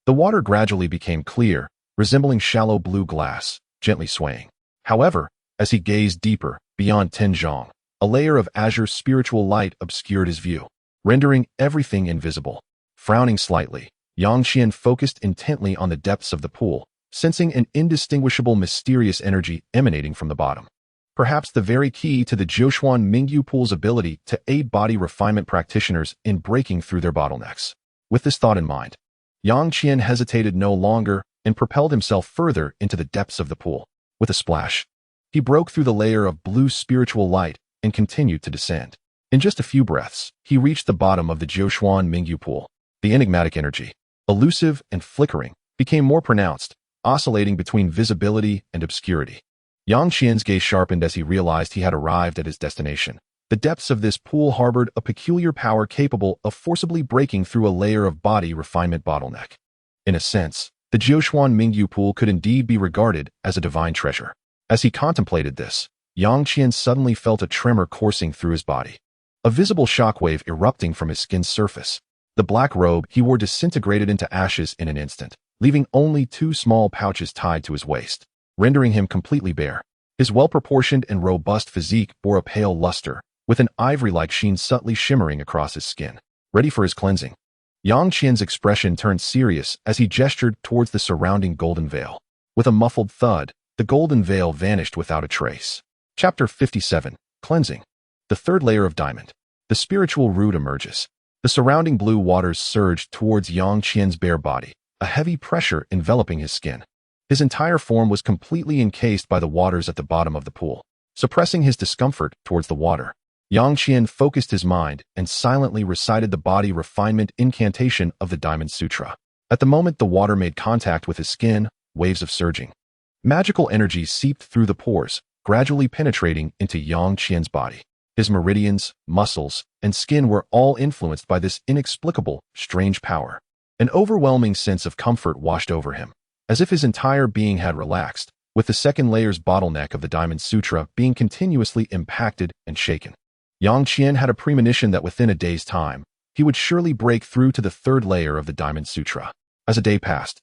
the water gradually became clear, resembling shallow blue glass, gently swaying. However, as he gazed deeper, beyond Tian Dong, a layer of azure spiritual light obscured his view, rendering everything invisible. Frowning slightly, Yang Qian focused intently on the depths of the pool, sensing an indistinguishable mysterious energy emanating from the bottom. Perhaps the very key to the Jiushuan Mingyu pool's ability to aid body refinement practitioners in breaking through their bottlenecks. With this thought in mind, Yang Qian hesitated no longer and propelled himself further into the depths of the pool. With a splash, he broke through the layer of blue spiritual light and continued to descend. In just a few breaths, he reached the bottom of the Jiushuan Mingyu pool. The enigmatic energy, elusive and flickering, became more pronounced, oscillating between visibility and obscurity. Yang Qian's gaze sharpened as he realized he had arrived at his destination. The depths of this pool harbored a peculiar power capable of forcibly breaking through a layer of body refinement bottleneck. In a sense, the Jiushuan Mingyu pool could indeed be regarded as a divine treasure. As he contemplated this, Yang Qian suddenly felt a tremor coursing through his body. A visible shockwave erupting from his skin's surface. The black robe he wore disintegrated into ashes in an instant, leaving only 2 small pouches tied to his waist, rendering him completely bare. His well-proportioned and robust physique bore a pale luster, with an ivory-like sheen subtly shimmering across his skin. Ready for his cleansing, Yang Qian's expression turned serious as he gestured towards the surrounding golden veil. With a muffled thud, the golden veil vanished without a trace. Chapter 57. Cleansing. The third layer of diamond. The spiritual root emerges. The surrounding blue waters surged towards Yang Qian's bare body, a heavy pressure enveloping his skin. His entire form was completely encased by the waters at the bottom of the pool. Suppressing his discomfort towards the water, Yang Qian focused his mind and silently recited the body refinement incantation of the Diamond Sutra. At the moment the water made contact with his skin, waves of surging magical energy seeped through the pores, gradually penetrating into Yang Qian's body. His meridians, muscles, and skin were all influenced by this inexplicable, strange power. An overwhelming sense of comfort washed over him, as if his entire being had relaxed, with the second layer's bottleneck of the Diamond Sutra being continuously impacted and shaken. Yang Qian had a premonition that within a day's time, he would surely break through to the third layer of the Diamond Sutra. As a day passed,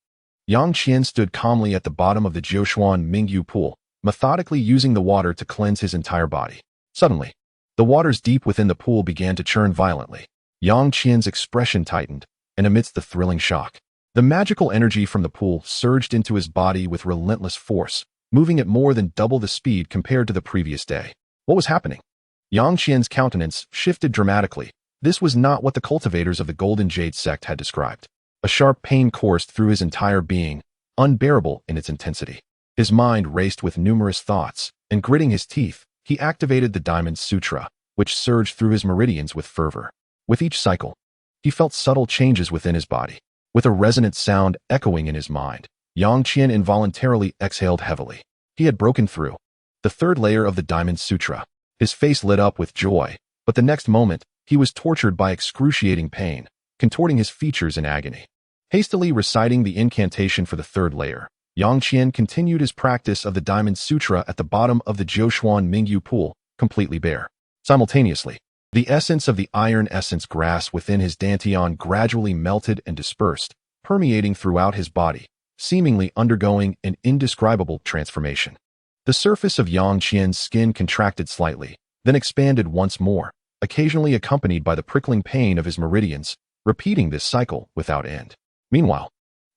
Yang Qian stood calmly at the bottom of the Jiushuan Mingyu pool, methodically using the water to cleanse his entire body. Suddenly, the waters deep within the pool began to churn violently. Yang Qian's expression tightened, and amidst the thrilling shock, the magical energy from the pool surged into his body with relentless force, moving at more than double the speed compared to the previous day. What was happening? Yang Qian's countenance shifted dramatically. This was not what the cultivators of the Golden Jade sect had described. A sharp pain coursed through his entire being, unbearable in its intensity. His mind raced with numerous thoughts, and gritting his teeth, he activated the Diamond Sutra, which surged through his meridians with fervor. With each cycle, he felt subtle changes within his body. With a resonant sound echoing in his mind, Yang Qian involuntarily exhaled heavily. He had broken through the third layer of the Diamond Sutra. His face lit up with joy, but the next moment, he was tortured by excruciating pain, contorting his features in agony. Hastily reciting the incantation for the third layer, Yang Qian continued his practice of the Diamond Sutra at the bottom of the Jiushuan Mingyu pool, completely bare. Simultaneously, the essence of the iron essence grass within his dantian gradually melted and dispersed, permeating throughout his body, seemingly undergoing an indescribable transformation. The surface of Yang Qian's skin contracted slightly, then expanded once more, occasionally accompanied by the prickling pain of his meridians, repeating this cycle without end. Meanwhile,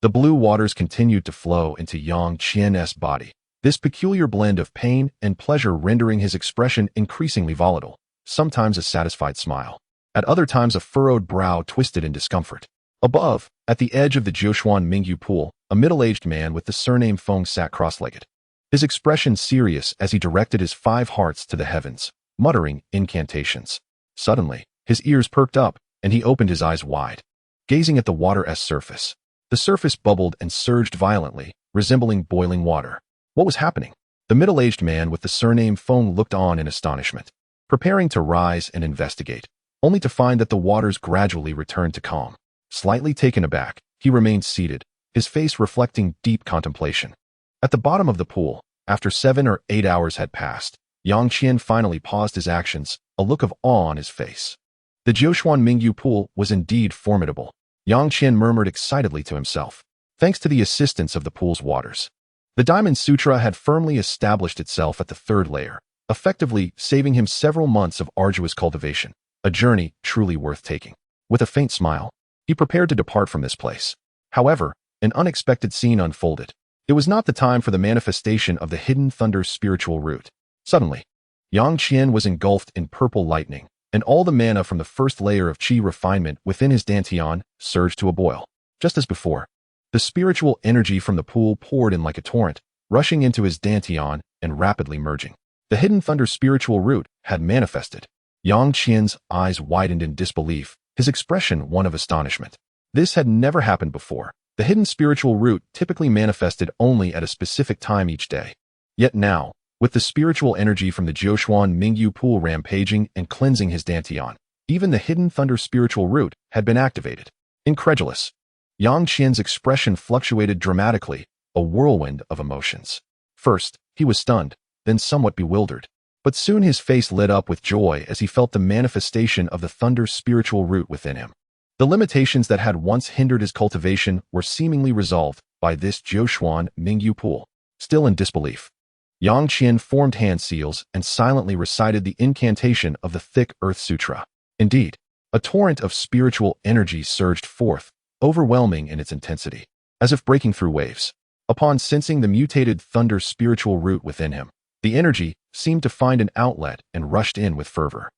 the blue waters continued to flow into Yang Qian's body, this peculiar blend of pain and pleasure rendering his expression increasingly volatile, sometimes a satisfied smile, at other times a furrowed brow twisted in discomfort. Above, at the edge of the Jiushuan Mingyu pool, a middle-aged man with the surname Feng sat cross-legged, his expression serious as he directed his 5 hearts to the heavens, muttering incantations. Suddenly, His ears perked up, and he opened his eyes wide, gazing at the water's surface. The surface bubbled and surged violently, resembling boiling water. What was happening? The middle-aged man with the surname Feng looked on in astonishment, preparing to rise and investigate, only to find that the waters gradually returned to calm. Slightly taken aback, he remained seated, his face reflecting deep contemplation. At the bottom of the pool, after 7 or 8 hours had passed, Yang Qian finally paused his actions, a look of awe on his face. The Jiuquan Mingyu pool was indeed formidable. Yang Qian murmured excitedly to himself, thanks to the assistance of the pool's waters. The Diamond Sutra had firmly established itself at the 3rd layer, effectively saving him several months of arduous cultivation, a journey truly worth taking. With a faint smile, he prepared to depart from this place. However, an unexpected scene unfolded. It was not the time for the manifestation of the hidden thunder spiritual root. Suddenly, Yang Qian was engulfed in purple lightning, and all the mana from the 1st layer of qi refinement within his dantian surged to a boil. Just as before, the spiritual energy from the pool poured in like a torrent, rushing into his dantian and rapidly merging. The hidden thunder spiritual root had manifested. Yang Qian's eyes widened in disbelief, his expression one of astonishment. This had never happened before. The hidden spiritual root typically manifested only at a specific time each day. Yet now, with the spiritual energy from the Jiuquan Mingyu pool rampaging and cleansing his dantian, even the hidden thunder spiritual root had been activated. Incredulous, Yang Qian's expression fluctuated dramatically, a whirlwind of emotions. First, he was stunned, then somewhat bewildered. But soon his face lit up with joy as he felt the manifestation of the thunder spiritual root within him. The limitations that had once hindered his cultivation were seemingly resolved by this Jiuquan Mingyu pool. Still in disbelief, Yang Qian formed hand seals and silently recited the incantation of the thick earth sutra. Indeed, a torrent of spiritual energy surged forth, overwhelming in its intensity, as if breaking through waves. Upon sensing the mutated thunder spiritual root within him, the energy seemed to find an outlet and rushed in with fervor.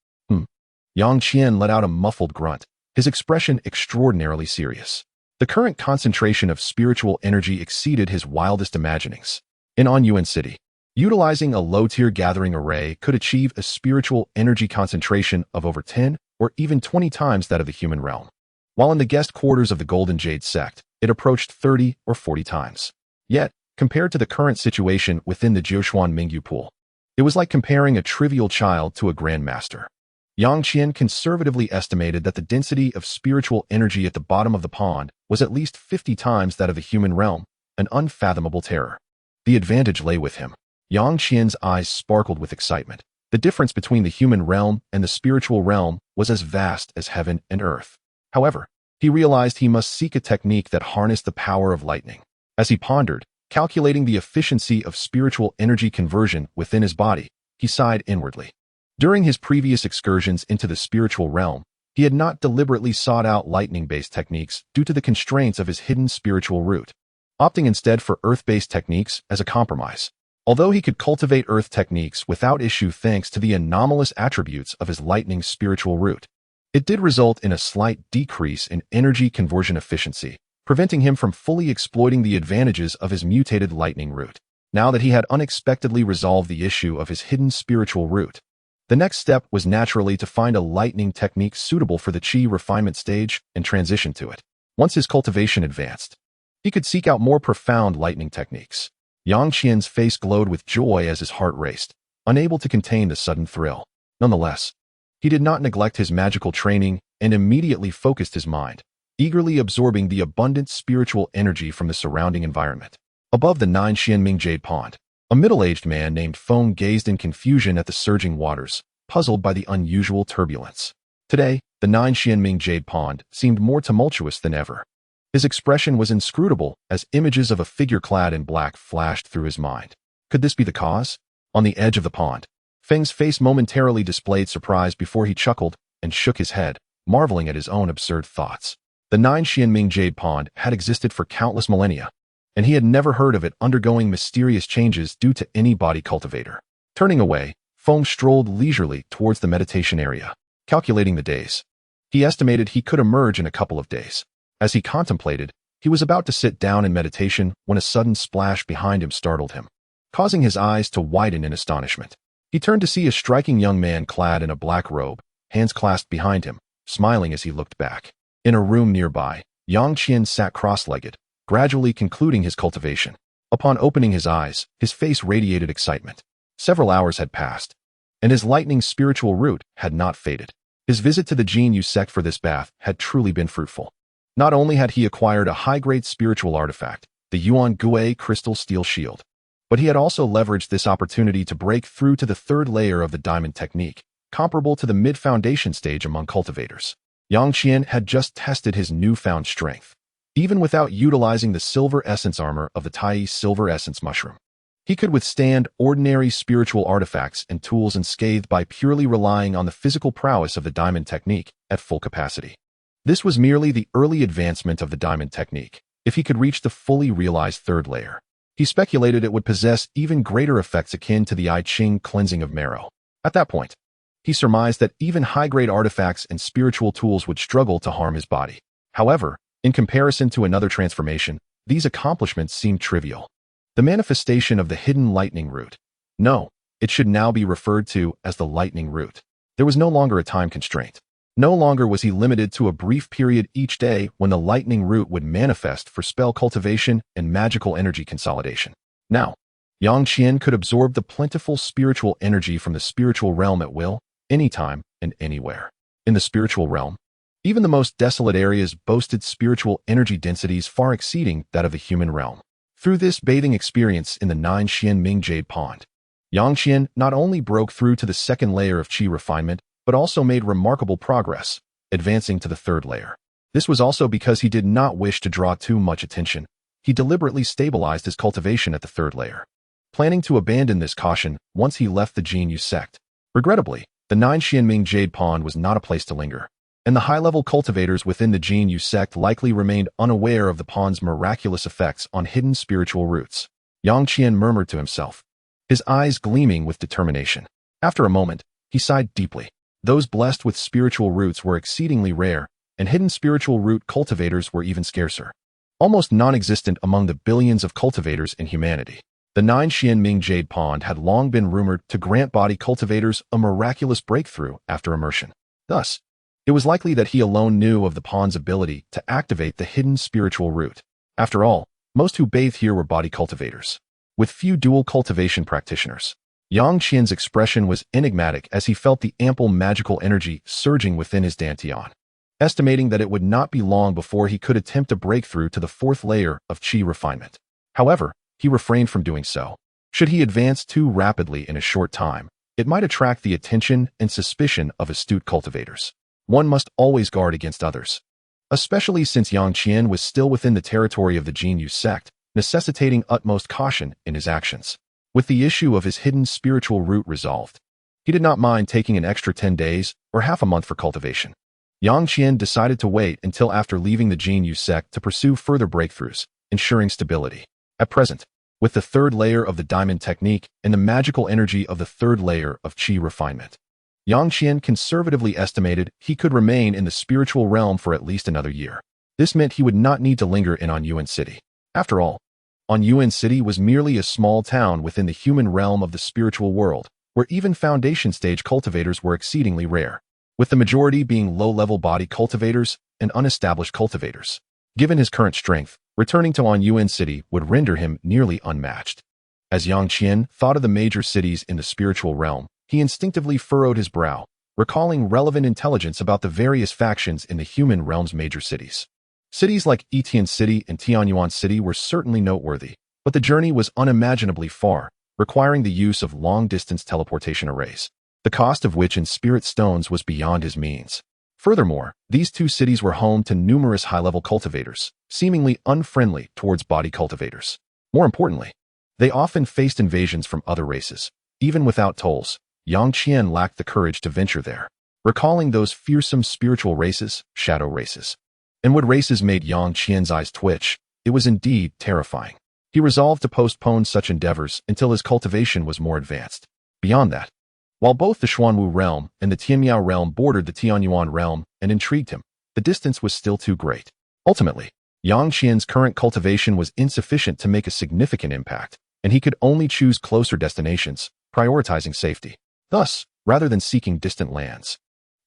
Yang Qian let out a muffled grunt, his expression extraordinarily serious. The current concentration of spiritual energy exceeded his wildest imaginings. In Anyuan City, utilizing a low-tier gathering array could achieve a spiritual energy concentration of over 10 or even 20 times that of the human realm, while in the guest quarters of the Golden Jade sect, it approached 30 or 40 times. Yet, compared to the current situation within the Jiuquan Mingyu pool, it was like comparing a trivial child to a grandmaster. Yang Qian conservatively estimated that the density of spiritual energy at the bottom of the pond was at least 50 times that of the human realm, an unfathomable terror. The advantage lay with him. Yang Qian's eyes sparkled with excitement. The difference between the human realm and the spiritual realm was as vast as heaven and earth. However, he realized he must seek a technique that harnessed the power of lightning. As he pondered, calculating the efficiency of spiritual energy conversion within his body, he sighed inwardly. During his previous excursions into the spiritual realm, he had not deliberately sought out lightning-based techniques due to the constraints of his hidden spiritual root, opting instead for earth-based techniques as a compromise. Although he could cultivate earth techniques without issue thanks to the anomalous attributes of his lightning spiritual root, it did result in a slight decrease in energy conversion efficiency, preventing him from fully exploiting the advantages of his mutated lightning root. Now that he had unexpectedly resolved the issue of his hidden spiritual root, the next step was naturally to find a lightning technique suitable for the qi refinement stage and transition to it. Once his cultivation advanced, he could seek out more profound lightning techniques. Yang Qian's face glowed with joy as his heart raced, unable to contain the sudden thrill. Nonetheless, he did not neglect his magical training and immediately focused his mind, eagerly absorbing the abundant spiritual energy from the surrounding environment. Above the Xianming Jade Pond, a middle-aged man named Feng gazed in confusion at the surging waters, puzzled by the unusual turbulence. Today, the Xianming Jade Pond seemed more tumultuous than ever. His expression was inscrutable as images of a figure clad in black flashed through his mind. Could this be the cause? On the edge of the pond, Feng's face momentarily displayed surprise before he chuckled and shook his head, marveling at his own absurd thoughts. The Xianming Jade Pond had existed for countless millennia, and he had never heard of it undergoing mysterious changes due to any body cultivator. Turning away, Feng strolled leisurely towards the meditation area, calculating the days. He estimated he could emerge in a couple of days. As he contemplated, he was about to sit down in meditation when a sudden splash behind him startled him, causing his eyes to widen in astonishment. He turned to see a striking young man clad in a black robe, hands clasped behind him, smiling as he looked back. In a room nearby, Yang Qian sat cross-legged, gradually concluding his cultivation. Upon opening his eyes, his face radiated excitement. Several hours had passed, and his lightning spiritual root had not faded. His visit to the Jin Yu sect for this bath had truly been fruitful. Not only had he acquired a high-grade spiritual artifact, the Yuan Gui crystal steel shield, but he had also leveraged this opportunity to break through to the third layer of the diamond technique, comparable to the mid-foundation stage among cultivators. Yang Qian had just tested his newfound strength, even without utilizing the silver essence armor of the Tai silver essence mushroom. He could withstand ordinary spiritual artifacts and tools unscathed by purely relying on the physical prowess of the diamond technique at full capacity. This was merely the early advancement of the diamond technique. If he could reach the fully realized third layer, he speculated it would possess even greater effects akin to the I Ching cleansing of marrow. At that point, he surmised that even high-grade artifacts and spiritual tools would struggle to harm his body. However, in comparison to another transformation, these accomplishments seemed trivial. The manifestation of the hidden lightning root. No, it should now be referred to as the lightning root. There was no longer a time constraint. No longer was he limited to a brief period each day when the lightning root would manifest for spell cultivation and magical energy consolidation. Now, Yang Qian could absorb the plentiful spiritual energy from the spiritual realm at will, anytime and anywhere. In the spiritual realm, even the most desolate areas boasted spiritual energy densities far exceeding that of the human realm. Through this bathing experience in the 9 Xianming Jade Pond, Yang Qian not only broke through to the second layer of qi refinement, but also made remarkable progress, advancing to the third layer. This was also because he did not wish to draw too much attention. He deliberately stabilized his cultivation at the third layer, planning to abandon this caution once he left the Jin Yu sect. Regrettably, the 9 Xianming Jade Pond was not a place to linger, and the high-level cultivators within the Jin Yu sect likely remained unaware of the pond's miraculous effects on hidden spiritual roots. Yang Qian murmured to himself, his eyes gleaming with determination. After a moment, he sighed deeply. Those blessed with spiritual roots were exceedingly rare, and hidden spiritual root cultivators were even scarcer, almost non-existent among the billions of cultivators in humanity. The 9 Xianming Jade Pond had long been rumored to grant body cultivators a miraculous breakthrough after immersion. Thus, it was likely that he alone knew of the pond's ability to activate the hidden spiritual root. After all, most who bathed here were body cultivators, with few dual cultivation practitioners. Yang Qian's expression was enigmatic as he felt the ample magical energy surging within his dantian, estimating that it would not be long before he could attempt a breakthrough to the fourth layer of qi refinement. However, he refrained from doing so. Should he advance too rapidly in a short time, it might attract the attention and suspicion of astute cultivators. One must always guard against others, especially since Yang Qian was still within the territory of the Jin Yu sect, necessitating utmost caution in his actions. With the issue of his hidden spiritual root resolved, he did not mind taking an extra 10 days or half a month for cultivation. Yang Qian decided to wait until after leaving the Jin Yu sect to pursue further breakthroughs, ensuring stability. At present, with the third layer of the diamond technique and the magical energy of the third layer of qi refinement, Yang Qian conservatively estimated he could remain in the spiritual realm for at least another year. This meant he would not need to linger in Anyuan City. After all, Anyuan City was merely a small town within the human realm of the spiritual world, where even foundation stage cultivators were exceedingly rare, with the majority being low-level body cultivators and unestablished cultivators. Given his current strength, returning to Anyuan City would render him nearly unmatched. As Yang Qian thought of the major cities in the spiritual realm, he instinctively furrowed his brow, recalling relevant intelligence about the various factions in the human realm's major cities. Cities like Etian City and Tianyuan City were certainly noteworthy, but the journey was unimaginably far, requiring the use of long-distance teleportation arrays, the cost of which in spirit stones was beyond his means. Furthermore, these two cities were home to numerous high-level cultivators, seemingly unfriendly towards body cultivators. More importantly, they often faced invasions from other races. Even without tolls, Yang Qian lacked the courage to venture there, recalling those fearsome spiritual races, shadow races. And what races made Yang Qian's eyes twitch, it was indeed terrifying. He resolved to postpone such endeavors until his cultivation was more advanced. Beyond that, while both the Xuanwu realm and the Tianmiao realm bordered the Tianyuan realm and intrigued him, the distance was still too great. Ultimately, Yang Qian's current cultivation was insufficient to make a significant impact, and he could only choose closer destinations, prioritizing safety. Thus, rather than seeking distant lands,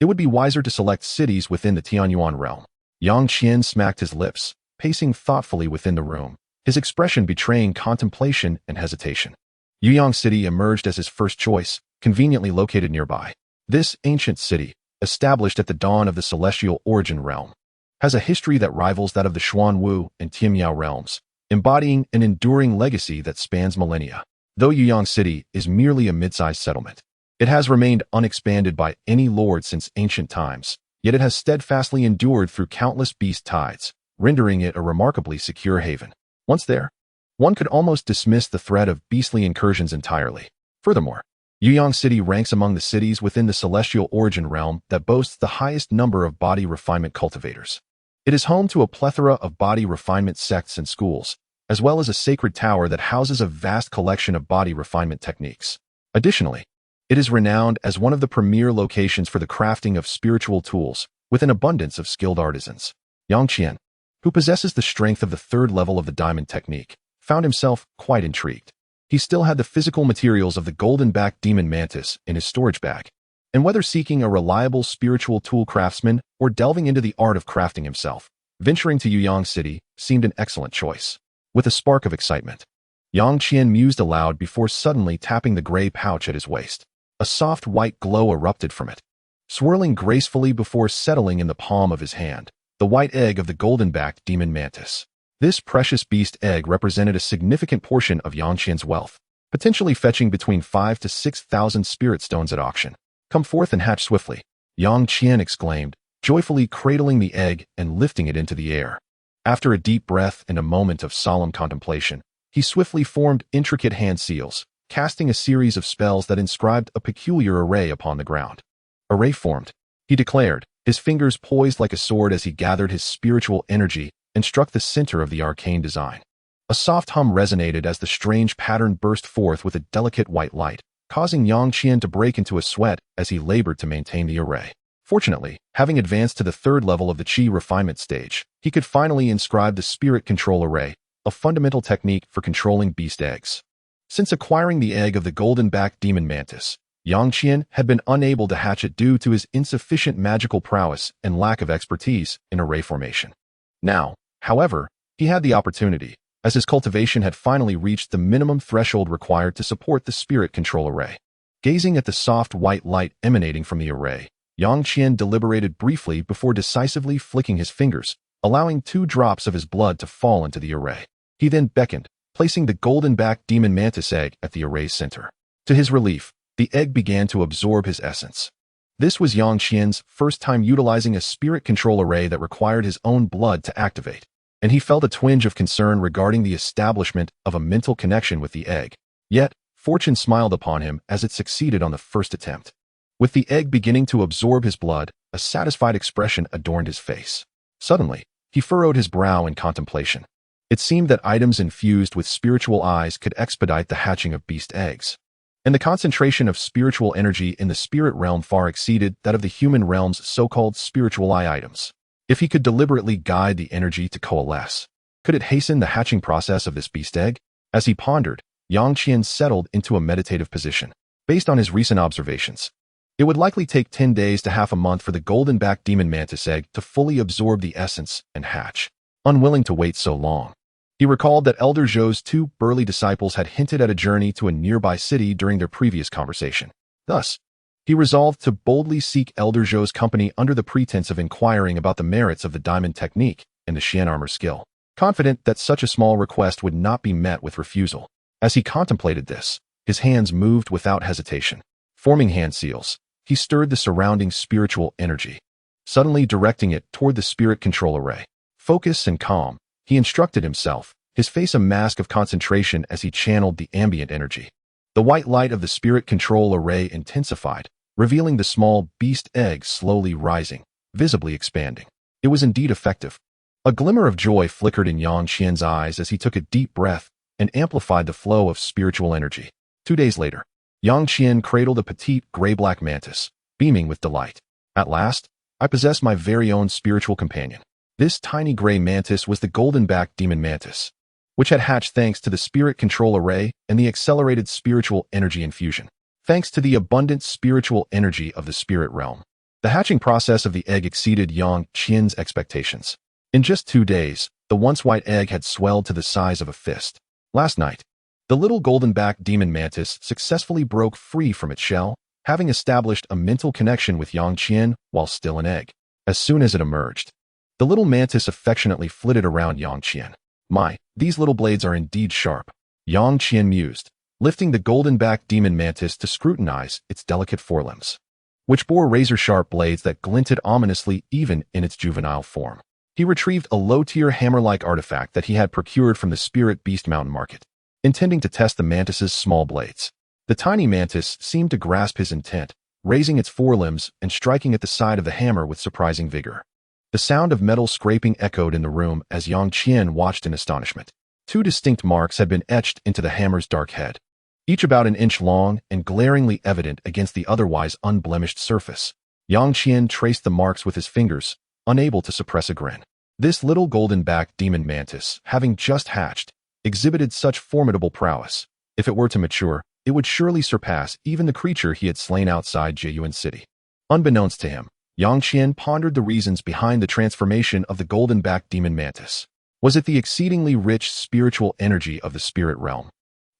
It would be wiser to select cities within the Tianyuan realm. Yang Qian smacked his lips, pacing thoughtfully within the room, his expression betraying contemplation and hesitation. Yuyang City emerged as his first choice, conveniently located nearby. This ancient city, established at the dawn of the celestial origin realm, has a history that rivals that of the Xuanwu and Tianmiao realms, embodying an enduring legacy that spans millennia. Though Yuyang City is merely a mid-sized settlement, it has remained unexpanded by any lord since ancient times, yet it has steadfastly endured through countless beast tides, rendering it a remarkably secure haven. Once there, one could almost dismiss the threat of beastly incursions entirely. Furthermore, Yuyang City ranks among the cities within the celestial origin realm that boasts the highest number of body refinement cultivators. It is home to a plethora of body refinement sects and schools, as well as a sacred tower that houses a vast collection of body refinement techniques. Additionally, it is renowned as one of the premier locations for the crafting of spiritual tools, with an abundance of skilled artisans. Yang Qian, who possesses the strength of the third level of the diamond technique, found himself quite intrigued. He still had the physical materials of the golden-backed demon mantis in his storage bag, and whether seeking a reliable spiritual tool craftsman or delving into the art of crafting himself, venturing to Yuyang City seemed an excellent choice. With a spark of excitement, Yang Qian mused aloud before suddenly tapping the gray pouch at his waist. A soft white glow erupted from it, swirling gracefully before settling in the palm of his hand, the white egg of the golden-backed demon mantis. This precious beast egg represented a significant portion of Yang Qian's wealth, potentially fetching between 5,000 to 6,000 spirit stones at auction. "Come forth and hatch swiftly," Yang Qian exclaimed, joyfully cradling the egg and lifting it into the air. After a deep breath and a moment of solemn contemplation, he swiftly formed intricate hand seals, casting a series of spells that inscribed a peculiar array upon the ground. "Array formed," he declared, his fingers poised like a sword as he gathered his spiritual energy and struck the center of the arcane design. A soft hum resonated as the strange pattern burst forth with a delicate white light, causing Yang Qian to break into a sweat as he labored to maintain the array. Fortunately, having advanced to the third level of the Qi refinement stage, he could finally inscribe the spirit control array, a fundamental technique for controlling beast eggs. Since acquiring the egg of the golden-backed demon mantis, Yang Qian had been unable to hatch it due to his insufficient magical prowess and lack of expertise in array formation. Now, however, he had the opportunity, as his cultivation had finally reached the minimum threshold required to support the spirit control array. Gazing at the soft white light emanating from the array, Yang Qian deliberated briefly before decisively flicking his fingers, allowing 2 drops of his blood to fall into the array. He then beckoned, placing the golden-backed demon mantis egg at the array's center. To his relief, the egg began to absorb his essence. This was Yang Qian's first time utilizing a spirit control array that required his own blood to activate, and he felt a twinge of concern regarding the establishment of a mental connection with the egg. Yet, fortune smiled upon him as it succeeded on the first attempt. With the egg beginning to absorb his blood, a satisfied expression adorned his face. Suddenly, he furrowed his brow in contemplation. It seemed that items infused with spiritual eyes could expedite the hatching of beast eggs. And the concentration of spiritual energy in the spirit realm far exceeded that of the human realm's so-called spiritual eye items. If he could deliberately guide the energy to coalesce, could it hasten the hatching process of this beast egg? As he pondered, Yang Qian settled into a meditative position. Based on his recent observations, it would likely take 10 days to half a month for the golden-backed demon mantis egg to fully absorb the essence and hatch. Unwilling to wait so long, he recalled that Elder Zhou's 2 burly disciples had hinted at a journey to a nearby city during their previous conversation. Thus, he resolved to boldly seek Elder Zhou's company under the pretense of inquiring about the merits of the diamond technique and the Xian armor skill, confident that such a small request would not be met with refusal. As he contemplated this, his hands moved without hesitation. Forming hand seals, he stirred the surrounding spiritual energy, suddenly directing it toward the spirit control array. Focus and calm, he instructed himself, his face a mask of concentration as he channeled the ambient energy. The white light of the spirit control array intensified, revealing the small beast egg slowly rising, visibly expanding. It was indeed effective. A glimmer of joy flickered in Yang Qian's eyes as he took a deep breath and amplified the flow of spiritual energy. 2 days later, Yang Qian cradled a petite gray-black mantis, beaming with delight. "At last, I possess my very own spiritual companion." This tiny gray mantis was the golden-backed demon mantis, which had hatched thanks to the spirit control array and the accelerated spiritual energy infusion. Thanks to the abundant spiritual energy of the spirit realm, The hatching process of the egg exceeded Yang Qian's expectations. In just 2 days, the once white egg had swelled to the size of a fist. Last night, the little golden-backed demon mantis successfully broke free from its shell, having established a mental connection with Yang Qian while still an egg. As soon as it emerged, the little mantis affectionately flitted around Yang Qian. "My, these little blades are indeed sharp," Yang Qian mused, lifting the golden-backed demon mantis to scrutinize its delicate forelimbs, which bore razor-sharp blades that glinted ominously even in its juvenile form. He retrieved a low-tier hammer-like artifact that he had procured from the Spirit Beast Mountain Market, intending to test the mantis's small blades. The tiny mantis seemed to grasp his intent, raising its forelimbs and striking at the side of the hammer with surprising vigor. The sound of metal scraping echoed in the room as Yang Qian watched in astonishment. 2 distinct marks had been etched into the hammer's dark head, each about an inch long and glaringly evident against the otherwise unblemished surface. Yang Qian traced the marks with his fingers, unable to suppress a grin. This little golden-backed demon mantis, having just hatched, exhibited such formidable prowess. If it were to mature, it would surely surpass even the creature he had slain outside Jiyuan City. Unbeknownst to him, Yang Qian pondered the reasons behind the transformation of the golden-backed demon mantis. Was it the exceedingly rich spiritual energy of the spirit realm?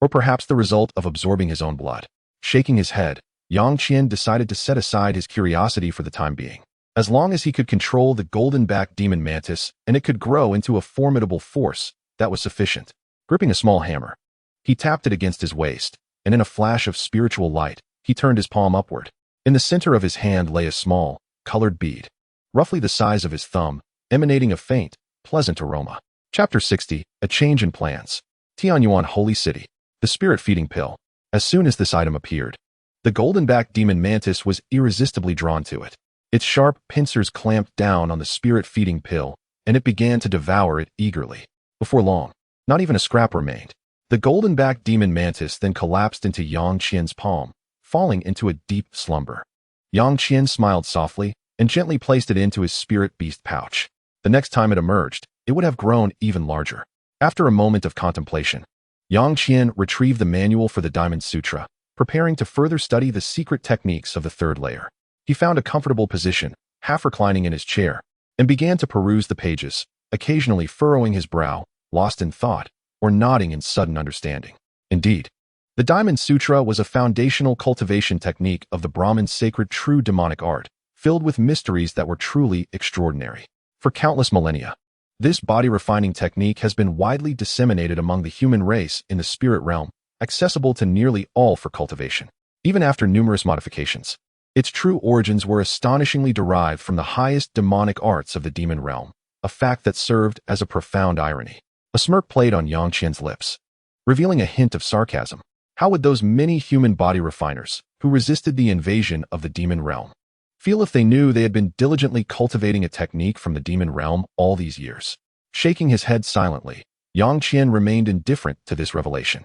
Or perhaps the result of absorbing his own blood? Shaking his head, Yang Qian decided to set aside his curiosity for the time being. As long as he could control the golden-backed demon mantis and it could grow into a formidable force, that was sufficient. Gripping a small hammer, he tapped it against his waist, and in a flash of spiritual light, he turned his palm upward. In the center of his hand lay a small, colored bead, roughly the size of his thumb, emanating a faint, pleasant aroma. Chapter 60, A Change in Plans. Tianyuan Holy City. The spirit-feeding pill. As soon as this item appeared, the golden-backed demon mantis was irresistibly drawn to it. Its sharp pincers clamped down on the spirit-feeding pill, and it began to devour it eagerly. Before long, not even a scrap remained. The golden-backed demon mantis then collapsed into Yang Qian's palm, falling into a deep slumber. Yang Qian smiled softly and gently placed it into his spirit beast pouch. The next time it emerged, it would have grown even larger. After a moment of contemplation, Yang Qian retrieved the manual for the Diamond Sutra, preparing to further study the secret techniques of the 3rd layer. He found a comfortable position, half reclining in his chair, and began to peruse the pages, occasionally furrowing his brow, lost in thought, or nodding in sudden understanding. Indeed, the Diamond Sutra was a foundational cultivation technique of the Brahmin's sacred true demonic art, filled with mysteries that were truly extraordinary. For countless millennia, this body-refining technique has been widely disseminated among the human race in the spirit realm, accessible to nearly all for cultivation. Even after numerous modifications, its true origins were astonishingly derived from the highest demonic arts of the demon realm, a fact that served as a profound irony. A smirk played on Yang Qian's lips, revealing a hint of sarcasm. How would those many human body refiners, who resisted the invasion of the demon realm, feel if they knew they had been diligently cultivating a technique from the demon realm all these years? Shaking his head silently, Yang Qian remained indifferent to this revelation.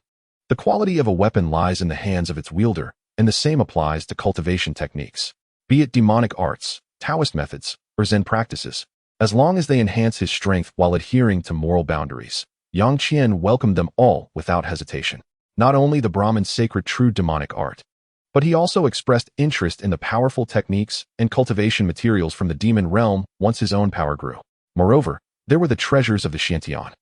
The quality of a weapon lies in the hands of its wielder, and the same applies to cultivation techniques. Be it demonic arts, Taoist methods, or Zen practices, as long as they enhance his strength while adhering to moral boundaries, Yang Qian welcomed them all without hesitation. Not only the Brahmin's sacred true demonic art, but he also expressed interest in the powerful techniques and cultivation materials from the demon realm once his own power grew. Moreover, there were the treasures of the Xiantian.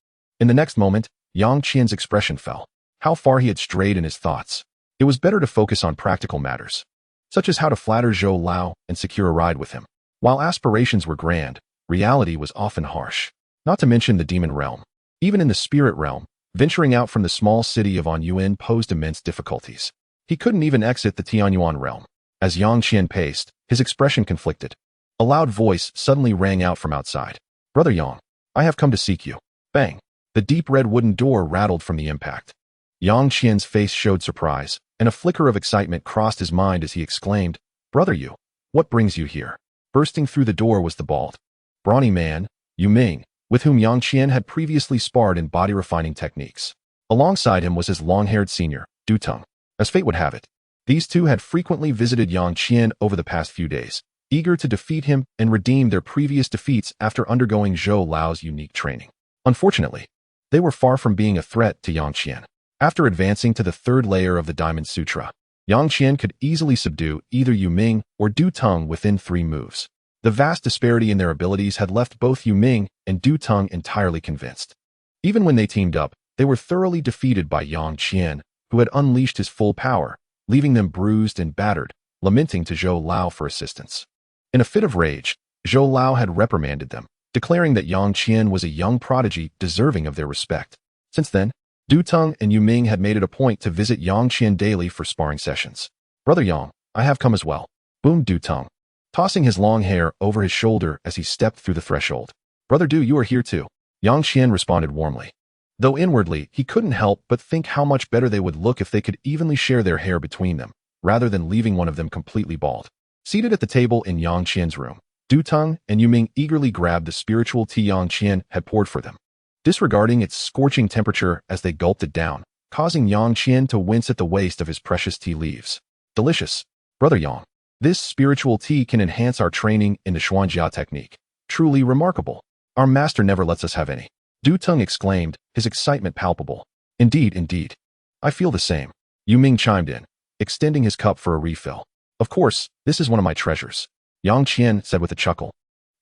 In the next moment, Yang Qian's expression fell. How far he had strayed in his thoughts. It was better to focus on practical matters, such as how to flatter Zhou Lao and secure a ride with him. While aspirations were grand, reality was often harsh. Not to mention the demon realm. Even in the spirit realm, venturing out from the small city of Anyuan posed immense difficulties. He couldn't even exit the Tianyuan realm. As Yang Qian paced, his expression conflicted. A loud voice suddenly rang out from outside. "Brother Yang, I have come to seek you." Bang! The deep red wooden door rattled from the impact. Yang Qian's face showed surprise, and a flicker of excitement crossed his mind as he exclaimed, "Brother Yu, what brings you here?" Bursting through the door was the bald, brawny man, Yu Ming, with whom Yang Qian had previously sparred in body-refining techniques. Alongside him was his long-haired senior, Du Tung. As fate would have it, these two had frequently visited Yang Qian over the past few days, eager to defeat him and redeem their previous defeats after undergoing Zhou Lao's unique training. Unfortunately, they were far from being a threat to Yang Qian. After advancing to the 3rd layer of the Diamond Sutra, Yang Qian could easily subdue either Yu Ming or Du Tong within 3 moves. The vast disparity in their abilities had left both Yu Ming and Du Tong entirely convinced. Even when they teamed up, they were thoroughly defeated by Yang Qian, who had unleashed his full power, leaving them bruised and battered, lamenting to Zhou Lao for assistance. In a fit of rage, Zhou Lao had reprimanded them, declaring that Yang Qian was a young prodigy deserving of their respect. Since then, Du Tong and Yu Ming had made it a point to visit Yang Qian daily for sparring sessions. "Brother Yang, I have come as well," boomed Du Tong, tossing his long hair over his shoulder as he stepped through the threshold. "Brother Du, you are here too," Yang Qian responded warmly. Though inwardly, he couldn't help but think how much better they would look if they could evenly share their hair between them, rather than leaving one of them completely bald. Seated at the table in Yang Qian's room, Du Tong and Yu Ming eagerly grabbed the spiritual tea Yang Qian had poured for them, disregarding its scorching temperature as they gulped it down, causing Yang Qian to wince at the waste of his precious tea leaves. "Delicious, Brother Yang. This spiritual tea can enhance our training in the Xuanjia technique. Truly remarkable. Our master never lets us have any," Du Tong exclaimed, his excitement palpable. "Indeed, indeed. I feel the same," Yu Ming chimed in, extending his cup for a refill. "Of course, this is one of my treasures," Yang Qian said with a chuckle,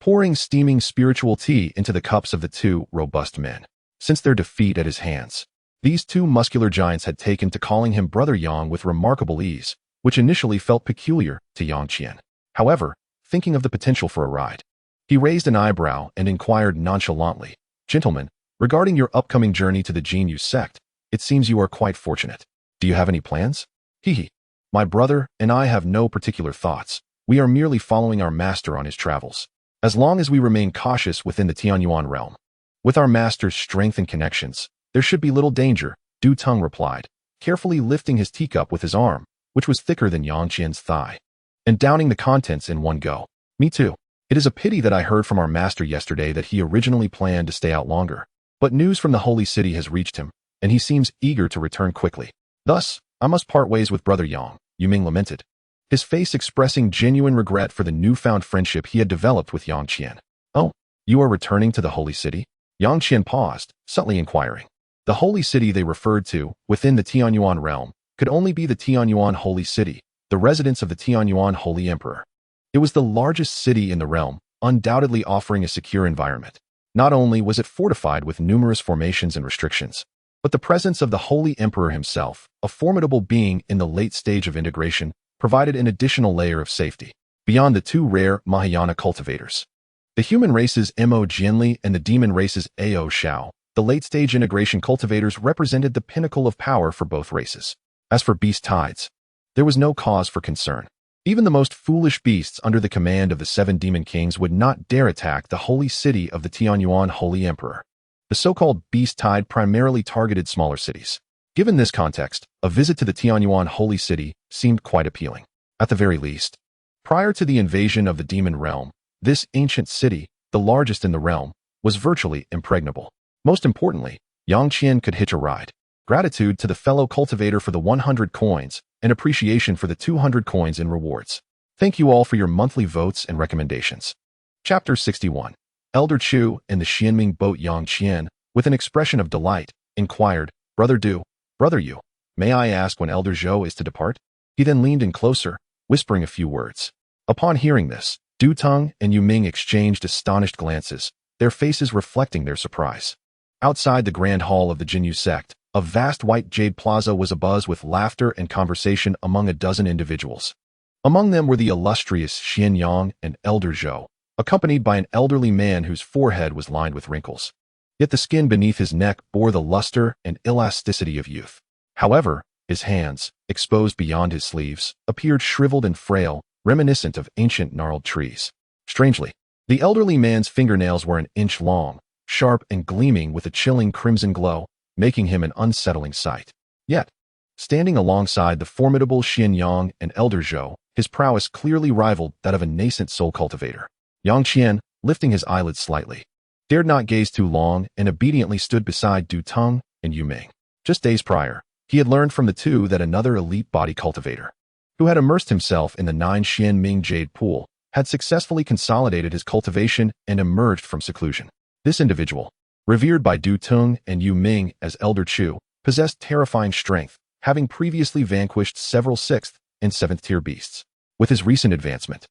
pouring steaming spiritual tea into the cups of the 2 robust men. Since their defeat at his hands, these 2 muscular giants had taken to calling him Brother Yang with remarkable ease, which initially felt peculiar to Yang Qian. However, thinking of the potential for a ride, he raised an eyebrow and inquired nonchalantly, "Gentlemen, regarding your upcoming journey to the Jinyu sect, it seems you are quite fortunate. Do you have any plans?" "Hee. My brother and I have no particular thoughts. We are merely following our master on his travels. As long as we remain cautious within the Tianyuan realm, with our master's strength and connections, there should be little danger," Du Tong replied, carefully lifting his teacup with his arm, which was thicker than Yang Qian's thigh, and downing the contents in one go. "Me too. It is a pity that I heard from our master yesterday that he originally planned to stay out longer, but news from the Holy City has reached him, and he seems eager to return quickly. Thus, I must part ways with Brother Yang," Yu Ming lamented, his face expressing genuine regret for the newfound friendship he had developed with Yang Qian. "Oh, you are returning to the Holy City?" Yang Qian paused, subtly inquiring. The Holy City they referred to, within the Tianyuan realm, could only be the Tianyuan Holy City, the residence of the Tianyuan Holy Emperor. It was the largest city in the realm, undoubtedly offering a secure environment. Not only was it fortified with numerous formations and restrictions, but the presence of the Holy Emperor himself, a formidable being in the late stage of integration, provided an additional layer of safety, beyond the 2 rare Mahayana cultivators. The human races Mo Jianli and the demon races Ao Xiao, the late-stage integration cultivators represented the pinnacle of power for both races. As for beast tides, there was no cause for concern. Even the most foolish beasts under the command of the 7 demon kings would not dare attack the holy city of the Tianyuan Holy Emperor. The so-called beast tide primarily targeted smaller cities. Given this context, a visit to the Tianyuan Holy City seemed quite appealing. At the very least, prior to the invasion of the demon realm, this ancient city, the largest in the realm, was virtually impregnable. Most importantly, Yang Qian could hitch a ride. Gratitude to the fellow cultivator for the 100 coins, and appreciation for the 200 coins in rewards. Thank you all for your monthly votes and recommendations. Chapter 61. Elder Chu and the Xianming boat. Yang Qian, with an expression of delight, inquired, "Brother Du, Brother Yu, may I ask when Elder Zhou is to depart?" He then leaned in closer, whispering a few words. Upon hearing this, Du Tong and Yu Ming exchanged astonished glances, their faces reflecting their surprise. Outside the grand hall of the Jinyu sect, a vast white jade plaza was abuzz with laughter and conversation among a dozen individuals. Among them were the illustrious Xian Yang and Elder Zhou, accompanied by an elderly man whose forehead was lined with wrinkles. Yet the skin beneath his neck bore the luster and elasticity of youth. However, his hands, exposed beyond his sleeves, appeared shriveled and frail, reminiscent of ancient gnarled trees. Strangely, the elderly man's fingernails were an inch long, sharp and gleaming with a chilling crimson glow, making him an unsettling sight. Yet, standing alongside the formidable Xian Yang and Elder Zhou, his prowess clearly rivaled that of a nascent soul cultivator. Yang Qian, lifting his eyelids slightly, dared not gaze too long and obediently stood beside Du Tong and Yu Ming. Just days prior, he had learned from the 2 that another elite body cultivator, who had immersed himself in the 9 Xianming Jade Pool, had successfully consolidated his cultivation and emerged from seclusion. This individual, revered by Du Tong and Yu Ming as Elder Chu, possessed terrifying strength, having previously vanquished several 6th and 7th tier beasts. With his recent advancement,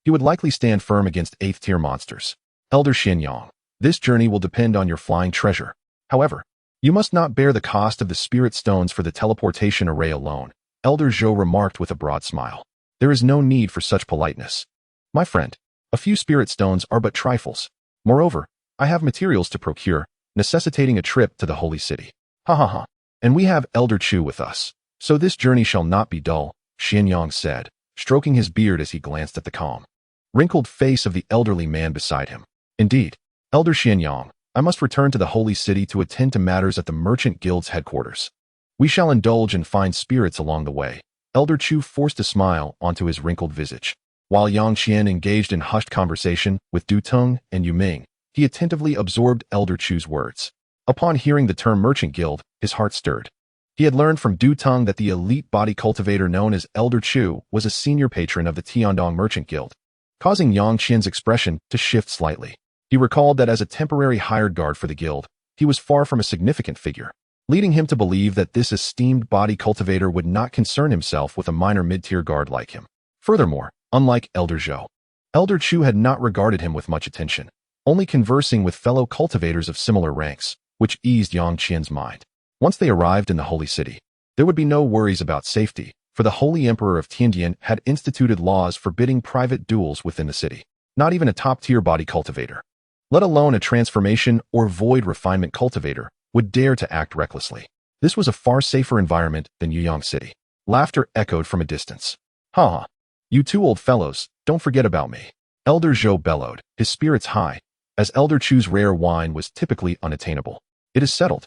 he would likely stand firm against 8th tier monsters. Elder Xianyang, this journey will depend on your flying treasure. However, you must not bear the cost of the spirit stones for the teleportation array alone, Elder Zhou remarked with a broad smile. There is no need for such politeness. My friend, a few spirit stones are but trifles. Moreover, I have materials to procure, necessitating a trip to the holy city. Ha ha ha. And we have Elder Chu with us. So this journey shall not be dull, Xianyang said, stroking his beard as he glanced at the calm, wrinkled face of the elderly man beside him. Indeed, Elder Xianyang, I must return to the holy city to attend to matters at the Merchant Guild's headquarters. We shall indulge in fine spirits along the way. Elder Chu forced a smile onto his wrinkled visage. While Yang Qian engaged in hushed conversation with Du Teng and Yu Ming, he attentively absorbed Elder Chu's words. Upon hearing the term Merchant Guild, his heart stirred. He had learned from Du Teng that the elite body cultivator known as Elder Chu was a senior patron of the Tian Dong Merchant Guild, causing Yang Qian's expression to shift slightly. He recalled that as a temporary hired guard for the guild, he was far from a significant figure, leading him to believe that this esteemed body cultivator would not concern himself with a minor mid-tier guard like him. Furthermore, unlike Elder Zhou, Elder Chu had not regarded him with much attention, only conversing with fellow cultivators of similar ranks, which eased Yang Qian's mind. Once they arrived in the holy city, there would be no worries about safety, for the Holy Emperor of Tiandian had instituted laws forbidding private duels within the city. Not even a top-tier body cultivator, let alone a transformation or void refinement cultivator, would dare to act recklessly. This was a far safer environment than Yuyang City. Laughter echoed from a distance. Ha ha. You two old fellows, don't forget about me. Elder Zhou bellowed, his spirits high, as Elder Chu's rare wine was typically unattainable. It is settled.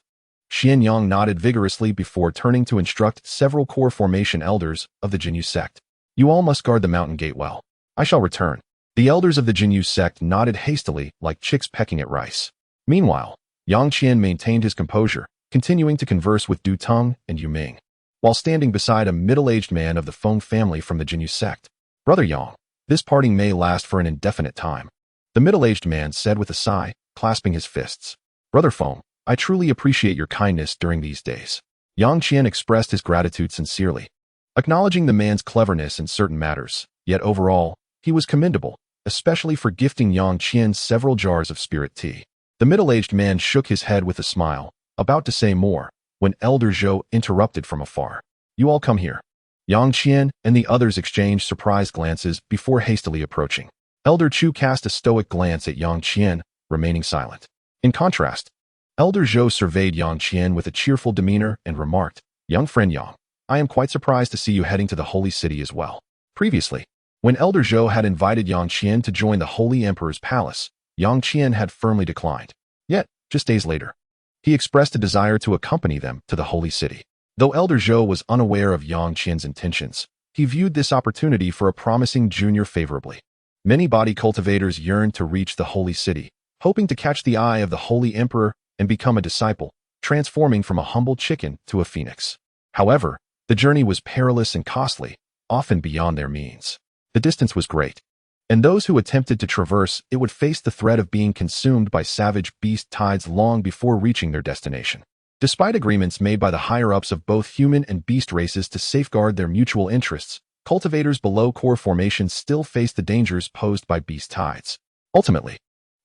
Xianyang nodded vigorously before turning to instruct several core formation elders of the Jinyu sect. You all must guard the mountain gate well. I shall return. The elders of the Jinyu sect nodded hastily like chicks pecking at rice. Meanwhile, Yang Qian maintained his composure, continuing to converse with Du Teng and Yu Ming, while standing beside a middle-aged man of the Feng family from the Jinyu sect. Brother Yang, this parting may last for an indefinite time, the middle-aged man said with a sigh, clasping his fists. Brother Feng, I truly appreciate your kindness during these days. Yang Qian expressed his gratitude sincerely, acknowledging the man's cleverness in certain matters, yet overall, he was commendable, especially for gifting Yang Qian several jars of spirit tea. The middle-aged man shook his head with a smile, about to say more, when Elder Zhou interrupted from afar. You all come here. Yang Qian and the others exchanged surprised glances before hastily approaching. Elder Chu cast a stoic glance at Yang Qian, remaining silent. In contrast, Elder Zhou surveyed Yang Qian with a cheerful demeanor and remarked, Young friend Yang, I am quite surprised to see you heading to the holy city as well. Previously, when Elder Zhou had invited Yang Qian to join the Holy Emperor's palace, Yang Qian had firmly declined. Yet, just days later, he expressed a desire to accompany them to the holy city. Though Elder Zhou was unaware of Yang Qian's intentions, he viewed this opportunity for a promising junior favorably. Many body cultivators yearned to reach the holy city, hoping to catch the eye of the Holy Emperor and become a disciple, transforming from a humble chicken to a phoenix. However, the journey was perilous and costly, often beyond their means. The distance was great, and those who attempted to traverse it would face the threat of being consumed by savage beast tides long before reaching their destination. Despite agreements made by the higher-ups of both human and beast races to safeguard their mutual interests, cultivators below core formations still faced the dangers posed by beast tides. Ultimately,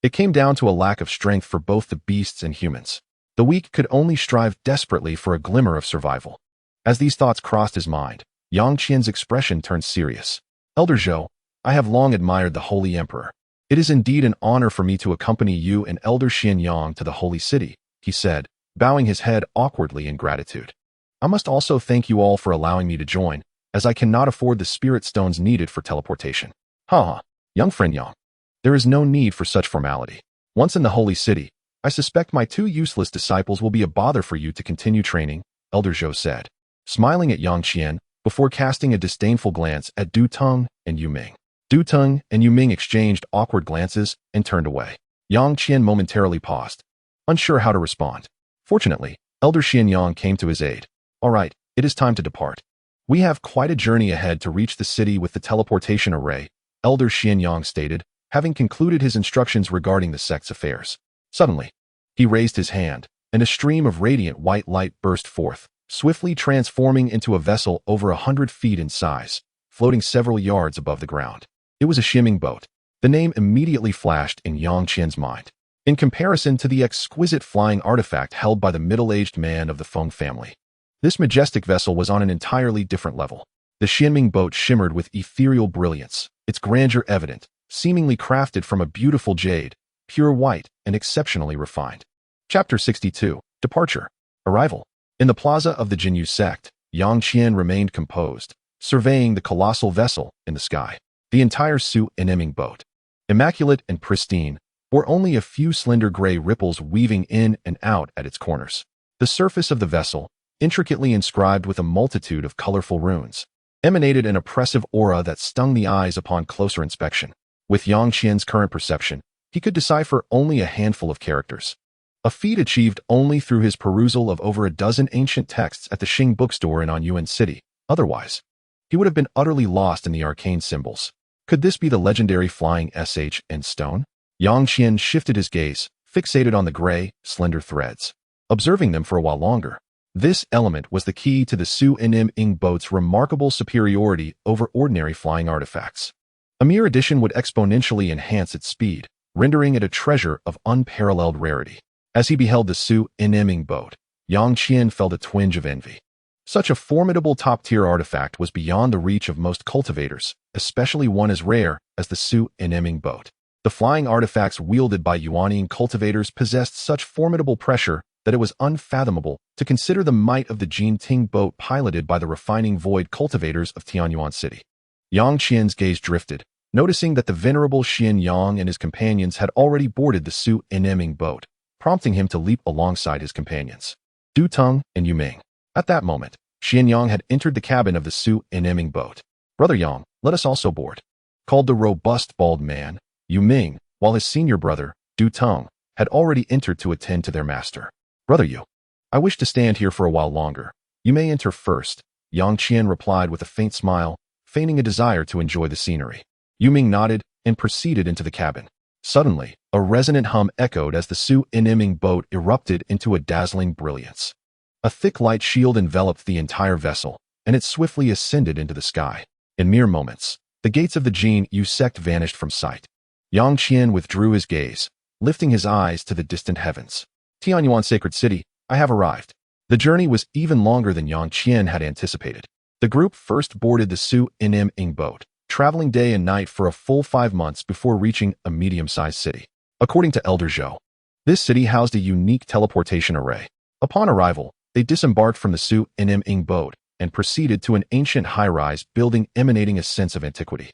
it came down to a lack of strength for both the beasts and humans. The weak could only strive desperately for a glimmer of survival. As these thoughts crossed his mind, Yang Qian's expression turned serious. Elder Zhou, I have long admired the Holy Emperor. It is indeed an honor for me to accompany you and Elder Xianyang to the holy city, he said, bowing his head awkwardly in gratitude. I must also thank you all for allowing me to join, as I cannot afford the spirit stones needed for teleportation. Ha! Young friend Yang, there is no need for such formality. Once in the holy city, I suspect my two useless disciples will be a bother for you to continue training, Elder Zhou said, smiling at Yang Qian before casting a disdainful glance at Du Teng and Yu Ming. Du Teng and Yu Ming exchanged awkward glances and turned away. Yang Qian momentarily paused, unsure how to respond. Fortunately, Elder Xianyang came to his aid. All right, it is time to depart. We have quite a journey ahead to reach the city with the teleportation array, Elder Xianyang stated, having concluded his instructions regarding the sect's affairs. Suddenly, he raised his hand, and a stream of radiant white light burst forth, swiftly transforming into a vessel over 100 feet in size, floating several yards above the ground. It was a shimming boat. The name immediately flashed in Yang Qian's mind. In comparison to the exquisite flying artifact held by the middle-aged man of the Feng family, this majestic vessel was on an entirely different level. The Xianming boat shimmered with ethereal brilliance, its grandeur evident, seemingly crafted from a beautiful jade, pure white and exceptionally refined. Chapter 62. Departure. Arrival. In the plaza of the Jinyu sect, Yang Qian remained composed, surveying the colossal vessel in the sky. The entire Su Enemming boat, immaculate and pristine, bore only a few slender gray ripples weaving in and out at its corners. The surface of the vessel, intricately inscribed with a multitude of colorful runes, emanated an oppressive aura that stung the eyes upon closer inspection. With Yang Qian's current perception, he could decipher only a handful of characters, a feat achieved only through his perusal of over a dozen ancient texts at the Xing bookstore in Anyuan City. Otherwise, he would have been utterly lost in the arcane symbols. Could this be the legendary flying SH and stone? Yang Qian shifted his gaze, fixated on the gray, slender threads. Observing them for a while longer, this element was the key to the Su Enemming boat's remarkable superiority over ordinary flying artifacts. A mere addition would exponentially enhance its speed, rendering it a treasure of unparalleled rarity. As he beheld the Su Enemming boat, Yang Qian felt a twinge of envy. Such a formidable top-tier artifact was beyond the reach of most cultivators, especially one as rare as the Su Enemming boat. The flying artifacts wielded by Yuanian cultivators possessed such formidable pressure that it was unfathomable to consider the might of the Jin Ting boat piloted by the refining void cultivators of Tianyuan City. Yang Qian's gaze drifted, noticing that the venerable Xian Yang and his companions had already boarded the Su Enemming boat, prompting him to leap alongside his companions, Du Teng and Yu Ming. At that moment, Xian Yang had entered the cabin of the Su Enemming boat. "Brother Yang, let us also board," called the robust bald man, Yu Ming, while his senior brother, Du Teng, had already entered to attend to their master. "Brother Yu, I wish to stand here for a while longer. You may enter first," Yang Qian replied with a faint smile, feigning a desire to enjoy the scenery. Yu Ming nodded and proceeded into the cabin. Suddenly, a resonant hum echoed as the Su Enemming boat erupted into a dazzling brilliance. A thick light shield enveloped the entire vessel, and it swiftly ascended into the sky. In mere moments, the gates of the Jin Yu sect vanished from sight. Yang Qian withdrew his gaze, lifting his eyes to the distant heavens. "Tianyuan Sacred City, I have arrived." The journey was even longer than Yang Qian had anticipated. The group first boarded the Su Enemming boat, traveling day and night for a full 5 months before reaching a medium-sized city. According to Elder Zhou, this city housed a unique teleportation array. Upon arrival, they disembarked from the Su Enemming boat and proceeded to an ancient high-rise building emanating a sense of antiquity.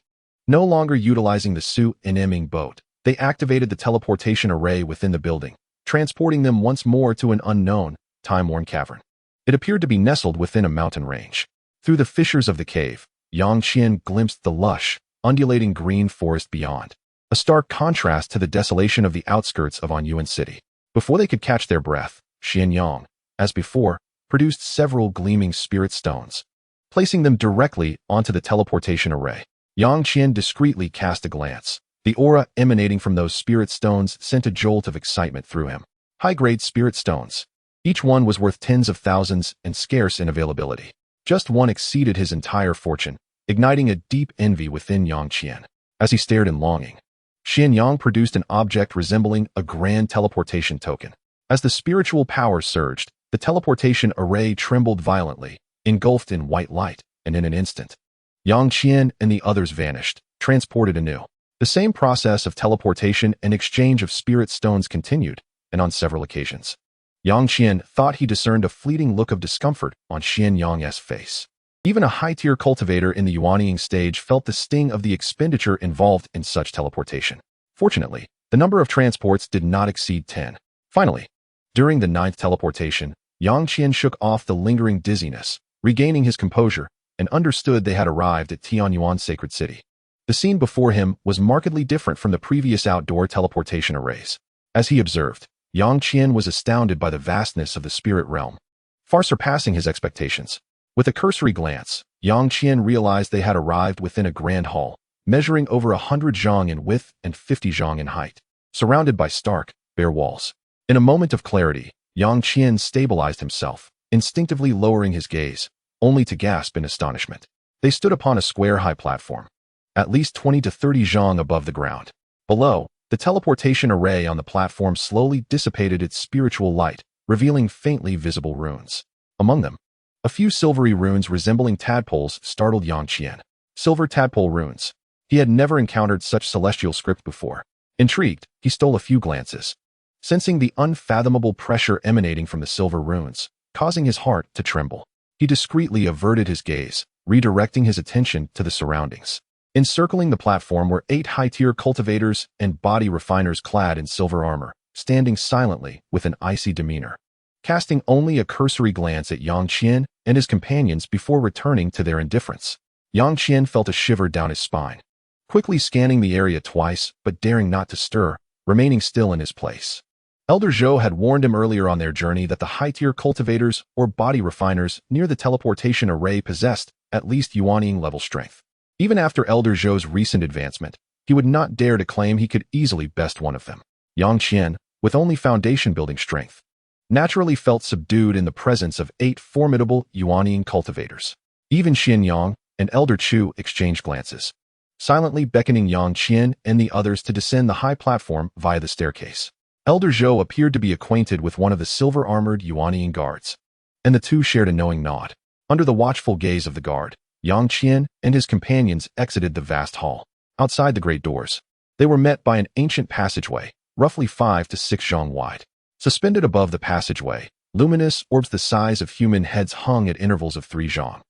No longer utilizing the Su Enemming boat, they activated the teleportation array within the building, transporting them once more to an unknown, time-worn cavern. It appeared to be nestled within a mountain range. Through the fissures of the cave, Yang Qian glimpsed the lush, undulating green forest beyond, a stark contrast to the desolation of the outskirts of Anyuan City. Before they could catch their breath, Xian Yang, as before, produced several gleaming spirit stones. Placing them directly onto the teleportation array, Yang Qian discreetly cast a glance. The aura emanating from those spirit stones sent a jolt of excitement through him. High-grade spirit stones. Each one was worth tens of thousands and scarce in availability. Just one exceeded his entire fortune, igniting a deep envy within Yang Qian. As he stared in longing, Xian Yang produced an object resembling a grand teleportation token. As the spiritual power surged, the teleportation array trembled violently, engulfed in white light, and in an instant, Yang Qian and the others vanished, transported anew. The same process of teleportation and exchange of spirit stones continued, and on several occasions, Yang Qian thought he discerned a fleeting look of discomfort on Xian Yang's face. Even a high-tier cultivator in the Yuanying stage felt the sting of the expenditure involved in such teleportation. Fortunately, the number of transports did not exceed 10. Finally, during the 9th teleportation, Yang Qian shook off the lingering dizziness, regaining his composure, and understood they had arrived at Tianyuan Sacred City. The scene before him was markedly different from the previous outdoor teleportation arrays. As he observed, Yang Qian was astounded by the vastness of the spirit realm, far surpassing his expectations. With a cursory glance, Yang Qian realized they had arrived within a grand hall, measuring over 100 zhang in width and 50 zhang in height, surrounded by stark, bare walls. In a moment of clarity, Yang Qian stabilized himself, instinctively lowering his gaze, only to gasp in astonishment. They stood upon a square-high platform, at least 20 to 30 zhang above the ground. Below, the teleportation array on the platform slowly dissipated its spiritual light, revealing faintly visible runes. Among them, a few silvery runes resembling tadpoles startled Yang Qian. Silver tadpole runes. He had never encountered such celestial script before. Intrigued, he stole a few glances, sensing the unfathomable pressure emanating from the silver runes, causing his heart to tremble. He discreetly averted his gaze, redirecting his attention to the surroundings. Encircling the platform were 8 high-tier cultivators and body refiners clad in silver armor, standing silently with an icy demeanor. Casting only a cursory glance at Yang Qian and his companions before returning to their indifference, Yang Qian felt a shiver down his spine. Quickly scanning the area twice, but daring not to stir, remaining still in his place. Elder Zhou had warned him earlier on their journey that the high-tier cultivators or body refiners near the teleportation array possessed at least Yuanying level strength. Even after Elder Zhou's recent advancement, he would not dare to claim he could easily best one of them. Yang Qian, with only foundation-building strength, naturally felt subdued in the presence of 8 formidable Yuanying cultivators. Even Xin Yang and Elder Chu exchanged glances, silently beckoning Yang Qian and the others to descend the high platform via the staircase. Elder Zhou appeared to be acquainted with one of the silver-armored Yuanying guards, and the two shared a knowing nod. Under the watchful gaze of the guard, Yang Qian and his companions exited the vast hall. Outside the great doors, they were met by an ancient passageway, roughly 5 to 6 zhang wide. Suspended above the passageway, luminous orbs the size of human heads hung at intervals of 3 zhang,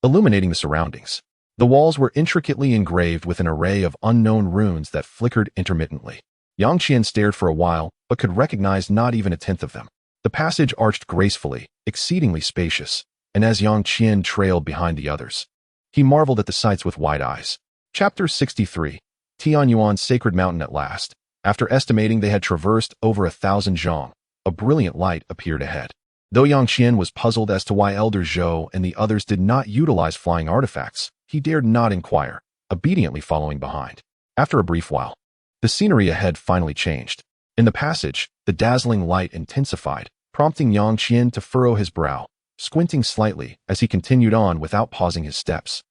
illuminating the surroundings. The walls were intricately engraved with an array of unknown runes that flickered intermittently. Yang Qian stared for a while, but could recognize not even a tenth of them. The passage arched gracefully, exceedingly spacious, and as Yang Qian trailed behind the others, he marveled at the sights with wide eyes. Chapter 63. Tianyuan's Sacred Mountain at last. After estimating they had traversed over 1,000 zhang, a brilliant light appeared ahead. Though Yang Qian was puzzled as to why Elder Zhou and the others did not utilize flying artifacts, he dared not inquire, obediently following behind. After a brief while, the scenery ahead finally changed. In the passage, the dazzling light intensified, prompting Yang Qian to furrow his brow, squinting slightly as he continued on without pausing his steps.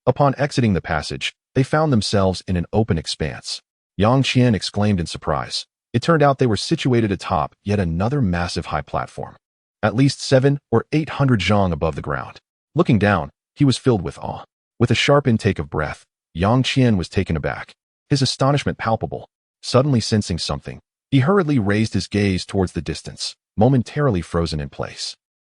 Upon exiting the passage, they found themselves in an open expanse. Yang Qian exclaimed in surprise. It turned out they were situated atop yet another massive high platform, at least 700 or 800 zhang above the ground. Looking down, he was filled with awe. With a sharp intake of breath, Yang Qian was taken aback, his astonishment palpable. Suddenly sensing something, he hurriedly raised his gaze towards the distance, momentarily frozen in place.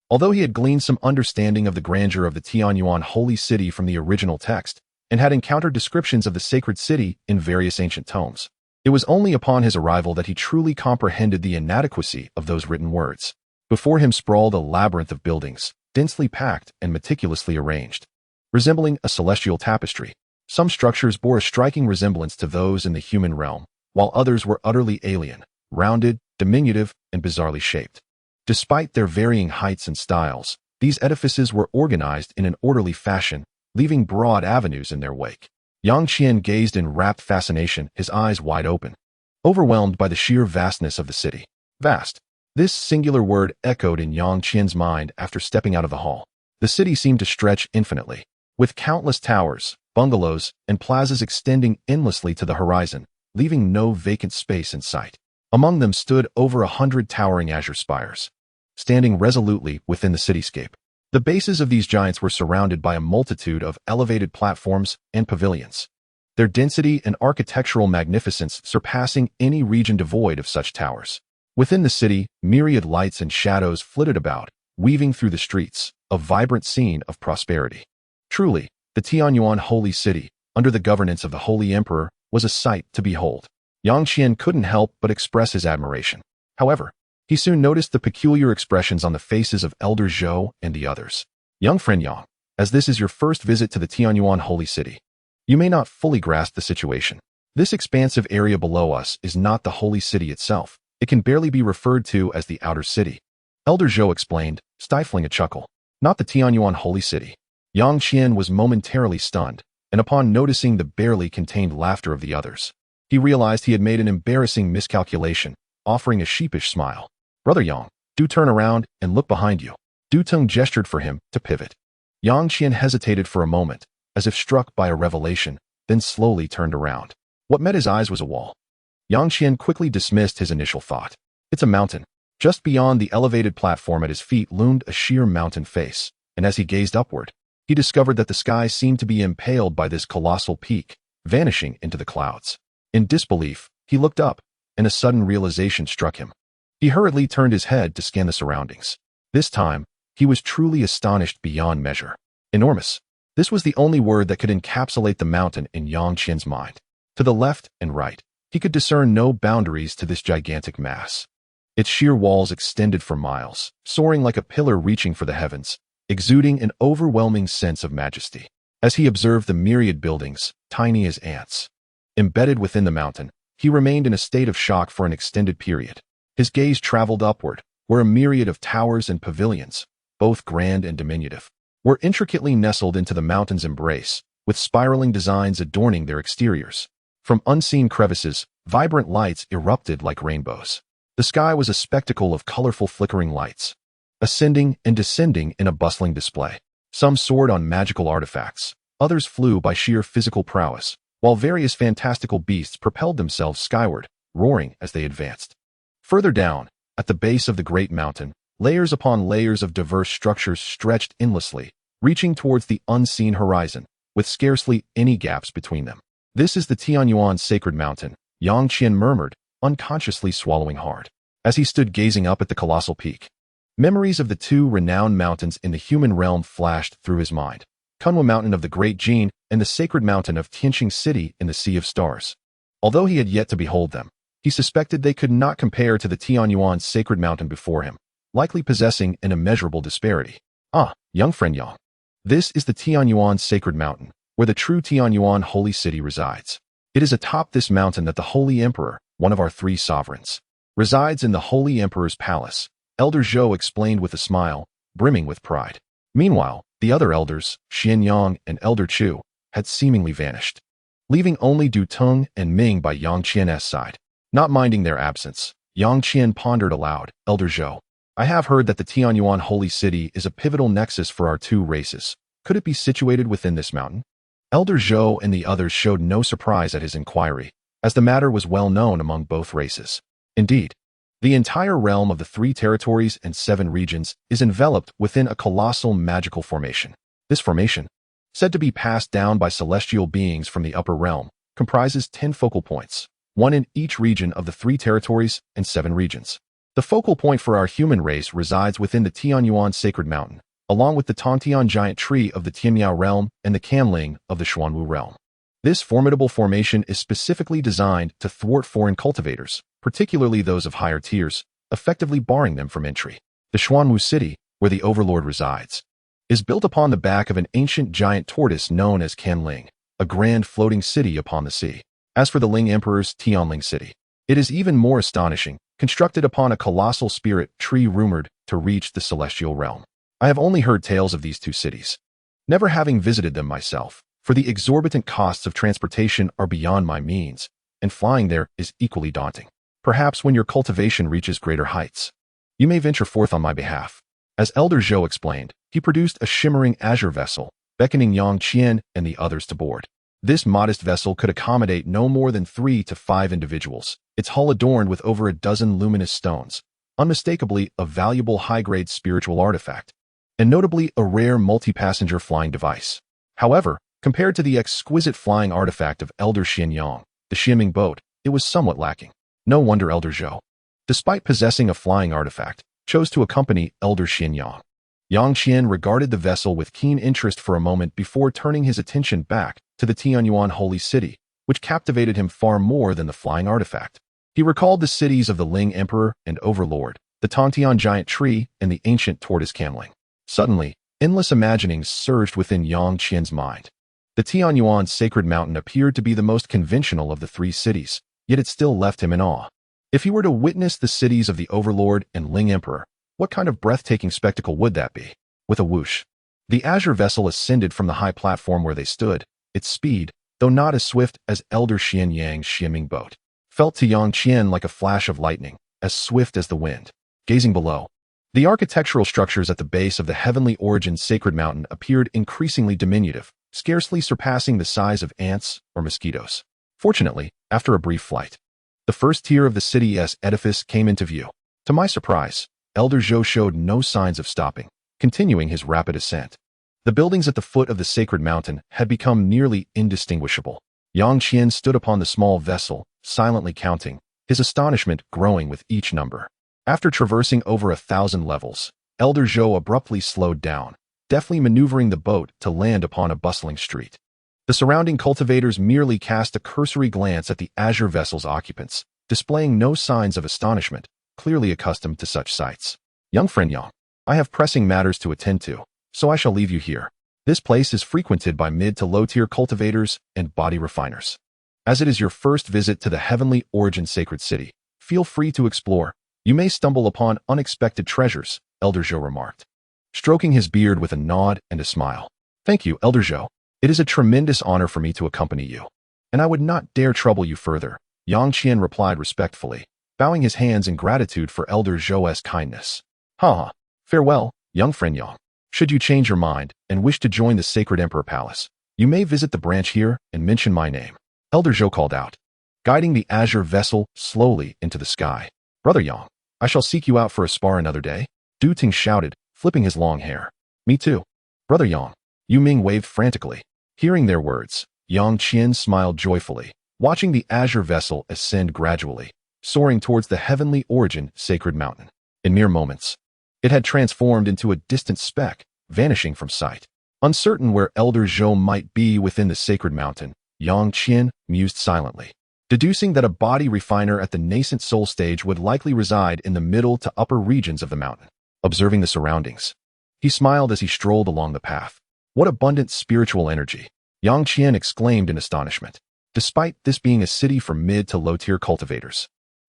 Although he had gleaned some understanding of the grandeur of the Tianyuan holy city from the original text, and had encountered descriptions of the sacred city in various ancient tomes, it was only upon his arrival that he truly comprehended the inadequacy of those written words. Before him sprawled a labyrinth of buildings, densely packed and meticulously arranged, resembling a celestial tapestry. Some structures bore a striking resemblance to those in the human realm, while others were utterly alien, rounded, diminutive, and bizarrely shaped. Despite their varying heights and styles, these edifices were organized in an orderly fashion, leaving broad avenues in their wake. Yang Qian gazed in rapt fascination, his eyes wide open, overwhelmed by the sheer vastness of the city. Vast. This singular word echoed in Yang Qian's mind after stepping out of the hall. The city seemed to stretch infinitely, with countless towers, bungalows, and plazas extending endlessly to the horizon, leaving no vacant space in sight. Among them stood over 100 towering azure spires, standing resolutely within the cityscape. The bases of these giants were surrounded by a multitude of elevated platforms and pavilions, their density and architectural magnificence surpassing any region devoid of such towers. Within the city, myriad lights and shadows flitted about, weaving through the streets, a vibrant scene of prosperity. Truly, the Tianyuan holy city, under the governance of the holy emperor, was a sight to behold. Yang Qian couldn't help but express his admiration. However, he soon noticed the peculiar expressions on the faces of Elder Zhou and the others. Young friend Yang, as this is your first visit to the Tianyuan holy city, you may not fully grasp the situation. This expansive area below us is not the holy city itself. It can barely be referred to as the outer city. Elder Zhou explained, stifling a chuckle. Not the Tianyuan holy city. Yang Qian was momentarily stunned, and upon noticing the barely contained laughter of the others, he realized he had made an embarrassing miscalculation, offering a sheepish smile. Brother Yang, do turn around and look behind you. Dutong gestured for him to pivot. Yang Qian hesitated for a moment, as if struck by a revelation, then slowly turned around. What met his eyes was a wall. Yang Qian quickly dismissed his initial thought. It's a mountain. Just beyond the elevated platform at his feet loomed a sheer mountain face, and as he gazed upward, he discovered that the sky seemed to be impaled by this colossal peak, vanishing into the clouds. In disbelief, he looked up, and a sudden realization struck him. He hurriedly turned his head to scan the surroundings. This time, he was truly astonished beyond measure. Enormous. This was the only word that could encapsulate the mountain in Yang Qian's mind. To the left and right, he could discern no boundaries to this gigantic mass. Its sheer walls extended for miles, soaring like a pillar reaching for the heavens, exuding an overwhelming sense of majesty. As he observed the myriad buildings, tiny as ants, embedded within the mountain, he remained in a state of shock for an extended period. His gaze traveled upward, where a myriad of towers and pavilions, both grand and diminutive, were intricately nestled into the mountain's embrace, with spiraling designs adorning their exteriors. From unseen crevices, vibrant lights erupted like rainbows. The sky was a spectacle of colorful flickering lights, ascending and descending in a bustling display. Some soared on magical artifacts, others flew by sheer physical prowess, while various fantastical beasts propelled themselves skyward, roaring as they advanced. Further down, at the base of the great mountain, layers upon layers of diverse structures stretched endlessly, reaching towards the unseen horizon, with scarcely any gaps between them. This is the Tianyuan sacred mountain, Yang Qian murmured, unconsciously swallowing hard, as he stood gazing up at the colossal peak. Memories of the two renowned mountains in the human realm flashed through his mind. Kunwa Mountain of the Great Jin and the sacred mountain of Tianqing City in the Sea of Stars. Although he had yet to behold them, he suspected they could not compare to the Tianyuan sacred mountain before him, likely possessing an immeasurable disparity. Ah, young friend Yang. This is the Tianyuan sacred mountain, where the true Tianyuan holy city resides. It is atop this mountain that the Holy Emperor, one of our three sovereigns, resides in the Holy Emperor's palace, Elder Zhou explained with a smile, brimming with pride. Meanwhile, the other elders, Xian Yang and Elder Chu, had seemingly vanished, leaving only Du Tung and Ming by Yang Qian's side. Not minding their absence, Yang Qian pondered aloud, Elder Zhou, I have heard that the Tianyuan holy city is a pivotal nexus for our two races. Could it be situated within this mountain? Elder Zhou and the others showed no surprise at his inquiry, as the matter was well known among both races. Indeed, the entire realm of the 3 territories and 7 regions is enveloped within a colossal magical formation. This formation, said to be passed down by celestial beings from the upper realm, comprises 10 focal points, 1 in each region of the 3 territories and 7 regions. The focal point for our human race resides within the Tianyuan sacred mountain, along with the Tongtian giant tree of the Tianmiao realm and the Canling of the Xuanwu realm. This formidable formation is specifically designed to thwart foreign cultivators, particularly those of higher tiers, effectively barring them from entry. The Xuanwu city, where the overlord resides, is built upon the back of an ancient giant tortoise known as Canling, a grand floating city upon the sea. As for the Ling Emperor's Tianling city, it is even more astonishing, constructed upon a colossal spirit tree rumored to reach the celestial realm. I have only heard tales of these 2 cities, never having visited them myself, for the exorbitant costs of transportation are beyond my means, and flying there is equally daunting. Perhaps when your cultivation reaches greater heights, you may venture forth on my behalf. As Elder Zhou explained, he produced a shimmering azure vessel, beckoning Yang Qian and the others to board. This modest vessel could accommodate no more than 3 to 5 individuals, its hull adorned with over a dozen luminous stones, unmistakably a valuable high-grade spiritual artifact, and notably a rare multi-passenger flying device. However, compared to the exquisite flying artifact of Elder Xian Yang, the Xianming boat, it was somewhat lacking. No wonder Elder Zhou, despite possessing a flying artifact, chose to accompany Elder Xian Yang. Yang Qian regarded the vessel with keen interest for a moment before turning his attention back to the Tianyuan holy city, which captivated him far more than the flying artifact. He recalled the cities of the Ling Emperor and Overlord, the Tongtian giant tree, and the ancient tortoise Canling. Suddenly, endless imaginings surged within Yang Qian's mind. The Tianyuan sacred mountain appeared to be the most conventional of the 3 cities, yet it still left him in awe. If he were to witness the cities of the Overlord and Ling Emperor, what kind of breathtaking spectacle would that be? With a whoosh, the azure vessel ascended from the high platform where they stood. Its speed, though not as swift as Elder Xian Yang's Xianming boat, felt to Yang Qian like a flash of lightning, as swift as the wind. Gazing below, The architectural structures at the base of the Heavenly Origin Sacred Mountain appeared increasingly diminutive, scarcely surpassing the size of ants or mosquitoes. Fortunately, after a brief flight, the first tier of the city's edifice came into view. To my surprise, Elder Zhou showed no signs of stopping, continuing his rapid ascent. The buildings at the foot of the sacred mountain had become nearly indistinguishable. Yang Qian stood upon the small vessel, silently counting, his astonishment growing with each number. After traversing over 1,000 levels, Elder Zhou abruptly slowed down, deftly maneuvering the boat to land upon a bustling street. The surrounding cultivators merely cast a cursory glance at the azure vessel's occupants, displaying no signs of astonishment, clearly accustomed to such sights. Young friend Yang, I have pressing matters to attend to, so I shall leave you here. This place is frequented by mid to low-tier cultivators and body refiners. As it is your first visit to the Heavenly Origin Sacred City, feel free to explore. You may stumble upon unexpected treasures, Elder Zhou remarked, stroking his beard with a nod and a smile. Thank you, Elder Zhou. It is a tremendous honor for me to accompany you, and I would not dare trouble you further, Yang Qian replied respectfully, bowing his hands in gratitude for Elder Zhou's kindness. Ha! Farewell, young friend Yang. Should you change your mind and wish to join the Sacred Emperor Palace, you may visit the branch here and mention my name, Elder Zhou called out, guiding the azure vessel slowly into the sky. Brother Yang, I shall seek you out for a spar another day, Du Ting shouted, flipping his long hair. Me too. Brother Yang, Yu Ming waved frantically. Hearing their words, Yang Qian smiled joyfully, watching the azure vessel ascend gradually, soaring towards the Heavenly Origin Sacred Mountain. In mere moments, it had transformed into a distant speck, vanishing from sight. Uncertain where Elder Zhou might be within the sacred mountain, Yang Qian mused silently, deducing that a body refiner at the nascent soul stage would likely reside in the middle to upper regions of the mountain. Observing the surroundings, he smiled as he strolled along the path. What abundant spiritual energy, Yang Qian exclaimed in astonishment. Despite this being a city for mid to low-tier cultivators,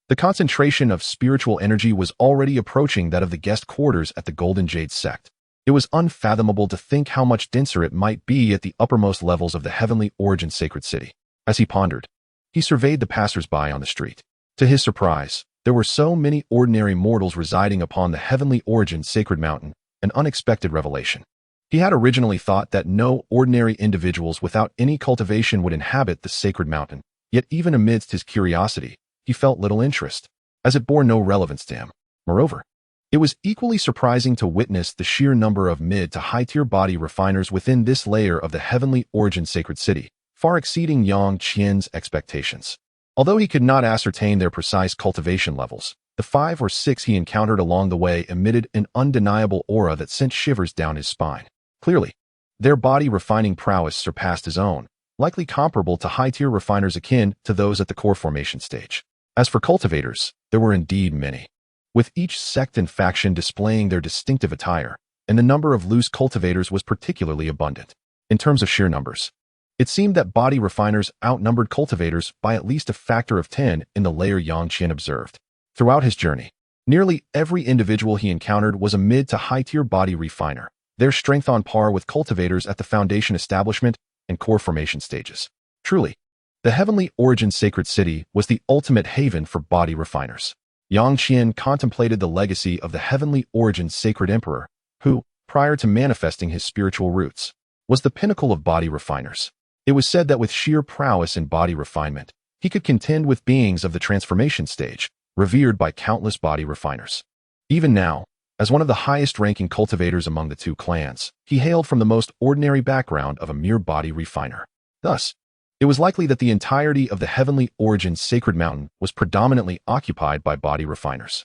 the concentration of spiritual energy was already approaching that of the guest quarters at the Golden Jade sect. It was unfathomable to think how much denser it might be at the uppermost levels of the Heavenly Origin Sacred City. As he pondered, he surveyed the passers-by on the street. To his surprise, there were so many ordinary mortals residing upon the Heavenly Origin Sacred Mountain, an unexpected revelation. He had originally thought that no ordinary individuals without any cultivation would inhabit the sacred mountain, yet even amidst his curiosity, he felt little interest, as it bore no relevance to him. Moreover, it was equally surprising to witness the sheer number of mid to high-tier body refiners within this layer of the Heavenly Origin Sacred City, far exceeding Yang Qian's expectations. Although he could not ascertain their precise cultivation levels, the 5 or 6 he encountered along the way emitted an undeniable aura that sent shivers down his spine. Clearly, their body refining prowess surpassed his own, likely comparable to high-tier refiners akin to those at the core formation stage. As for cultivators, there were indeed many, with each sect and faction displaying their distinctive attire, and the number of loose cultivators was particularly abundant. In terms of sheer numbers, it seemed that body refiners outnumbered cultivators by at least a factor of 10 in the layer Yang Qian observed. Throughout his journey, nearly every individual he encountered was a mid to high-tier body refiner, their strength on par with cultivators at the foundation establishment and core formation stages. Truly, the Heavenly Origin Sacred City was the ultimate haven for body refiners. Yang Qian contemplated the legacy of the Heavenly Origin Sacred Emperor, who, prior to manifesting his spiritual roots, was the pinnacle of body refiners. It was said that with sheer prowess in body refinement, he could contend with beings of the transformation stage, revered by countless body refiners. Even now, as one of the highest-ranking cultivators among the two clans, he hailed from the most ordinary background of a mere body refiner. Thus, it was likely that the entirety of the Heavenly Origin Sacred Mountain was predominantly occupied by body refiners.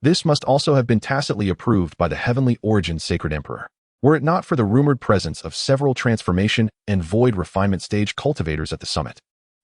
This must also have been tacitly approved by the Heavenly Origin Sacred Emperor, were it not for the rumored presence of several transformation and void refinement stage cultivators at the summit.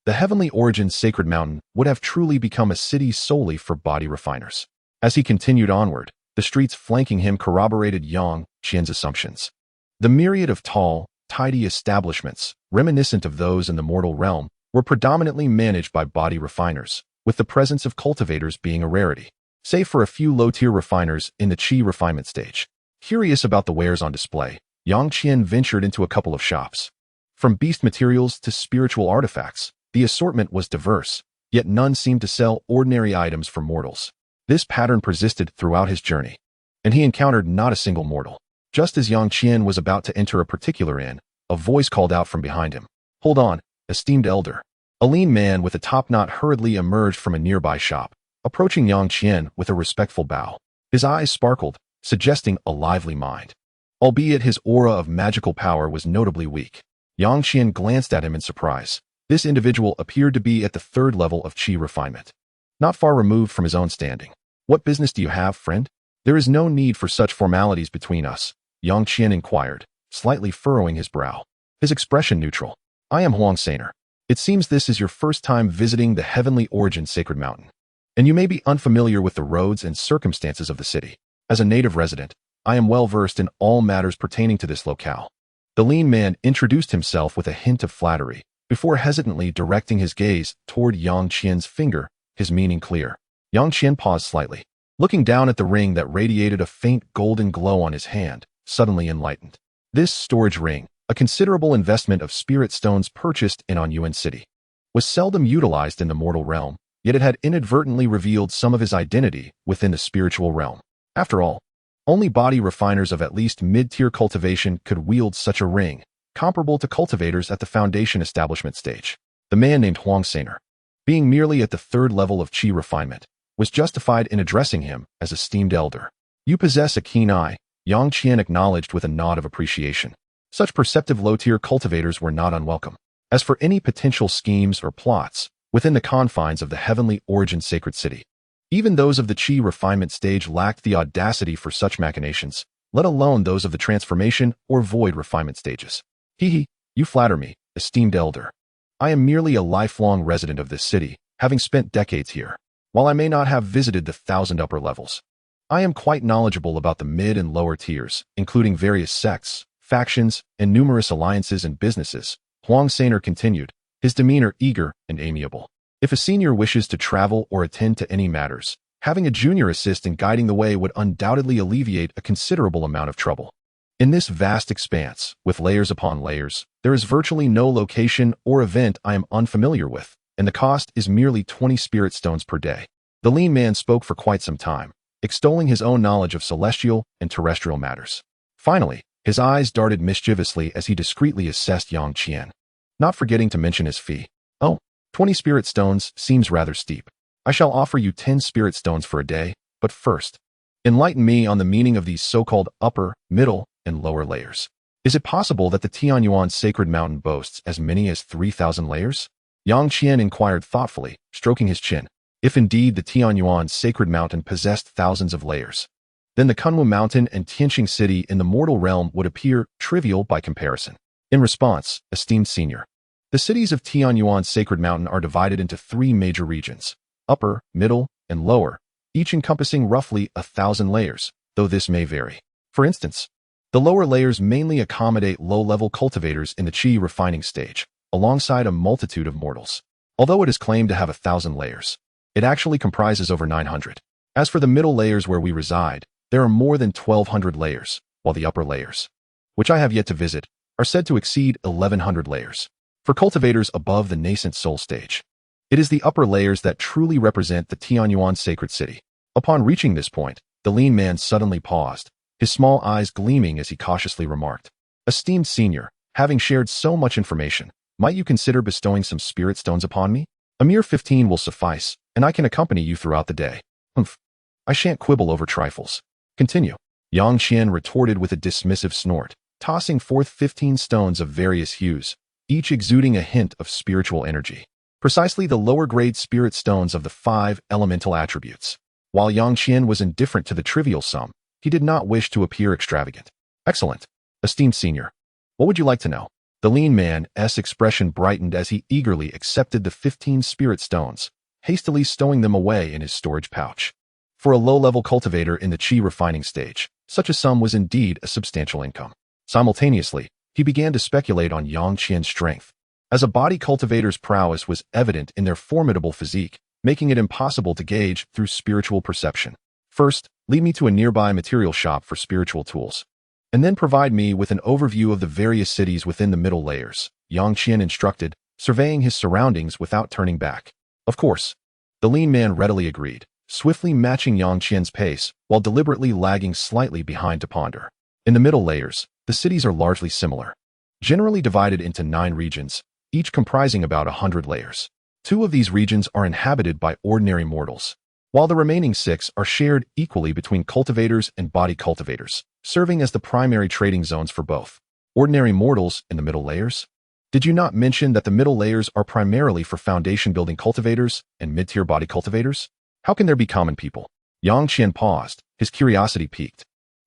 The Heavenly Origin Sacred Mountain would have truly become a city solely for body refiners. As he continued onward, the streets flanking him corroborated Yang Qian's assumptions. The myriad of tall, tidy establishments, reminiscent of those in the mortal realm, were predominantly managed by body refiners, with the presence of cultivators being a rarity, save for a few low-tier refiners in the Qi refinement stage. Curious about the wares on display, Yang Qian ventured into a couple of shops. From beast materials to spiritual artifacts, the assortment was diverse, yet none seemed to sell ordinary items for mortals. This pattern persisted throughout his journey. and he encountered not a single mortal. Just as Yang Qian was about to enter a particular inn, a voice called out from behind him. "Hold on, esteemed elder." A lean man with a top knot hurriedly emerged from a nearby shop, approaching Yang Qian with a respectful bow. His eyes sparkled, suggesting a lively mind. Albeit his aura of magical power was notably weak. Yang Qian glanced at him in surprise. This individual appeared to be at the third level of qi refinement, not far removed from his own standing. "What business do you have, friend?" "There is no need for such formalities between us," Yang Qian inquired, slightly furrowing his brow. His expression neutral. "I am Huang Sainer. It seems this is your first time visiting the Heavenly Origin Sacred Mountain, and you may be unfamiliar with the roads and circumstances of the city. As a native resident, I am well versed in all matters pertaining to this locale." The lean man introduced himself with a hint of flattery, before hesitantly directing his gaze toward Yang Qian's finger, his meaning clear. Yang Qian paused slightly, looking down at the ring that radiated a faint golden glow on his hand, suddenly enlightened. This storage ring, a considerable investment of spirit stones purchased in Anyuan City, was seldom utilized in the mortal realm, yet it had inadvertently revealed some of his identity within the spiritual realm. After all, only body refiners of at least mid-tier cultivation could wield such a ring, comparable to cultivators at the foundation establishment stage. The man named Huang Sainer, being merely at the third level of qi refinement, was justified in addressing him as esteemed elder. "You possess a keen eye," Yang Qian acknowledged with a nod of appreciation. Such perceptive low-tier cultivators were not unwelcome. As for any potential schemes or plots within the confines of the Heavenly Origin Sacred City, even those of the qi refinement stage lacked the audacity for such machinations, let alone those of the transformation or void refinement stages. "Hee, you flatter me, esteemed elder. I am merely a lifelong resident of this city, having spent decades here. While I may not have visited the 1,000 upper levels, I am quite knowledgeable about the mid and lower tiers, including various sects, factions, and numerous alliances and businesses," Huang Sainer continued, his demeanor eager and amiable. "If a senior wishes to travel or attend to any matters, having a junior assist in guiding the way would undoubtedly alleviate a considerable amount of trouble. In this vast expanse, with layers upon layers, there is virtually no location or event I am unfamiliar with, and the cost is merely 20 spirit stones per day." The lean man spoke for quite some time, extolling his own knowledge of celestial and terrestrial matters. Finally, his eyes darted mischievously as he discreetly assessed Yang Qian, not forgetting to mention his fee. "Oh, 20 spirit stones seems rather steep. I shall offer you 10 spirit stones for a day, but first, enlighten me on the meaning of these so-called upper, middle, and lower layers. Is it possible that the Tianyuan Sacred Mountain boasts as many as 3,000 layers?" Yang Qian inquired thoughtfully, stroking his chin. If indeed the Tianyuan Sacred Mountain possessed thousands of layers, then the Kunwu Mountain and Tianqing City in the mortal realm would appear trivial by comparison. In response, esteemed senior, the cities of Tianyuan Sacred Mountain are divided into 3 major regions, upper, middle, and lower, each encompassing roughly 1,000 layers, though this may vary. For instance, the lower layers mainly accommodate low-level cultivators in the qi refining stage, alongside a multitude of mortals. Although it is claimed to have 1,000 layers, it actually comprises over 900. As for the middle layers where we reside, there are more than 1,200 layers, while the upper layers, which I have yet to visit, are said to exceed 1,100 layers. For cultivators above the nascent soul stage, it is the upper layers that truly represent the Tianyuan Sacred City. Upon reaching this point, the lean man suddenly paused, his small eyes gleaming as he cautiously remarked, "Esteemed senior, having shared so much information, might you consider bestowing some spirit stones upon me? A mere 15 will suffice, and I can accompany you throughout the day." "Humph, I shan't quibble over trifles. Continue." Yang Qian retorted with a dismissive snort, tossing forth 15 stones of various hues, each exuding a hint of spiritual energy. Precisely the lower-grade spirit stones of the 5 elemental attributes. While Yang Qian was indifferent to the trivial sum, he did not wish to appear extravagant. "Excellent. Esteemed senior, what would you like to know?" The lean man's expression brightened as he eagerly accepted the 15 spirit stones, hastily stowing them away in his storage pouch. For a low-level cultivator in the qi refining stage, such a sum was indeed a substantial income. Simultaneously, he began to speculate on Yang Qian's strength, as a body cultivator's prowess was evident in their formidable physique, making it impossible to gauge through spiritual perception. "First, lead me to a nearby material shop for spiritual tools, and then provide me with an overview of the various cities within the middle layers," Yang Qian instructed, surveying his surroundings without turning back. Of course, the lean man readily agreed, swiftly matching Yang Qian's pace while deliberately lagging slightly behind to ponder. In the middle layers, the cities are largely similar, generally divided into 9 regions, each comprising about 100 layers. 2 of these regions are inhabited by ordinary mortals, while the remaining 6 are shared equally between cultivators and body cultivators, serving as the primary trading zones for both. Ordinary mortals in the middle layers? Did you not mention that the middle layers are primarily for foundation-building cultivators and mid-tier body cultivators? How can there be common people? Yang Qian paused, his curiosity piqued.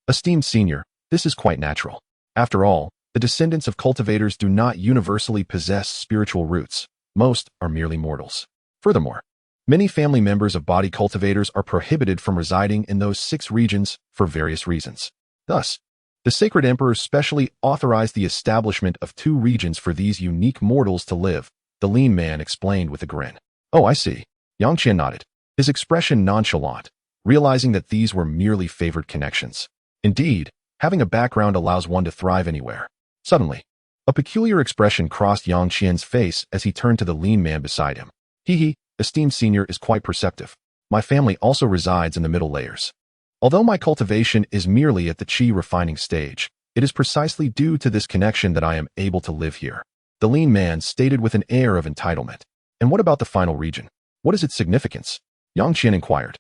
Esteemed senior, this is quite natural. After all, the descendants of cultivators do not universally possess spiritual roots. Most are merely mortals. Furthermore, many family members of body cultivators are prohibited from residing in those 6 regions for various reasons. Thus, the Sacred Emperor specially authorized the establishment of 2 regions for these unique mortals to live, the lean man explained with a grin. Oh, I see. Yang Qian nodded, his expression nonchalant, realizing that these were merely favored connections. Indeed, having a background allows one to thrive anywhere. Suddenly, a peculiar expression crossed Yang Qian's face as he turned to the lean man beside him. He, esteemed senior, is quite perceptive. My family also resides in the middle layers. Although my cultivation is merely at the qi refining stage, it is precisely due to this connection that I am able to live here. The lean man stated with an air of entitlement. And what about the final region? What is its significance? Yang Qian inquired,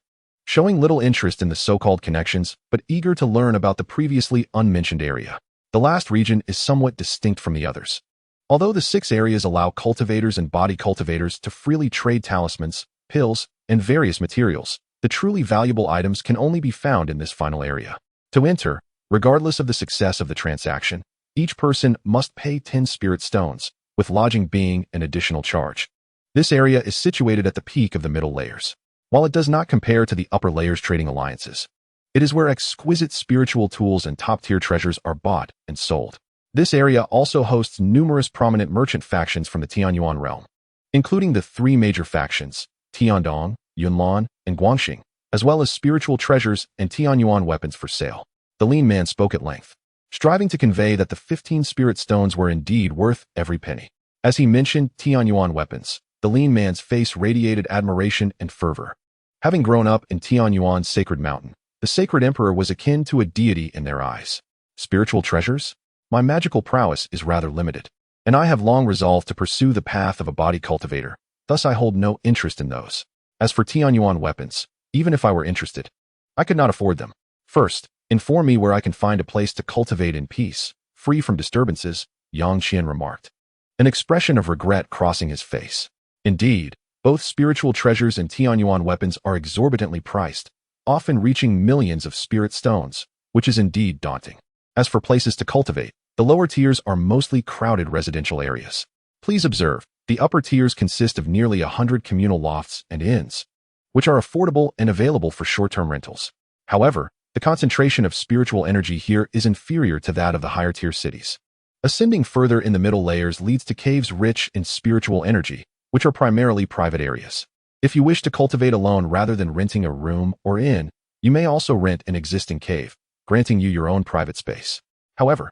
showing little interest in the so-called connections, but eager to learn about the previously unmentioned area. The last region is somewhat distinct from the others. Although the 6 areas allow cultivators and body cultivators to freely trade talismans, pills, and various materials, the truly valuable items can only be found in this final area. To enter, regardless of the success of the transaction, each person must pay 10 spirit stones, with lodging being an additional charge. This area is situated at the peak of the middle layers. While it does not compare to the upper layers trading alliances, it is where exquisite spiritual tools and top-tier treasures are bought and sold. This area also hosts numerous prominent merchant factions from the Tianyuan realm, including the 3 major factions, Tian Dong, Yunlan, and Guangxing, as well as spiritual treasures and Tianyuan weapons for sale. The lean man spoke at length, striving to convey that the 15 spirit stones were indeed worth every penny. As he mentioned Tianyuan weapons, the lean man's face radiated admiration and fervor. Having grown up in Tianyuan's sacred mountain, the Sacred Emperor was akin to a deity in their eyes. Spiritual treasures? My magical prowess is rather limited, and I have long resolved to pursue the path of a body cultivator, thus I hold no interest in those. As for Tianyuan weapons, even if I were interested, I could not afford them. First, inform me where I can find a place to cultivate in peace, free from disturbances, Yang Qian remarked, an expression of regret crossing his face. Indeed, both spiritual treasures and Tianyuan weapons are exorbitantly priced, often reaching millions of spirit stones, which is indeed daunting. As for places to cultivate, the lower tiers are mostly crowded residential areas. Please observe, the upper tiers consist of nearly 100 communal lofts and inns, which are affordable and available for short-term rentals. However, the concentration of spiritual energy here is inferior to that of the higher-tier cities. Ascending further in the middle layers leads to caves rich in spiritual energy, which are primarily private areas. If you wish to cultivate alone rather than renting a room or inn, you may also rent an existing cave, granting you your own private space. However,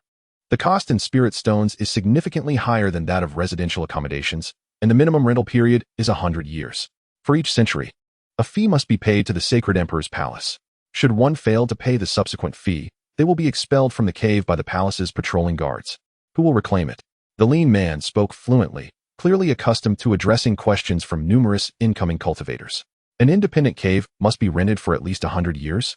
the cost in spirit stones is significantly higher than that of residential accommodations, and the minimum rental period is 100 years. For each century, a fee must be paid to the Sacred Emperor's palace. Should one fail to pay the subsequent fee, they will be expelled from the cave by the palace's patrolling guards, who will reclaim it. The lean man spoke fluently, clearly accustomed to addressing questions from numerous incoming cultivators. An independent cave must be rented for at least 100 years?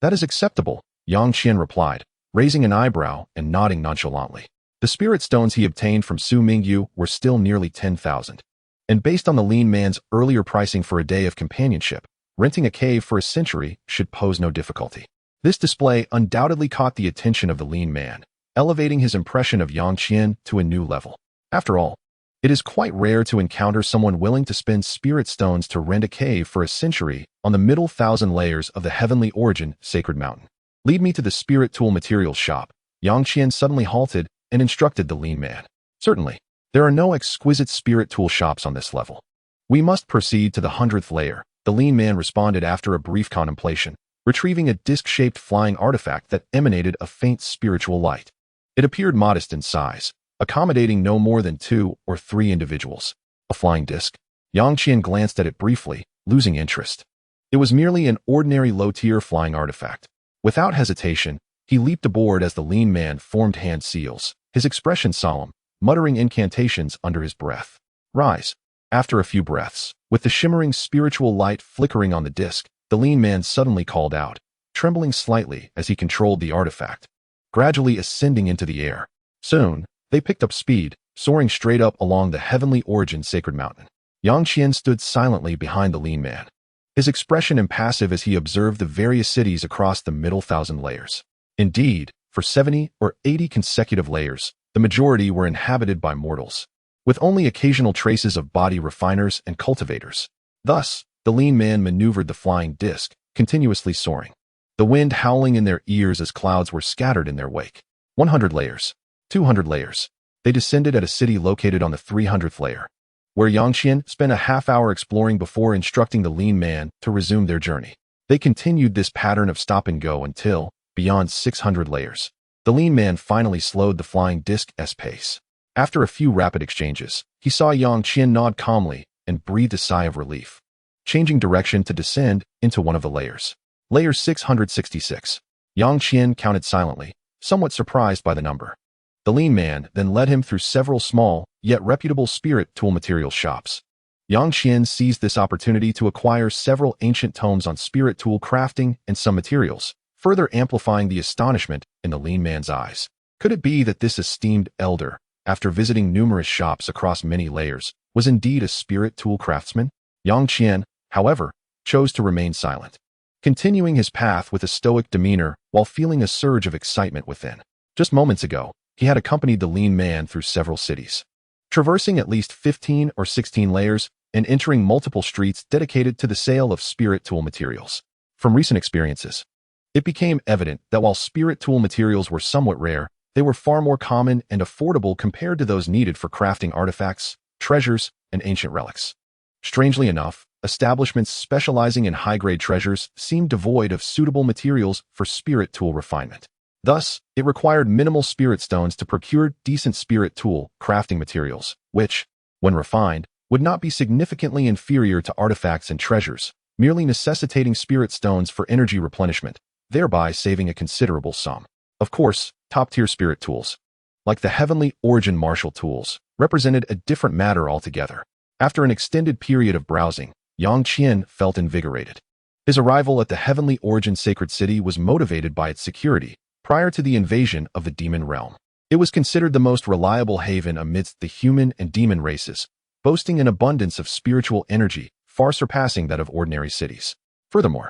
That is acceptable, Yang Qian replied, raising an eyebrow and nodding nonchalantly. The spirit stones he obtained from Su Mingyu were still nearly 10,000. And based on the lean man's earlier pricing for a day of companionship, renting a cave for a century should pose no difficulty. This display undoubtedly caught the attention of the lean man, elevating his impression of Yang Qian to a new level. After all, it is quite rare to encounter someone willing to spend spirit stones to rent a cave for a century on the middle 1,000 layers of the heavenly origin sacred mountain. Lead me to the spirit tool materials shop. Yang Qian suddenly halted and instructed the lean man. Certainly, there are no exquisite spirit tool shops on this level. We must proceed to the 100th layer, the lean man responded after a brief contemplation, retrieving a disc-shaped flying artifact that emanated a faint spiritual light. It appeared modest in size, accommodating no more than 2 or 3 individuals. A flying disc? Yang Qian glanced at it briefly, losing interest. It was merely an ordinary low-tier flying artifact. Without hesitation, he leaped aboard as the lean man formed hand seals, his expression solemn, muttering incantations under his breath. Rise. After a few breaths, with the shimmering spiritual light flickering on the disk, the lean man suddenly called out, trembling slightly as he controlled the artifact, gradually ascending into the air. Soon, they picked up speed, soaring straight up along the heavenly origin sacred mountain. Yang Qian stood silently behind the lean man, his expression impassive as he observed the various cities across the middle 1,000 layers. Indeed, for 70 or 80 consecutive layers, the majority were inhabited by mortals, with only occasional traces of body refiners and cultivators. Thus, the lean man maneuvered the flying disc, continuously soaring, the wind howling in their ears as clouds were scattered in their wake. 100 layers. 200 layers. They descended at a city located on the 300th layer, where Yang Qian spent a half-hour exploring before instructing the lean man to resume their journey. They continued this pattern of stop and go until, beyond 600 layers, the lean man finally slowed the flying disc's pace. After a few rapid exchanges, he saw Yang Qian nod calmly and breathed a sigh of relief, changing direction to descend into one of the layers. Layer 666. Yang Qian counted silently, somewhat surprised by the number. The lean man then led him through several small, yet reputable spirit tool material shops. Yang Qian seized this opportunity to acquire several ancient tomes on spirit tool crafting and some materials, further amplifying the astonishment in the lean man's eyes. Could it be that this esteemed elder, after visiting numerous shops across many layers, was indeed a spirit tool craftsman? Yang Qian, however, chose to remain silent, continuing his path with a stoic demeanor while feeling a surge of excitement within. Just moments ago, he had accompanied the lean man through several cities, traversing at least 15 or 16 layers and entering multiple streets dedicated to the sale of spirit tool materials. From recent experiences, it became evident that while spirit tool materials were somewhat rare, they were far more common and affordable compared to those needed for crafting artifacts, treasures, and ancient relics. Strangely enough, establishments specializing in high-grade treasures seemed devoid of suitable materials for spirit tool refinement. Thus, it required minimal spirit stones to procure decent spirit tool crafting materials, which, when refined, would not be significantly inferior to artifacts and treasures, merely necessitating spirit stones for energy replenishment, thereby saving a considerable sum. Of course, top-tier spirit tools, like the heavenly origin martial tools, represented a different matter altogether. After an extended period of browsing, Yang Qian felt invigorated. His arrival at the heavenly origin sacred city was motivated by its security. Prior to the invasion of the demon realm, it was considered the most reliable haven amidst the human and demon races, boasting an abundance of spiritual energy far surpassing that of ordinary cities. Furthermore,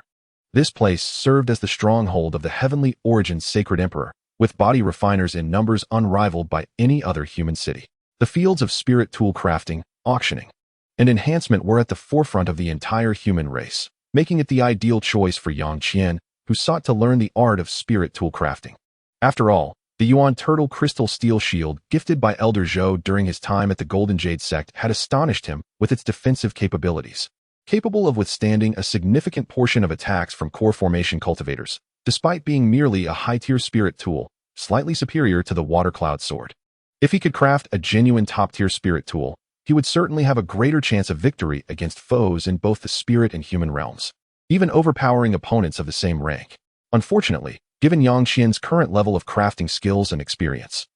this place served as the stronghold of the heavenly origin sacred emperor, with body refiners in numbers unrivaled by any other human city. The fields of spirit tool crafting, auctioning, and enhancement were at the forefront of the entire human race, making it the ideal choice for Yang Qian, who sought to learn the art of spirit tool crafting. After all, the Yuan Turtle Crystal Steel Shield gifted by Elder Zhou during his time at the Golden Jade Sect had astonished him with its defensive capabilities, capable of withstanding a significant portion of attacks from core formation cultivators, despite being merely a high-tier spirit tool, slightly superior to the Water Cloud Sword. If he could craft a genuine top-tier spirit tool, he would certainly have a greater chance of victory against foes in both the spirit and human realms, even overpowering opponents of the same rank. Unfortunately, given Yang Qian's current level of crafting skills and experience,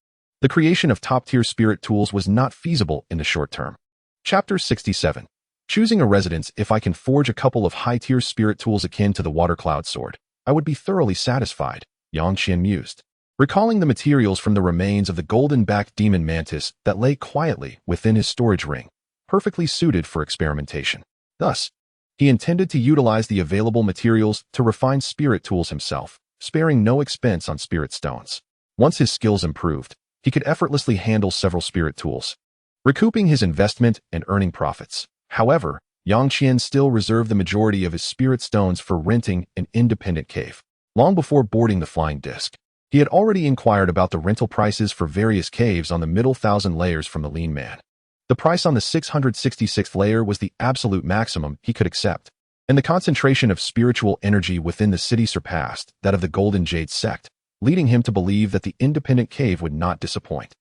the creation of top-tier spirit tools was not feasible in the short term. Chapter 67. Choosing a residence. If I can forge a couple of high-tier spirit tools akin to the Water Cloud Sword, I would be thoroughly satisfied, Yang Qian mused, recalling the materials from the remains of the golden-backed demon mantis that lay quietly within his storage ring, perfectly suited for experimentation. Thus, he intended to utilize the available materials to refine spirit tools himself, sparing no expense on spirit stones. Once his skills improved, he could effortlessly handle several spirit tools, recouping his investment and earning profits. However, Yang Qian still reserved the majority of his spirit stones for renting an independent cave. Long before boarding the flying disc, he had already inquired about the rental prices for various caves on the middle 1,000 layers from the lean man. The price on the 666th layer was the absolute maximum he could accept, and the concentration of spiritual energy within the city surpassed that of the Golden Jade Sect, leading him to believe that the independent cave would not disappoint.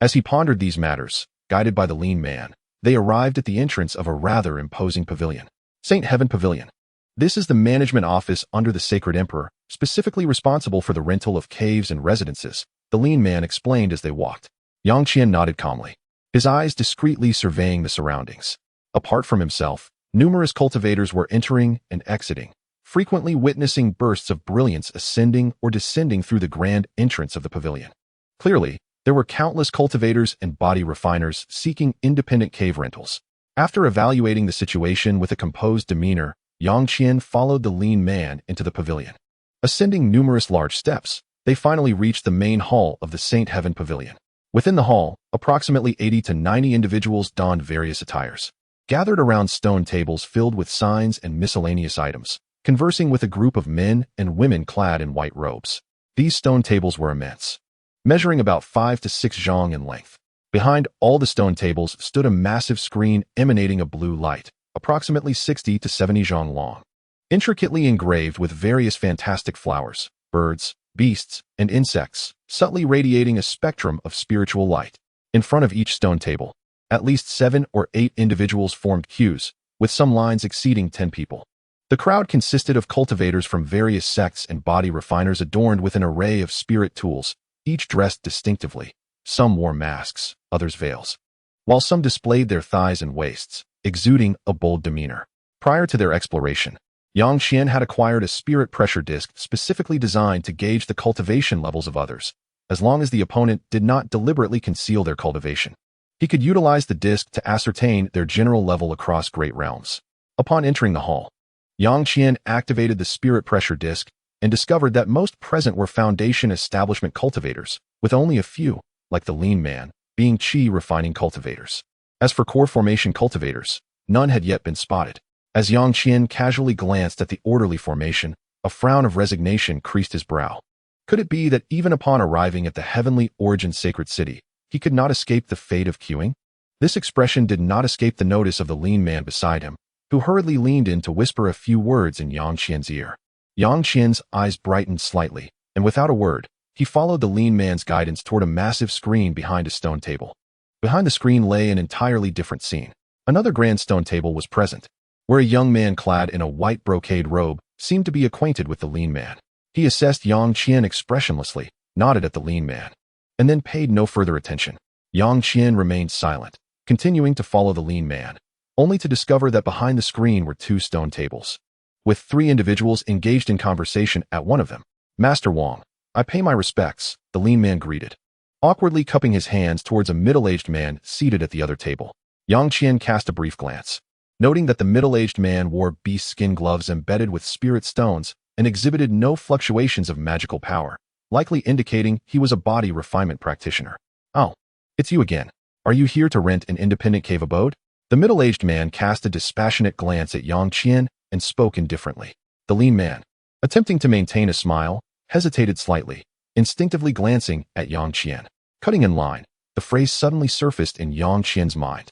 As he pondered these matters, guided by the lean man, they arrived at the entrance of a rather imposing pavilion. St. Heaven Pavilion. This is the management office under the Sacred Emperor, specifically responsible for the rental of caves and residences, the lean man explained as they walked. Yang Qian nodded calmly, his eyes discreetly surveying the surroundings. Apart from himself, numerous cultivators were entering and exiting, frequently witnessing bursts of brilliance ascending or descending through the grand entrance of the pavilion. Clearly, there were countless cultivators and body refiners seeking independent cave rentals. After evaluating the situation with a composed demeanor, Yang Qian followed the lean man into the pavilion. Ascending numerous large steps, they finally reached the main hall of the Saint Heaven Pavilion. Within the hall, approximately 80 to 90 individuals donned various attires, gathered around stone tables filled with signs and miscellaneous items, conversing with a group of men and women clad in white robes. These stone tables were immense, measuring about 5 to 6 zhang in length. Behind all the stone tables stood a massive screen emanating a blue light, approximately 60 to 70 zhang long, intricately engraved with various fantastic flowers, birds, beasts, and insects, subtly radiating a spectrum of spiritual light. In front of each stone table, at least 7 or 8 individuals formed queues, with some lines exceeding 10 people. The crowd consisted of cultivators from various sects and body refiners adorned with an array of spirit tools, each dressed distinctively. Some wore masks, others veils, while some displayed their thighs and waists, exuding a bold demeanor. Prior to their exploration, Yang Qian had acquired a spirit pressure disc specifically designed to gauge the cultivation levels of others, as long as the opponent did not deliberately conceal their cultivation. He could utilize the disc to ascertain their general level across great realms. Upon entering the hall, Yang Qian activated the spirit pressure disc and discovered that most present were foundation establishment cultivators, with only a few, like the lean man, being chi refining cultivators. As for core formation cultivators, none had yet been spotted. As Yang Qian casually glanced at the orderly formation, a frown of resignation creased his brow. Could it be that even upon arriving at the heavenly origin sacred city, he could not escape the fate of queuing? This expression did not escape the notice of the lean man beside him, who hurriedly leaned in to whisper a few words in Yang Qian's ear. Yang Qian's eyes brightened slightly, and without a word, he followed the lean man's guidance toward a massive screen behind a stone table. Behind the screen lay an entirely different scene. Another grand stone table was present, where a young man clad in a white brocade robe seemed to be acquainted with the lean man. He assessed Yang Qian expressionlessly, nodded at the lean man, and then paid no further attention. Yang Qian remained silent, continuing to follow the lean man, only to discover that behind the screen were 2 stone tables, with 3 individuals engaged in conversation at one of them. Master Wang, I pay my respects, the lean man greeted, awkwardly cupping his hands towards a middle-aged man seated at the other table. Yang Qian cast a brief glance, noting that the middle-aged man wore beast skin gloves embedded with spirit stones and exhibited no fluctuations of magical power, likely indicating he was a body refinement practitioner. Oh, it's you again. Are you here to rent an independent cave abode? The middle-aged man cast a dispassionate glance at Yang Qian and spoke indifferently. The lean man, attempting to maintain a smile, hesitated slightly, instinctively glancing at Yang Qian. Cutting in line, the phrase suddenly surfaced in Yang Qian's mind.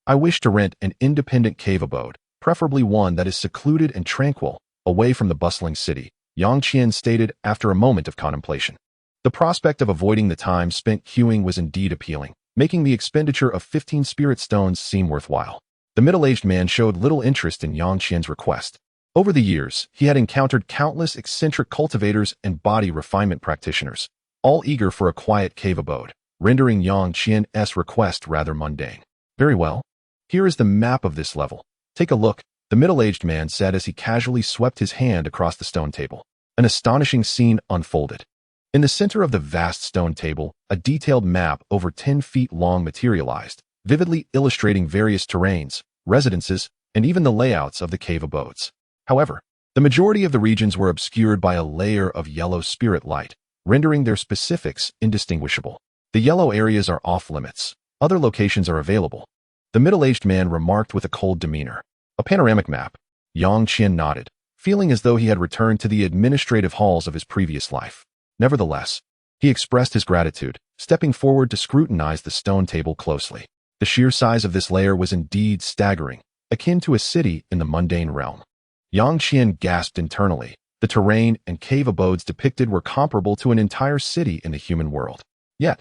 I wish to rent an independent cave abode, preferably one that is secluded and tranquil, away from the bustling city, Yang Qian stated after a moment of contemplation. The prospect of avoiding the time spent queuing was indeed appealing, making the expenditure of 15 spirit stones seem worthwhile. The middle-aged man showed little interest in Yang Qian's request. Over the years, he had encountered countless eccentric cultivators and body refinement practitioners, all eager for a quiet cave abode, rendering Yang Qian's request rather mundane. Very well. Here is the map of this level. Take a look, the middle-aged man said as he casually swept his hand across the stone table. An astonishing scene unfolded. In the center of the vast stone table, a detailed map over 10 feet long materialized, vividly illustrating various terrains, residences, and even the layouts of the cave abodes. However, the majority of the regions were obscured by a layer of yellow spirit light, rendering their specifics indistinguishable. The yellow areas are off-limits. Other locations are available, the middle-aged man remarked with a cold demeanor. A panoramic map. Yang Qian nodded, feeling as though he had returned to the administrative halls of his previous life. Nevertheless, he expressed his gratitude, stepping forward to scrutinize the stone table closely. The sheer size of this layer was indeed staggering, akin to a city in the mundane realm. Yang Qian gasped internally. The terrain and cave abodes depicted were comparable to an entire city in the human world. Yet,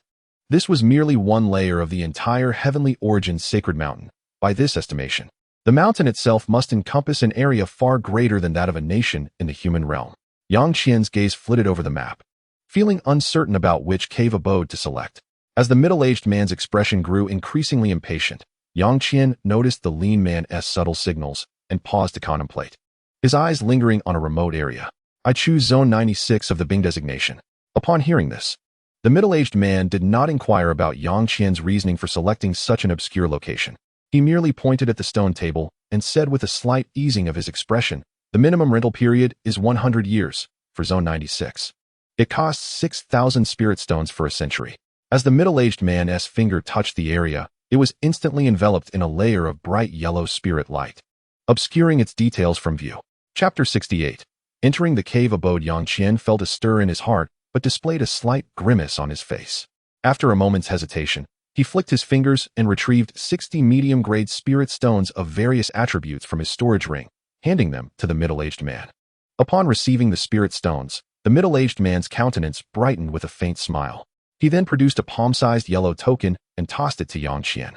this was merely one layer of the entire heavenly origin sacred mountain, by this estimation. The mountain itself must encompass an area far greater than that of a nation in the human realm. Yang Qian's gaze flitted over the map, feeling uncertain about which cave abode to select. As the middle-aged man's expression grew increasingly impatient, Yang Qian noticed the lean man's subtle signals and paused to contemplate, his eyes lingering on a remote area. I choose Zone 96 of the Bing designation. Upon hearing this, the middle-aged man did not inquire about Yang Qian's reasoning for selecting such an obscure location. He merely pointed at the stone table and said with a slight easing of his expression, "The minimum rental period is 100 years for Zone 96. It costs 6,000 spirit stones for a century." As the middle-aged man's finger touched the area, it was instantly enveloped in a layer of bright yellow spirit light, obscuring its details from view. Chapter 68. Entering the cave abode, Yang Qian felt a stir in his heart, but displayed a slight grimace on his face. After a moment's hesitation, he flicked his fingers and retrieved 60 medium-grade spirit stones of various attributes from his storage ring, handing them to the middle-aged man. Upon receiving the spirit stones, the middle-aged man's countenance brightened with a faint smile. He then produced a palm-sized yellow token and tossed it to Yang Qian.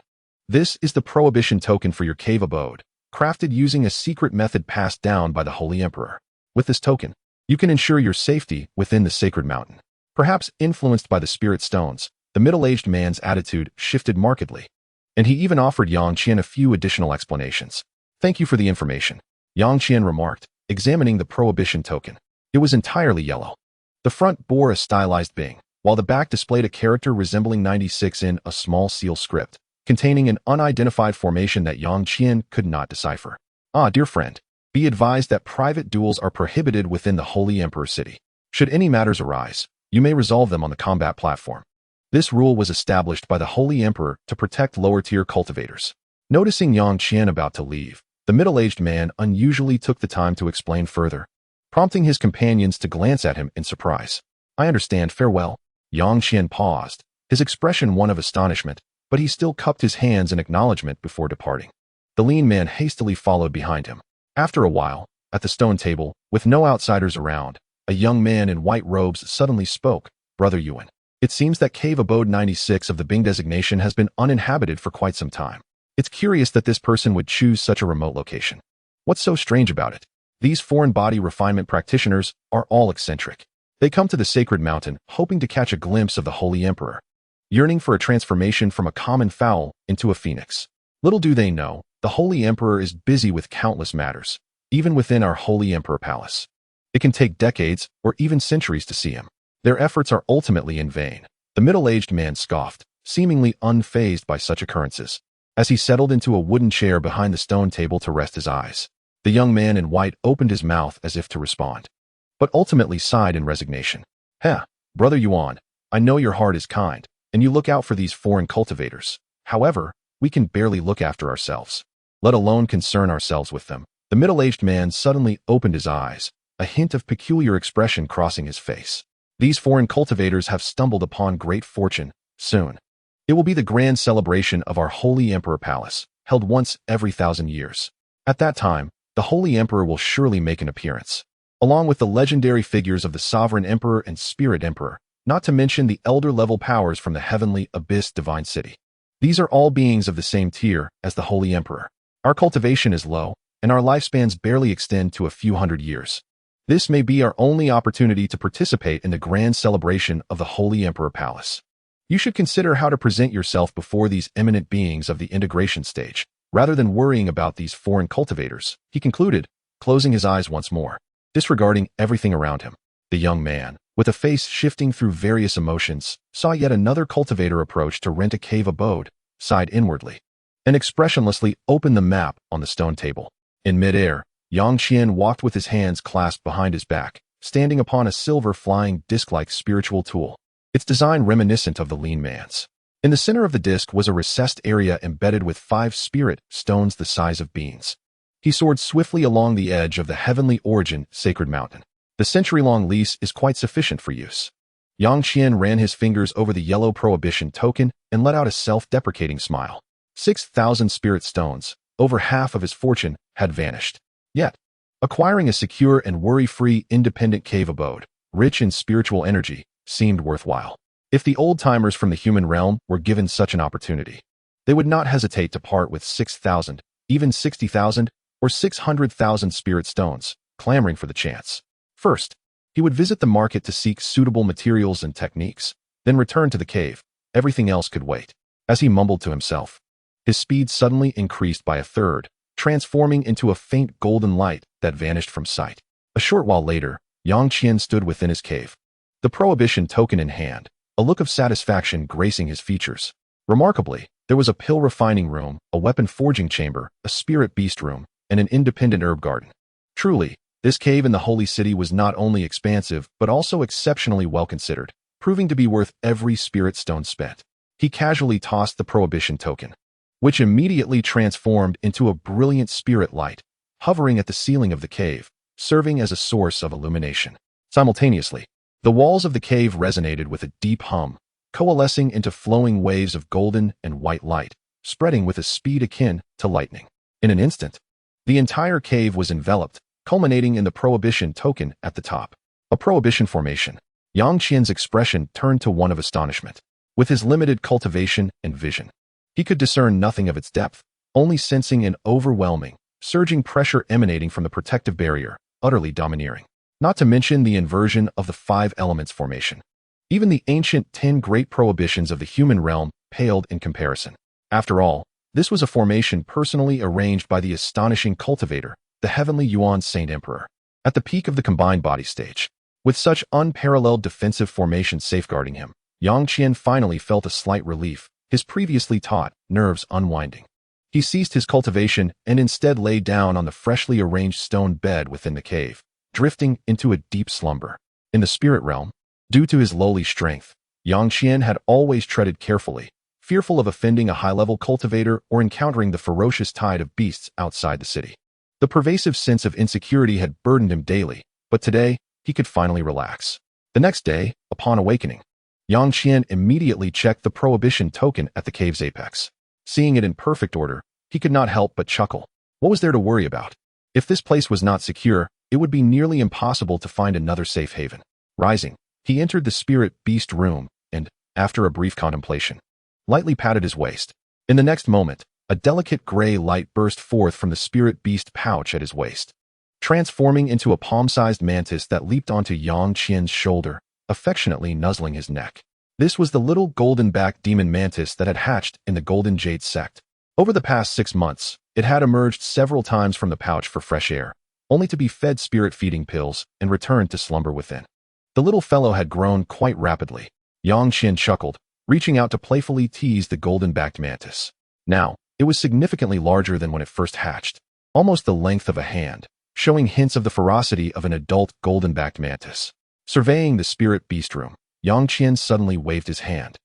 "This is the prohibition token for your cave abode, crafted using a secret method passed down by the Holy Emperor. With this token, you can ensure your safety within the sacred mountain." Perhaps influenced by the spirit stones, the middle-aged man's attitude shifted markedly, and he even offered Yang Qian a few additional explanations. "Thank you for the information," Yang Qian remarked, examining the prohibition token. It was entirely yellow. The front bore a stylized Bing, while the back displayed a character resembling 96 in a small seal script, containing an unidentified formation that Yang Qian could not decipher. "Ah, dear friend, be advised that private duels are prohibited within the Holy Emperor City. Should any matters arise, you may resolve them on the combat platform." This rule was established by the Holy Emperor to protect lower-tier cultivators. Noticing Yang Qian about to leave, the middle-aged man unusually took the time to explain further, prompting his companions to glance at him in surprise. "I understand, farewell." Yang Qian paused, his expression one of astonishment, but he still cupped his hands in acknowledgement before departing. The lean man hastily followed behind him. After a while, at the stone table, with no outsiders around, a young man in white robes suddenly spoke. "Brother Yuan, it seems that cave abode 96 of the Bing designation has been uninhabited for quite some time. It's curious that this person would choose such a remote location. What's so strange about it? These foreign body refinement practitioners are all eccentric. They come to the sacred mountain hoping to catch a glimpse of the Holy Emperor, yearning for a transformation from a common fowl into a phoenix. Little do they know, the Holy Emperor is busy with countless matters, even within our Holy Emperor Palace. It can take decades or even centuries to see him. Their efforts are ultimately in vain." The middle-aged man scoffed, seemingly unfazed by such occurrences, as he settled into a wooden chair behind the stone table to rest his eyes. The young man in white opened his mouth as if to respond, but ultimately sighed in resignation. "Heh, Brother Yuan, I know your heart is kind, and you look out for these foreign cultivators. However, we can barely look after ourselves, let alone concern ourselves with them." The middle-aged man suddenly opened his eyes, a hint of peculiar expression crossing his face. "These foreign cultivators have stumbled upon great fortune. Soon, it will be the grand celebration of our Holy Emperor Palace, held once every 1,000 years. At that time, the Holy Emperor will surely make an appearance, along with the legendary figures of the Sovereign Emperor and Spirit Emperor, not to mention the elder-level powers from the Heavenly Abyss Divine City. These are all beings of the same tier as the Holy Emperor. Our cultivation is low, and our lifespans barely extend to a few hundred years. This may be our only opportunity to participate in the grand celebration of the Holy Emperor Palace. You should consider how to present yourself before these eminent beings of the integration stage, rather than worrying about these foreign cultivators," he concluded, closing his eyes once more, disregarding everything around him. The young man, with a face shifting through various emotions, saw yet another cultivator approach to rent a cave abode, sighed inwardly, and expressionlessly opened the map on the stone table. In midair, Yang Qian walked with his hands clasped behind his back, standing upon a silver flying disc-like spiritual tool, its design reminiscent of the lean man's. In the center of the disc was a recessed area embedded with 5 spirit stones the size of beans. He soared swiftly along the edge of the heavenly origin sacred mountain. The century-long lease is quite sufficient for use. Yang Qian ran his fingers over the yellow prohibition token and let out a self-deprecating smile. 6,000 spirit stones, over half of his fortune, had vanished. Yet, acquiring a secure and worry-free independent cave abode, rich in spiritual energy, seemed worthwhile. If the old-timers from the human realm were given such an opportunity, they would not hesitate to part with 6,000 even 60,000 or 600,000 spirit stones, clamoring for the chance. First, he would visit the market to seek suitable materials and techniques, then return to the cave. Everything else could wait. As he mumbled to himself, his speed suddenly increased by a third, transforming into a faint golden light that vanished from sight. A short while later, Yang Qian stood within his cave, the prohibition token in hand, a look of satisfaction gracing his features. Remarkably, there was a pill refining room, a weapon forging chamber, a spirit beast room, and an independent herb garden. Truly, this cave in the holy city was not only expansive but also exceptionally well considered, proving to be worth every spirit stone spent. He casually tossed the prohibition token, which immediately transformed into a brilliant spirit light, hovering at the ceiling of the cave, serving as a source of illumination. Simultaneously, the walls of the cave resonated with a deep hum, coalescing into flowing waves of golden and white light, spreading with a speed akin to lightning. In an instant, the entire cave was enveloped, culminating in the prohibition token at the top. A prohibition formation. Yang Qian's expression turned to one of astonishment. With his limited cultivation and vision, he could discern nothing of its depth, only sensing an overwhelming, surging pressure emanating from the protective barrier, utterly domineering. Not to mention the inversion of the 5 elements formation. Even the ancient 10 great prohibitions of the human realm paled in comparison. After all, this was a formation personally arranged by the astonishing cultivator, the heavenly Yuan Saint Emperor. At the peak of the combined body stage, with such unparalleled defensive formation safeguarding him, Yang Qian finally felt a slight relief, his previously taut nerves unwinding. He ceased his cultivation and instead lay down on the freshly arranged stone bed within the cave, drifting into a deep slumber. In the spirit realm, due to his lowly strength, Yang Qian had always treaded carefully, fearful of offending a high-level cultivator or encountering the ferocious tide of beasts outside the city. The pervasive sense of insecurity had burdened him daily, but today, he could finally relax. The next day, upon awakening, Yang Qian immediately checked the prohibition token at the cave's apex. Seeing it in perfect order, he could not help but chuckle. What was there to worry about? If this place was not secure, it would be nearly impossible to find another safe haven. Rising, he entered the spirit beast room and, after a brief contemplation, lightly patted his waist. In the next moment, a delicate gray light burst forth from the spirit beast pouch at his waist, transforming into a palm-sized mantis that leaped onto Yang Qian's shoulder, affectionately nuzzling his neck. This was the little golden-backed demon mantis that had hatched in the Golden Jade sect. Over the past 6 months, it had emerged several times from the pouch for fresh air, only to be fed spirit-feeding pills and returned to slumber within. The little fellow had grown quite rapidly. Yang Qian chuckled, reaching out to playfully tease the golden-backed mantis. Now, it was significantly larger than when it first hatched, almost the length of a hand, showing hints of the ferocity of an adult golden-backed mantis. Surveying the spirit beast room, Yang Qian suddenly waved his hand,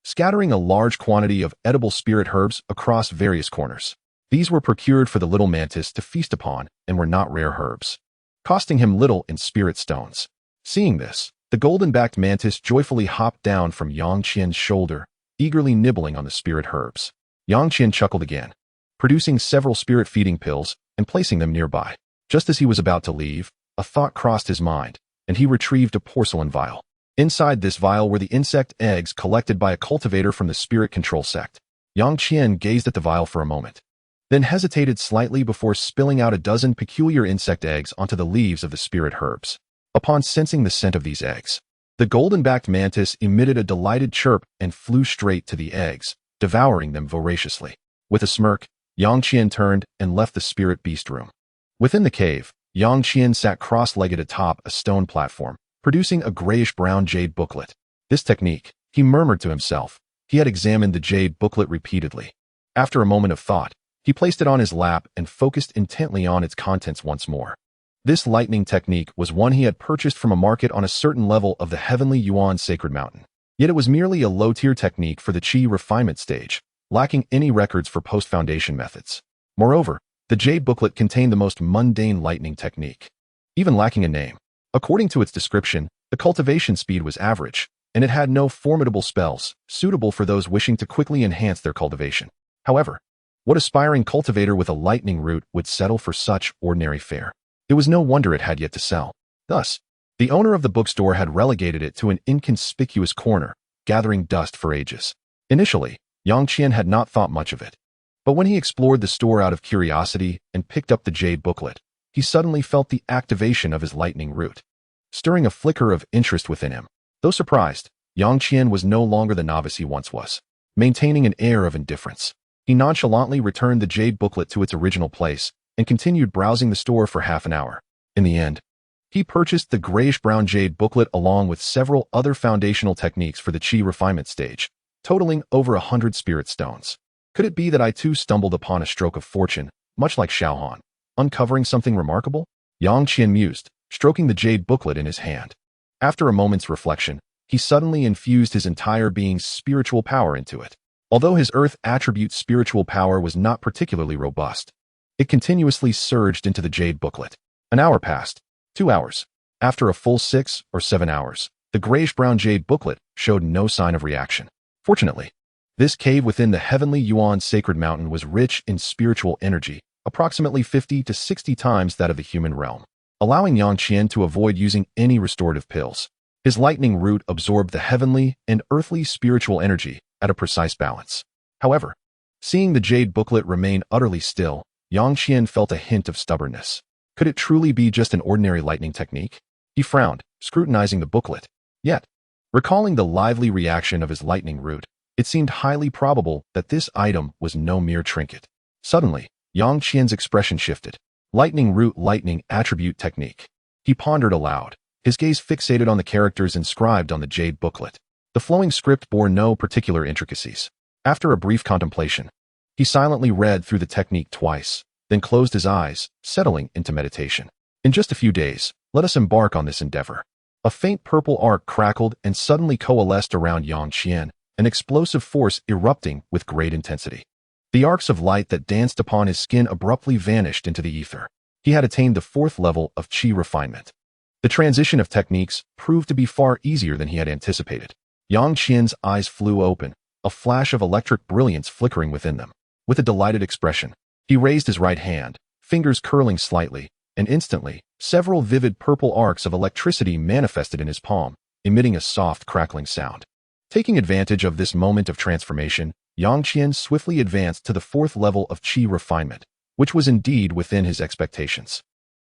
scattering a large quantity of edible spirit herbs across various corners. These were procured for the little mantis to feast upon and were not rare herbs, costing him little in spirit stones. Seeing this, the golden-backed mantis joyfully hopped down from Yang Qian's shoulder, eagerly nibbling on the spirit herbs. Yang Qian chuckled again, producing several spirit-feeding pills and placing them nearby. Just as he was about to leave, a thought crossed his mind, and he retrieved a porcelain vial. Inside this vial were the insect eggs collected by a cultivator from the spirit control sect. Yang Qian gazed at the vial for a moment, then hesitated slightly before spilling out a dozen peculiar insect eggs onto the leaves of the spirit herbs. Upon sensing the scent of these eggs, the golden-backed mantis emitted a delighted chirp and flew straight to the eggs, devouring them voraciously. With a smirk, Yang Qian turned and left the spirit beast room. Within the cave, Yang Qian sat cross-legged atop a stone platform, producing a grayish-brown jade booklet. This technique, he murmured to himself. He had examined the jade booklet repeatedly. After a moment of thought, he placed it on his lap and focused intently on its contents once more. This lightning technique was one he had purchased from a market on a certain level of the heavenly Yuan Sacred Mountain. Yet it was merely a low-tier technique for the Qi refinement stage, lacking any records for post-foundation methods. Moreover, the jade booklet contained the most mundane lightning technique, even lacking a name. According to its description, the cultivation speed was average, and it had no formidable spells, suitable for those wishing to quickly enhance their cultivation. However, what aspiring cultivator with a lightning root would settle for such ordinary fare? It was no wonder it had yet to sell. Thus, the owner of the bookstore had relegated it to an inconspicuous corner, gathering dust for ages. Initially, Yang Qian had not thought much of it. But when he explored the store out of curiosity and picked up the jade booklet, he suddenly felt the activation of his lightning root, stirring a flicker of interest within him. Though surprised, Yang Qian was no longer the novice he once was. Maintaining an air of indifference, he nonchalantly returned the jade booklet to its original place and continued browsing the store for half an hour. In the end, he purchased the grayish-brown jade booklet along with several other foundational techniques for the Qi refinement stage, totaling over 100 spirit stones. Could it be that I too stumbled upon a stroke of fortune, much like Xiaohan, uncovering something remarkable? Yang Qian mused, stroking the jade booklet in his hand. After a moment's reflection, he suddenly infused his entire being's spiritual power into it. Although his earth attribute spiritual power was not particularly robust, it continuously surged into the jade booklet. An hour passed. 2 hours. After a full 6 or 7 hours, the grayish-brown jade booklet showed no sign of reaction. Fortunately, this cave within the heavenly Yuan sacred mountain was rich in spiritual energy, approximately 50 to 60 times that of the human realm, allowing Yang Qian to avoid using any restorative pills. His lightning root absorbed the heavenly and earthly spiritual energy at a precise balance. However, seeing the jade booklet remain utterly still, Yang Qian felt a hint of stubbornness. Could it truly be just an ordinary lightning technique? He frowned, scrutinizing the booklet. Yet, recalling the lively reaction of his lightning root, it seemed highly probable that this item was no mere trinket. Suddenly, Yang Qian's expression shifted. Lightning root lightning attribute technique. He pondered aloud, his gaze fixated on the characters inscribed on the jade booklet. The flowing script bore no particular intricacies. After a brief contemplation, he silently read through the technique twice, then closed his eyes, settling into meditation. In just a few days, let us embark on this endeavor. A faint purple arc crackled and suddenly coalesced around Yang Qian, an explosive force erupting with great intensity. The arcs of light that danced upon his skin abruptly vanished into the ether. He had attained the 4th level of Qi refinement. The transition of techniques proved to be far easier than he had anticipated. Yang Qian's eyes flew open, a flash of electric brilliance flickering within them. With a delighted expression, he raised his right hand, fingers curling slightly, and instantly, several vivid purple arcs of electricity manifested in his palm, emitting a soft crackling sound. Taking advantage of this moment of transformation, Yang Qian swiftly advanced to the 4th level of Qi refinement, which was indeed within his expectations.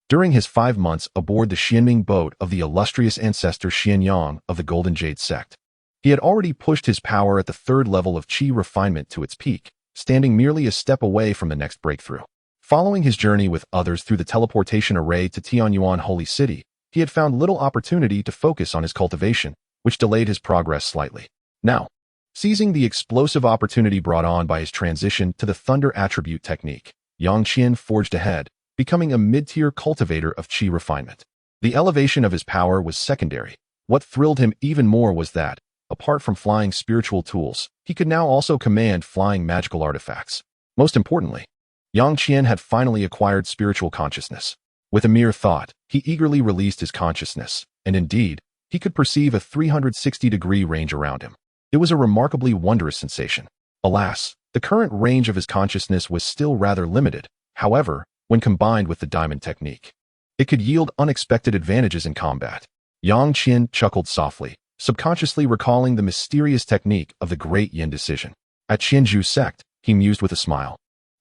During his 5 months aboard the Xianming boat of the illustrious ancestor Xianyang of the Golden Jade sect, he had already pushed his power at the 3rd level of Qi refinement to its peak, standing merely a step away from the next breakthrough. Following his journey with others through the teleportation array to Tianyuan Holy City, he had found little opportunity to focus on his cultivation, which delayed his progress slightly. Now, seizing the explosive opportunity brought on by his transition to the Thunder Attribute technique, Yang Qian forged ahead, becoming a mid-tier cultivator of Qi refinement. The elevation of his power was secondary. What thrilled him even more was that, apart from flying spiritual tools, he could now also command flying magical artifacts. Most importantly, Yang Qian had finally acquired spiritual consciousness. With a mere thought, he eagerly released his consciousness, and indeed, he could perceive a 360-degree range around him. It was a remarkably wondrous sensation. Alas, the current range of his consciousness was still rather limited. However, when combined with the diamond technique, it could yield unexpected advantages in combat. Yang Qian chuckled softly, subconsciously recalling the mysterious technique of the Great Yin decision. At Qianzhu sect, he mused with a smile.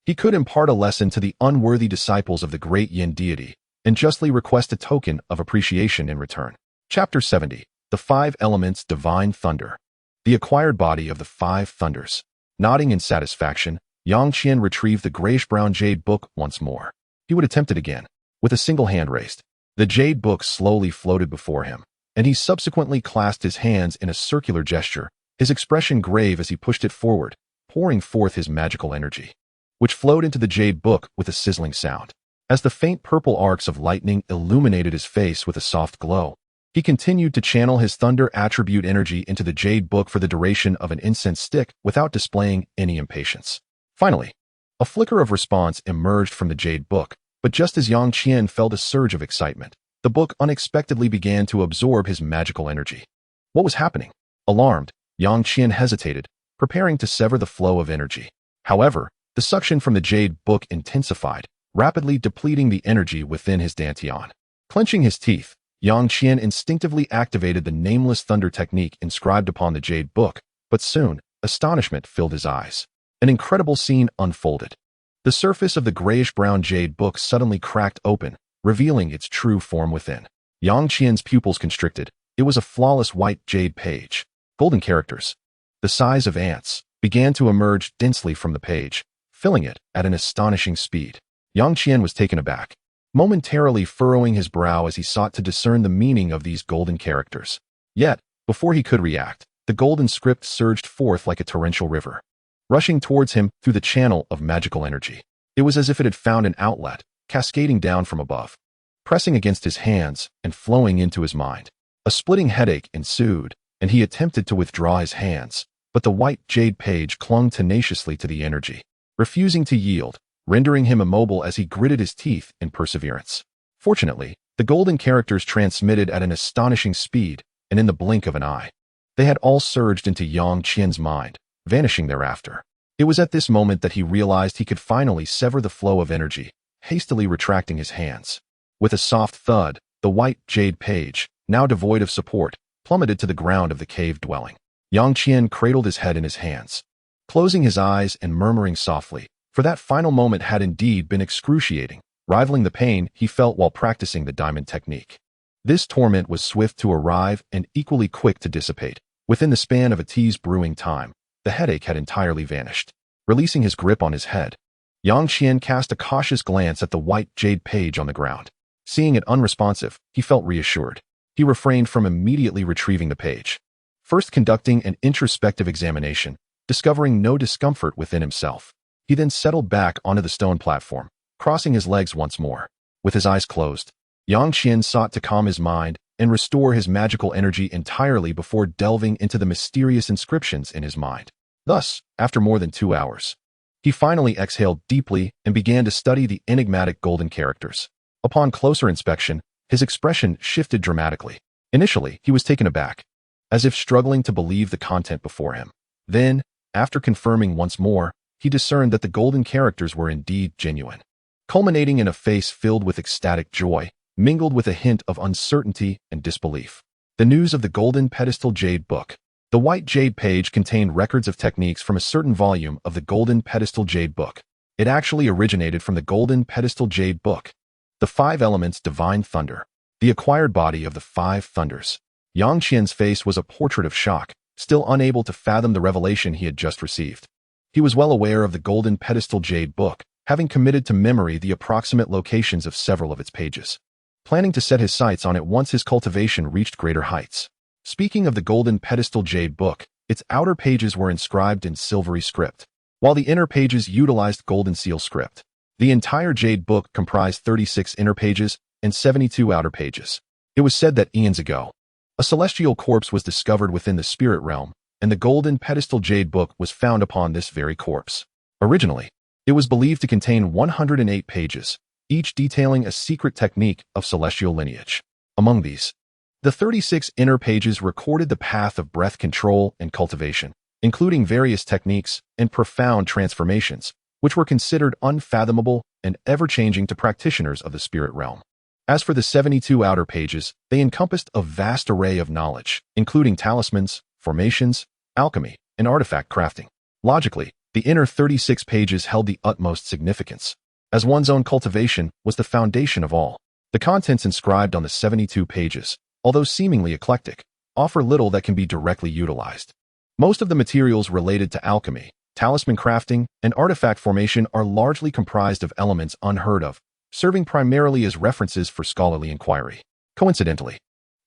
He could impart a lesson to the unworthy disciples of the Great Yin deity, and justly request a token of appreciation in return. Chapter 70. The 5 Elements Divine Thunder. The acquired body of the 5 thunders. Nodding in satisfaction, Yang Qian retrieved the grayish-brown jade book once more. He would attempt it again. With a single hand raised, the jade book slowly floated before him, and he subsequently clasped his hands in a circular gesture, his expression grave as he pushed it forward, pouring forth his magical energy, which flowed into the jade book with a sizzling sound. As the faint purple arcs of lightning illuminated his face with a soft glow, he continued to channel his thunder attribute energy into the jade book for the duration of an incense stick without displaying any impatience. Finally, a flicker of response emerged from the jade book, but just as Yang Qian felt a surge of excitement, the book unexpectedly began to absorb his magical energy. What was happening? Alarmed, Yang Qian hesitated, preparing to sever the flow of energy. However, the suction from the jade book intensified, rapidly depleting the energy within his dantian. Clenching his teeth, Yang Qian instinctively activated the nameless thunder technique inscribed upon the jade book, but soon, astonishment filled his eyes. an incredible scene unfolded. The surface of the grayish-brown jade book suddenly cracked open, revealing its true form within. Yang Qian's pupils constricted. It was a flawless white jade page. Golden characters, the size of ants, began to emerge densely from the page, filling it at an astonishing speed. Yang Qian was taken aback, momentarily furrowing his brow as he sought to discern the meaning of these golden characters. Yet, before he could react, the golden script surged forth like a torrential river, rushing towards him through the channel of magical energy. It was as if it had found an outlet, cascading down from above, pressing against his hands and flowing into his mind. A splitting headache ensued, and he attempted to withdraw his hands, but the white jade page clung tenaciously to the energy, refusing to yield, rendering him immobile as he gritted his teeth in perseverance. Fortunately, the golden characters transmitted at an astonishing speed, and in the blink of an eye, they had all surged into Yang Qian's mind, vanishing thereafter. It was at this moment that he realized he could finally sever the flow of energy, hastily retracting his hands. With a soft thud, the white jade page, now devoid of support, plummeted to the ground of the cave dwelling. Yang Qian cradled his head in his hands, closing his eyes and murmuring softly, for that final moment had indeed been excruciating, rivaling the pain he felt while practicing the diamond technique. This torment was swift to arrive and equally quick to dissipate. Within the span of a tea's brewing time, the headache had entirely vanished. Releasing his grip on his head, Yang Qian cast a cautious glance at the white jade page on the ground. Seeing it unresponsive, he felt reassured. He refrained from immediately retrieving the page, first conducting an introspective examination, discovering no discomfort within himself. He then settled back onto the stone platform, crossing his legs once more. With his eyes closed, Yang Qian sought to calm his mind and restore his magical energy entirely before delving into the mysterious inscriptions in his mind. Thus, after more than 2 hours, he finally exhaled deeply and began to study the enigmatic golden characters. Upon closer inspection, his expression shifted dramatically. Initially, he was taken aback, as if struggling to believe the content before him. Then, after confirming once more, he discerned that the golden characters were indeed genuine, culminating in a face filled with ecstatic joy, mingled with a hint of uncertainty and disbelief. The news of the golden pedestal jade book. The white jade page contained records of techniques from a certain volume of the golden pedestal jade book. It actually originated from the golden pedestal jade book. The 5 elements divine thunder. The acquired body of the 5 thunders. Yang Qian's face was a portrait of shock, still unable to fathom the revelation he had just received. He was well aware of the golden pedestal jade book, having committed to memory the approximate locations of several of its pages, planning to set his sights on it once his cultivation reached greater heights. Speaking of the golden pedestal jade book, its outer pages were inscribed in silvery script, while the inner pages utilized golden seal script. The entire jade book comprised 36 inner pages and 72 outer pages. It was said that eons ago, a celestial corpse was discovered within the spirit realm, and the golden pedestal jade book was found upon this very corpse. Originally, it was believed to contain 108 pages, each detailing a secret technique of celestial lineage. Among these, the 36 inner pages recorded the path of breath control and cultivation, including various techniques and profound transformations, which were considered unfathomable and ever-changing to practitioners of the spirit realm. As for the 72 outer pages, they encompassed a vast array of knowledge, including talismans, formations, alchemy, and artifact crafting. Logically, the inner 36 pages held the utmost significance, as one's own cultivation was the foundation of all. The contents inscribed on the 72 pages, although seemingly eclectic, offer little that can be directly utilized. Most of the materials related to alchemy, talisman crafting, and artifact formation are largely comprised of elements unheard of, serving primarily as references for scholarly inquiry. Coincidentally,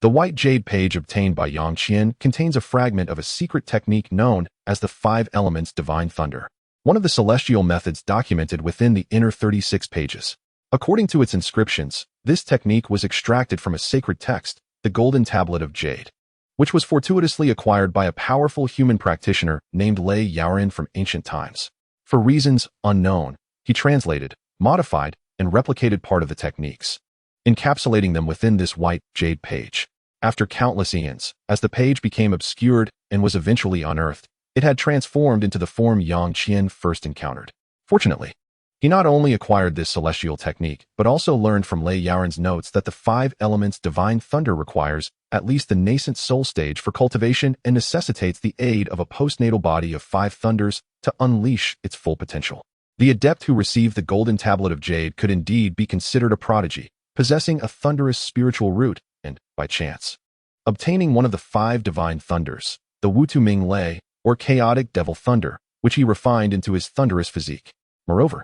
the white jade page obtained by Yang Qian contains a fragment of a secret technique known as the 5 elements divine thunder, one of the celestial methods documented within the inner 36 pages. According to its inscriptions, this technique was extracted from a sacred text, the Golden Tablet of Jade, which was fortuitously acquired by a powerful human practitioner named Lei Yaoren from ancient times. For reasons unknown, he translated, modified, and replicated part of the techniques, encapsulating them within this white jade page. After countless eons, as the page became obscured and was eventually unearthed, it had transformed into the form Yang Qian first encountered. Fortunately, He not only acquired this celestial technique, but also learned from Lei Yaren's notes that the 5 elements divine thunder requires at least the nascent soul stage for cultivation and necessitates the aid of a postnatal body of 5 thunders to unleash its full potential. The adept who received the golden tablet of jade could indeed be considered a prodigy, possessing a thunderous spiritual root and, by chance, obtaining one of the 5 divine thunders, the Wutu Ming Lei, or chaotic devil thunder, which he refined into his thunderous physique. Moreover,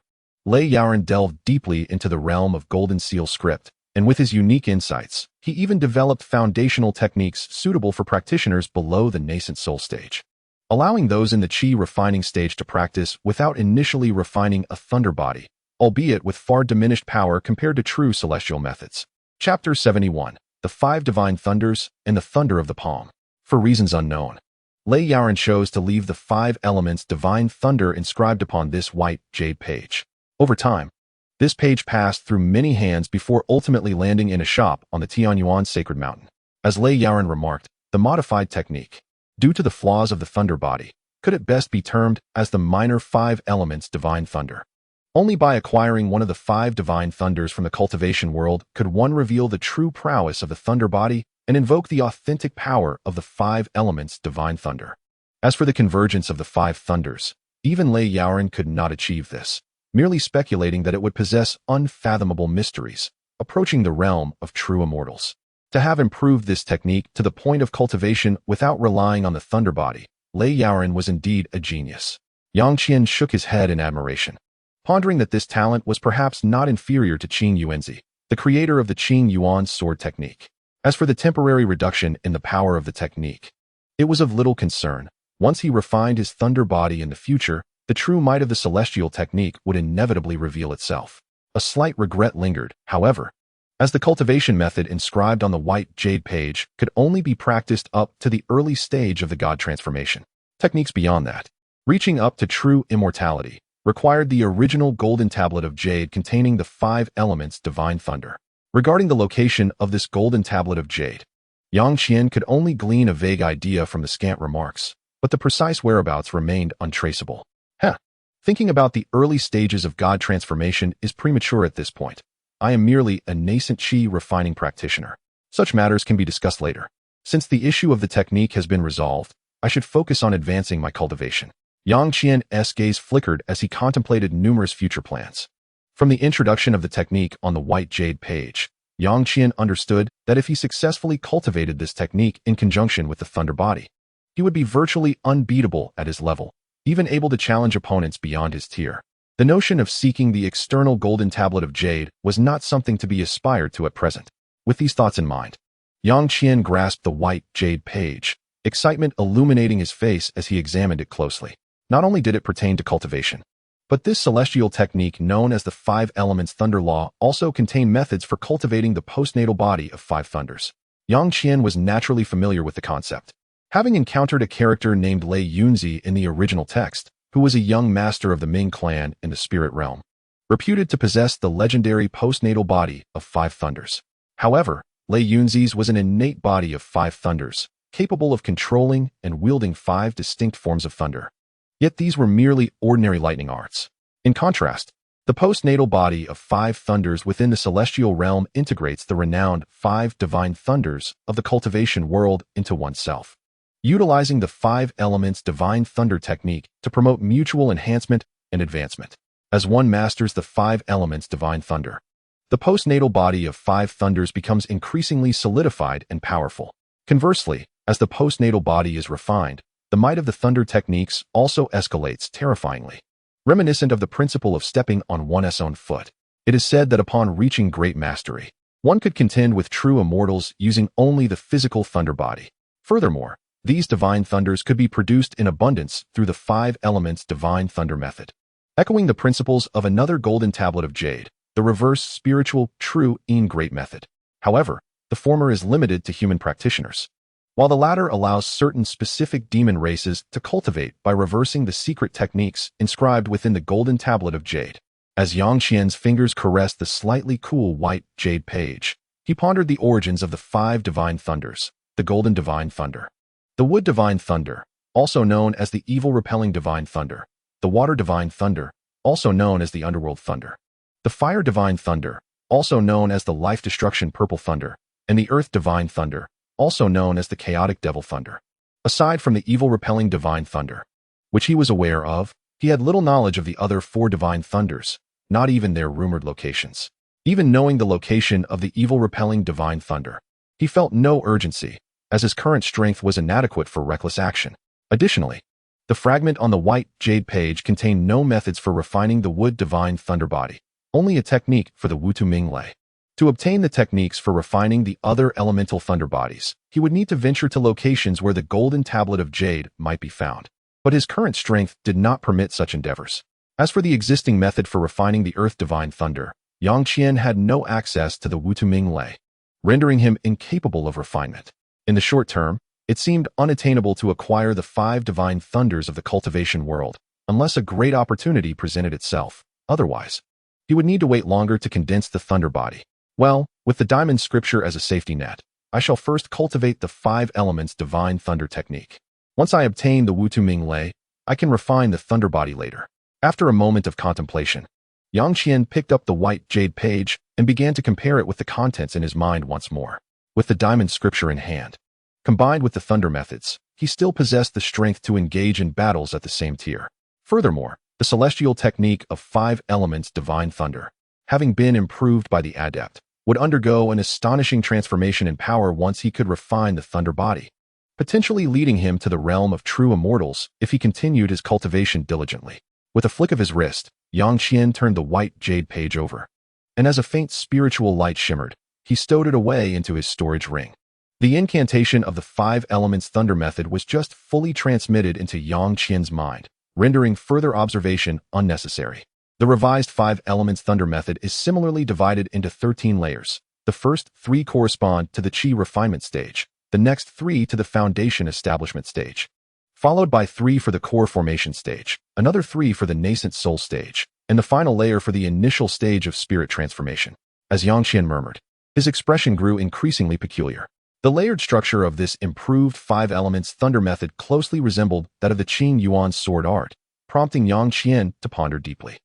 Lei Yaren delved deeply into the realm of Golden Seal script, and with his unique insights, he even developed foundational techniques suitable for practitioners below the nascent soul stage, allowing those in the Qi refining stage to practice without initially refining a thunder body, albeit with far diminished power compared to true celestial methods. Chapter 71. The 5 Divine Thunders and the Thunder of the Palm. For reasons unknown, Lei Yaren chose to leave the 5 elements divine thunder inscribed upon this white jade page. Over time, this page passed through many hands before ultimately landing in a shop on the Tianyuan Sacred Mountain. As Lei Yaren remarked, the modified technique, due to the flaws of the thunder body, could at best be termed as the minor 5 elements divine thunder. Only by acquiring one of the 5 divine thunders from the cultivation world could one reveal the true prowess of the thunder body and invoke the authentic power of the 5 elements divine thunder. As for the convergence of the 5 thunders, even Lei Yaren could not achieve this, merely speculating that it would possess unfathomable mysteries, approaching the realm of true immortals. To have improved this technique to the point of cultivation without relying on the thunder body, Lei Yaren was indeed a genius. Yang Qian shook his head in admiration, pondering that this talent was perhaps not inferior to Qing Yuanzi, the creator of the Qing Yuan sword technique. As for the temporary reduction in the power of the technique, it was of little concern. Once he refined his thunder body in the future, the true might of the celestial technique would inevitably reveal itself. A slight regret lingered, however, as the cultivation method inscribed on the white jade page could only be practiced up to the early stage of the god transformation. Techniques beyond that, reaching up to true immortality, required the original golden tablet of jade containing the 5 elements divine thunder. Regarding the location of this golden tablet of jade, Yang Qian could only glean a vague idea from the scant remarks, but the precise whereabouts remained untraceable. Thinking about the early stages of god transformation is premature at this point. I am merely a nascent Qi refining practitioner. Such matters can be discussed later. Since the issue of the technique has been resolved, I should focus on advancing my cultivation. Yang Qian's gaze flickered as he contemplated numerous future plans. From the introduction of the technique on the white jade page, Yang Qian understood that if he successfully cultivated this technique in conjunction with the thunder body, he would be virtually unbeatable at his level, even able to challenge opponents beyond his tier. The notion of seeking the external golden tablet of jade was not something to be aspired to at present. With these thoughts in mind, Yang Qian grasped the white jade page, excitement illuminating his face as he examined it closely. Not only did it pertain to cultivation, but this celestial technique known as the 5 elements thunder law also contained methods for cultivating the postnatal body of 5 thunders. Yang Qian was naturally familiar with the concept, having encountered a character named Lei Yunzi in the original text, who was a young master of the Ming clan in the spirit realm, reputed to possess the legendary postnatal body of 5 thunders. However, Lei Yunzi's was an innate body of 5 thunders, capable of controlling and wielding 5 distinct forms of thunder. Yet these were merely ordinary lightning arts. In contrast, the postnatal body of 5 thunders within the celestial realm integrates the renowned 5 divine thunders of the cultivation world into oneself, utilizing the 5 elements divine thunder technique to promote mutual enhancement and advancement. As one masters the 5 elements divine thunder, the postnatal body of 5 thunders becomes increasingly solidified and powerful. Conversely, as the postnatal body is refined, the might of the thunder techniques also escalates terrifyingly. Reminiscent of the principle of stepping on one's own foot, it is said that upon reaching great mastery, one could contend with true immortals using only the physical thunder body. Furthermore, these divine thunders could be produced in abundance through the 5 elements divine thunder method. Echoing the principles of another golden tablet of jade, the reverse spiritual true in great method. However, the former is limited to human practitioners, while the latter allows certain specific demon races to cultivate by reversing the secret techniques inscribed within the golden tablet of jade. As Yang Qian's fingers caressed the slightly cool white jade page, he pondered the origins of the 5 divine thunders, the golden divine thunder, the wood divine thunder, also known as the evil repelling divine thunder, the water divine thunder, also known as the Underworld Thunder. The Fire Divine Thunder, also known as the Life Destruction Purple Thunder, and the Earth Divine Thunder, also known as the Chaotic Devil Thunder. Aside from the evil-repelling Divine Thunder, which he was aware of, he had little knowledge of the other 4 Divine Thunders, not even their rumored locations. Even knowing the location of the evil-repelling Divine Thunder, he felt no urgency, as his current strength was inadequate for reckless action. Additionally, the fragment on the white jade page contained no methods for refining the Wood Divine Thunder body, only a technique for the Wutu Ming Lei. To obtain the techniques for refining the other elemental thunder bodies, he would need to venture to locations where the golden tablet of jade might be found. But his current strength did not permit such endeavors. As for the existing method for refining the Earth Divine Thunder, Yang Qian had no access to the Wutu Ming Lei, rendering him incapable of refinement. In the short term, it seemed unattainable to acquire the 5 Divine Thunders of the cultivation world, unless a great opportunity presented itself. Otherwise, he would need to wait longer to condense the thunder body. Well, with the Diamond Scripture as a safety net, I shall first cultivate the 5 elements Divine Thunder technique. Once I obtain the Wutu Ming Lei, I can refine the thunder body later. After a moment of contemplation, Yang Qian picked up the white jade page and began to compare it with the contents in his mind once more. With the Diamond Scripture in hand, combined with the thunder methods, he still possessed the strength to engage in battles at the same tier. Furthermore, the celestial technique of 5 elements Divine Thunder, having been improved by the adept, would undergo an astonishing transformation in power once he could refine the thunder body, potentially leading him to the realm of true immortals if he continued his cultivation diligently. With a flick of his wrist, Yang Qian turned the white jade page over, and as a faint spiritual light shimmered, he stowed it away into his storage ring. The incantation of the 5 elements thunder method was just fully transmitted into Yang Qian's mind, rendering further observation unnecessary. The revised 5 elements thunder method is similarly divided into 13 layers. The first 3 correspond to the Qi refinement stage, the next 3 to the foundation establishment stage, followed by 3 for the core formation stage, another 3 for the nascent soul stage, and the final layer for the initial stage of spirit transformation. As Yang Qian murmured, his expression grew increasingly peculiar. The layered structure of this improved 5 elements thunder method closely resembled that of the Qing Yuan's sword art, prompting Yang Qian to ponder deeply.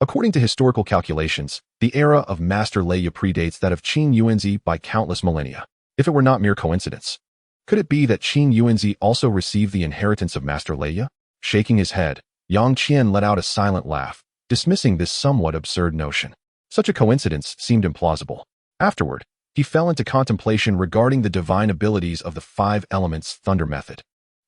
According to historical calculations, the era of Master Leia predates that of Qing Yuanzi by countless millennia. If it were not mere coincidence, could it be that Qing Yuanzi also received the inheritance of Master Leia? Shaking his head, Yang Qian let out a silent laugh, dismissing this somewhat absurd notion. Such a coincidence seemed implausible. Afterward, he fell into contemplation regarding the divine abilities of the 5 elements thunder method.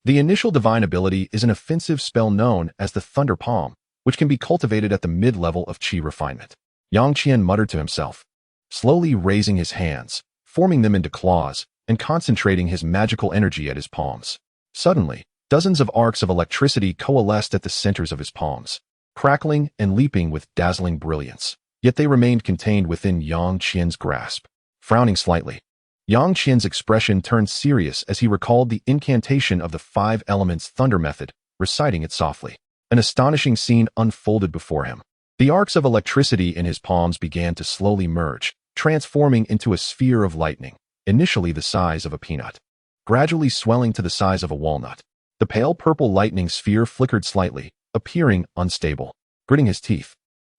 The initial divine ability is an offensive spell known as the Thunder Palm, which can be cultivated at the mid-level of Qi refinement. Yang Qian muttered to himself, slowly raising his hands, forming them into claws, and concentrating his magical energy at his palms. Suddenly, dozens of arcs of electricity coalesced at the centers of his palms, crackling and leaping with dazzling brilliance, yet they remained contained within Yang Qian's grasp. Frowning slightly, Yang Qian's expression turned serious as he recalled the incantation of the 5 elements thunder method, reciting it softly. An astonishing scene unfolded before him. The arcs of electricity in his palms began to slowly merge, transforming into a sphere of lightning, initially the size of a peanut, gradually swelling to the size of a walnut. The pale purple lightning sphere flickered slightly, appearing unstable. Gritting his teeth,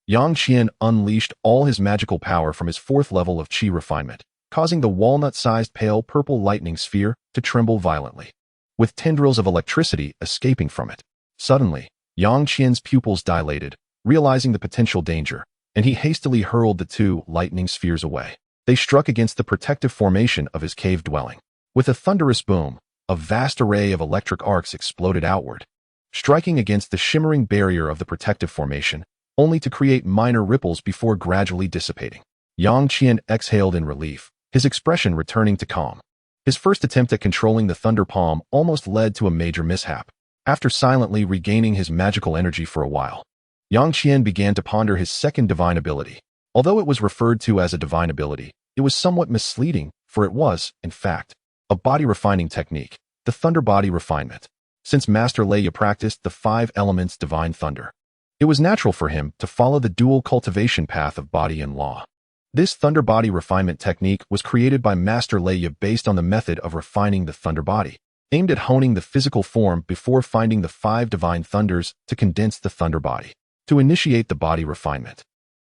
Yang Qian unleashed all his magical power from his 4th level of Qi refinement, causing the walnut-sized pale purple lightning sphere to tremble violently, with tendrils of electricity escaping from it. Suddenly, Yang Qian's pupils dilated, realizing the potential danger, and he hastily hurled the 2 lightning spheres away. They struck against the protective formation of his cave dwelling. With a thunderous boom, a vast array of electric arcs exploded outward, striking against the shimmering barrier of the protective formation, only to create minor ripples before gradually dissipating. Yang Qian exhaled in relief, his expression returning to calm. His first attempt at controlling the Thunder Palm almost led to a major mishap. After silently regaining his magical energy for a while, Yang Qian began to ponder his second divine ability. Although it was referred to as a divine ability, it was somewhat misleading, for it was, in fact, a body-refining technique, the Thunder Body Refinement. Since Master Leia practiced the 5 elements divine thunder, it was natural for him to follow the dual cultivation path of body and law. This Thunder Body Refinement technique was created by Master Leia based on the method of refining the Thunder Body, aimed at honing the physical form before finding the 5 divine thunders to condense the Thunder Body. To initiate the body refinement,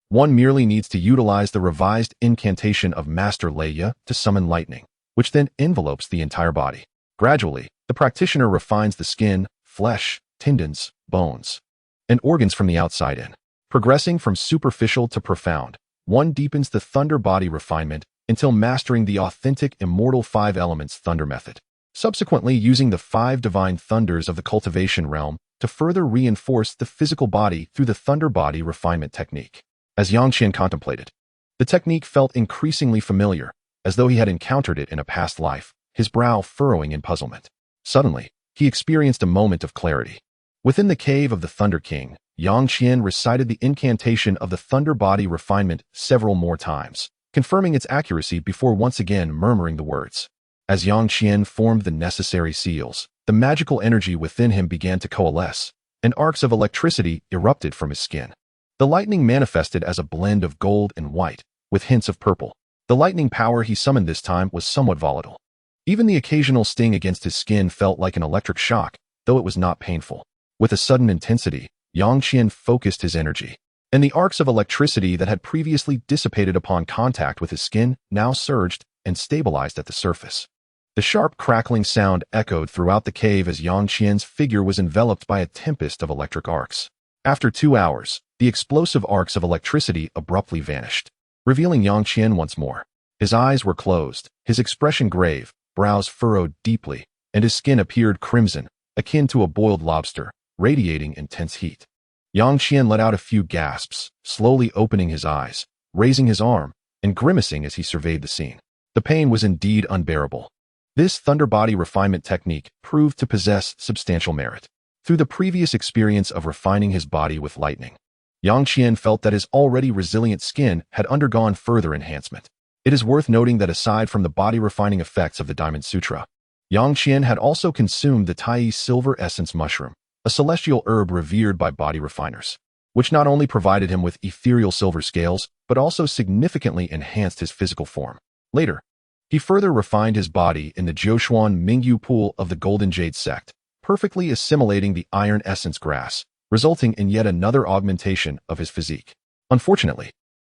one merely needs to utilize the revised incantation of Master Leia to summon lightning, which then envelopes the entire body. Gradually, the practitioner refines the skin, flesh, tendons, bones, and organs from the outside in. Progressing from superficial to profound, one deepens the thunder body refinement until mastering the authentic immortal 5 elements thunder method. Subsequently, using the 5 divine thunders of the cultivation realm to further reinforce the physical body through the thunder body refinement technique. As Yang Qian contemplated, the technique felt increasingly familiar, as though he had encountered it in a past life, his brow furrowing in puzzlement. Suddenly, he experienced a moment of clarity. Within the cave of the Thunder King, Yang Qian recited the incantation of the thunder body refinement several more times, confirming its accuracy before once again murmuring the words. As Yang Qian formed the necessary seals, the magical energy within him began to coalesce, and arcs of electricity erupted from his skin. The lightning manifested as a blend of gold and white, with hints of purple. The lightning power he summoned this time was somewhat volatile. Even the occasional sting against his skin felt like an electric shock, though it was not painful. With a sudden intensity, Yang Qian focused his energy, and the arcs of electricity that had previously dissipated upon contact with his skin now surged and stabilized at the surface. The sharp crackling sound echoed throughout the cave as Yang Qian's figure was enveloped by a tempest of electric arcs. After 2 hours, the explosive arcs of electricity abruptly vanished, revealing Yang Qian once more. His eyes were closed, his expression grave, brows furrowed deeply, and his skin appeared crimson, akin to a boiled lobster, radiating intense heat. Yang Qian let out a few gasps, slowly opening his eyes, raising his arm, and grimacing as he surveyed the scene. The pain was indeed unbearable. This thunder body refinement technique proved to possess substantial merit. Through the previous experience of refining his body with lightning, Yang Qian felt that his already resilient skin had undergone further enhancement. It is worth noting that aside from the body-refining effects of the Diamond Sutra, Yang Qian had also consumed the Tai silver essence mushroom, a celestial herb revered by body refiners, which not only provided him with ethereal silver scales, but also significantly enhanced his physical form. Later, he further refined his body in the Jiushuan Mingyu pool of the Golden Jade sect, perfectly assimilating the iron essence grass, resulting in yet another augmentation of his physique. Unfortunately,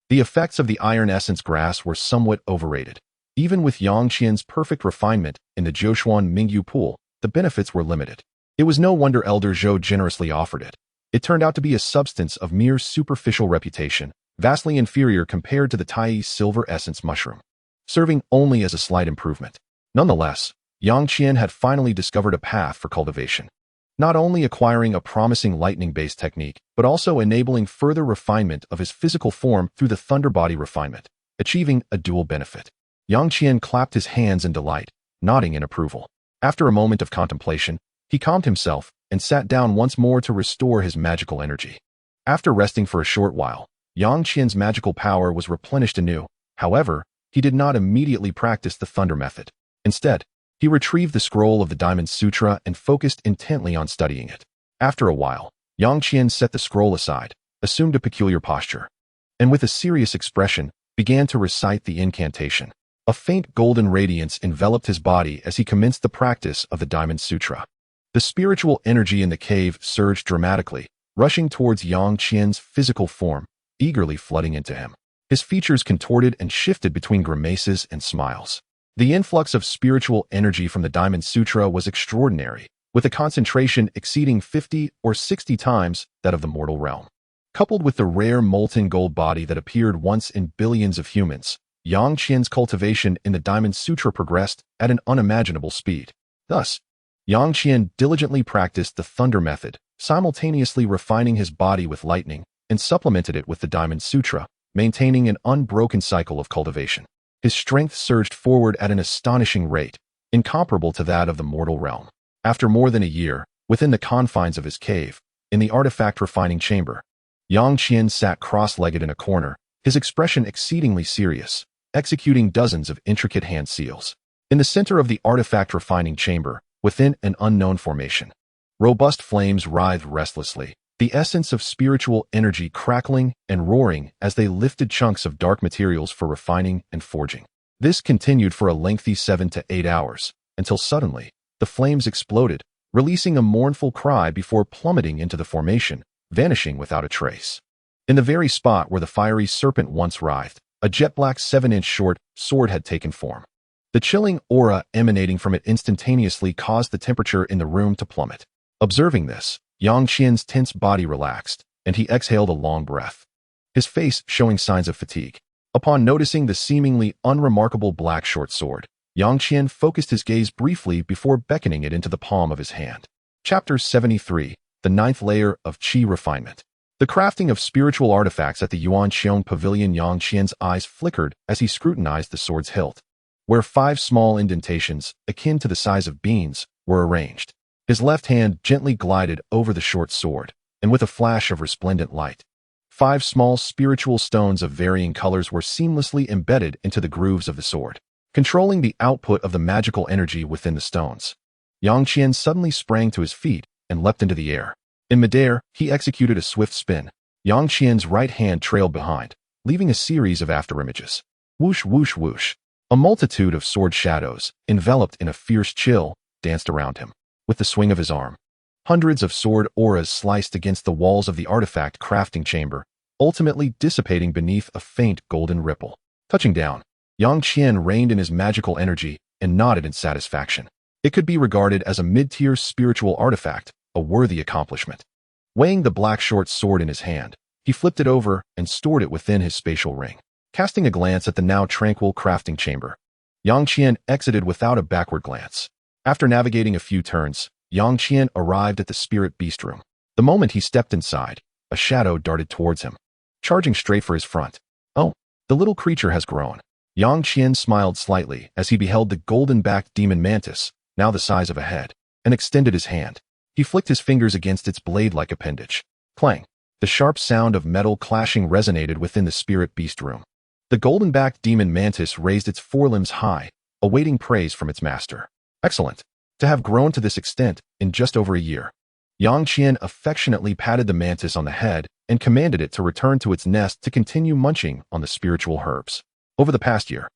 the effects of the iron essence grass were somewhat overrated. Even with Yang Qian's perfect refinement in the Jiushuan Mingyu pool, the benefits were limited. It was no wonder Elder Zhou generously offered it. It turned out to be a substance of mere superficial reputation, vastly inferior compared to the Tai silver essence mushroom, serving only as a slight improvement. Nonetheless, Yang Qian had finally discovered a path for cultivation, not only acquiring a promising lightning-based technique, but also enabling further refinement of his physical form through the thunder body refinement, achieving a dual benefit. Yang Qian clapped his hands in delight, nodding in approval. After a moment of contemplation, he calmed himself and sat down once more to restore his magical energy. After resting for a short while, Yang Qian's magical power was replenished anew. However, he did not immediately practice the thunder method. Instead, he retrieved the scroll of the Diamond Sutra and focused intently on studying it. After a while, Yang Qian set the scroll aside, assumed a peculiar posture, and with a serious expression, began to recite the incantation. A faint golden radiance enveloped his body as he commenced the practice of the Diamond Sutra. The spiritual energy in the cave surged dramatically, rushing towards Yang Qian's physical form, eagerly flooding into him. His features contorted and shifted between grimaces and smiles. The influx of spiritual energy from the Diamond Sutra was extraordinary, with a concentration exceeding 50 or 60 times that of the mortal realm. Coupled with the rare molten gold body that appeared once in billions of humans, Yang Qian's cultivation in the Diamond Sutra progressed at an unimaginable speed. Thus, Yang Qian diligently practiced the thunder method, simultaneously refining his body with lightning, and supplemented it with the Diamond Sutra, maintaining an unbroken cycle of cultivation. His strength surged forward at an astonishing rate, incomparable to that of the mortal realm. After more than a year, within the confines of his cave, in the artifact refining chamber, Yang Qian sat cross-legged in a corner, his expression exceedingly serious, executing dozens of intricate hand seals. In the center of the artifact refining chamber, within an unknown formation, robust flames writhed restlessly, the essence of spiritual energy crackling and roaring as they lifted chunks of dark materials for refining and forging. This continued for a lengthy 7 to 8 hours, until suddenly, the flames exploded, releasing a mournful cry before plummeting into the formation, vanishing without a trace. In the very spot where the fiery serpent once writhed, a jet-black 7-inch short sword had taken form. The chilling aura emanating from it instantaneously caused the temperature in the room to plummet. Observing this, Yang Qian's tense body relaxed, and he exhaled a long breath, his face showing signs of fatigue. Upon noticing the seemingly unremarkable black short sword, Yang Qian focused his gaze briefly before beckoning it into the palm of his hand. Chapter 73, the 9th layer of Qi refinement. The crafting of spiritual artifacts at the Yuanxiong Pavilion. Yang Qian's eyes flickered as he scrutinized the sword's hilt, where 5 small indentations, akin to the size of beans, were arranged. His left hand gently glided over the short sword, and with a flash of resplendent light, 5 small spiritual stones of varying colors were seamlessly embedded into the grooves of the sword, controlling the output of the magical energy within the stones. Yang Qian suddenly sprang to his feet and leapt into the air. In midair, he executed a swift spin. Yang Qian's right hand trailed behind, leaving a series of afterimages. Whoosh, whoosh, whoosh. A multitude of sword shadows, enveloped in a fierce chill, danced around him. With the swing of his arm, hundreds of sword auras sliced against the walls of the artifact crafting chamber, ultimately dissipating beneath a faint golden ripple. Touching down, Yang Qian reined in his magical energy and nodded in satisfaction. It could be regarded as a mid-tier spiritual artifact, a worthy accomplishment. Weighing the black short sword in his hand, he flipped it over and stored it within his spatial ring. Casting a glance at the now tranquil crafting chamber, Yang Qian exited without a backward glance. After navigating a few turns, Yang Qian arrived at the spirit beast room. The moment he stepped inside, a shadow darted towards him, charging straight for his front. Oh, the little creature has grown. Yang Qian smiled slightly as he beheld the golden-backed demon mantis, now the size of a head, and extended his hand. He flicked his fingers against its blade-like appendage. Clang! The sharp sound of metal clashing resonated within the spirit beast room. The golden-backed demon mantis raised its forelimbs high, awaiting praise from its master. Excellent. To have grown to this extent in just over a year. Yang Qian affectionately patted the mantis on the head and commanded it to return to its nest to continue munching on the spiritual herbs. Over the past year,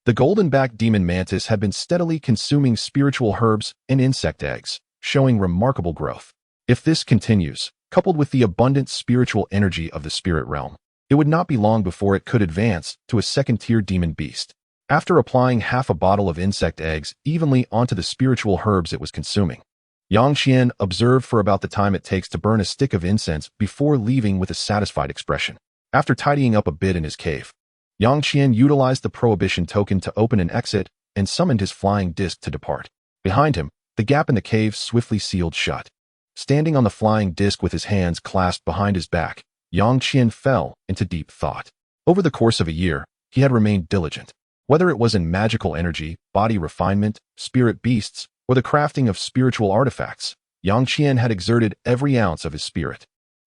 the golden-backed demon mantis had been steadily consuming spiritual herbs and insect eggs, showing remarkable growth. If this continues, coupled with the abundant spiritual energy of the spirit realm, it would not be long before it could advance to a second-tier demon beast. After applying half a bottle of insect eggs evenly onto the spiritual herbs it was consuming, Yang Qian observed for about the time it takes to burn a stick of incense before leaving with a satisfied expression. After tidying up a bit in his cave, Yang Qian utilized the prohibition token to open an exit and summoned his flying disc to depart. Behind him, the gap in the cave swiftly sealed shut. Standing on the flying disc with his hands clasped behind his back, Yang Qian fell into deep thought. Over the course of a year, he had remained diligent. Whether it was in magical energy, body refinement, spirit beasts, or the crafting of spiritual artifacts, Yang Qian had exerted every ounce of his spirit.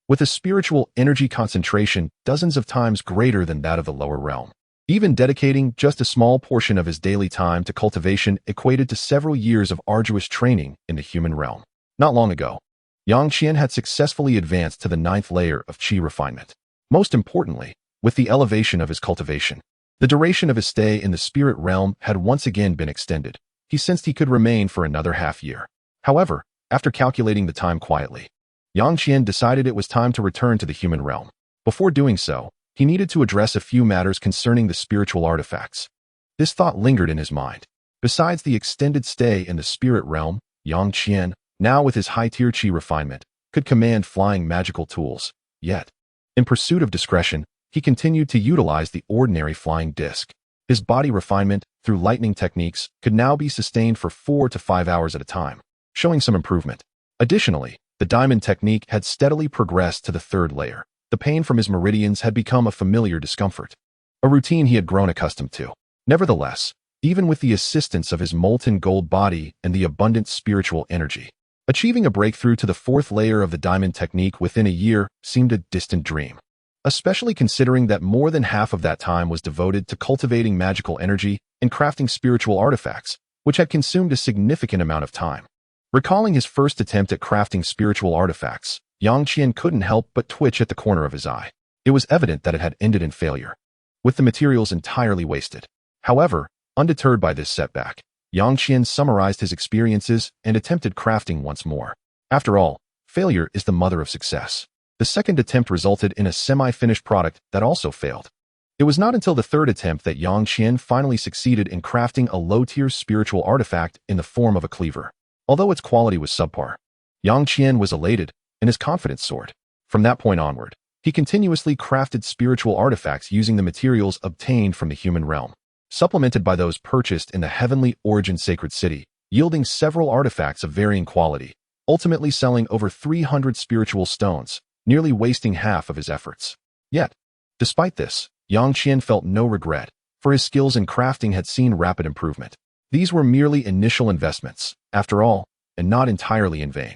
With a spiritual energy concentration dozens of times greater than that of the lower realm. Even dedicating just a small portion of his daily time to cultivation equated to several years of arduous training in the human realm. Not long ago, Yang Qian had successfully advanced to the 9th layer of Qi refinement. Most importantly, with the elevation of his cultivation, the duration of his stay in the spirit realm had once again been extended. He sensed he could remain for another half-year. However, after calculating the time quietly, Yang Qian decided it was time to return to the human realm. Before doing so, he needed to address a few matters concerning the spiritual artifacts. This thought lingered in his mind. Besides the extended stay in the spirit realm, Yang Qian, now with his high-tier Qi refinement, could command flying magical tools. Yet, in pursuit of discretion, he continued to utilize the ordinary flying disc. His body refinement, through lightning techniques, could now be sustained for 4 to 5 hours at a time, showing some improvement. Additionally, the diamond technique had steadily progressed to the 3rd layer. The pain from his meridians had become a familiar discomfort, a routine he had grown accustomed to. Nevertheless, even with the assistance of his molten gold body and the abundant spiritual energy, achieving a breakthrough to the 4th layer of the diamond technique within a year seemed a distant dream, especially considering that more than half of that time was devoted to cultivating magical energy and crafting spiritual artifacts, which had consumed a significant amount of time. Recalling his first attempt at crafting spiritual artifacts, Yang Qian couldn't help but twitch at the corner of his eye. It was evident that it had ended in failure, with the materials entirely wasted. However, undeterred by this setback, Yang Qian summarized his experiences and attempted crafting once more. After all, failure is the mother of success. The second attempt resulted in a semi-finished product that also failed. It was not until the third attempt that Yang Qian finally succeeded in crafting a low-tier spiritual artifact in the form of a cleaver. Although its quality was subpar, Yang Qian was elated, and his confidence soared. From that point onward, he continuously crafted spiritual artifacts using the materials obtained from the human realm, supplemented by those purchased in the heavenly origin sacred city, yielding several artifacts of varying quality, ultimately selling over 300 spiritual stones, nearly wasting half of his efforts. Yet, despite this, Yang Qian felt no regret, for his skills in crafting had seen rapid improvement. These were merely initial investments, after all, and not entirely in vain,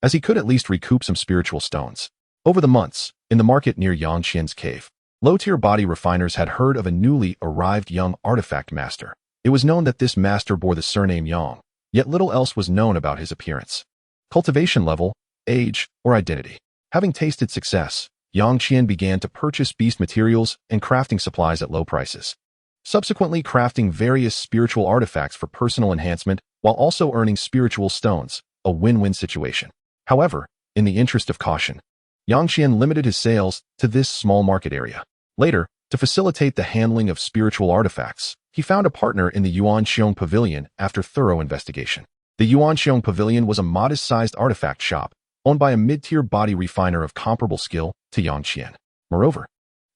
as he could at least recoup some spiritual stones. Over the months, in the market near Yang Qian's cave, low-tier body refiners had heard of a newly arrived young artifact master. It was known that this master bore the surname Yang, yet little else was known about his appearance, cultivation level, age, or identity. Having tasted success, Yang Qian began to purchase beast materials and crafting supplies at low prices, subsequently crafting various spiritual artifacts for personal enhancement while also earning spiritual stones, a win-win situation. However, in the interest of caution, Yang Qian limited his sales to this small market area. Later, to facilitate the handling of spiritual artifacts, he found a partner in the Yuanxiong Pavilion after thorough investigation. The Yuanxiong Pavilion was a modest-sized artifact shop, owned by a mid-tier body refiner of comparable skill to Yang Qian. Moreover,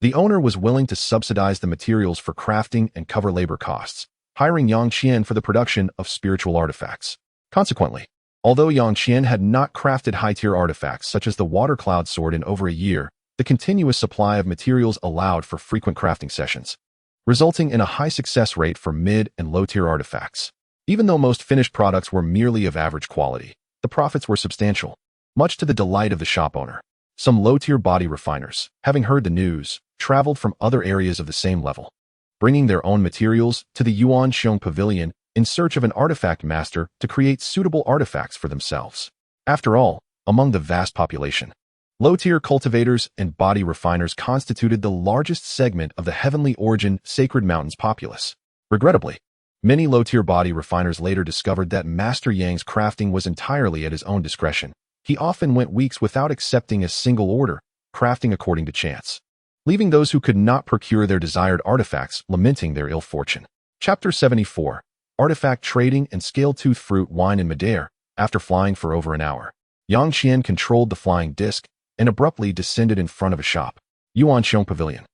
the owner was willing to subsidize the materials for crafting and cover labor costs, hiring Yang Qian for the production of spiritual artifacts. Consequently, although Yang Qian had not crafted high-tier artifacts such as the Water Cloud Sword in over a year, the continuous supply of materials allowed for frequent crafting sessions, resulting in a high success rate for mid- and low-tier artifacts. Even though most finished products were merely of average quality, the profits were substantial, much to the delight of the shop owner. Some low-tier body refiners, having heard the news, traveled from other areas of the same level, bringing their own materials to the Yuanxiong Pavilion in search of an artifact master to create suitable artifacts for themselves. After all, among the vast population, low-tier cultivators and body refiners constituted the largest segment of the heavenly origin Sacred Mountains populace. Regrettably, many low-tier body refiners later discovered that Master Yang's crafting was entirely at his own discretion. He often went weeks without accepting a single order, crafting according to chance, leaving those who could not procure their desired artifacts lamenting their ill fortune. Chapter 74. Artifact Trading and Scale-Tooth Fruit Wine in Midair. After flying for over an hour, Yang Qian controlled the flying disc and abruptly descended in front of a shop, Yuanxiong Pavilion.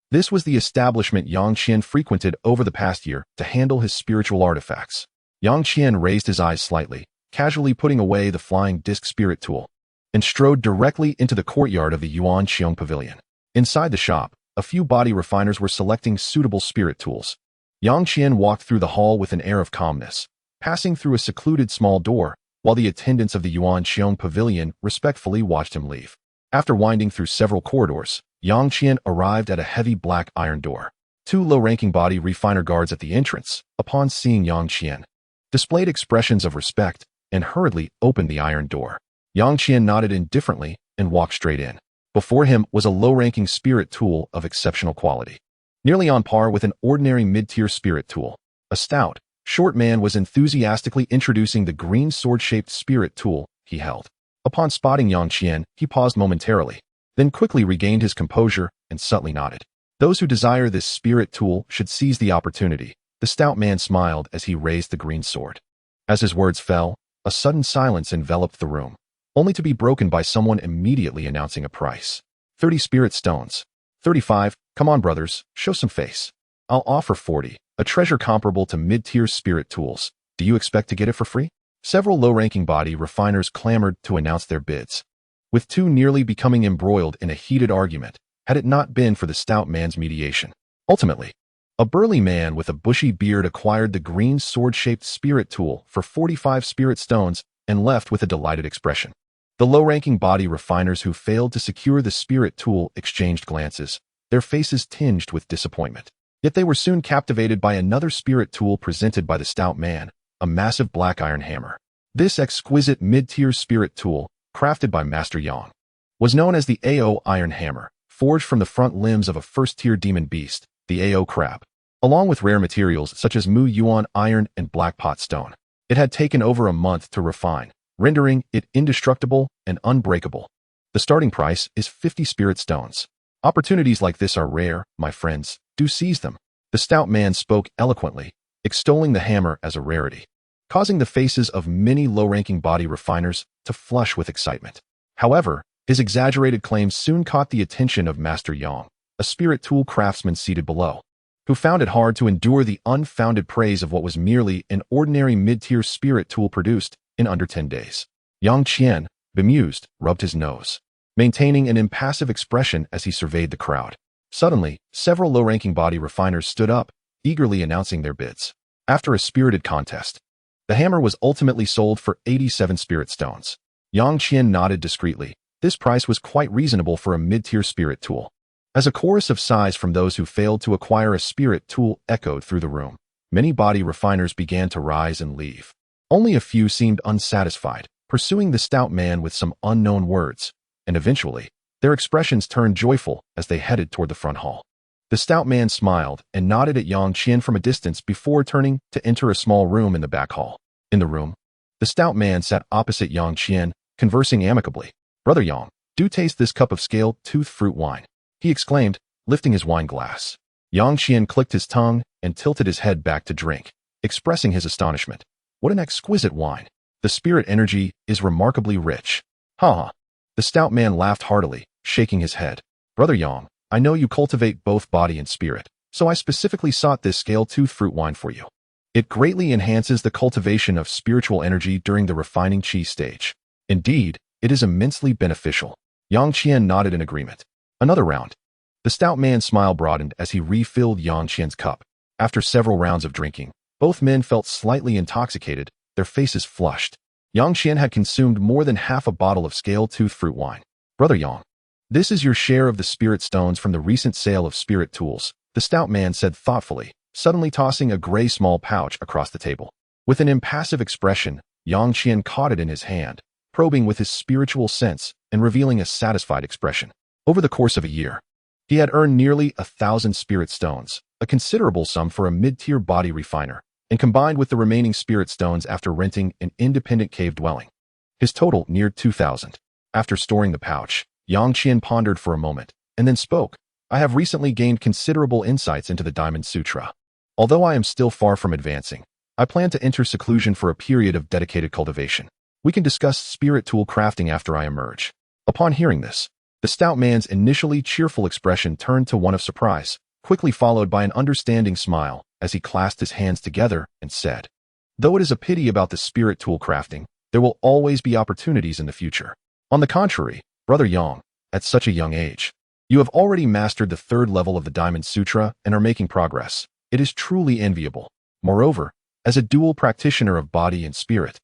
This was the establishment Yang Qian frequented over the past year to handle his spiritual artifacts. Yang Qian raised his eyes slightly, casually putting away the flying disc spirit tool, and strode directly into the courtyard of the Yuanxiong Pavilion. Inside the shop, a few body refiners were selecting suitable spirit tools. Yang Qian walked through the hall with an air of calmness, passing through a secluded small door, while the attendants of the Yuanxiong Pavilion respectfully watched him leave. After winding through several corridors, Yang Qian arrived at a heavy black iron door. Two low-ranking body refiner guards at the entrance, upon seeing Yang Qian, displayed expressions of respect and hurriedly opened the iron door. Yang Qian nodded indifferently and walked straight in. Before him was a low-ranking spirit tool of exceptional quality, nearly on par with an ordinary mid-tier spirit tool. A stout, short man was enthusiastically introducing the green sword-shaped spirit tool he held. Upon spotting Yang Qian, he paused momentarily, then quickly regained his composure and subtly nodded. Those who desire this spirit tool should seize the opportunity. The stout man smiled as he raised the green sword. As his words fell, a sudden silence enveloped the room, only to be broken by someone immediately announcing a price. 30 spirit stones. 35, come on brothers, show some face. I'll offer 40, a treasure comparable to mid-tier spirit tools. Do you expect to get it for free? Several low-ranking body refiners clamored to announce their bids, with two nearly becoming embroiled in a heated argument, had it not been for the stout man's mediation. Ultimately, a burly man with a bushy beard acquired the green sword-shaped spirit tool for 45 spirit stones and left with a delighted expression. The low-ranking body refiners who failed to secure the spirit tool exchanged glances, their faces tinged with disappointment. Yet they were soon captivated by another spirit tool presented by the stout man, a massive black iron hammer. This exquisite mid-tier spirit tool, crafted by Master Yang, was known as the AO Iron Hammer, forged from the front limbs of a first-tier demon beast, the AO Crab, along with rare materials such as Mu Yuan iron and black pot stone. It had taken over a month to refine, rendering it indestructible and unbreakable. The starting price is 50 spirit stones. Opportunities like this are rare, my friends. Do seize them. The stout man spoke eloquently, extolling the hammer as a rarity, causing the faces of many low-ranking body refiners to flush with excitement. However, his exaggerated claims soon caught the attention of Master Yang, a spirit tool craftsman seated below, who found it hard to endure the unfounded praise of what was merely an ordinary mid-tier spirit tool produced in under 10 days. Yang Qian, bemused, rubbed his nose, maintaining an impassive expression as he surveyed the crowd. Suddenly, several low-ranking body refiners stood up, eagerly announcing their bids. After a spirited contest, the hammer was ultimately sold for 87 spirit stones. Yang Qian nodded discreetly. This price was quite reasonable for a mid-tier spirit tool. As a chorus of sighs from those who failed to acquire a spirit tool echoed through the room, many body refiners began to rise and leave. Only a few seemed unsatisfied, pursuing the stout man with some unknown words, and eventually, their expressions turned joyful as they headed toward the front hall. The stout man smiled and nodded at Yang Qian from a distance before turning to enter a small room in the back hall. In the room, the stout man sat opposite Yang Qian, conversing amicably. "Brother Yang, do taste this cup of scale-tooth fruit wine," he exclaimed, lifting his wine glass. Yang Qian clicked his tongue and tilted his head back to drink, expressing his astonishment. "What an exquisite wine! The spirit energy is remarkably rich." "Ha!" The stout man laughed heartily, shaking his head. "Brother Yang, I know you cultivate both body and spirit, so I specifically sought this scale-tooth fruit wine for you. It greatly enhances the cultivation of spiritual energy during the refining chi stage. Indeed, it is immensely beneficial." Yang Qian nodded in agreement. Another round. The stout man's smile broadened as he refilled Yang Qian's cup. After several rounds of drinking, both men felt slightly intoxicated, their faces flushed. Yang Qian had consumed more than half a bottle of scale-tooth fruit wine. "Brother Yang, this is your share of the spirit stones from the recent sale of spirit tools," the stout man said thoughtfully, suddenly tossing a gray small pouch across the table. With an impassive expression, Yang Qian caught it in his hand, probing with his spiritual sense and revealing a satisfied expression. Over the course of a year, he had earned nearly 1,000 spirit stones, a considerable sum for a mid-tier body refiner, and combined with the remaining spirit stones after renting an independent cave dwelling, his total neared 2,000. After storing the pouch, Yang Qian pondered for a moment, and then spoke. "I have recently gained considerable insights into the Diamond Sutra. Although I am still far from advancing, I plan to enter seclusion for a period of dedicated cultivation. We can discuss spirit tool crafting after I emerge." Upon hearing this, the stout man's initially cheerful expression turned to one of surprise, quickly followed by an understanding smile as he clasped his hands together and said, "Though it is a pity about the spirit tool crafting, there will always be opportunities in the future. On the contrary, Brother Yang, at such a young age, you have already mastered the 3rd level of the Diamond Sutra and are making progress. It is truly enviable. Moreover, as a dual practitioner of body and spirit,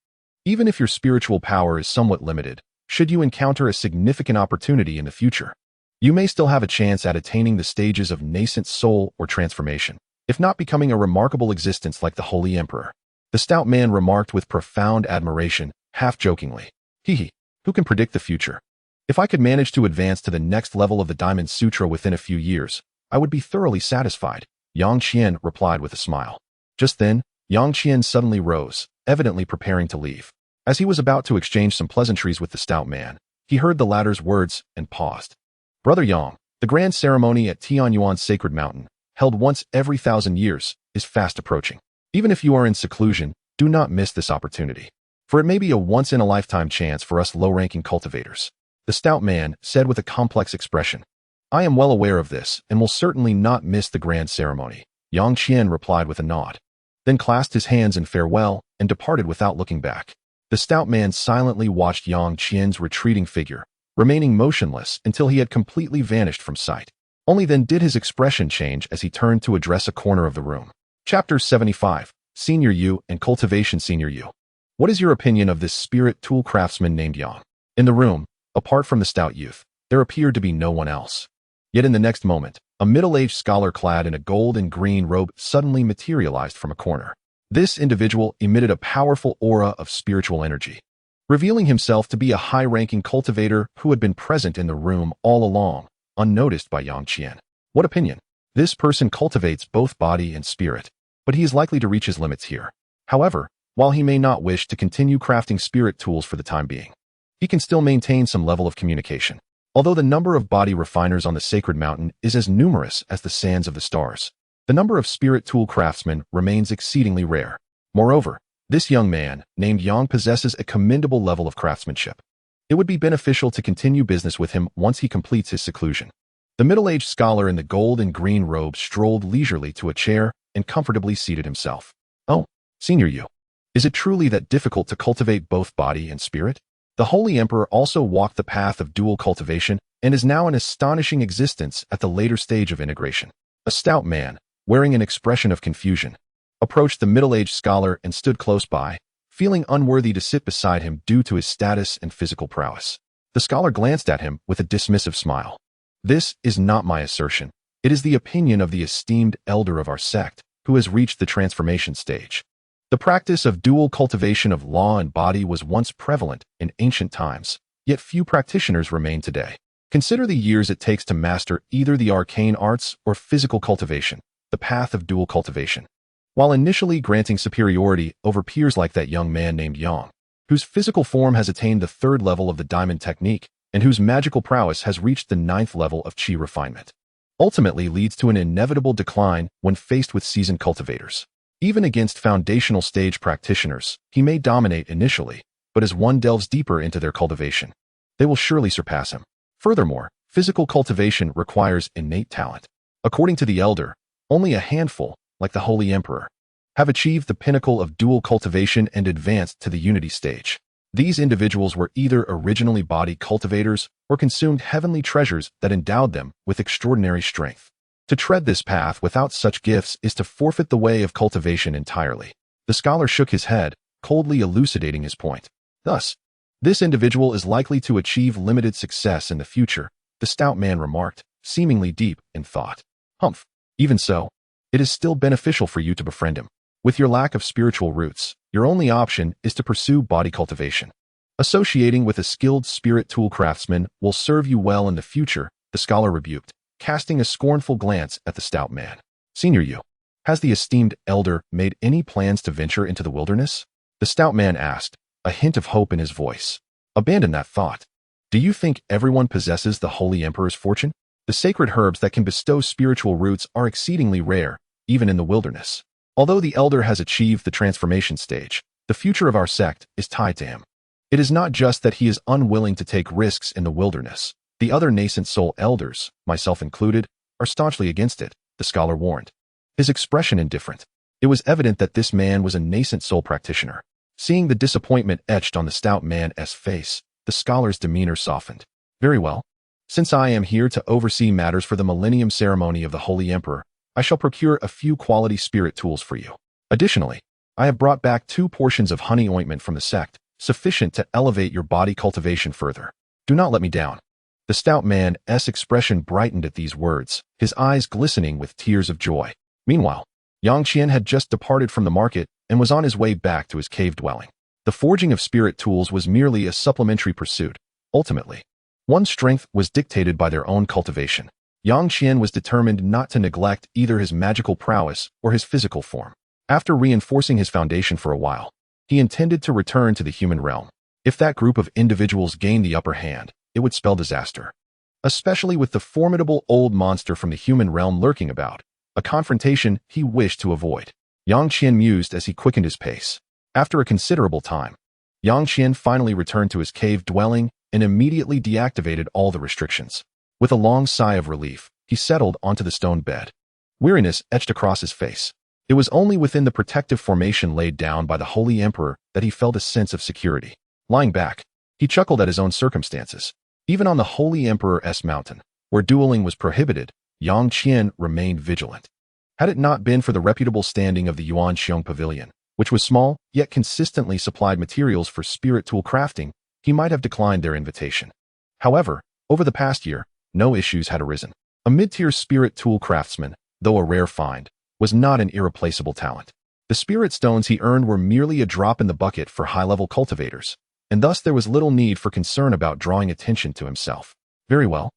even if your spiritual power is somewhat limited, should you encounter a significant opportunity in the future, you may still have a chance at attaining the stages of nascent soul or transformation, if not becoming a remarkable existence like the Holy Emperor." The stout man remarked with profound admiration, half-jokingly. "Hee, who can predict the future? If I could manage to advance to the next level of the Diamond Sutra within a few years, I would be thoroughly satisfied," Yang Qian replied with a smile. Just then, Yang Qian suddenly rose, evidently preparing to leave. As he was about to exchange some pleasantries with the stout man, he heard the latter's words and paused. "Brother Yang, the grand ceremony at Tianyuan's sacred mountain, held once every 1,000 years, is fast approaching. Even if you are in seclusion, do not miss this opportunity, for it may be a once-in-a-lifetime chance for us low-ranking cultivators," the stout man said with a complex expression. "I am well aware of this and will certainly not miss the grand ceremony," Yang Qian replied with a nod, then clasped his hands in farewell and departed without looking back. The stout man silently watched Yang Qian's retreating figure, remaining motionless until he had completely vanished from sight. Only then did his expression change as he turned to address a corner of the room. Chapter 75, Senior Yu and Cultivation. Senior Yu. What is your opinion of this spirit tool craftsman named Yang? In the room, apart from the stout youth, there appeared to be no one else. Yet in the next moment, a middle-aged scholar clad in a gold and green robe suddenly materialized from a corner. This individual emitted a powerful aura of spiritual energy, revealing himself to be a high-ranking cultivator who had been present in the room all along, unnoticed by Yang Qian. What opinion? This person cultivates both body and spirit, but he is likely to reach his limits here. However, while he may not wish to continue crafting spirit tools for the time being, he can still maintain some level of communication. Although the number of body refiners on the sacred mountain is as numerous as the sands of the stars, the number of spirit tool craftsmen remains exceedingly rare. Moreover, this young man, named Yang, possesses a commendable level of craftsmanship. It would be beneficial to continue business with him once he completes his seclusion. The middle-aged scholar in the gold and green robe strolled leisurely to a chair and comfortably seated himself. Oh, Senior Yu, is it truly that difficult to cultivate both body and spirit? The Holy Emperor also walked the path of dual cultivation and is now an astonishing existence at the later stage of integration. A stout man, wearing an expression of confusion, approached the middle-aged scholar and stood close by, feeling unworthy to sit beside him due to his status and physical prowess. The scholar glanced at him with a dismissive smile. This is not my assertion. It is the opinion of the esteemed elder of our sect, who has reached the transformation stage. The practice of dual cultivation of law and body was once prevalent in ancient times, yet few practitioners remain today. Consider the years it takes to master either the arcane arts or physical cultivation, the path of dual cultivation. While initially granting superiority over peers like that young man named Yang, whose physical form has attained the 3rd level of the diamond technique and whose magical prowess has reached the 9th level of chi refinement, ultimately leads to an inevitable decline when faced with seasoned cultivators. Even against foundational stage practitioners, he may dominate initially, but as one delves deeper into their cultivation, they will surely surpass him. Furthermore, physical cultivation requires innate talent. According to the elder, only a handful, like the Holy Emperor, have achieved the pinnacle of dual cultivation and advanced to the unity stage. These individuals were either originally body cultivators or consumed heavenly treasures that endowed them with extraordinary strength. To tread this path without such gifts is to forfeit the way of cultivation entirely. The scholar shook his head, coldly elucidating his point. Thus, this individual is likely to achieve limited success in the future, the stout man remarked, seemingly deep in thought. Humph. Even so, it is still beneficial for you to befriend him. With your lack of spiritual roots, your only option is to pursue body cultivation. Associating with a skilled spirit tool craftsman will serve you well in the future, the scholar rebuked, casting a scornful glance at the stout man. Senior Yu, has the esteemed elder made any plans to venture into the wilderness? The stout man asked, a hint of hope in his voice. Abandon that thought. Do you think everyone possesses the Holy Emperor's fortune? The sacred herbs that can bestow spiritual roots are exceedingly rare, even in the wilderness. Although the elder has achieved the transformation stage, the future of our sect is tied to him. It is not just that he is unwilling to take risks in the wilderness. The other nascent soul elders, myself included, are staunchly against it, the scholar warned. His expression indifferent. It was evident that this man was a nascent soul practitioner. Seeing the disappointment etched on the stout man's face, the scholar's demeanor softened. Very well. Since I am here to oversee matters for the Millennium Ceremony of the Holy Emperor, I shall procure a few quality spirit tools for you. Additionally, I have brought back 2 portions of honey ointment from the sect, sufficient to elevate your body cultivation further. Do not let me down. The stout man's expression brightened at these words, his eyes glistening with tears of joy. Meanwhile, Yang Qian had just departed from the market and was on his way back to his cave dwelling. The forging of spirit tools was merely a supplementary pursuit. Ultimately, one's strength was dictated by their own cultivation. Yang Qian was determined not to neglect either his magical prowess or his physical form. After reinforcing his foundation for a while, he intended to return to the human realm. If that group of individuals gained the upper hand, it would spell disaster. Especially with the formidable old monster from the human realm lurking about, a confrontation he wished to avoid. Yang Qian mused as he quickened his pace. After a considerable time, Yang Qian finally returned to his cave dwelling and immediately deactivated all the restrictions. With a long sigh of relief, he settled onto the stone bed. Weariness etched across his face. It was only within the protective formation laid down by the Holy Emperor that he felt a sense of security. Lying back, he chuckled at his own circumstances. Even on the Holy Emperor's mountain, where dueling was prohibited, Yang Qian remained vigilant. Had it not been for the reputable standing of the Yuan Xiong Pavilion, which was small, yet consistently supplied materials for spirit tool crafting, he might have declined their invitation. However, over the past year, no issues had arisen. A mid-tier spirit tool craftsman, though a rare find, was not an irreplaceable talent. The spirit stones he earned were merely a drop in the bucket for high-level cultivators, and thus there was little need for concern about drawing attention to himself. Very well.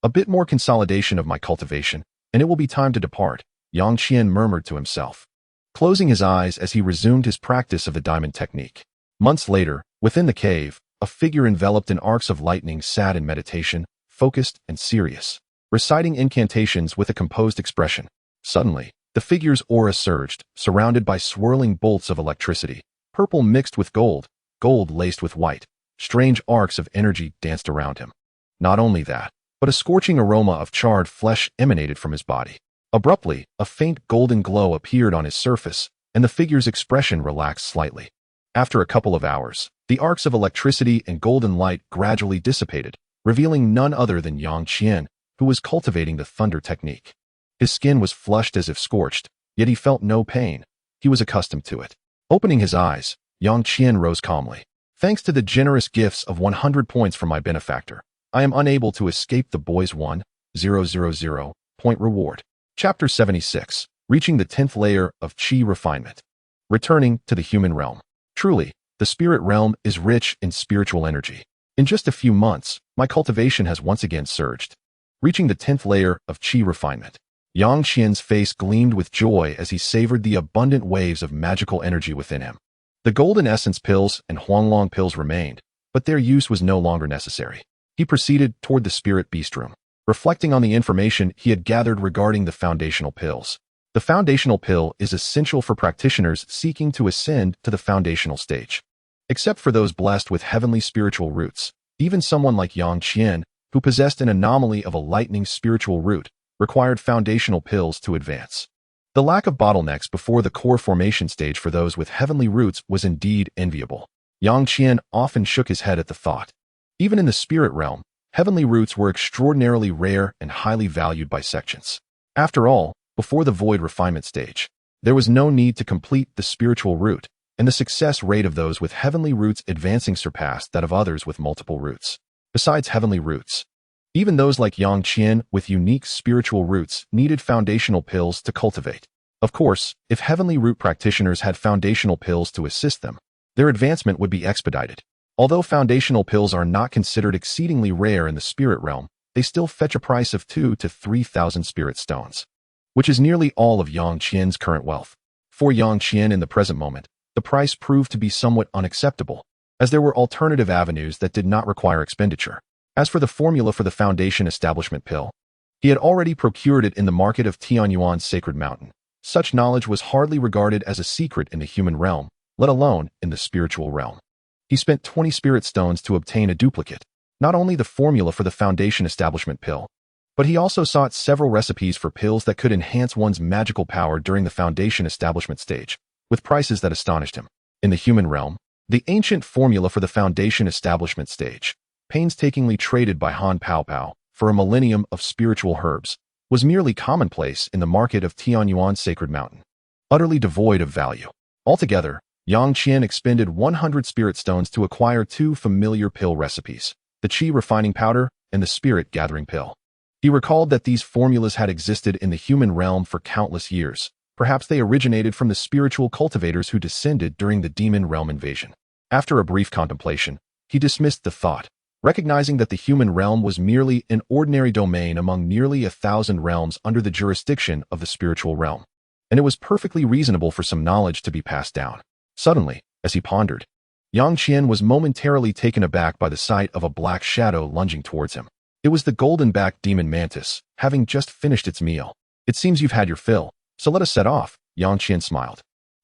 A bit more consolidation of my cultivation, and it will be time to depart, Yang Qian murmured to himself, closing his eyes as he resumed his practice of the diamond technique. Months later, within the cave, a figure enveloped in arcs of lightning sat in meditation, focused and serious, reciting incantations with a composed expression. Suddenly, the figure's aura surged, surrounded by swirling bolts of electricity, purple mixed with gold, gold laced with white. Strange arcs of energy danced around him. Not only that, but a scorching aroma of charred flesh emanated from his body. Abruptly, a faint golden glow appeared on his surface, and the figure's expression relaxed slightly. After a couple of hours, the arcs of electricity and golden light gradually dissipated, revealing none other than Yang Qian, who was cultivating the thunder technique. His skin was flushed as if scorched, yet he felt no pain. He was accustomed to it. Opening his eyes, Yang Qian rose calmly. Thanks to the generous gifts of 100 points from my benefactor, I am unable to escape the boy's 1,000 point reward. Chapter 76. Reaching the 10th layer of Qi refinement. Returning to the human realm. Truly, the spirit realm is rich in spiritual energy. In just a few months, my cultivation has once again surged. Reaching the 10th layer of Qi refinement. Yang Qian's face gleamed with joy as he savored the abundant waves of magical energy within him. The golden essence pills and Huanglong pills remained, but their use was no longer necessary. He proceeded toward the spirit beast room, reflecting on the information he had gathered regarding the foundational pills. The foundational pill is essential for practitioners seeking to ascend to the foundational stage. Except for those blessed with heavenly spiritual roots, even someone like Yang Qian, who possessed an anomaly of a lightning spiritual root, required foundational pills to advance. The lack of bottlenecks before the core formation stage for those with heavenly roots was indeed enviable. Yang Qian often shook his head at the thought. Even in the spirit realm, heavenly roots were extraordinarily rare and highly valued by sections. After all, before the void refinement stage, there was no need to complete the spiritual root, and the success rate of those with heavenly roots advancing surpassed that of others with multiple roots. Besides heavenly roots, even those like Yang Qian with unique spiritual roots needed foundational pills to cultivate. Of course, if heavenly root practitioners had foundational pills to assist them, their advancement would be expedited. Although foundational pills are not considered exceedingly rare in the spirit realm, they still fetch a price of 2,000 to 3,000 spirit stones, which is nearly all of Yang Qian's current wealth. For Yang Qian in the present moment, the price proved to be somewhat unacceptable, as there were alternative avenues that did not require expenditure. As for the formula for the foundation establishment pill, he had already procured it in the market of Tianyuan's sacred mountain. Such knowledge was hardly regarded as a secret in the human realm, let alone in the spiritual realm. He spent 20 spirit stones to obtain a duplicate, not only the formula for the foundation establishment pill, but he also sought several recipes for pills that could enhance one's magical power during the foundation establishment stage, with prices that astonished him. In the human realm, the ancient formula for the foundation establishment stage, painstakingly traded by Han Pao Pao for a millennium of spiritual herbs, was merely commonplace in the market of Tianyuan's sacred mountain, utterly devoid of value. Altogether, Yang Qian expended 100 spirit stones to acquire 2 familiar pill recipes, the Qi refining powder and the spirit gathering pill. He recalled that these formulas had existed in the human realm for countless years. Perhaps they originated from the spiritual cultivators who descended during the demon realm invasion. After a brief contemplation, he dismissed the thought, recognizing that the human realm was merely an ordinary domain among nearly 1,000 realms under the jurisdiction of the spiritual realm, and it was perfectly reasonable for some knowledge to be passed down. Suddenly, as he pondered, Yang Qian was momentarily taken aback by the sight of a black shadow lunging towards him. It was the golden-backed demon mantis, having just finished its meal. "It seems you've had your fill, so let us set off," Yang Qian smiled,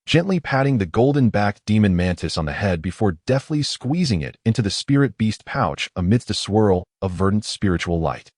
gently patting the golden-backed demon mantis on the head before deftly squeezing it into the spirit beast pouch amidst a swirl of verdant spiritual light.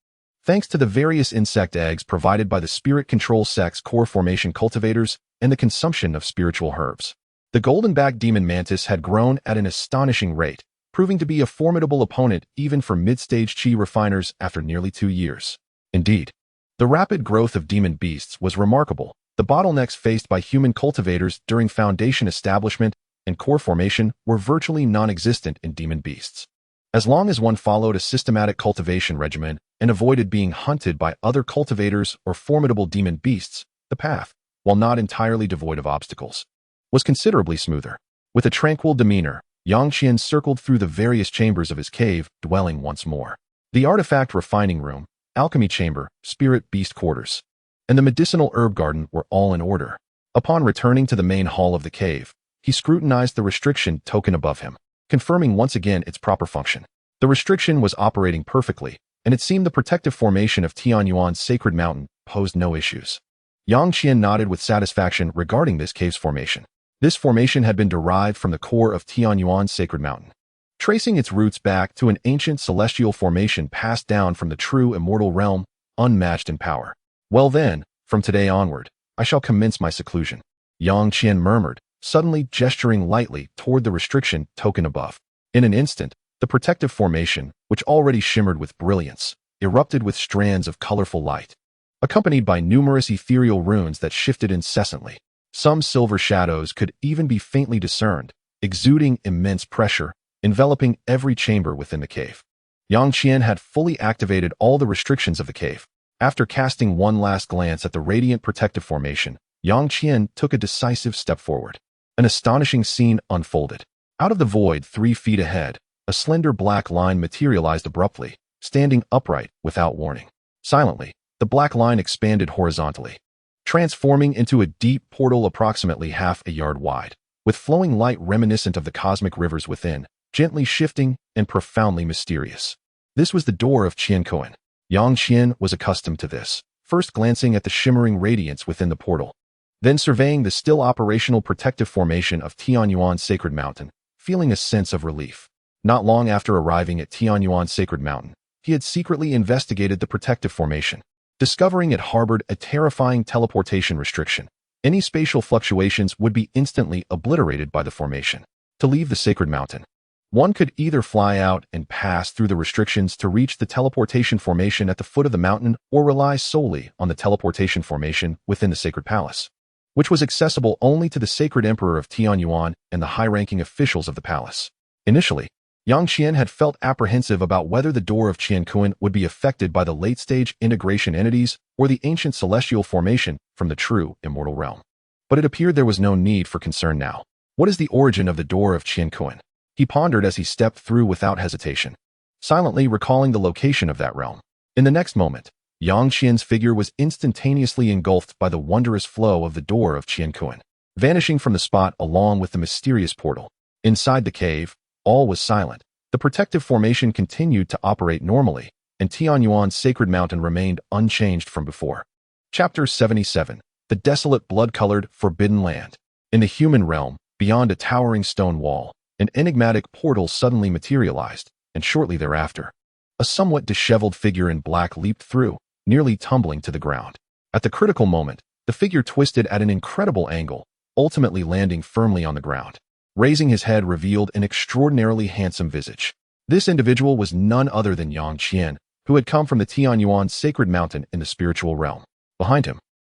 Thanks to the various insect eggs provided by the spirit control sect's core formation cultivators and the consumption of spiritual herbs, the golden-backed demon mantis had grown at an astonishing rate, proving to be a formidable opponent even for mid-stage Qi refiners after nearly 2 years. Indeed, the rapid growth of demon beasts was remarkable. The bottlenecks faced by human cultivators during foundation establishment and core formation were virtually non-existent in demon beasts. As long as one followed a systematic cultivation regimen and avoided being hunted by other cultivators or formidable demon beasts, the path, while not entirely devoid of obstacles, was considerably smoother. With a tranquil demeanor, Yang Qian circled through the various chambers of his cave dwelling once more. The artifact refining room, alchemy chamber, spirit beast quarters, and the medicinal herb garden were all in order. Upon returning to the main hall of the cave, he scrutinized the restriction token above him. confirming once again its proper function. The restriction was operating perfectly, and it seemed the protective formation of Tianyuan's sacred mountain posed no issues. Yang Qian nodded with satisfaction regarding this cave's formation. This formation had been derived from the core of Tianyuan's sacred mountain, tracing its roots back to an ancient celestial formation passed down from the true immortal realm, unmatched in power. Well then, from today onward, I shall commence my seclusion, Yang Qian murmured, suddenly gesturing lightly toward the restriction token above. In an instant, the protective formation, which already shimmered with brilliance, erupted with strands of colorful light, accompanied by numerous ethereal runes that shifted incessantly. Some silver shadows could even be faintly discerned, exuding immense pressure, enveloping every chamber within the cave. Yang Qian had fully activated all the restrictions of the cave. After casting one last glance at the radiant protective formation, Yang Qian took a decisive step forward. An astonishing scene unfolded. Out of the void 3 feet ahead, a slender black line materialized abruptly, standing upright without warning. Silently, the black line expanded horizontally, transforming into a deep portal approximately half a yard wide, with flowing light reminiscent of the cosmic rivers within, gently shifting and profoundly mysterious. This was the door of Qian. Yang Qian was accustomed to this, first glancing at the shimmering radiance within the portal, then surveying the still operational protective formation of Tianyuan's sacred mountain, feeling a sense of relief. Not long after arriving at Tianyuan's sacred mountain, he had secretly investigated the protective formation, discovering it harbored a terrifying teleportation restriction. Any spatial fluctuations would be instantly obliterated by the formation. To leave the sacred mountain, one could either fly out and pass through the restrictions to reach the teleportation formation at the foot of the mountain, or rely solely on the teleportation formation within the sacred palace, which was accessible only to the sacred emperor of Tianyuan and the high-ranking officials of the palace. Initially, Yang Qian had felt apprehensive about whether the door of Qian would be affected by the late-stage integration entities or the ancient celestial formation from the true immortal realm. But it appeared there was no need for concern now. What is the origin of the door of Qian? He pondered as he stepped through without hesitation, silently recalling the location of that realm. In the next moment, Yang Qian's figure was instantaneously engulfed by the wondrous flow of the door of Qian, vanishing from the spot along with the mysterious portal. Inside the cave, all was silent. The protective formation continued to operate normally, and Tianyuan's sacred mountain remained unchanged from before. Chapter 77. The Desolate Blood-Colored Forbidden Land. In the human realm, beyond a towering stone wall, an enigmatic portal suddenly materialized, and shortly thereafter, a somewhat disheveled figure in black leaped through, nearly tumbling to the ground. At the critical moment, the figure twisted at an incredible angle, ultimately landing firmly on the ground. Raising his head revealed an extraordinarily handsome visage. This individual was none other than Yang Qian, who had come from the Tianyuan sacred mountain in the spiritual realm. Behind him,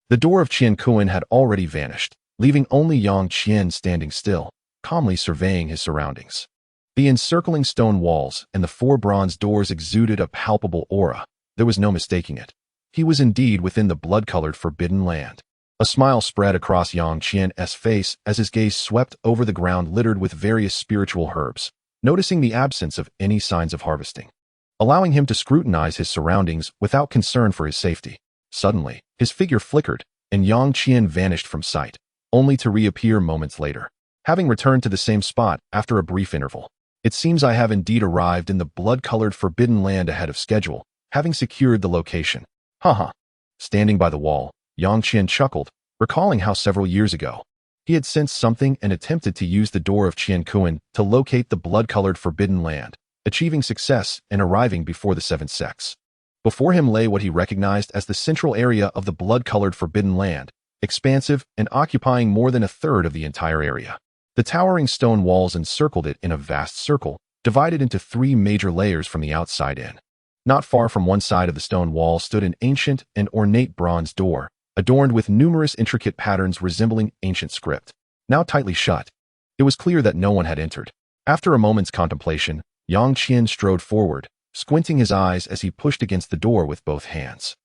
the door of Qian had already vanished, leaving only Yang Qian standing still, calmly surveying his surroundings. The encircling stone walls and the 4 bronze doors exuded a palpable aura. There was no mistaking it. He was indeed within the blood-colored forbidden land. A smile spread across Yang Qian's face as his gaze swept over the ground littered with various spiritual herbs, noticing the absence of any signs of harvesting, allowing him to scrutinize his surroundings without concern for his safety. Suddenly, his figure flickered, and Yang Qian vanished from sight, only to reappear moments later, having returned to the same spot after a brief interval. It seems I have indeed arrived in the blood-colored forbidden land ahead of schedule, having secured the location. Haha. Standing by the wall, Yang Qian chuckled, recalling how several years ago, he had sensed something and attempted to use the door of Qian to locate the blood-colored forbidden land, achieving success and arriving before the 7th sex. Before him lay what he recognized as the central area of the blood-colored forbidden land, expansive and occupying more than a third of the entire area. The towering stone walls encircled it in a vast circle, divided into 3 major layers from the outside in. Not far from one side of the stone wall stood an ancient and ornate bronze door, adorned with numerous intricate patterns resembling ancient script, now tightly shut. It was clear that no one had entered. After a moment's contemplation, Yang Qian strode forward, squinting his eyes as he pushed against the door with both hands.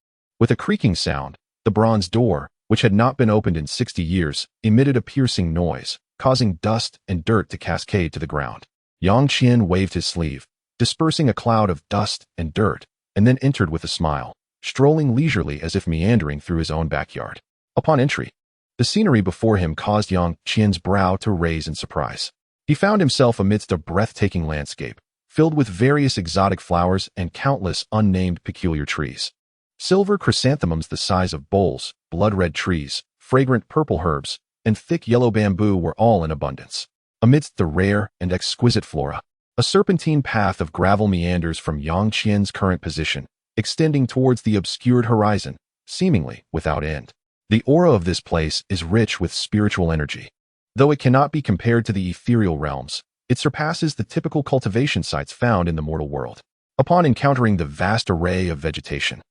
With a creaking sound, the bronze door, which had not been opened in 60 years, emitted a piercing noise, causing dust and dirt to cascade to the ground. Yang Qian waved his sleeve, dispersing a cloud of dust and dirt, and then entered with a smile, strolling leisurely as if meandering through his own backyard. Upon entry, the scenery before him caused Yang Qian's brow to raise in surprise. He found himself amidst a breathtaking landscape, filled with various exotic flowers and countless unnamed peculiar trees. Silver chrysanthemums the size of bowls, blood-red trees, fragrant purple herbs, and thick yellow bamboo were all in abundance. Amidst the rare and exquisite flora, a serpentine path of gravel meanders from Yang Qian's current position, extending towards the obscured horizon, seemingly without end. The aura of this place is rich with spiritual energy. Though it cannot be compared to the ethereal realms, it surpasses the typical cultivation sites found in the mortal world. Upon encountering the vast array of vegetation,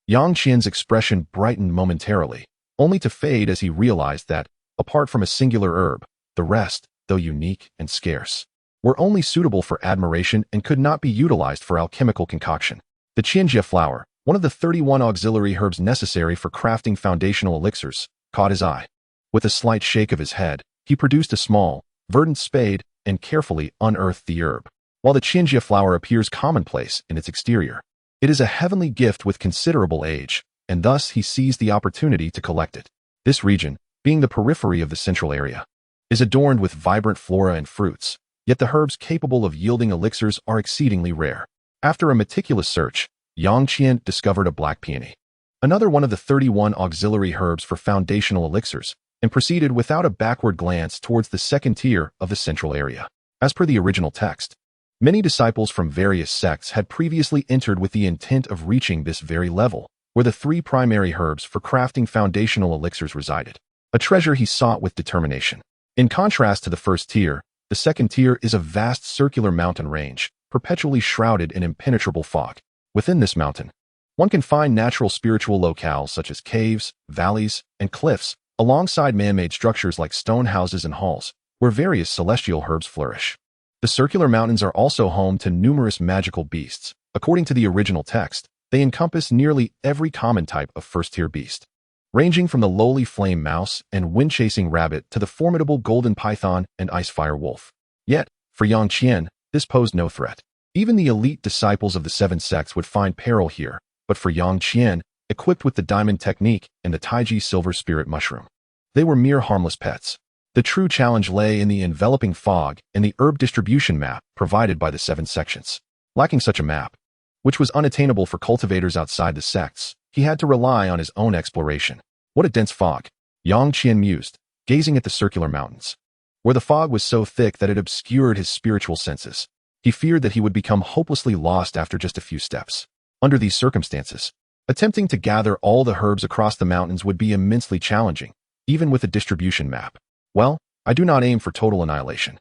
Yang Qian's expression brightened momentarily, only to fade as he realized that, apart from a singular herb, the rest, though unique and scarce, were only suitable for admiration and could not be utilized for alchemical concoction. The Qianjia flower, one of the 31 auxiliary herbs necessary for crafting foundational elixirs, caught his eye. With a slight shake of his head, he produced a small, verdant spade and carefully unearthed the herb. While the Qianjia flower appears commonplace in its exterior, it is a heavenly gift with considerable age, and thus he seized the opportunity to collect it. This region, being the periphery of the central area, is adorned with vibrant flora and fruits, yet the herbs capable of yielding elixirs are exceedingly rare. After a meticulous search, Yang Qian discovered a black peony, another one of the 31 auxiliary herbs for foundational elixirs, and proceeded without a backward glance towards the second tier of the central area. As per the original text, many disciples from various sects had previously entered with the intent of reaching this very level, where the 3 primary herbs for crafting foundational elixirs resided, a treasure he sought with determination. In contrast to the first tier, the second tier is a vast circular mountain range, perpetually shrouded in impenetrable fog. Within this mountain, one can find natural spiritual locales such as caves, valleys, and cliffs, alongside man-made structures like stone houses and halls, where various celestial herbs flourish. The circular mountains are also home to numerous magical beasts. According to the original text, they encompass nearly every common type of first-tier beast, ranging from the lowly flame mouse and wind-chasing rabbit to the formidable golden python and ice-fire wolf. Yet, for Yang Qian, this posed no threat. Even the elite disciples of the 7 sects would find peril here, but for Yang Qian, equipped with the diamond technique and the Taiji silver spirit mushroom, they were mere harmless pets. The true challenge lay in the enveloping fog and the herb distribution map provided by the 7 sections. Lacking such a map, which was unattainable for cultivators outside the sects, he had to rely on his own exploration. What a dense fog, Yang Qian mused, gazing at the circular mountains, where the fog was so thick that it obscured his spiritual senses. He feared that he would become hopelessly lost after just a few steps. Under these circumstances, attempting to gather all the herbs across the mountains would be immensely challenging, even with a distribution map. Well, I do not aim for total annihilation.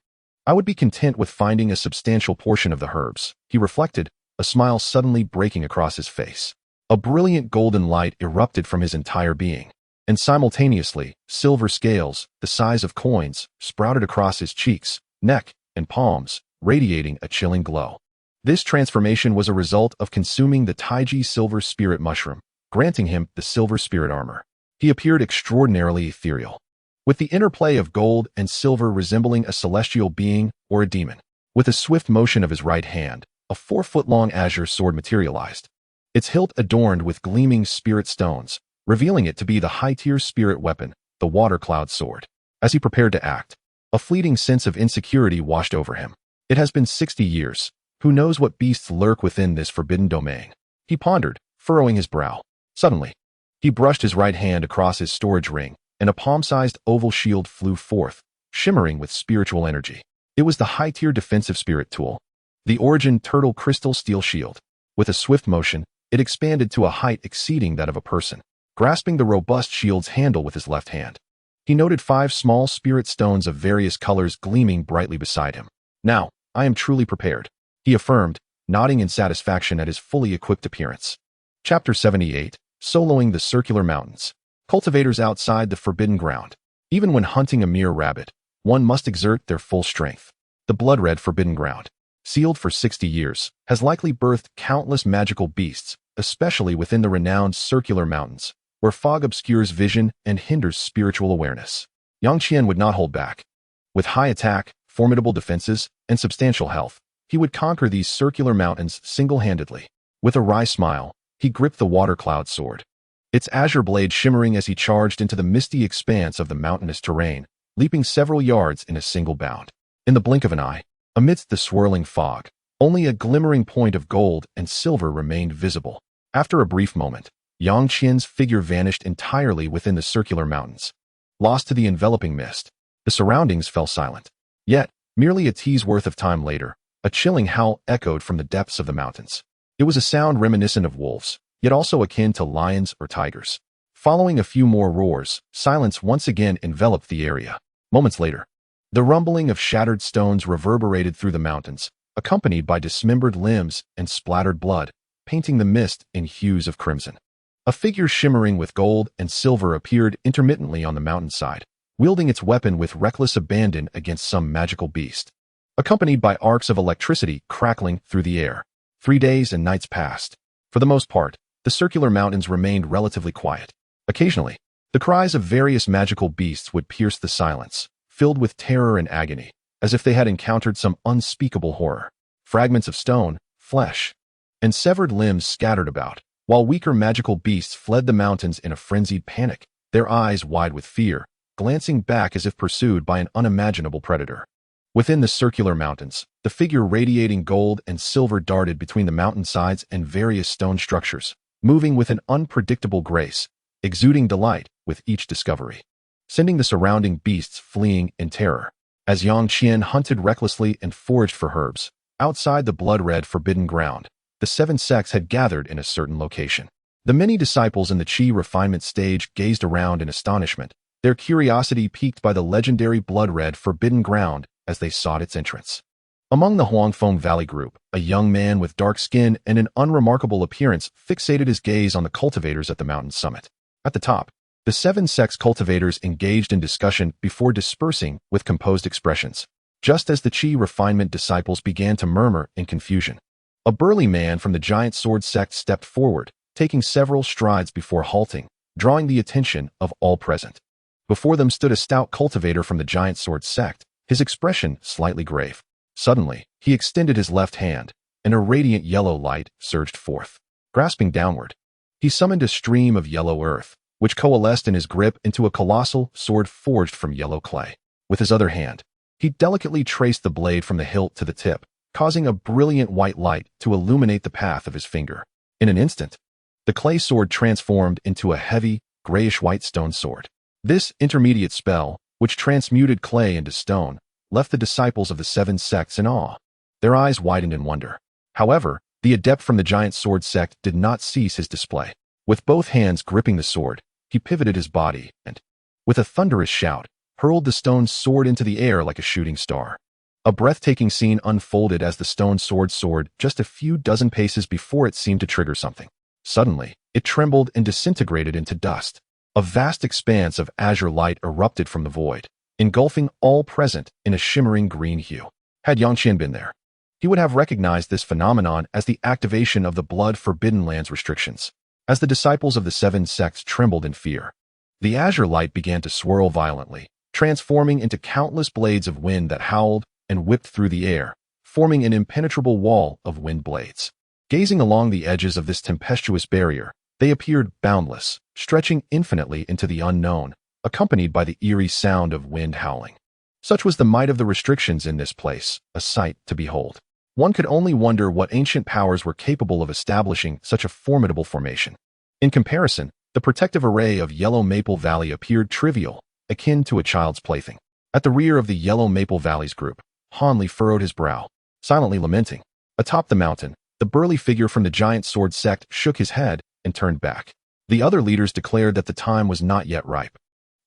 I would be content with finding a substantial portion of the herbs, he reflected, a smile suddenly breaking across his face. A brilliant golden light erupted from his entire being, and simultaneously, silver scales, the size of coins, sprouted across his cheeks, neck, and palms, radiating a chilling glow. This transformation was a result of consuming the Taiji silver spirit mushroom, granting him the silver spirit armor. He appeared extraordinarily ethereal, with the interplay of gold and silver resembling a celestial being or a demon. With a swift motion of his right hand, a 4-foot-long azure sword materialized, its hilt adorned with gleaming spirit stones, revealing it to be the high-tier spirit weapon, the Water Cloud Sword. As he prepared to act, a fleeting sense of insecurity washed over him. It has been 60 years. Who knows what beasts lurk within this forbidden domain? He pondered, furrowing his brow. Suddenly, he brushed his right hand across his storage ring, and a palm-sized oval shield flew forth, shimmering with spiritual energy. It was the high-tier defensive spirit tool, the Origin Turtle Crystal Steel Shield. With a swift motion, it expanded to a height exceeding that of a person. Grasping the robust shield's handle with his left hand, he noted 5 small spirit stones of various colors gleaming brightly beside him. Now, I am truly prepared, he affirmed, nodding in satisfaction at his fully equipped appearance. Chapter 78, Soloing the Circular Mountains. Cultivators outside the forbidden ground. Even when hunting a mere rabbit, one must exert their full strength. The blood-red forbidden ground, sealed for 60 years, has likely birthed countless magical beasts, especially within the renowned circular mountains, where fog obscures vision and hinders spiritual awareness. Yang Qian would not hold back. With high attack, formidable defenses, and substantial health, he would conquer these circular mountains single-handedly. With a wry smile, he gripped the Water Cloud Sword, its azure blade shimmering as he charged into the misty expanse of the mountainous terrain, leaping several yards in a single bound. In the blink of an eye, amidst the swirling fog, only a glimmering point of gold and silver remained visible. After a brief moment, Yang Qian's figure vanished entirely within the circular mountains. Lost to the enveloping mist, the surroundings fell silent. Yet, merely a tea's worth of time later, a chilling howl echoed from the depths of the mountains. It was a sound reminiscent of wolves, yet also akin to lions or tigers. Following a few more roars, silence once again enveloped the area. Moments later, the rumbling of shattered stones reverberated through the mountains, accompanied by dismembered limbs and splattered blood, painting the mist in hues of crimson. A figure shimmering with gold and silver appeared intermittently on the mountainside, wielding its weapon with reckless abandon against some magical beast. Accompanied by arcs of electricity crackling through the air. 3 days and nights passed. For the most part, the circular mountains remained relatively quiet. Occasionally, the cries of various magical beasts would pierce the silence, filled with terror and agony, as if they had encountered some unspeakable horror. Fragments of stone, flesh, and severed limbs scattered about, while weaker magical beasts fled the mountains in a frenzied panic, their eyes wide with fear, glancing back as if pursued by an unimaginable predator. Within the circular mountains, the figure radiating gold and silver darted between the mountainsides and various stone structures, moving with an unpredictable grace, exuding delight with each discovery, sending the surrounding beasts fleeing in terror. As Yang Qian hunted recklessly and foraged for herbs, outside the blood-red forbidden ground, the 7 sects had gathered in a certain location. The many disciples in the Qi refinement stage gazed around in astonishment, their curiosity piqued by the legendary blood-red forbidden ground as they sought its entrance. Among the Huangfeng Valley group, a young man with dark skin and an unremarkable appearance fixated his gaze on the cultivators at the mountain's summit. At the top, the 7 sects cultivators engaged in discussion before dispersing with composed expressions, just as the Qi refinement disciples began to murmur in confusion. A burly man from the giant sword sect stepped forward, taking several strides before halting, drawing the attention of all present. Before them stood a stout cultivator from the giant sword sect, his expression slightly grave. Suddenly, he extended his left hand, and a radiant yellow light surged forth. Grasping downward, he summoned a stream of yellow earth, which coalesced in his grip into a colossal sword forged from yellow clay. With his other hand, he delicately traced the blade from the hilt to the tip, causing a brilliant white light to illuminate the path of his finger. In an instant, the clay sword transformed into a heavy, grayish-white stone sword. This intermediate spell, which transmuted clay into stone, left the disciples of the 7 sects in awe. Their eyes widened in wonder. However, the adept from the giant sword sect did not cease his display. With both hands gripping the sword, he pivoted his body and, with a thunderous shout, hurled the stone sword into the air like a shooting star. A breathtaking scene unfolded as the stone sword soared just a few dozen paces before it seemed to trigger something. Suddenly, it trembled and disintegrated into dust. A vast expanse of azure light erupted from the void, engulfing all present in a shimmering green hue. Had Yang Qian been there, he would have recognized this phenomenon as the activation of the Blood Forbidden Lands restrictions. As the disciples of the 7 sects trembled in fear, the azure light began to swirl violently, transforming into countless blades of wind that howled and whipped through the air, forming an impenetrable wall of wind blades. Gazing along the edges of this tempestuous barrier, they appeared boundless, stretching infinitely into the unknown, accompanied by the eerie sound of wind howling. Such was the might of the restrictions in this place, a sight to behold. One could only wonder what ancient powers were capable of establishing such a formidable formation. In comparison, the protective array of Yellow Maple Valley appeared trivial, akin to a child's plaything. At the rear of the Yellow Maple Valley's group, Hanli furrowed his brow, silently lamenting. Atop the mountain, the burly figure from the giant sword sect shook his head and turned back. The other leaders declared that the time was not yet ripe,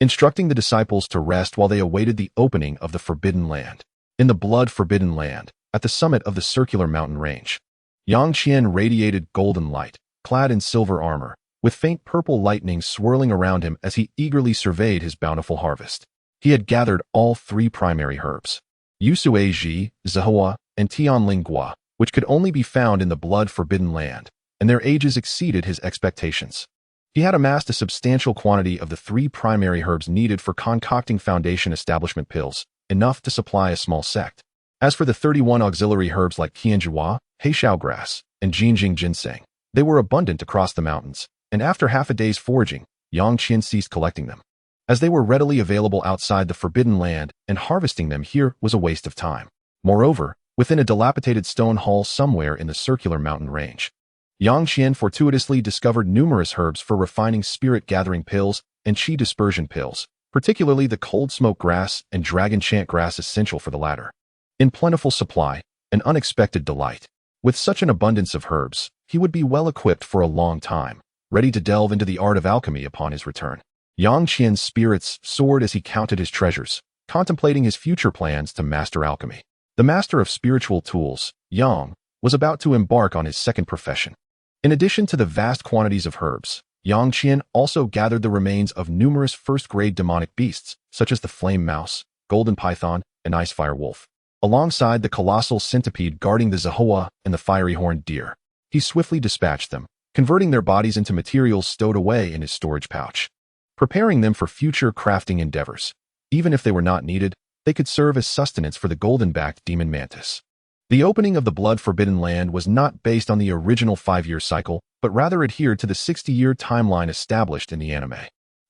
instructing the disciples to rest while they awaited the opening of the Forbidden Land. In the Blood Forbidden Land, at the summit of the circular mountain range, Yang Qian radiated golden light, clad in silver armor, with faint purple lightning swirling around him as he eagerly surveyed his bountiful harvest. He had gathered all 3 primary herbs, Yusue Ji, Zihua, and Tianling Gua, which could only be found in the Blood Forbidden Land, and their ages exceeded his expectations. He had amassed a substantial quantity of the 3 primary herbs needed for concocting foundation establishment pills, enough to supply a small sect. As for the 31 auxiliary herbs like Qianjua, Heixiao grass, and Jinjing ginseng, they were abundant across the mountains, and after half a day's foraging, Yang Qian ceased collecting them. as they were readily available outside the Forbidden Land, and harvesting them here was a waste of time. Moreover, within a dilapidated stone hall somewhere in the circular mountain range, Yang Qian fortuitously discovered numerous herbs for refining spirit-gathering pills and qi dispersion pills, particularly the cold smoke grass and dragon chant grass essential for the latter. In plentiful supply, an unexpected delight. With such an abundance of herbs, he would be well equipped for a long time, ready to delve into the art of alchemy upon his return. Yang Qian's spirits soared as he counted his treasures, contemplating his future plans to master alchemy. The master of spiritual tools, Yang, was about to embark on his second profession. In addition to the vast quantities of herbs, Yang Qian also gathered the remains of numerous first-grade demonic beasts, such as the flame mouse, golden python, and ice fire wolf, alongside the colossal centipede guarding the Zahua and the fiery-horned deer. He swiftly dispatched them, converting their bodies into materials stowed away in his storage pouch, preparing them for future crafting endeavors. Even if they were not needed, they could serve as sustenance for the golden-backed demon mantis. The opening of the Blood-Forbidden Land was not based on the original 5-year cycle, but rather adhered to the 60-year timeline established in the anime.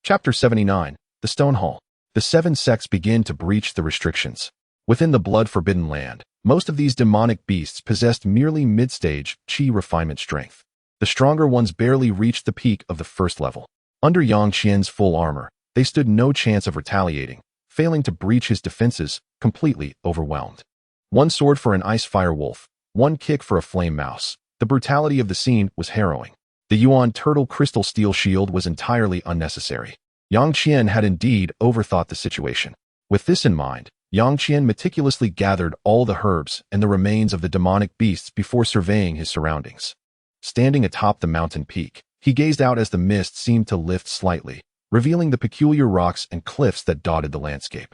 Chapter 79, The Stone Hall. The 7 sects begin to breach the restrictions. Within the Blood-Forbidden Land, most of these demonic beasts possessed merely mid-stage qi refinement strength. The stronger ones barely reached the peak of the first level. Under Yang Qian's full armor, they stood no chance of retaliating, failing to breach his defenses, completely overwhelmed. One sword for an ice fire wolf, one kick for a flame mouse. The brutality of the scene was harrowing. The Yuan turtle crystal steel shield was entirely unnecessary. Yang Qian had indeed overthought the situation. With this in mind, Yang Qian meticulously gathered all the herbs and the remains of the demonic beasts before surveying his surroundings. Standing atop the mountain peak, he gazed out as the mist seemed to lift slightly, revealing the peculiar rocks and cliffs that dotted the landscape,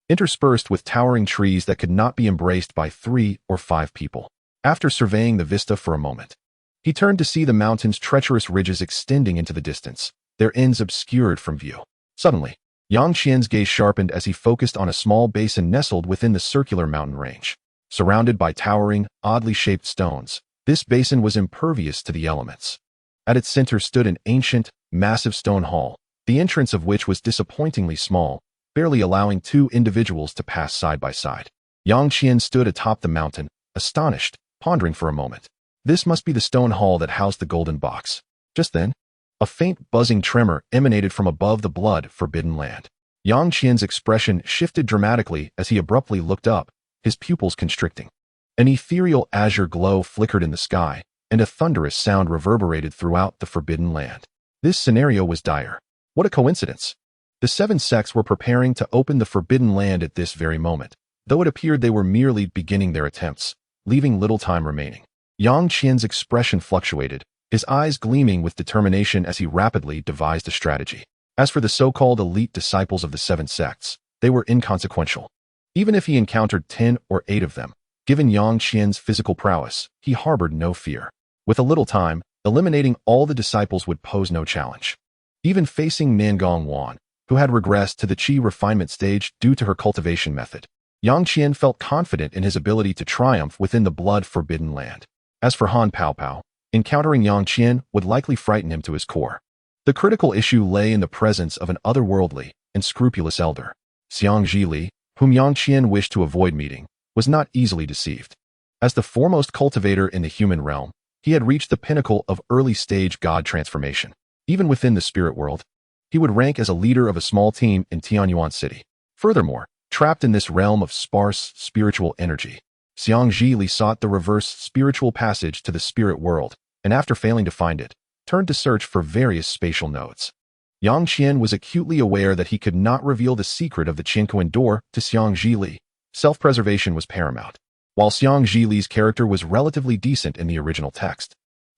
interspersed with towering trees that could not be embraced by 3 or 5 people. After surveying the vista for a moment, he turned to see the mountain's treacherous ridges extending into the distance, their ends obscured from view. Suddenly, Yang Qian's gaze sharpened as he focused on a small basin nestled within the circular mountain range. Surrounded by towering, oddly shaped stones, this basin was impervious to the elements. At its center stood an ancient, massive stone hall, the entrance of which was disappointingly small, barely allowing 2 individuals to pass side by side. Yang Qian stood atop the mountain, astonished, pondering for a moment. This must be the stone hall that housed the golden box. Just then, a faint buzzing tremor emanated from above the Blood-Forbidden Land. Yang Qian's expression shifted dramatically as he abruptly looked up, his pupils constricting. An ethereal azure glow flickered in the sky, and a thunderous sound reverberated throughout the Forbidden Land. This scenario was dire. What a coincidence! The 7 sects were preparing to open the Forbidden Land at this very moment, though it appeared they were merely beginning their attempts, leaving little time remaining. Yang Qian's expression fluctuated, his eyes gleaming with determination as he rapidly devised a strategy. As for the so-called elite disciples of the 7 sects, they were inconsequential. Even if he encountered 10 or 8 of them, given Yang Qian's physical prowess, he harbored no fear. With a little time, eliminating all the disciples would pose no challenge. Even facing Nangong Wan, who had regressed to the qi refinement stage due to her cultivation method, Yang Qian felt confident in his ability to triumph within the Blood-Forbidden Land. As for Han Paopao, encountering Yang Qian would likely frighten him to his core. The critical issue lay in the presence of an otherworldly and scrupulous elder. Xiang Zhili, whom Yang Qian wished to avoid meeting, was not easily deceived. As the foremost cultivator in the human realm, he had reached the pinnacle of early-stage god transformation. Even within the spirit world, he would rank as a leader of a small team in Tianyuan City. Furthermore, trapped in this realm of sparse spiritual energy, Xiang Zhili sought the reverse spiritual passage to the spirit world, and after failing to find it, turned to search for various spatial nodes. Yang Qian was acutely aware that he could not reveal the secret of the Qinkuan door to Xiang Zhili. Self-preservation was paramount. While Xiang Zhili's character was relatively decent in the original text,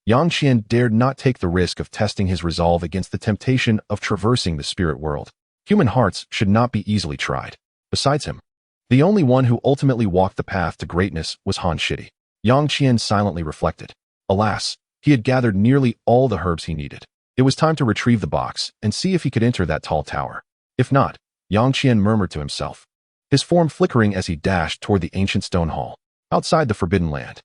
Yang Qian dared not take the risk of testing his resolve against the temptation of traversing the spirit world. Human hearts should not be easily tried. Besides him, the only one who ultimately walked the path to greatness was Han Shidi. Yang Qian silently reflected. Alas, he had gathered nearly all the herbs he needed. It was time to retrieve the box and see if he could enter that tall tower. If not, Yang Qian murmured to himself, his form flickering as he dashed toward the ancient stone hall. Outside the Forbidden Land,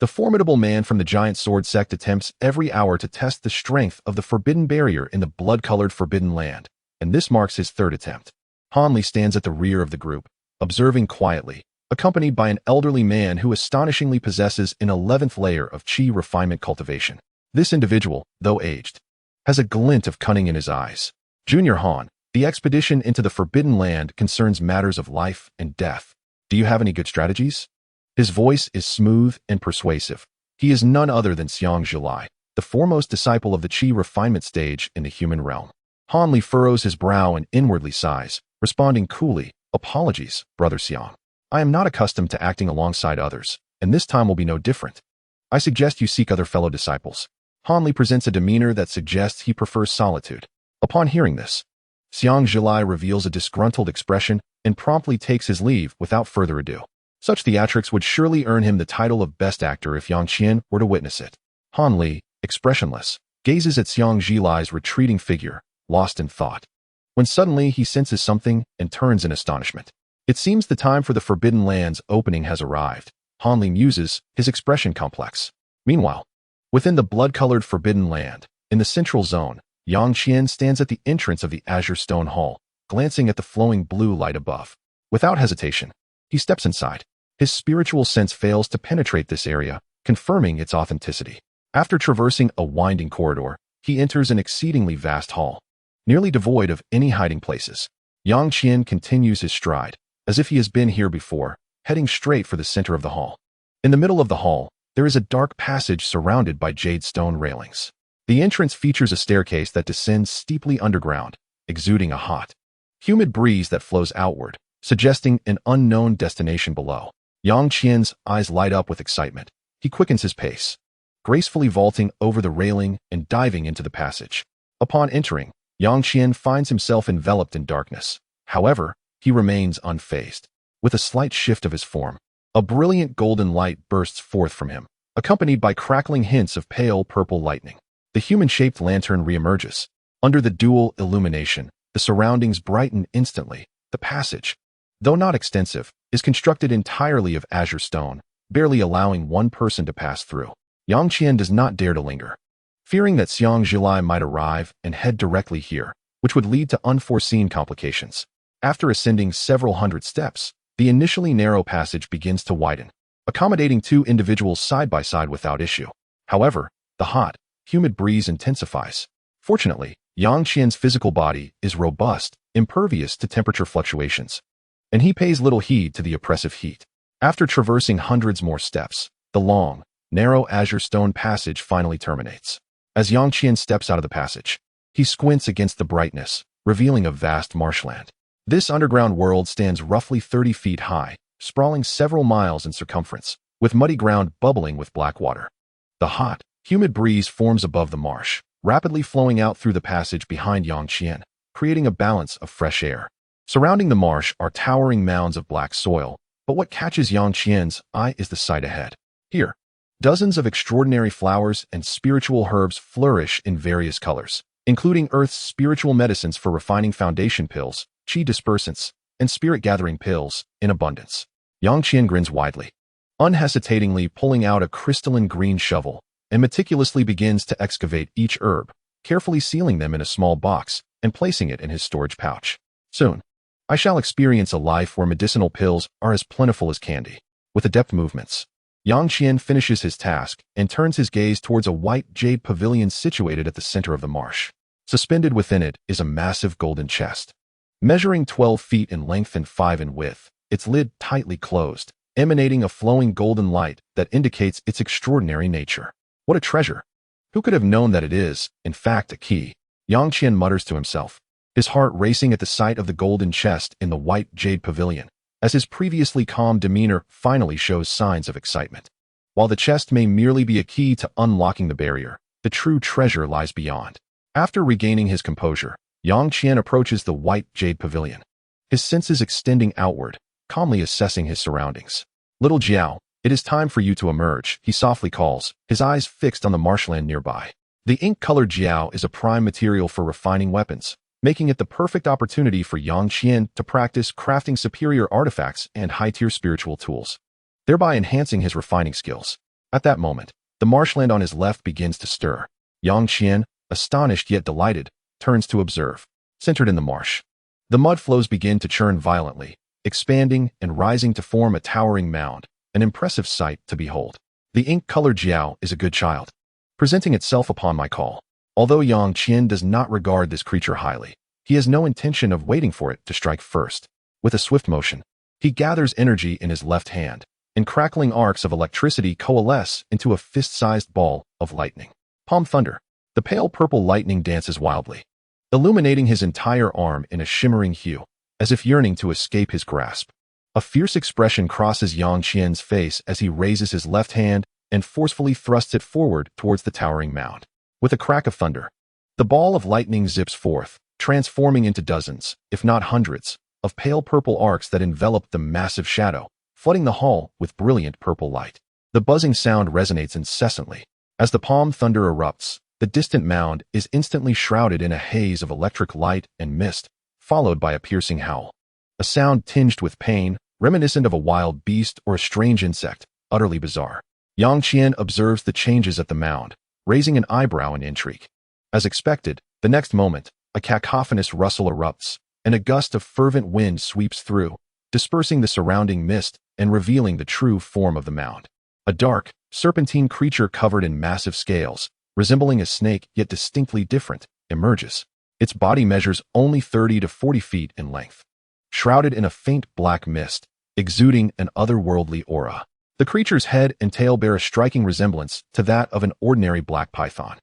the formidable man from the Giant Sword sect attempts every hour to test the strength of the forbidden barrier in the blood-colored Forbidden Land. and this marks his third attempt. Hanli stands at the rear of the group, observing quietly, accompanied by an elderly man who astonishingly possesses an 11th layer of Qi refinement cultivation. This individual, though aged, has a glint of cunning in his eyes. Junior Han, the expedition into the Forbidden Land concerns matters of life and death. Do you have any good strategies? His voice is smooth and persuasive. He is none other than Xiang Zhilai, the foremost disciple of the Qi refinement stage in the human realm. Hanli furrows his brow and inwardly sighs, responding coolly, "Apologies, Brother Xiang. I am not accustomed to acting alongside others, and this time will be no different. I suggest you seek other fellow disciples." Hanli presents a demeanor that suggests he prefers solitude. Upon hearing this, Xiang Zhilai reveals a disgruntled expression and promptly takes his leave without further ado. Such theatrics would surely earn him the title of Best Actor if Yang Qian were to witness it. Hanli, expressionless, gazes at Xiang Zhilai's retreating figure, lost in thought, when suddenly he senses something and turns in astonishment. It seems the time for the Forbidden Land's opening has arrived. Hanli muses, his expression complex. Meanwhile, within the blood-colored Forbidden Land, in the central zone, Yang Qian stands at the entrance of the Azure Stone Hall, glancing at the flowing blue light above. Without hesitation, he steps inside. His spiritual sense fails to penetrate this area, confirming its authenticity. After traversing a winding corridor, he enters an exceedingly vast hall, nearly devoid of any hiding places. Yang Qian continues his stride, as if he has been here before, heading straight for the center of the hall. In the middle of the hall, there is a dark passage surrounded by jade stone railings. The entrance features a staircase that descends steeply underground, exuding a hot, humid breeze that flows outward, suggesting an unknown destination below. Yang Qian's eyes light up with excitement. He quickens his pace, gracefully vaulting over the railing and diving into the passage. Upon entering, Yang Qian finds himself enveloped in darkness. However, he remains unfazed. With a slight shift of his form, a brilliant golden light bursts forth from him, accompanied by crackling hints of pale purple lightning. The human-shaped lantern reemerges. Under the dual illumination, the surroundings brighten instantly. The passage, though not extensive, is constructed entirely of azure stone, barely allowing one person to pass through. Yang Qian does not dare to linger, fearing that Xiang Zhilai might arrive and head directly here, which would lead to unforeseen complications. After ascending several hundred steps, the initially narrow passage begins to widen, accommodating two individuals side by side without issue. However, the hot, humid breeze intensifies. Fortunately, Yang Qian's physical body is robust, impervious to temperature fluctuations, and he pays little heed to the oppressive heat. After traversing hundreds more steps, the long, narrow azure stone passage finally terminates. As Yang Qian steps out of the passage, he squints against the brightness, revealing a vast marshland. This underground world stands roughly 30 feet high, sprawling several miles in circumference, with muddy ground bubbling with black water. The hot, humid breeze forms above the marsh, rapidly flowing out through the passage behind Yang Qian, creating a balance of fresh air. Surrounding the marsh are towering mounds of black soil, but what catches Yang Qian's eye is the sight ahead. Here, dozens of extraordinary flowers and spiritual herbs flourish in various colors, including Earth's spiritual medicines for refining foundation pills, Qi dispersants, and spirit-gathering pills, in abundance. Yang Qian grins widely, unhesitatingly pulling out a crystalline green shovel, and meticulously begins to excavate each herb, carefully sealing them in a small box and placing it in his storage pouch. Soon, I shall experience a life where medicinal pills are as plentiful as candy. With adept movements, Yang Qian finishes his task and turns his gaze towards a white jade pavilion situated at the center of the marsh. Suspended within it is a massive golden chest, measuring 12 feet in length and 5 in width, its lid tightly closed, emanating a flowing golden light that indicates its extraordinary nature. What a treasure! Who could have known that it is, in fact, a key? Yang Qian mutters to himself, his heart racing at the sight of the golden chest in the white jade pavilion, as his previously calm demeanor finally shows signs of excitement. While the chest may merely be a key to unlocking the barrier, the true treasure lies beyond. After regaining his composure, Yang Qian approaches the white jade pavilion, his senses extending outward, calmly assessing his surroundings. "Little Jiao, it is time for you to emerge," he softly calls, his eyes fixed on the marshland nearby. The ink-colored Jiao is a prime material for refining weapons, making it the perfect opportunity for Yang Qian to practice crafting superior artifacts and high-tier spiritual tools, thereby enhancing his refining skills. At that moment, the marshland on his left begins to stir. Yang Qian, astonished yet delighted, turns to observe. centered in the marsh. The mud flows begin to churn violently, expanding and rising to form a towering mound, an impressive sight to behold. The ink-colored Jiao is a good child, presenting itself upon my call. Although Yang Qian does not regard this creature highly, he has no intention of waiting for it to strike first. With a swift motion, he gathers energy in his left hand, and crackling arcs of electricity coalesce into a fist-sized ball of lightning. Palm thunder. The pale purple lightning dances wildly, illuminating his entire arm in a shimmering hue, as if yearning to escape his grasp. A fierce expression crosses Yang Qian's face as he raises his left hand and forcefully thrusts it forward towards the towering mound. With a crack of thunder, the ball of lightning zips forth, transforming into dozens, if not hundreds, of pale purple arcs that envelop the massive shadow, flooding the hall with brilliant purple light. The buzzing sound resonates incessantly. As the palm thunder erupts, the distant mound is instantly shrouded in a haze of electric light and mist, followed by a piercing howl. A sound tinged with pain, reminiscent of a wild beast or a strange insect, utterly bizarre. Yang Qian observes the changes at the mound, raising an eyebrow in intrigue. As expected, the next moment, a cacophonous rustle erupts, and a gust of fervent wind sweeps through, dispersing the surrounding mist and revealing the true form of the mound. A dark, serpentine creature covered in massive scales, resembling a snake yet distinctly different, emerges. Its body measures only 30 to 40 feet in length, shrouded in a faint black mist, exuding an otherworldly aura. The creature's head and tail bear a striking resemblance to that of an ordinary black python.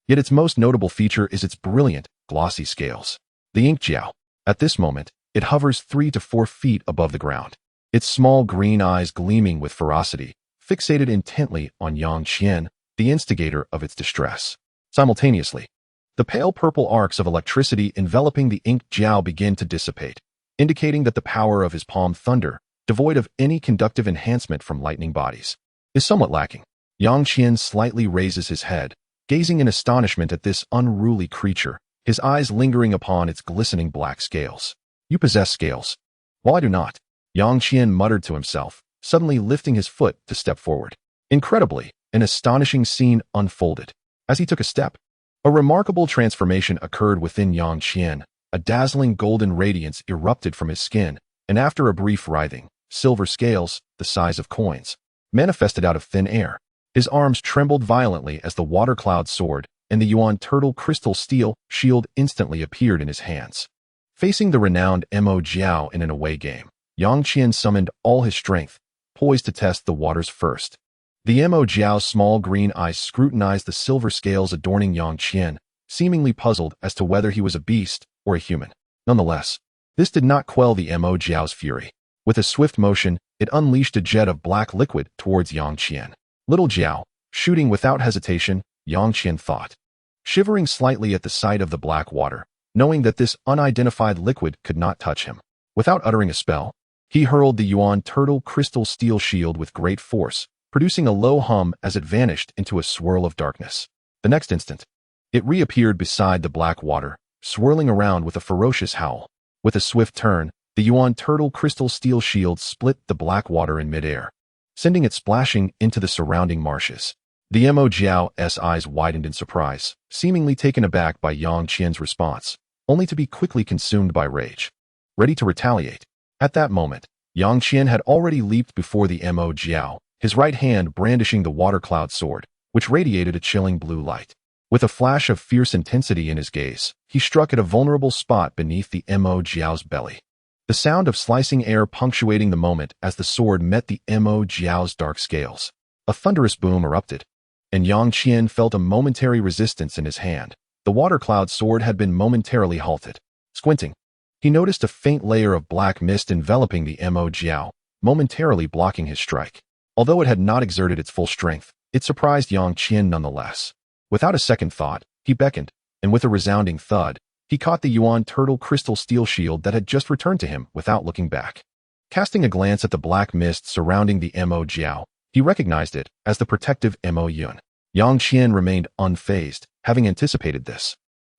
Yet its most notable feature is its brilliant, glossy scales. The ink jiao. At this moment, it hovers 3 to 4 feet above the ground, its small green eyes gleaming with ferocity, fixated intently on Yang Qian, the instigator of its distress. Simultaneously, the pale purple arcs of electricity enveloping the ink jiao begin to dissipate, indicating that the power of his palm thunder, devoid of any conductive enhancement from lightning bodies, is somewhat lacking. Yang Qian slightly raises his head, gazing in astonishment at this unruly creature, his eyes lingering upon its glistening black scales. You possess scales, while I do not, Yang Qian muttered to himself, suddenly lifting his foot to step forward. Incredibly, an astonishing scene unfolded. As he took a step, a remarkable transformation occurred within Yang Qian. A dazzling golden radiance erupted from his skin, and after a brief writhing, silver scales, the size of coins, manifested out of thin air. His arms trembled violently as the water cloud soared, and the Yuan turtle crystal steel shield instantly appeared in his hands. Facing the renowned Mo Jiao in an away game, Yang Qian summoned all his strength, poised to test the waters first. The Mo Jiao's small green eyes scrutinized the silver scales adorning Yang Qian, seemingly puzzled as to whether he was a beast or a human. Nonetheless, this did not quell the Mo Jiao's fury. With a swift motion, it unleashed a jet of black liquid towards Yang Qian. Little Jiao, shooting without hesitation, Yang Qian thought. Shivering slightly at the sight of the black water, knowing that this unidentified liquid could not touch him. Without uttering a spell, he hurled the Yuan turtle crystal steel shield with great force, producing a low hum as it vanished into a swirl of darkness. The next instant, it reappeared beside the black water, swirling around with a ferocious howl. With a swift turn, the Yuan turtle crystal steel shield split the black water in midair, sending it splashing into the surrounding marshes. The Mo Jiao's eyes widened in surprise, seemingly taken aback by Yang Qian's response, only to be quickly consumed by rage. Ready to retaliate. At that moment, Yang Qian had already leaped before the Mo Jiao, his right hand brandishing the water cloud sword, which radiated a chilling blue light. With a flash of fierce intensity in his gaze, he struck at a vulnerable spot beneath the Mo Jiao's belly. The sound of slicing air punctuating the moment as the sword met the Mo Jiao's dark scales. A thunderous boom erupted, and Yang Qian felt a momentary resistance in his hand. The water cloud sword had been momentarily halted. Squinting, he noticed a faint layer of black mist enveloping the Mo Jiao, momentarily blocking his strike. Although it had not exerted its full strength, it surprised Yang Qian nonetheless. Without a second thought, he beckoned, and with a resounding thud, he caught the Yuan turtle crystal steel shield that had just returned to him without looking back. Casting a glance at the black mist surrounding the Mo Jiao, he recognized it as the protective Mo Yun. Yang Qian remained unfazed, having anticipated this,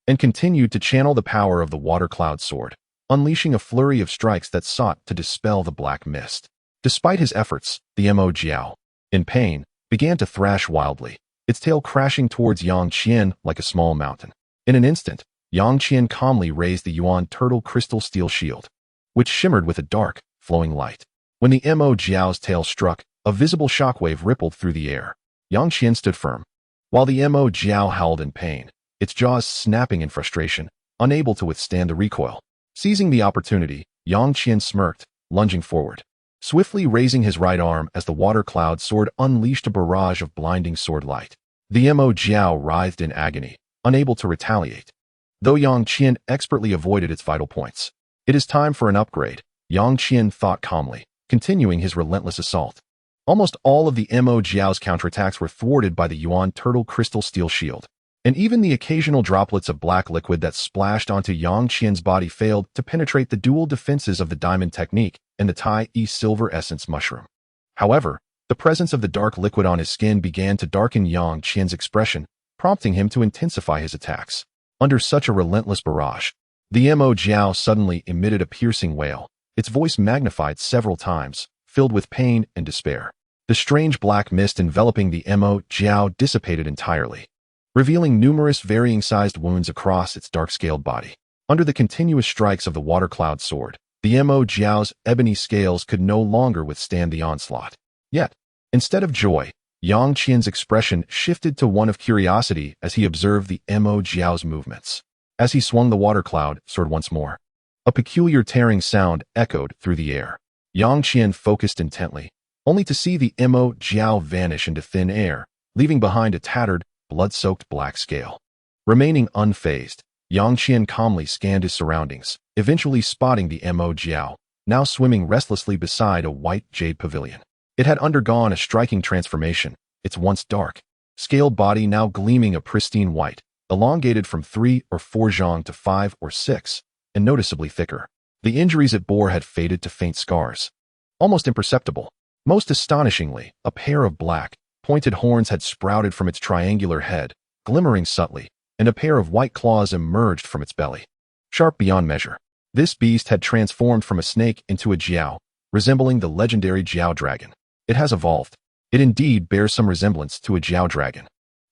and continued to channel the power of the water cloud sword, unleashing a flurry of strikes that sought to dispel the black mist. Despite his efforts, the Mo Jiao, in pain, began to thrash wildly, its tail crashing towards Yang Qian like a small mountain. In an instant, Yang Qian calmly raised the Yuan turtle crystal steel shield, which shimmered with a dark, flowing light. When the Mo Jiao's tail struck, a visible shockwave rippled through the air. Yang Qian stood firm, while the Mo Jiao howled in pain, its jaws snapping in frustration, unable to withstand the recoil. Seizing the opportunity, Yang Qian smirked, lunging forward. Swiftly raising his right arm as the water cloud sword unleashed a barrage of blinding sword light. The Mo Jiao writhed in agony, unable to retaliate, though Yang Qian expertly avoided its vital points. It is time for an upgrade, Yang Qian thought calmly, continuing his relentless assault. Almost all of the Mo Jiao's counterattacks were thwarted by the Yuan turtle crystal steel shield, and even the occasional droplets of black liquid that splashed onto Yang Qian's body failed to penetrate the dual defenses of the diamond technique and the Tai E silver essence mushroom. However, the presence of the dark liquid on his skin began to darken Yang Qian's expression, prompting him to intensify his attacks. Under such a relentless barrage, the Mo Jiao suddenly emitted a piercing wail, its voice magnified several times, filled with pain and despair. The strange black mist enveloping the Mo Jiao dissipated entirely, revealing numerous varying-sized wounds across its dark-scaled body. Under the continuous strikes of the water cloud sword, the Mo Jiao's ebony scales could no longer withstand the onslaught. Yet, instead of joy, Yang Qian's expression shifted to one of curiosity as he observed the Mo Jiao's movements. As he swung the water cloud sword once more, a peculiar tearing sound echoed through the air. Yang Qian focused intently, only to see the Mo Jiao vanish into thin air, leaving behind a tattered, blood-soaked black scale. Remaining unfazed, Yang Qian calmly scanned his surroundings, eventually spotting the Mo Jiao, now swimming restlessly beside a white jade pavilion. It had undergone a striking transformation, its once dark, scaled body now gleaming a pristine white, elongated from 3 or 4 zhang to 5 or 6, and noticeably thicker. The injuries it bore had faded to faint scars, almost imperceptible. Most astonishingly, a pair of black, pointed horns had sprouted from its triangular head, glimmering subtly, and a pair of white claws emerged from its belly, sharp beyond measure. This beast had transformed from a snake into a jiao, resembling the legendary jiao dragon. It has evolved. It indeed bears some resemblance to a jiao dragon.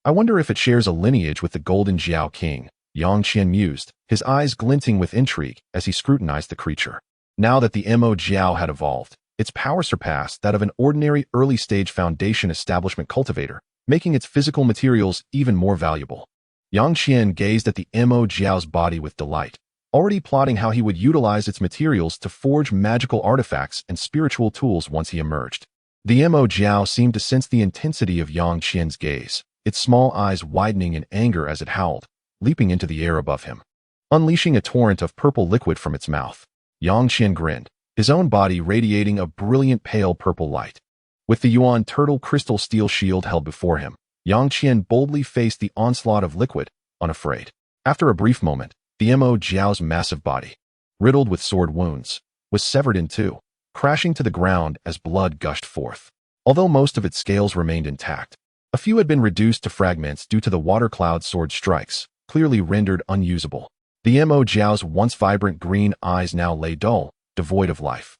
I wonder if it shares a lineage with the golden jiao king, Yang Qian mused, his eyes glinting with intrigue as he scrutinized the creature. Now that the Mo Jiao had evolved, its power surpassed that of an ordinary early-stage foundation establishment cultivator, making its physical materials even more valuable. Yang Qian gazed at the Mo Jiao's body with delight, already plotting how he would utilize its materials to forge magical artifacts and spiritual tools once he emerged. The Mo Jiao seemed to sense the intensity of Yang Qian's gaze, its small eyes widening in anger as it howled, leaping into the air above him, unleashing a torrent of purple liquid from its mouth. Yang Qian grinned, his own body radiating a brilliant pale purple light. With the Yuan turtle crystal steel shield held before him, Yang Qian boldly faced the onslaught of liquid, unafraid. After a brief moment, the Mo Jiao's massive body, riddled with sword wounds, was severed in two, crashing to the ground as blood gushed forth. Although most of its scales remained intact, a few had been reduced to fragments due to the water cloud sword strikes, clearly rendered unusable. The Mo Jiao's once vibrant green eyes now lay dull, devoid of life.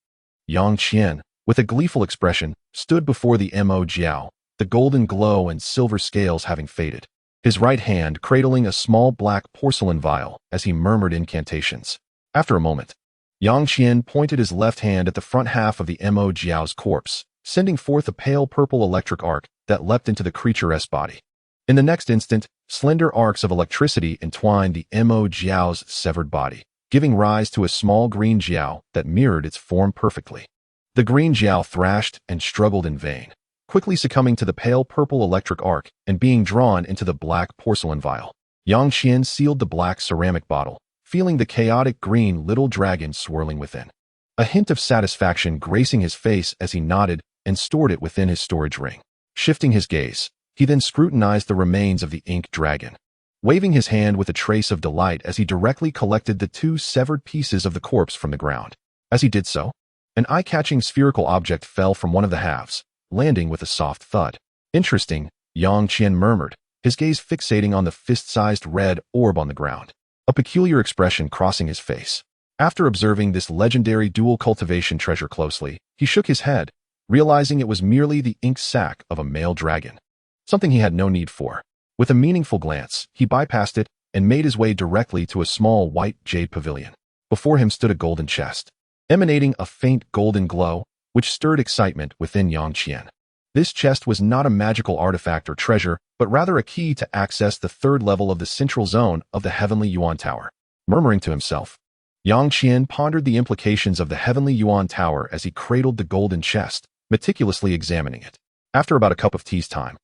Yang Qian, with a gleeful expression, stood before the Mo Jiao, the golden glow and silver scales having faded, his right hand cradling a small black porcelain vial as he murmured incantations. After a moment, Yang Qian pointed his left hand at the front half of the Mo Jiao's corpse, sending forth a pale purple electric arc that leapt into the creature's body. In the next instant, slender arcs of electricity entwined the Mo Jiao's severed body, giving rise to a small green jiao that mirrored its form perfectly. The green jiao thrashed and struggled in vain, quickly succumbing to the pale purple electric arc and being drawn into the black porcelain vial. Yang Qian sealed the black ceramic bottle, feeling the chaotic green little dragon swirling within. A hint of satisfaction gracing his face as he nodded and stored it within his storage ring. Shifting his gaze, he then scrutinized the remains of the ink dragon, waving his hand with a trace of delight as he directly collected the two severed pieces of the corpse from the ground. As he did so, an eye-catching spherical object fell from one of the halves, landing with a soft thud. Interesting, Yang Qian murmured, his gaze fixating on the fist-sized red orb on the ground, a peculiar expression crossing his face. After observing this legendary dual cultivation treasure closely, he shook his head, realizing it was merely the ink sac of a male dragon, something he had no need for. With a meaningful glance, he bypassed it and made his way directly to a small white jade pavilion. Before him stood a golden chest, emanating a faint golden glow, which stirred excitement within Yang Qian. This chest was not a magical artifact or treasure, but rather a key to access the third level of the central zone of the Heavenly Yuan Tower. Murmuring to himself, Yang Qian pondered the implications of the Heavenly Yuan Tower as he cradled the golden chest, meticulously examining it. After about a cup of tea's time,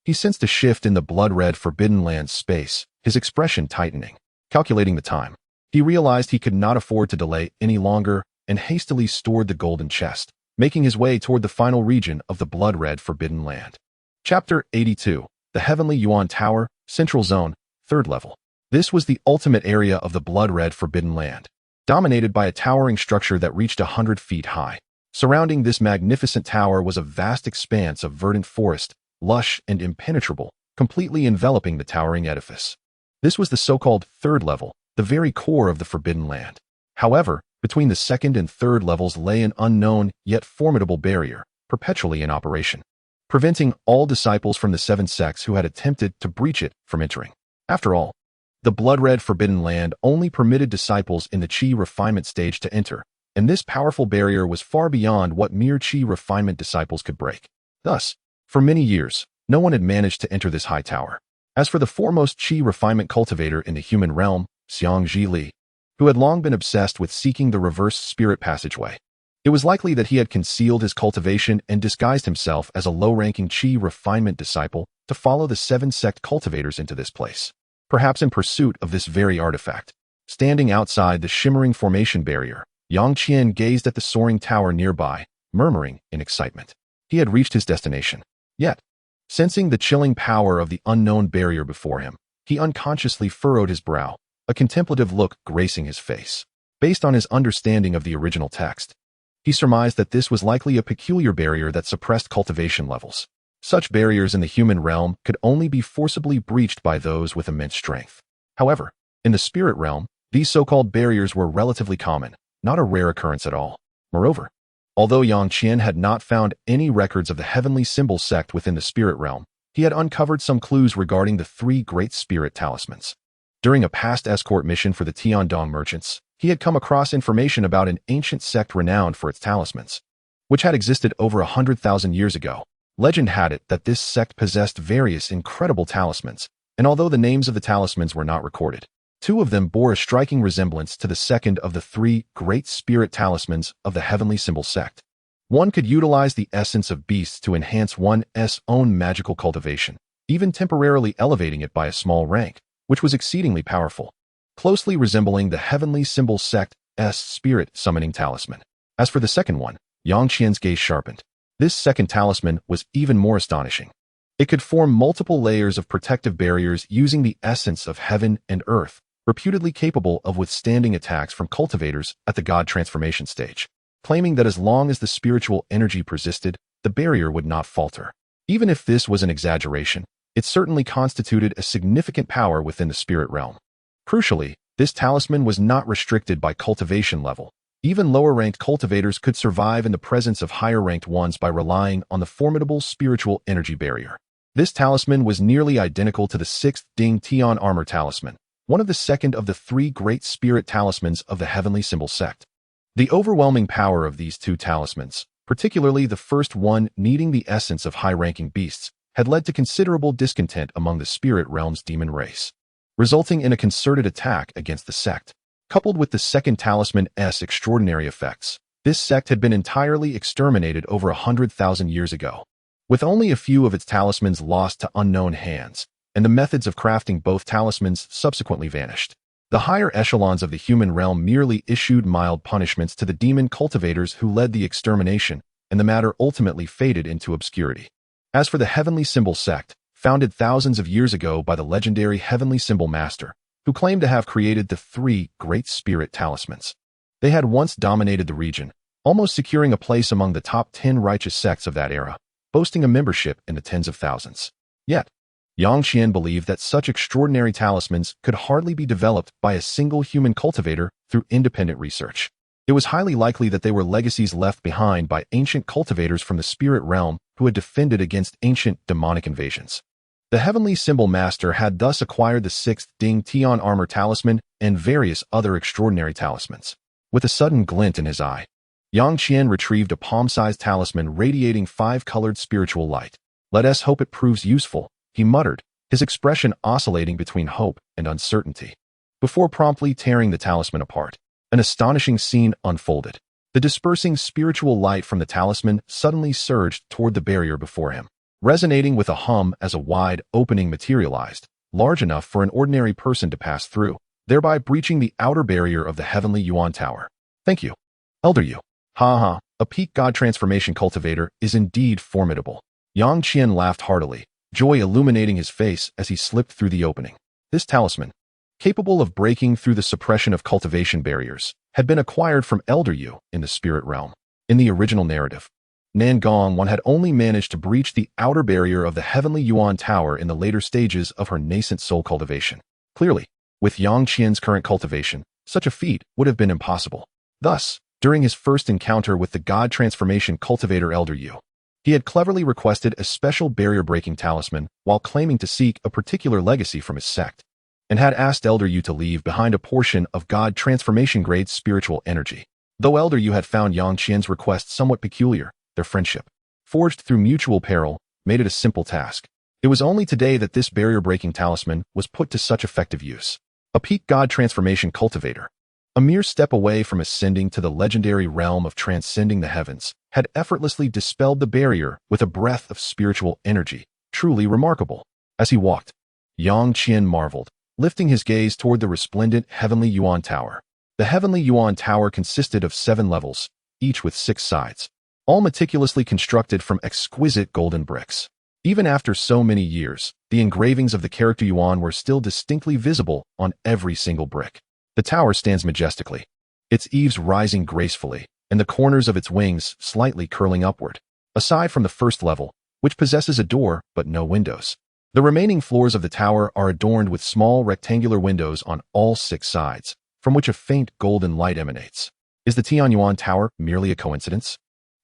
he sensed a shift in the blood-red Forbidden Land space, his expression tightening. Calculating the time, he realized he could not afford to delay any longer and hastily stored the golden chest, making his way toward the final region of the blood-red Forbidden Land. Chapter 82. The Heavenly Yuan Tower, Central Zone, Third Level. This was the ultimate area of the blood-red Forbidden Land, dominated by a towering structure that reached 100 feet high. Surrounding this magnificent tower was a vast expanse of verdant forest, lush and impenetrable, completely enveloping the towering edifice. This was the so-called third level, the very core of the Forbidden Land. However, between the second and third levels lay an unknown yet formidable barrier, perpetually in operation, preventing all disciples from the 7 sects who had attempted to breach it from entering. After all, the blood-red Forbidden Land only permitted disciples in the Qi refinement stage to enter, and this powerful barrier was far beyond what mere Qi refinement disciples could break. Thus, for many years, no one had managed to enter this high tower. As for the foremost Qi refinement cultivator in the human realm, Xiang Zhili, who had long been obsessed with seeking the reverse spirit passageway, it was likely that he had concealed his cultivation and disguised himself as a low-ranking Qi refinement disciple to follow the 7 sect cultivators into this place, perhaps in pursuit of this very artifact. Standing outside the shimmering formation barrier, Yang Qian gazed at the soaring tower nearby, murmuring in excitement. He had reached his destination. Yet, sensing the chilling power of the unknown barrier before him, he unconsciously furrowed his brow, a contemplative look gracing his face. Based on his understanding of the original text, he surmised that this was likely a peculiar barrier that suppressed cultivation levels. Such barriers in the human realm could only be forcibly breached by those with immense strength. However, in the spirit realm, these so-called barriers were relatively common, not a rare occurrence at all. Moreover, although Yang Qian had not found any records of the Heavenly Symbol sect within the spirit realm, he had uncovered some clues regarding the 3 great spirit talismans. During a past escort mission for the Tian Dong merchants, he had come across information about an ancient sect renowned for its talismans, which had existed over 100,000 years ago. Legend had it that this sect possessed various incredible talismans, and although the names of the talismans were not recorded, 2 of them bore a striking resemblance to the second of the 3 great spirit talismans of the Heavenly Symbol sect. One could utilize the essence of beasts to enhance one's own magical cultivation, even temporarily elevating it by a small rank, which was exceedingly powerful, closely resembling the Heavenly Symbol sect's spirit summoning talisman. As for the second one, Yang Qian's gaze sharpened. This second talisman was even more astonishing. It could form multiple layers of protective barriers using the essence of heaven and earth, reputedly capable of withstanding attacks from cultivators at the god transformation stage, claiming that as long as the spiritual energy persisted, the barrier would not falter. Even if this was an exaggeration, it certainly constituted a significant power within the spirit realm. Crucially, this talisman was not restricted by cultivation level. Even lower-ranked cultivators could survive in the presence of higher-ranked ones by relying on the formidable spiritual energy barrier. This talisman was nearly identical to the 6th Ding Tian Armor Talisman, one of the second of the 3 great spirit talismans of the Heavenly Symbol sect. The overwhelming power of these 2 talismans, particularly the first one needing the essence of high-ranking beasts, had led to considerable discontent among the spirit realm's demon race, resulting in a concerted attack against the sect. Coupled with the second talisman's extraordinary effects, this sect had been entirely exterminated over 100,000 years ago, with only a few of its talismans lost to unknown hands, and the methods of crafting both talismans subsequently vanished. The higher echelons of the human realm merely issued mild punishments to the demon cultivators who led the extermination, and the matter ultimately faded into obscurity. As for the Heavenly Symbol sect, founded thousands of years ago by the legendary Heavenly Symbol Master, who claimed to have created the 3 great spirit talismans, they had once dominated the region, almost securing a place among the top 10 righteous sects of that era, boasting a membership in the tens of thousands. Yet, Yang Qian believed that such extraordinary talismans could hardly be developed by a single human cultivator through independent research. It was highly likely that they were legacies left behind by ancient cultivators from the spirit realm who had defended against ancient demonic invasions. The Heavenly Symbol Master had thus acquired the 6th Ding Tian Armor Talisman and various other extraordinary talismans. With a sudden glint in his eye, Yang Qian retrieved a palm-sized talisman radiating 5-colored spiritual light. "Let us hope it proves useful," he muttered, his expression oscillating between hope and uncertainty. Before promptly tearing the talisman apart, an astonishing scene unfolded. The dispersing spiritual light from the talisman suddenly surged toward the barrier before him, resonating with a hum as a wide opening materialized, large enough for an ordinary person to pass through, thereby breaching the outer barrier of the Heavenly Yuan Tower. "Thank you, Elder Yu. Ha ha, a peak god transformation cultivator is indeed formidable." Yang Qian laughed heartily, joy illuminating his face as he slipped through the opening. This talisman, capable of breaking through the suppression of cultivation barriers, had been acquired from Elder Yu in the spirit realm. In the original narrative, Nangong Wan had only managed to breach the outer barrier of the Heavenly Yuan Tower in the later stages of her nascent soul cultivation. Clearly, with Yang Qian's current cultivation, such a feat would have been impossible. Thus, during his first encounter with the god transformation cultivator Elder Yu, he had cleverly requested a special barrier-breaking talisman while claiming to seek a particular legacy from his sect, and had asked Elder Yu to leave behind a portion of god transformation-grade spiritual energy. Though Elder Yu had found Yang Qian's request somewhat peculiar, their friendship, forged through mutual peril, made it a simple task. It was only today that this barrier-breaking talisman was put to such effective use. A peak god transformation cultivator, a mere step away from ascending to the legendary realm of transcending the heavens, had effortlessly dispelled the barrier with a breath of spiritual energy, truly remarkable. As he walked, Yang Qian marveled, lifting his gaze toward the resplendent Heavenly Yuan Tower. The Heavenly Yuan Tower consisted of 7 levels, each with 6 sides, all meticulously constructed from exquisite golden bricks. Even after so many years, the engravings of the character Yuan were still distinctly visible on every single brick. The tower stands majestically, its eaves rising gracefully, and the corners of its wings slightly curling upward. Aside from the first level, which possesses a door but no windows, the remaining floors of the tower are adorned with small rectangular windows on all 6 sides, from which a faint golden light emanates. Is the Tianyuan Tower merely a coincidence?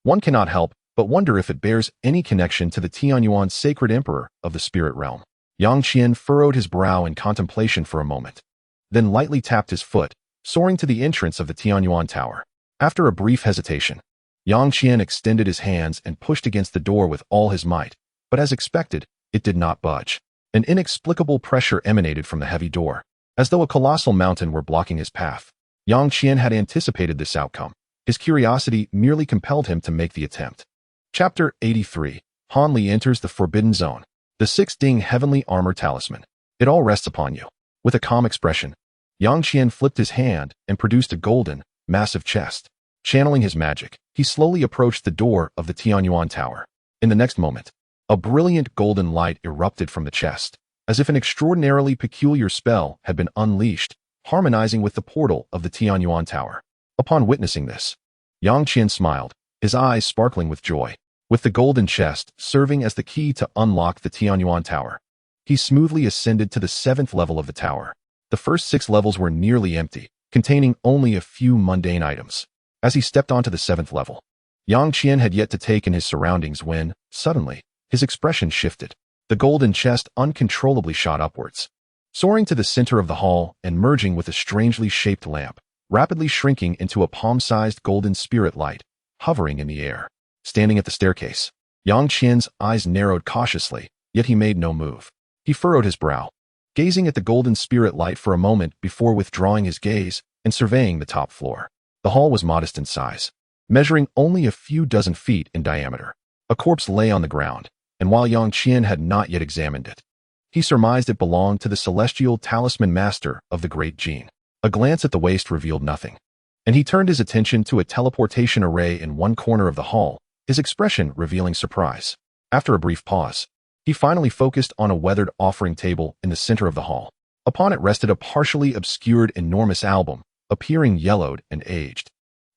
One cannot help but wonder if it bears any connection to the Tianyuan sacred emperor of the spirit realm. Yang Qian furrowed his brow in contemplation for a moment, then lightly tapped his foot, soaring to the entrance of the Tianyuan Tower. After a brief hesitation, Yang Qian extended his hands and pushed against the door with all his might, but as expected, it did not budge. An inexplicable pressure emanated from the heavy door, as though a colossal mountain were blocking his path. Yang Qian had anticipated this outcome. His curiosity merely compelled him to make the attempt. Chapter 83. Han Li enters the Forbidden Zone. The 6 Ding Heavenly Armor Talisman. It all rests upon you. With a calm expression, Yang Qian flipped his hand and produced a golden, massive chest. Channeling his magic, he slowly approached the door of the Tianyuan Tower. In the next moment, a brilliant golden light erupted from the chest, as if an extraordinarily peculiar spell had been unleashed, harmonizing with the portal of the Tianyuan Tower. Upon witnessing this, Yang Qian smiled, his eyes sparkling with joy. With the golden chest serving as the key to unlock the Tianyuan Tower, he smoothly ascended to the 7th level of the tower. The first 6 levels were nearly empty, containing only a few mundane items. As he stepped onto the 7th level, Yang Qian had yet to take in his surroundings when, suddenly, his expression shifted. The golden chest uncontrollably shot upwards, soaring to the center of the hall and merging with a strangely shaped lamp, rapidly shrinking into a palm-sized golden spirit light, hovering in the air. Standing at the staircase, Yang Qian's eyes narrowed cautiously, yet he made no move. He furrowed his brow, gazing at the golden spirit light for a moment before withdrawing his gaze and surveying the top floor. The hall was modest in size, measuring only a few dozen feet in diameter. A corpse lay on the ground, and while Yang Qian had not yet examined it, he surmised it belonged to the celestial talisman master of the Great Gene. A glance at the waist revealed nothing, and he turned his attention to a teleportation array in one corner of the hall, his expression revealing surprise. After a brief pause, he finally focused on a weathered offering table in the center of the hall. Upon it rested a partially obscured enormous album, appearing yellowed and aged,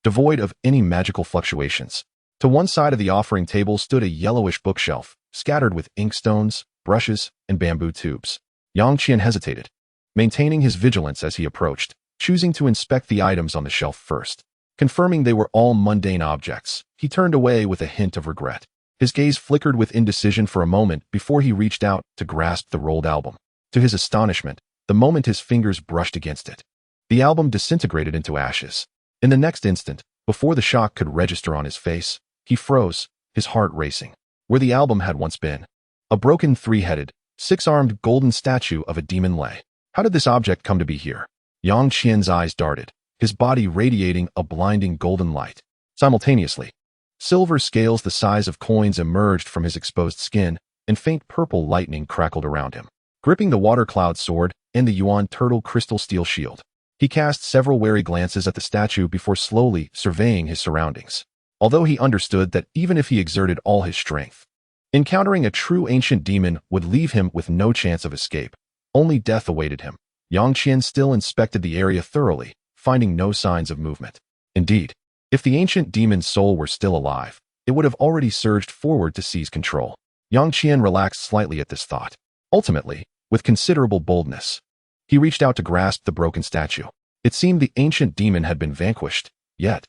devoid of any magical fluctuations. To one side of the offering table stood a yellowish bookshelf, scattered with inkstones, brushes, and bamboo tubes. Yang Qian hesitated, maintaining his vigilance as he approached, choosing to inspect the items on the shelf first. Confirming they were all mundane objects, he turned away with a hint of regret. His gaze flickered with indecision for a moment before he reached out to grasp the rolled album. To his astonishment, the moment his fingers brushed against it, the album disintegrated into ashes. In the next instant, before the shock could register on his face, he froze, his heart racing. Where the album had once been, a broken three-headed, six-armed golden statue of a demon lay. How did this object come to be here? Yang Qian's eyes darted, his body radiating a blinding golden light. Simultaneously, silver scales the size of coins emerged from his exposed skin, and faint purple lightning crackled around him. Gripping the water cloud sword and the yuan turtle crystal steel shield, he cast several wary glances at the statue before slowly surveying his surroundings. Although he understood that even if he exerted all his strength, encountering a true ancient demon would leave him with no chance of escape. Only death awaited him. Yang Qian still inspected the area thoroughly, finding no signs of movement. Indeed, if the ancient demon's soul were still alive, it would have already surged forward to seize control. Yang Qian relaxed slightly at this thought. Ultimately, with considerable boldness, he reached out to grasp the broken statue. It seemed the ancient demon had been vanquished, yet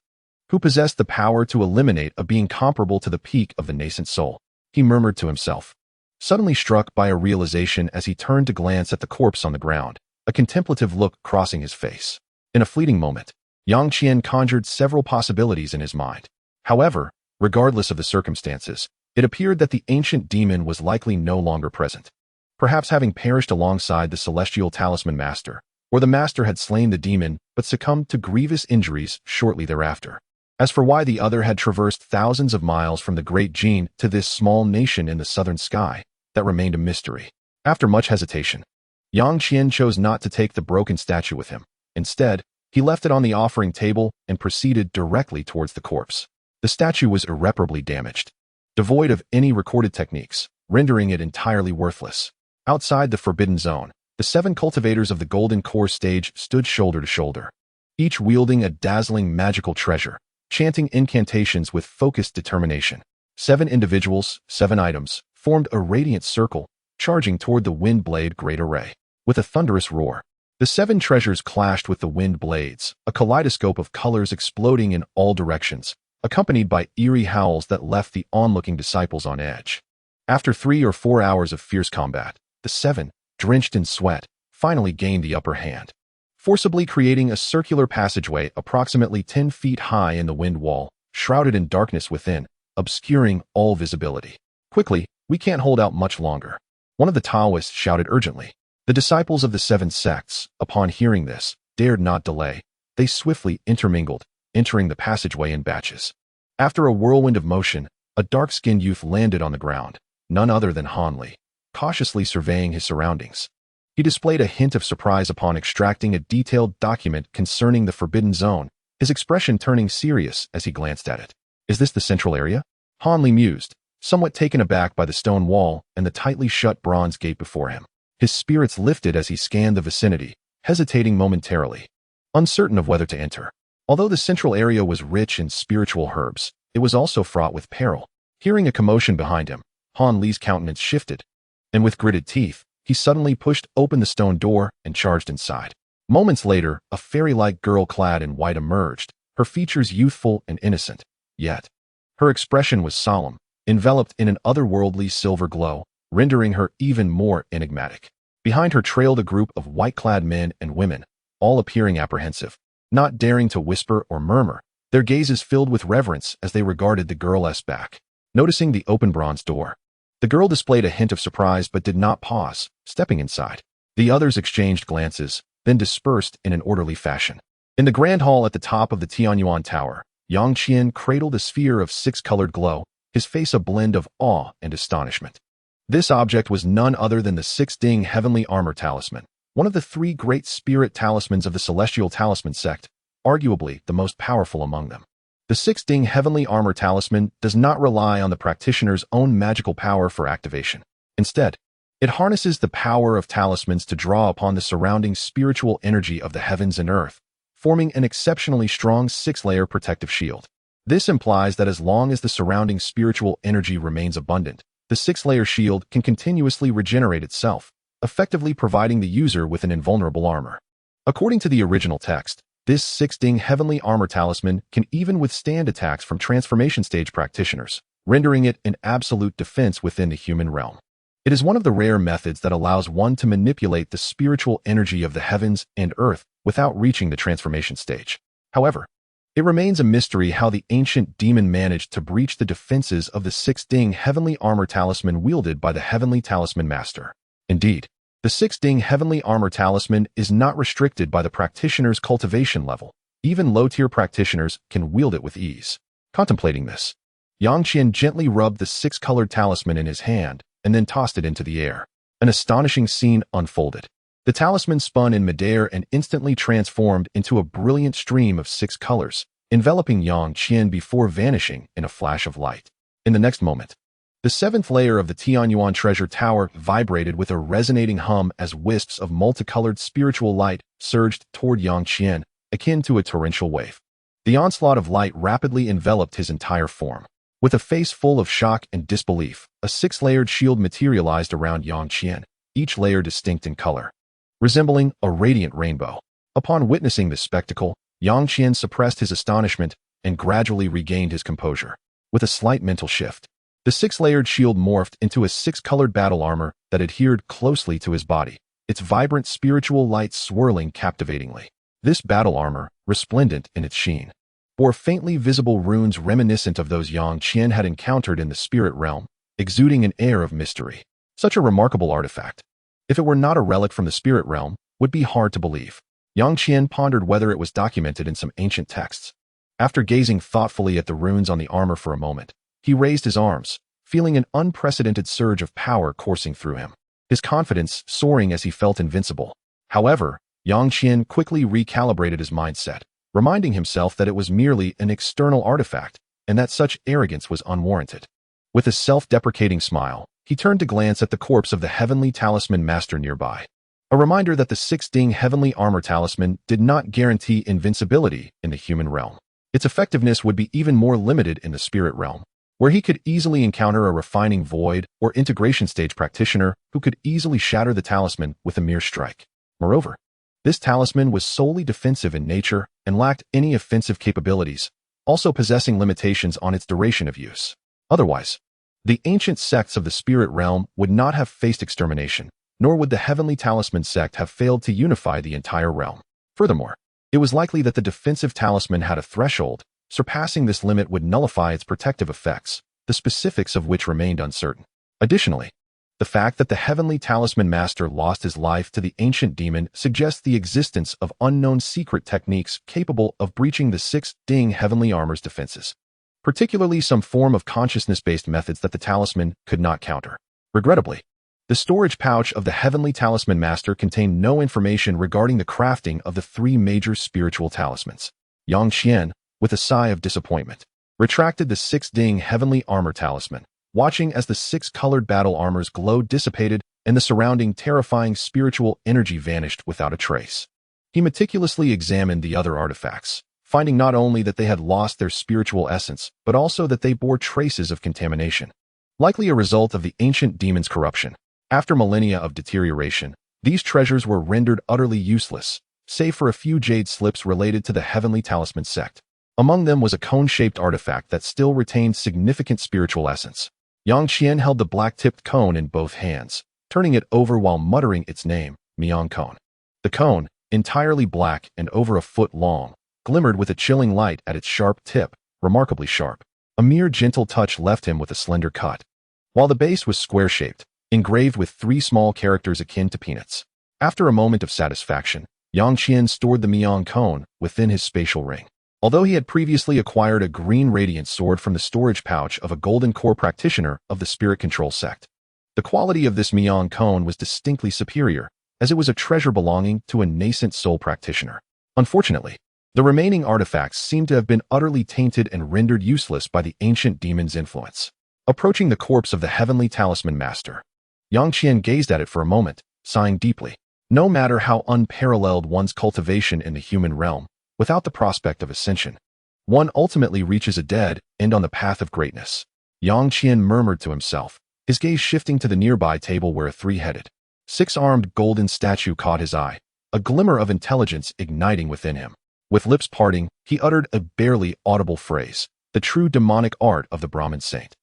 who possessed the power to eliminate a being comparable to the peak of the nascent soul? He murmured to himself, suddenly struck by a realization as he turned to glance at the corpse on the ground, a contemplative look crossing his face. In a fleeting moment, Yang Qian conjured several possibilities in his mind. However, regardless of the circumstances, it appeared that the ancient demon was likely no longer present. Perhaps having perished alongside the celestial talisman master, or the master had slain the demon but succumbed to grievous injuries shortly thereafter. As for why the other had traversed thousands of miles from the Great Jin to this small nation in the southern sky, that remained a mystery. After much hesitation, Yang Qian chose not to take the broken statue with him. Instead, he left it on the offering table and proceeded directly towards the corpse. The statue was irreparably damaged, devoid of any recorded techniques, rendering it entirely worthless. Outside the forbidden zone, the 7 cultivators of the Golden Core stage stood shoulder to shoulder, each wielding a dazzling magical treasure, chanting incantations with focused determination. 7 individuals, 7 items, formed a radiant circle, charging toward the wind blade great array. With a thunderous roar, the 7 treasures clashed with the wind blades, a kaleidoscope of colors exploding in all directions, accompanied by eerie howls that left the onlooking disciples on edge. After 3 or 4 hours of fierce combat, the 7, drenched in sweat, finally gained the upper hand, forcibly creating a circular passageway approximately 10 feet high in the wind wall, shrouded in darkness within, obscuring all visibility. Quickly, we can't hold out much longer, one of the Taoists shouted urgently. The disciples of the 7 sects, upon hearing this, dared not delay. They swiftly intermingled, entering the passageway in batches. After a whirlwind of motion, a dark-skinned youth landed on the ground, none other than Han Li, cautiously surveying his surroundings. He displayed a hint of surprise upon extracting a detailed document concerning the Forbidden Zone, his expression turning serious as he glanced at it. Is this the central area? Han Li mused, somewhat taken aback by the stone wall and the tightly shut bronze gate before him. His spirits lifted as he scanned the vicinity, hesitating momentarily, uncertain of whether to enter. Although the central area was rich in spiritual herbs, it was also fraught with peril. Hearing a commotion behind him, Han Li's countenance shifted, and with gritted teeth, he suddenly pushed open the stone door and charged inside. Moments later, a fairy-like girl clad in white emerged, her features youthful and innocent. Yet, her expression was solemn, enveloped in an otherworldly silver glow, rendering her even more enigmatic. Behind her trailed a group of white-clad men and women, all appearing apprehensive, not daring to whisper or murmur, their gazes filled with reverence as they regarded the girl's back. Noticing the open bronze door, the girl displayed a hint of surprise but did not pause, stepping inside. The others exchanged glances, then dispersed in an orderly fashion. In the grand hall at the top of the Tianyuan Tower, Yang Qian cradled a sphere of 6-colored glow, his face a blend of awe and astonishment. This object was none other than the 6-ding heavenly armor talisman, one of the 3 great spirit talismans of the celestial talisman sect, arguably the most powerful among them. The 6-ding heavenly armor talisman does not rely on the practitioner's own magical power for activation. Instead, it harnesses the power of talismans to draw upon the surrounding spiritual energy of the heavens and earth, forming an exceptionally strong 6-layer protective shield. This implies that as long as the surrounding spiritual energy remains abundant, the 6-layer shield can continuously regenerate itself, effectively providing the user with an invulnerable armor. According to the original text, this 6-ding heavenly armor talisman can even withstand attacks from transformation stage practitioners, rendering it an absolute defense within the human realm. It is one of the rare methods that allows one to manipulate the spiritual energy of the heavens and earth without reaching the transformation stage. However, it remains a mystery how the ancient demon managed to breach the defenses of the 6-ding heavenly armor talisman wielded by the heavenly talisman master. Indeed, the 6-ding heavenly armor talisman is not restricted by the practitioner's cultivation level. Even low-tier practitioners can wield it with ease. Contemplating this, Yang Qian gently rubbed the 6-colored talisman in his hand and then tossed it into the air. An astonishing scene unfolded. The talisman spun in midair and instantly transformed into a brilliant stream of 6 colors, enveloping Yang Qian before vanishing in a flash of light. In the next moment, the 7th layer of the Tianyuan treasure tower vibrated with a resonating hum as wisps of multicolored spiritual light surged toward Yang Qian, akin to a torrential wave. The onslaught of light rapidly enveloped his entire form. With a face full of shock and disbelief, a 6-layered shield materialized around Yang Qian, each layer distinct in color, resembling a radiant rainbow. Upon witnessing this spectacle, Yang Qian suppressed his astonishment and gradually regained his composure. With a slight mental shift, the 6-layered shield morphed into a 6-colored battle armor that adhered closely to his body, its vibrant spiritual light swirling captivatingly. This battle armor, resplendent in its sheen, bore faintly visible runes reminiscent of those Yang Qian had encountered in the spirit realm, exuding an air of mystery. Such a remarkable artifact, if it were not a relic from the spirit realm, would be hard to believe. Yang Qian pondered whether it was documented in some ancient texts. After gazing thoughtfully at the runes on the armor for a moment, he raised his arms, feeling an unprecedented surge of power coursing through him, his confidence soaring as he felt invincible. However, Yang Qian quickly recalibrated his mindset, reminding himself that it was merely an external artifact and that such arrogance was unwarranted. With a self-deprecating smile, he turned to glance at the corpse of the heavenly talisman master nearby. A reminder that the 6-ding heavenly armor talisman did not guarantee invincibility in the human realm. Its effectiveness would be even more limited in the spirit realm, where he could easily encounter a refining void or integration stage practitioner who could easily shatter the talisman with a mere strike. Moreover, this talisman was solely defensive in nature and lacked any offensive capabilities, also possessing limitations on its duration of use. Otherwise, the ancient sects of the spirit realm would not have faced extermination, nor would the heavenly talisman sect have failed to unify the entire realm. Furthermore, it was likely that the defensive talisman had a threshold. Surpassing this limit would nullify its protective effects, the specifics of which remained uncertain. Additionally, the fact that the heavenly talisman master lost his life to the ancient demon suggests the existence of unknown secret techniques capable of breaching the 6-ding heavenly armor's defenses, particularly some form of consciousness-based methods that the talisman could not counter. Regrettably, the storage pouch of the heavenly talisman master contained no information regarding the crafting of the 3 major spiritual talismans. Yang Qian, with a sigh of disappointment, retracted the 6-ding heavenly armor talisman, watching as the 6-colored battle armor's glow dissipated and the surrounding terrifying spiritual energy vanished without a trace. He meticulously examined the other artifacts, finding not only that they had lost their spiritual essence, but also that they bore traces of contamination, likely a result of the ancient demon's corruption. After millennia of deterioration, these treasures were rendered utterly useless, save for a few jade slips related to the heavenly talisman sect. Among them was a cone-shaped artifact that still retained significant spiritual essence. Yang Qian held the black-tipped cone in both hands, turning it over while muttering its name, Miang Cone. The cone, entirely black and over a foot long, glimmered with a chilling light at its sharp tip, remarkably sharp. A mere gentle touch left him with a slender cut, while the base was square-shaped, engraved with 3 small characters akin to peanuts. After a moment of satisfaction, Yang Qian stored the Miang Cone within his spatial ring. Although he had previously acquired a green radiant sword from the storage pouch of a golden core practitioner of the spirit control sect, the quality of this Miang Cone was distinctly superior, as it was a treasure belonging to a nascent soul practitioner. Unfortunately, the remaining artifacts seemed to have been utterly tainted and rendered useless by the ancient demon's influence. Approaching the corpse of the heavenly talisman master, Yang Qian gazed at it for a moment, sighing deeply. No matter how unparalleled one's cultivation in the human realm, without the prospect of ascension, one ultimately reaches a dead end on the path of greatness. Yang Qian murmured to himself, his gaze shifting to the nearby table where a 3-headed, 6-armed golden statue caught his eye, a glimmer of intelligence igniting within him. With lips parting, he uttered a barely audible phrase, the true demonic art of the Brahmin saint.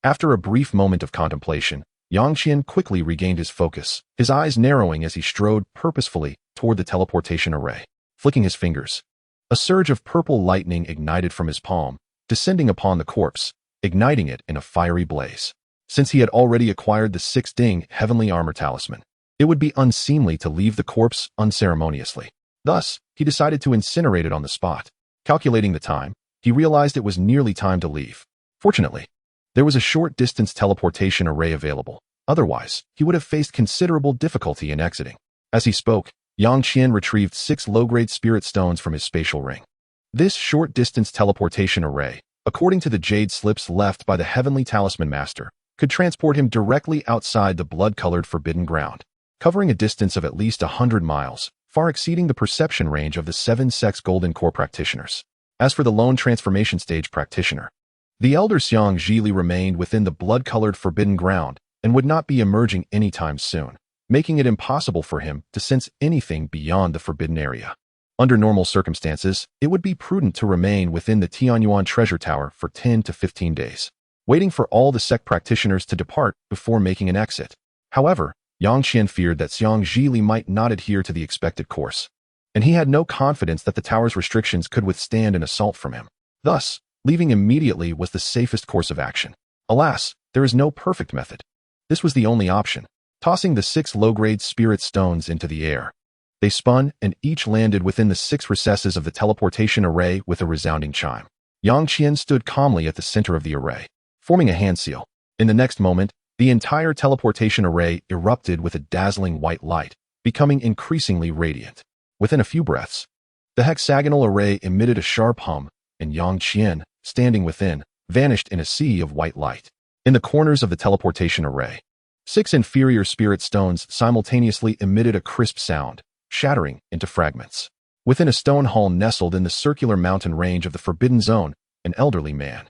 After a brief moment of contemplation, Yang Qian quickly regained his focus, his eyes narrowing as he strode purposefully toward the teleportation array. Flicking his fingers, a surge of purple lightning ignited from his palm, descending upon the corpse, igniting it in a fiery blaze. Since he had already acquired the 6-ding heavenly armor talisman, it would be unseemly to leave the corpse unceremoniously. Thus, he decided to incinerate it on the spot. Calculating the time, he realized it was nearly time to leave. Fortunately, there was a short-distance teleportation array available. Otherwise, he would have faced considerable difficulty in exiting. As he spoke, Yang Qian retrieved 6 low-grade spirit stones from his spatial ring. This short-distance teleportation array, according to the jade slips left by the heavenly talisman master, could transport him directly outside the blood-colored forbidden ground, covering a distance of at least 100 miles, far exceeding the perception range of the 7-sex golden core practitioners. As for the lone transformation stage practitioner, the elder Xiang Zhili remained within the blood-colored forbidden ground and would not be emerging anytime soon, making it impossible for him to sense anything beyond the forbidden area. Under normal circumstances, it would be prudent to remain within the Tianyuan treasure tower for 10 to 15 days, waiting for all the sect practitioners to depart before making an exit. However, Yang Qian feared that Xiang Zhili might not adhere to the expected course, and he had no confidence that the tower's restrictions could withstand an assault from him. Thus, leaving immediately was the safest course of action. Alas, there is no perfect method. This was the only option. Tossing the 6 low-grade spirit stones into the air, they spun and each landed within the 6 recesses of the teleportation array with a resounding chime. Yang Qian stood calmly at the center of the array, forming a hand seal. In the next moment, the entire teleportation array erupted with a dazzling white light, becoming increasingly radiant. Within a few breaths, the hexagonal array emitted a sharp hum, and Yang Qian, standing within, vanished in a sea of white light. In the corners of the teleportation array, 6 inferior spirit stones simultaneously emitted a crisp sound, shattering into fragments. Within a stone hall nestled in the circular mountain range of the Forbidden Zone, an elderly man,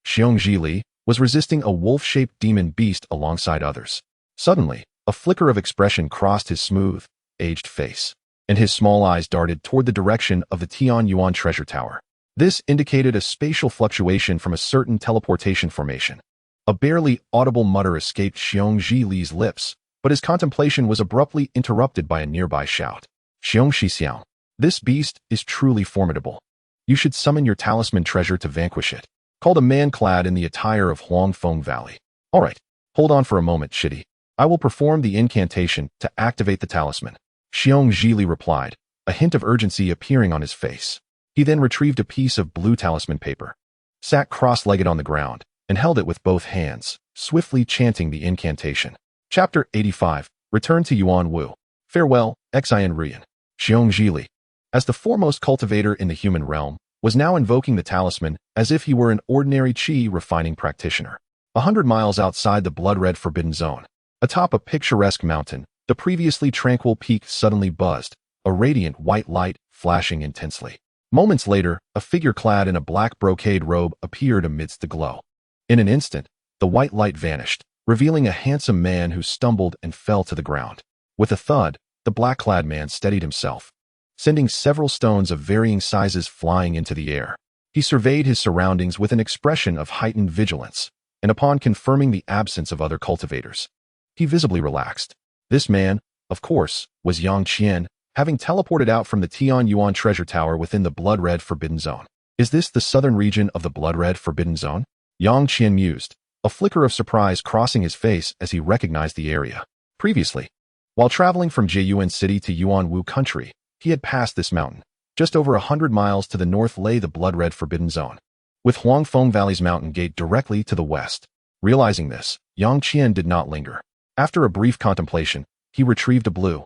Xiong Zhili, was resisting a wolf-shaped demon beast alongside others. Suddenly, a flicker of expression crossed his smooth, aged face, and his small eyes darted toward the direction of the Tianyuan treasure tower. This indicated a spatial fluctuation from a certain teleportation formation. A barely audible mutter escaped Xiong Zhili's lips, but his contemplation was abruptly interrupted by a nearby shout. Xiong Shixiao, this beast is truly formidable. You should summon your talisman treasure to vanquish it, called a man clad in the attire of Huangfeng Valley. All right, hold on for a moment, Shitty. I will perform the incantation to activate the talisman. Xiong Zhili replied, a hint of urgency appearing on his face. He then retrieved a piece of blue talisman paper, sat cross-legged on the ground, and held it with both hands, swiftly chanting the incantation. Chapter 85, Return to Yuan Wu. Farewell, Xian Rian. Xiong Zhili, as the foremost cultivator in the human realm, was now invoking the talisman as if he were an ordinary qi refining practitioner. 100 miles outside the blood-red forbidden zone, atop a picturesque mountain, the previously tranquil peak suddenly buzzed, a radiant white light flashing intensely. Moments later, a figure clad in a black brocade robe appeared amidst the glow. In an instant, the white light vanished, revealing a handsome man who stumbled and fell to the ground. With a thud, the black-clad man steadied himself, sending several stones of varying sizes flying into the air. He surveyed his surroundings with an expression of heightened vigilance, and upon confirming the absence of other cultivators, he visibly relaxed. This man, of course, was Yang Qian, having teleported out from the Tianyuan treasure tower within the blood-red forbidden zone. Is this the southern region of the blood-red forbidden zone? Yang Qian mused, a flicker of surprise crossing his face as he recognized the area. Previously, while traveling from Jiyuan City to Yuanwu country, he had passed this mountain. Just over 100 miles to the north lay the blood-red forbidden zone, with Huangfeng Valley's mountain gate directly to the west. Realizing this, Yang Qian did not linger. After a brief contemplation, he retrieved a blue,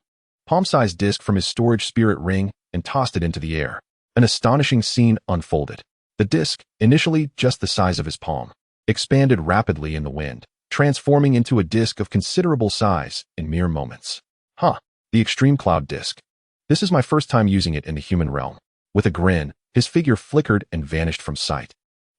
palm-sized disc from his storage spirit ring and tossed it into the air. An astonishing scene unfolded. The disc, initially just the size of his palm, expanded rapidly in the wind, transforming into a disc of considerable size in mere moments. The Extreme Cloud Disc. This is my first time using it in the human realm. With a grin, his figure flickered and vanished from sight,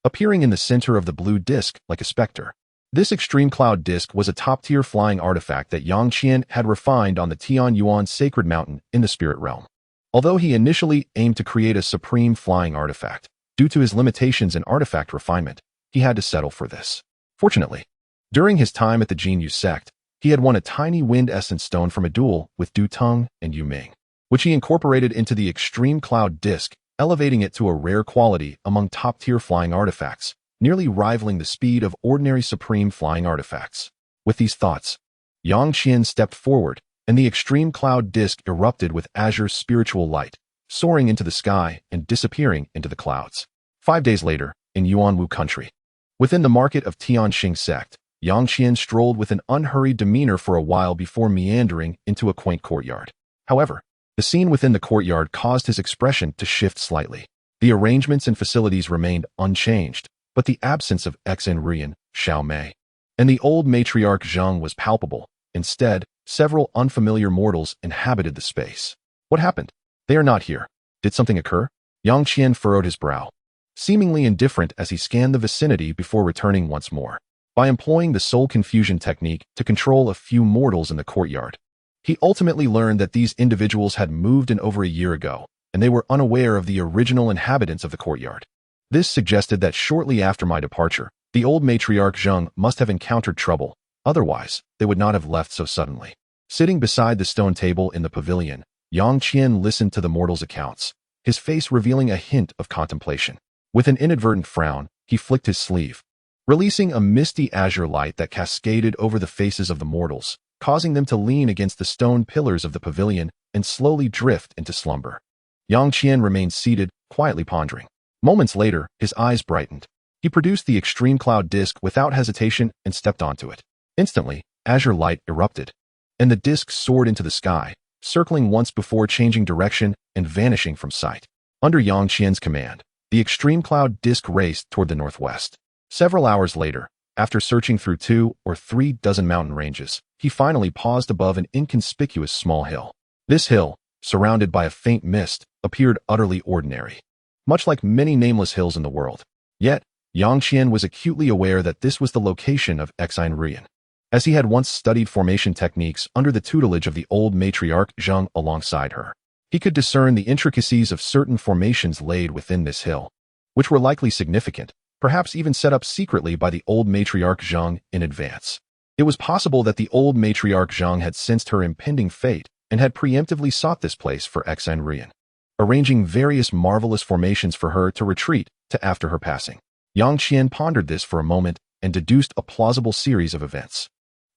appearing in the center of the blue disc like a specter. This Extreme Cloud Disc was a top-tier flying artifact that Yang Qian had refined on the Tianyuan Sacred Mountain in the spirit realm. Although he initially aimed to create a supreme flying artifact, due to his limitations in artifact refinement, he had to settle for this. Fortunately, During his time at the Jinyu sect, he had won a tiny wind essence stone from a duel with Du Teng and Yu Ming, which he incorporated into the extreme cloud disk, elevating it to a rare quality among top-tier flying artifacts, nearly rivaling the speed of ordinary supreme flying artifacts. With these thoughts, Yang Qian stepped forward, and the extreme cloud disk erupted with azure spiritual light, soaring into the sky and disappearing into the clouds. 5 days later, in Yuanwu country, within the market of Tianxing sect, Yang Qian strolled with an unhurried demeanor for a while before meandering into a quaint courtyard. However, the scene within the courtyard caused his expression to shift slightly. The arrangements and facilities remained unchanged, but the absence of ex-Enrian, Xiao Mei, and the old matriarch Zheng was palpable. Instead, several unfamiliar mortals inhabited the space. What happened? They are not here. Did something occur? Yang Qian furrowed his brow, seemingly indifferent as he scanned the vicinity before returning once more. By employing the soul confusion technique to control a few mortals in the courtyard, he ultimately learned that these individuals had moved in over a year ago, and they were unaware of the original inhabitants of the courtyard. This suggested that shortly after my departure, the old matriarch Zheng must have encountered trouble, otherwise they would not have left so suddenly. Sitting beside the stone table in the pavilion, Yang Qian listened to the mortals' accounts, his face revealing a hint of contemplation. With an inadvertent frown, he flicked his sleeve, releasing a misty azure light that cascaded over the faces of the mortals, causing them to lean against the stone pillars of the pavilion and slowly drift into slumber. Yang Qian remained seated, quietly pondering. Moments later, his eyes brightened. He produced the extreme cloud disk without hesitation and stepped onto it. Instantly, azure light erupted, and the disk soared into the sky, circling once before changing direction and vanishing from sight. Under Yang Qian's command, the extreme cloud disk raced toward the northwest. Several hours later, after searching through 2 or 3 dozen mountain ranges, he finally paused above an inconspicuous small hill. This hill, surrounded by a faint mist, appeared utterly ordinary, much like many nameless hills in the world. Yet, Yang Qian was acutely aware that this was the location of Enrian, as he had once studied formation techniques under the tutelage of the old matriarch Zheng alongside her. He could discern the intricacies of certain formations laid within this hill, which were likely significant, perhaps even set up secretly by the old matriarch Zheng in advance. It was possible that the old matriarch Zheng had sensed her impending fate and had preemptively sought this place for Enrian, arranging various marvelous formations for her to retreat to after her passing. Yang Qian pondered this for a moment and deduced a plausible series of events.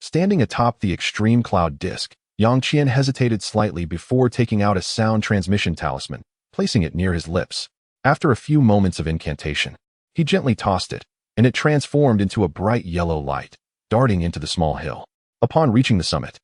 Standing atop the extreme cloud disk, Yang Qian hesitated slightly before taking out a sound transmission talisman, placing it near his lips. After a few moments of incantation, he gently tossed it, and it transformed into a bright yellow light, darting into the small hill. Upon reaching the summit,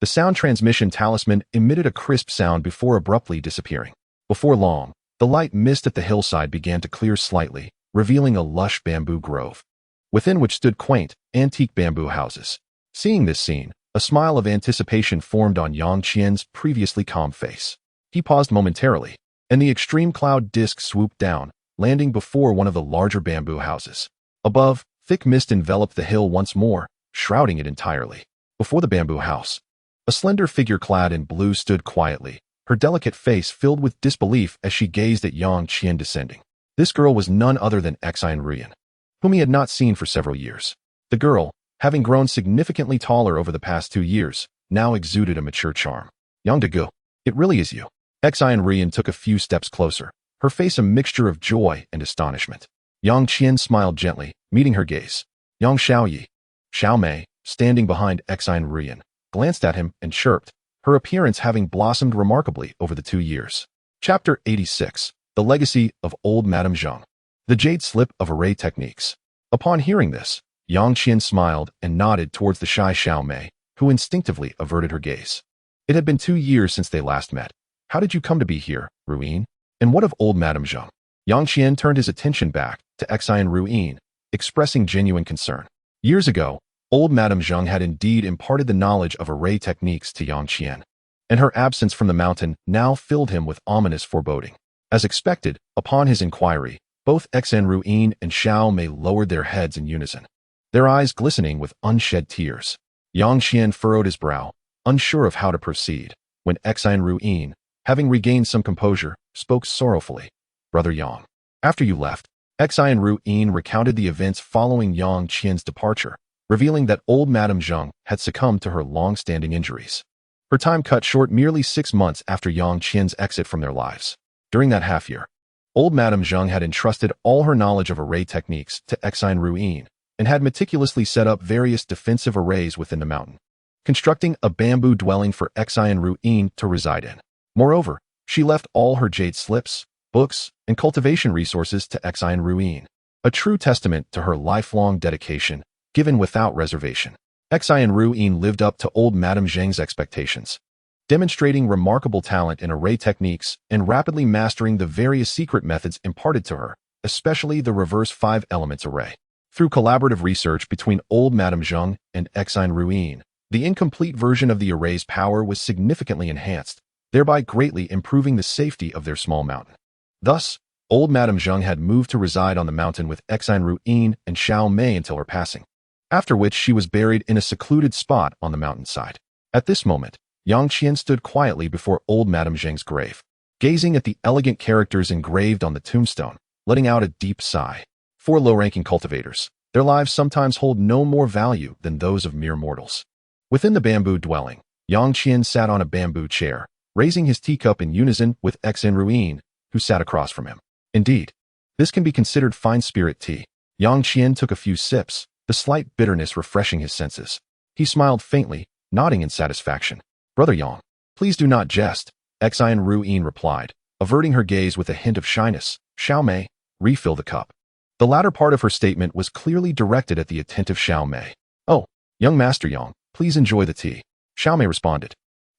the sound transmission talisman emitted a crisp sound before abruptly disappearing. Before long, the light mist at the hillside began to clear slightly, revealing a lush bamboo grove, within which stood quaint, antique bamboo houses. Seeing this scene, a smile of anticipation formed on Yang Qian's previously calm face. He paused momentarily, and the extreme cloud disk swooped down, landing before one of the larger bamboo houses. Above, thick mist enveloped the hill once more, shrouding it entirely. Before the bamboo house, a slender figure clad in blue stood quietly, her delicate face filled with disbelief as she gazed at Yang Qian descending. This girl was none other than Enrian, whom he had not seen for several years. The girl, having grown significantly taller over the past 2 years, now exuded a mature charm. Yang Dagu, it really is you. Enrian took a few steps closer, her face a mixture of joy and astonishment. Yang Qian smiled gently, meeting her gaze. Yang Xiaoyi, Xiao Mei, standing behind Enrian, glanced at him and chirped, her appearance having blossomed remarkably over the 2 years. Chapter 86. The Legacy of Old Madame Zheng. The Jade Slip of Array Techniques. Upon hearing this, Yang Qian smiled and nodded towards the shy Xiao Mei, who instinctively averted her gaze. It had been 2 years since they last met. How did you come to be here, Ruin? And what of old Madame Zheng? Yang Qian turned his attention back to Ruin, expressing genuine concern. Years ago, old Madame Zheng had indeed imparted the knowledge of array techniques to Yang Qian, and her absence from the mountain now filled him with ominous foreboding. As expected, upon his inquiry, both Ruin and Xiao Mei lowered their heads in unison, their eyes glistening with unshed tears. Yang Qian furrowed his brow, unsure of how to proceed, when Ruin, having regained some composure, spoke sorrowfully. Brother Yang, after you left, Ruin recounted the events following Yang Qian's departure, revealing that old Madame Zheng had succumbed to her long-standing injuries. Her time cut short merely 6 months after Yang Qian's exit from their lives. During that half-year, old Madame Zheng had entrusted all her knowledge of array techniques to Exine Ruin and had meticulously set up various defensive arrays within the mountain, constructing a bamboo dwelling for Exine Ruin to reside in. Moreover, she left all her jade slips, books, and cultivation resources to Exine Ruin, a true testament to her lifelong dedication, given without reservation. Exine Ruin lived up to old Madame Zheng's expectations, demonstrating remarkable talent in array techniques and rapidly mastering the various secret methods imparted to her, especially the reverse 5 elements array. Through collaborative research between old Madame Zheng and Exine Ruin, the incomplete version of the array's power was significantly enhanced, thereby greatly improving the safety of their small mountain. Thus, old Madame Zheng had moved to reside on the mountain with Exine Ruin and Xiao Mei until her passing, after which she was buried in a secluded spot on the mountainside. At this moment, Yang Qian stood quietly before old Madame Zheng's grave, gazing at the elegant characters engraved on the tombstone, letting out a deep sigh. For low-ranking cultivators, their lives sometimes hold no more value than those of mere mortals. Within the bamboo dwelling, Yang Qian sat on a bamboo chair, raising his teacup in unison with Exine Ruin, who sat across from him. Indeed, this can be considered fine spirit tea. Yang Qian took a few sips, the slight bitterness refreshing his senses. He smiled faintly, nodding in satisfaction. "Brother Yang, please do not jest," Exine Ruin replied, averting her gaze with a hint of shyness. "Xiao Mei, refill the cup." The latter part of her statement was clearly directed at the attentive Xiao Mei. "Oh, young Master Yang, please enjoy the tea," Xiao Mei responded,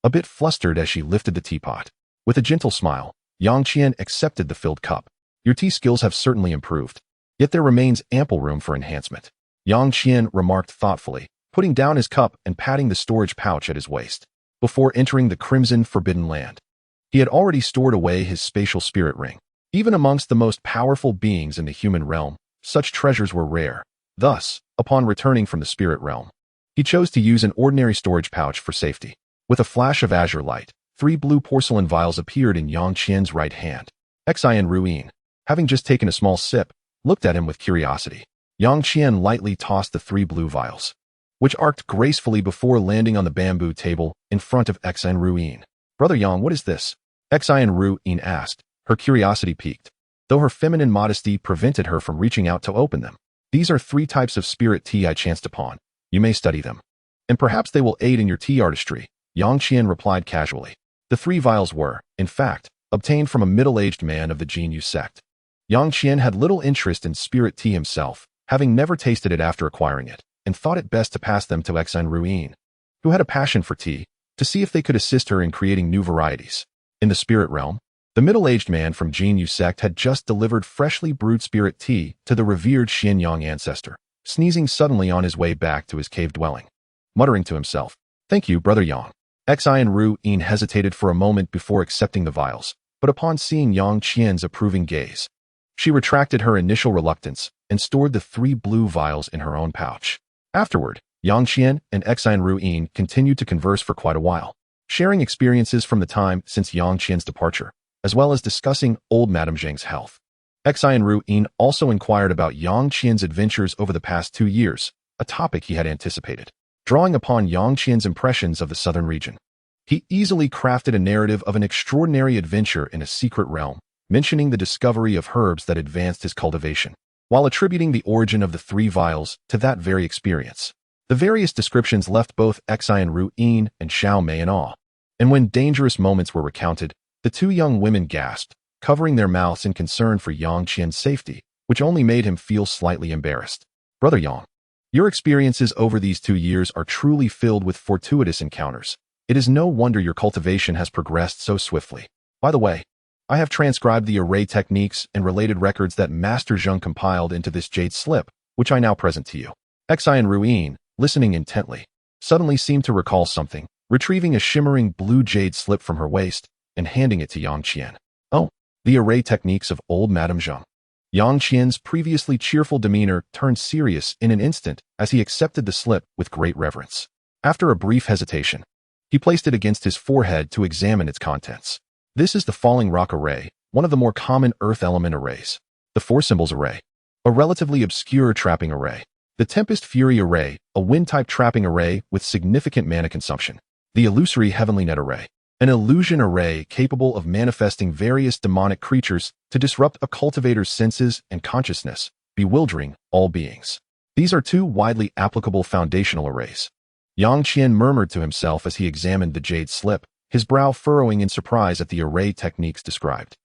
a bit flustered as she lifted the teapot. With a gentle smile, Yang Qian accepted the filled cup. "Your tea skills have certainly improved, yet there remains ample room for enhancement," Yang Qian remarked thoughtfully, putting down his cup and patting the storage pouch at his waist. Before entering the Crimson Forbidden Land, he had already stored away his spatial spirit ring. Even amongst the most powerful beings in the human realm, such treasures were rare. Thus, upon returning from the spirit realm, he chose to use an ordinary storage pouch for safety. With a flash of azure light, 3 blue porcelain vials appeared in Yang Qian's right hand. Exine Ruin, having just taken a small sip, looked at him with curiosity. Yang Qian lightly tossed the 3 blue vials, which arced gracefully before landing on the bamboo table in front of Exine Ruin. "Brother Yang, what is this?" Exine Ruin asked, her curiosity piqued, though her feminine modesty prevented her from reaching out to open them. "These are 3 types of spirit tea I chanced upon. You may study them, and perhaps they will aid in your tea artistry," Yang Qian replied casually. The 3 vials were, in fact, obtained from a middle-aged man of the Jinyu sect. Yang Qian had little interest in spirit tea himself, having never tasted it after acquiring it, and thought it best to pass them to Exine Ruin, who had a passion for tea, to see if they could assist her in creating new varieties. In the spirit realm, the middle-aged man from Jinyu sect had just delivered freshly brewed spirit tea to the revered Xianyang ancestor, sneezing suddenly on his way back to his cave dwelling. Muttering to himself, "Thank you, Brother Yang." Exine Ruin hesitated for a moment before accepting the vials, but upon seeing Yang Qian's approving gaze, she retracted her initial reluctance and stored the 3 blue vials in her own pouch. Afterward, Yang Qian and Exine Ruin continued to converse for quite a while, sharing experiences from the time since Yang Qian's departure, as well as discussing old Madame Zheng's health. Exine Ruin also inquired about Yang Qian's adventures over the past 2 years, a topic he had anticipated. Drawing upon Yang Qian's impressions of the southern region, he easily crafted a narrative of an extraordinary adventure in a secret realm, mentioning the discovery of herbs that advanced his cultivation, while attributing the origin of the 3 vials to that very experience. The various descriptions left both Exine Ruin and Xiao Mei in awe, and when dangerous moments were recounted, the 2 young women gasped, covering their mouths in concern for Yang Qian's safety, which only made him feel slightly embarrassed. "Brother Yang, your experiences over these 2 years are truly filled with fortuitous encounters. It is no wonder your cultivation has progressed so swiftly. By the way, I have transcribed the array techniques and related records that Master Zheng compiled into this jade slip, which I now present to you." Exine Ruin, listening intently, suddenly seemed to recall something, retrieving a shimmering blue jade slip from her waist and handing it to Yang Qian. "Oh, the array techniques of old Madame Zheng." Yang Qian's previously cheerful demeanor turned serious in an instant as he accepted the slip with great reverence. After a brief hesitation, he placed it against his forehead to examine its contents. "This is the falling rock array, one of the more common earth element arrays. The 4 symbols array, a relatively obscure trapping array. The Tempest Fury Array, a wind-type trapping array with significant mana consumption. The Illusory Heavenly Net Array, an illusion array capable of manifesting various demonic creatures to disrupt a cultivator's senses and consciousness, bewildering all beings. These are two widely applicable foundational arrays. Yang Qian murmured to himself as he examined the jade slip, his brow furrowing in surprise at the array techniques described.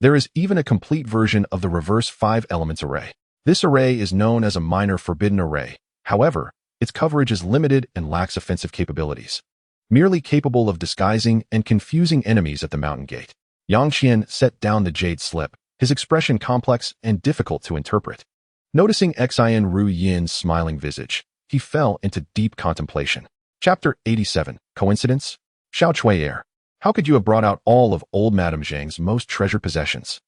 There is even a complete version of the reverse 5 elements array. This array is known as a minor forbidden array. However, its coverage is limited and lacks offensive capabilities, merely capable of disguising and confusing enemies at the mountain gate. Yang Qian set down the jade slip, his expression complex and difficult to interpret. Noticing Xian Ru Yin's smiling visage, he fell into deep contemplation. Chapter 87. Coincidence? Xiao Chui'er. How could you have brought out all of old Madame Zhang's most treasured possessions?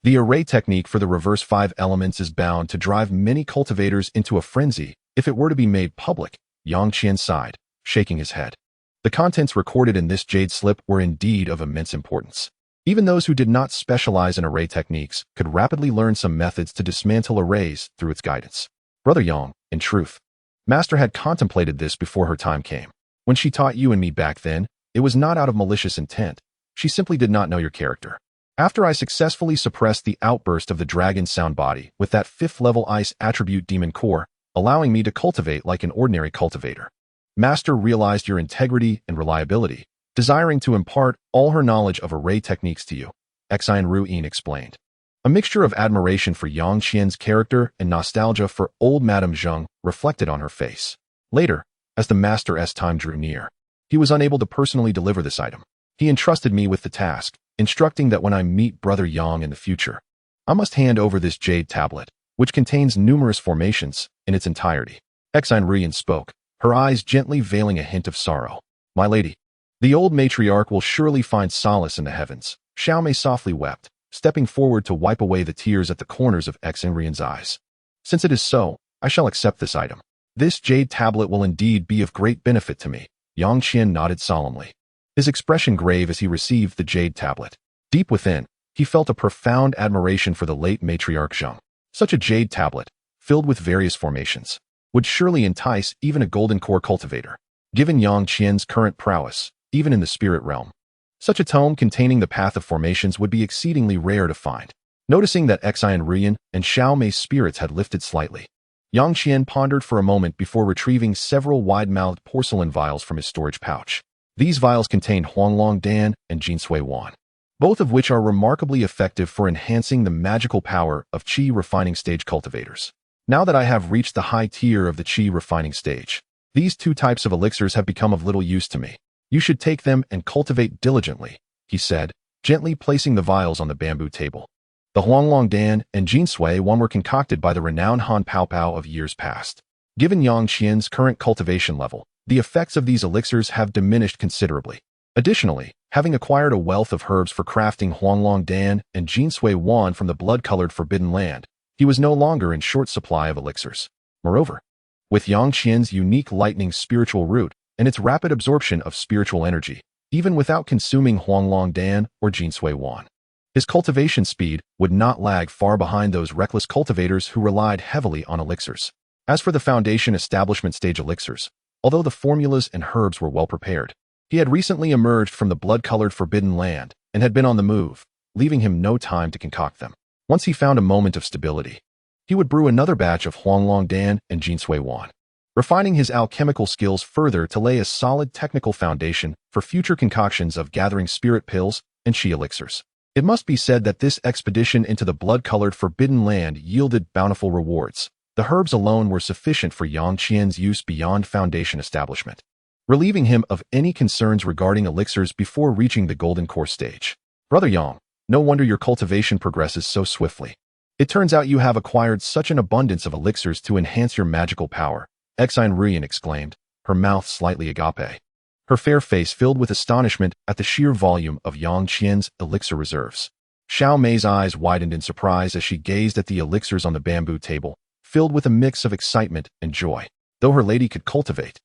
The array technique for the reverse 5 elements is bound to drive many cultivators into a frenzy if it were to be made public, Yang Qian sighed, shaking his head. The contents recorded in this jade slip were indeed of immense importance. Even those who did not specialize in array techniques could rapidly learn some methods to dismantle arrays through its guidance. Brother Yang, in truth, Master had contemplated this before her time came. When she taught you and me back then, it was not out of malicious intent. She simply did not know your character. After I successfully suppressed the outburst of the dragon's sound body with that 5th-level ice attribute demon core, allowing me to cultivate like an ordinary cultivator, Master realized your integrity and reliability, desiring to impart all her knowledge of array techniques to you, Xian Ru Yin explained. A mixture of admiration for Yang Qian's character and nostalgia for old Madame Zhang reflected on her face. Later, as the Master's time drew near, he was unable to personally deliver this item. He entrusted me with the task, instructing that when I meet Brother Yang in the future, I must hand over this jade tablet, which contains numerous formations, in its entirety. Xian Ru Yin spoke, her eyes gently veiling a hint of sorrow. My lady, the old matriarch will surely find solace in the heavens. Xiao Mei softly wept, stepping forward to wipe away the tears at the corners of Xian Ru Yin's eyes. Since it is so, I shall accept this item. This jade tablet will indeed be of great benefit to me. Yang Qian nodded solemnly, his expression grave as he received the jade tablet. Deep within, he felt a profound admiration for the late matriarch Zhang. Such a jade tablet, filled with various formations, would surely entice even a golden core cultivator. Given Yang Qian's current prowess, even in the spirit realm, such a tome containing the path of formations would be exceedingly rare to find. Noticing that Xian Ru Yin and Xiao Mei's spirits had lifted slightly, Yang Qian pondered for a moment before retrieving several wide-mouthed porcelain vials from his storage pouch. These vials contained Huanglong Dan and Jinsui Wan, both of which are remarkably effective for enhancing the magical power of Qi refining stage cultivators. Now that I have reached the high tier of the Qi refining stage, these two types of elixirs have become of little use to me. You should take them and cultivate diligently, he said, gently placing the vials on the bamboo table. The Huanglong Dan and Jinsui Wan were concocted by the renowned Han Pao Pao of years past. Given Yang Qian's current cultivation level, the effects of these elixirs have diminished considerably. Additionally, having acquired a wealth of herbs for crafting Huanglong Dan and Jinsui Wan from the blood-colored Forbidden Land, he was no longer in short supply of elixirs. Moreover, with Yang Qian's unique lightning spiritual root and its rapid absorption of spiritual energy, even without consuming Huanglong Dan or Jinsui Wan, his cultivation speed would not lag far behind those reckless cultivators who relied heavily on elixirs. As for the foundation establishment stage elixirs, although the formulas and herbs were well prepared, he had recently emerged from the blood-colored Forbidden Land and had been on the move, leaving him no time to concoct them. Once he found a moment of stability, he would brew another batch of Huanglong Dan and Jinsui Wan, refining his alchemical skills further to lay a solid technical foundation for future concoctions of gathering spirit pills and Qi elixirs. It must be said that this expedition into the blood-colored Forbidden Land yielded bountiful rewards. The herbs alone were sufficient for Yang Qian's use beyond foundation establishment, relieving him of any concerns regarding elixirs before reaching the golden core stage. Brother Yang, no wonder your cultivation progresses so swiftly. It turns out you have acquired such an abundance of elixirs to enhance your magical power, Xian Ru Yin exclaimed, her mouth slightly agape, her fair face filled with astonishment at the sheer volume of Yang Qian's elixir reserves. Xiao Mei's eyes widened in surprise as she gazed at the elixirs on the bamboo table, filled with a mix of excitement and joy. Though her lady could cultivate,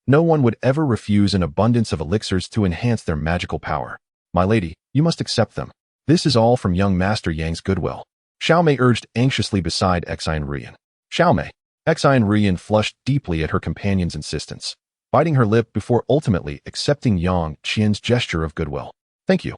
no one would ever refuse an abundance of elixirs to enhance their magical power. My lady, you must accept them. This is all from young Master Yang's goodwill. Xiao Mei urged anxiously beside Xian Ru Yin. Xiao Mei, Xian Rian flushed deeply at her companion's insistence, biting her lip before ultimately accepting Yang Qian's gesture of goodwill. Thank you.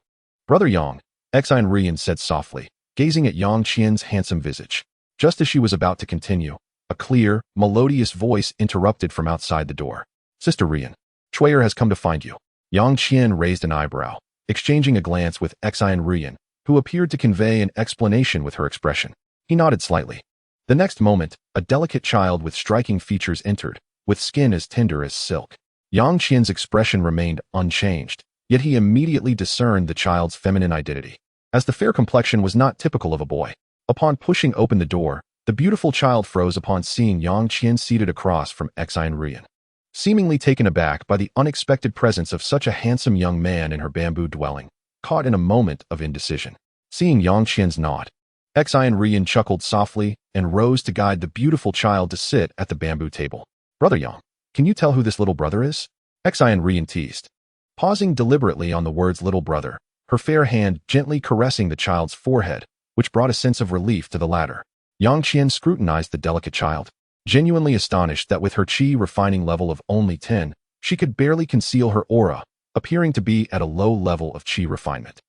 Brother Yang, Xian Rian said softly, gazing at Yang Qian's handsome visage. Just as she was about to continue, a clear, melodious voice interrupted from outside the door. Sister Rian, Chuyer has come to find you. Yang Qian raised an eyebrow, exchanging a glance with Xian Rian, who appeared to convey an explanation with her expression. He nodded slightly. The next moment, a delicate child with striking features entered, with skin as tender as silk. Yang Qian's expression remained unchanged, yet he immediately discerned the child's feminine identity, as the fair complexion was not typical of a boy. Upon pushing open the door, the beautiful child froze upon seeing Yang Qian seated across from Xian Rian. Seemingly taken aback by the unexpected presence of such a handsome young man in her bamboo dwelling, caught in a moment of indecision. Seeing Yang Qian's nod, Xian Rian chuckled softly and rose to guide the beautiful child to sit at the bamboo table. Brother Yang, can you tell who this little brother is? Xian Rian teased. Pausing deliberately on the words little brother, her fair hand gently caressing the child's forehead, which brought a sense of relief to the latter. Yang Qian scrutinized the delicate child, genuinely astonished that with her qi refining level of only 10, she could barely conceal her aura, appearing to be at a low level of qi refinement.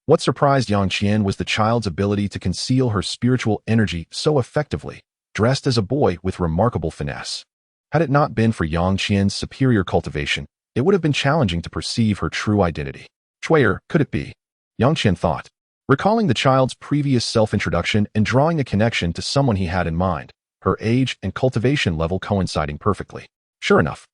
What surprised Yang Qian was the child's ability to conceal her spiritual energy so effectively, dressed as a boy with remarkable finesse. Had it not been for Yang Qian's superior cultivation, it would have been challenging to perceive her true identity. Chuyer, could it be? Yang Qian thought, recalling the child's previous self-introduction and drawing a connection to someone he had in mind, her age and cultivation level coinciding perfectly. Sure enough,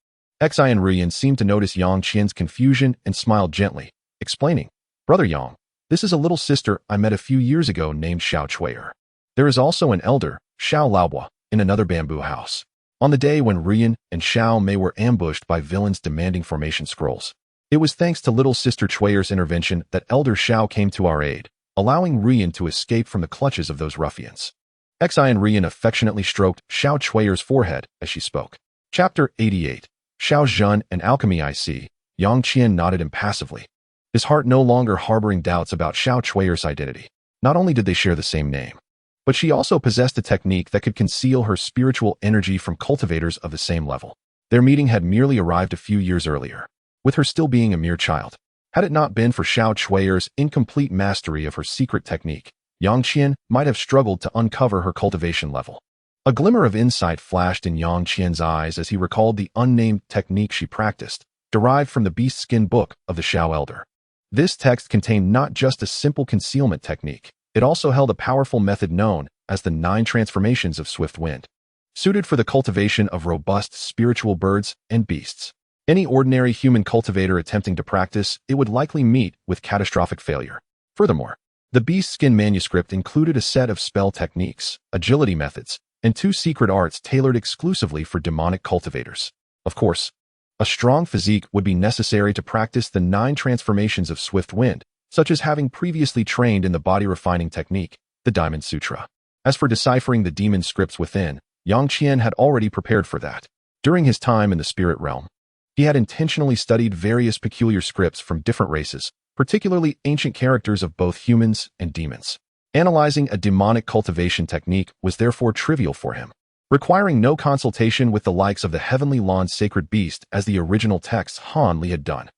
Xian Rian seemed to notice Yang Qian's confusion and smiled gently, explaining, Brother Yang, this is a little sister I met a few years ago named Xiao Chuyer. There is also an elder, Xiao Laobua, in another bamboo house. On the day when Rian and Xiao Mei were ambushed by villains demanding formation scrolls, it was thanks to little sister Chuyer's intervention that Elder Xiao came to our aid, allowing Rian to escape from the clutches of those ruffians. Xian Rian affectionately stroked Xiao Chuyer's forehead as she spoke. Chapter 88. Xiao Zhen and Alchemy. I see. Yang Qian nodded impassively, his heart no longer harboring doubts about Xiao Chuyer's identity. Not only did they share the same name, but she also possessed a technique that could conceal her spiritual energy from cultivators of the same level. Their meeting had merely arrived a few years earlier, with her still being a mere child. Had it not been for Xiao Chuyer's incomplete mastery of her secret technique, Yang Qian might have struggled to uncover her cultivation level. A glimmer of insight flashed in Yang Qian's eyes as he recalled the unnamed technique she practiced, derived from the beast skin book of the Xiao Elder. This text contained not just a simple concealment technique, it also held a powerful method known as the 9 transformations of swift wind, suited for the cultivation of robust spiritual birds and beasts. Any ordinary human cultivator attempting to practice it would likely meet with catastrophic failure. Furthermore, the beast skin manuscript included a set of spell techniques, agility methods, and 2 secret arts tailored exclusively for demonic cultivators. Of course, a strong physique would be necessary to practice the 9 transformations of swift wind, such as having previously trained in the body refining technique, the Diamond Sutra. As for deciphering the demon scripts within, Yang Qian had already prepared for that. During his time in the spirit realm, he had intentionally studied various peculiar scripts from different races, particularly ancient characters of both humans and demons. Analyzing a demonic cultivation technique was therefore trivial for him, requiring no consultation with the likes of the Heavenly Lawn's sacred beast as the original texts Han Li had done.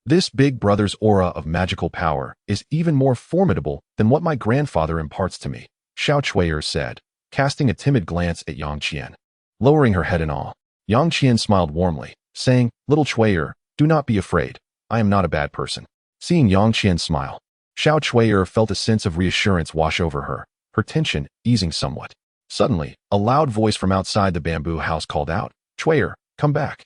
This big brother's aura of magical power is even more formidable than what my grandfather imparts to me, Xiao Chuyer said, casting a timid glance at Yang Qian. Lowering her head in awe, Yang Qian smiled warmly, saying, Little Chuyer, do not be afraid, I am not a bad person. Seeing Yang Qian smile, Xiao Chuyer felt a sense of reassurance wash over her, her tension easing somewhat. Suddenly, a loud voice from outside the bamboo house called out, Chuyer, come back.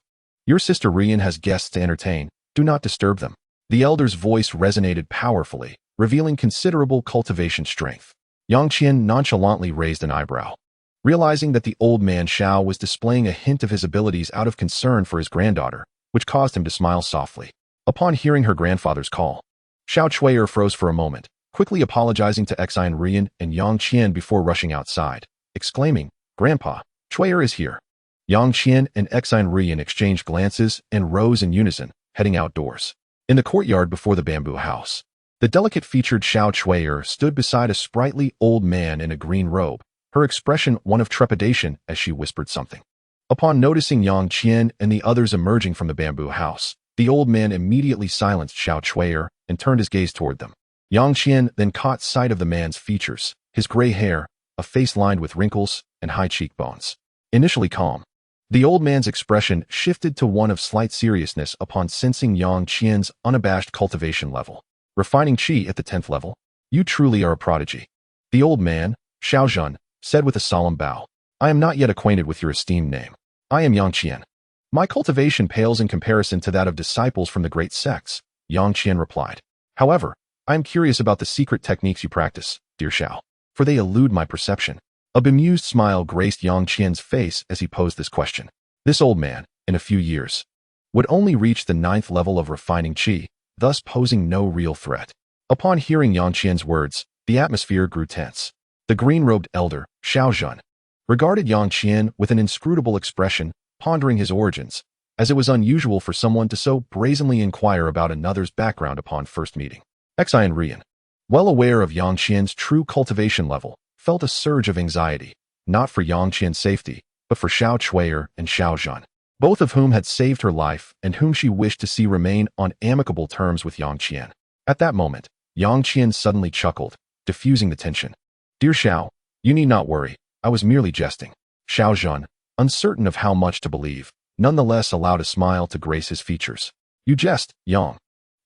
Your sister Rian has guests to entertain, do not disturb them. The elder's voice resonated powerfully, revealing considerable cultivation strength. Yang Qian nonchalantly raised an eyebrow, realizing that the old man Xiao was displaying a hint of his abilities out of concern for his granddaughter, which caused him to smile softly. Upon hearing her grandfather's call, Xiao Chuyer froze for a moment, quickly apologizing to Xian Rian and Yang Qian before rushing outside, exclaiming, Grandpa, Chuyer is here. Yang Qian and Xian Rian exchanged glances and rose in unison, heading outdoors. In the courtyard before the bamboo house, the delicate-featured Xiao Chuyer stood beside a sprightly old man in a green robe, her expression one of trepidation as she whispered something. Upon noticing Yang Qian and the others emerging from the bamboo house, the old man immediately silenced Xiao Chui'er and turned his gaze toward them. Yang Qian then caught sight of the man's features, his gray hair, a face lined with wrinkles, and high cheekbones. Initially calm, the old man's expression shifted to one of slight seriousness upon sensing Yang Qian's unabashed cultivation level. Refining qi at the 10th level? You truly are a prodigy. The old man, Xiao Zhen, said with a solemn bow. I am not yet acquainted with your esteemed name. I am Yang Qian. My cultivation pales in comparison to that of disciples from the great sects, Yang Qian replied. However, I am curious about the secret techniques you practice, dear Xiao, for they elude my perception. A bemused smile graced Yang Qian's face as he posed this question. This old man, in a few years, would only reach the 9th level of refining qi, thus posing no real threat. Upon hearing Yang Qian's words, the atmosphere grew tense. The green-robed elder, Xiao Zhen, regarded Yang Qian with an inscrutable expression, pondering his origins, as it was unusual for someone to so brazenly inquire about another's background upon first meeting. Xian Rian, well aware of Yang Qian's true cultivation level, felt a surge of anxiety, not for Yang Qian's safety, but for Xiao Chui'er and Xiao Zhen, both of whom had saved her life and whom she wished to see remain on amicable terms with Yang Qian. At that moment, Yang Qian suddenly chuckled, diffusing the tension. Dear Xiao, you need not worry, I was merely jesting. Xiao Zhen, uncertain of how much to believe, nonetheless allowed a smile to grace his features. You jest, Yang.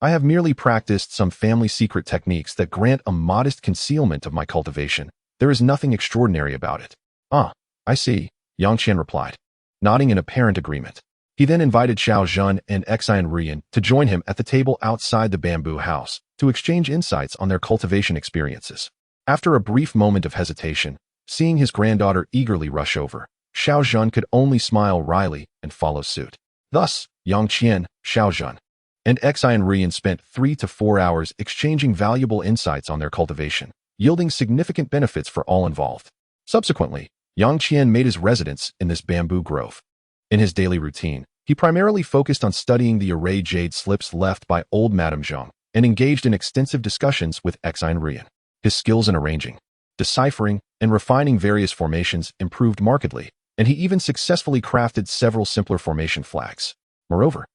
I have merely practiced some family secret techniques that grant a modest concealment of my cultivation. There is nothing extraordinary about it. Ah, I see, Yang Qian replied, nodding in apparent agreement. He then invited Xiao Zhen and Xian Rian to join him at the table outside the bamboo house to exchange insights on their cultivation experiences. After a brief moment of hesitation, seeing his granddaughter eagerly rush over, Xiao Zhen could only smile wryly and follow suit. Thus, Yang Qian, Xiao Zhen, and Xian Rian spent 3 to 4 hours exchanging valuable insights on their cultivation, yielding significant benefits for all involved. Subsequently, Yang Qian made his residence in this bamboo grove. In his daily routine, he primarily focused on studying the array jade slips left by old Madame Zhang and engaged in extensive discussions with Xian Rian. His skills in arranging, deciphering, and refining various formations improved markedly, and he even successfully crafted several simpler formation flags. Moreover,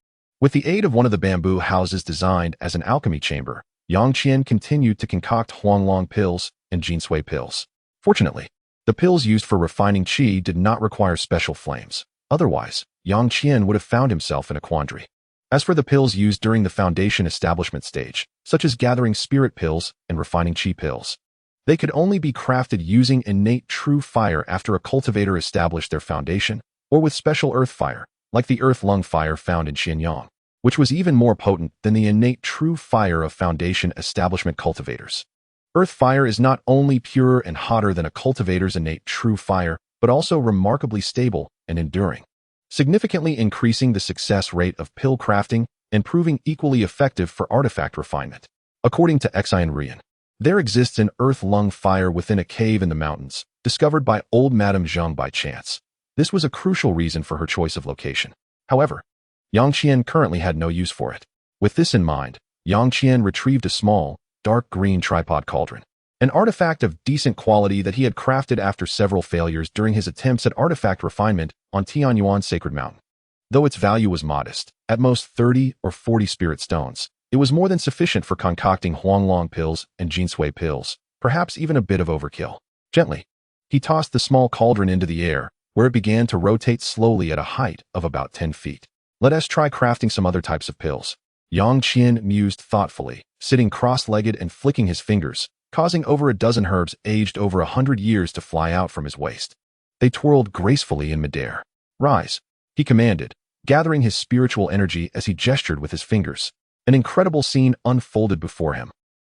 with the aid of one of the bamboo houses designed as an alchemy chamber, Yang Qian continued to concoct huanglong pills and jinsui pills. Fortunately, the pills used for refining qi did not require special flames. Otherwise, Yang Qian would have found himself in a quandary. As for the pills used during the foundation establishment stage, such as gathering spirit pills and refining qi pills, they could only be crafted using innate true fire after a cultivator established their foundation, or with special earth fire, like the earth lung fire found in Xianyang, which was even more potent than the innate true fire of foundation establishment cultivators. Earth fire is not only purer and hotter than a cultivator's innate true fire, but also remarkably stable and enduring, significantly increasing the success rate of pill crafting and proving equally effective for artifact refinement. According to Xian Rian, there exists an earth lung fire within a cave in the mountains, discovered by old Madame Zhang by chance. This was a crucial reason for her choice of location. However, Yang Qian currently had no use for it. With this in mind, Yang Qian retrieved a small, dark green tripod cauldron, an artifact of decent quality that he had crafted after several failures during his attempts at artifact refinement on Tianyuan Sacred Mountain. Though its value was modest, at most 30 or 40 spirit stones, it was more than sufficient for concocting huanglong pills and jinsui pills, perhaps even a bit of overkill. Gently, he tossed the small cauldron into the air, where it began to rotate slowly at a height of about 10 feet. Let us try crafting some other types of pills. Yang Qian mused thoughtfully, sitting cross-legged and flicking his fingers, causing over a dozen herbs aged over 100 years to fly out from his waist. They twirled gracefully in midair. Rise, he commanded, gathering his spiritual energy as he gestured with his fingers. An incredible scene unfolded before him.